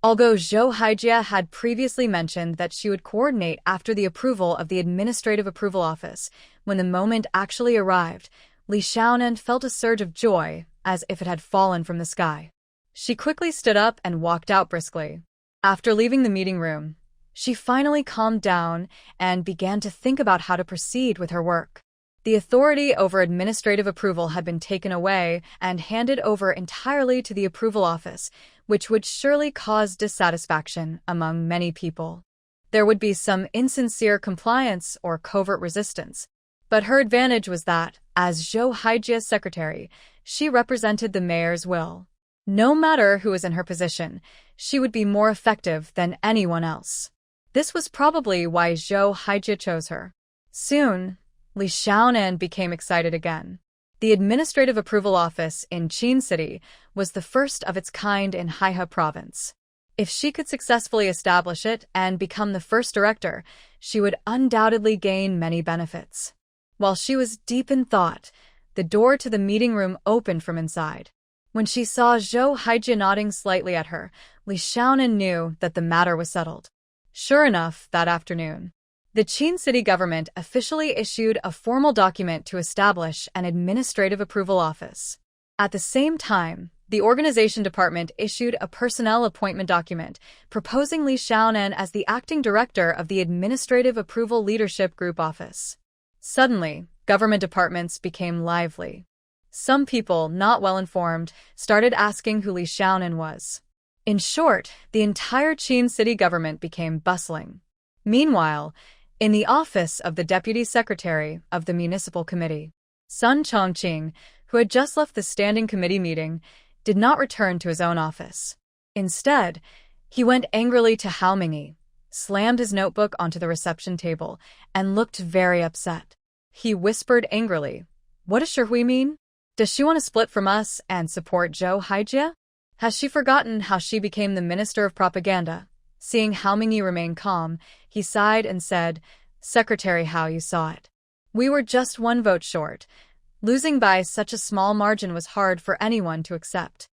Although Zhou Haijie had previously mentioned that she would coordinate after the approval of the Administrative Approval Office, when the moment actually arrived, Li Xiaonan felt a surge of joy, as if it had fallen from the sky. She quickly stood up and walked out briskly. After leaving the meeting room, she finally calmed down and began to think about how to proceed with her work. The authority over administrative approval had been taken away and handed over entirely to the approval office, which would surely cause dissatisfaction among many people. There would be some insincere compliance or covert resistance, but her advantage was that, as Zhou Haijie's secretary, she represented the mayor's will. No matter who was in her position, she would be more effective than anyone else. This was probably why Zhou Haijie chose her. Soon, Li Xiaonan became excited again. The Administrative Approval Office in Qin City was the first of its kind in Haihe Province. If she could successfully establish it and become the first director, she would undoubtedly gain many benefits. While she was deep in thought, the door to the meeting room opened from inside. When she saw Zhou Haijie nodding slightly at her, Li Xiaonan knew that the matter was settled. Sure enough, that afternoon, the Qin city government officially issued a formal document to establish an administrative approval office. At the same time, the organization department issued a personnel appointment document proposing Li Xiaonan as the acting director of the Administrative Approval Leadership Group Office. Suddenly, government departments became lively. Some people, not well informed, started asking who Li Xiaonan was. In short, the entire Qin city government became bustling. Meanwhile, in the office of the Deputy Secretary of the Municipal Committee, Sun Chongqing, who had just left the Standing Committee meeting, did not return to his own office. Instead, he went angrily to Hao Mingyi, slammed his notebook onto the reception table, and looked very upset. He whispered angrily, "What does Shihui mean? Does she want to split from us and support Zhou Haijie? Has she forgotten how she became the Minister of Propaganda?" Seeing Hao Mingyi remain calm, he sighed and said, "Secretary Hao, you saw it. We were just 1 vote short. Losing by such a small margin was hard for anyone to accept."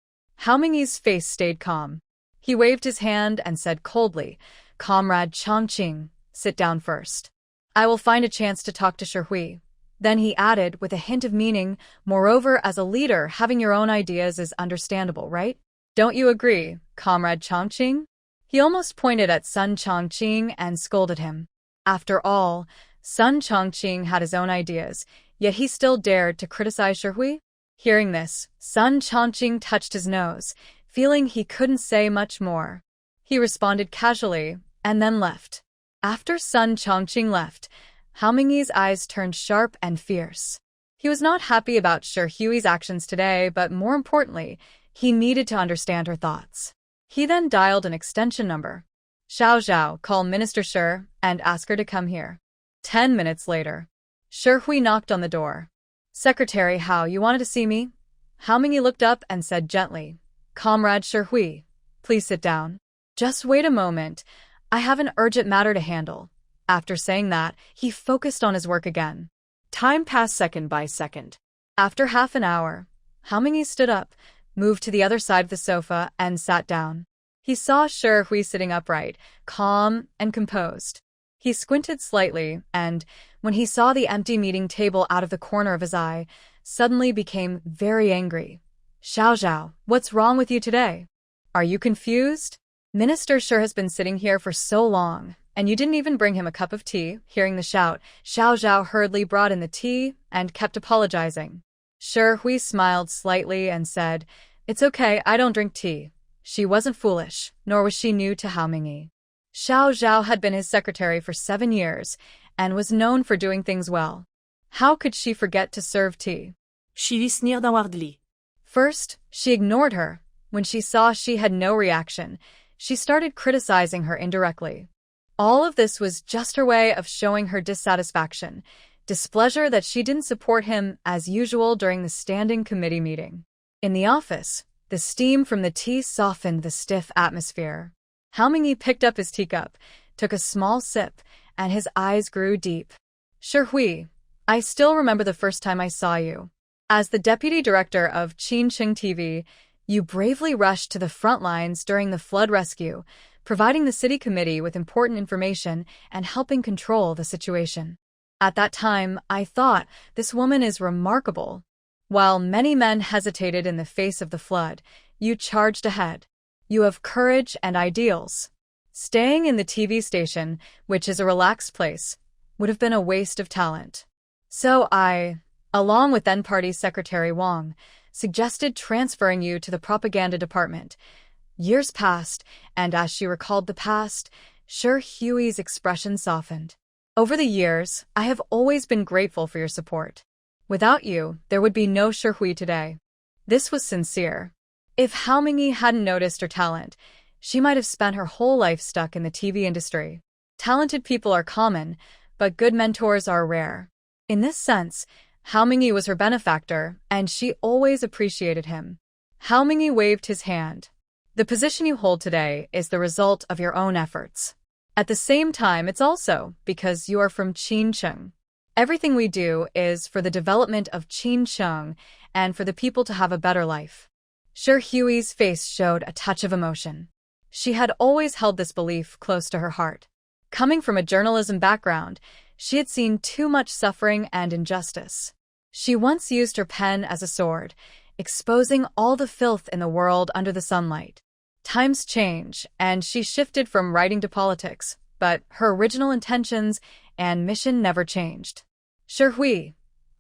Hao Mingyi's face stayed calm. He waved his hand and said coldly, "Comrade Chongqing, sit down first. I will find a chance to talk to Shihui." Then he added, with a hint of meaning, moreover, as a leader, having your own ideas is understandable, right? Don't you agree, Comrade Chongqing? He almost pointed at Sun Chongqing and scolded him. After all, Sun Chongqing had his own ideas, yet he still dared to criticize Shi. Hearing this, Sun Chongqing touched his nose, feeling he couldn't say much more. He responded casually, and then left. After Sun Chongqing left, Hao Mingyi's eyes turned sharp and fierce. He was not happy about Shi actions today, but more importantly, he needed to understand her thoughts. He then dialed an extension number. Xiao Zhao, call Minister Shi and ask her to come here. 10 minutes later, Shi knocked on the door. Secretary Hao, you wanted to see me? Hao Mingyi looked up and said gently, Comrade Shi, please sit down. Just wait a moment. I have an urgent matter to handle. After saying that, he focused on his work again. Time passed second by second. After half an hour, Hao Mingyi stood up, moved to the other side of the sofa, and sat down. He saw Shi sitting upright, calm and composed. He squinted slightly, and, when he saw the empty meeting table out of the corner of his eye, suddenly became very angry. Xiao Zhao, what's wrong with you today? Are you confused? Minister Shi has been sitting here for so long, and you didn't even bring him a cup of tea. Hearing the shout, Xiao Zhao hurriedly brought in the tea and kept apologizing. Shi smiled slightly and said, It's okay, I don't drink tea. She wasn't foolish, nor was she new to Hao Mingyi. Xiao Zhao had been his secretary for 7 years, and was known for doing things well. How could she forget to serve tea? She sneered inwardly. First, she ignored her. When she saw she had no reaction, she started criticizing her indirectly. All of this was just her way of showing her dissatisfaction, displeasure that she didn't support him as usual during the standing committee meeting. In the office, the steam from the tea softened the stiff atmosphere. Hao Mingyi picked up his teacup, took a small sip, and his eyes grew deep. Shi, I still remember the first time I saw you. As the deputy director of Qincheng TV, you bravely rushed to the front lines during the flood rescue, providing the city committee with important information and helping control the situation. At that time, I thought, this woman is remarkable. While many men hesitated in the face of the flood, you charged ahead. You have courage and ideals. Staying in the TV station, which is a relaxed place, would have been a waste of talent. So I, along with then-party Secretary Wang, suggested transferring you to the propaganda department. Years passed, and as she recalled the past, Shi's expression softened. Over the years, I have always been grateful for your support. Without you, there would be no Shi today. This was sincere. If Hao Mingyi hadn't noticed her talent, she might have spent her whole life stuck in the TV industry. Talented people are common, but good mentors are rare. In this sense, Hao Mingyi was her benefactor, and she always appreciated him. Hao Mingyi waved his hand. The position you hold today is the result of your own efforts. At the same time, it's also because you are from Qincheng. Everything we do is for the development of Qincheng and for the people to have a better life. Shi's face showed a touch of emotion. She had always held this belief close to her heart. Coming from a journalism background, she had seen too much suffering and injustice. She once used her pen as a sword, exposing all the filth in the world under the sunlight. Times change, and she shifted from writing to politics, but her original intentions and mission never changed. Shi,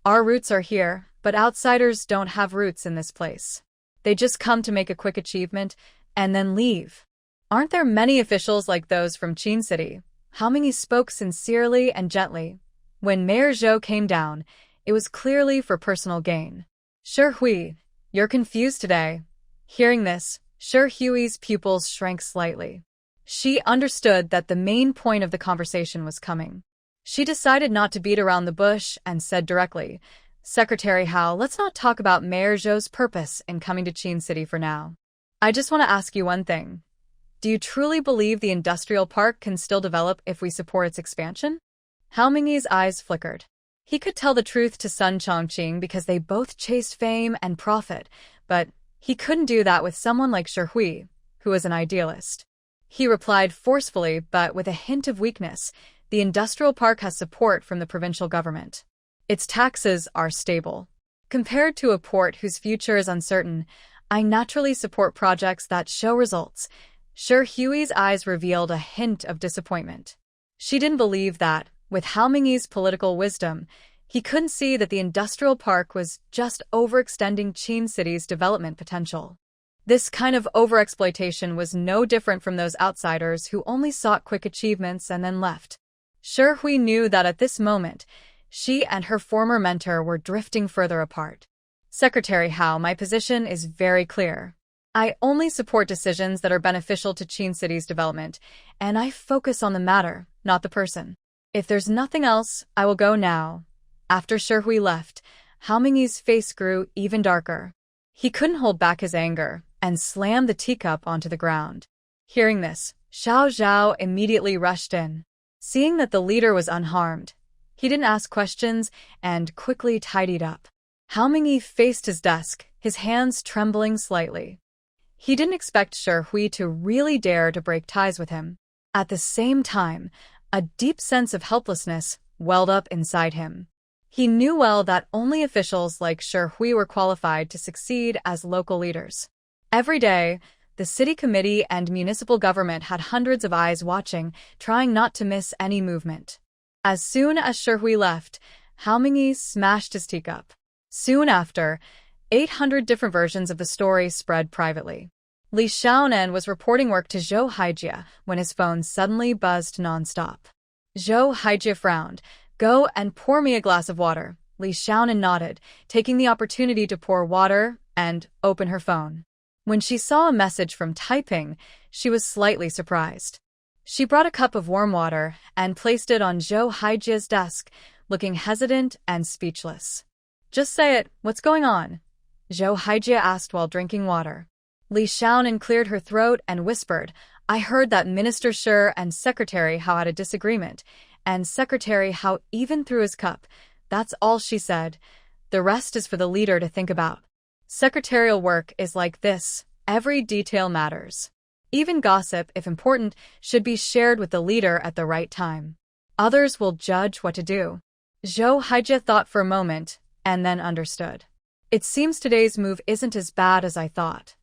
our roots are here, but outsiders don't have roots in this place. They just come to make a quick achievement and then leave. Aren't there many officials like those from Qin City? Hao Mingyi spoke sincerely and gently. When Mayor Zhou came down, it was clearly for personal gain. Shi, you're confused today. Hearing this, Shi's pupils shrank slightly. She understood that the main point of the conversation was coming. She decided not to beat around the bush and said directly, Secretary Hao, let's not talk about Mayor Zhou's purpose in coming to Qin City for now. I just want to ask you one thing. Do you truly believe the industrial park can still develop if we support its expansion? Hao Mingyi's eyes flickered. He could tell the truth to Sun Chongqing because they both chased fame and profit, but he couldn't do that with someone like Shi, who was an idealist. He replied forcefully but with a hint of weakness, the industrial park has support from the provincial government. Its taxes are stable. Compared to a port whose future is uncertain, I naturally support projects that show results. Sure, Huey's eyes revealed a hint of disappointment. She didn't believe that, with Hao Mingyi's political wisdom, he couldn't see that the industrial park was just overextending Qin City's development potential. This kind of overexploitation was no different from those outsiders who only sought quick achievements and then left. Sure, Hui knew that at this moment, she and her former mentor were drifting further apart. Secretary Hao, my position is very clear. I only support decisions that are beneficial to Qin City's development, and I focus on the matter, not the person. If there's nothing else, I will go now. After Shi Hui left, Hao Mingyi's face grew even darker. He couldn't hold back his anger and slammed the teacup onto the ground. Hearing this, Xiao Zhao immediately rushed in. Seeing that the leader was unharmed, he didn't ask questions and quickly tidied up. Hao Mingyi faced his desk, his hands trembling slightly. He didn't expect Shi Hui to really dare to break ties with him. At the same time, a deep sense of helplessness welled up inside him. He knew well that only officials like Shi Hui were qualified to succeed as local leaders. Every day, the city committee and municipal government had hundreds of eyes watching, trying not to miss any movement. As soon as Shi Hui left, Hao Mingyi smashed his teacup. Soon after, 800 different versions of the story spread privately. Li Xiaonan was reporting work to Zhou Haijie when his phone suddenly buzzed nonstop. Zhou Haijie frowned. Go and pour me a glass of water. Li Xiaonan nodded, taking the opportunity to pour water and open her phone. When she saw a message from Taiping, she was slightly surprised. She brought a cup of warm water and placed it on Zhou Haijie's desk, looking hesitant and speechless. Just say it, what's going on? Zhou Haijie asked while drinking water. Li Xiaonan cleared her throat and whispered, I heard that Minister Shi and Secretary Hao had a disagreement, and Secretary Hao even threw his cup. That's all she said. The rest is for the leader to think about. Secretarial work is like this. Every detail matters. Even gossip, if important, should be shared with the leader at the right time. Others will judge what to do. Zhou Haijie thought for a moment, and then understood. It seems today's move isn't as bad as I thought.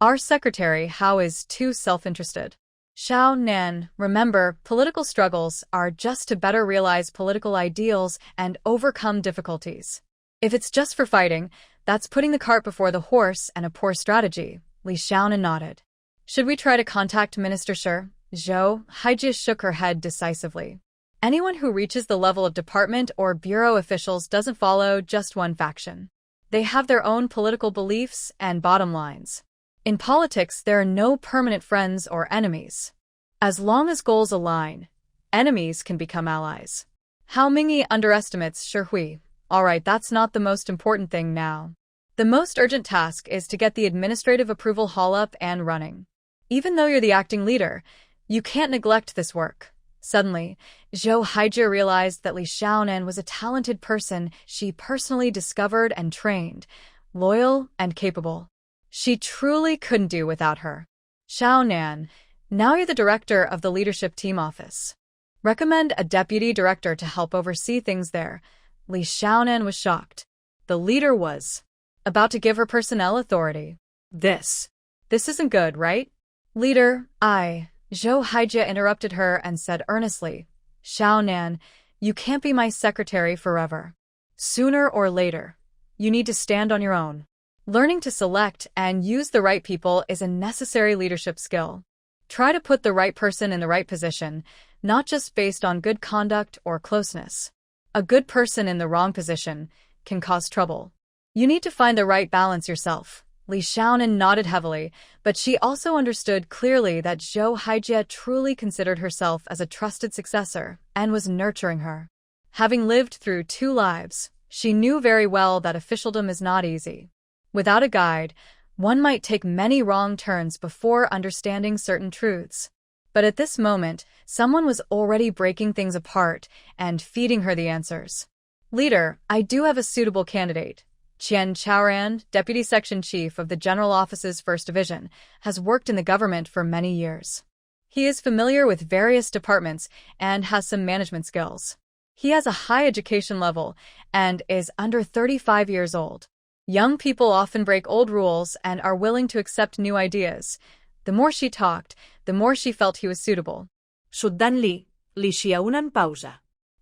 Our secretary Hao is too self-interested. Xiao Nan, remember, political struggles are just to better realize political ideals and overcome difficulties. If it's just for fighting, that's putting the cart before the horse and a poor strategy. Li Xiaonan nodded. Should we try to contact Minister Shi? Zhou Haijie shook her head decisively. Anyone who reaches the level of department or bureau officials doesn't follow just one faction. They have their own political beliefs and bottom lines. In politics, there are no permanent friends or enemies. As long as goals align, enemies can become allies. Hao Mingyi underestimates Shi Hui. Alright, that's not the most important thing now. The most urgent task is to get the administrative approval hall up and running. Even though you're the acting leader, you can't neglect this work. Suddenly, Zhou Haijie realized that Li Xiaonan was a talented person she personally discovered and trained, loyal and capable. She truly couldn't do without her. Xiaonan, now you're the director of the leadership team office. Recommend a deputy director to help oversee things there. Li Xiaonan was shocked. The leader was about to give her personnel authority. This isn't good, right? Leader, Zhou Haijie interrupted her and said earnestly, Xiaonan, you can't be my secretary forever. Sooner or later, you need to stand on your own. Learning to select and use the right people is a necessary leadership skill. Try to put the right person in the right position, not just based on good conduct or closeness. A good person in the wrong position can cause trouble. You need to find the right balance yourself. Li Xiaonan nodded heavily, but she also understood clearly that Zhou Haijie truly considered herself as a trusted successor and was nurturing her. Having lived through 2 lives, she knew very well that officialdom is not easy. Without a guide, one might take many wrong turns before understanding certain truths. But at this moment, someone was already breaking things apart and feeding her the answers. Leader, I do have a suitable candidate. Qian Chaoran, Deputy Section Chief of the General Office's 1st Division, has worked in the government for many years. He is familiar with various departments and has some management skills. He has a high education level and is under 35 years old. Young people often break old rules and are willing to accept new ideas. The more she talked, the more she felt he was suitable. Suddenly, li siya unan pausa.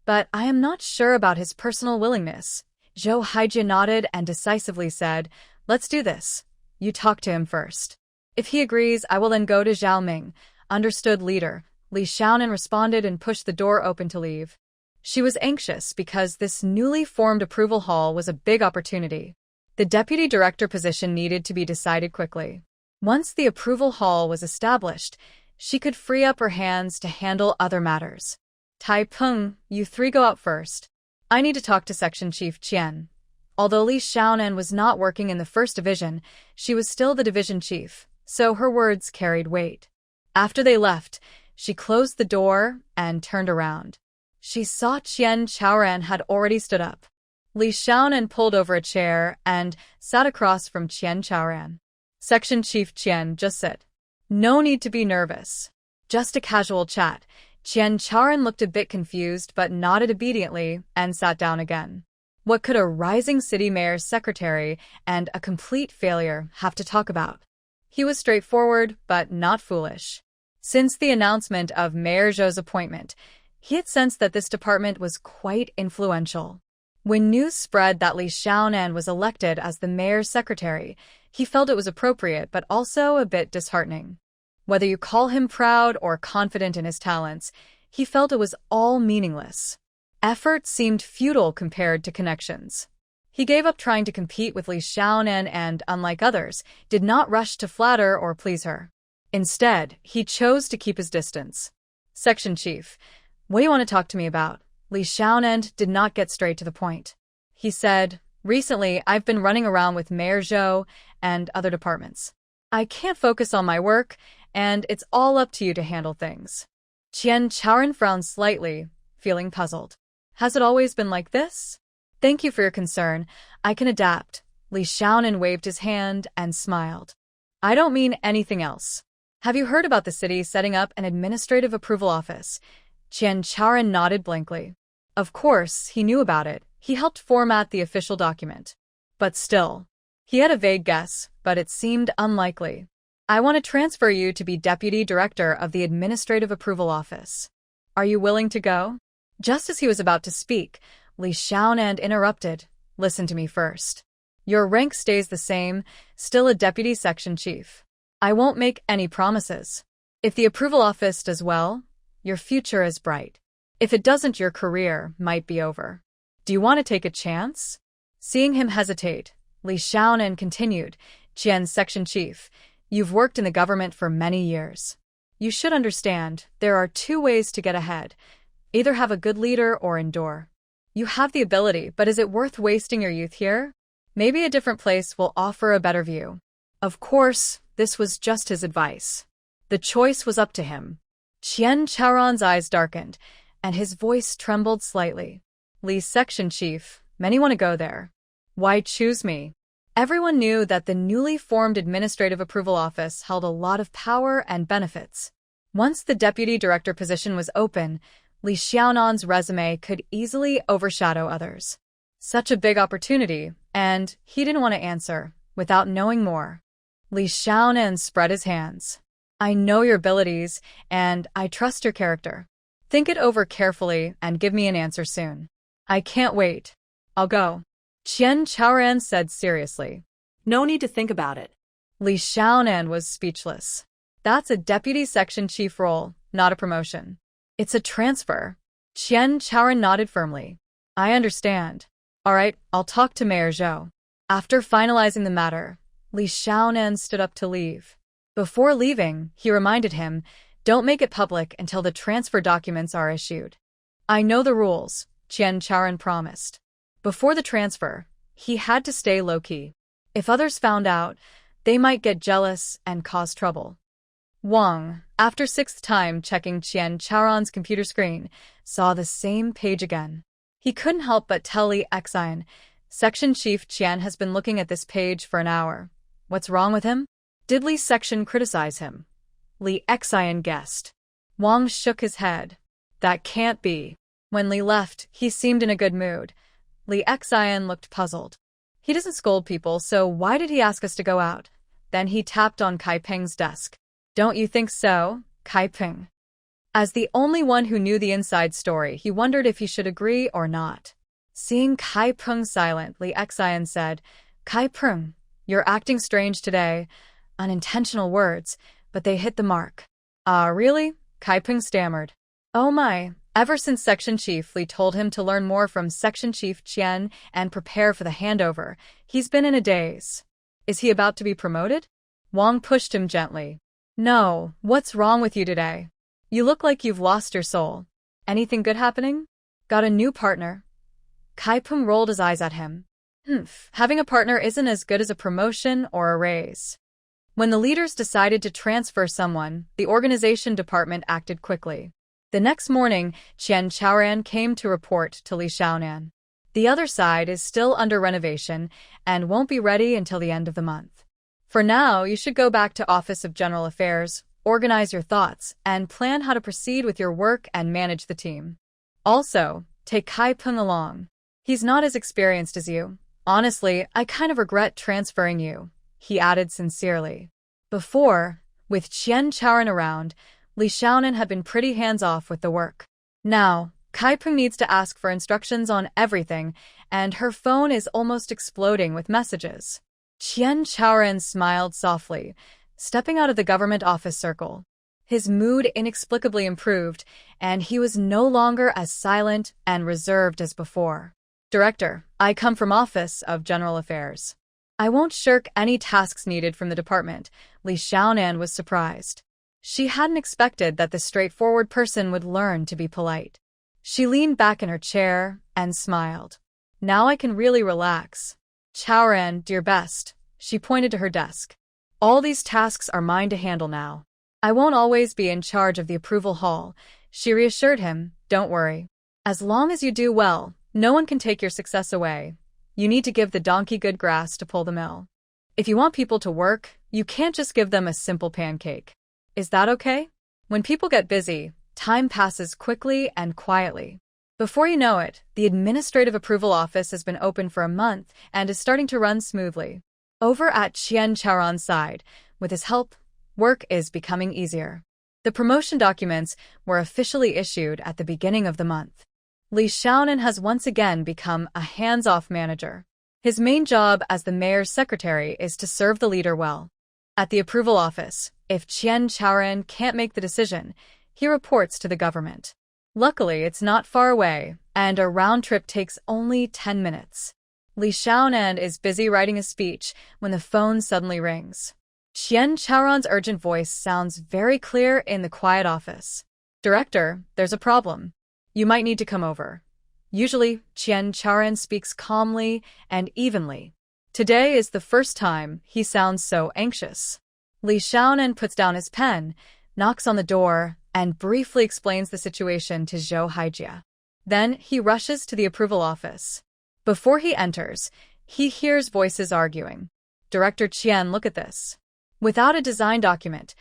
But I am not sure about his personal willingness. Zhou Haijia nodded and decisively said, "Let's do this. You talk to him first. If he agrees, I will then go to Zhaoming." Understood, leader. Li Xiaonan responded and pushed the door open to leave. She was anxious because this newly formed approval hall was a big opportunity. The deputy director position needed to be decided quickly. Once the approval hall was established, she could free up her hands to handle other matters. Tai Peng, you three go out first. I need to talk to Section Chief Qian. Although Li Xiaonan was not working in the first division, she was still the division chief, so her words carried weight. After they left, she closed the door and turned around. She saw Qian Chaoran had already stood up. Li Xiaonan pulled over a chair and sat across from Qian Chaoran. Section Chief Qian, just sit. No need to be nervous. Just a casual chat. Qian Chaoran looked a bit confused but nodded obediently and sat down again. What could a rising city mayor's secretary and a complete failure have to talk about? He was straightforward but not foolish. Since the announcement of Mayor Zhou's appointment, he had sensed that this department was quite influential. When news spread that Li Xiaonan was elected as the mayor's secretary, he felt it was appropriate but also a bit disheartening. Whether you call him proud or confident in his talents, he felt it was all meaningless. Effort seemed futile compared to connections. He gave up trying to compete with Li Xiaonan and, unlike others, did not rush to flatter or please her. Instead, he chose to keep his distance. Section Chief, what do you want to talk to me about? Li Xiaonan did not get straight to the point. He said, recently I've been running around with Mayor Zhou and other departments. I can't focus on my work, and it's all up to you to handle things. Qian Chaoran frowned slightly, feeling puzzled. Has it always been like this? Thank you for your concern. I can adapt. Li Xiaonan waved his hand and smiled. I don't mean anything else. Have you heard about the city setting up an administrative approval office? Qian Chaoran nodded blankly. Of course, he knew about it. He helped format the official document. But still, he had a vague guess, but it seemed unlikely. I want to transfer you to be deputy director of the administrative approval office. Are you willing to go? Just as he was about to speak, Li Xiaonan interrupted. Listen to me first. Your rank stays the same, still a deputy section chief. I won't make any promises. If the approval office does well, your future is bright. If it doesn't, your career might be over. Do you want to take a chance? Seeing him hesitate, Li Xiaonan continued, Qian's section chief, you've worked in the government for many years. You should understand, there are two ways to get ahead. Either have a good leader or endure. You have the ability, but is it worth wasting your youth here? Maybe a different place will offer a better view. Of course, this was just his advice. The choice was up to him. Qian Chaoran's eyes darkened, and his voice trembled slightly. Li's section chief, many want to go there. Why choose me? Everyone knew that the newly formed administrative approval office held a lot of power and benefits. Once the deputy director position was open, Li Xiaonan's resume could easily overshadow others. Such a big opportunity, and he didn't want to answer without knowing more. Li Xiaonan spread his hands. I know your abilities, and I trust your character. Think it over carefully and give me an answer soon. I can't wait. I'll go. Qian Chaoran said seriously. No need to think about it. Li Xiaonan was speechless. That's a deputy section chief role, not a promotion. It's a transfer. Qian Chaoran nodded firmly. I understand. All right, I'll talk to Mayor Zhou. After finalizing the matter, Li Xiaonan stood up to leave. Before leaving, he reminded him, don't make it public until the transfer documents are issued. I know the rules, Qian Chaoran promised. Before the transfer, he had to stay low-key. If others found out, they might get jealous and cause trouble. Wang, after sixth time checking Qian Chaoran's computer screen, saw the same page again. He couldn't help but tell Li Xian, Section Chief Qian has been looking at this page for an hour. What's wrong with him? Did Li's section criticize him? Li Xian guessed. Wang shook his head. That can't be. When Li left, he seemed in a good mood. Li Xian looked puzzled. He doesn't scold people, so why did he ask us to go out? Then he tapped on Kai Peng's desk. Don't you think so, Kai Peng? As the only one who knew the inside story, he wondered if he should agree or not. Seeing Kai Peng silent, Li Xian said, Kai Peng, you're acting strange today. Unintentional words, but they hit the mark. Ah, really? Kai Peng stammered. Oh my. Ever since Section Chief Li told him to learn more from Section Chief Qian and prepare for the handover, he's been in a daze. Is he about to be promoted? Wang pushed him gently. No, what's wrong with you today? You look like you've lost your soul. Anything good happening? Got a new partner? Kai Peng rolled his eyes at him. Having a partner isn't as good as a promotion or a raise. When the leaders decided to transfer someone, the organization department acted quickly. The next morning, Qian Chaoran came to report to Li Xiaonan. The other side is still under renovation and won't be ready until the end of the month. For now, you should go back to Office of General Affairs, organize your thoughts, and plan how to proceed with your work and manage the team. Also, take Kai Peng along. He's not as experienced as you. Honestly, I kind of regret transferring you, he added sincerely. Before, with Qian Chaoran around, Li Xiaonan had been pretty hands-off with the work. Now, Kai Peng needs to ask for instructions on everything, and her phone is almost exploding with messages. Qian Chaoran smiled softly, stepping out of the government office circle. His mood inexplicably improved, and he was no longer as silent and reserved as before. Director, I come from Office of General Affairs. I won't shirk any tasks needed from the department. Li Xiaonan was surprised. She hadn't expected that the straightforward person would learn to be polite. She leaned back in her chair and smiled. Now I can really relax. Chaoran, do your best. She pointed to her desk. All these tasks are mine to handle now. I won't always be in charge of the approval hall. She reassured him, don't worry. As long as you do well, no one can take your success away. You need to give the donkey good grass to pull the mill. If you want people to work, you can't just give them a simple pancake. Is that okay? When people get busy, time passes quickly and quietly. Before you know it, the administrative approval office has been open for a month and is starting to run smoothly. Over at Qian Chaoran's side, with his help, work is becoming easier. The promotion documents were officially issued at the beginning of the month. Li Xiaonan has once again become a hands-off manager. His main job as the mayor's secretary is to serve the leader well. At the approval office, if Qian Chaoran can't make the decision, he reports to the government. Luckily, it's not far away, and a round trip takes only 10 minutes. Li Xiaonan is busy writing a speech when the phone suddenly rings. Qian Chaoran's urgent voice sounds very clear in the quiet office. Director, there's a problem. You might need to come over. Usually, Qian Chaoran speaks calmly and evenly. Today is the first time he sounds so anxious. Li Xiaonan puts down his pen, knocks on the door, and briefly explains the situation to Zhou Haijia. Then he rushes to the approval office. Before he enters, he hears voices arguing. Director Qian, look at this. Without a design document,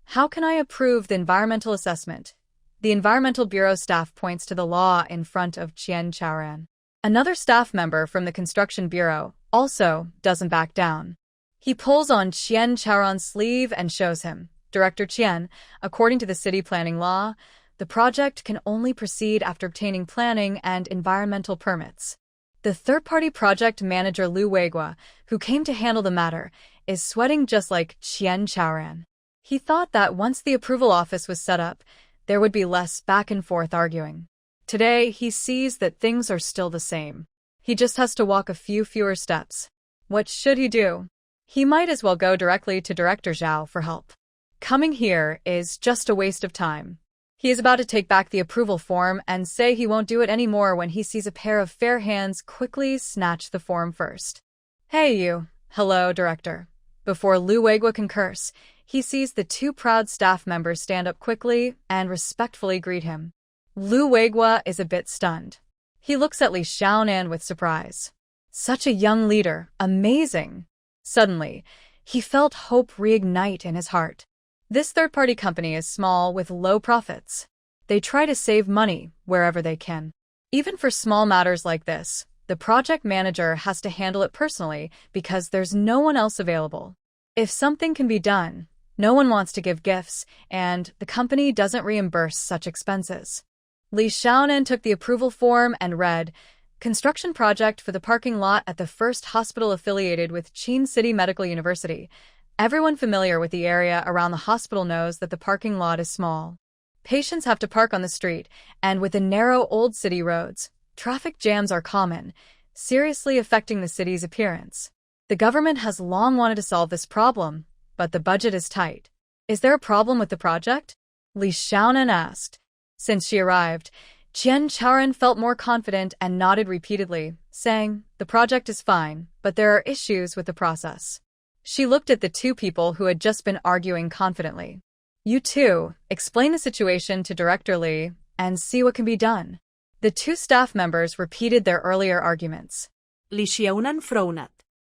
how can I approve the environmental assessment? The Environmental Bureau staff points to the law in front of Qian Chaoran. Another staff member from the Construction Bureau also doesn't back down. He pulls on Qian Chaoran's sleeve and shows him, Director Qian, according to the city planning law, the project can only proceed after obtaining planning and environmental permits. The third-party project manager Lu Weigua, who came to handle the matter, is sweating just like Qian Chaoran. He thought that once the approval office was set up, there would be less back-and-forth arguing. Today, he sees that things are still the same. He just has to walk a few fewer steps. What should he do? He might as well go directly to Director Zhao for help. Coming here is just a waste of time. He is about to take back the approval form and say he won't do it anymore when he sees a pair of fair hands quickly snatch the form first. Hey you. Hello, Director. Before Lu Weigua can curse, he sees the two proud staff members stand up quickly and respectfully greet him. Lu Weigua is a bit stunned. He looks at Li Xiaonan with surprise. Such a young leader, amazing. Suddenly, he felt hope reignite in his heart. This third-party company is small with low profits. They try to save money wherever they can. Even for small matters like this, the project manager has to handle it personally because there's no one else available. If something can be done, no one wants to give gifts, and the company doesn't reimburse such expenses. Li Xiaonan took the approval form and read, "Construction project for the parking lot at the first hospital affiliated with Chin City Medical University." Everyone familiar with the area around the hospital knows that the parking lot is small. Patients have to park on the street, and with the narrow old city roads, traffic jams are common, seriously affecting the city's appearance. The government has long wanted to solve this problem, but the budget is tight. "Is there a problem with the project?" Li Xiaonan asked. Since she arrived, Qian Chaoren felt more confident and nodded repeatedly, saying, "The project is fine, but there are issues with the process." She looked at the two people who had just been arguing confidently. "You two, explain the situation to Director Li and see what can be done." The two staff members repeated their earlier arguments. Li Xiaonan frowned.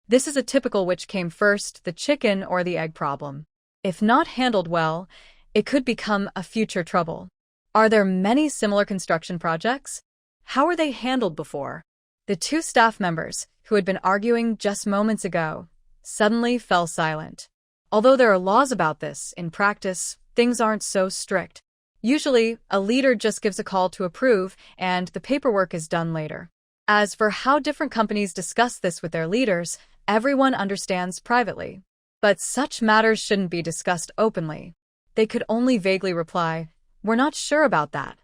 This is a typical which came first, the chicken or the egg problem. If not handled well, it could become a future trouble. Are there many similar construction projects? How were they handled before? The two staff members, who had been arguing just moments ago, suddenly fell silent. Although there are laws about this, in practice, things aren't so strict. Usually, a leader just gives a call to approve, and the paperwork is done later. As for how different companies discuss this with their leaders, everyone understands privately. But such matters shouldn't be discussed openly. They could only vaguely reply, "We're not sure about that."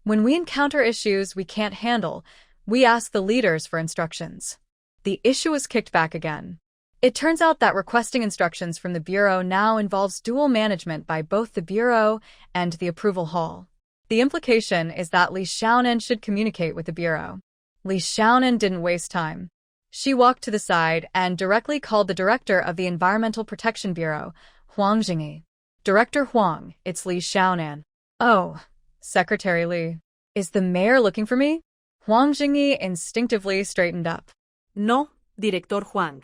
When we encounter issues we can't handle, we ask the leaders for instructions. The issue was kicked back again. It turns out that requesting instructions from the Bureau now involves dual management by both the Bureau and the Approval Hall. The implication is that Li Xiaonan should communicate with the Bureau. Li Xiaonan didn't waste time. She walked to the side and directly called the director of the Environmental Protection Bureau, Huang Jingyi. "Director Huang, it's Li Xiaonan." "Oh, Secretary Li. Is the mayor looking for me?" Huang Jingyi instinctively straightened up. "No, Director Huang."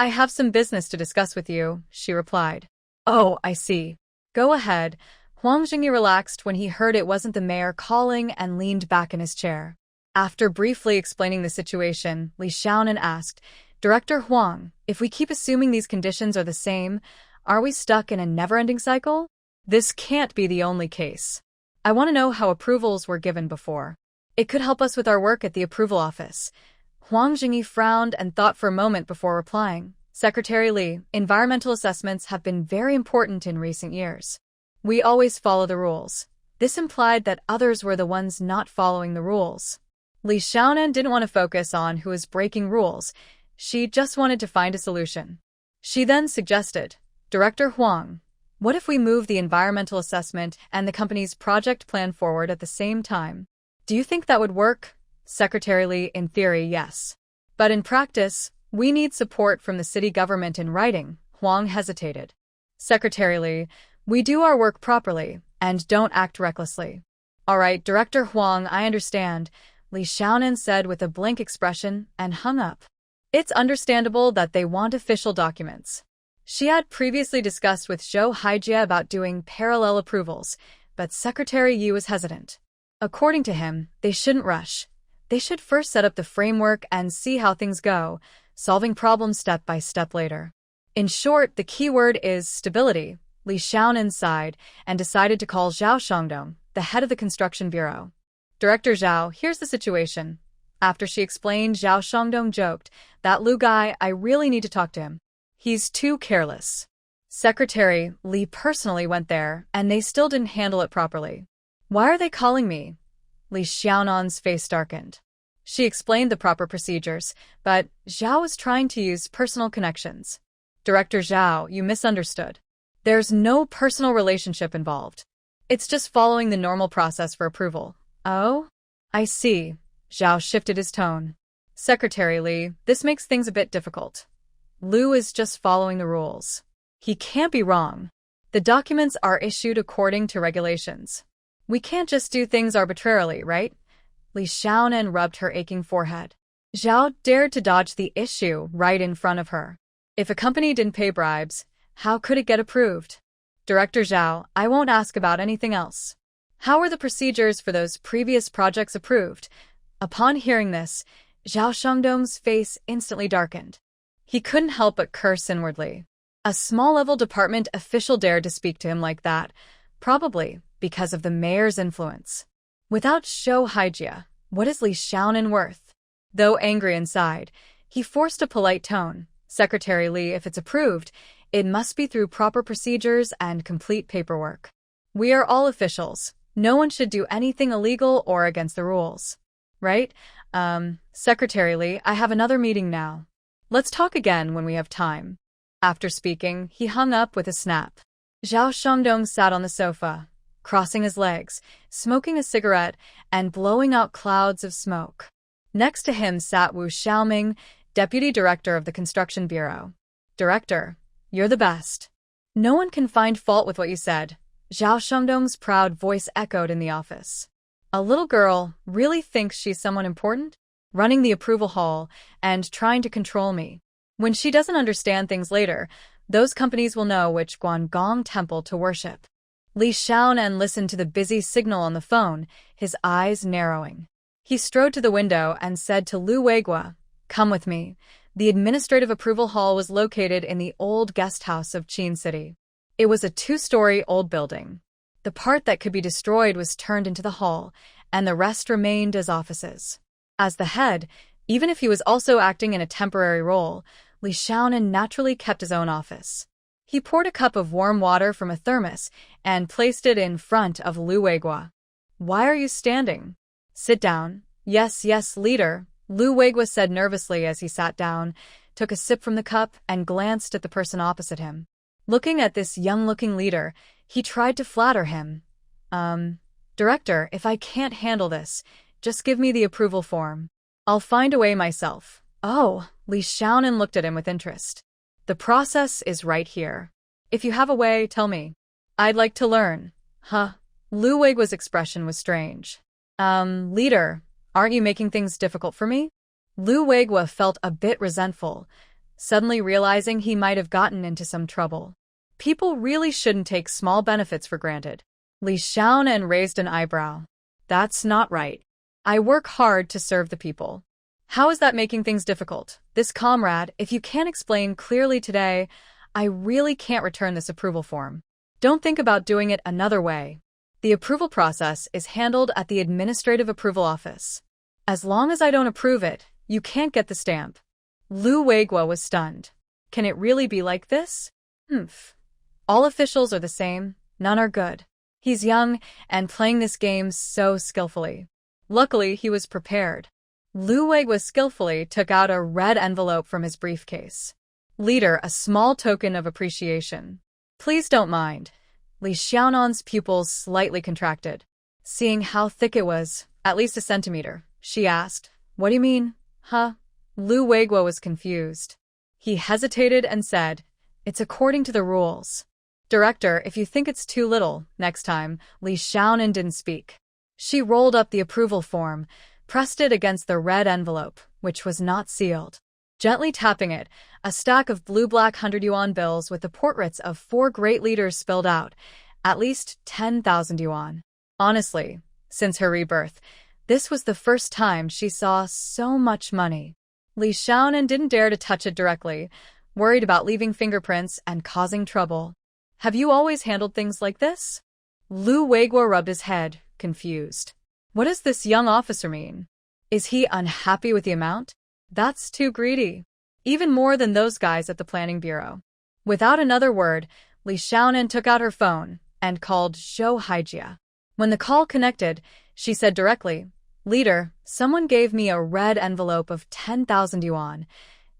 "I have some business to discuss with you," she replied. "Oh, I see. Go ahead." Huang Jingyi relaxed when he heard it wasn't the mayor calling and leaned back in his chair. After briefly explaining the situation, Li Xiaonan asked, "Director Huang, if we keep assuming these conditions are the same, are we stuck in a never-ending cycle? This can't be the only case. I want to know how approvals were given before. It could help us with our work at the approval office." Huang Jingyi frowned and thought for a moment before replying. "Secretary Li, environmental assessments have been very important in recent years. We always follow the rules." This implied that others were the ones not following the rules. Li Xiaonan didn't want to focus on who was breaking rules. She just wanted to find a solution. She then suggested, "Director Huang, what if we move the environmental assessment and the company's project plan forward at the same time? Do you think that would work?" Secretary Li, in theory, yes. But in practice, we need support from the city government in writing. Huang hesitated. "Secretary Li, we do our work properly and don't act recklessly." "All right, Director Huang, I understand," Li Xiaonan said with a blank expression and hung up. It's understandable that they want official documents. She had previously discussed with Zhou Haijie about doing parallel approvals, but Secretary Yu was hesitant. According to him, they shouldn't rush. They should first set up the framework and see how things go, solving problems step by step later. In short, the key word is stability. Li Xiaonan sighed and decided to call Zhao Shangdong, the head of the construction bureau. "Director Zhao, here's the situation." After she explained, Zhao Shangdong joked, "That Lu guy, I really need to talk to him. He's too careless." Secretary Li personally went there, and they still didn't handle it properly. "Why are they calling me?" Li Xiaonan's face darkened. She explained the proper procedures, but Zhao was trying to use personal connections. "Director Zhao, you misunderstood. There's no personal relationship involved. It's just following the normal process for approval." "Oh? I see." Zhao shifted his tone. "Secretary Li, this makes things a bit difficult. Lu is just following the rules. He can't be wrong. The documents are issued according to regulations. We can't just do things arbitrarily, right?" Li Xiaonan rubbed her aching forehead. Zhao dared to dodge the issue right in front of her. If a company didn't pay bribes, how could it get approved? "Director Zhao, I won't ask about anything else. How were the procedures for those previous projects approved? Upon hearing this, Zhao Shangdong's face instantly darkened. He couldn't help but curse inwardly. A small-level department official dared to speak to him like that, probably because of the mayor's influence. Without Zhou Haijia, what is Li Xiaonan worth? Though angry inside, he forced a polite tone. Secretary Li, if it's approved, it must be through proper procedures and complete paperwork. We are all officials. No one should do anything illegal or against the rules. Right? Secretary Li, I have another meeting now. Let's talk again when we have time. After speaking, he hung up with a snap. Zhao Shangdong sat on the sofa, crossing his legs, smoking a cigarette, and blowing out clouds of smoke. Next to him sat Wu Xiaoming, deputy director of the construction bureau. Director, you're the best. No one can find fault with what you said. Zhao Shangdong's proud voice echoed in the office. A little girl really thinks she's someone important? Running the approval hall and trying to control me. When she doesn't understand things later, those companies will know which Guanggong temple to worship. Li Xiaonan listened to the busy signal on the phone, his eyes narrowing. He strode to the window and said to Lu Weiguo, "Come with me." The administrative approval hall was located in the old guest house of Qin City. It was a 2-story old building. The part that could be destroyed was turned into the hall, and the rest remained as offices. As the head, even if he was also acting in a temporary role, Li Xiaonan naturally kept his own office. He poured a cup of warm water from a thermos and placed it in front of Lu Weiguo. "Why are you standing? Sit down." Yes, leader," Lu Weiguo said nervously as he sat down, took a sip from the cup, and glanced at the person opposite him. Looking at this young-looking leader, he tried to flatter him. Director, if I can't handle this, just give me the approval form. I'll find a way myself." "Oh," Li Xiaonan looked at him with interest. "The process is right here. If you have a way, tell me. I'd like to learn." Huh? Lu Weiguo's expression was strange. Leader, aren't you making things difficult for me?" Lu Weiguo felt a bit resentful, suddenly realizing he might have gotten into some trouble. People really shouldn't take small benefits for granted. Li Xiaonan raised an eyebrow. "That's not right. I work hard to serve the people. How is that making things difficult? This comrade, if you can't explain clearly today, I really can't return this approval form. Don't think about doing it another way. The approval process is handled at the administrative approval office. As long as I don't approve it, you can't get the stamp." Lu Weiguo was stunned. Can it really be like this? All officials are the same, none are good. He's young and playing this game so skillfully. Luckily, he was prepared. Lu Weiguo skillfully took out a red envelope from his briefcase. "Leader, a small token of appreciation. Please don't mind." Li Xiaonan's pupils slightly contracted. Seeing how thick it was, at least a centimeter, she asked, "What do you mean, huh?" Lu Weiguo was confused. He hesitated and said, "It's according to the rules." "Director, if you think it's too little, next time." Li Xiaonan didn't speak. She rolled up the approval form, pressed it against the red envelope, which was not sealed. Gently tapping it, a stack of blue-black 100 yuan bills with the portraits of 4 great leaders spilled out, at least 10,000 yuan. Honestly, since her rebirth, this was the first time she saw so much money. Li Xiaonan didn't dare to touch it directly, worried about leaving fingerprints and causing trouble. "Have you always handled things like this?" Lu Weiguo rubbed his head, confused. What does this young officer mean? Is he unhappy with the amount? That's too greedy. Even more than those guys at the planning bureau. Without another word, Li Xiaonan took out her phone and called Zhou Haijia. When the call connected, she said directly, "Leader, someone gave me a red envelope of 10,000 yuan.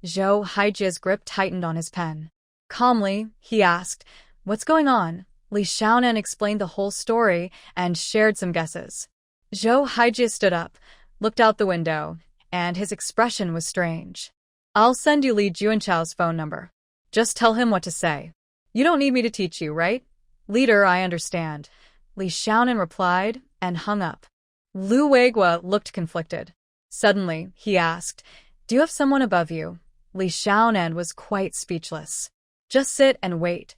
Zhou Haijia's grip tightened on his pen. Calmly, he asked, "What's going on?" Li Xiaonan explained the whole story and shared some guesses. Zhou Haijia stood up, looked out the window, and his expression was strange. "I'll send you Li Juanchao's phone number. Just tell him what to say. You don't need me to teach you, right?" "Leader, I understand," Li Xiaonan replied and hung up. Lu Weiguo looked conflicted. Suddenly, he asked, "Do you have someone above you?" Li Xiaonan was quite speechless. "Just sit and wait."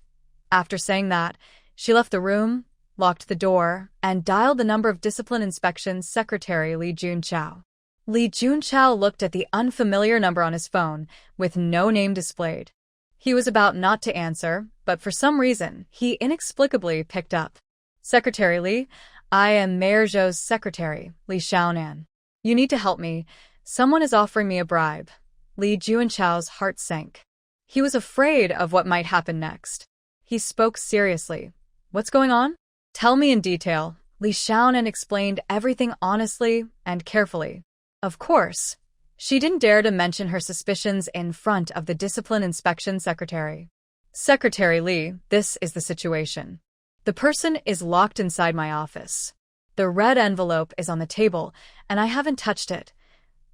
After saying that, she left the room, locked the door, and dialed the number of Discipline Inspection Secretary Li Junqiao. Li Junqiao looked at the unfamiliar number on his phone, with no name displayed. He was about not to answer, but for some reason, he inexplicably picked up. Secretary Li, I am Mayor Zhou's secretary, Li Xiaonan. You need to help me. Someone is offering me a bribe. Li Junqiao's heart sank. He was afraid of what might happen next. He spoke seriously. What's going on? Tell me in detail. Li Xiaonan explained everything honestly and carefully. Of course, she didn't dare to mention her suspicions in front of the Discipline Inspection Secretary. Secretary Li, this is the situation. The person is locked inside my office. The red envelope is on the table, and I haven't touched it.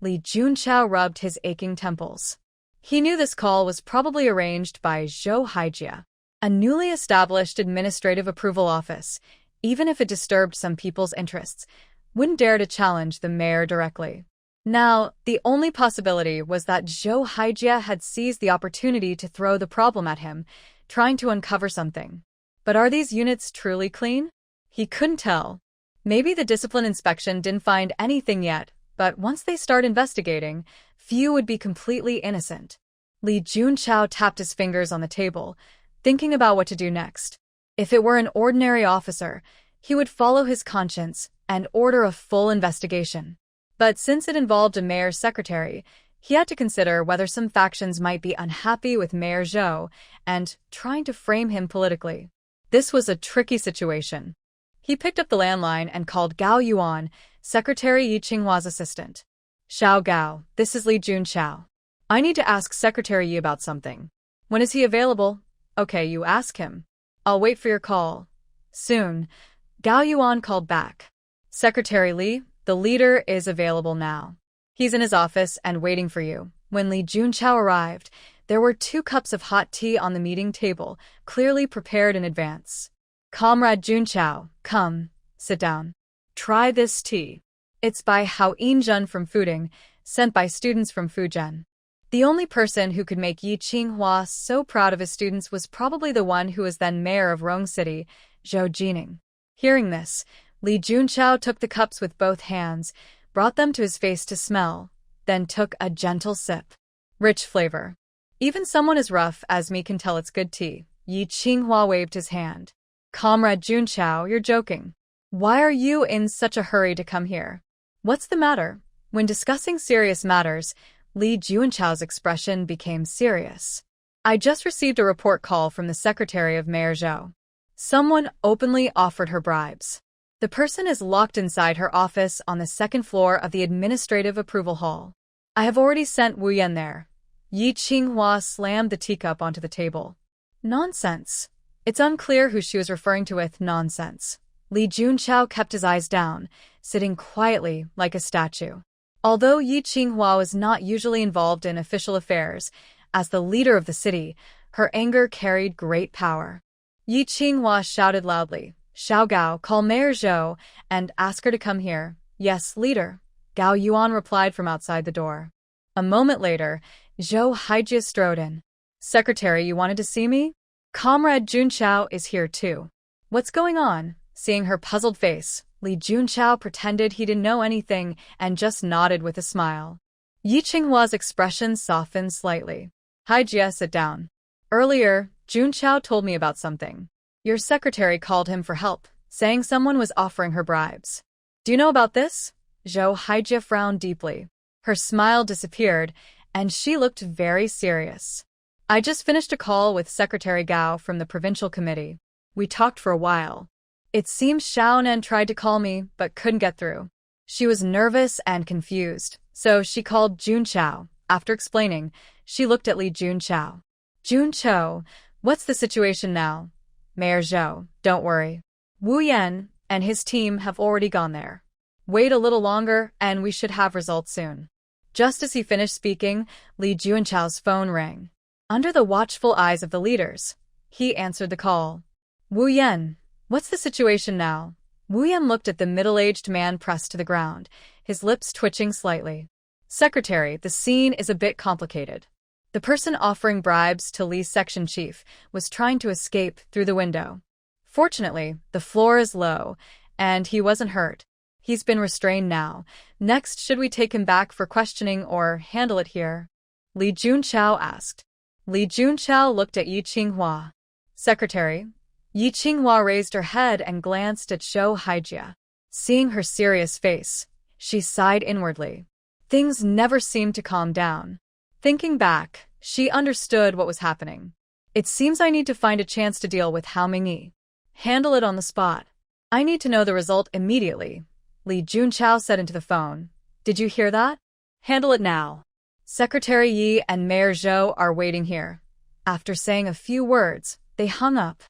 Li Junqiao rubbed his aching temples. He knew this call was probably arranged by Zhou Haijia, a newly established administrative approval office. Even if it disturbed some people's interests, wouldn't dare to challenge the mayor directly. Now, the only possibility was that Zhou Haijia had seized the opportunity to throw the problem at him, trying to uncover something. But are these units truly clean? He couldn't tell. Maybe the discipline inspection didn't find anything yet, but once they start investigating, few would be completely innocent. Li Junqiao tapped his fingers on the table, thinking about what to do next. If it were an ordinary officer, he would follow his conscience and order a full investigation. But since it involved a mayor's secretary, he had to consider whether some factions might be unhappy with Mayor Zhou and trying to frame him politically. This was a tricky situation. He picked up the landline and called Gao Yuan, Secretary Yi Qinghua's assistant. Xiao Gao, this is Li Junqiao. I need to ask Secretary Yi about something. When is he available? Okay, you ask him. I'll wait for your call. Soon. Gao Yuan called back. Secretary Li, the leader is available now. He's in his office and waiting for you. When Li Junqiao arrived, there were 2 cups of hot tea on the meeting table, clearly prepared in advance. Comrade Junqiao, come, sit down. Try this tea. It's by Hao Yinzhen from Fuding, sent by students from Fujian. The only person who could make Yi Qinghua so proud of his students was probably the one who was then mayor of Rong City, Zhou Jining. Hearing this, Li Junqiao took the cups with both hands, brought them to his face to smell, then took a gentle sip. Rich flavor. Even someone as rough as me can tell it's good tea. Yi Qinghua waved his hand. Comrade Junqiao, you're joking. Why are you in such a hurry to come here? What's the matter? When discussing serious matters, Li Junqiao's expression became serious. I just received a report call from the secretary of Mayor Zhou. Someone openly offered her bribes. The person is locked inside her office on the 2nd floor of the Administrative Approval Hall. I have already sent Wu Yan there. Yi Qinghua slammed the teacup onto the table. Nonsense. It's unclear who she was referring to with nonsense. Li Junqiao kept his eyes down, sitting quietly like a statue. Although Yi Qinghua was not usually involved in official affairs, as the leader of the city, her anger carried great power. Yi Qinghua shouted loudly, Xiao Gao, call Mayor Zhou and ask her to come here. Yes, leader. Gao Yuan replied from outside the door. A moment later, Zhou Haijia strode in. Secretary, you wanted to see me? Comrade Junqiao is here too. What's going on? Seeing her puzzled face, Li Junqiao pretended he didn't know anything and just nodded with a smile. Yi Qinghua's expression softened slightly. Haijia, sit down. Earlier, Junqiao told me about something. Your secretary called him for help, saying someone was offering her bribes. Do you know about this? Zhou Haijia frowned deeply. Her smile disappeared, and she looked very serious. I just finished a call with Secretary Gao from the provincial committee. We talked for a while. It seems Xiaonan tried to call me, but couldn't get through. She was nervous and confused, so she called Junqiao. After explaining, she looked at Li Junqiao. Junqiao, what's the situation now? Mayor Zhou, don't worry. Wu Yan and his team have already gone there. Wait a little longer and we should have results soon. Just as he finished speaking, Li Junqiao's phone rang. Under the watchful eyes of the leaders, he answered the call. Wu Yan, what's the situation now? Wu Yan looked at the middle-aged man pressed to the ground, his lips twitching slightly. Secretary, the scene is a bit complicated. The person offering bribes to Li's section chief was trying to escape through the window. Fortunately, the floor is low, and he wasn't hurt. He's been restrained now. Next, should we take him back for questioning or handle it here? Li Junqiao asked. Li Junqiao looked at Yi Qinghua. Secretary. Yi Qinghua raised her head and glanced at Zhou Haijie. Seeing her serious face, she sighed inwardly. Things never seemed to calm down. Thinking back, she understood what was happening. It seems I need to find a chance to deal with Hao Mingyi. Handle it on the spot. I need to know the result immediately, Li Junqiao said into the phone. Did you hear that? Handle it now. Secretary Yi and Mayor Zhou are waiting here. After saying a few words, they hung up.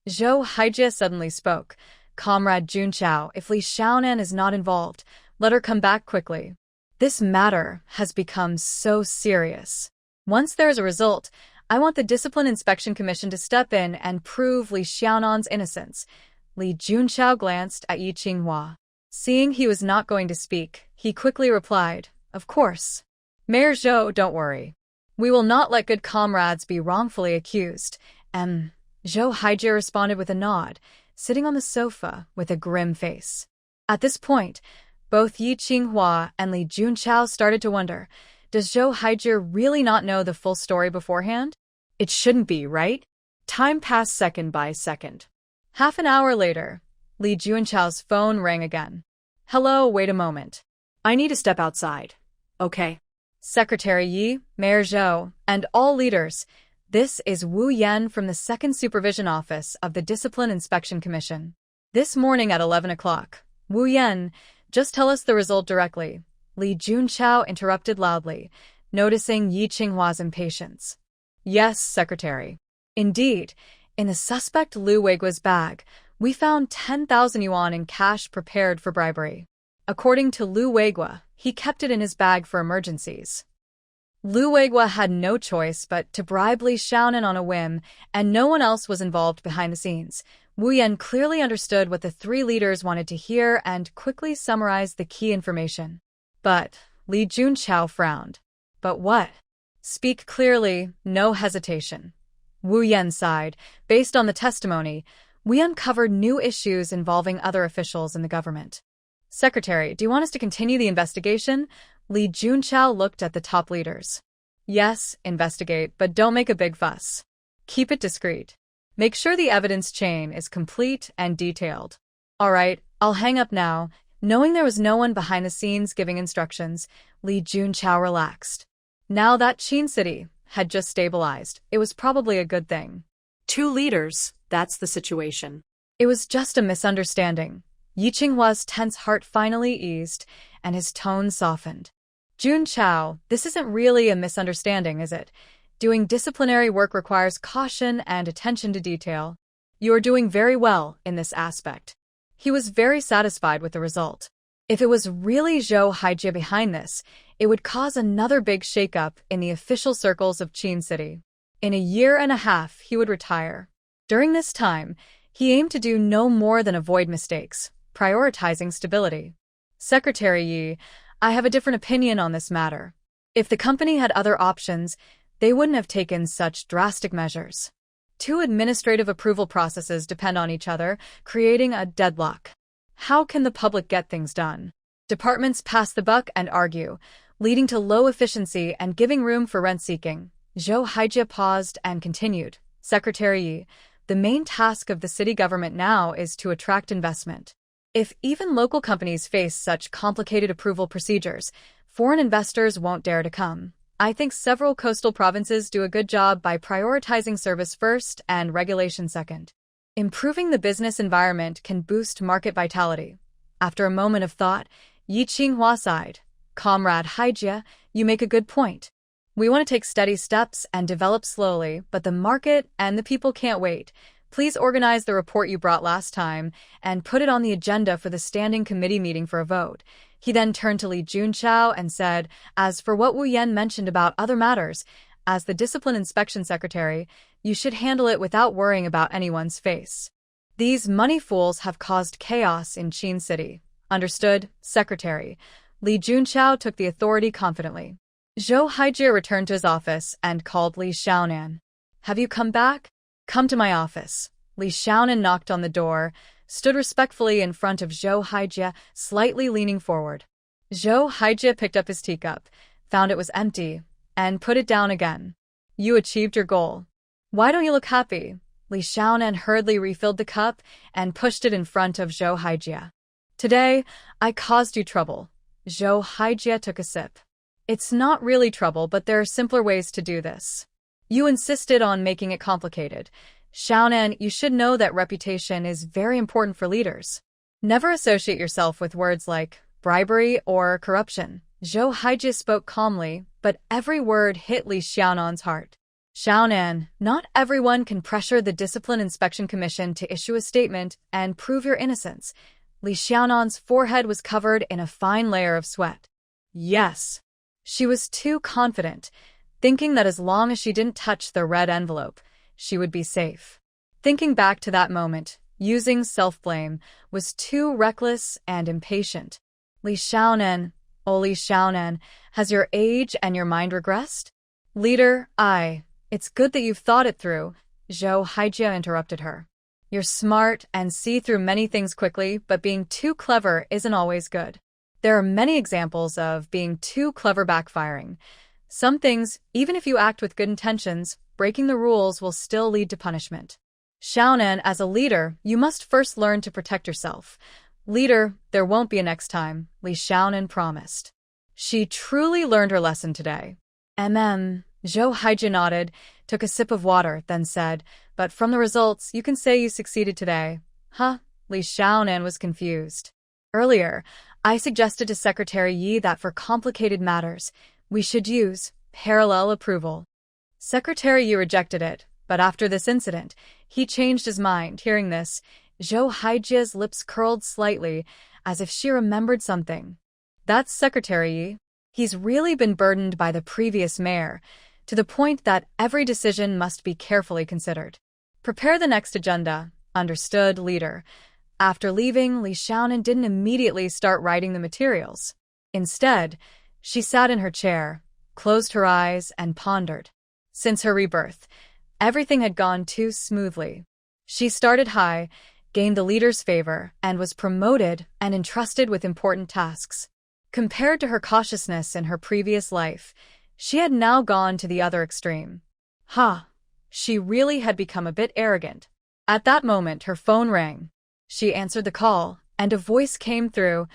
Zhou Haijie suddenly spoke. Comrade Junqiao, if Li Xiaonan is not involved, let her come back quickly. This matter has become so serious. Once there is a result, I want the Discipline Inspection Commission to step in and prove Li Xiaonan's innocence. Li Junqiao glanced at Yi Qinghua. Seeing he was not going to speak, he quickly replied, Of course. Mayor Zhou, don't worry. We will not let good comrades be wrongfully accused. Zhou Haijie responded with a nod, sitting on the sofa with a grim face. At this point, both Yi Qinghua and Li Junqiao started to wonder, does Zhou Haijie really not know the full story beforehand? It shouldn't be, right? Time passed second by second. Half an hour later, Li Junqiao's phone rang again. Hello, wait a moment. I need to step outside. Okay. Secretary Yi, Mayor Zhou, and all leaders, this is Wu Yan from the 2nd Supervision Office of the Discipline Inspection Commission. This morning at 11 o'clock, Wu Yan, just tell us the result directly. Li Junqiao interrupted loudly, noticing Yi Qinghua's impatience. Yes, Secretary. Indeed, in the suspect Lu Weigua's bag, we found 10,000 yuan in cash prepared for bribery. According to Lu Weigua, he kept it in his bag for emergencies. Lu Weigua had no choice but to bribe Li Xiaonan on a whim, and no one else was involved behind the scenes. Wu Yan clearly understood what the three leaders wanted to hear and quickly summarized the key information. But Li Junqiao frowned. But what? Speak clearly, no hesitation. Wu Yan sighed. Based on the testimony, we uncovered new issues involving other officials in the government. Secretary, do you want us to continue the investigation? Li Junqiao looked at the top leaders. Yes, investigate, but don't make a big fuss. Keep it discreet. Make sure the evidence chain is complete and detailed. All right, I'll hang up now. Knowing there was no one behind the scenes giving instructions, Li Junqiao relaxed. Now that Qin City had just stabilized, it was probably a good thing. Two leaders, that's the situation. It was just a misunderstanding. Yi Qinghua's tense heart finally eased, and his tone softened. Junqiao, this isn't really a misunderstanding, is it? Doing disciplinary work requires caution and attention to detail. You are doing very well in this aspect. He was very satisfied with the result. If it was really Zhou Haijie behind this, it would cause another big shakeup in the official circles of Qin City. In a year and a half, he would retire. During this time, he aimed to do no more than avoid mistakes, prioritizing stability. Secretary Yi, I have a different opinion on this matter. If the company had other options, they wouldn't have taken such drastic measures. Two administrative approval processes depend on each other, creating a deadlock. How can the public get things done? Departments pass the buck and argue, leading to low efficiency and giving room for rent-seeking. Zhou Haijie paused and continued. Secretary Yi, the main task of the city government now is to attract investment. If even local companies face such complicated approval procedures, foreign investors won't dare to come. I think several coastal provinces do a good job by prioritizing service first and regulation second. Improving the business environment can boost market vitality. After a moment of thought, Yi Qinghua sighed. Comrade Haijie, you make a good point. We want to take steady steps and develop slowly, but the market and the people can't wait. Please organize the report you brought last time and put it on the agenda for the standing committee meeting for a vote. He then turned to Li Junqiao and said, as for what Wu Yan mentioned about other matters, as the Discipline Inspection Secretary, you should handle it without worrying about anyone's face. These money fools have caused chaos in Qin City. Understood, Secretary. Li Junqiao took the authority confidently. Zhou Haijie returned to his office and called Li Xiaonan. Have you come back? Come to my office. Li Xiaonan knocked on the door, stood respectfully in front of Zhou Haijie, slightly leaning forward. Zhou Haijie picked up his teacup, found it was empty, and put it down again. You achieved your goal. Why don't you look happy? Li Xiaonan hurriedly refilled the cup and pushed it in front of Zhou Haijie. Today, I caused you trouble. Zhou Haijie took a sip. It's not really trouble, but there are simpler ways to do this. You insisted on making it complicated. Xiaonan, you should know that reputation is very important for leaders. Never associate yourself with words like bribery or corruption. Zhou Haijie spoke calmly, but every word hit Li Xiaonan's heart. Xiaonan, not everyone can pressure the Discipline Inspection Commission to issue a statement and prove your innocence. Li Xiaonan's forehead was covered in a fine layer of sweat. Yes. She was too confident, thinking that as long as she didn't touch the red envelope, she would be safe. Thinking back to that moment, using self-blame, was too reckless and impatient. Li Xiaonan, oh Li Xiaonan, has your age and your mind regressed? Leader, it's good that you've thought it through, Zhou Haijie interrupted her. You're smart and see through many things quickly, but being too clever isn't always good. There are many examples of being too clever backfiring. Some things, even if you act with good intentions, breaking the rules will still lead to punishment. Xiaonan, as a leader, you must first learn to protect yourself. Leader, there won't be a next time, Li Xiaonan promised. She truly learned her lesson today. Zhou Haijie nodded, took a sip of water, then said, but from the results, you can say you succeeded today. Huh? Li Xiaonan was confused. Earlier, I suggested to Secretary Yi that for complicated matters, we should use parallel approval. Secretary Yi rejected it, but after this incident, he changed his mind. Hearing this, Zhou Haijie's lips curled slightly, as if she remembered something. That's Secretary Yi. He's really been burdened by the previous mayor, to the point that every decision must be carefully considered. Prepare the next agenda. Understood, leader. After leaving, Li Xiaonan didn't immediately start writing the materials. Instead, she sat in her chair, closed her eyes, and pondered. Since her rebirth, everything had gone too smoothly. She started high, gained the leader's favor, and was promoted and entrusted with important tasks. Compared to her cautiousness in her previous life, she had now gone to the other extreme. She really had become a bit arrogant. At that moment, her phone rang. She answered the call, and a voice came through,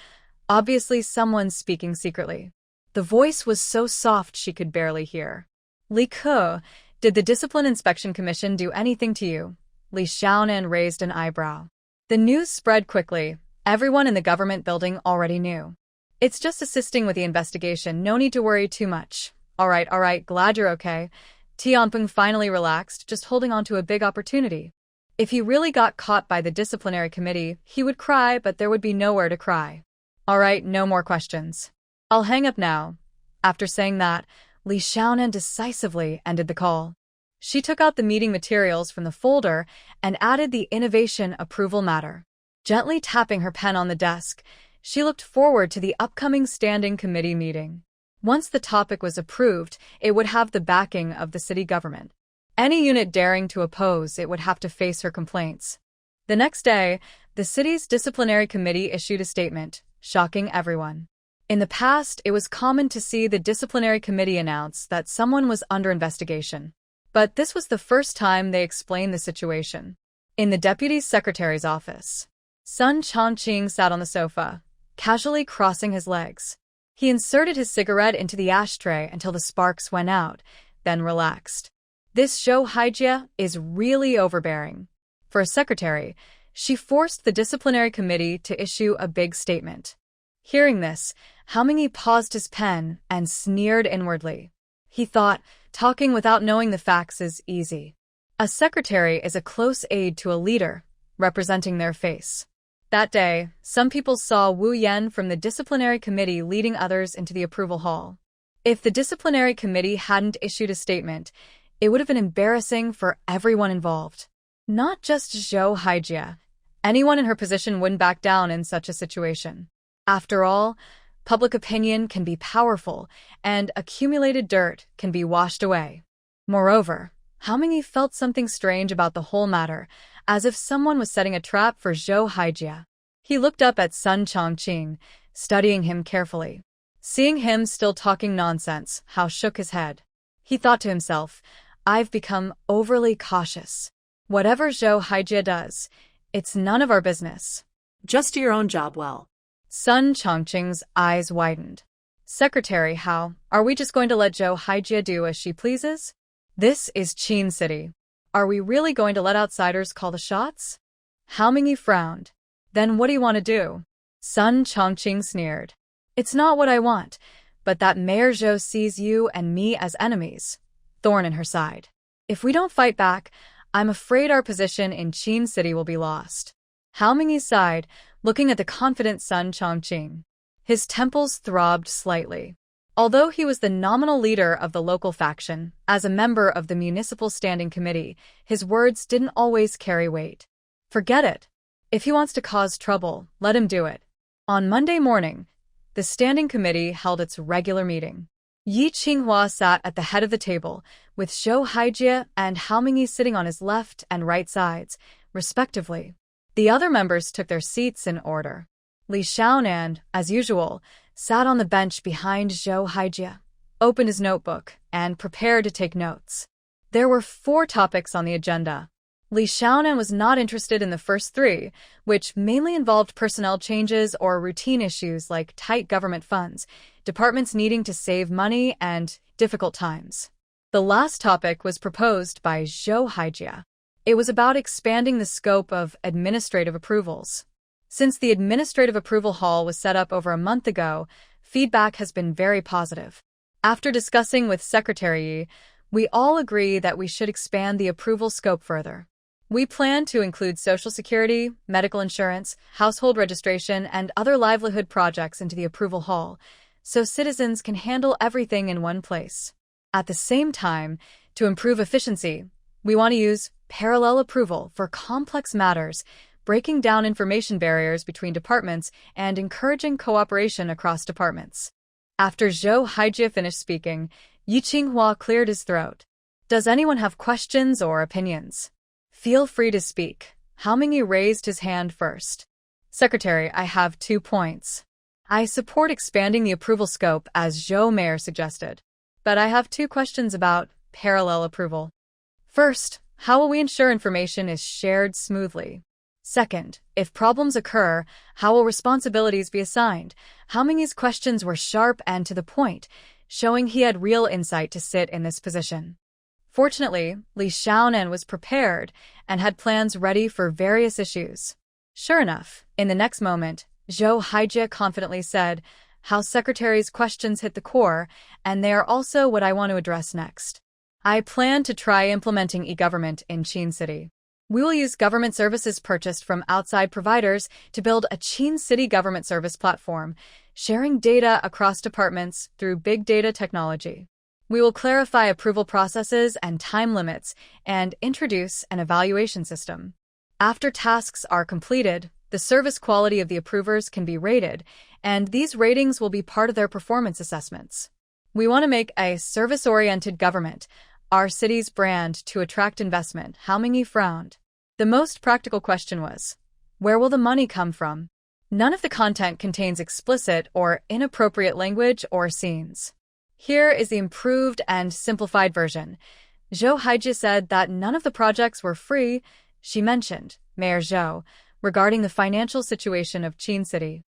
obviously someone speaking secretly. The voice was so soft she could barely hear. Li Ke, did the Discipline Inspection Commission do anything to you? Li Xiaonan raised an eyebrow. The news spread quickly. Everyone in the government building already knew. It's just assisting with the investigation, no need to worry too much. All right, glad you're okay. Tianpeng finally relaxed, just holding on to a big opportunity. If he really got caught by the disciplinary committee, he would cry, but there would be nowhere to cry. All right, no more questions. I'll hang up now. After saying that, Li Xiaonan decisively ended the call. She took out the meeting materials from the folder and added the innovation approval matter. Gently tapping her pen on the desk, she looked forward to the upcoming standing committee meeting. Once the topic was approved, it would have the backing of the city government. Any unit daring to oppose it would have to face her complaints. The next day, the city's disciplinary committee issued a statement, shocking everyone. In the past, it was common to see the disciplinary committee announce that someone was under investigation. But this was the first time they explained the situation. In the deputy secretary's office, Sun Chongqing sat on the sofa, casually crossing his legs. He inserted his cigarette into the ashtray until the sparks went out, then relaxed. This Zhou Haijie is really overbearing. For a secretary, she forced the disciplinary committee to issue a big statement. Hearing this, Haomingyi paused his pen and sneered inwardly. He thought, talking without knowing the facts is easy. A secretary is a close aide to a leader, representing their face. That day, some people saw Wu Yan from the disciplinary committee leading others into the approval hall. If the disciplinary committee hadn't issued a statement, it would have been embarrassing for everyone involved. Not just Zhou Haijie. Anyone in her position wouldn't back down in such a situation. After all, public opinion can be powerful, and accumulated dirt can be washed away. Moreover, Haomingyi felt something strange about the whole matter, as if someone was setting a trap for Zhou Haijie. He looked up at Sun Chongqing, studying him carefully. Seeing him still talking nonsense, Hao shook his head. He thought to himself, I've become overly cautious. Whatever Zhou Haijie does, it's none of our business. Just do your own job well. Sun Chongqing's eyes widened. Secretary Hao, are we just going to let Zhou Haijie do as she pleases? This is Qin City. Are we really going to let outsiders call the shots? Hao Mingyi frowned. Then what do you want to do? Sun Chongqing sneered. It's not what I want, but that Mayor Zhou sees you and me as enemies. Thorn in her side. If we don't fight back, I'm afraid our position in Qin City will be lost. Hao Mingyi sighed, looking at the confident Sun Chongqing. His temples throbbed slightly. Although he was the nominal leader of the local faction, as a member of the Municipal Standing Committee, his words didn't always carry weight. Forget it. If he wants to cause trouble, let him do it. On Monday morning, the Standing Committee held its regular meeting. Yi Qinghua sat at the head of the table, with Zhou Haijie and Hao Mingyi sitting on his left and right sides, respectively. The other members took their seats in order. Li Xiaonan, as usual, sat on the bench behind Zhou Haijie, opened his notebook, and prepared to take notes. There were 4 topics on the agenda. Li Xiaonan was not interested in the first 3, which mainly involved personnel changes or routine issues like tight government funds, departments needing to save money, and difficult times. The last topic was proposed by Zhou Haijie. It was about expanding the scope of administrative approvals. Since the Administrative Approval Hall was set up over a month ago, feedback has been very positive. After discussing with Secretary Yi, we all agree that we should expand the approval scope further. We plan to include Social Security, medical insurance, household registration, and other livelihood projects into the Approval Hall, so citizens can handle everything in one place. At the same time, to improve efficiency, we want to use parallel approval for complex matters, breaking down information barriers between departments and encouraging cooperation across departments. After Zhou Haijie finished speaking, Yi Qinghua cleared his throat. Does anyone have questions or opinions? Feel free to speak. Hao Mingyi raised his hand first. Secretary, I have 2 points. I support expanding the approval scope as Zhou Mayor suggested, but I have 2 questions about parallel approval. First, how will we ensure information is shared smoothly? Second, if problems occur, how will responsibilities be assigned? Hao Mingyi's questions were sharp and to the point, showing he had real insight to sit in this position. Fortunately, Li Xiaonan was prepared and had plans ready for various issues. Sure enough, in the next moment, Zhou Haijie confidently said, House Secretary's questions hit the core, and they are also what I want to address next. I plan to try implementing e-government in Qin City. We will use government services purchased from outside providers to build a Qin City government service platform, sharing data across departments through big data technology. We will clarify approval processes and time limits and introduce an evaluation system. After tasks are completed, the service quality of the approvers can be rated, and these ratings will be part of their performance assessments. We want to make a service-oriented government our city's brand to attract investment. Hao Mingyi frowned. The most practical question was, where will the money come from? None of the content contains explicit or inappropriate language or scenes. Here is the improved and simplified version. Zhou Haijie said that none of the projects were free. She mentioned, Mayor Zhou, regarding the financial situation of Qin City.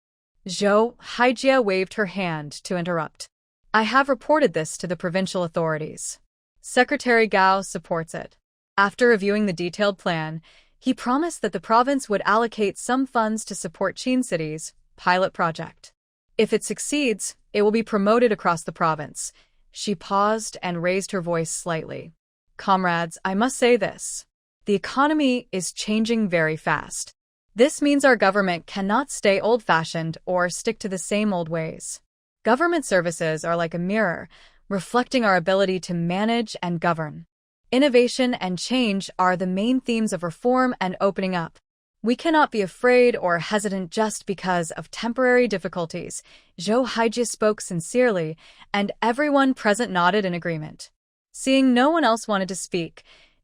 Zhou Haijie waved her hand to interrupt. I have reported this to the provincial authorities. Secretary Gao supports it. After reviewing the detailed plan, he promised that the province would allocate some funds to support Qin City's pilot project. If it succeeds, it will be promoted across the province. She paused and raised her voice slightly. Comrades, I must say this. The economy is changing very fast. This means our government cannot stay old-fashioned or stick to the same old ways. Government services are like a mirror, reflecting our ability to manage and govern. Innovation and change are the main themes of reform and opening up. We cannot be afraid or hesitant just because of temporary difficulties. Zhou Haijie spoke sincerely, and everyone present nodded in agreement. Seeing no one else wanted to speak,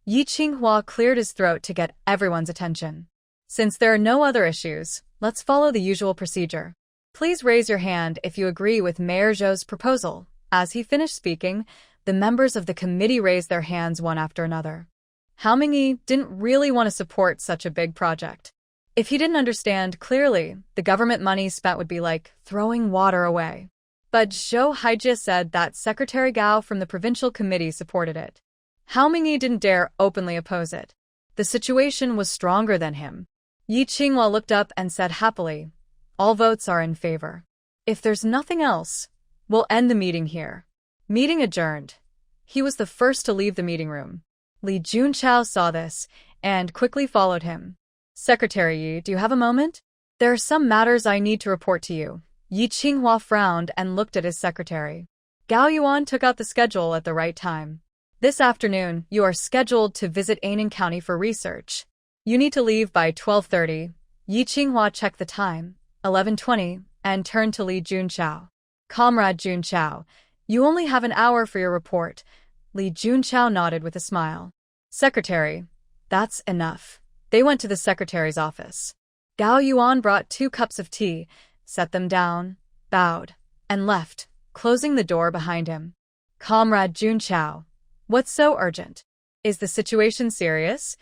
Yi Qinghua cleared his throat to get everyone's attention. Since there are no other issues, let's follow the usual procedure. Please raise your hand if you agree with Mayor Zhou's proposal. As he finished speaking, the members of the committee raised their hands one after another. Hao Mingyi didn't really want to support such a big project. If he didn't understand clearly, the government money spent would be like throwing water away. But Zhou Haijie said that Secretary Gao from the provincial committee supported it. Hao Mingyi didn't dare openly oppose it. The situation was stronger than him. Yi Qinghua looked up and said happily, "All votes are in favor. If there's nothing else, we'll end the meeting here." Meeting adjourned. He was the first to leave the meeting room. Li Junchao saw this and quickly followed him. "Secretary Yi, do you have a moment? There are some matters I need to report to you." Yi Qinghua frowned and looked at his secretary. Gao Yuan took out the schedule at the right time. "This afternoon, you are scheduled to visit Anning County for research. You need to leave by 12:30. Yi Qinghua checked the time, 11:20, and turned to Li Junchao. "Comrade Junchao, you only have an hour for your report." Li Junchao nodded with a smile. "Secretary, that's enough." They went to the secretary's office. Gao Yuan brought 2 cups of tea, set them down, bowed, and left, closing the door behind him. "Comrade Junchao, what's so urgent? Is the situation serious?"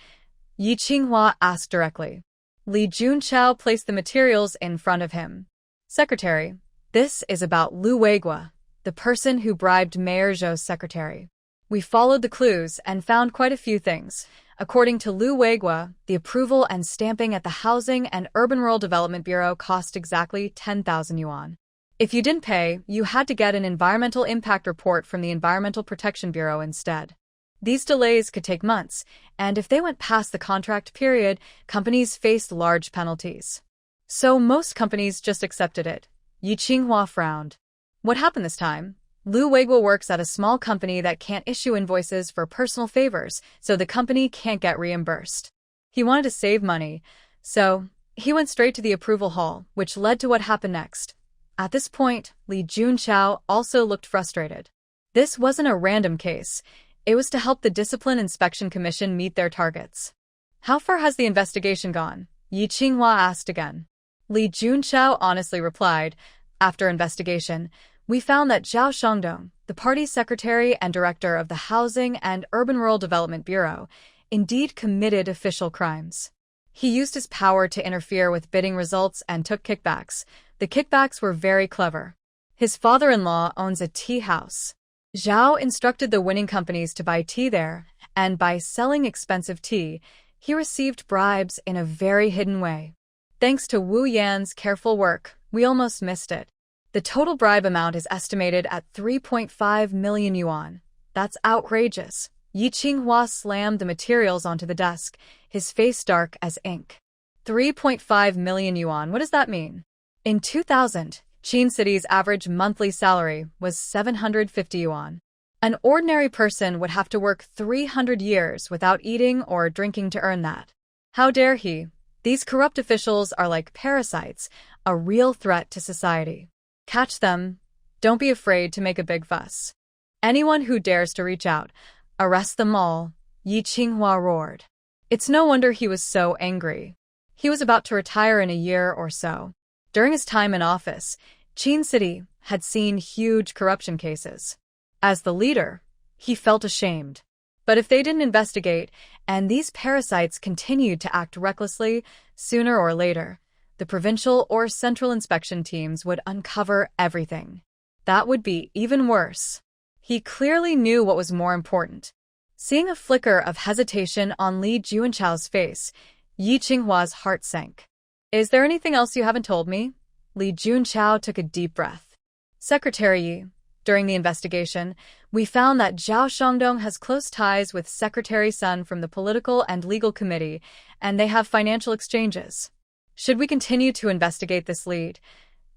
Yi Qinghua asked directly. Li Junchao placed the materials in front of him. "Secretary, this is about Lu Weigua, the person who bribed Mayor Zhou's secretary. We followed the clues and found quite a few things. According to Lu Weigua, the approval and stamping at the Housing and Urban Rural Development Bureau cost exactly 10,000 yuan. If you didn't pay, you had to get an environmental impact report from the Environmental Protection Bureau instead. These delays could take months, and if they went past the contract period, companies faced large penalties. So most companies just accepted it." Yi Qinghua frowned. "What happened this time?" Lu Weigua works at a small company that can't issue invoices for personal favors, so the company can't get reimbursed. He wanted to save money, so he went straight to the approval hall, which led to what happened next. At this point, Li Junchao also looked frustrated. This wasn't a random case. It was to help the Discipline Inspection Commission meet their targets. "How far has the investigation gone?" Yi Qinghua asked again. Li Junchao honestly replied, "After investigation, we found that Zhao Shangdong, the party's secretary and director of the Housing and Urban Rural Development Bureau, indeed committed official crimes. He used his power to interfere with bidding results and took kickbacks. The kickbacks were very clever. His father-in-law owns a tea house. Zhao instructed the winning companies to buy tea there, and by selling expensive tea, he received bribes in a very hidden way. Thanks to Wu Yan's careful work, we almost missed it. The total bribe amount is estimated at 3.5 million yuan. That's outrageous." Yi Qinghua slammed the materials onto the desk, his face dark as ink. 3.5 million yuan, what does that mean? In 2000, Qin City's average monthly salary was 750 yuan. An ordinary person would have to work 300 years without eating or drinking to earn that. How dare he? These corrupt officials are like parasites, a real threat to society. Catch them. Don't be afraid to make a big fuss. Anyone who dares to reach out, arrest them all, Yi Qinghua roared. It's no wonder he was so angry. He was about to retire in a year or so. During his time in office, Qin City had seen huge corruption cases. As the leader, he felt ashamed. But if they didn't investigate, and these parasites continued to act recklessly, sooner or later, the provincial or central inspection teams would uncover everything. That would be even worse. He clearly knew what was more important. Seeing a flicker of hesitation on Li Junchao's face, Yi Qinghua's heart sank. "Is there anything else you haven't told me?" Li Junchao took a deep breath. "Secretary Yi, during the investigation, we found that Zhao Shangdong has close ties with Secretary Sun from the Political and Legal Committee, and they have financial exchanges. Should we continue to investigate this lead?"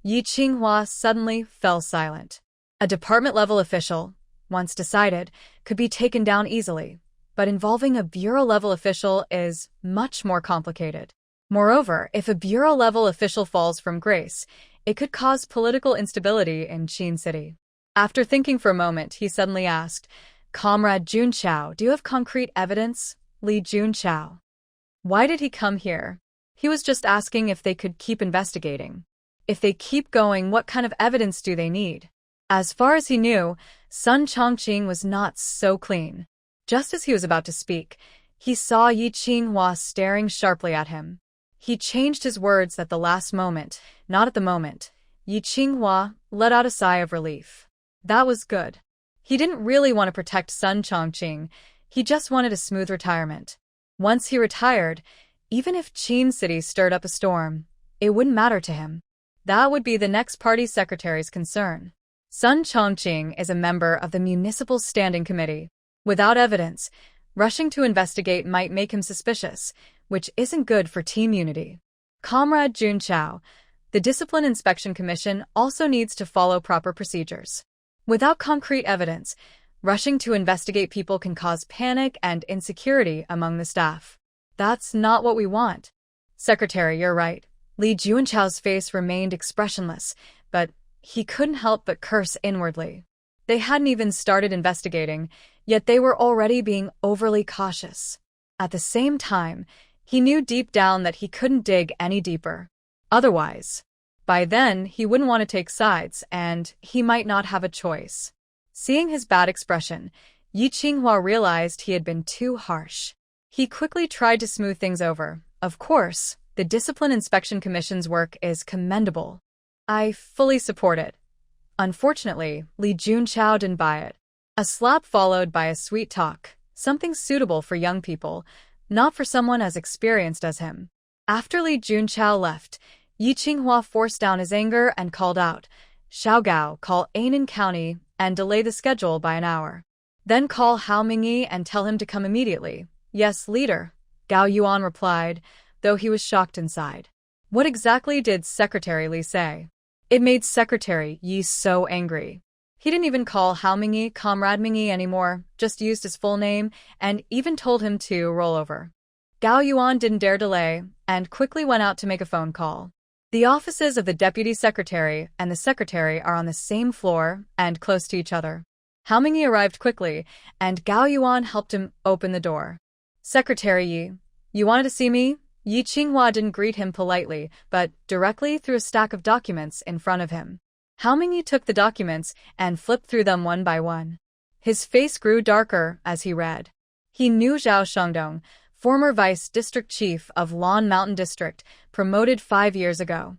Yi Qinghua suddenly fell silent. A department-level official, once decided, could be taken down easily, but involving a bureau-level official is much more complicated. Moreover, if a bureau-level official falls from grace, it could cause political instability in Qin City. After thinking for a moment, he suddenly asked, Comrade Junchao, do you have concrete evidence? Li Junchao. Why did he come here? He was just asking if they could keep investigating. If they keep going, what kind of evidence do they need? As far as he knew, Sun Chongqing was not so clean. Just as he was about to speak, he saw Yi Qinghua staring sharply at him. He changed his words at the last moment, not at the moment. Yi Qinghua let out a sigh of relief. That was good. He didn't really want to protect Sun Chongqing, he just wanted a smooth retirement. Once he retired, even if Qin City stirred up a storm, it wouldn't matter to him. That would be the next party secretary's concern. Sun Chongqing is a member of the Municipal Standing Committee. Without evidence, rushing to investigate might make him suspicious, which isn't good for team unity. Comrade Junchao, the Discipline Inspection Commission also needs to follow proper procedures. Without concrete evidence, rushing to investigate people can cause panic and insecurity among the staff. That's not what we want. Secretary, you're right. Li Junchao's face remained expressionless, but he couldn't help but curse inwardly. They hadn't even started investigating, yet they were already being overly cautious. At the same time, he knew deep down that he couldn't dig any deeper. Otherwise, by then, he wouldn't want to take sides, and he might not have a choice. Seeing his bad expression, Yi Qinghua realized he had been too harsh. He quickly tried to smooth things over. Of course, the Discipline Inspection Commission's work is commendable. I fully support it. Unfortunately, Li Junchao didn't buy it. A slap followed by a sweet talk, something suitable for young people, not for someone as experienced as him. After Li Junchao left, Yi Qinghua forced down his anger and called out, Xiaogao, call Ainan County and delay the schedule by an hour. Then call Hao Mingyi and tell him to come immediately. Yes, leader, Gao Yuan replied, though he was shocked inside. What exactly did Secretary Li say? It made Secretary Yi so angry. He didn't even call Hao Mingyi Comrade Mingyi anymore, just used his full name, and even told him to roll over. Gao Yuan didn't dare delay, and quickly went out to make a phone call. The offices of the Deputy Secretary and the Secretary are on the same floor and close to each other. Hao Mingyi arrived quickly, and Gao Yuan helped him open the door. Secretary Yi, you wanted to see me? Yi Qinghua didn't greet him politely, but directly threw a stack of documents in front of him. Hao Mingyi took the documents and flipped through them one by one. His face grew darker as he read. He knew Zhao Shengdong, former vice district chief of Lan Mountain District, promoted 5 years ago.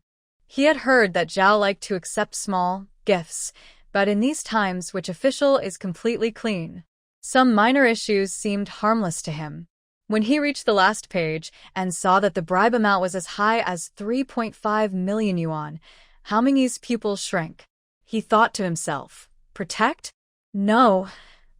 He had heard that Zhao liked to accept small gifts, but in these times which official is completely clean? Some minor issues seemed harmless to him. When he reached the last page and saw that the bribe amount was as high as 3.5 million yuan, Hao Mingyi's pupils shrank. He thought to himself, protect? No,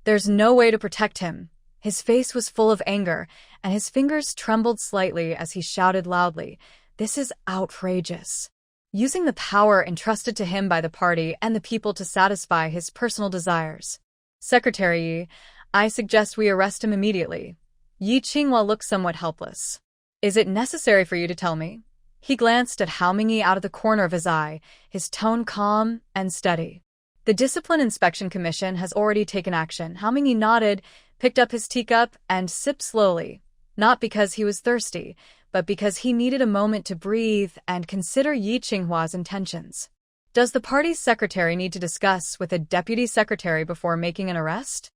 there's no way to protect him. His face was full of anger, and his fingers trembled slightly as he shouted loudly, this is outrageous. Using the power entrusted to him by the party and the people to satisfy his personal desires. Secretary Yi, I suggest we arrest him immediately. Yi Qinghua looked somewhat helpless. Is it necessary for you to tell me? He glanced at Hao Mingyi out of the corner of his eye, his tone calm and steady. The Discipline Inspection Commission has already taken action. Hao Mingyi nodded, picked up his teacup, and sipped slowly, not because he was thirsty, but because he needed a moment to breathe and consider Yi Qinghua's intentions. Does the party's secretary need to discuss with a deputy secretary before making an arrest?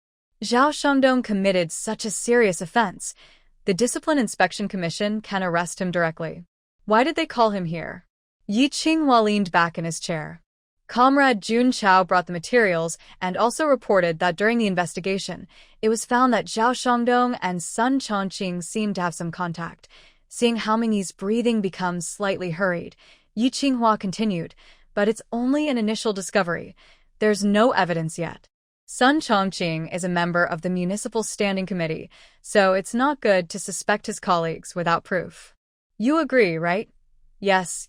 Zhao Shengdong committed such a serious offense. The Discipline Inspection Commission can arrest him directly. Why did they call him here? Yi Qinghua leaned back in his chair. Comrade Junchao brought the materials and also reported that during the investigation, it was found that Zhao Shengdong and Sun Chongqing seemed to have some contact. Seeing Hao Mingyi's breathing become slightly hurried, Yi Qinghua continued, but it's only an initial discovery. There's no evidence yet. Sun Chongqing is a member of the Municipal Standing Committee, so it's not good to suspect his colleagues without proof. You agree, right? Yes,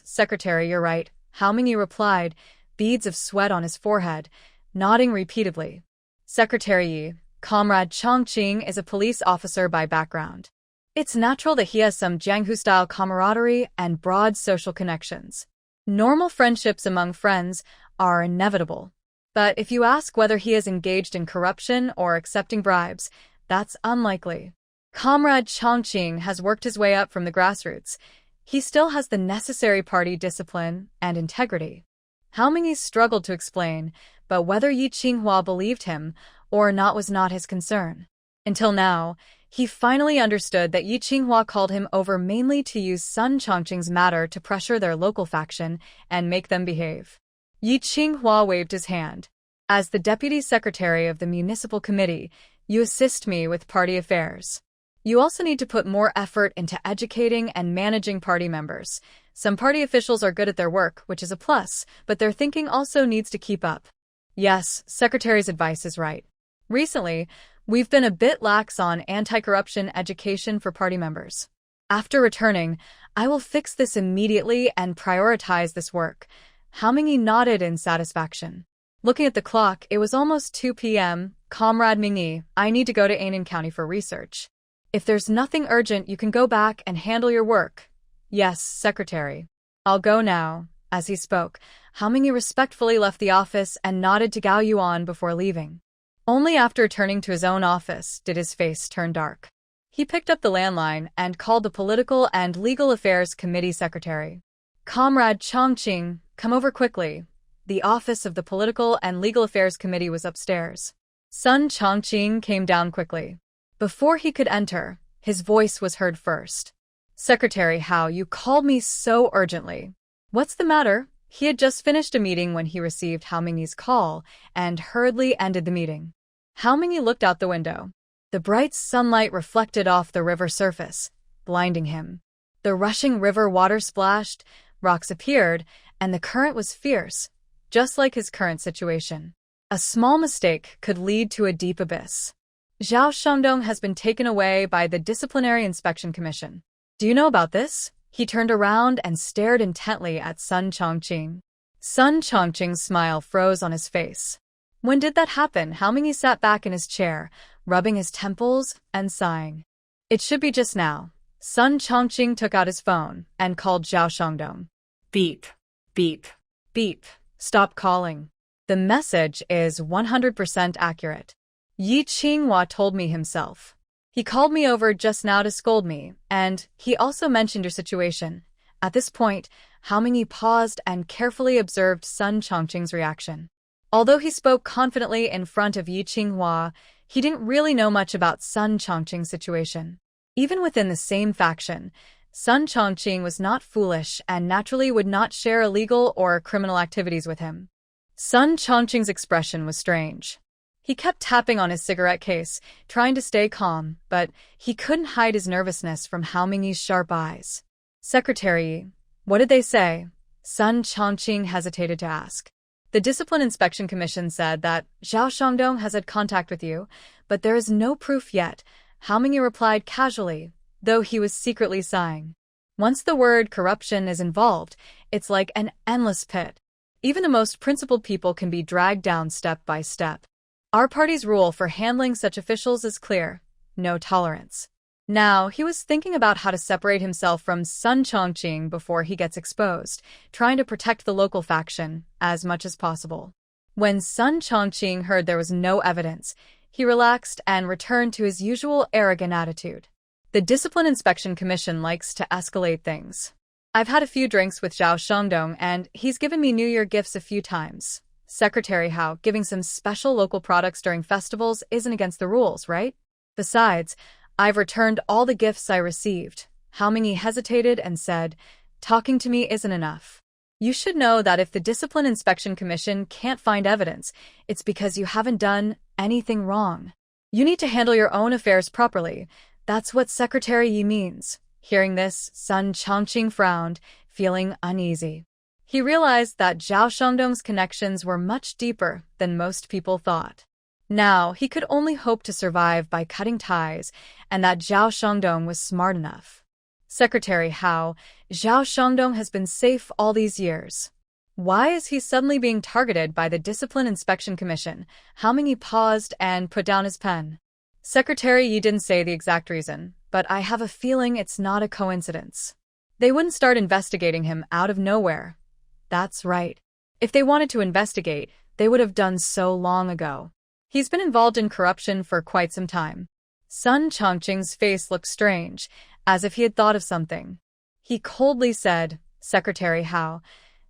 Secretary, you're right, Hao Mingyi replied, beads of sweat on his forehead, nodding repeatedly. Secretary Yi, Comrade Chongqing is a police officer by background. It's natural that he has some Jianghu-style camaraderie and broad social connections. Normal friendships among friends are inevitable. But if you ask whether he is engaged in corruption or accepting bribes, that's unlikely. Comrade Chongqing has worked his way up from the grassroots. He still has the necessary party discipline and integrity. Hao Mingyi struggled to explain, but whether Yi Qinghua believed him or not was not his concern. Until now, he finally understood that Yi Qinghua called him over mainly to use Sun Chongqing's matter to pressure their local faction and make them behave. Yi Qinghua waved his hand. As the deputy secretary of the municipal committee, you assist me with party affairs. You also need to put more effort into educating and managing party members. Some party officials are good at their work, which is a plus, but their thinking also needs to keep up. Yes, Secretary's advice is right. Recently, we've been a bit lax on anti-corruption education for party members. After returning, I will fix this immediately and prioritize this work. Hao Mingyi nodded in satisfaction. Looking at the clock, it was almost 2 p.m. Comrade Mingyi, I need to go to Annan County for research. If there's nothing urgent, you can go back and handle your work. Yes, Secretary. I'll go now. As he spoke, Hao Mingyi respectfully left the office and nodded to Gao Yuan before leaving. Only after turning to his own office did his face turn dark. He picked up the landline and called the Political and Legal Affairs Committee Secretary. Comrade Chongqing, come over quickly. The office of the Political and Legal Affairs Committee was upstairs. Sun Chongqing came down quickly. Before he could enter, his voice was heard first. Secretary Hao, you called me so urgently. What's the matter? He had just finished a meeting when he received Hao Mingyi's call and hurriedly ended the meeting. Hao Mingyi looked out the window. The bright sunlight reflected off the river surface, blinding him. The rushing river water splashed, rocks appeared, and the current was fierce, just like his current situation. A small mistake could lead to a deep abyss. Zhao Shangdong has been taken away by the Disciplinary Inspection Commission. Do you know about this? He turned around and stared intently at Sun Chongqing. Sun Chongqing's smile froze on his face. When did that happen? Hao Mingyi sat back in his chair, rubbing his temples and sighing. It should be just now. Sun Chongqing took out his phone and called Zhao Shangdong. Beep, beep, beep. Stop calling. The message is 100% accurate. Yi Qinghua told me himself. He called me over just now to scold me, and he also mentioned your situation. At this point, Hao Mingyi paused and carefully observed Sun Chongqing's reaction. Although he spoke confidently in front of Yi Qinghua, he didn't really know much about Sun Chongqing's situation. Even within the same faction, Sun Chongqing was not foolish and naturally would not share illegal or criminal activities with him. Sun Chongqing's expression was strange. He kept tapping on his cigarette case, trying to stay calm, but he couldn't hide his nervousness from Hao Mingyi's sharp eyes. Secretary, what did they say? Sun Chongqing hesitated to ask. The Discipline Inspection Commission said that Zhao Shangdong has had contact with you, but there is no proof yet, Hao Mingyi replied casually, though he was secretly sighing. Once the word corruption is involved, it's like an endless pit. Even the most principled people can be dragged down step by step. Our party's rule for handling such officials is clear: no tolerance. Now, he was thinking about how to separate himself from Sun Chongqing before he gets exposed, trying to protect the local faction as much as possible. When Sun Chongqing heard there was no evidence, he relaxed and returned to his usual arrogant attitude. The Discipline Inspection Commission likes to escalate things. I've had a few drinks with Zhao Shangdong, and he's given me New Year gifts a few times. Secretary Hao, giving some special local products during festivals isn't against the rules, right? Besides, I've returned all the gifts I received. Hao Mingyi hesitated and said, talking to me isn't enough. You should know that if the Discipline Inspection Commission can't find evidence, it's because you haven't done anything wrong. You need to handle your own affairs properly. That's what Secretary Yi means. Hearing this, Sun Chongqing frowned, feeling uneasy. He realized that Zhao Shangdong's connections were much deeper than most people thought. Now, he could only hope to survive by cutting ties, and that Zhao Shangdong was smart enough. Secretary Hao, Zhao Shangdong has been safe all these years. Why is he suddenly being targeted by the Discipline Inspection Commission? Hao Mingyi paused and put down his pen. Secretary Yi didn't say the exact reason, but I have a feeling it's not a coincidence. They wouldn't start investigating him out of nowhere. That's right. If they wanted to investigate, they would have done so long ago. He's been involved in corruption for quite some time. Sun Chongqing's face looked strange, as if he had thought of something. He coldly said, "Secretary Hao,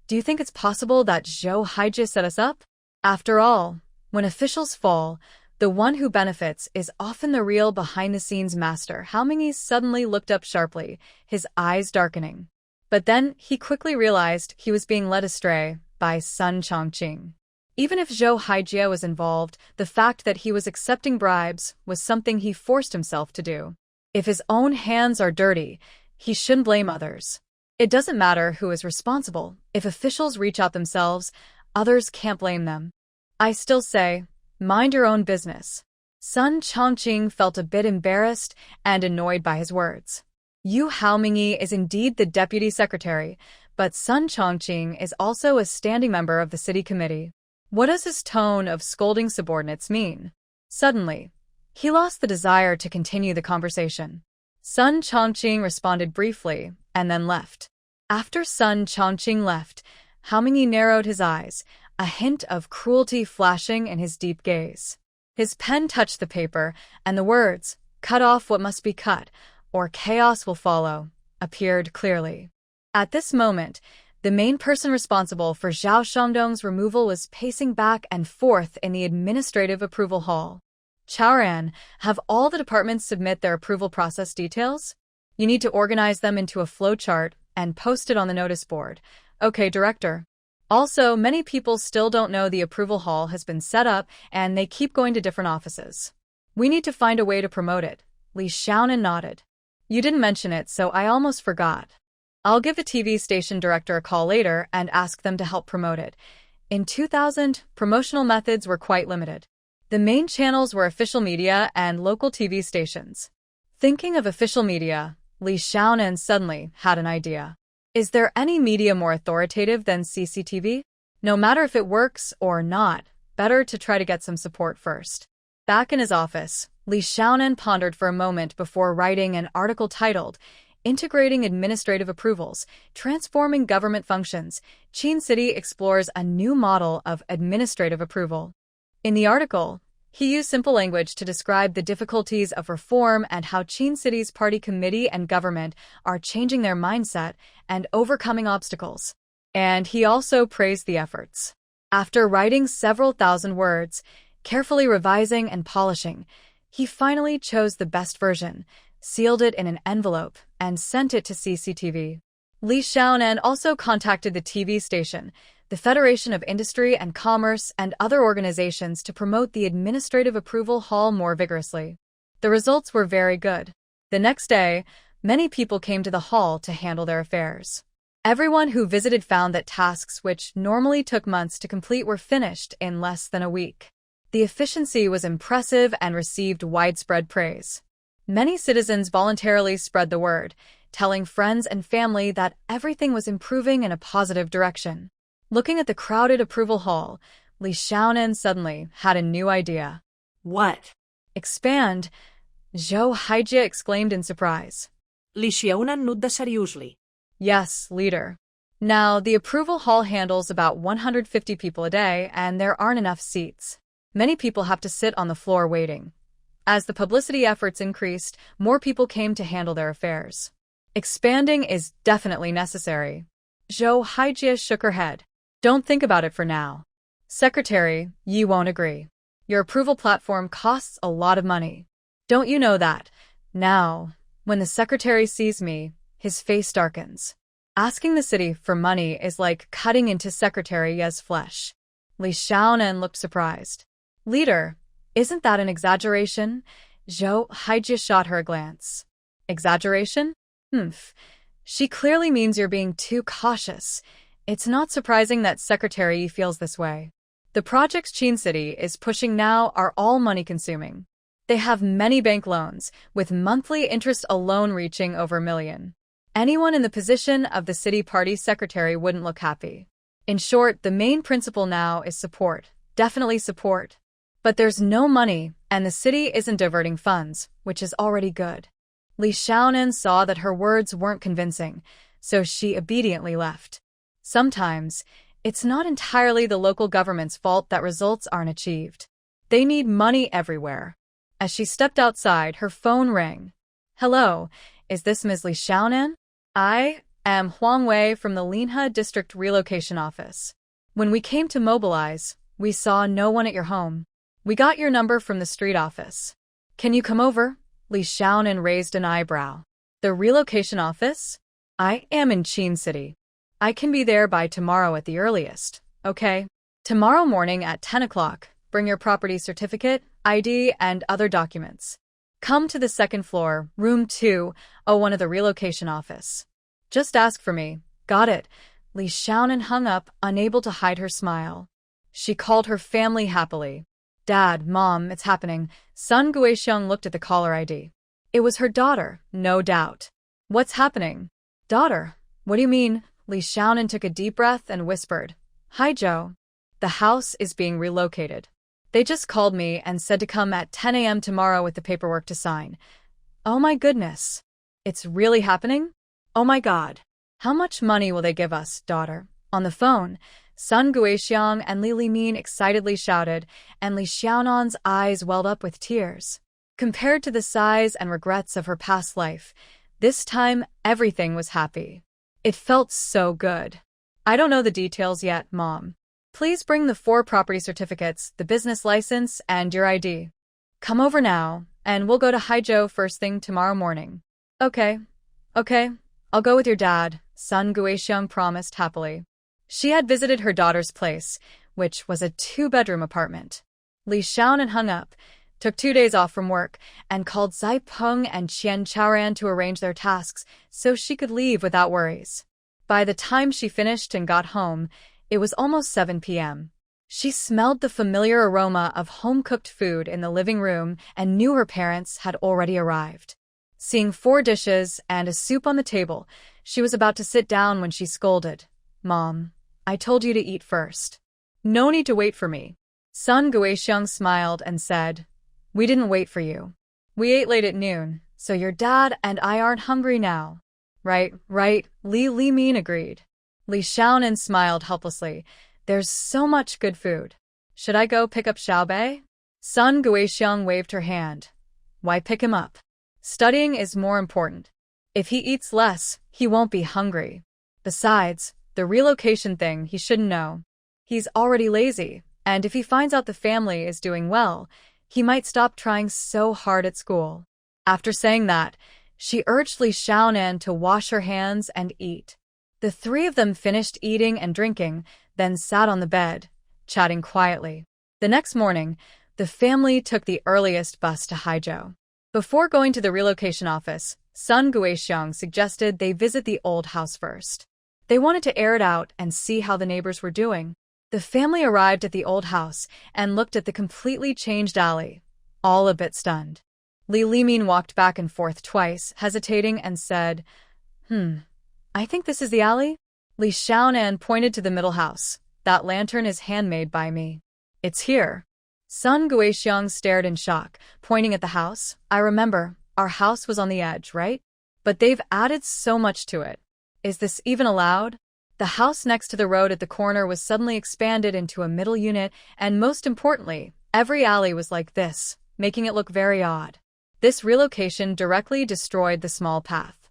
do you think it's possible that Zhou Haijie set us up? After all, when officials fall, the one who benefits is often the real behind-the-scenes master." Hao Mingyi suddenly looked up sharply, his eyes darkening. But then he quickly realized he was being led astray by Sun Chongqing. Even if Zhou Haijie was involved, the fact that he was accepting bribes was something he forced himself to do. If his own hands are dirty, he shouldn't blame others. It doesn't matter who is responsible. If officials reach out themselves, others can't blame them. I still say, mind your own business. Sun Chongqing felt a bit embarrassed and annoyed by his words. Yu Haomingyi is indeed the deputy secretary, but Sun Chongqing is also a standing member of the city committee. What does his tone of scolding subordinates mean? Suddenly, he lost the desire to continue the conversation. Sun Chongqing responded briefly and then left. After Sun Chongqing left, Haomingyi narrowed his eyes, a hint of cruelty flashing in his deep gaze. His pen touched the paper, and the words, "Cut off what must be cut, or chaos will follow," appeared clearly. At this moment, the main person responsible for Zhao Shangdong's removal was pacing back and forth in the administrative approval hall. "Chaoran, have all the departments submit their approval process details? You need to organize them into a flowchart and post it on the notice board." "Okay, Director." Also, many people still don't know the approval hall has been set up and they keep going to different offices. "We need to find a way to promote it." Li Xiaonan nodded. "You didn't mention it, so I almost forgot. I'll give the TV station director a call later and ask them to help promote it." In 2000, promotional methods were quite limited. The main channels were official media and local TV stations. Thinking of official media, Li Xiaonan suddenly had an idea. Is there any media more authoritative than CCTV? No matter if it works or not, better to try to get some support first. Back in his office, Li Xiaonan pondered for a moment before writing an article titled, "Integrating Administrative Approvals, Transforming Government Functions, Qin City Explores a New Model of Administrative Approval." In the article, he used simple language to describe the difficulties of reform and how Qin City's party committee and government are changing their mindset and overcoming obstacles. And he also praised the efforts. After writing several thousand words, carefully revising and polishing, he finally chose the best version, sealed it in an envelope, and sent it to CCTV. Li Xiaonan also contacted the TV station, the Federation of Industry and Commerce, and other organizations to promote the administrative approval hall more vigorously. The results were very good. The next day, many people came to the hall to handle their affairs. Everyone who visited found that tasks which normally took months to complete were finished in less than a week. The efficiency was impressive and received widespread praise. Many citizens voluntarily spread the word, telling friends and family that everything was improving in a positive direction. Looking at the crowded approval hall, Li Xiaonan suddenly had a new idea. "What?" "Expand," Zhou Haijie exclaimed in surprise. Li Xiaonan nodded seriously. "Yes, leader. Now, the approval hall handles about 150 people a day, and there aren't enough seats. Many people have to sit on the floor waiting. As the publicity efforts increased, more people came to handle their affairs. Expanding is definitely necessary." Zhou Haijie shook her head. "Don't think about it for now. Secretary, you won't agree. Your approval platform costs a lot of money. Don't you know that?" Now, when the secretary sees me, his face darkens. Asking the city for money is like cutting into Secretary Ye's flesh. Li Xiaonan looked surprised. "Leader, isn't that an exaggeration?" Zhou Haijie shot her a glance. "Exaggeration? She clearly means you're being too cautious. It's not surprising that Secretary Yi feels this way. The projects Qin City is pushing now are all money-consuming. They have many bank loans, with monthly interest alone reaching over $1 million. Anyone in the position of the city party secretary wouldn't look happy. In short, the main principle now is support, definitely support. But there's no money, and the city isn't diverting funds, which is already good." Li Xiaonan saw that her words weren't convincing, so she obediently left. Sometimes, It's not entirely the local government's fault that results aren't achieved. They need money everywhere. As she stepped outside, her phone rang. Hello, is this Ms. Li Xiaonan? I am Huang Wei from the Linhe District Relocation Office. When we came to mobilize, we saw no one at your home. We got your number from the street office. Can you come over? Li Xiaonan raised an eyebrow. The relocation office? I am in Qin City. I can be there by tomorrow at the earliest, okay? Tomorrow morning at 10 o'clock, bring your property certificate, ID, and other documents. Come to the second floor, room 201 of the relocation office. Just ask for me. Got it. Li Xiaonan hung up, unable to hide her smile. She called her family happily. Dad, Mom, it's happening. Sun Guixiang looked at the caller ID. It was her daughter, no doubt. What's happening? Daughter, what do you mean? Li Xiaonan took a deep breath and whispered. Hi, Joe. The house is being relocated. They just called me and said to come at 10 a.m. tomorrow with the paperwork to sign. Oh my goodness. It's really happening? Oh my God. How much money will they give us, daughter? On the phone, Sun Guixiang and Li Limin excitedly shouted, and Li Xiaonan's eyes welled up with tears. Compared to the sighs and regrets of her past life, this time everything was happy. It felt so good. I don't know the details yet, Mom. Please bring the 4 property certificates, the business license, and your ID. Come over now, and we'll go to Haizhou first thing tomorrow morning. Okay. I'll go with your dad, Sun Guixiang promised happily. She had visited her daughter's place, which was a 2-bedroom apartment. Li Xiaonan hung up, took 2 days off from work, and called Zai Peng and Qian Chaoran to arrange their tasks so she could leave without worries. By the time she finished and got home, it was almost 7 p.m. She smelled the familiar aroma of home-cooked food in the living room and knew her parents had already arrived. Seeing 4 dishes and a soup on the table, she was about to sit down when she scolded. Mom, I told you to eat first. No need to wait for me. Sun Guixiang smiled and said, We didn't wait for you. We ate late at noon, so your dad and I aren't hungry now. Right, Li Limin agreed. Li Xiaonan smiled helplessly. There's so much good food. Should I go pick up Xiaobei? Sun Guixiang waved her hand. Why pick him up? Studying is more important. If he eats less, he won't be hungry. Besides, the relocation thing he shouldn't know. He's already lazy, and if he finds out the family is doing well, he might stop trying so hard at school. After saying that, she urged Li Xiaonan to wash her hands and eat. The 3 of them finished eating and drinking, then sat on the bed, chatting quietly. The next morning, the family took the earliest bus to Haizhou. Before going to the relocation office, Sun Guixiang suggested they visit the old house first. They wanted to air it out and see how the neighbors were doing. The family arrived at the old house and looked at the completely changed alley, all a bit stunned. Li Limin walked back and forth twice, hesitating, and said, I think this is the alley? Li Xiaonan pointed to the middle house. That lantern is handmade by me. It's here. Sun Guixiang stared in shock, pointing at the house. I remember, our house was on the edge, right? But they've added so much to it. Is this even allowed? The house next to the road at the corner was suddenly expanded into a middle unit, and most importantly, every alley was like this, making it look very odd. This relocation directly destroyed the small path.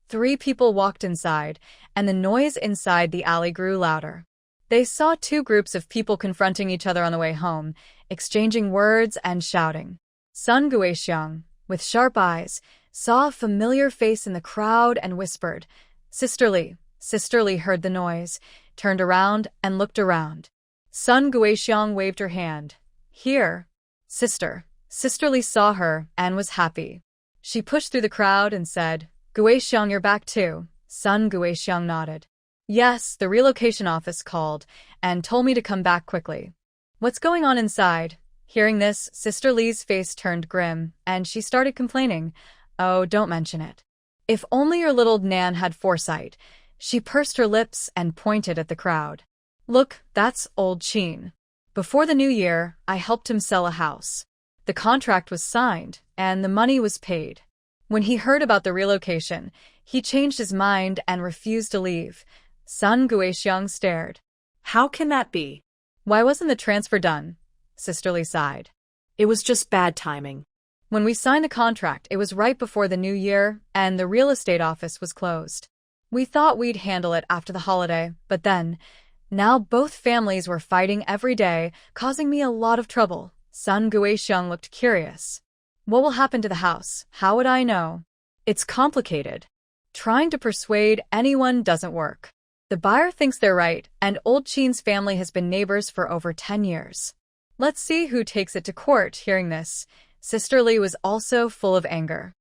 3 people walked inside, and the noise inside the alley grew louder. They saw 2 groups of people confronting each other on the way home, exchanging words and shouting. Sun Guixiang, with sharp eyes, saw a familiar face in the crowd and whispered, Sisterly. Sisterly heard the noise, turned around and looked around. Sun Guixiang waved her hand. Here. Sister. Sisterly saw her and was happy. She pushed through the crowd and said, Guixiang, you're back too. Sun Guixiang nodded. Yes, the relocation office called and told me to come back quickly. What's going on inside? Hearing this, Sister Li's face turned grim, and she started complaining. Oh, don't mention it. If only your little Nan had foresight. She pursed her lips and pointed at the crowd. Look, that's old Qin. Before the new year, I helped him sell a house. The contract was signed, and the money was paid. When he heard about the relocation, he changed his mind and refused to leave. Sun Guixiang stared. How can that be? Why wasn't the transfer done? Sister Lee sighed. It was just bad timing. When we signed the contract, it was right before the new year, and the real estate office was closed. We thought we'd handle it after the holiday, but then, now both families were fighting every day, causing me a lot of trouble. Sun Guixiang looked curious. What will happen to the house? How would I know? It's complicated. Trying to persuade anyone doesn't work. The buyer thinks they're right, and Old Chin's family has been neighbors for over 10 years. Let's see who takes it to court. Hearing this, Sister Lee was also full of anger.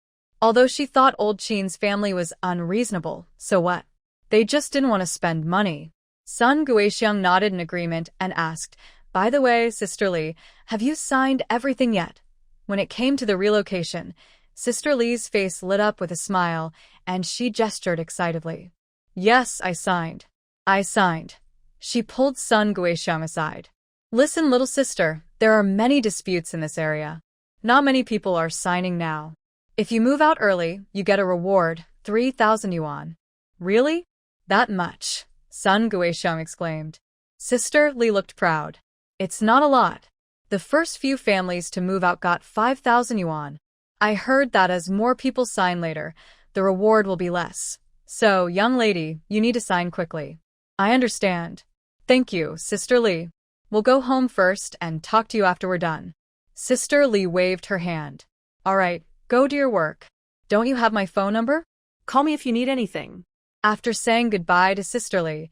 Although she thought Old Chin's family was unreasonable, so what? They just didn't want to spend money. Sun Guixiang nodded in agreement and asked, "By the way, Sister Lee, have you signed everything yet?" When it came to the relocation, Sister Lee's face lit up with a smile, and she gestured excitedly. "Yes, I signed. I signed." She pulled Sun Guixiang aside. "Listen, little sister, there are many disputes in this area. Not many people are signing now. If you move out early, you get a reward, 3,000 yuan. Really? That much?" Sun Guixiang exclaimed. Sister Lee looked proud. "It's not a lot. The first few families to move out got 5,000 yuan. I heard that as more people sign later, the reward will be less. So, young lady, you need to sign quickly." "I understand. Thank you, Sister Lee. We'll go home first and talk to you after we're done." Sister Lee waved her hand. "All right, go do your work. Don't you have my phone number? Call me if you need anything." After saying goodbye to Sister Lee,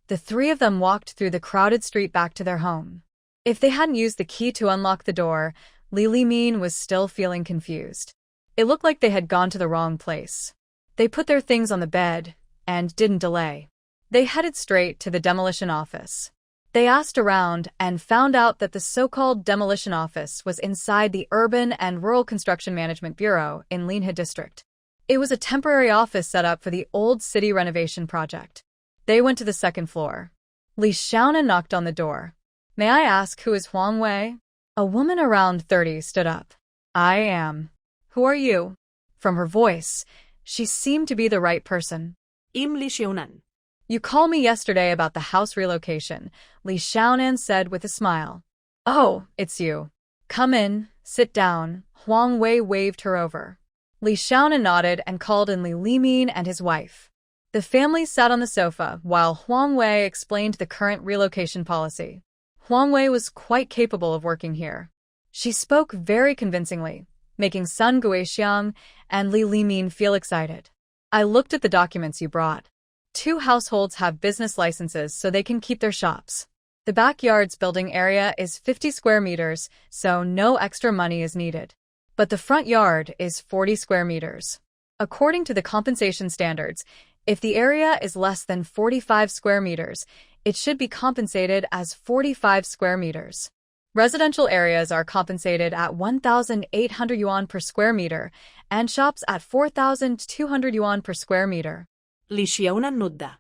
the three of them walked through the crowded street back to their home. If they hadn't used the key to unlock the door, Li Min was still feeling confused. It looked like they had gone to the wrong place. They put their things on the bed and didn't delay. They headed straight to the demolition office. They asked around and found out that the so-called demolition office was inside the Urban and Rural Construction Management Bureau in Linhe District. It was a temporary office set up for the old city renovation project. They went to the second floor. Li Xiaonan knocked on the door. "May I ask who is Huang Wei?" A woman around 30 stood up. "I am." "Who are you?" From her voice, she seemed to be the right person. "I'm Li Xiaonan." "You called me yesterday about the house relocation," Li Xiaonan said with a smile. "Oh, it's you. Come in, sit down." Huang Wei waved her over. Li Xiaonan nodded and called in Li Min and his wife. The family sat on the sofa while Huang Wei explained the current relocation policy. Huang Wei was quite capable of working here. She spoke very convincingly, making Sun Guixiang and Li Min feel excited. "I looked at the documents you brought. 2 households have business licenses so they can keep their shops. The backyard's building area is 50 square meters, so no extra money is needed. But the front yard is 40 square meters. According to the compensation standards, if the area is less than 45 square meters, it should be compensated as 45 square meters. Residential areas are compensated at 1,800 yuan per square meter, and shops at 4,200 yuan per square meter." Li Xiaonan nudda.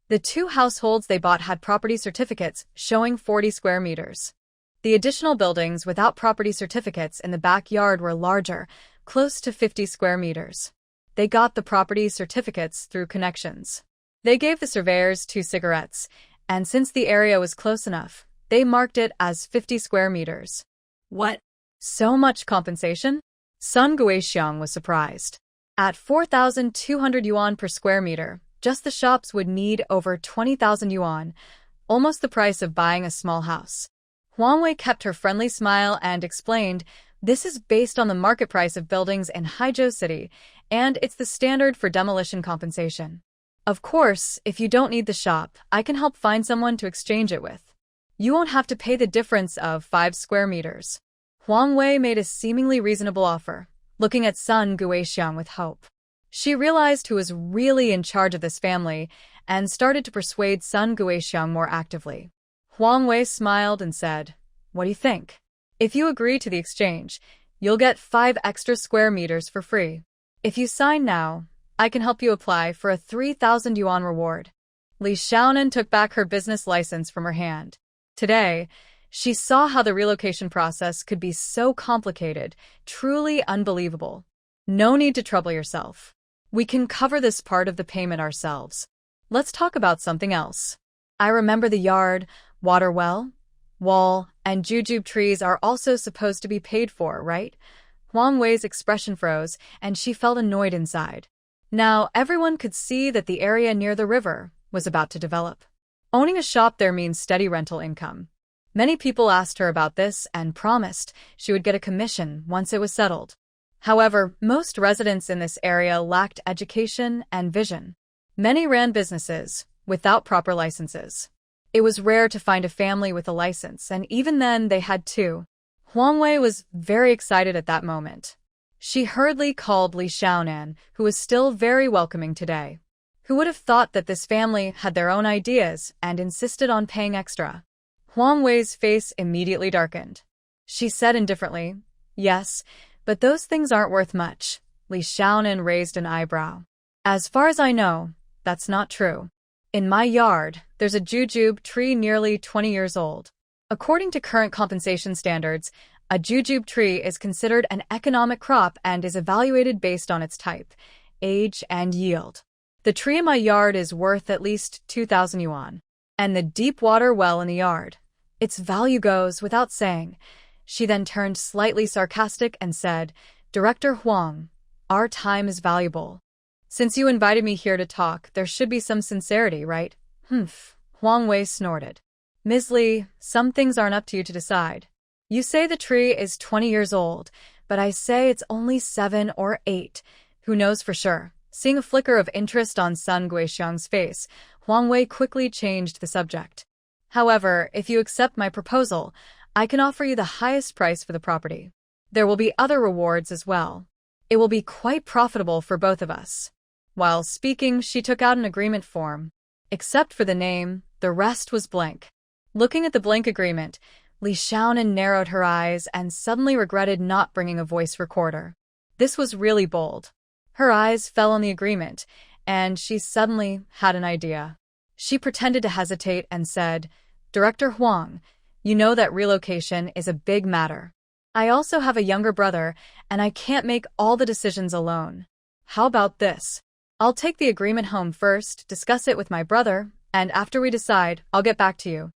The 2 households they bought had property certificates showing 40 square meters. The additional buildings without property certificates in the backyard were larger, close to 50 square meters. They got the property certificates through connections. They gave the surveyors 2 cigarettes, and since the area was close enough, they marked it as 50 square meters. "What? So much compensation?" Sun Guixiang was surprised. At 4,200 yuan per square meter, just the shops would need over 20,000 yuan, almost the price of buying a small house. Huang Wei kept her friendly smile and explained, "This is based on the market price of buildings in Haizhou City, and it's the standard for demolition compensation. Of course, if you don't need the shop, I can help find someone to exchange it with. You won't have to pay the difference of 5 square meters." Huang Wei made a seemingly reasonable offer, looking at Sun Guixiang with hope. She realized who was really in charge of this family and started to persuade Sun Guixiang more actively. Huang Wei smiled and said, "What do you think? If you agree to the exchange, you'll get 5 extra square meters for free. If you sign now, I can help you apply for a 3,000 yuan reward." Li Xiaonan took back her business license from her hand. Today, she saw how the relocation process could be so complicated, truly unbelievable. "No need to trouble yourself. We can cover this part of the payment ourselves. Let's talk about something else. I remember the yard, water well, wall, and jujube trees are also supposed to be paid for, right? Huang Wei's expression froze, and she felt annoyed inside. Now, everyone could see that the area near the river was about to develop. Owning a shop there means steady rental income. Many people asked her about this and promised she would get a commission once it was settled. However, most residents in this area lacked education and vision. Many ran businesses without proper licenses. It was rare to find a family with a license, and even then they had two. Huang Wei was very excited at that moment. She hurriedly called Li Xiaonan, who was still very welcoming today. Who would have thought that this family had their own ideas and insisted on paying extra? Huang Wei's face immediately darkened. She said indifferently, "Yes, but those things aren't worth much." Li Xiaonan raised an eyebrow. "As far as I know, that's not true. In my yard, there's a jujube tree nearly 20 years old. According to current compensation standards, a jujube tree is considered an economic crop and is evaluated based on its type, age, and yield. The tree in my yard is worth at least 2,000 yuan. And the deep water well in the yard. Its value goes without saying." She then turned slightly sarcastic and said, "Director Huang, our time is valuable. Since you invited me here to talk, there should be some sincerity, right?" "Humph," Huang Wei snorted. "Ms. Li, some things aren't up to you to decide. You say the tree is 20 years old, but I say it's only 7 or 8. Who knows for sure?" Seeing a flicker of interest on Sun Guixiang's face, Huang Wei quickly changed the subject. "However, if you accept my proposal, I can offer you the highest price for the property. There will be other rewards as well. It will be quite profitable for both of us." While speaking, she took out an agreement form. Except for the name, the rest was blank. Looking at the blank agreement, Li Xiaonan narrowed her eyes and suddenly regretted not bringing a voice recorder. This was really bold. Her eyes fell on the agreement, and she suddenly had an idea. She pretended to hesitate and said, "Director Huang, you know that relocation is a big matter. I also have a younger brother, and I can't make all the decisions alone. How about this? I'll take the agreement home first, discuss it with my brother, and after we decide, I'll get back to you."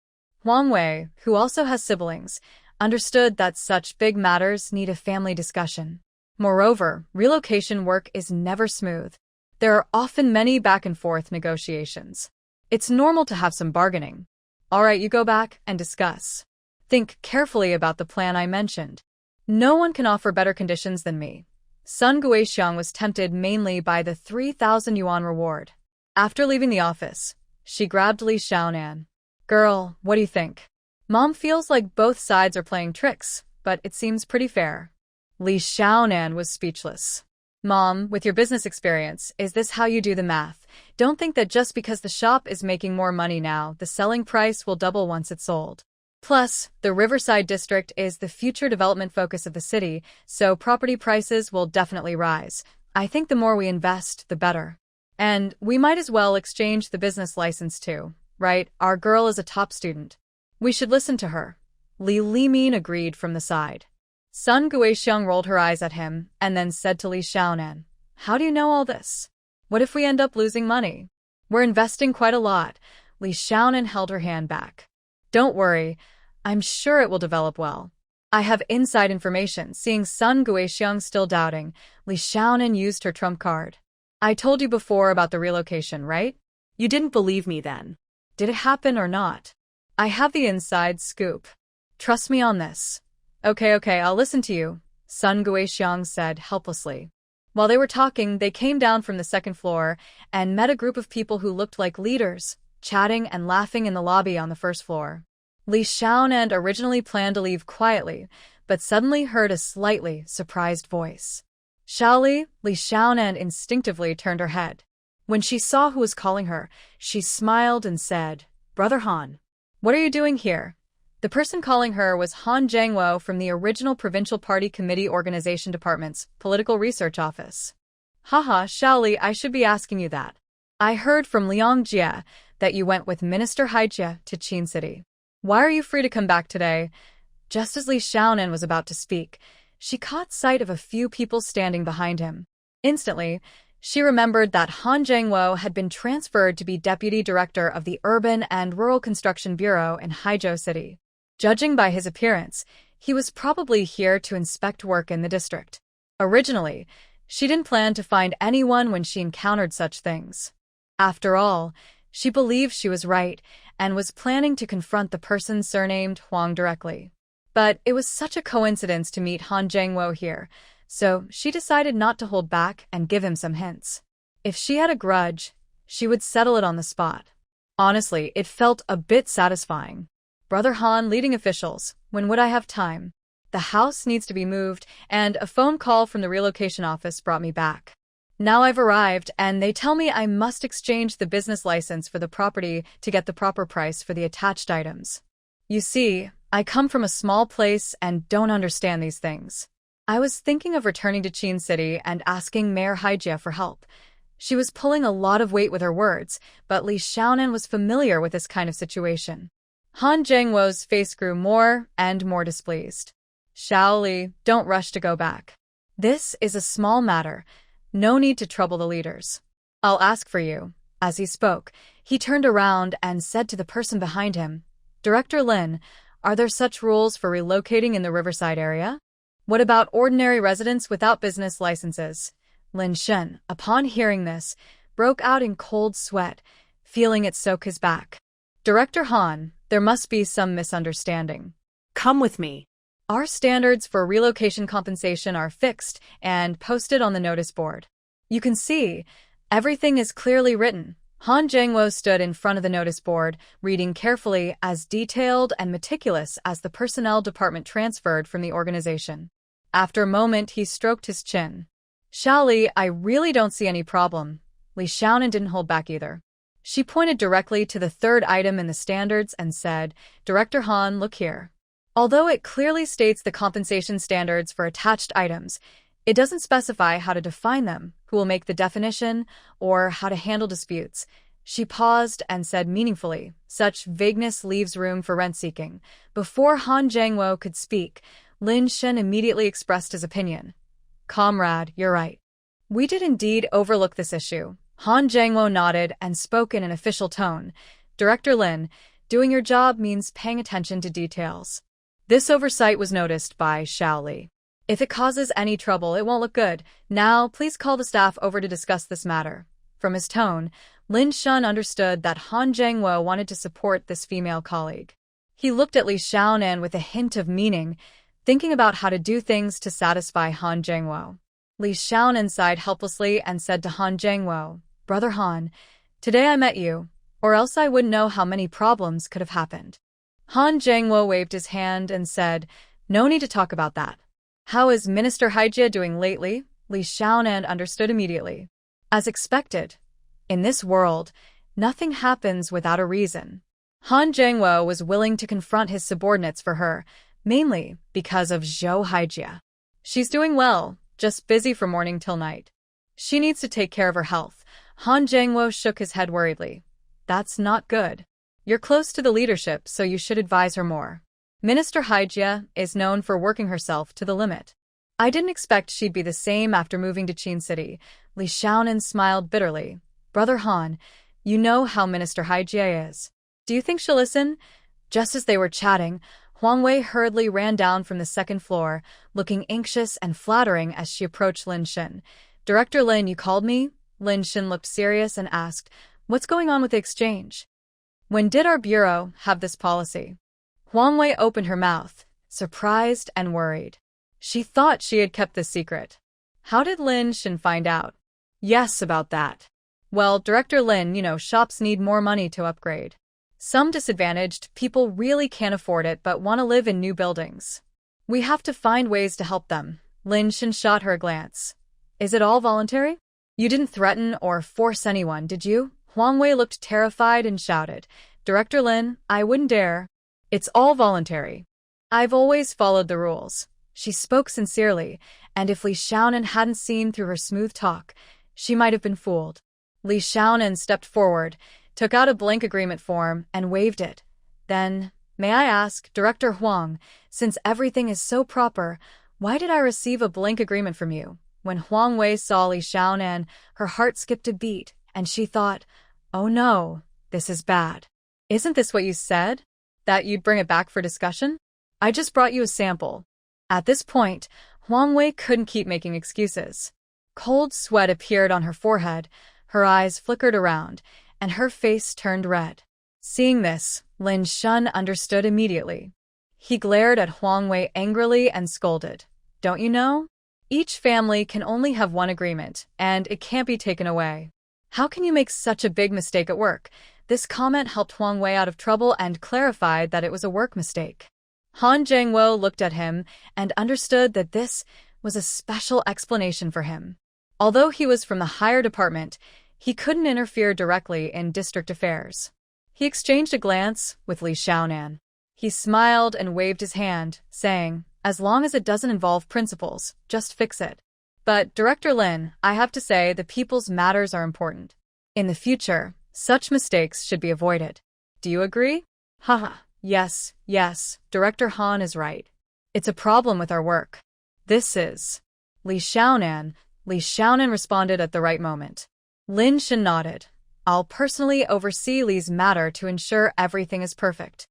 Huang Wei, who also has siblings, understood that such big matters need a family discussion. Moreover, relocation work is never smooth. There are often many back-and-forth negotiations. It's normal to have some bargaining. "All right, you go back and discuss. Think carefully about the plan I mentioned. No one can offer better conditions than me." Sun Guixiang was tempted mainly by the 3,000 yuan reward. After leaving the office, she grabbed Li Xiaonan. "Girl, what do you think? Mom feels like both sides are playing tricks, but it seems pretty fair." Li Xiaonan was speechless. "Mom, with your business experience, is this how you do the math? Don't think that just because the shop is making more money now, the selling price will double once it's sold. Plus, the Riverside district is the future development focus of the city, so property prices will definitely rise. I think the more we invest, the better. And we might as well exchange the business license too, right? Our girl is a top student. We should listen to her." Li Limin agreed from the side. Sun Guixiang rolled her eyes at him and then said to Li Xiaonan, "How do you know all this? What if we end up losing money? We're investing quite a lot." Li Xiaonan held her hand back. "Don't worry, I'm sure it will develop well. I have inside information." Seeing Sun Guixiang still doubting, Li Xiaonan used her trump card. "I told you before about the relocation, right? You didn't believe me then. Did it happen or not? I have the inside scoop. Trust me on this." Okay, I'll listen to you," Sun Guixiang said helplessly. While they were talking, they came down from the second floor and met a group of people who looked like leaders, chatting and laughing in the lobby on the first floor. Li Xiaonan originally planned to leave quietly, but suddenly heard a slightly surprised voice. "Xiaoli," Li Xiaonan instinctively turned her head. When she saw who was calling her, she smiled and said, "Brother Han, what are you doing here?" The person calling her was Han Jiangwo from the original Provincial Party Committee Organization Department's Political Research Office. "Haha, Xiaoli, I should be asking you that. I heard from Liang Jie that you went with Minister Haijie to Qin City. Why are you free to come back today?" Just as Li Xiaonan was about to speak, she caught sight of a few people standing behind him. Instantly, She remembered that Han Jangwo had been transferred to be deputy director of the Urban and Rural Construction Bureau in Haizhou City. Judging by his appearance, he was probably here to inspect work in the district. Originally, she didn't plan to find anyone when she encountered such things. After all, she believed she was right and was planning to confront the person surnamed Huang directly. But it was such a coincidence to meet Han Jangwo here, so she decided not to hold back and give him some hints. If she had a grudge, she would settle it on the spot. Honestly, it felt a bit satisfying. Brother Han leading officials, when would I have time? The house needs to be moved, and a phone call from the relocation office brought me back. Now I've arrived, and they tell me I must exchange the business license for the property to get the proper price for the attached items. You see, I come from a small place and don't understand these things. I was thinking of returning to Qin City and asking Mayor Haijia for help. She was pulling a lot of weight with her words, but Li Xiaonan was familiar with this kind of situation. Han Jangwo's face grew more and more displeased. Xiao Li, don't rush to go back. This is a small matter. No need to trouble the leaders. I'll ask for you. As he spoke, he turned around and said to the person behind him, Director Lin, are there such rules for relocating in the Riverside area? What about ordinary residents without business licenses? Lin Shen, upon hearing this, broke out in cold sweat, feeling it soak his back. Director Han, there must be some misunderstanding. Come with me. Our standards for relocation compensation are fixed and posted on the notice board. You can see, everything is clearly written. Han Jangwo stood in front of the notice board, reading carefully, as detailed and meticulous as the personnel department transferred from the organization. After a moment, he stroked his chin. Xiao Li, I really don't see any problem. Li Xiaonan didn't hold back either. She pointed directly to the third item in the standards and said, Director Han, look here. Although it clearly states the compensation standards for attached items, it doesn't specify how to define them, who will make the definition, or how to handle disputes. She paused and said meaningfully, such vagueness leaves room for rent-seeking. Before Han Jangwo could speak, Lin Shen immediately expressed his opinion. Comrade, you're right. We did indeed overlook this issue. Han Jangwo nodded and spoke in an official tone. Director Lin, doing your job means paying attention to details. This oversight was noticed by Xiao Li. If it causes any trouble, it won't look good. Now, please call the staff over to discuss this matter. From his tone, Lin Shen understood that Han Jangwo wanted to support this female colleague. He looked at Li Xiaonan with a hint of meaning, thinking about how to do things to satisfy Han Jangwo. Li Xiaonan sighed helplessly and said to Han Jangwo, Brother Han, today I met you, or else I wouldn't know how many problems could have happened. Han Jangwo waved his hand and said, No need to talk about that. How is Minister Haijia doing lately? Li Xiaonan understood immediately. As expected. In this world, nothing happens without a reason. Han Jangwo was willing to confront his subordinates for her, mainly because of Zhou Haijia. She's doing well, just busy from morning till night. She needs to take care of her health. Han Jangwo shook his head worriedly. That's not good. You're close to the leadership, so you should advise her more. Minister Haijia is known for working herself to the limit. I didn't expect she'd be the same after moving to Qin City. Li Xiaonan smiled bitterly. Brother Han, you know how Minister Haijia is. Do you think she'll listen? Just as they were chatting, Huang Wei hurriedly ran down from the second floor, looking anxious and flattering as she approached Lin Shen. Director Lin, you called me? Lin Shen looked serious and asked, What's going on with the exchange? When did our bureau have this policy? Huang Wei opened her mouth, surprised and worried. She thought she had kept the secret. How did Lin Shen find out? Yes, about that. Well, Director Lin, shops need more money to upgrade. Some disadvantaged people really can't afford it but want to live in new buildings. We have to find ways to help them. Lin Shen shot her a glance. Is it all voluntary? You didn't threaten or force anyone, did you? Huang Wei looked terrified and shouted, Director Lin, I wouldn't dare. It's all voluntary. I've always followed the rules. She spoke sincerely, and if Li Xiaonan hadn't seen through her smooth talk, she might have been fooled. Li Xiaonan stepped forward, took out a blank agreement form, and waved it. Then, may I ask, Director Huang, since everything is so proper, why did I receive a blank agreement from you? When Huang Wei saw Li Xiaonan, her heart skipped a beat, and she thought, oh no, this is bad. Isn't this what you said? That you'd bring it back for discussion? I just brought you a sample. At this point, Huang Wei couldn't keep making excuses. Cold sweat appeared on her forehead, her eyes flickered around, and her face turned red. Seeing this, Lin Shun understood immediately. He glared at Huang Wei angrily and scolded. Don't you know? Each family can only have one agreement, and it can't be taken away. How can you make such a big mistake at work? This comment helped Huang Wei out of trouble and clarified that it was a work mistake. Han Zhengwo looked at him and understood that this was a special explanation for him. Although he was from the higher department, he couldn't interfere directly in district affairs. He exchanged a glance with Li Xiaonan. He smiled and waved his hand, saying, as long as it doesn't involve principles, just fix it. But, Director Lin, I have to say the people's matters are important. In the future, such mistakes should be avoided. Do you agree? Haha, yes, Director Han is right. It's a problem with our work. This is Li Xiaonan. Li Xiaonan responded at the right moment. Lin Shen nodded. I'll personally oversee Li's matter to ensure everything is perfect.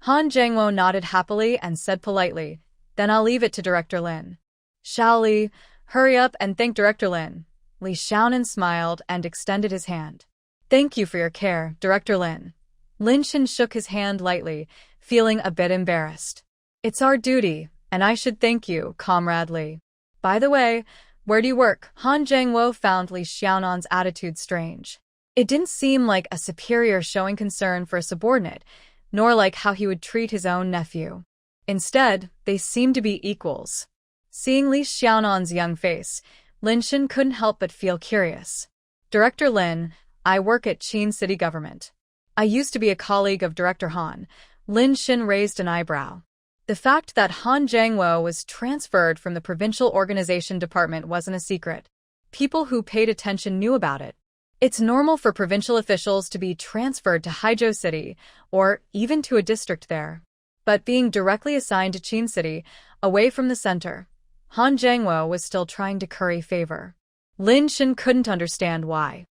Han Zhengwo nodded happily and said politely, then I'll leave it to Director Lin. Shall Li, hurry up and thank Director Lin. Li Xiaonan smiled and extended his hand. Thank you for your care, Director Lin. Lin Shen shook his hand lightly, feeling a bit embarrassed. It's our duty, and I should thank you, Comrade Li. By the way, where do you work? Han Zhengwo found Li Xiaonan's attitude strange. It didn't seem like a superior showing concern for a subordinate, nor like how he would treat his own nephew. Instead, they seemed to be equals. Seeing Li Xiaonan's young face, Lin Shen couldn't help but feel curious. Director Lin, I work at Qin City Government. I used to be a colleague of Director Han. Lin Shen raised an eyebrow. The fact that Han Zhengwo was transferred from the provincial organization department wasn't a secret. People who paid attention knew about it. It's normal for provincial officials to be transferred to Haizhou City, or even to a district there. But being directly assigned to Qin City, away from the center, Han Zhengwo was still trying to curry favor. Lin Shen couldn't understand why.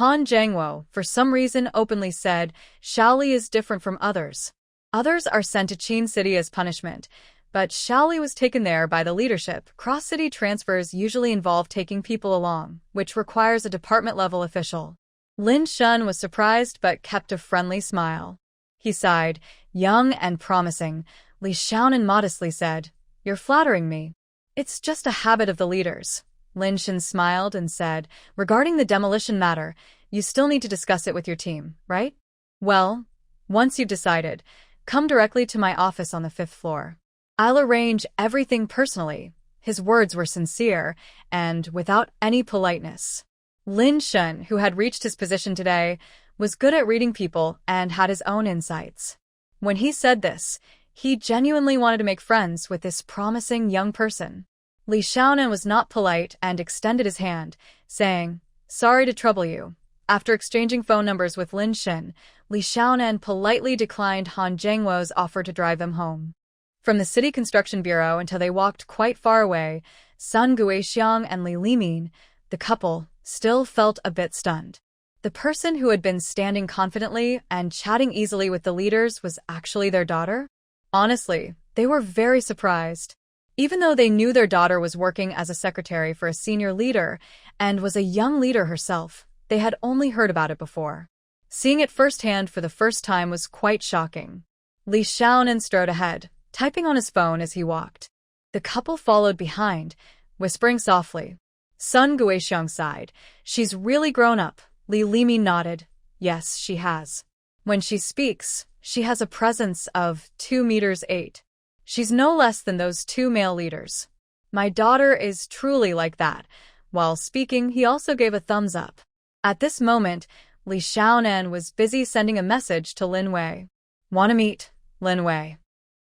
Han Zhengwo, for some reason, openly said, Shaoli is different from others. Others are sent to Qin City as punishment, but Shaoli was taken there by the leadership. Cross-city transfers usually involve taking people along, which requires a department-level official. Lin Shen was surprised but kept a friendly smile. He sighed, young and promising. Li Xiaonan modestly said, You're flattering me. It's just a habit of the leaders. Lin Shen smiled and said, Regarding the demolition matter, you still need to discuss it with your team, right? Well, once you've decided, come directly to my office on the 5th floor. I'll arrange everything personally. His words were sincere and without any politeness. Lin Shen, who had reached his position today, was good at reading people and had his own insights. When he said this, he genuinely wanted to make friends with this promising young person. Li Xiaonan was not polite and extended his hand, saying, Sorry to trouble you. After exchanging phone numbers with Lin Shen, Li Xiaonan politely declined Han Zhengwo's offer to drive them home. From the City Construction Bureau until they walked quite far away, Sun Guixiang and Li Limin, the couple, still felt a bit stunned. The person who had been standing confidently and chatting easily with the leaders was actually their daughter? Honestly, they were very surprised. Even though they knew their daughter was working as a secretary for a senior leader and was a young leader herself, they had only heard about it before. Seeing it firsthand for the first time was quite shocking. Li Xiaonan strode ahead, typing on his phone as he walked. The couple followed behind, whispering softly. Sun Guixiang sighed. She's really grown up. Li Limi nodded. Yes, she has. When she speaks, she has a presence of 2 meters 8. She's no less than those 2 male leaders. My daughter is truly like that. While speaking, he also gave a thumbs up. At this moment, Li Xiaonan was busy sending a message to Lin Wei. Want to meet, Lin Wei?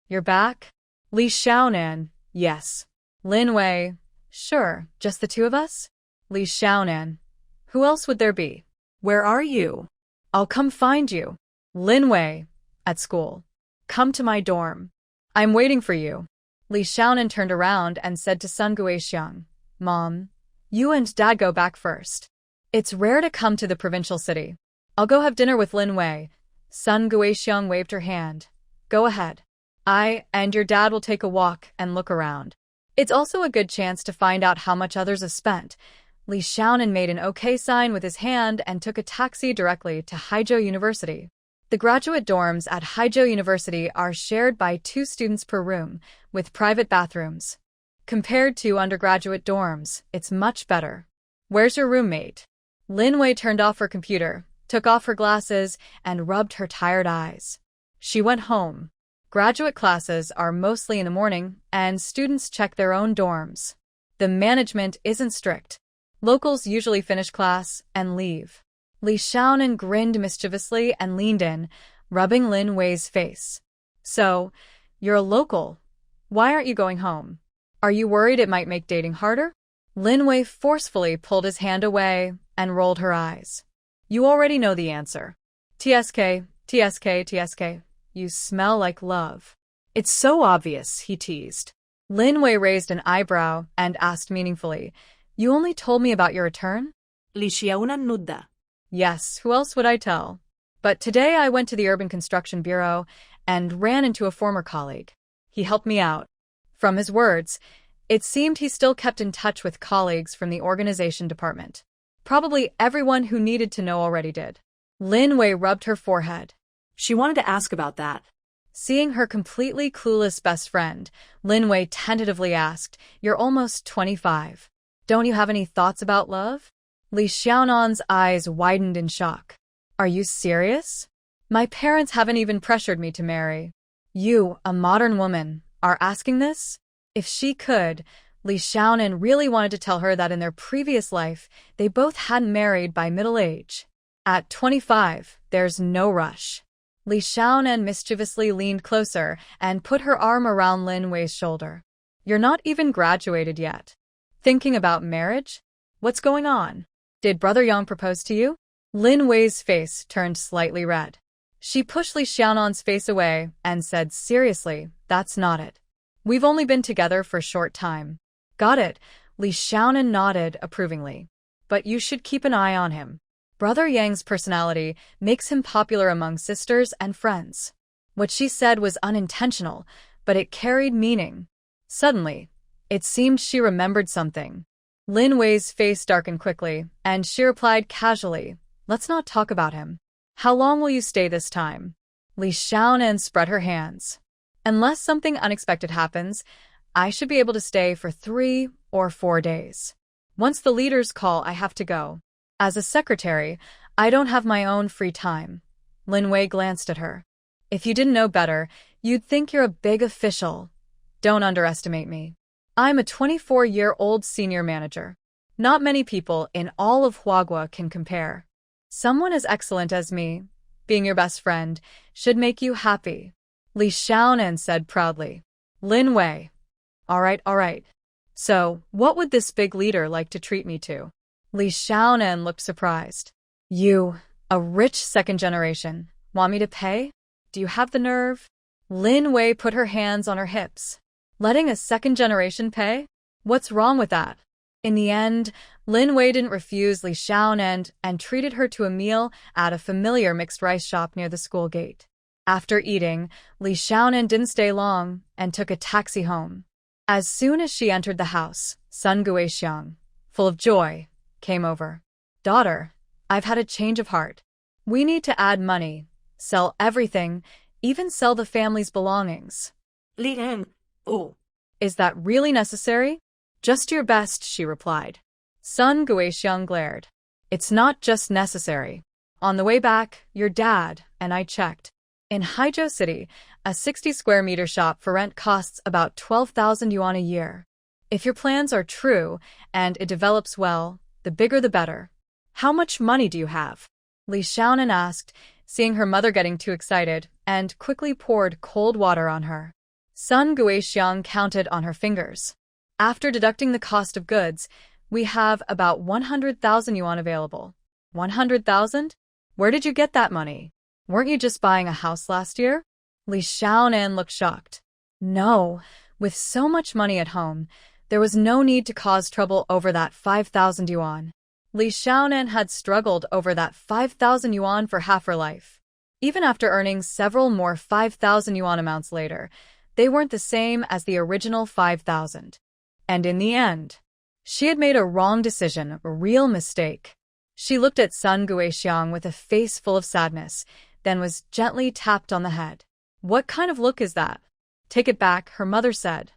You're back? Li Xiaonan, yes. Lin Wei, sure, just the two of us? Li Xiaonan, who else would there be? Where are you? I'll come find you. Lin Wei, at school. Come to my dorm. I'm waiting for you. Li Xiaonan turned around and said to Sun Guixiang, Mom, You and Dad go back first. It's rare to come to the provincial city. I'll go have dinner with Lin Wei. Sun Guixiang waved her hand. Go ahead. I and your dad will take a walk and look around. It's also a good chance to find out how much others have spent. Li Xiaonan made an OK sign with his hand and took a taxi directly to Haizhou University. The graduate dorms at Haizhou University are shared by 2 students per room, with private bathrooms. Compared to undergraduate dorms, it's much better. Where's your roommate? Lin Wei turned off her computer, took off her glasses, and rubbed her tired eyes. She went home. Graduate classes are mostly in the morning, and students check their own dorms. The management isn't strict. Locals usually finish class and leave. Li Xiaonan grinned mischievously and leaned in, rubbing Lin Wei's face. So, you're a local. Why aren't you going home? Are you worried it might make dating harder? Lin Wei forcefully pulled his hand away and rolled her eyes. You already know the answer. TSK, TSK, TSK. You smell like love. It's so obvious, he teased. Lin Wei raised an eyebrow and asked meaningfully, You only told me about your return? Li Xiaonan nudda. Yes, who else would I tell? But today I went to the Urban Construction Bureau and ran into a former colleague. He helped me out. From his words, it seemed he still kept in touch with colleagues from the organization department. Probably everyone who needed to know already did. Lin Wei rubbed her forehead. She wanted to ask about that. Seeing her completely clueless best friend, Lin Wei tentatively asked, You're almost 25. Don't you have any thoughts about love? Li Xiaonan's eyes widened in shock. Are you serious? My parents haven't even pressured me to marry. You, a modern woman, are asking this? If she could, Li Xiaonan really wanted to tell her that in their previous life, they both hadn't married by middle age. At 25, there's no rush. Li Xiaonan mischievously leaned closer and put her arm around Lin Wei's shoulder. You're not even graduated yet. Thinking about marriage? What's going on? Did Brother Yang propose to you? Lin Wei's face turned slightly red. She pushed Li Xiaonan's face away and said seriously, That's not it. We've only been together for a short time. Got it, Li Xiaonan nodded approvingly. But you should keep an eye on him. Brother Yang's personality makes him popular among sisters and friends. What she said was unintentional, but it carried meaning. Suddenly, it seemed she remembered something. Lin Wei's face darkened quickly, and she replied casually, Let's not talk about him. How long will you stay this time? Li Xiaonan spread her hands. Unless something unexpected happens, I should be able to stay for 3 or 4 days. Once the leaders call, I have to go. As a secretary, I don't have my own free time. Lin Wei glanced at her. If you didn't know better, you'd think you're a big official. Don't underestimate me. I'm a 24-year-old senior manager. Not many people in all of Huagua can compare. Someone as excellent as me, being your best friend, should make you happy. Li Xiaonan said proudly. Lin Wei. All right. So, what would this big leader like to treat me to? Li Xiaonan looked surprised. You, a rich second generation, want me to pay? Do you have the nerve? Lin Wei put her hands on her hips. Letting a second generation pay? What's wrong with that? In the end, Lin Wei didn't refuse Li Xiaonan and treated her to a meal at a familiar mixed rice shop near the school gate. After eating, Li Xiaonan didn't stay long and took a taxi home. As soon as she entered the house, Sun Guixiang, full of joy, came over. Daughter, I've had a change of heart. We need to add money, sell everything, even sell the family's belongings. Li Heng. Oh. Is that really necessary? Just your best, she replied. Sun Guixiang glared. It's not just necessary. On the way back, your dad and I checked. In Haizhou City, a 60-square-meter shop for rent costs about 12,000 yuan a year. If your plans are true and it develops well, the bigger the better. How much money do you have? Li Xiaonan asked, seeing her mother getting too excited, and quickly poured cold water on her. Sun Guixiang counted on her fingers. After deducting the cost of goods, we have about 100,000 yuan available. 100,000? Where did you get that money? Weren't you just buying a house last year? Li Xiaonan looked shocked. No, with so much money at home, There was no need to cause trouble over that 5,000 yuan. Li Xiaonan had struggled over that 5,000 yuan for half her life. Even after earning several more 5,000 yuan amounts later, they weren't the same as the original 5,000. And in the end, she had made a wrong decision, a real mistake. She looked at Sun Guixiang with a face full of sadness, then was gently tapped on the head. What kind of look is that? Take it back, her mother said.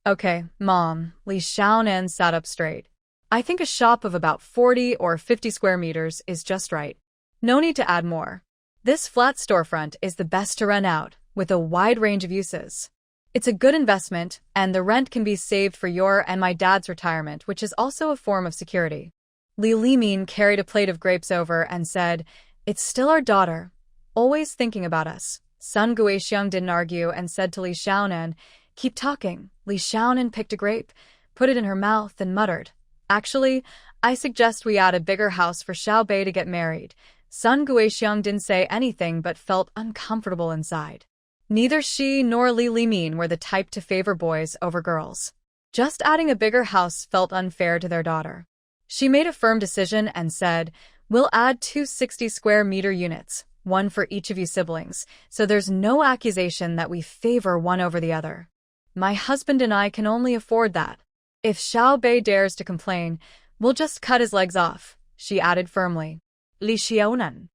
Okay, Mom, Li Xiaonan sat up straight. I think a shop of about 40 or 50 square meters is just right. No need to add more. This flat storefront is the best to rent out, with a wide range of uses. It's a good investment, and the rent can be saved for your and my dad's retirement, which is also a form of security. Li Limin carried a plate of grapes over and said, It's still our daughter, always thinking about us. Sun Guixiang didn't argue and said to Li Xiaonan, Keep talking. Li Xiaonan picked a grape, put it in her mouth, and muttered, Actually, I suggest we add a bigger house for Xiao Bei to get married. Sun Guixiang didn't say anything but felt uncomfortable inside. Neither she nor Li Limin were the type to favor boys over girls. Just adding a bigger house felt unfair to their daughter. She made a firm decision and said, We'll add 2 60-square-meter units, one for each of you siblings, so there's no accusation that we favor one over the other. My husband and I can only afford that. If Xiao Bei dares to complain, we'll just cut his legs off, she added firmly. Li Xiaonan.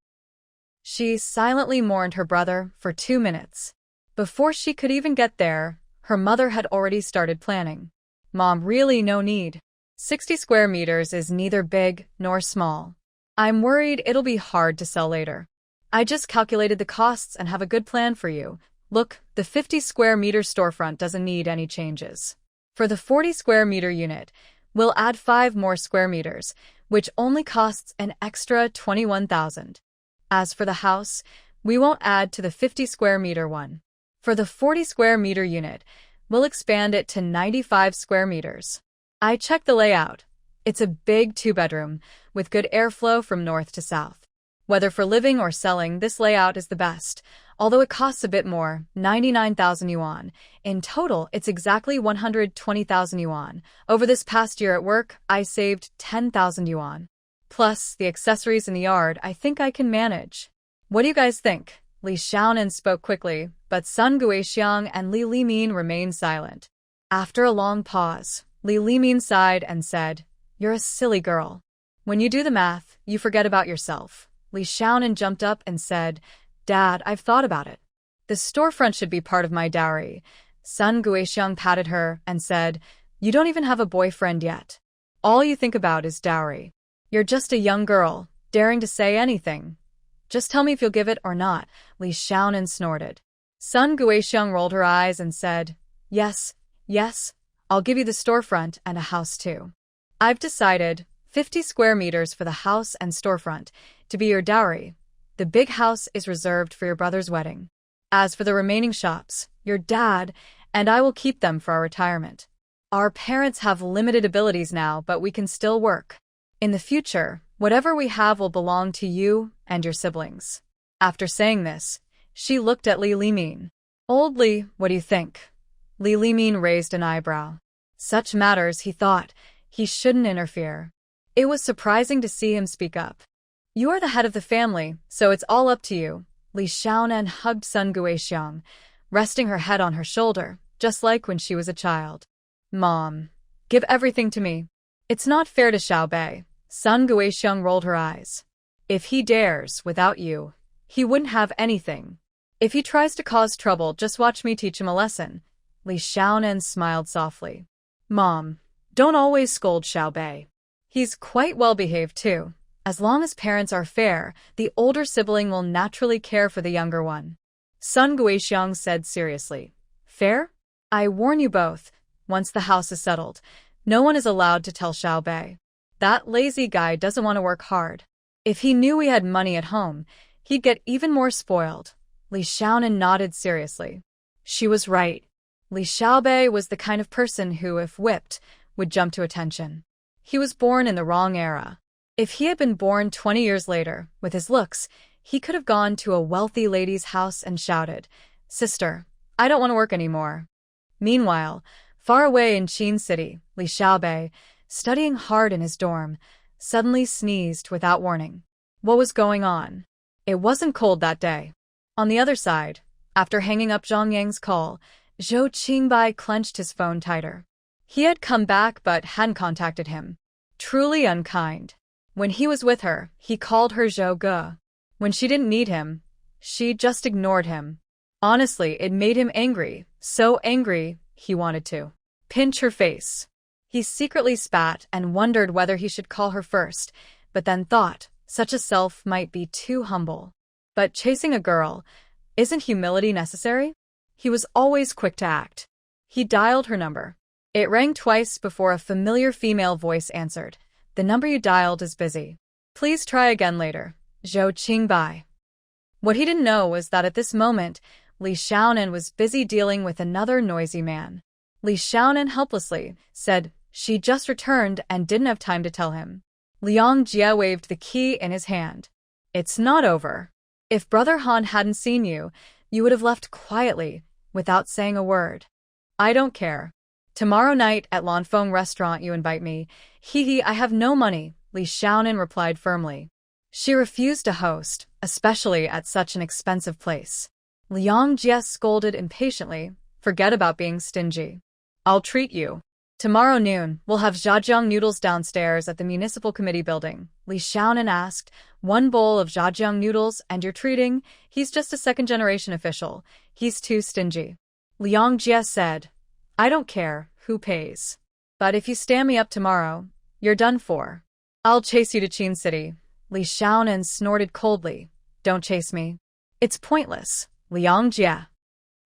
She silently mourned her brother for 2 minutes. Before she could even get there, her mother had already started planning. Mom, really no need. 60 square meters is neither big nor small. I'm worried it'll be hard to sell later. I just calculated the costs and have a good plan for you. Look, the 50 square meter storefront doesn't need any changes. For the 40 square meter unit, we'll add 5 more square meters, which only costs an extra 21,000. As for the house, we won't add to the 50 square meter one. For the 40 square meter unit, we'll expand it to 95 square meters. I checked the layout. It's a big 2-bedroom, with good airflow from north to south. Whether for living or selling, this layout is the best, although it costs a bit more, 99,000 yuan. In total, it's exactly 120,000 yuan. Over this past year at work, I saved 10,000 yuan. Plus, the accessories in the yard, I think I can manage. What do you guys think? Li Xiaonan spoke quickly, but Sun Guixiang and Li Limin remained silent. After a long pause, Li Limin sighed and said, You're a silly girl. When you do the math, you forget about yourself. Li Xiaonan jumped up and said, Dad, I've thought about it. The storefront should be part of my dowry. Sun Guixiang patted her and said, You don't even have a boyfriend yet. All you think about is dowry. You're just a young girl, daring to say anything. Just tell me if you'll give it or not, Li Xiaonan snorted. Sun Guixiang rolled her eyes and said, Yes, I'll give you the storefront and a house too. I've decided 50 square meters for the house and storefront to be your dowry. The big house is reserved for your brother's wedding. As for the remaining shops, your dad and I will keep them for our retirement. Our parents have limited abilities now, but we can still work. In the future, whatever we have will belong to you and your siblings. After saying this, she looked at Li Limin. Old Li, what do you think? Li Limin raised an eyebrow. Such matters, he thought, he shouldn't interfere. It was surprising to see him speak up. You are the head of the family, so it's all up to you. Li Xiaonan hugged Sun Guixiang, resting her head on her shoulder, just like when she was a child. Mom, give everything to me. It's not fair to Xiao Bei. Sun Guixiang rolled her eyes. If he dares, without you, he wouldn't have anything. If he tries to cause trouble, just watch me teach him a lesson. Li Xiaonan smiled softly. Mom, don't always scold Xiao Bei. He's quite well behaved too. As long as parents are fair, the older sibling will naturally care for the younger one. Sun Guixiang said seriously. Fair? I warn you both, once the house is settled, no one is allowed to tell Xiao Bei. That lazy guy doesn't want to work hard. If he knew we had money at home, he'd get even more spoiled. Li Xiaonan nodded seriously. She was right. Li Xiaobei was the kind of person who, if whipped, would jump to attention. He was born in the wrong era. If he had been born 20 years later, with his looks, he could have gone to a wealthy lady's house and shouted, Sister, I don't want to work anymore. Meanwhile, Far away in Qin City, Li Xiaobei, studying hard in his dorm, suddenly sneezed without warning. What was going on? It wasn't cold that day. On the other side, after hanging up Zhang Yang's call, Zhou Qingbai clenched his phone tighter. He had come back but hadn't contacted him. Truly unkind. When he was with her, he called her Zhou Ge. When she didn't need him, she just ignored him. Honestly, it made him angry, so angry, he wanted to pinch her face. He secretly spat and wondered whether he should call her first, but then thought, such a self might be too humble. But chasing a girl, isn't humility necessary? He was always quick to act. He dialed her number. It rang twice before a familiar female voice answered. The number you dialed is busy. Please try again later. Zhou Qingbai. What he didn't know was that at this moment, Li Xiaonan was busy dealing with another noisy man. Li Xiaonan helplessly said she just returned and didn't have time to tell him. Liang Jie waved the key in his hand. It's not over. If Brother Han hadn't seen you, you would have left quietly, without saying a word. I don't care. Tomorrow night at Lanfeng restaurant you invite me. Hee, I have no money, Li Xiaonan replied firmly. She refused to host, especially at such an expensive place. Liang Jie scolded impatiently. Forget about being stingy. I'll treat you. Tomorrow noon, we'll have jjajang noodles downstairs at the municipal committee building. Li Xiaonan asked, 1 bowl of jjajang noodles and you're treating? He's just a second-generation official. He's too stingy. Liang Jie said, I don't care who pays. But if you stand me up tomorrow, you're done for. I'll chase you to Qin City. Li Xiaonan snorted coldly. Don't chase me. It's pointless, Liang Jie.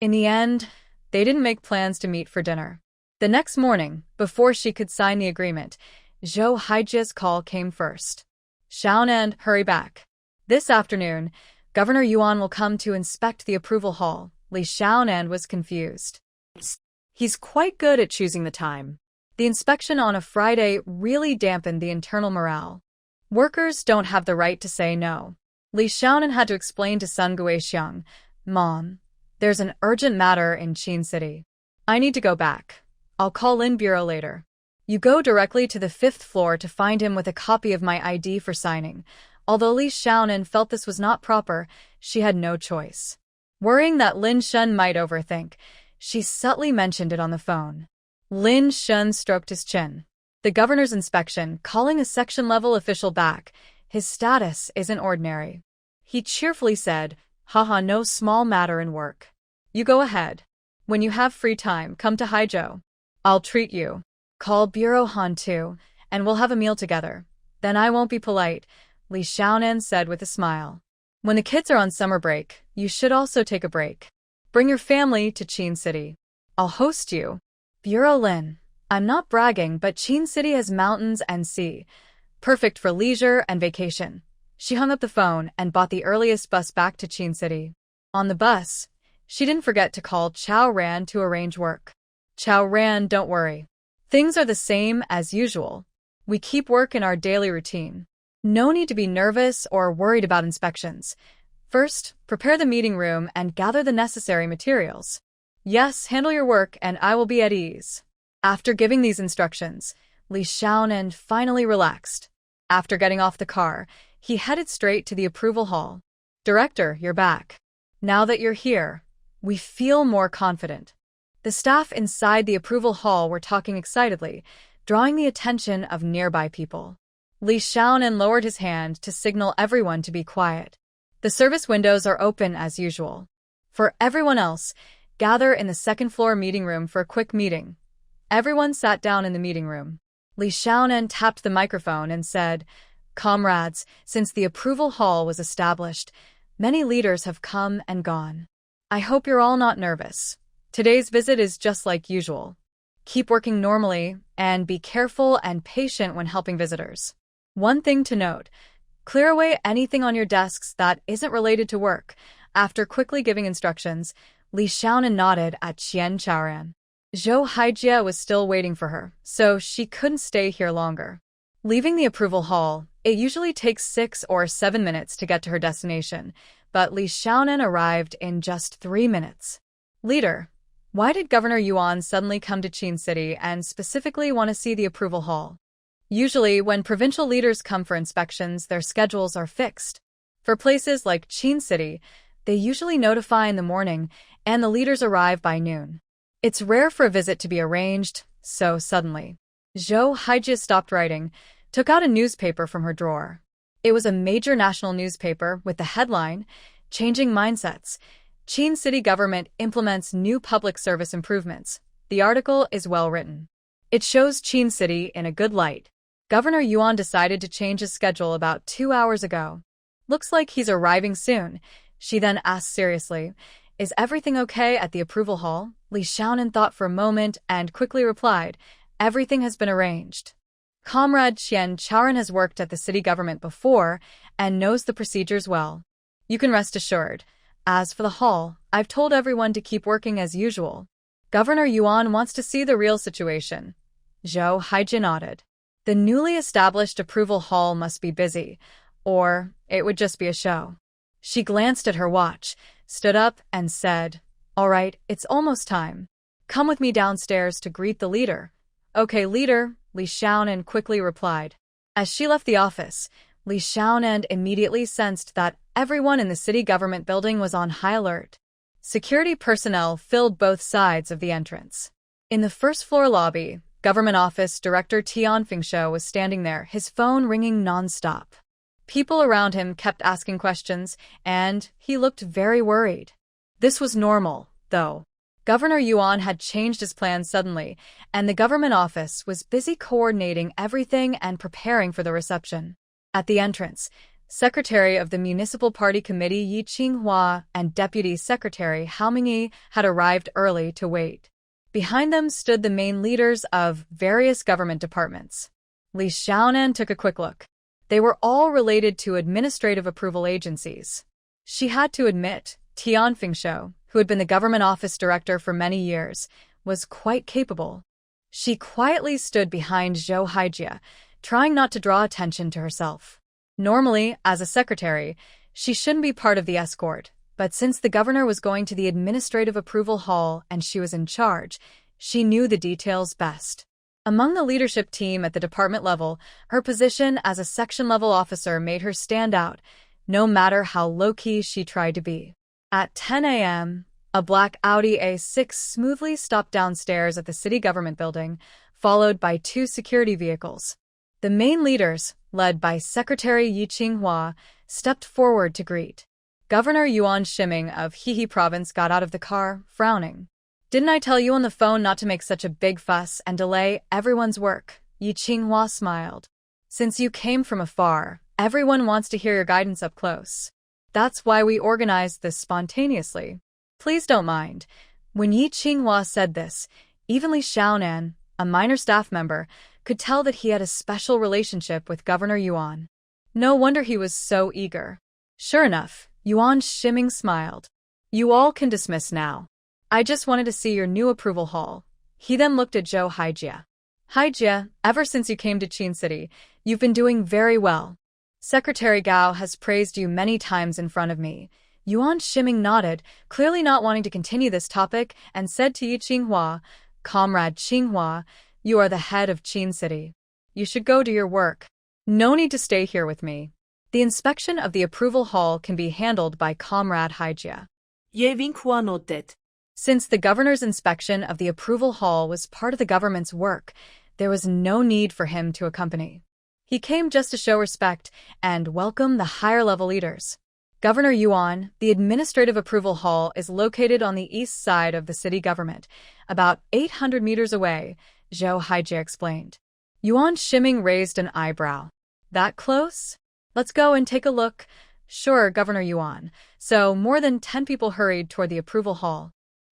In the end, they didn't make plans to meet for dinner. The next morning, before she could sign the agreement, Zhou Haijie's call came first. Xiaonan, hurry back. This afternoon, Governor Yuan will come to inspect the approval hall. Li Xiaonan was confused. He's quite good at choosing the time. The inspection on a Friday really dampened the internal morale. Workers don't have the right to say no. Li Xiaonan had to explain to Sun Guixiang, Mom, there's an urgent matter in Qin City. I need to go back. I'll call Lin Bureau later. You go directly to the 5th floor to find him with a copy of my ID for signing. Although Li Xiaonan felt this was not proper, she had no choice. Worrying that Lin Shun might overthink, she subtly mentioned it on the phone. Lin Shun stroked his chin. The governor's inspection, calling a section-level official back. His status isn't ordinary. He cheerfully said, Haha, no small matter in work. You go ahead. When you have free time, come to Haizhou. I'll treat you. Call Bureau Han too, and we'll have a meal together. Then I won't be polite, Li Xiaonan said with a smile. When the kids are on summer break, you should also take a break. Bring your family to Qin City. I'll host you. Bureau Lin. I'm not bragging, but Qin City has mountains and sea. Perfect for leisure and vacation. She hung up the phone and bought the earliest bus back to Qin City. On the bus, she didn't forget to call Chao Ran to arrange work. Chao Ran, don't worry. Things are the same as usual. We keep work in our daily routine. No need to be nervous or worried about inspections. First, prepare the meeting room and gather the necessary materials. Yes, handle your work and I will be at ease. After giving these instructions, Li Xiaonan finally relaxed. After getting off the car, he headed straight to the approval hall. Director, you're back. Now that you're here, we feel more confident. The staff inside the approval hall were talking excitedly, drawing the attention of nearby people. Li Xiaonan lowered his hand to signal everyone to be quiet. The service windows are open as usual. For everyone else, gather in the second-floor meeting room for a quick meeting. Everyone sat down in the meeting room. Li Xiaonan tapped the microphone and said, Comrades, since the approval hall was established, many leaders have come and gone. I hope you're all not nervous. Today's visit is just like usual. Keep working normally and be careful and patient when helping visitors. One thing to note, clear away anything on your desks that isn't related to work. After quickly giving instructions, Li Xiaonan nodded at Qian Chaoran. Zhou Haijie was still waiting for her, so she couldn't stay here longer. Leaving the approval hall, it usually takes 6 or 7 minutes to get to her destination, but Li Xiaonan arrived in just 3 minutes. Leader, Why did Governor Yuan suddenly come to Qin City and specifically want to see the approval hall? Usually, when provincial leaders come for inspections, their schedules are fixed. For places like Qin City, they usually notify in the morning, and the leaders arrive by noon. It's rare for a visit to be arranged so suddenly. Zhou Haijie stopped writing, took out a newspaper from her drawer. It was a major national newspaper with the headline, "Changing Mindsets. Qin City Government Implements New Public Service Improvements." The article is well written. It shows Qin City in a good light. Governor Yuan decided to change his schedule about 2 hours ago. Looks like he's arriving soon. She then asked seriously, "Is everything okay at the approval hall?" Li Xiaonan thought for a moment and quickly replied, "Everything has been arranged." Comrade Qian Chaoran has worked at the city government before and knows the procedures well. You can rest assured. As for the hall, I've told everyone to keep working as usual. Governor Yuan wants to see the real situation. Zhou Haijie nodded. The newly established approval hall must be busy, or it would just be a show. She glanced at her watch, stood up, and said, "All right, it's almost time. Come with me downstairs to greet the leader." "Okay, leader," Li Xiaonan quickly replied. As she left the office, Li Xiaonan immediately sensed that everyone in the city government building was on high alert. Security personnel filled both sides of the entrance. In the first-floor lobby, Government Office Director Tian Fingshuo was standing there, his phone ringing non-stop. People around him kept asking questions, and he looked very worried. This was normal, though. Governor Yuan had changed his plans suddenly, and the government office was busy coordinating everything and preparing for the reception. At the entrance, Secretary of the Municipal Party Committee Yi Qinghua and Deputy Secretary Hao Mingyi had arrived early to wait. Behind them stood the main leaders of various government departments. Li Xiaonan took a quick look. They were all related to administrative approval agencies. She had to admit, Tian Fingshuo, who had been the government office director for many years, was quite capable. She quietly stood behind Zhou Haijie, trying not to draw attention to herself. Normally, as a secretary, she shouldn't be part of the escort, but since the governor was going to the administrative approval hall and she was in charge, she knew the details best. Among the leadership team at the department level, her position as a section-level officer made her stand out, no matter how low-key she tried to be. At 10 a.m., a black Audi A6 smoothly stopped downstairs at the city government building, followed by 2 security vehicles. The main leaders, led by Secretary Yi Qinghua, stepped forward to greet. Governor Yuan Shiming of Hehe Province got out of the car, frowning. "Didn't I tell you on the phone not to make such a big fuss and delay everyone's work?" Yi Qinghua smiled. "Since you came from afar, everyone wants to hear your guidance up close. That's why we organized this spontaneously. Please don't mind." When Yi Qinghua said this, even Li Xiaonan, a minor staff member, could tell that he had a special relationship with Governor Yuan. No wonder he was so eager. Sure enough, Yuan Shiming smiled. "You all can dismiss now. I just wanted to see your new approval hall." He then looked at Zhou Haijie. "Haijie, ever since you came to Qin City, you've been doing very well. Secretary Gao has praised you many times in front of me." Yuan Shiming nodded, clearly not wanting to continue this topic, and said to Yi Qinghua, "Comrade Qinghua, you are the head of Qin City. You should go to your work. No need to stay here with me. The inspection of the approval hall can be handled by Comrade Haijie." Ye Winghua nodded. Since the governor's inspection of the approval hall was part of the government's work, there was no need for him to accompany. He came just to show respect and welcome the higher-level leaders. Governor Yuan, the administrative approval hall is located on the east side of the city government, about 800 meters away, Zhou Haijie explained. Yuan Shiming raised an eyebrow. "That close? Let's go and take a look." "Sure, Governor Yuan." So more than 10 people hurried toward the approval hall.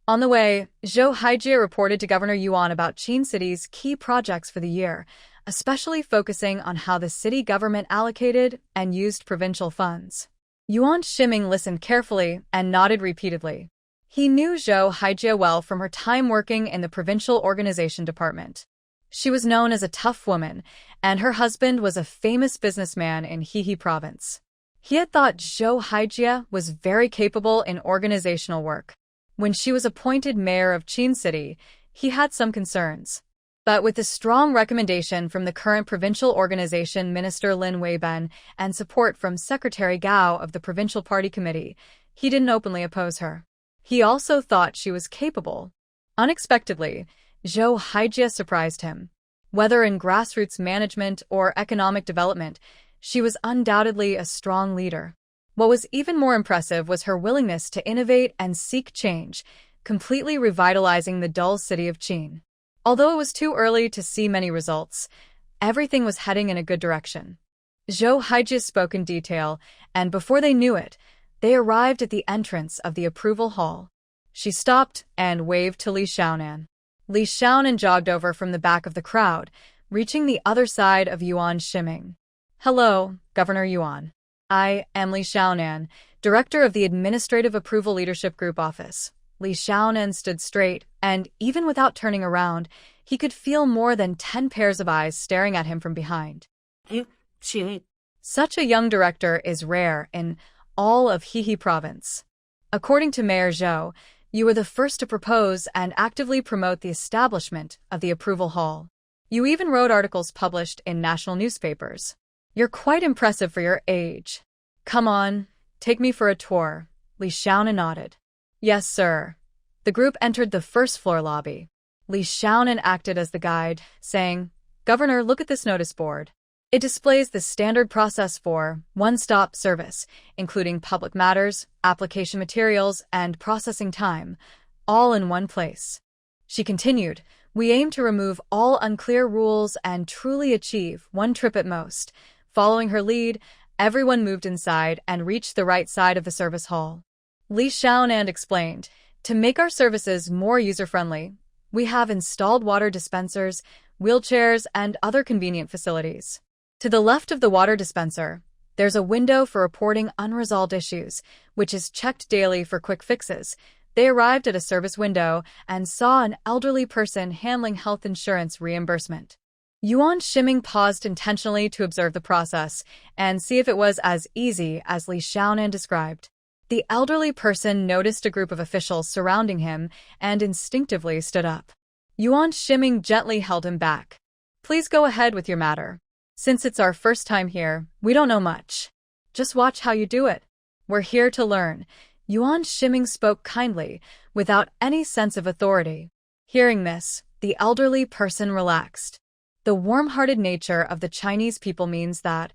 On the way, Zhou Haijie reported to Governor Yuan about Qin City's key projects for the year, especially focusing on how the city government allocated and used provincial funds. Yuan Shiming listened carefully and nodded repeatedly. He knew Zhou Haijie well from her time working in the provincial organization department. She was known as a tough woman, and her husband was a famous businessman in Hehe Province. He had thought Zhou Haijie was very capable in organizational work. When she was appointed mayor of Qin City, he had some concerns. But with the strong recommendation from the current provincial organization Minister Lin Weiben and support from Secretary Gao of the Provincial Party Committee, he didn't openly oppose her. He also thought she was capable. Unexpectedly, Zhou Haijie surprised him. Whether in grassroots management or economic development, she was undoubtedly a strong leader. What was even more impressive was her willingness to innovate and seek change, completely revitalizing the dull city of Qin. Although it was too early to see many results, everything was heading in a good direction. Zhou Haijie spoke in detail, and before they knew it, they arrived at the entrance of the approval hall. She stopped and waved to Li Xiaonan. Li Xiaonan jogged over from the back of the crowd, reaching the other side of Yuan Shiming. "Hello, Governor Yuan. I am Li Xiaonan, Director of the Administrative Approval Leadership Group Office." Li Xiaonan stood straight, and even without turning around, he could feel more than 10 pairs of eyes staring at him from behind. Such a young director is rare in all of Hehe Province. According to Mayor Zhou, you were the first to propose and actively promote the establishment of the approval hall. You even wrote articles published in national newspapers. You're quite impressive for your age. Come on, take me for a tour. Li Xiaonan nodded. Yes, sir. The group entered the first-floor lobby. Li Xiaonan acted as the guide, saying, "Governor, look at this notice board. It displays the standard process for one-stop service, including public matters, application materials, and processing time, all in one place." She continued, "We aim to remove all unclear rules and truly achieve one trip at most." Following her lead, everyone moved inside and reached the right side of the service hall. Li Xiaonan explained, "To make our services more user-friendly, we have installed water dispensers, wheelchairs, and other convenient facilities. To the left of the water dispenser, there's a window for reporting unresolved issues, which is checked daily for quick fixes." They arrived at a service window and saw an elderly person handling health insurance reimbursement. Yuan Shiming paused intentionally to observe the process and see if it was as easy as Li Xiaonan described. The elderly person noticed a group of officials surrounding him and instinctively stood up. Yuan Shiming gently held him back. "Please go ahead with your matter. Since it's our first time here, we don't know much. Just watch how you do it. We're here to learn." Yuan Shiming spoke kindly, without any sense of authority. Hearing this, the elderly person relaxed. The warm-hearted nature of the Chinese people means that,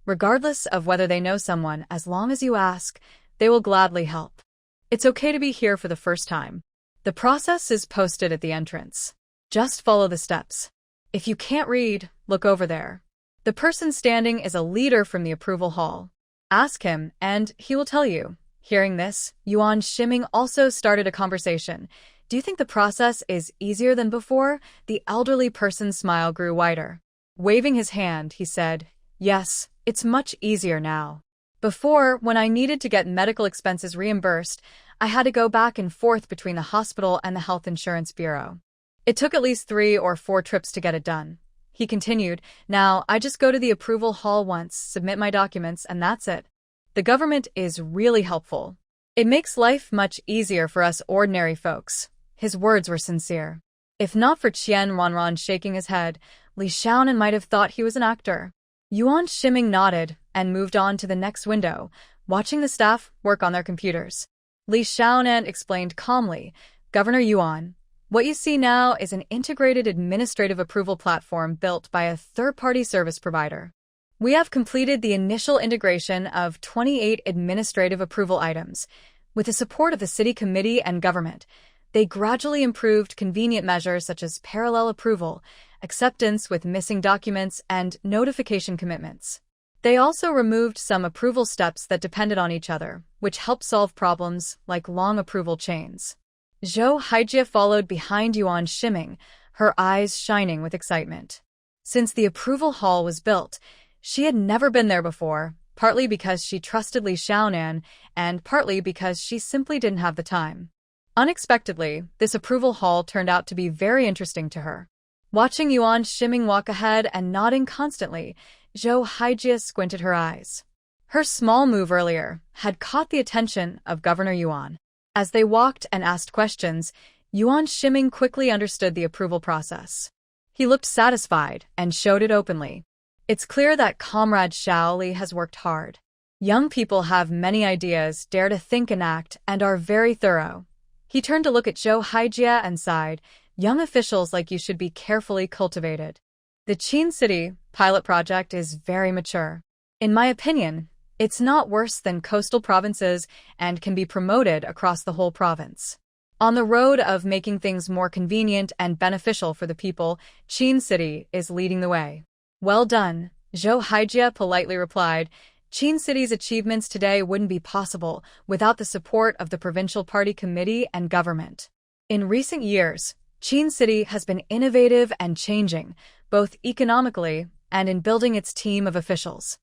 regardless of whether they know someone, as long as you ask, they will gladly help. It's okay to be here for the first time. The process is posted at the entrance. Just follow the steps. If you can't read, look over there. The person standing is a leader from the approval hall. Ask him, and he will tell you. Hearing this, Yuan Shiming also started a conversation. "Do you think the process is easier than before?" The elderly person's smile grew wider. Waving his hand, he said, "Yes, it's much easier now. Before, when I needed to get medical expenses reimbursed, I had to go back and forth between the hospital and the health insurance bureau. It took at least 3 or 4 trips to get it done." He continued, "Now, I just go to the approval hall once, submit my documents, and that's it. The government is really helpful. It makes life much easier for us ordinary folks." His words were sincere. If not for Qian Wanran shaking his head, Li Xiaonan might have thought he was an actor. Yuan Shiming nodded and moved on to the next window, watching the staff work on their computers. Li Xiaonan explained calmly, "Governor Yuan, what you see now is an integrated administrative approval platform built by a third-party service provider. We have completed the initial integration of 28 administrative approval items. With the support of the city committee and government, they gradually improved convenient measures such as parallel approval, acceptance with missing documents, and notification commitments. They also removed some approval steps that depended on each other, which helped solve problems like long approval chains." Zhou Haijie followed behind Yuan Shiming, her eyes shining with excitement. Since the approval hall was built, she had never been there before, partly because she trusted Li Xiaonan and partly because she simply didn't have the time. Unexpectedly, this approval hall turned out to be very interesting to her. Watching Yuan Shiming walk ahead and nodding constantly, Zhou Haijie squinted her eyes. Her small move earlier had caught the attention of Governor Yuan. As they walked and asked questions, Yuan Shiming quickly understood the approval process. He looked satisfied and showed it openly. It's clear that Comrade Shaoli has worked hard. Young people have many ideas, dare to think and act, and are very thorough. He turned to look at Zhou Haijia and sighed, young officials like you should be carefully cultivated. The Qin City pilot project is very mature. In my opinion, it's not worse than coastal provinces and can be promoted across the whole province. On the road of making things more convenient and beneficial for the people, Qin City is leading the way. Well done, Zhou Haijia politely replied. Qin City's achievements today wouldn't be possible without the support of the provincial party committee and government. In recent years, Qin City has been innovative and changing, both economically and in building its team of officials.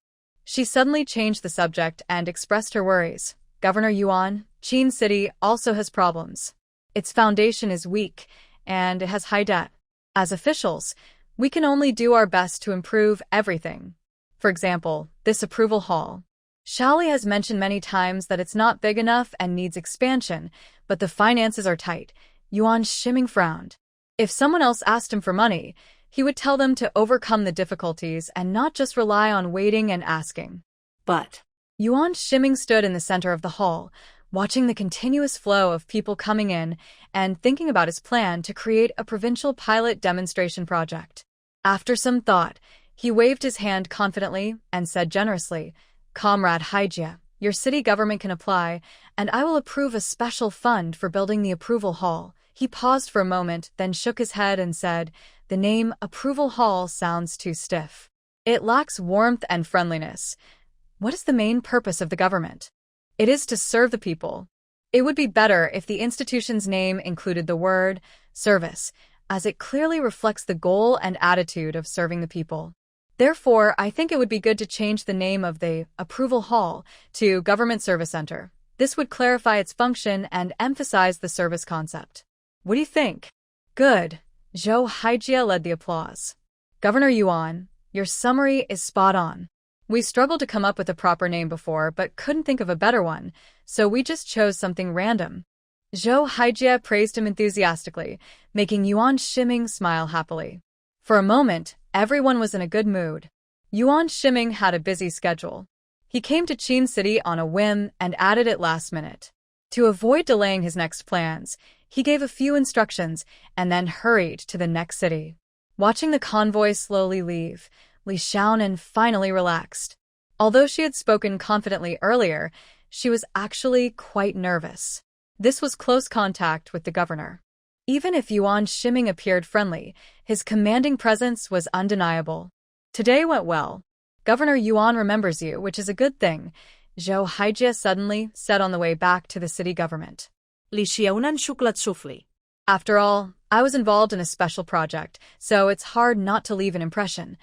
She suddenly changed the subject and expressed her worries. Governor Yuan, Qin City also has problems. Its foundation is weak, and it has high debt. As officials, we can only do our best to improve everything. For example, this approval hall. Shaoli has mentioned many times that it's not big enough and needs expansion, but the finances are tight. Yuan Shiming frowned. If someone else asked him for money, he would tell them to overcome the difficulties and not just rely on waiting and asking. But Yuan Shiming stood in the center of the hall, watching the continuous flow of people coming in and thinking about his plan to create a provincial pilot demonstration project. After some thought, he waved his hand confidently and said generously, Comrade Haijia, your city government can apply, and I will approve a special fund for building the approval hall. He paused for a moment, then shook his head and said, the name Approval Hall sounds too stiff. It lacks warmth and friendliness. What is the main purpose of the government? It is to serve the people. It would be better if the institution's name included the word service, as it clearly reflects the goal and attitude of serving the people. Therefore, I think it would be good to change the name of the Approval Hall to Government Service Center. This would clarify its function and emphasize the service concept. What do you think? Good. Zhou Haijia led the applause. Governor Yuan, your summary is spot on. We struggled to come up with a proper name before, but couldn't think of a better one, so we just chose something random. Zhou Haijia praised him enthusiastically, making Yuan Shiming smile happily. For a moment, everyone was in a good mood. Yuan Shiming had a busy schedule. He came to Qin City on a whim and added it last minute. To avoid delaying his next plans, he gave a few instructions and then hurried to the next city. Watching the convoy slowly leave, Li Xiaonan finally relaxed. Although she had spoken confidently earlier, she was actually quite nervous. This was close contact with the governor. Even if Yuan Shiming appeared friendly, his commanding presence was undeniable. Today went well. Governor Yuan remembers you, which is a good thing, Zhou Haijia suddenly said on the way back to the city government. Li Xiaonan shuklat sufli. After all, I was involved in a special project, so it's hard not to leave an impression.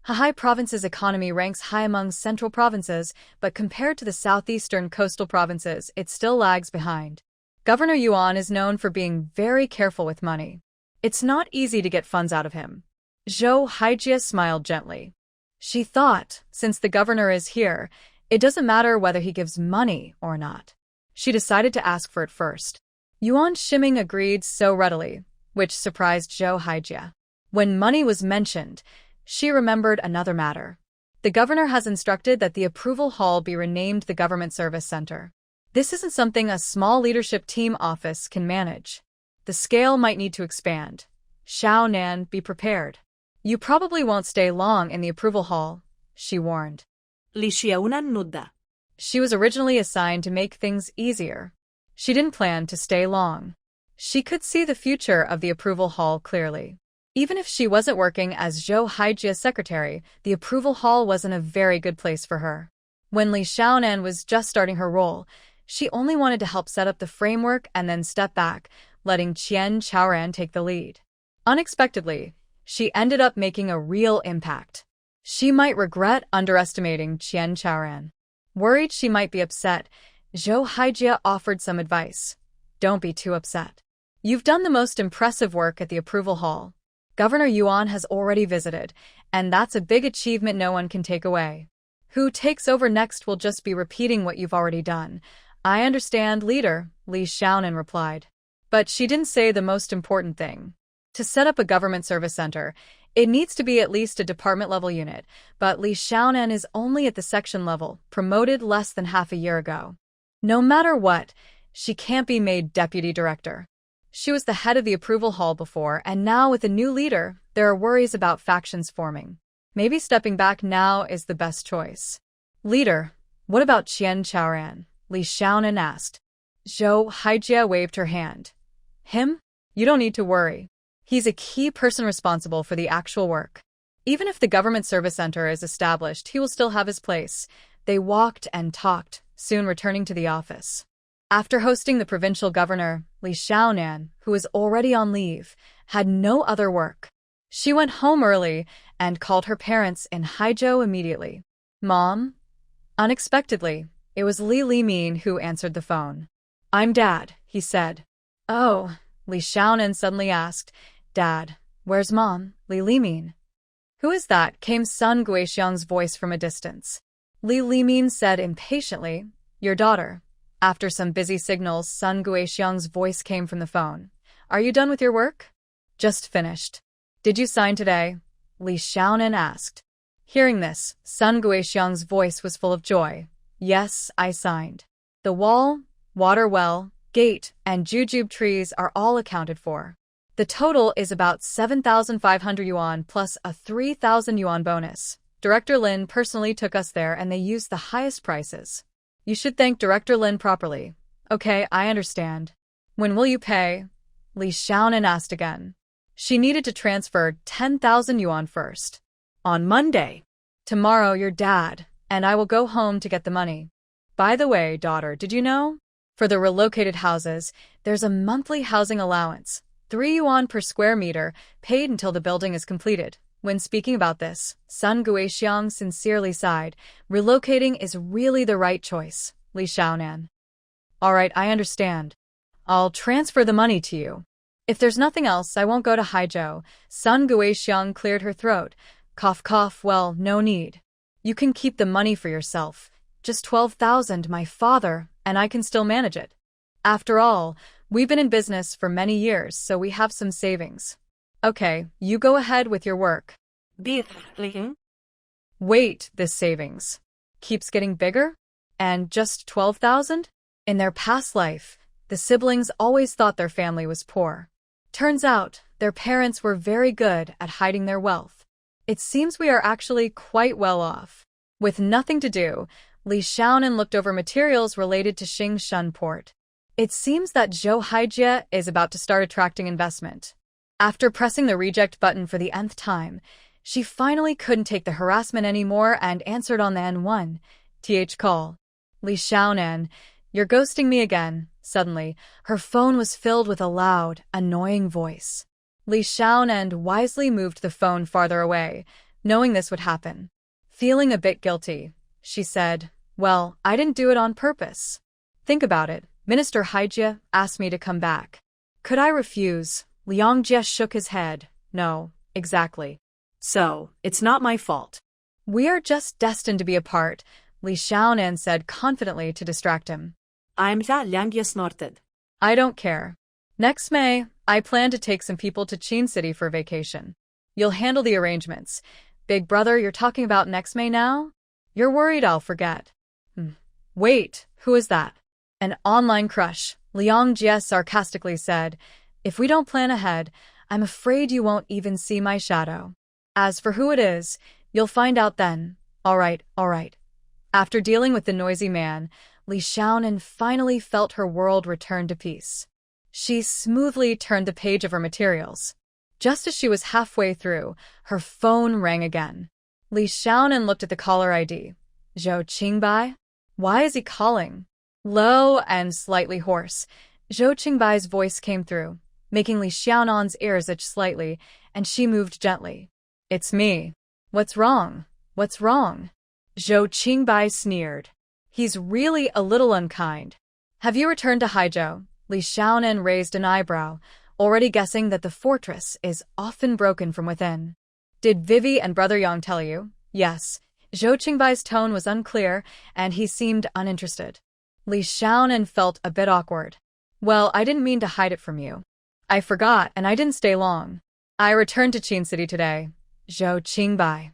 Hebei province's economy ranks high among central provinces, but compared to the southeastern coastal provinces, it still lags behind. Governor Yuan is known for being very careful with money. It's not easy to get funds out of him. Zhou Haijia smiled gently. She thought, since the governor is here, it doesn't matter whether he gives money or not. She decided to ask for it first. Yuan Shiming agreed so readily, which surprised Zhou Haijia. When money was mentioned, she remembered another matter. The governor has instructed that the approval hall be renamed the Government Service Center. This isn't something a small leadership team office can manage. The scale might need to expand. Xiao Nan, be prepared. You probably won't stay long in the approval hall, she warned. Li Xiaonan nudda. She was originally assigned to make things easier. She didn't plan to stay long. She could see the future of the approval hall clearly. Even if she wasn't working as Zhou Haijia's secretary, the approval hall wasn't a very good place for her. When Li Xiaonan was just starting her role, she only wanted to help set up the framework and then step back, letting Qian Chaoran take the lead. Unexpectedly, she ended up making a real impact. She might regret underestimating Qian Chaoran. Worried she might be upset, Zhou Haijia offered some advice. Don't be too upset. You've done the most impressive work at the approval hall. Governor Yuan has already visited, and that's a big achievement no one can take away. Who takes over next will just be repeating what you've already done. I understand, leader, Li Xiaonan replied. But she didn't say the most important thing. To set up a government service center, it needs to be at least a department-level unit, but Li Xiaonan is only at the section level, promoted less than half a year ago. No matter what, she can't be made deputy director. She was the head of the approval hall before, and now with a new leader, there are worries about factions forming. Maybe stepping back now is the best choice. Leader, what about Qian Chaoran? Li Xiaonan asked. Zhou Haijie waved her hand. Him? You don't need to worry. He's a key person responsible for the actual work. Even if the government service center is established, he will still have his place. They walked and talked, soon returning to the office. After hosting the provincial governor, Li Xiaonan, who was already on leave, had no other work. She went home early and called her parents in Haizhou immediately. Mom? Unexpectedly, it was Li Limin who answered the phone. I'm Dad, he said. Oh, Li Xiaonan suddenly asked. Dad, where's Mom? Li Limin. Who is that? Came Sun Guixiang's voice from a distance. Li Limin said impatiently, Your daughter. After some busy signals, Sun Guixiang's voice came from the phone. Are you done with your work? Just finished. Did you sign today? Li Xiaonan asked. Hearing this, Sun Guixiang's voice was full of joy. Yes, I signed. The wall, water well, gate, and jujube trees are all accounted for. The total is about 7,500 yuan plus a 3,000 yuan bonus. Director Lin personally took us there and they used the highest prices. You should thank Director Lin properly. Okay, I understand. When will you pay? Li Xiaonan asked again. She needed to transfer 10,000 yuan first. On Monday. Tomorrow your dad and I will go home to get the money. By the way, daughter, did you know? For the relocated houses, there's a monthly housing allowance, 3 yuan per square meter, paid until the building is completed. When speaking about this, Sun Guixiang sincerely sighed. Relocating is really the right choice, Li Xiaonan. All right, I understand. I'll transfer the money to you. If there's nothing else, I won't go to Haizhou. Sun Guixiang cleared her throat. Cough, cough, well, no need. You can keep the money for yourself. Just 12,000, my father, and I can still manage it. After all, we've been in business for many years, so we have some savings. Okay, you go ahead with your work. Wait, this savings keeps getting bigger? And just 12,000? In their past life, the siblings always thought their family was poor. Turns out, their parents were very good at hiding their wealth. It seems we are actually quite well off. With nothing to do, Li Xiaonan looked over materials related to Xingshan port. It seems that Zhou Haijie is about to start attracting investment. After pressing the reject button for the nth time, she finally couldn't take the harassment anymore and answered on the N1 th call. Li Xiaonan, you're ghosting me again. Suddenly, her phone was filled with a loud, annoying voice. Li Xiaonan wisely moved the phone farther away, knowing this would happen. Feeling a bit guilty, she said, Well, I didn't do it on purpose. Think about it. Minister Haijie asked me to come back. Could I refuse? Liang Jie shook his head. No, exactly. So, it's not my fault. We are just destined to be apart, Li Xiaonan said confidently to distract him. Liang Jie snorted. I don't care. Next May, I plan to take some people to Qin City for vacation. You'll handle the arrangements. Big brother, you're talking about next May now? You're worried I'll forget. Wait, who is that? An online crush, Liang Jie sarcastically said. If we don't plan ahead, I'm afraid you won't even see my shadow. As for who it is, you'll find out then. All right. After dealing with the noisy man, Li Xiaonan finally felt her world return to peace. She smoothly turned the page of her materials. Just as she was halfway through, her phone rang again. Li Xiaonan looked at the caller ID. Zhou Qingbai? Why is he calling? Low and slightly hoarse, Zhou Qingbai's voice came through, making Li Xiaonan's ears itch slightly, and she moved gently. It's me. What's wrong? Zhou Qingbai sneered. He's really a little unkind. Have you returned to Haizhou? Li Xiaonan raised an eyebrow, already guessing that the fortress is often broken from within. Did Vivi and Brother Yang tell you? Yes. Zhou Qingbai's tone was unclear, and he seemed uninterested. Li Xiaonan felt a bit awkward. Well, I didn't mean to hide it from you. I forgot, and I didn't stay long. I returned to Qin City today. Zhou Qingbai.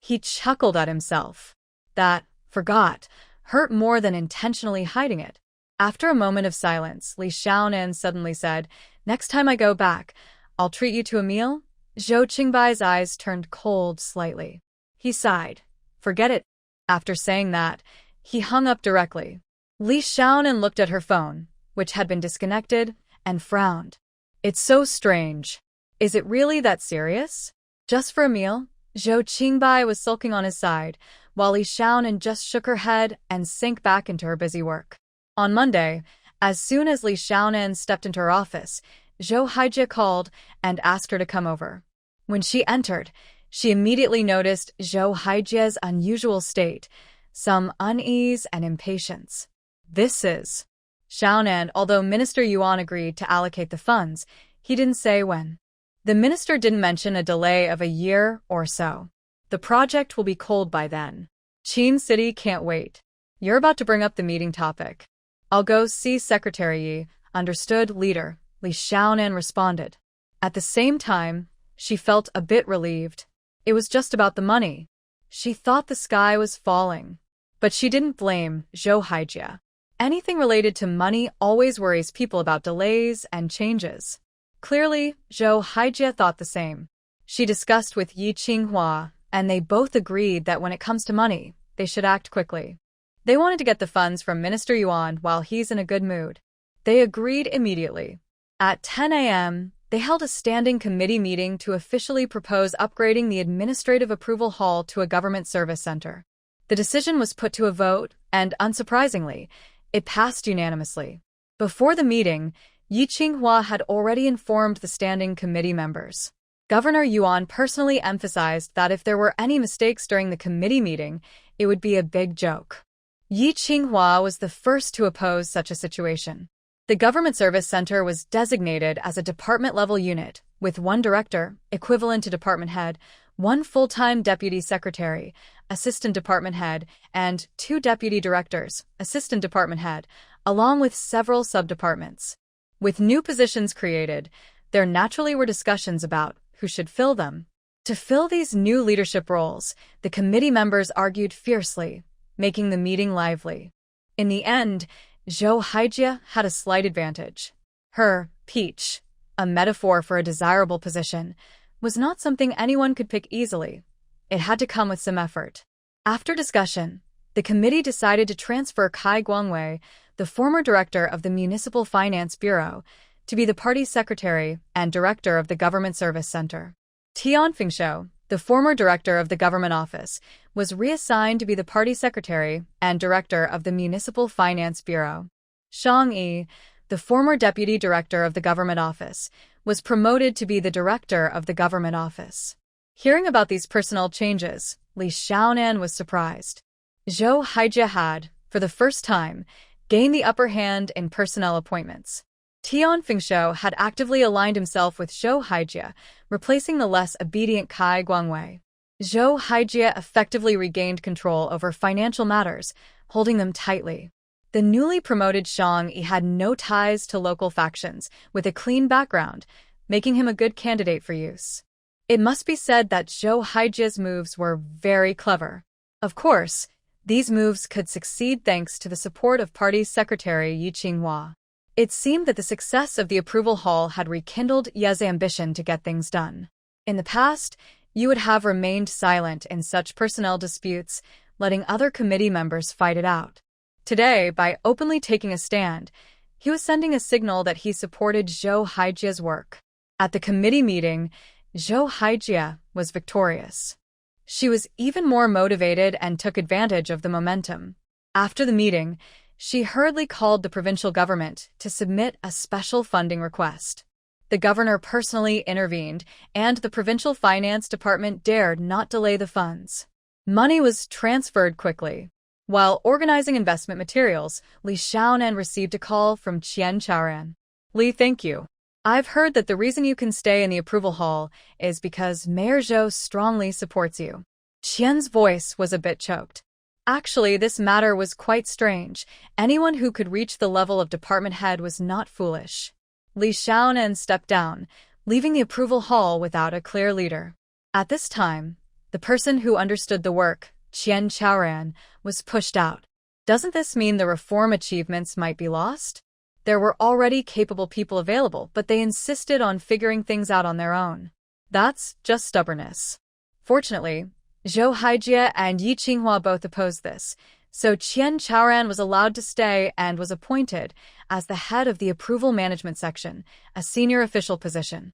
He chuckled at himself. That, forgot, hurt more than intentionally hiding it. After a moment of silence, Li Xiaonan suddenly said, Next time I go back, I'll treat you to a meal? Zhou Qingbai's eyes turned cold slightly. He sighed. Forget it. After saying that, he hung up directly. Li Xiaonan looked at her phone, which had been disconnected, and frowned. It's so strange. Is it really that serious? Just for a meal? Zhou Qingbai was sulking on his side, while Li Xiaonan just shook her head and sank back into her busy work. On Monday, as soon as Li Xiaonan stepped into her office, Zhou Haijie called and asked her to come over. When she entered, she immediately noticed Zhou Haijie's unusual state, some unease and impatience. This is Xiaonan. Although Minister Yuan agreed to allocate the funds, he didn't say when. The minister didn't mention a delay of a year or so. The project will be cold by then. Qin City can't wait. You're about to bring up the meeting topic. I'll go see Secretary Yi. Understood, leader, Li Xiaonan responded. At the same time, she felt a bit relieved. It was just about the money. She thought the sky was falling. But she didn't blame Zhou Haijie. Anything related to money always worries people about delays and changes. Clearly, Zhou Haijie thought the same. She discussed with Yi Qinghua, and they both agreed that when it comes to money, they should act quickly. They wanted to get the funds from Minister Yuan while he's in a good mood. They agreed immediately. At 10 a.m., they held a standing committee meeting to officially propose upgrading the administrative approval hall to a government service center. The decision was put to a vote, and unsurprisingly, it passed unanimously. Before the meeting, Yi Qinghua had already informed the standing committee members. Governor Yuan personally emphasized that if there were any mistakes during the committee meeting, it would be a big joke. Yi Qinghua was the first to oppose such a situation. The Government Service Center was designated as a department-level unit, with one director, equivalent to department head, one full-time deputy secretary, assistant department head, and 2 deputy directors, assistant department head, along with several sub-departments. With new positions created, there naturally were discussions about who should fill them. To fill these new leadership roles, the committee members argued fiercely, making the meeting lively. In the end, Zhou Haijie had a slight advantage. Her peach, a metaphor for a desirable position, was not something anyone could pick easily. It had to come with some effort. After discussion, the committee decided to transfer Kai Guangwei, the former director of the Municipal Finance Bureau, to be the party secretary and director of the Government Service Center. Tian Fingshou, the former director of the Government Office, was reassigned to be the party secretary and director of the Municipal Finance Bureau. Shang Yi, the former deputy director of the Government Office, was promoted to be the director of the Government Office. Hearing about these personnel changes, Li Xiaonan was surprised. Zhou Haijie had, for the first time, gained the upper hand in personnel appointments. Tian Fingshou had actively aligned himself with Zhou Haijie, replacing the less obedient Kai Guangwei. Zhou Haijie effectively regained control over financial matters, holding them tightly. The newly promoted Shang Yi had no ties to local factions, with a clean background, making him a good candidate for use. It must be said that Zhou Haijie's moves were very clever. Of course, these moves could succeed thanks to the support of party secretary Yi Qinghua. It seemed that the success of the approval hall had rekindled Ye's ambition to get things done. In the past, Yi would have remained silent in such personnel disputes, letting other committee members fight it out. Today, by openly taking a stand, he was sending a signal that he supported Zhou Haijie's work. At the committee meeting, Zhou Haijie was victorious. She was even more motivated and took advantage of the momentum. After the meeting, she hurriedly called the provincial government to submit a special funding request. The governor personally intervened, and the provincial finance department dared not delay the funds. Money was transferred quickly. While organizing investment materials, Li Xiaonan received a call from Qian Chaoran. Li, thank you. I've heard that the reason you can stay in the approval hall is because Mayor Zhou strongly supports you. Qian's voice was a bit choked. Actually, this matter was quite strange. Anyone who could reach the level of department head was not foolish. Li Xiaonan stepped down, leaving the approval hall without a clear leader. At this time, the person who understood the work, Qian Chaoran, was pushed out. Doesn't this mean the reform achievements might be lost? There were already capable people available, but they insisted on figuring things out on their own. That's just stubbornness. Fortunately, Zhou Haijie and Yi Qinghua both opposed this, so Qian Chaoran was allowed to stay and was appointed as the head of the Approval Management Section, a senior official position.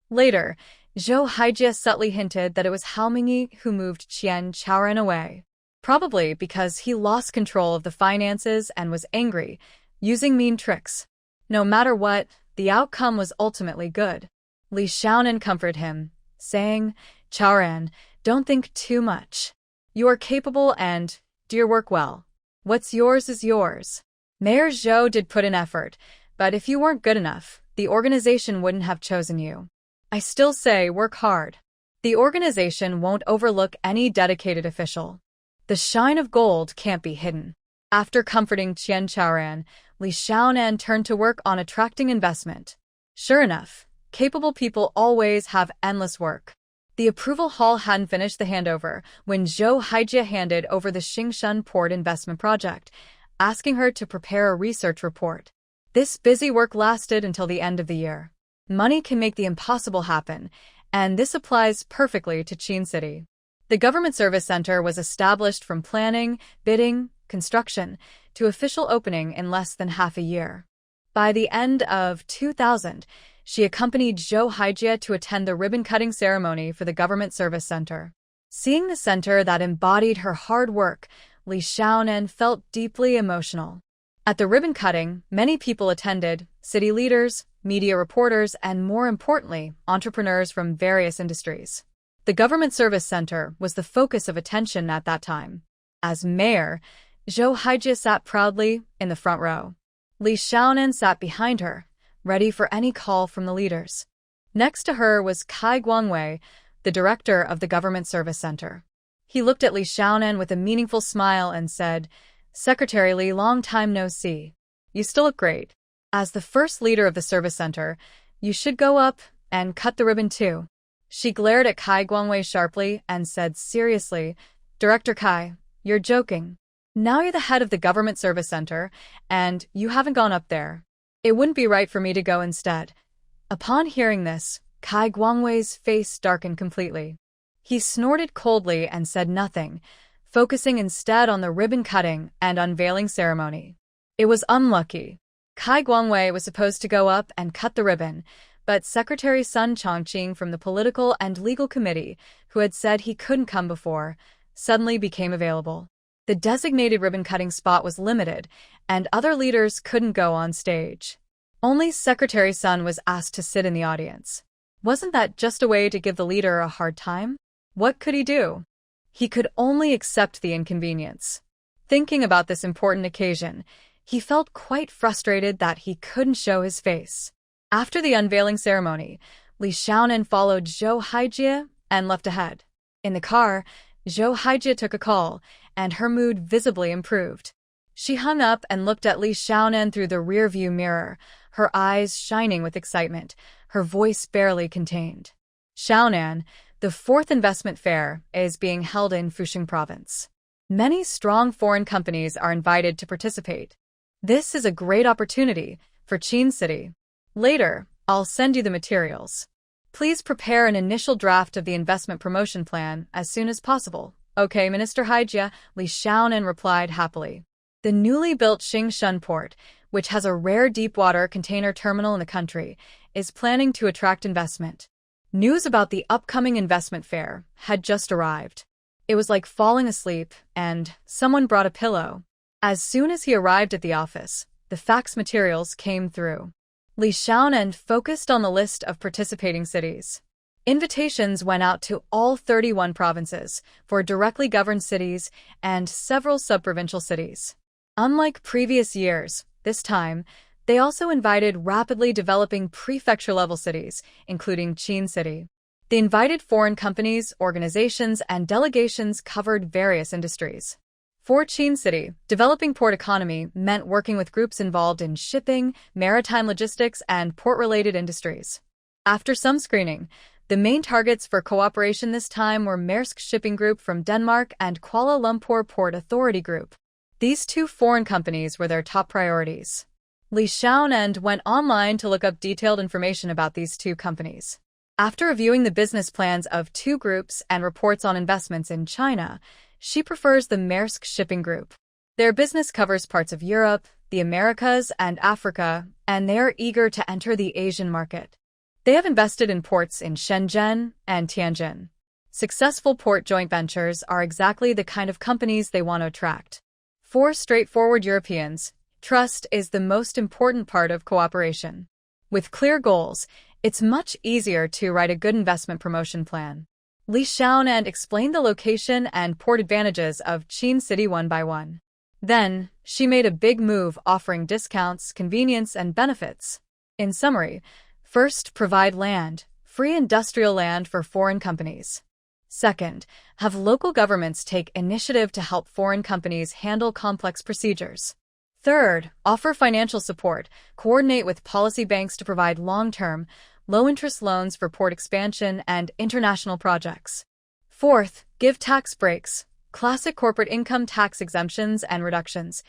Later, Zhou Haijie subtly hinted that it was Hao Mingyi who moved Qian Chaoran away, probably because he lost control of the finances and was angry, using mean tricks. No matter what, the outcome was ultimately good. Li Xiaonan comforted him, saying, "Chaoran, don't think too much. You are capable and do your work well. What's yours is yours." Mayor Zhou did put in effort, but if you weren't good enough, the organization wouldn't have chosen you. I still say work hard. The organization won't overlook any dedicated official. The shine of gold can't be hidden. After comforting Qian Chaoran, Li Xiaonan turned to work on attracting investment. Sure enough, capable people always have endless work. The approval hall hadn't finished the handover when Zhou Haijie handed over the Xingshan Port investment project, asking her to prepare a research report. This busy work lasted until the end of the year. Money can make the impossible happen, and this applies perfectly to Qin City. The Government Service Center was established from planning, bidding, construction, to official opening in less than half a year. By the end of 2000, she accompanied Zhou Haijie to attend the ribbon-cutting ceremony for the Government Service Center. Seeing the center that embodied her hard work, Li Xiaonan felt deeply emotional. At the ribbon-cutting, many people attended, city leaders, media reporters, and more importantly, entrepreneurs from various industries. The Government Service Center was the focus of attention at that time. As mayor, Zhou Haijie sat proudly in the front row. Li Xiaonan sat behind her, ready for any call from the leaders. Next to her was Kai Guangwei, the director of the Government Service Center. He looked at Li Xiaonan with a meaningful smile and said, "Secretary Li, long time no see. You still look great. As the first leader of the service center, you should go up and cut the ribbon too." She glared at Kai Guangwei sharply and said seriously, "Director Kai, you're joking. Now you're the head of the Government Service Center, and you haven't gone up there. It wouldn't be right for me to go instead." Upon hearing this, Kai Guangwei's face darkened completely. He snorted coldly and said nothing, focusing instead on the ribbon-cutting and unveiling ceremony. It was unlucky. Kai Guangwei was supposed to go up and cut the ribbon, but Secretary Sun Chongqing from the Political and Legal Committee, who had said he couldn't come before, suddenly became available. The designated ribbon-cutting spot was limited, and other leaders couldn't go on stage. Only Secretary Sun was asked to sit in the audience. Wasn't that just a way to give the leader a hard time? What could he do? He could only accept the inconvenience. Thinking about this important occasion, he felt quite frustrated that he couldn't show his face. After the unveiling ceremony, Li Xiaonan followed Zhou Haijie and left ahead. In the car, Zhou Haijie took a call, and her mood visibly improved. She hung up and looked at Li Xiaonan through the rearview mirror, her eyes shining with excitement, her voice barely contained. "Xiaonan, the 4th investment fair is being held in Fusheng Province. Many strong foreign companies are invited to participate. This is a great opportunity for Qin City. Later, I'll send you the materials. Please prepare an initial draft of the investment promotion plan as soon as possible." "Okay, Minister Haijie," Li Xiaonan replied happily. The newly built Xingshan Port, which has a rare deep-water container terminal in the country, is planning to attract investment. News about the upcoming investment fair had just arrived. It was like falling asleep, and someone brought a pillow. As soon as he arrived at the office, the fax materials came through. Li Xiaonan focused on the list of participating cities. Invitations went out to all 31 provinces for directly governed cities and several sub-provincial cities. Unlike previous years, this time, they also invited rapidly developing prefecture-level cities, including Qin City. The invited foreign companies, organizations, and delegations covered various industries. For Chin City, developing port economy meant working with groups involved in shipping, maritime logistics, and port-related industries. After some screening, the main targets for cooperation this time were Maersk Shipping Group from Denmark and Kuala Lumpur Port Authority Group. These two foreign companies were their top priorities. Li Xiaonan went online to look up detailed information about these two companies. After reviewing the business plans of two groups and reports on investments in China, she prefers the Maersk Shipping Group. Their business covers parts of Europe, the Americas, and Africa, and they are eager to enter the Asian market. They have invested in ports in Shenzhen and Tianjin. Successful port joint ventures are exactly the kind of companies they want to attract. For straightforward Europeans, trust is the most important part of cooperation. With clear goals, it's much easier to write a good investment promotion plan. Li Xiaonan explained the location and port advantages of Chin City one by one. Then, she made a big move offering discounts, convenience, and benefits. In summary, first, provide land, free industrial land for foreign companies. Second, have local governments take initiative to help foreign companies handle complex procedures. Third, offer financial support, coordinate with policy banks to provide long-term, low-interest loans for port expansion and international projects. Fourth, give tax breaks, classic corporate income tax exemptions and reductions,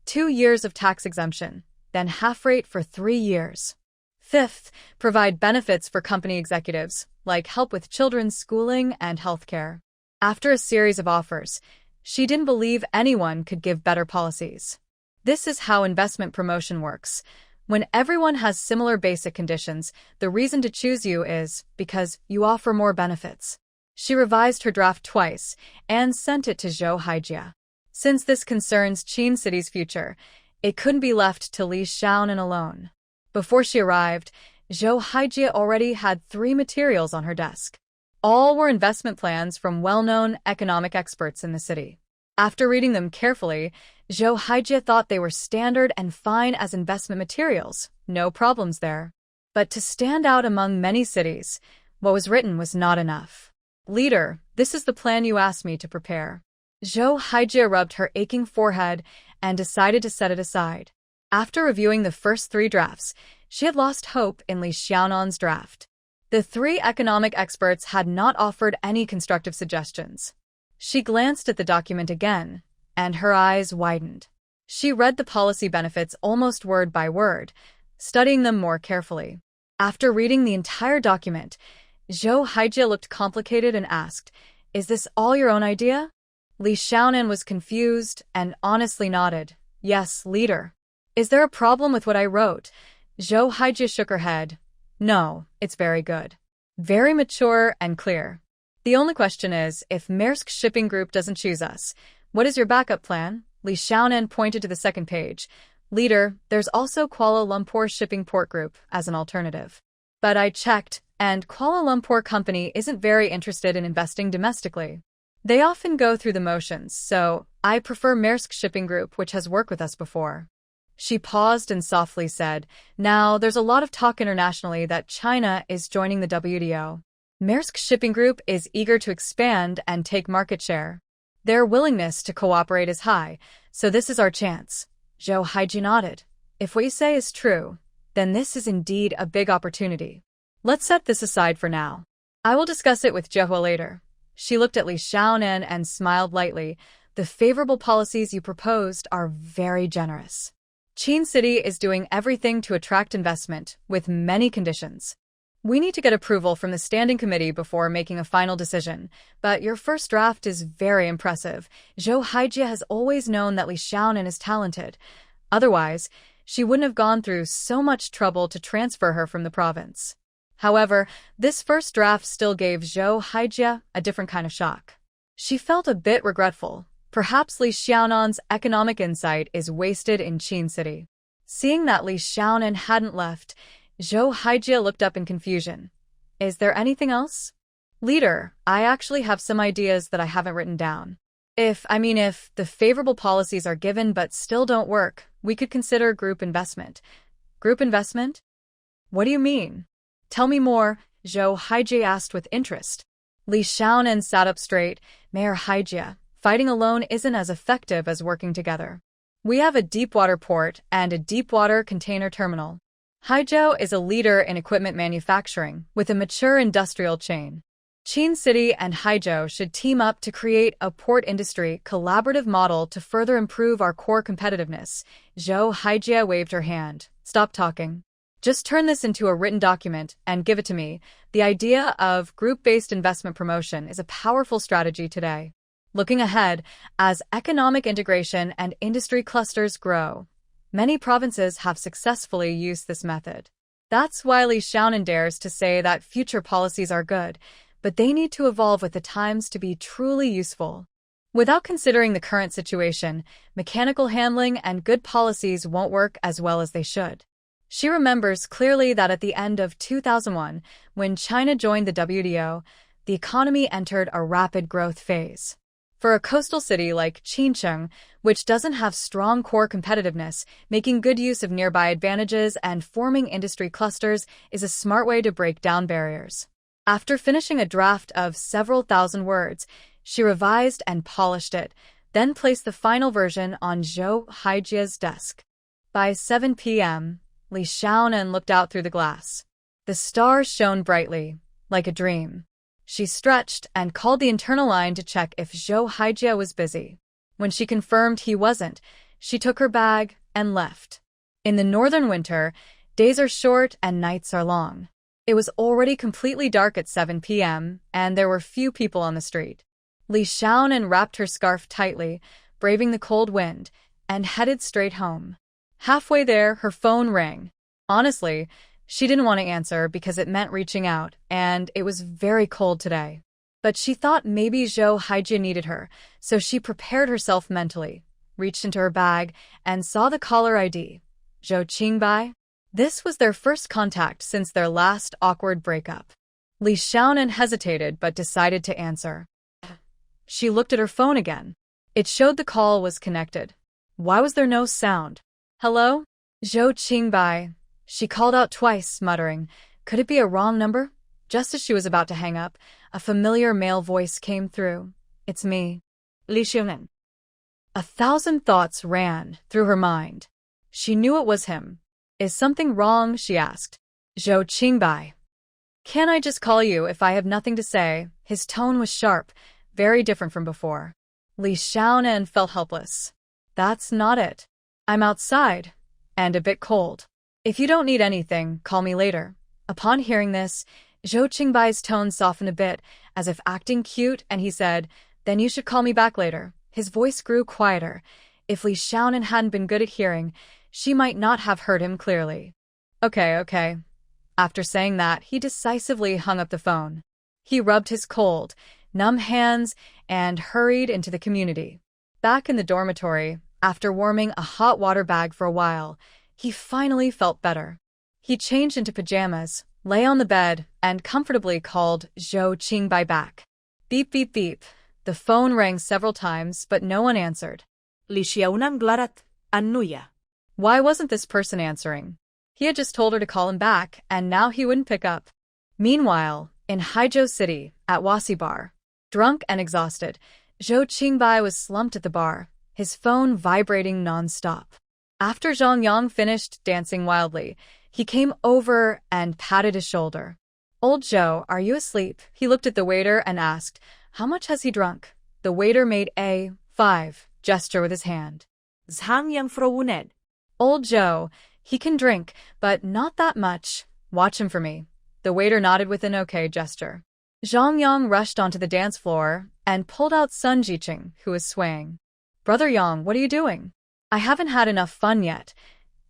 2 years of tax exemption, then half rate for 3 years. Fifth, provide benefits for company executives, like help with children's schooling and healthcare. After a series of offers, she didn't believe anyone could give better policies. This is how investment promotion works. When everyone has similar basic conditions, the reason to choose you is because you offer more benefits. She revised her draft twice and sent it to Zhou Haijia. Since this concerns Chin City's future, it couldn't be left to Li Xiaonan alone. Before she arrived, Zhou Haijia already had 3 materials on her desk. All were investment plans from well-known economic experts in the city. After reading them carefully, Zhou Haijia thought they were standard and fine as investment materials, no problems there. But to stand out among many cities, what was written was not enough. Leader, this is the plan you asked me to prepare. Zhou Haijia rubbed her aching forehead and decided to set it aside. After reviewing the first 3 drafts, she had lost hope in Li Xiaonan's draft. The 3 economic experts had not offered any constructive suggestions. She glanced at the document again, and her eyes widened. She read the policy benefits almost word by word, studying them more carefully. After reading the entire document, Zhou Haijia looked complicated and asked, "Is this all your own idea?" Li Xiaonan was confused and honestly nodded, "Yes, leader." "Is there a problem with what I wrote?" Zhou Haijia shook her head. "No, it's very good. Very mature and clear. The only question is, if Maersk Shipping Group doesn't choose us, what is your backup plan?" Li Xiaonan pointed to the second page. "Leader, there's also Kuala Lumpur Shipping Port Group as an alternative. But I checked, and Kuala Lumpur Company isn't very interested in investing domestically. They often go through the motions, so I prefer Maersk Shipping Group, which has worked with us before." She paused and softly said, "Now, there's a lot of talk internationally that China is joining the WTO. Maersk Shipping Group is eager to expand and take market share. Their willingness to cooperate is high, so this is our chance." Zhou Haijia nodded. "If what you say is true, then this is indeed a big opportunity. Let's set this aside for now. I will discuss it with Zhehua later." She looked at Li Xiaonan and smiled lightly. "The favorable policies you proposed are very generous. Chin City is doing everything to attract investment, with many conditions. We need to get approval from the standing committee before making a final decision, but your first draft is very impressive." Zhou Haijia has always known that Li Xiaonan is talented. Otherwise, she wouldn't have gone through so much trouble to transfer her from the province. However, this first draft still gave Zhou Haijia a different kind of shock. She felt a bit regretful. Perhaps Li Xiaonan's economic insight is wasted in Chin City. Seeing that Li Xiaonan hadn't left, Zhou Haijia looked up in confusion. "Is there anything else?" "Leader, I actually have some ideas that I haven't written down. If the favorable policies are given but still don't work, we could consider group investment." "Group investment? What do you mean? Tell me more," Zhou Haijia asked with interest. Li Xiaonan sat up straight. "Mayor Haijia, fighting alone isn't as effective as working together. We have a deepwater port and a deepwater container terminal. Haijiao is a leader in equipment manufacturing with a mature industrial chain. Chin City and Haijiao should team up to create a port industry collaborative model to further improve our core competitiveness. Zhou Haijia waved her hand. Stop talking. Just turn this into a written document and give it to me. The idea of group-based investment promotion is a powerful strategy today. Looking ahead, as economic integration and industry clusters grow, many provinces have successfully used this method. That's why Li Xiaonan dares to say that future policies are good, but they need to evolve with the times to be truly useful. Without considering the current situation, mechanical handling and good policies won't work as well as they should. She remembers clearly that at the end of 2001, when China joined the WTO, the economy entered a rapid growth phase. For a coastal city like Qincheng, which doesn't have strong core competitiveness, making good use of nearby advantages and forming industry clusters is a smart way to break down barriers. After finishing a draft of several thousand words, she revised and polished it, then placed the final version on Zhou Haijia's desk. By 7 p.m., Li Xiaonan looked out through the glass. The stars shone brightly, like a dream. She stretched and called the internal line to check if Zhou Haijia was busy. When she confirmed he wasn't, she took her bag and left. In the northern winter, days are short and nights are long. It was already completely dark at 7 p.m., and there were few people on the street. Li Xiaonan wrapped her scarf tightly, braving the cold wind, and headed straight home. Halfway there, her phone rang. Honestly, she didn't want to answer because it meant reaching out, and it was very cold today. But she thought maybe Zhou Haijia needed her, so she prepared herself mentally, reached into her bag, and saw the caller ID. Zhou Qingbai? This was their first contact since their last awkward breakup. Li Xiaonan hesitated but decided to answer. She looked at her phone again. It showed the call was connected. Why was there no sound? Hello? Zhou Qingbai. She called out twice, muttering, "Could it be a wrong number?" Just as she was about to hang up, a familiar male voice came through. "It's me, Li Xiaonan." 1,000 thoughts ran through her mind. She knew it was him. "Is something wrong?" she asked. "Zhou Qingbai. Can I just call you if I have nothing to say?" His tone was sharp, very different from before. Li Xiaonan felt helpless. "That's not it. I'm outside, and a bit cold. If you don't need anything, call me later." Upon hearing this, Zhou Qingbai's tone softened a bit, as if acting cute, and he said, "Then you should call me back later." His voice grew quieter. If Li Xiaonan hadn't been good at hearing, she might not have heard him clearly. Okay. After saying that, he decisively hung up the phone. He rubbed his cold, numb hands and hurried into the community. Back in the dormitory, after warming a hot water bag for a while, he finally felt better. He changed into pajamas, lay on the bed, and comfortably called Zhou Qingbai back. Beep, beep, beep. The phone rang several times, but no one answered. Li Xiaonan glarat, Anuya. Why wasn't this person answering? He had just told her to call him back, and now he wouldn't pick up. Meanwhile, in Haijiao City, at Wasi Bar, drunk and exhausted, Zhou Qingbai was slumped at the bar, his phone vibrating non-stop. After Zhang Yang finished dancing wildly, he came over and patted his shoulder. "Old Zhou, are you asleep?" He looked at the waiter and asked, "How much has he drunk?" The waiter made a 5 gesture with his hand. Zhang Yang frowned. "Old Zhou, he can drink, but not that much. Watch him for me." The waiter nodded with an okay gesture. Zhang Yang rushed onto the dance floor and pulled out Sun Jiqing, who was swaying. "Brother Yang, what are you doing?" "I haven't had enough fun yet."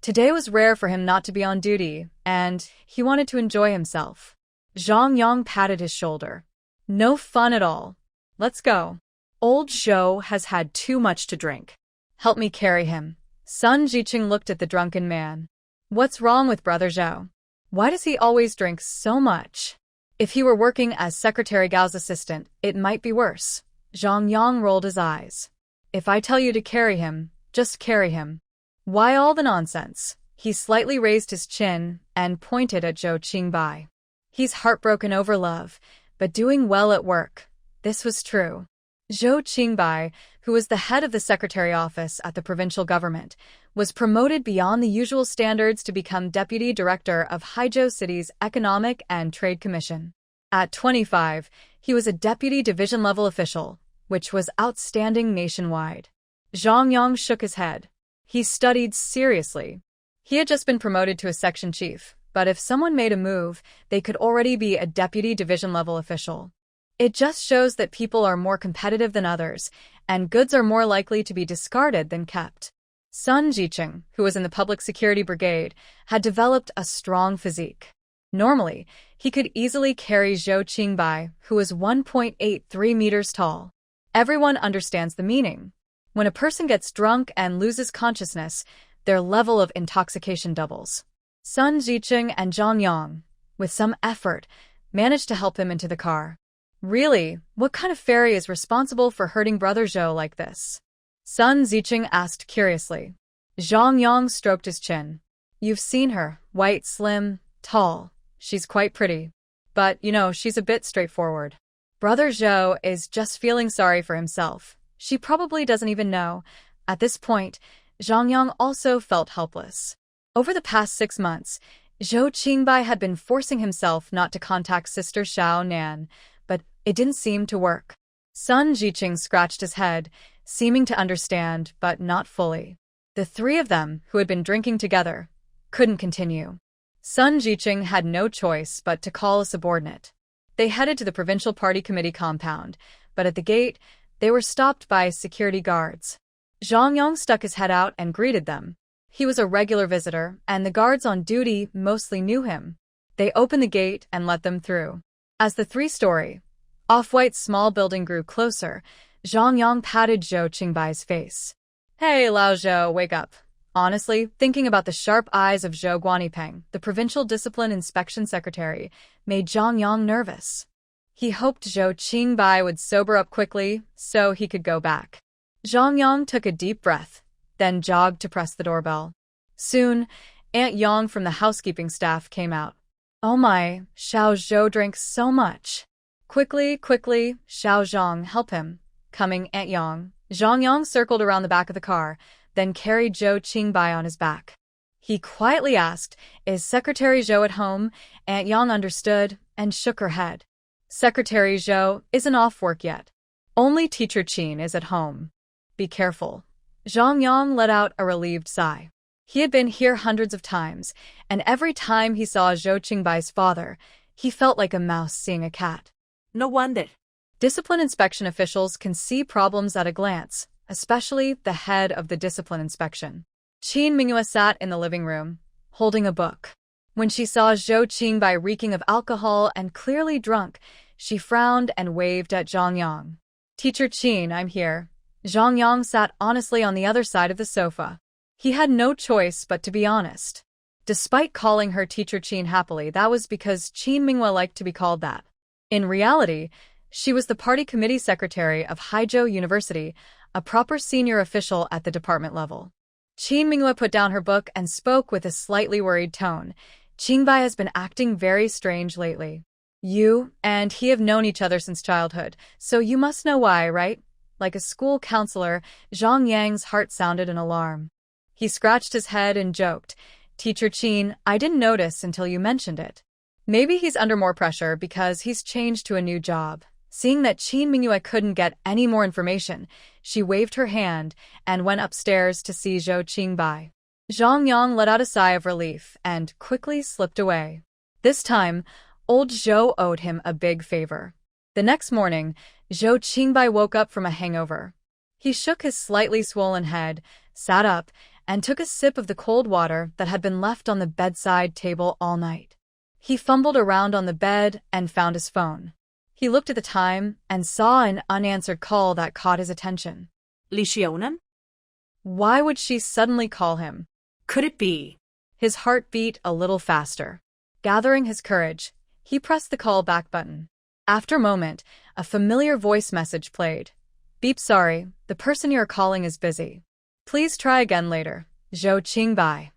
Today was rare for him not to be on duty, and he wanted to enjoy himself. Zhang Yang patted his shoulder. "No fun at all. Let's go." "Old Zhou has had too much to drink. "Help me carry him." Sun Jiqing looked at the drunken man. "What's wrong with Brother Zhou? Why does he always drink so much?" If he were working as Secretary Gao's assistant, it might be worse. Zhang Yang rolled his eyes. "If I tell you to carry him, just carry him. Why all the nonsense?" He slightly raised his chin and pointed at Zhou Qingbai. "He's heartbroken over love, but doing well at work." This was true. Zhou Qingbai, who was the head of the secretary office at the provincial government, was promoted beyond the usual standards to become deputy director of Haizhou City's Economic and Trade Commission. At 25, he was a deputy division-level official, which was outstanding nationwide. Zhang Yang shook his head. He studied seriously. He had just been promoted to a section chief, but if someone made a move, they could already be a deputy division-level official. It just shows that people are more competitive than others, and goods are more likely to be discarded than kept. Sun Jiqing, who was in the Public Security Brigade, had developed a strong physique. Normally, he could easily carry Zhou Qingbai, who was 1.83 meters tall. Everyone understands the meaning. When a person gets drunk and loses consciousness, their level of intoxication doubles. Sun Jiqing and Zhang Yang, with some effort, managed to help him into the car. Really, what kind of fairy is responsible for hurting Brother Zhou like this? Sun Ziqing asked curiously. Zhang Yang stroked his chin. You've seen her, white, slim, tall. She's quite pretty. But, she's a bit straightforward. Brother Zhou is just feeling sorry for himself. She probably doesn't even know. At this point, Zhang Yang also felt helpless. Over the past 6 months, Zhou Qingbai had been forcing himself not to contact Sister Xiao Nan, but it didn't seem to work. Sun Jiqing scratched his head, seeming to understand, but not fully. The three of them, who had been drinking together, couldn't continue. Sun Jiqing had no choice but to call a subordinate. They headed to the provincial party committee compound, but at the gate, they were stopped by security guards. Zhang Yang stuck his head out and greeted them. He was a regular visitor, and the guards on duty mostly knew him. They opened the gate and let them through. As the 3-story, off-white small building grew closer, Zhang Yang patted Zhou Qingbai's face. Hey, Lao Zhou, wake up. Honestly, thinking about the sharp eyes of Zhou Guanipeng, the provincial discipline inspection secretary, made Zhang Yang nervous. He hoped Zhou Qingbai would sober up quickly so he could go back. Zhang Yang took a deep breath, then jogged to press the doorbell. Soon, Aunt Yang from the housekeeping staff came out. Oh my, Xiao Zhou drinks so much. Quickly, Xiao Zhang, help him. Coming, Aunt Yang. Zhang Yang circled around the back of the car, then carried Zhou Qingbai on his back. He quietly asked, Is Secretary Zhou at home? Aunt Yang understood and shook her head. Secretary Zhou isn't off work yet. Only Teacher Qin is at home. Be careful. Zhang Yang let out a relieved sigh. He had been here hundreds of times, and every time he saw Zhou Qingbai's father, he felt like a mouse seeing a cat. No wonder. Discipline inspection officials can see problems at a glance, especially the head of the discipline inspection. Qin Mingyue sat in the living room, holding a book. When she saw Zhou Qingbai reeking of alcohol and clearly drunk, she frowned and waved at Zhang Yang. Teacher Qin, I'm here. Zhang Yang sat honestly on the other side of the sofa. He had no choice but to be honest. Despite calling her Teacher Qin happily, that was because Qin Mingyue liked to be called that. In reality, she was the party committee secretary of Haizhou University, a proper senior official at the department level. Qin Mingyue put down her book and spoke with a slightly worried tone. Qingbai has been acting very strange lately. You and he have known each other since childhood, so you must know why, right? Like a school counselor, Zhang Yang's heart sounded an alarm. He scratched his head and joked, Teacher Qin, I didn't notice until you mentioned it. Maybe he's under more pressure because he's changed to a new job. Seeing that Qin Mingyue couldn't get any more information, she waved her hand and went upstairs to see Zhou Qingbai. Zhang Yang let out a sigh of relief and quickly slipped away. This time, old Zhou owed him a big favor. The next morning, Zhou Qingbai woke up from a hangover. He shook his slightly swollen head, sat up, and took a sip of the cold water that had been left on the bedside table all night. He fumbled around on the bed and found his phone. He looked at the time and saw an unanswered call that caught his attention. Li Xiaonan? Why would she suddenly call him? Could it be? His heart beat a little faster. Gathering his courage, he pressed the call back button. After a moment, a familiar voice message played. Beep, sorry, the person you're calling is busy. Please try again later. Zhou Qingbai.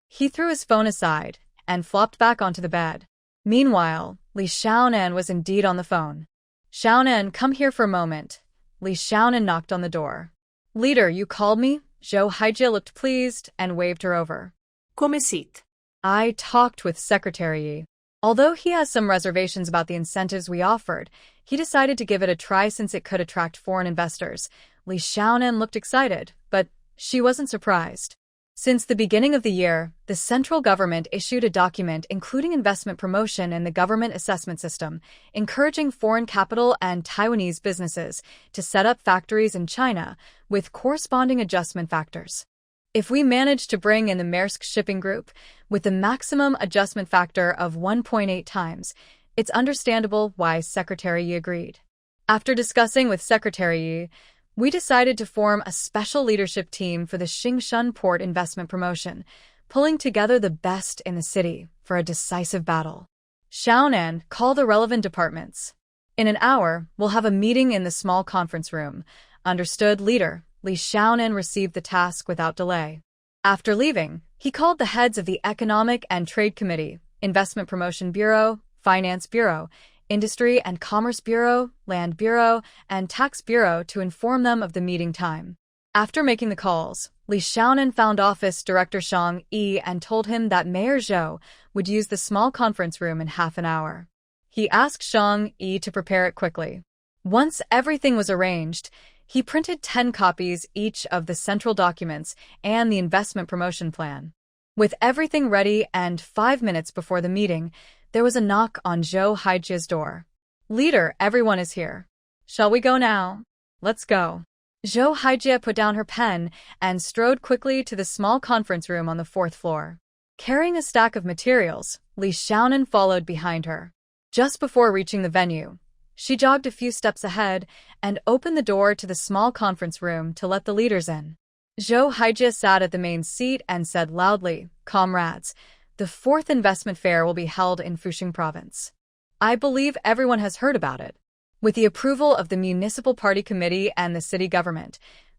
He threw his phone aside and flopped back onto the bed. Meanwhile, Li Xiaonan was indeed on the phone. Xiaonan, come here for a moment. Li Xiaonan knocked on the door. "Leader, you called me?" Zhou Haijie looked pleased and waved her over. Come sit. "I talked with Secretary Yi. Although he has some reservations about the incentives we offered, he decided to give it a try since it could attract foreign investors." Li Xiaonan looked excited, but she wasn't surprised. Since the beginning of the year, the central government issued a document including investment promotion in the government assessment system, encouraging foreign capital and Taiwanese businesses to set up factories in China with corresponding adjustment factors. If we manage to bring in the Maersk Shipping Group with the maximum adjustment factor of 1.8 times, it's understandable why Secretary Yi agreed. After discussing with Secretary Yi, we decided to form a special leadership team for the Xingshan Port investment promotion, pulling together the best in the city for a decisive battle. Xiaonan, call the relevant departments. In an hour, we'll have a meeting in the small conference room. Understood, leader. Li Xiaonan received the task without delay. After leaving, he called the heads of the Economic and Trade Committee, Investment Promotion Bureau, Finance Bureau, Industry and Commerce Bureau, Land Bureau, and Tax Bureau to inform them of the meeting time. After making the calls, Li Xiaonan found Office Director Shang Yi and told him that Mayor Zhou would use the small conference room in half an hour. He asked Shang Yi to prepare it quickly. Once everything was arranged, he printed 10 copies each of the central documents and the investment promotion plan. With everything ready and 5 minutes before the meeting, there was a knock on Zhou Haijie's door. "Leader, everyone is here. Shall we go now?" "Let's go." Zhou Haijie put down her pen and strode quickly to the small conference room on the 4th floor. Carrying a stack of materials, Li Xiaonan followed behind her. Just before reaching the venue, she jogged a few steps ahead and opened the door to the small conference room to let the leaders in. Zhou Haijie sat at the main seat and said loudly, "Comrades, the 4th investment fair will be held in Fuxing Province. I believe everyone has heard about it. With the approval of the Municipal Party Committee and the city government,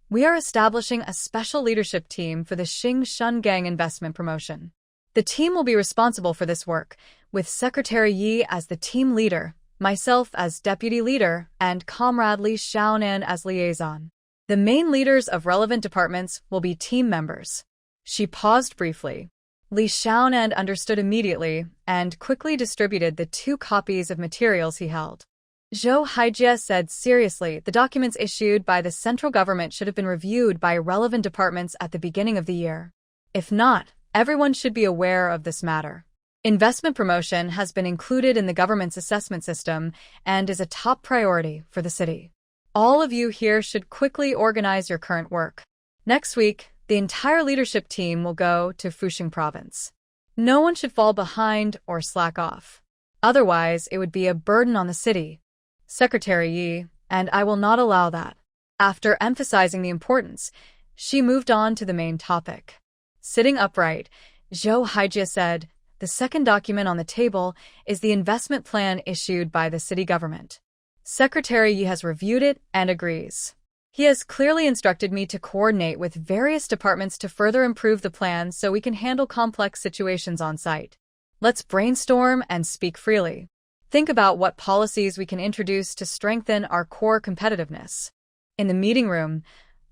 we are establishing a special leadership team for the Xingshan Gang investment promotion. The team will be responsible for this work, with Secretary Yi as the team leader, myself as deputy leader, and Comrade Li Xiaonan as liaison. The main leaders of relevant departments will be team members." She paused briefly. Li Xiaonan understood immediately and quickly distributed the 2 copies of materials he held. Zhou Haijie said seriously, "The documents issued by the central government should have been reviewed by relevant departments at the beginning of the year. If not, everyone should be aware of this matter. Investment promotion has been included in the government's assessment system and is a top priority for the city. All of you here should quickly organize your current work. Next week, the entire leadership team will go to Fuxing Province. No one should fall behind or slack off. Otherwise, it would be a burden on the city. Secretary Yi, and I will not allow that." After emphasizing the importance, she moved on to the main topic. Sitting upright, Zhou Haijie said, "The second document on the table is the investment plan issued by the city government. Secretary Yi has reviewed it and agrees. He has clearly instructed me to coordinate with various departments to further improve the plan so we can handle complex situations on site. Let's brainstorm and speak freely. Think about what policies we can introduce to strengthen our core competitiveness." In the meeting room,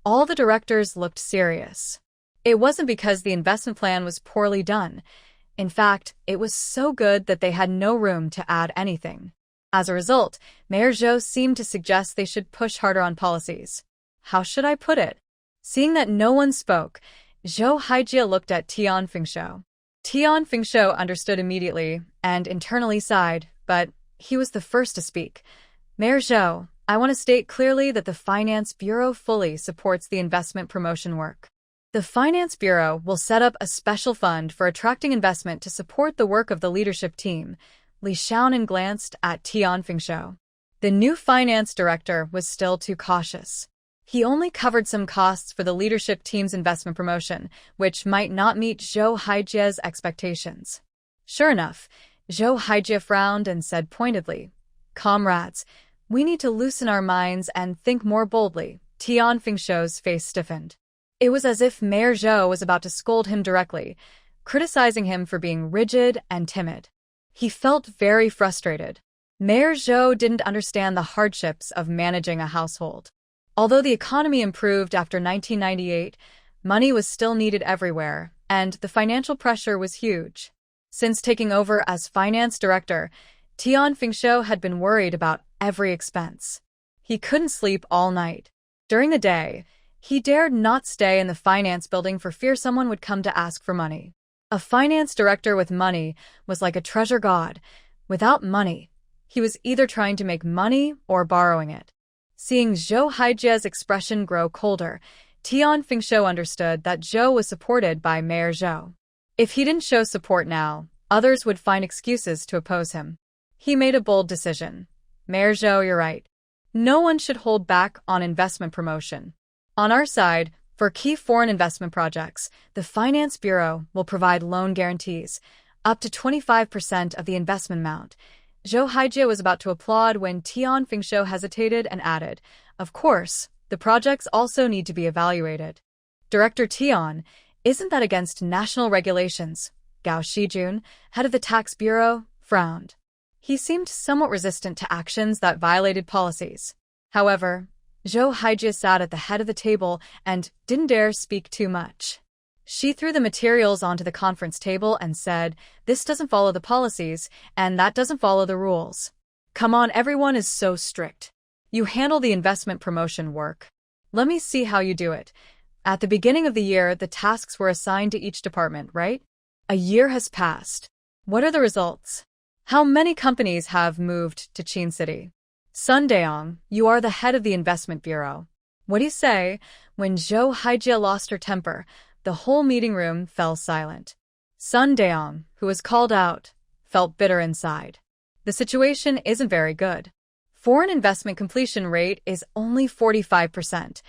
all the directors looked serious. It wasn't because the investment plan was poorly done. In fact, it was so good that they had no room to add anything. As a result, Mayor Zhou seemed to suggest they should push harder on policies. How should I put it? Seeing that no one spoke, Zhou Haijie looked at Tian Fingshou. Tian Fingshou understood immediately and internally sighed, but he was the first to speak. "Mayor Zhou, I want to state clearly that the Finance Bureau fully supports the investment promotion work. The Finance Bureau will set up a special fund for attracting investment to support the work of the leadership team." Li Xiaonan glanced at Tian Fingshou. The new finance director was still too cautious. He only covered some costs for the leadership team's investment promotion, which might not meet Zhou Haijie's expectations. Sure enough, Zhou Haijie frowned and said pointedly, "Comrades, we need to loosen our minds and think more boldly." Tian Fingshou's face stiffened. It was as if Mayor Zhou was about to scold him directly, criticizing him for being rigid and timid. He felt very frustrated. Mayor Zhou didn't understand the hardships of managing a household. Although the economy improved after 1998, money was still needed everywhere, and the financial pressure was huge. Since taking over as finance director, Tian Fingshou had been worried about every expense. He couldn't sleep all night. During the day, he dared not stay in the finance building for fear someone would come to ask for money. A finance director with money was like a treasure god. Without money, he was either trying to make money or borrowing it. Seeing Zhou Haijie's expression grow colder, Tian Fingshou understood that Zhou was supported by Mayor Zhou. If he didn't show support now, others would find excuses to oppose him. He made a bold decision. Mayor Zhou, you're right. No one should hold back on investment promotion. On our side, for key foreign investment projects, the Finance Bureau will provide loan guarantees, up to 25% of the investment amount. Zhou Haijie was about to applaud when Tian Fingshou hesitated and added, of course, the projects also need to be evaluated. Director Tian, isn't that against national regulations? Gao Shijun, head of the Tax Bureau, frowned. He seemed somewhat resistant to actions that violated policies. However, Zhou Haijie sat at the head of the table and didn't dare speak too much. She threw the materials onto the conference table and said, this doesn't follow the policies, and that doesn't follow the rules. Come on, everyone is so strict. You handle the investment promotion work. Let me see how you do it. At the beginning of the year, the tasks were assigned to each department, right? A year has passed. What are the results? How many companies have moved to Qin City? Sun Daong, you are the head of the investment bureau. What do you say? When Zhou Haijie lost her temper, the whole meeting room fell silent. Sun Daong, who was called out, felt bitter inside. The situation isn't very good. Foreign investment completion rate is only 45%.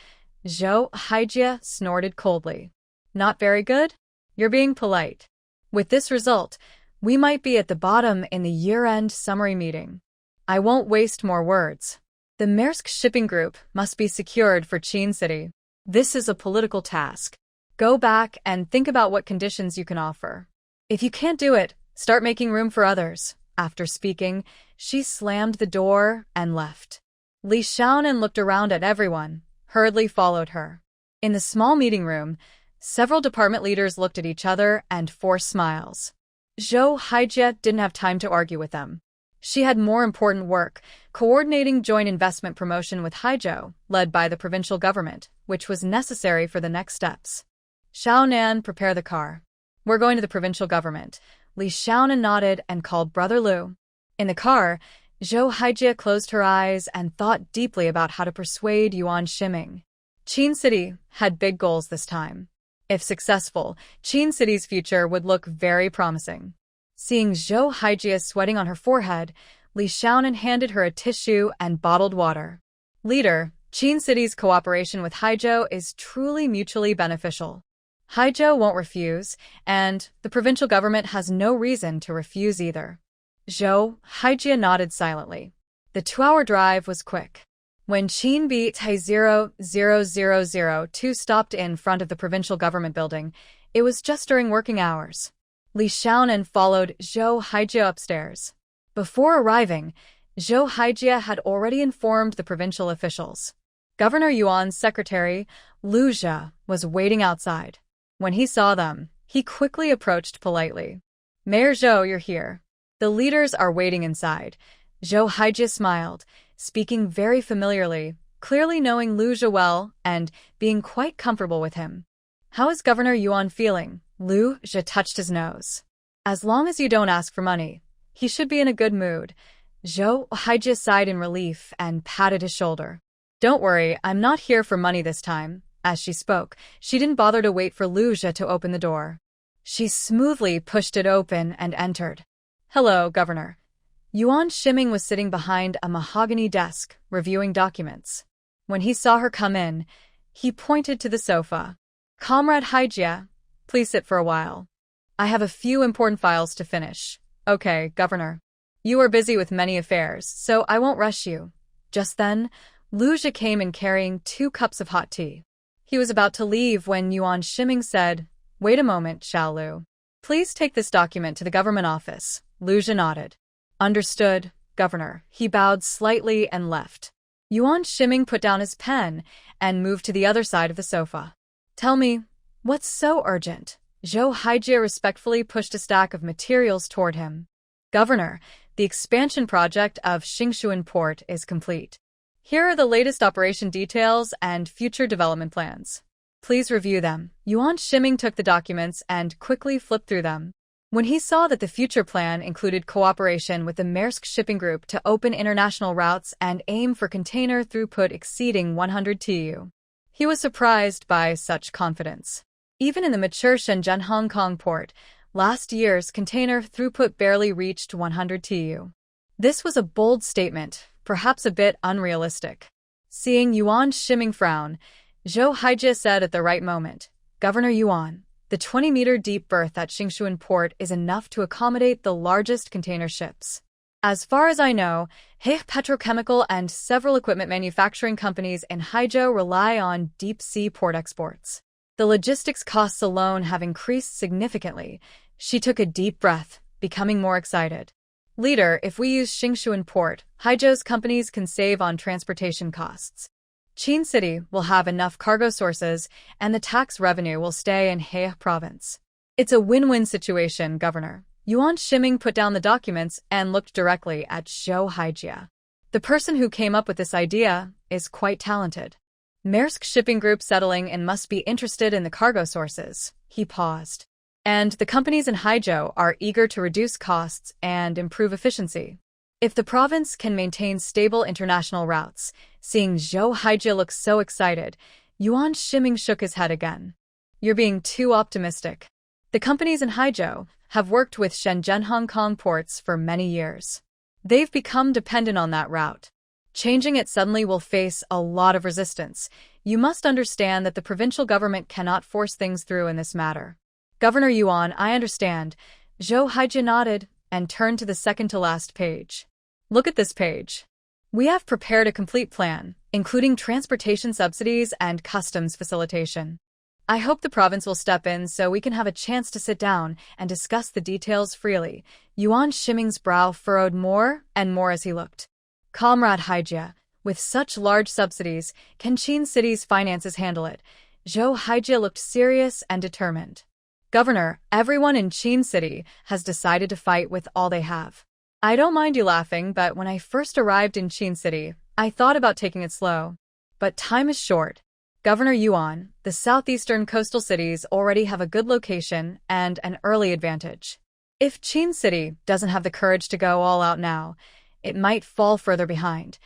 Zhou Haijie snorted coldly. Not very good? You're being polite. With this result, we might be at the bottom in the year-end summary meeting. I won't waste more words. The Maersk shipping group must be secured for Qin City. This is a political task. Go back and think about what conditions you can offer. If you can't do it, start making room for others. After speaking, she slammed the door and left. Li Xiaonan looked around at everyone, hurriedly followed her. In the small meeting room, several department leaders looked at each other and forced smiles. Zhou Haijie didn't have time to argue with them. She had more important work, coordinating joint investment promotion with Haizhou, led by the provincial government, which was necessary for the next steps. Xiaonan, prepare the car. We're going to the provincial government. Li Xiaonan nodded and called Brother Lu. In the car, Zhou Haijie closed her eyes and thought deeply about how to persuade Yuan Shiming. Qin City had big goals this time. If successful, Qin City's future would look very promising. Seeing Zhou Haijie sweating on her forehead, Li Xiaonan handed her a tissue and bottled water. Leader, Qin City's cooperation with Haizhou is truly mutually beneficial. Haizhou won't refuse, and the provincial government has no reason to refuse either. Zhou Haijie nodded silently. The 2-hour drive was quick. When Qin BT 00002 stopped in front of the provincial government building, it was just during working hours. Li Xiaonan followed Zhou Haijie upstairs. Before arriving, Zhou Haijie had already informed the provincial officials. Governor Yuan's secretary, Lu Zhe, was waiting outside. When he saw them, he quickly approached politely. Mayor Zhou, you're here. The leaders are waiting inside. Zhou Haijie smiled, speaking very familiarly, clearly knowing Lu Zhe well and being quite comfortable with him. How is Governor Yuan feeling? Lu Zhe touched his nose. As long as you don't ask for money, he should be in a good mood. Zhou Haijie sighed in relief and patted his shoulder. Don't worry, I'm not here for money this time. As she spoke, she didn't bother to wait for Lu Zhe to open the door. She smoothly pushed it open and entered. Hello, Governor. Yuan Shiming was sitting behind a mahogany desk, reviewing documents. When he saw her come in, he pointed to the sofa. Comrade Haijie, please sit for a while. I have a few important files to finish. Okay, Governor. You are busy with many affairs, so I won't rush you. Just then, Lu Zhe came in carrying 2 cups of hot tea. He was about to leave when Yuan Shiming said, Wait a moment, Xiao Lu. Please take this document to the government office. Lu Zhe nodded. Understood, Governor. He bowed slightly and left. Yuan Shiming put down his pen and moved to the other side of the sofa. Tell me, what's so urgent? Zhou Haijie respectfully pushed a stack of materials toward him. Governor, the expansion project of Xingshuan Port is complete. Here are the latest operation details and future development plans. Please review them. Yuan Shiming took the documents and quickly flipped through them. When he saw that the future plan included cooperation with the Maersk Shipping Group to open international routes and aim for container throughput exceeding 100 TEU, he was surprised by such confidence. Even in the mature Shenzhen Hong Kong port, last year's container throughput barely reached 100 TEU. This was a bold statement, perhaps a bit unrealistic. Seeing Yuan Shiming frown, Zhou Haijie said at the right moment, Governor Yuan, the 20-meter deep berth at Xingshuan Port is enough to accommodate the largest container ships. As far as I know, He Petrochemical and several equipment manufacturing companies in Haizhou rely on deep-sea port exports. The logistics costs alone have increased significantly. She took a deep breath, becoming more excited. Leader, if we use Xingshuan Port, Haizhou's companies can save on transportation costs. Qin City will have enough cargo sources, and the tax revenue will stay in He province. It's a win-win situation, Governor. Yuan Shiming put down the documents and looked directly at Zhou Haijie. The person who came up with this idea is quite talented. Maersk Shipping Group settling in must be interested in the cargo sources. He paused. And the companies in Haizhou are eager to reduce costs and improve efficiency. If the province can maintain stable international routes, seeing Zhou Haijie look so excited, Yuan Shiming shook his head again. You're being too optimistic. The companies in Haizhou have worked with Shenzhen Hong Kong ports for many years. They've become dependent on that route. Changing it suddenly will face a lot of resistance. You must understand that the provincial government cannot force things through in this matter. Governor Yuan, I understand. Zhou Haijie nodded and turned to the second-to-last page. Look at this page. We have prepared a complete plan, including transportation subsidies and customs facilitation. I hope the province will step in so we can have a chance to sit down and discuss the details freely. Yuan Shiming's brow furrowed more and more as he looked. Comrade Haijie, with such large subsidies, can Qin City's finances handle it? Zhou Haijie looked serious and determined. Governor, everyone in Qin City has decided to fight with all they have. I don't mind you laughing, but when I first arrived in Qin City, I thought about taking it slow. But time is short. Governor Yuan, the southeastern coastal cities already have a good location and an early advantage. If Qin City doesn't have the courage to go all out now, it might fall further behind.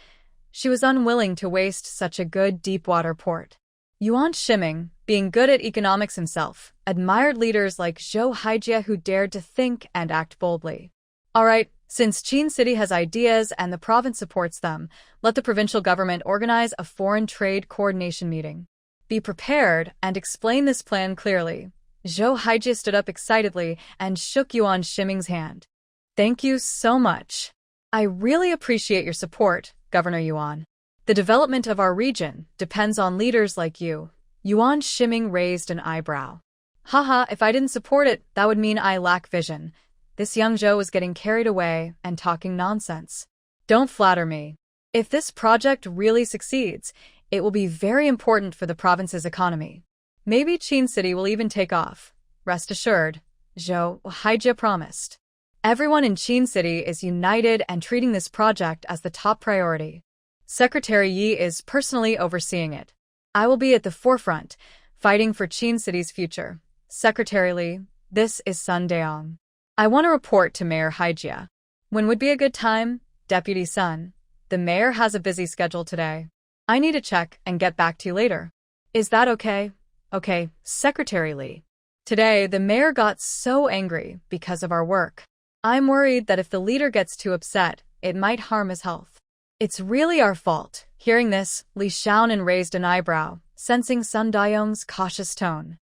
She was unwilling to waste such a good deep-water port. Yuan Shiming, being good at economics himself, admired leaders like Zhou Haijie who dared to think and act boldly. All right, since Qin City has ideas and the province supports them, let the provincial government organize a foreign trade coordination meeting. Be prepared and explain this plan clearly. Zhou Haijie stood up excitedly and shook Yuan Shiming's hand. Thank you so much. I really appreciate your support, Governor Yuan. The development of our region depends on leaders like you. Yuan Shiming raised an eyebrow. Haha, if I didn't support it, that would mean I lack vision. This young Zhou was getting carried away and talking nonsense. Don't flatter me. If this project really succeeds, it will be very important for the province's economy. Maybe Qin City will even take off. Rest assured, Zhou Haijie promised. Everyone in Qin City is united and treating this project as the top priority. Secretary Yi is personally overseeing it. I will be at the forefront, fighting for Qin City's future. Secretary Li, this is Sun Daong. I want to report to Mayor Haijie. When would be a good time? Deputy Sun. The mayor has a busy schedule today. I need to check and get back to you later. Is that okay? Okay, Secretary Li. Today, the mayor got so angry because of our work. I'm worried that if the leader gets too upset, it might harm his health. It's really our fault. Hearing this, Li Xiaonan raised an eyebrow, sensing Sun Daong's cautious tone.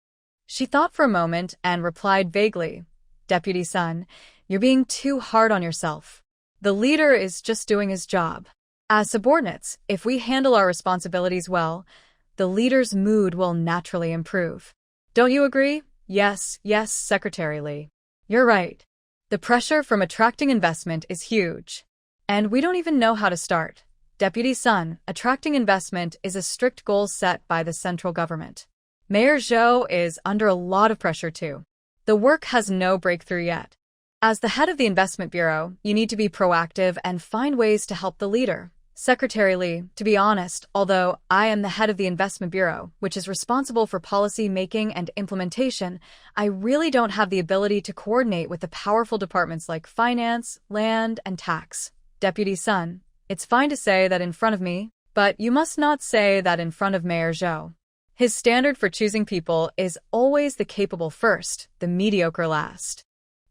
She thought for a moment and replied vaguely, Deputy Sun, you're being too hard on yourself. The leader is just doing his job. As subordinates, if we handle our responsibilities well, the leader's mood will naturally improve. Don't you agree? Yes, Secretary Li. You're right. The pressure from attracting investment is huge. And we don't even know how to start. Deputy Sun, attracting investment is a strict goal set by the central government. Mayor Zhou is under a lot of pressure too. The work has no breakthrough yet. As the head of the investment bureau, you need to be proactive and find ways to help the leader. Secretary Li, to be honest, although I am the head of the investment bureau, which is responsible for policy making and implementation, I really don't have the ability to coordinate with the powerful departments like finance, land, and tax. Deputy Sun, it's fine to say that in front of me, but you must not say that in front of Mayor Zhou. His standard for choosing people is always the capable first, the mediocre last.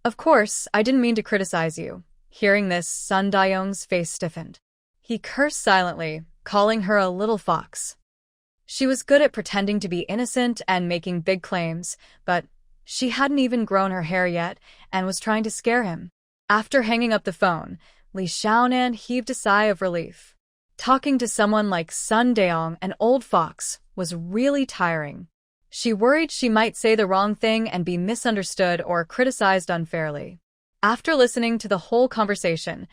Of course, I didn't mean to criticize you. Hearing this, Sun Dayong's face stiffened. He cursed silently, calling her a little fox. She was good at pretending to be innocent and making big claims, but she hadn't even grown her hair yet and was trying to scare him. After hanging up the phone, Li Xiaonan heaved a sigh of relief. Talking to someone like Sun Dayong, an old fox, was really tiring. She worried she might say the wrong thing and be misunderstood or criticized unfairly. After listening to the whole conversation,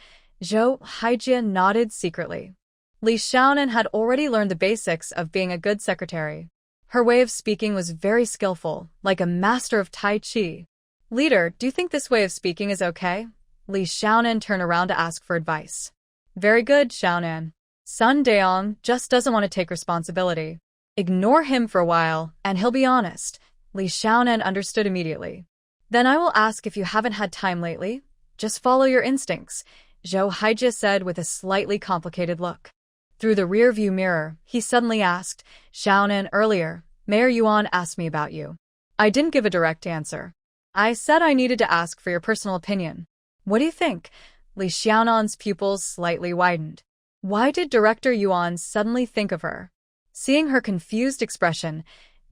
Zhou Haijie nodded secretly. Li Xiaonan had already learned the basics of being a good secretary. Her way of speaking was very skillful, like a master of Tai Chi. Leader, do you think this way of speaking is okay? Li Xiaonan turned around to ask for advice. Very good, Xiaonan. Sun Dayong just doesn't want to take responsibility. Ignore him for a while, and he'll be honest. Li Xiaonan understood immediately. Then I will ask if you haven't had time lately. Just follow your instincts, Zhou Haijie said with a slightly complicated look. Through the rear-view mirror, he suddenly asked, Xiaonan, earlier, Mayor Yuan asked me about you. I didn't give a direct answer. I said I needed to ask for your personal opinion. What do you think? Li Xiaonan's pupils slightly widened. Why did Director Yuan suddenly think of her? Seeing her confused expression,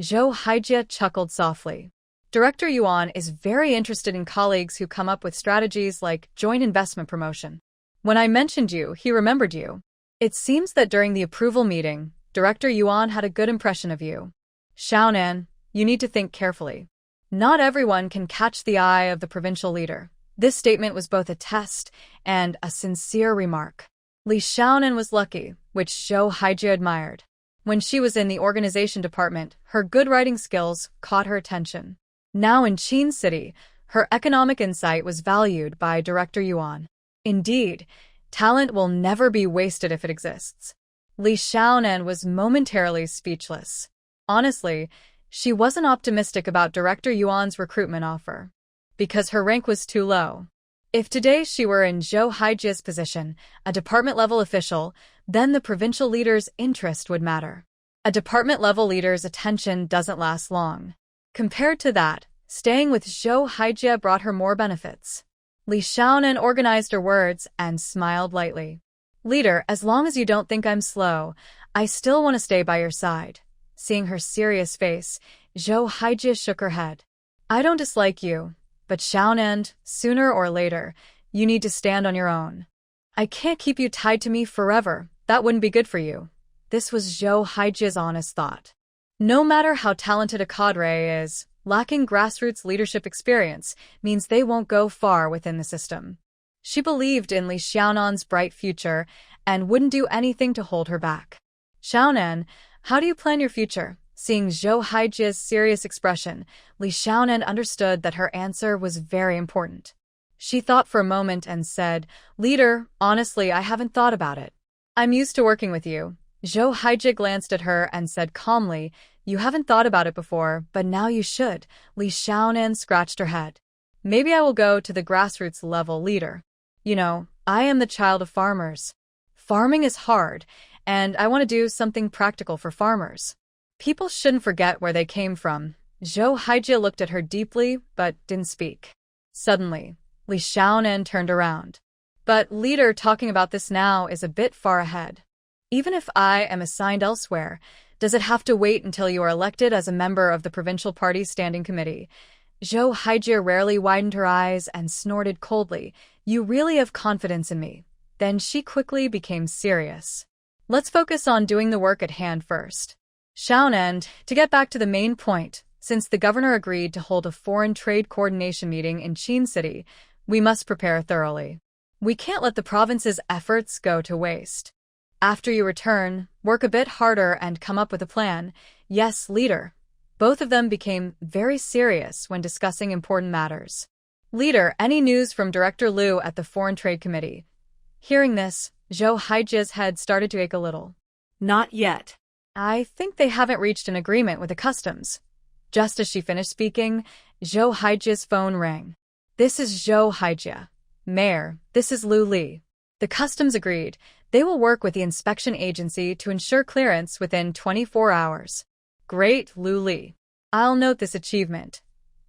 Zhou Haijie chuckled softly. Director Yuan is very interested in colleagues who come up with strategies like joint investment promotion. When I mentioned you, he remembered you. It seems that during the approval meeting, Director Yuan had a good impression of you. Xiaonan, you need to think carefully. Not everyone can catch the eye of the provincial leader. This statement was both a test and a sincere remark. Li Xiaonan was lucky, which Zhou Haijie admired. When she was in the organization department, her good writing skills caught her attention. Now in Qin City, her economic insight was valued by Director Yuan. Indeed, talent will never be wasted if it exists. Li Xiaonan was momentarily speechless. Honestly, she wasn't optimistic about Director Yuan's recruitment offer, because her rank was too low. If today she were in Zhou Haijie's position, a department-level official, then the provincial leader's interest would matter. A department-level leader's attention doesn't last long. Compared to that, staying with Zhou Haijie brought her more benefits. Li Xiaonan organized her words and smiled lightly. Leader, as long as you don't think I'm slow, I still want to stay by your side. Seeing her serious face, Zhou Haijie shook her head. I don't dislike you, but Xiaonan, sooner or later, you need to stand on your own. I can't keep you tied to me forever. That wouldn't be good for you. This was Zhou Haijie's honest thought. No matter how talented a cadre is, lacking grassroots leadership experience means they won't go far within the system. She believed in Li Xiaonan's bright future and wouldn't do anything to hold her back. Xiaonan, how do you plan your future? Seeing Zhou Haijie's serious expression, Li Xiaonan understood that her answer was very important. She thought for a moment and said, Leader, honestly, I haven't thought about it. I'm used to working with you. Zhou Haijie glanced at her and said calmly, You haven't thought about it before, but now you should. Li Xiaonan scratched her head. Maybe I will go to the grassroots level, leader. You know, I am the child of farmers. Farming is hard, and I want to do something practical for farmers. People shouldn't forget where they came from. Zhou Haijie looked at her deeply, but didn't speak. Suddenly, Li Xiaonan turned around. But leader, talking about this now is a bit far ahead. Even if I am assigned elsewhere, does it have to wait until you are elected as a member of the provincial party standing committee? Zhou Haijie rarely widened her eyes and snorted coldly. You really have confidence in me. Then she quickly became serious. Let's focus on doing the work at hand first. Xiaonan, to get back to the main point, since the governor agreed to hold a foreign trade coordination meeting in Qin City, we must prepare thoroughly. We can't let the province's efforts go to waste. After you return, work a bit harder and come up with a plan. Yes, leader. Both of them became very serious when discussing important matters. Leader, any news from Director Liu at the Foreign Trade Committee? Hearing this, Zhou Haijia's head started to ache a little. Not yet. I think they haven't reached an agreement with the customs. Just as she finished speaking, Zhou Haijia's phone rang. This is Zhou Haijia. Mayor, this is Lu Li. The customs agreed. They will work with the inspection agency to ensure clearance within 24 hours. Great, Lu Li. I'll note this achievement.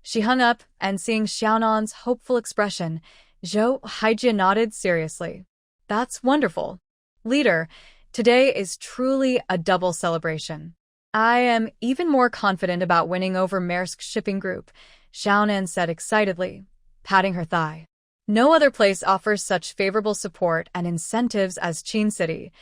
She hung up, and seeing Xiaonan's hopeful expression, Zhou Haijia nodded seriously. That's wonderful. Leader, today is truly a double celebration. I am even more confident about winning over Maersk Shipping Group, Xiaonan said excitedly, patting her thigh. No other place offers such favorable support and incentives as Qin City.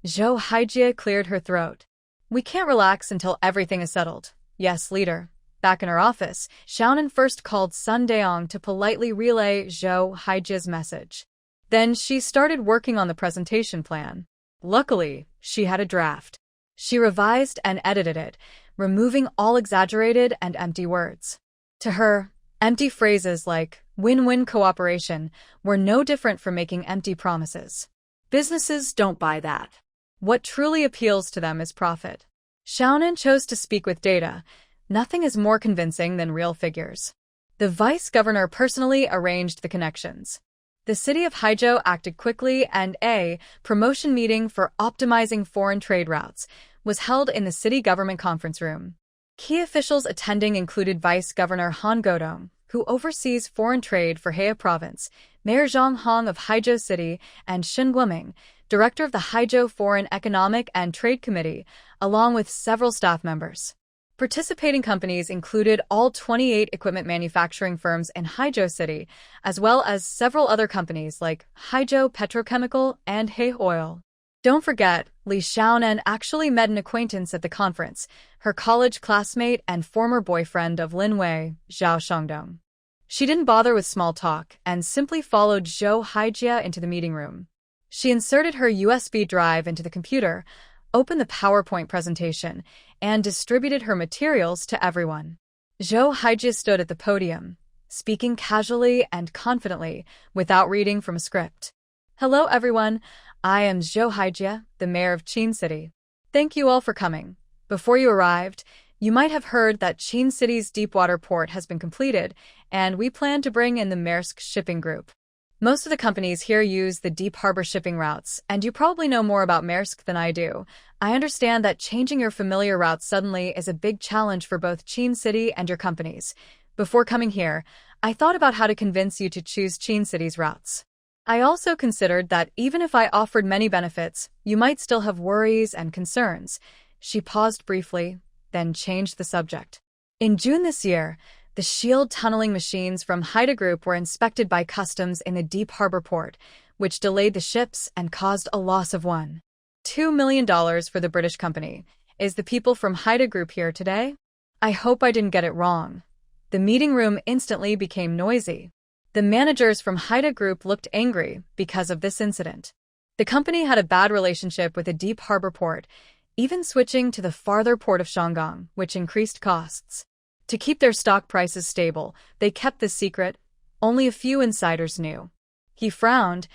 Zhou Haijia cleared her throat. We can't relax until everything is settled. Yes, leader. Back in her office, Xiaonan first called Sun Daong to politely relay Zhou Haijia's message. Then she started working on the presentation plan. Luckily, she had a draft. She revised and edited it, removing all exaggerated and empty words. To her, empty phrases like win-win cooperation were no different from making empty promises. Businesses don't buy that. What truly appeals to them is profit. Xiaonan chose to speak with data. Nothing is more convincing than real figures. The vice governor personally arranged the connections. The city of Haizhou acted quickly, and a promotion meeting for optimizing foreign trade routes was held in the city government conference room. Key officials attending included Vice Governor Han Godong, who oversees foreign trade for Hehe Province, Mayor Zhang Hong of Haizhou City, and Shen Guoming, director of the Haizhou Foreign Economic and Trade Committee, along with several staff members. Participating companies included all 28 equipment manufacturing firms in Haizhou City, as well as several other companies like Haizhou Petrochemical and He Oil. Don't forget, Li Xiaonan actually met an acquaintance at the conference, her college classmate and former boyfriend of Lin Wei, Zhao Shengdong. She didn't bother with small talk and simply followed Zhou Haijia into the meeting room. She inserted her USB drive into the computer, opened the PowerPoint presentation, and distributed her materials to everyone. Zhou Haijia stood at the podium, speaking casually and confidently without reading from a script. Hello everyone, I am Zhou Haijia, the mayor of Qin City. Thank you all for coming. Before you arrived, you might have heard that Qin City's deepwater port has been completed, and we plan to bring in the Maersk Shipping Group. Most of the companies here use the deep harbor shipping routes, and you probably know more about Maersk than I do. I understand that changing your familiar routes suddenly is a big challenge for both Qin City and your companies. Before coming here, I thought about how to convince you to choose Qin City's routes. I also considered that even if I offered many benefits, you might still have worries and concerns. She paused briefly, then changed the subject. In June this year, the shield tunneling machines from Haida Group were inspected by customs in the deep harbor port, which delayed the ships and caused a loss of $2 million for the British company. Is the people from Haida Group here today? I hope I didn't get it wrong. The meeting room instantly became noisy. The managers from Haida Group looked angry because of this incident. The company had a bad relationship with the deep harbor port, even switching to the farther port of Shangang, which increased costs. To keep their stock prices stable, they kept this secret. Only a few insiders knew. He frowned,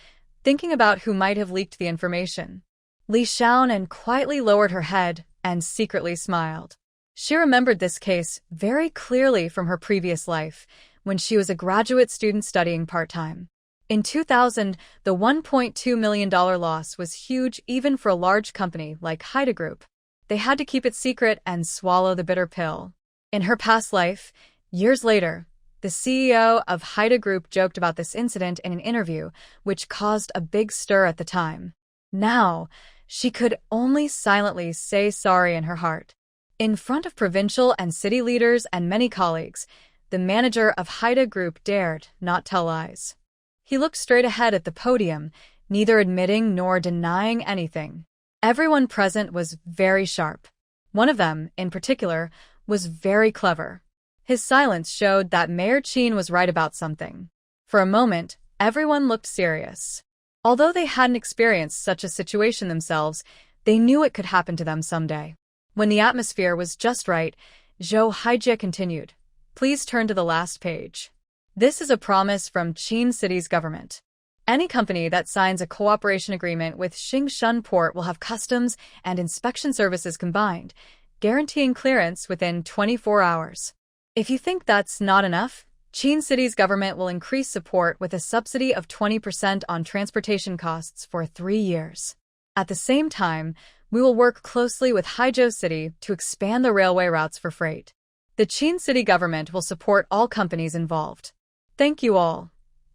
thinking about who might have leaked the information. Li Xiaonan quietly lowered her head and secretly smiled. She remembered this case very clearly from her previous life, when she was a graduate student studying part-time. In 2000, the $1.2 million loss was huge even for a large company like Haida Group. They had to keep it secret and swallow the bitter pill. In her past life, years later, the CEO of Haida Group joked about this incident in an interview, which caused a big stir at the time. Now, she could only silently say sorry in her heart. In front of provincial and city leaders and many colleagues, the manager of Haida Group dared not tell lies. He looked straight ahead at the podium, neither admitting nor denying anything. Everyone present was very sharp. One of them, in particular, was very clever. His silence showed that Mayor Qin was right about something. For a moment, everyone looked serious. Although they hadn't experienced such a situation themselves, they knew it could happen to them someday. When the atmosphere was just right, Zhou Haijie continued. Please turn to the last page. This is a promise from Qin City's government. Any company that signs a cooperation agreement with Xingshan Port will have customs and inspection services combined, guaranteeing clearance within 24 hours. If you think that's not enough, Qin City's government will increase support with a subsidy of 20% on transportation costs for 3 years. At the same time, we will work closely with Haizhou City to expand the railway routes for freight. The Qin City government will support all companies involved. Thank you all.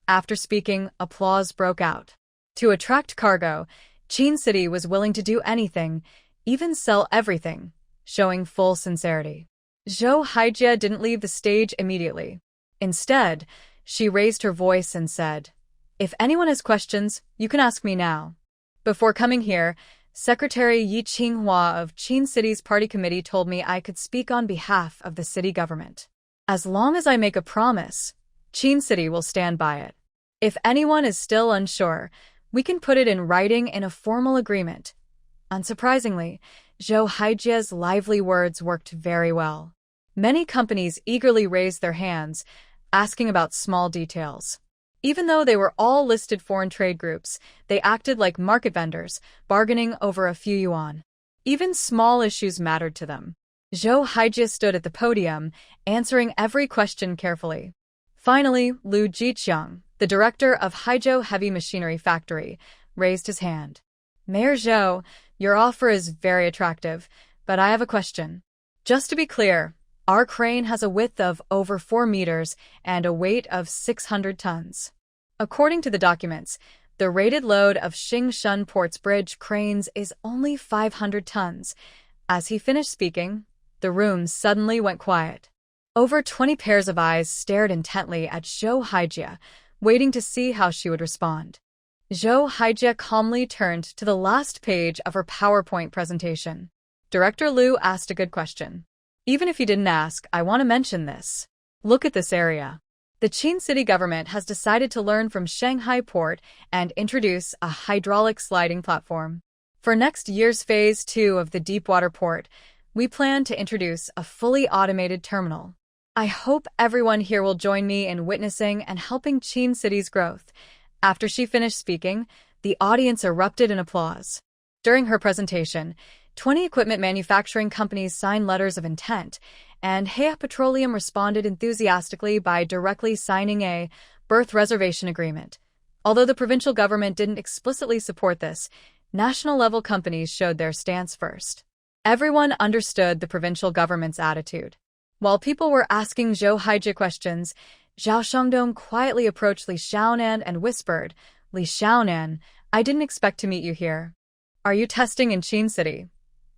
After speaking, applause broke out. To attract cargo, Qin City was willing to do anything, even sell everything, showing full sincerity. Zhou Haijie didn't leave the stage immediately. Instead, she raised her voice and said, If anyone has questions, you can ask me now. Before coming here, Secretary Yi Qinghua of Qin City's party committee told me I could speak on behalf of the city government. As long as I make a promise, Qin City will stand by it. If anyone is still unsure, we can put it in writing in a formal agreement. Unsurprisingly, Zhou Haijie's lively words worked very well. Many companies eagerly raised their hands, asking about small details. Even though they were all listed foreign trade groups, they acted like market vendors, bargaining over a few yuan. Even small issues mattered to them. Zhou Haijie stood at the podium, answering every question carefully. Finally, Liu Jiqiang, the director of Haizhou Heavy Machinery Factory, raised his hand. Mayor Zhou, your offer is very attractive, but I have a question. Just to be clear, our crane has a width of over 4 meters and a weight of 600 tons. According to the documents, the rated load of Xingshan Port's bridge cranes is only 500 tons. As he finished speaking, the room suddenly went quiet. Over 20 pairs of eyes stared intently at Zhou Haijie, waiting to see how she would respond. Zhou Haijie calmly turned to the last page of her PowerPoint presentation. Director Liu asked a good question. Even if you didn't ask, I want to mention this. Look at this area. The Qin City government has decided to learn from Shanghai Port and introduce a hydraulic sliding platform. For next year's Phase 2 of the Deepwater Port, we plan to introduce a fully automated terminal. I hope everyone here will join me in witnessing and helping Qin City's growth. After she finished speaking, the audience erupted in applause. During her presentation, 20 equipment manufacturing companies signed letters of intent, and Heya Petroleum responded enthusiastically by directly signing a berth reservation agreement. Although the provincial government didn't explicitly support this, national-level companies showed their stance first. Everyone understood the provincial government's attitude. While people were asking Zhou Haijie questions, Zhao Shangdong quietly approached Li Xiaonan and whispered, Li Xiaonan, I didn't expect to meet you here. Are you testing in Qin City?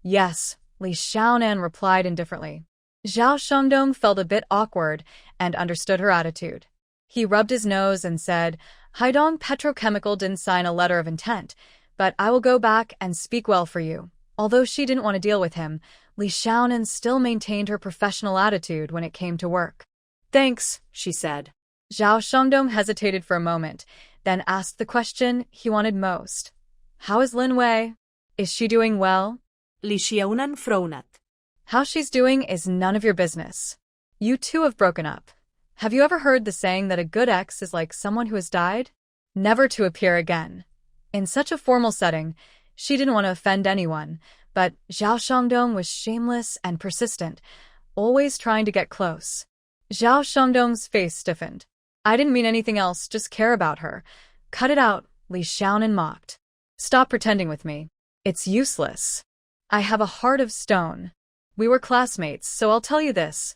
Yes, Li Xiaonan replied indifferently. Zhao Shangdong felt a bit awkward and understood her attitude. He rubbed his nose and said, Haidong Petrochemical didn't sign a letter of intent, but I will go back and speak well for you. Although she didn't want to deal with him, Li Xiaonan still maintained her professional attitude when it came to work. Thanks, she said. Zhao Shangdong hesitated for a moment, then asked the question he wanted most. How is Lin Wei? Is she doing well? Li Xiaonan frowned. How she's doing is none of your business. You two have broken up. Have you ever heard the saying that a good ex is like someone who has died? Never to appear again. In such a formal setting, she didn't want to offend anyone, but Zhao Shangdong was shameless and persistent, always trying to get close. Zhao Shangdong's face stiffened. I didn't mean anything else, just care about her. Cut it out, Li Xiaonan mocked. Stop pretending with me. It's useless. I have a heart of stone. We were classmates, so I'll tell you this.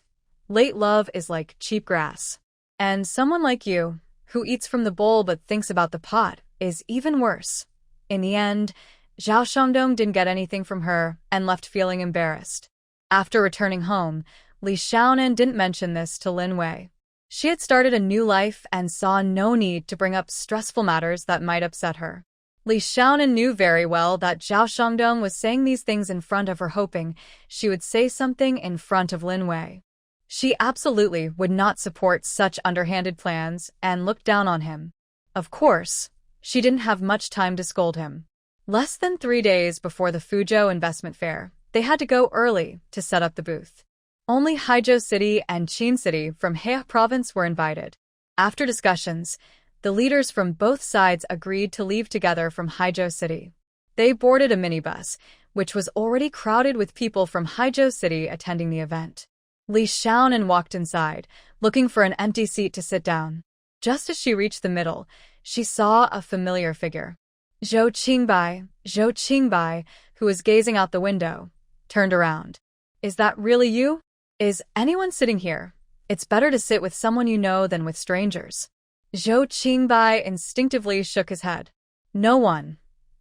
Late love is like cheap grass. And someone like you, who eats from the bowl but thinks about the pot, is even worse. In the end, Zhao Shangdong didn't get anything from her and left feeling embarrassed. After returning home, Li Xiaonan didn't mention this to Lin Wei. She had started a new life and saw no need to bring up stressful matters that might upset her. Li Xiaonan knew very well that Zhao Shangdong was saying these things in front of her, hoping she would say something in front of Lin Wei. She absolutely would not support such underhanded plans and looked down on him. Of course, She didn't have much time to scold him. Less than 3 days before the Fuzhou investment fair, they had to go early to set up the booth. Only Haizhou City and Qin City from Hebei province were invited. After discussions, the leaders from both sides agreed to leave together from Haizhou City. They boarded a minibus, which was already crowded with people from Haizhou City attending the event. Li Xiaonan walked inside, looking for an empty seat to sit down. Just as she reached the middle, she saw a familiar figure. Zhou Qingbai, who was gazing out the window, turned around. "Is that really you? Is anyone sitting here? It's better to sit with someone you know than with strangers." Zhou Qingbai instinctively shook his head. "No one."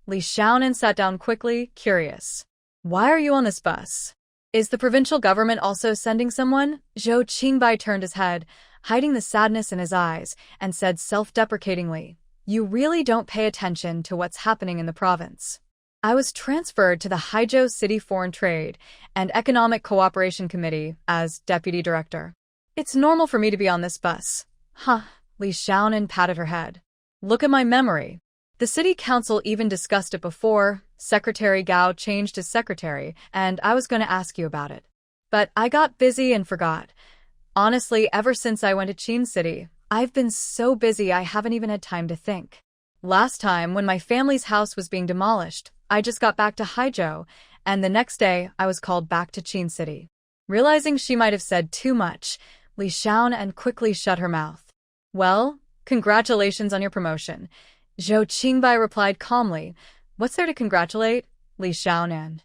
Li Xiaonan sat down quickly, curious. "Why are you on this bus? Is the provincial government also sending someone?" Zhou Qingbai turned his head, hiding the sadness in his eyes, and said self-deprecatingly, "You really don't pay attention to what's happening in the province. I was transferred to the Haizhou City Foreign Trade and Economic Cooperation Committee as deputy director. It's normal for me to be on this bus." "Huh," Li Xiaonan patted her head. "Look at my memory. The city council even discussed it before. Secretary Gao changed his secretary, and I was going to ask you about it. But I got busy and forgot. Honestly, ever since I went to Qin City, I've been so busy I haven't even had time to think. Last time, when my family's house was being demolished, I just got back to Haizhou, and the next day I was called back to Qin City." Realizing she might have said too much, Li Xiaonan quickly shut her mouth. "Well, congratulations on your promotion," Zhou Qingbai replied calmly. "What's there to congratulate, Li Xiaonan?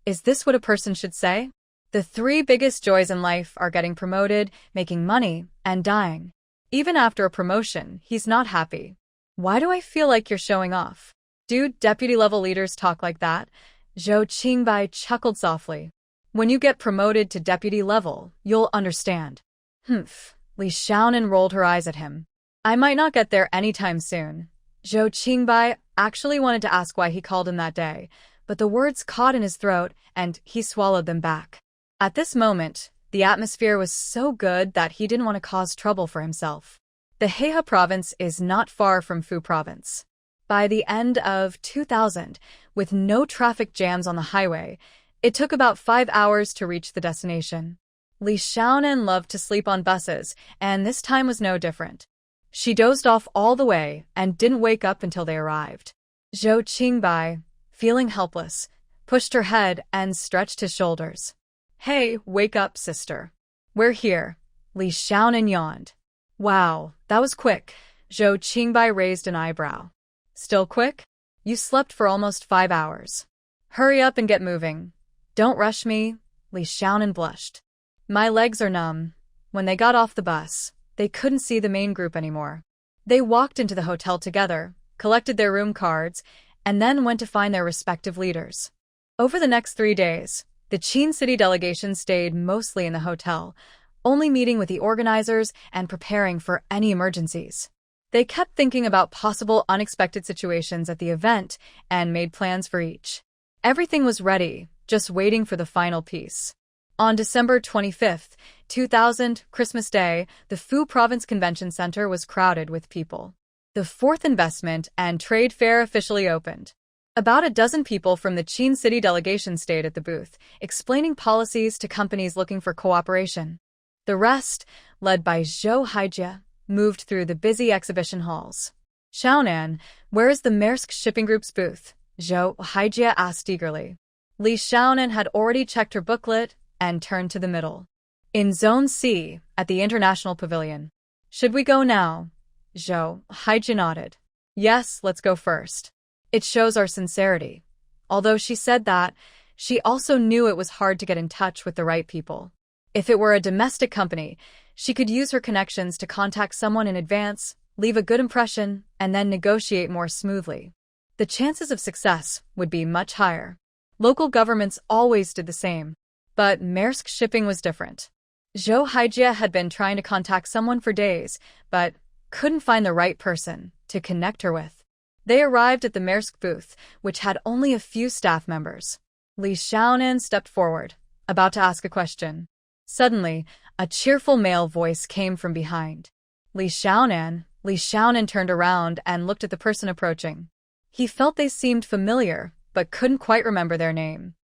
Is this what a person should say? The 3 biggest joys in life are getting promoted, making money, and dying. Even after a promotion, he's not happy. Why do I feel like you're showing off? Do deputy-level leaders talk like that?" Zhou Qingbai chuckled softly. "When you get promoted to deputy level, you'll understand." "Humph." Li Xiaonan rolled her eyes at him. "I might not get there anytime soon." Zhou Qingbai actually wanted to ask why he called him that day, but the words caught in his throat, and he swallowed them back. At this moment, the atmosphere was so good that he didn't want to cause trouble for himself. The Hebei province is not far from Fu province. By the end of 2000, with no traffic jams on the highway, it took about 5 hours to reach the destination. Li Xiaonan loved to sleep on buses, and this time was no different. She dozed off all the way and didn't wake up until they arrived. Zhou Qingbai, feeling helpless, pushed her head and stretched his shoulders. "Hey, wake up, sister. We're here." Li Xiaonan yawned. "Wow, that was quick." Zhou Qingbai raised an eyebrow. "Still quick? You slept for almost 5 hours. Hurry up and get moving. Don't rush me." Li Xiaonan blushed. "My legs are numb." When they got off the bus, they couldn't see the main group anymore. They walked into the hotel together, collected their room cards, and then went to find their respective leaders. Over the next 3 days, the Qin City delegation stayed mostly in the hotel, only meeting with the organizers and preparing for any emergencies. They kept thinking about possible unexpected situations at the event and made plans for each. Everything was ready, just waiting for the final piece. On December 25, 2000, Christmas Day, the Fu Province Convention Center was crowded with people. The 4th Investment and Trade Fair officially opened. About a dozen people from the Qin City delegation stayed at the booth, explaining policies to companies looking for cooperation. The rest, led by Zhou Haijie, moved through the busy exhibition halls. "Xiaonan, where is the Maersk Shipping Group's booth?" Zhou Haijie asked eagerly. Li Xiaonan had already checked her booklet and turned to the middle. "In Zone C, at the International Pavilion." "Should we go now?" Zhou Haijie nodded. "Yes, let's go first. It shows our sincerity." Although she said that, she also knew it was hard to get in touch with the right people. If it were a domestic company, she could use her connections to contact someone in advance, leave a good impression, and then negotiate more smoothly. The chances of success would be much higher. Local governments always did the same. But Maersk Shipping was different. Zhou Haijie had been trying to contact someone for days, but couldn't find the right person to connect her with. They arrived at the Maersk booth, which had only a few staff members. Li Xiaonan stepped forward, about to ask a question. Suddenly, a cheerful male voice came from behind. "Li Xiaonan, Li Xiaonan turned around and looked at the person approaching. He felt they seemed familiar, but couldn't quite remember their name.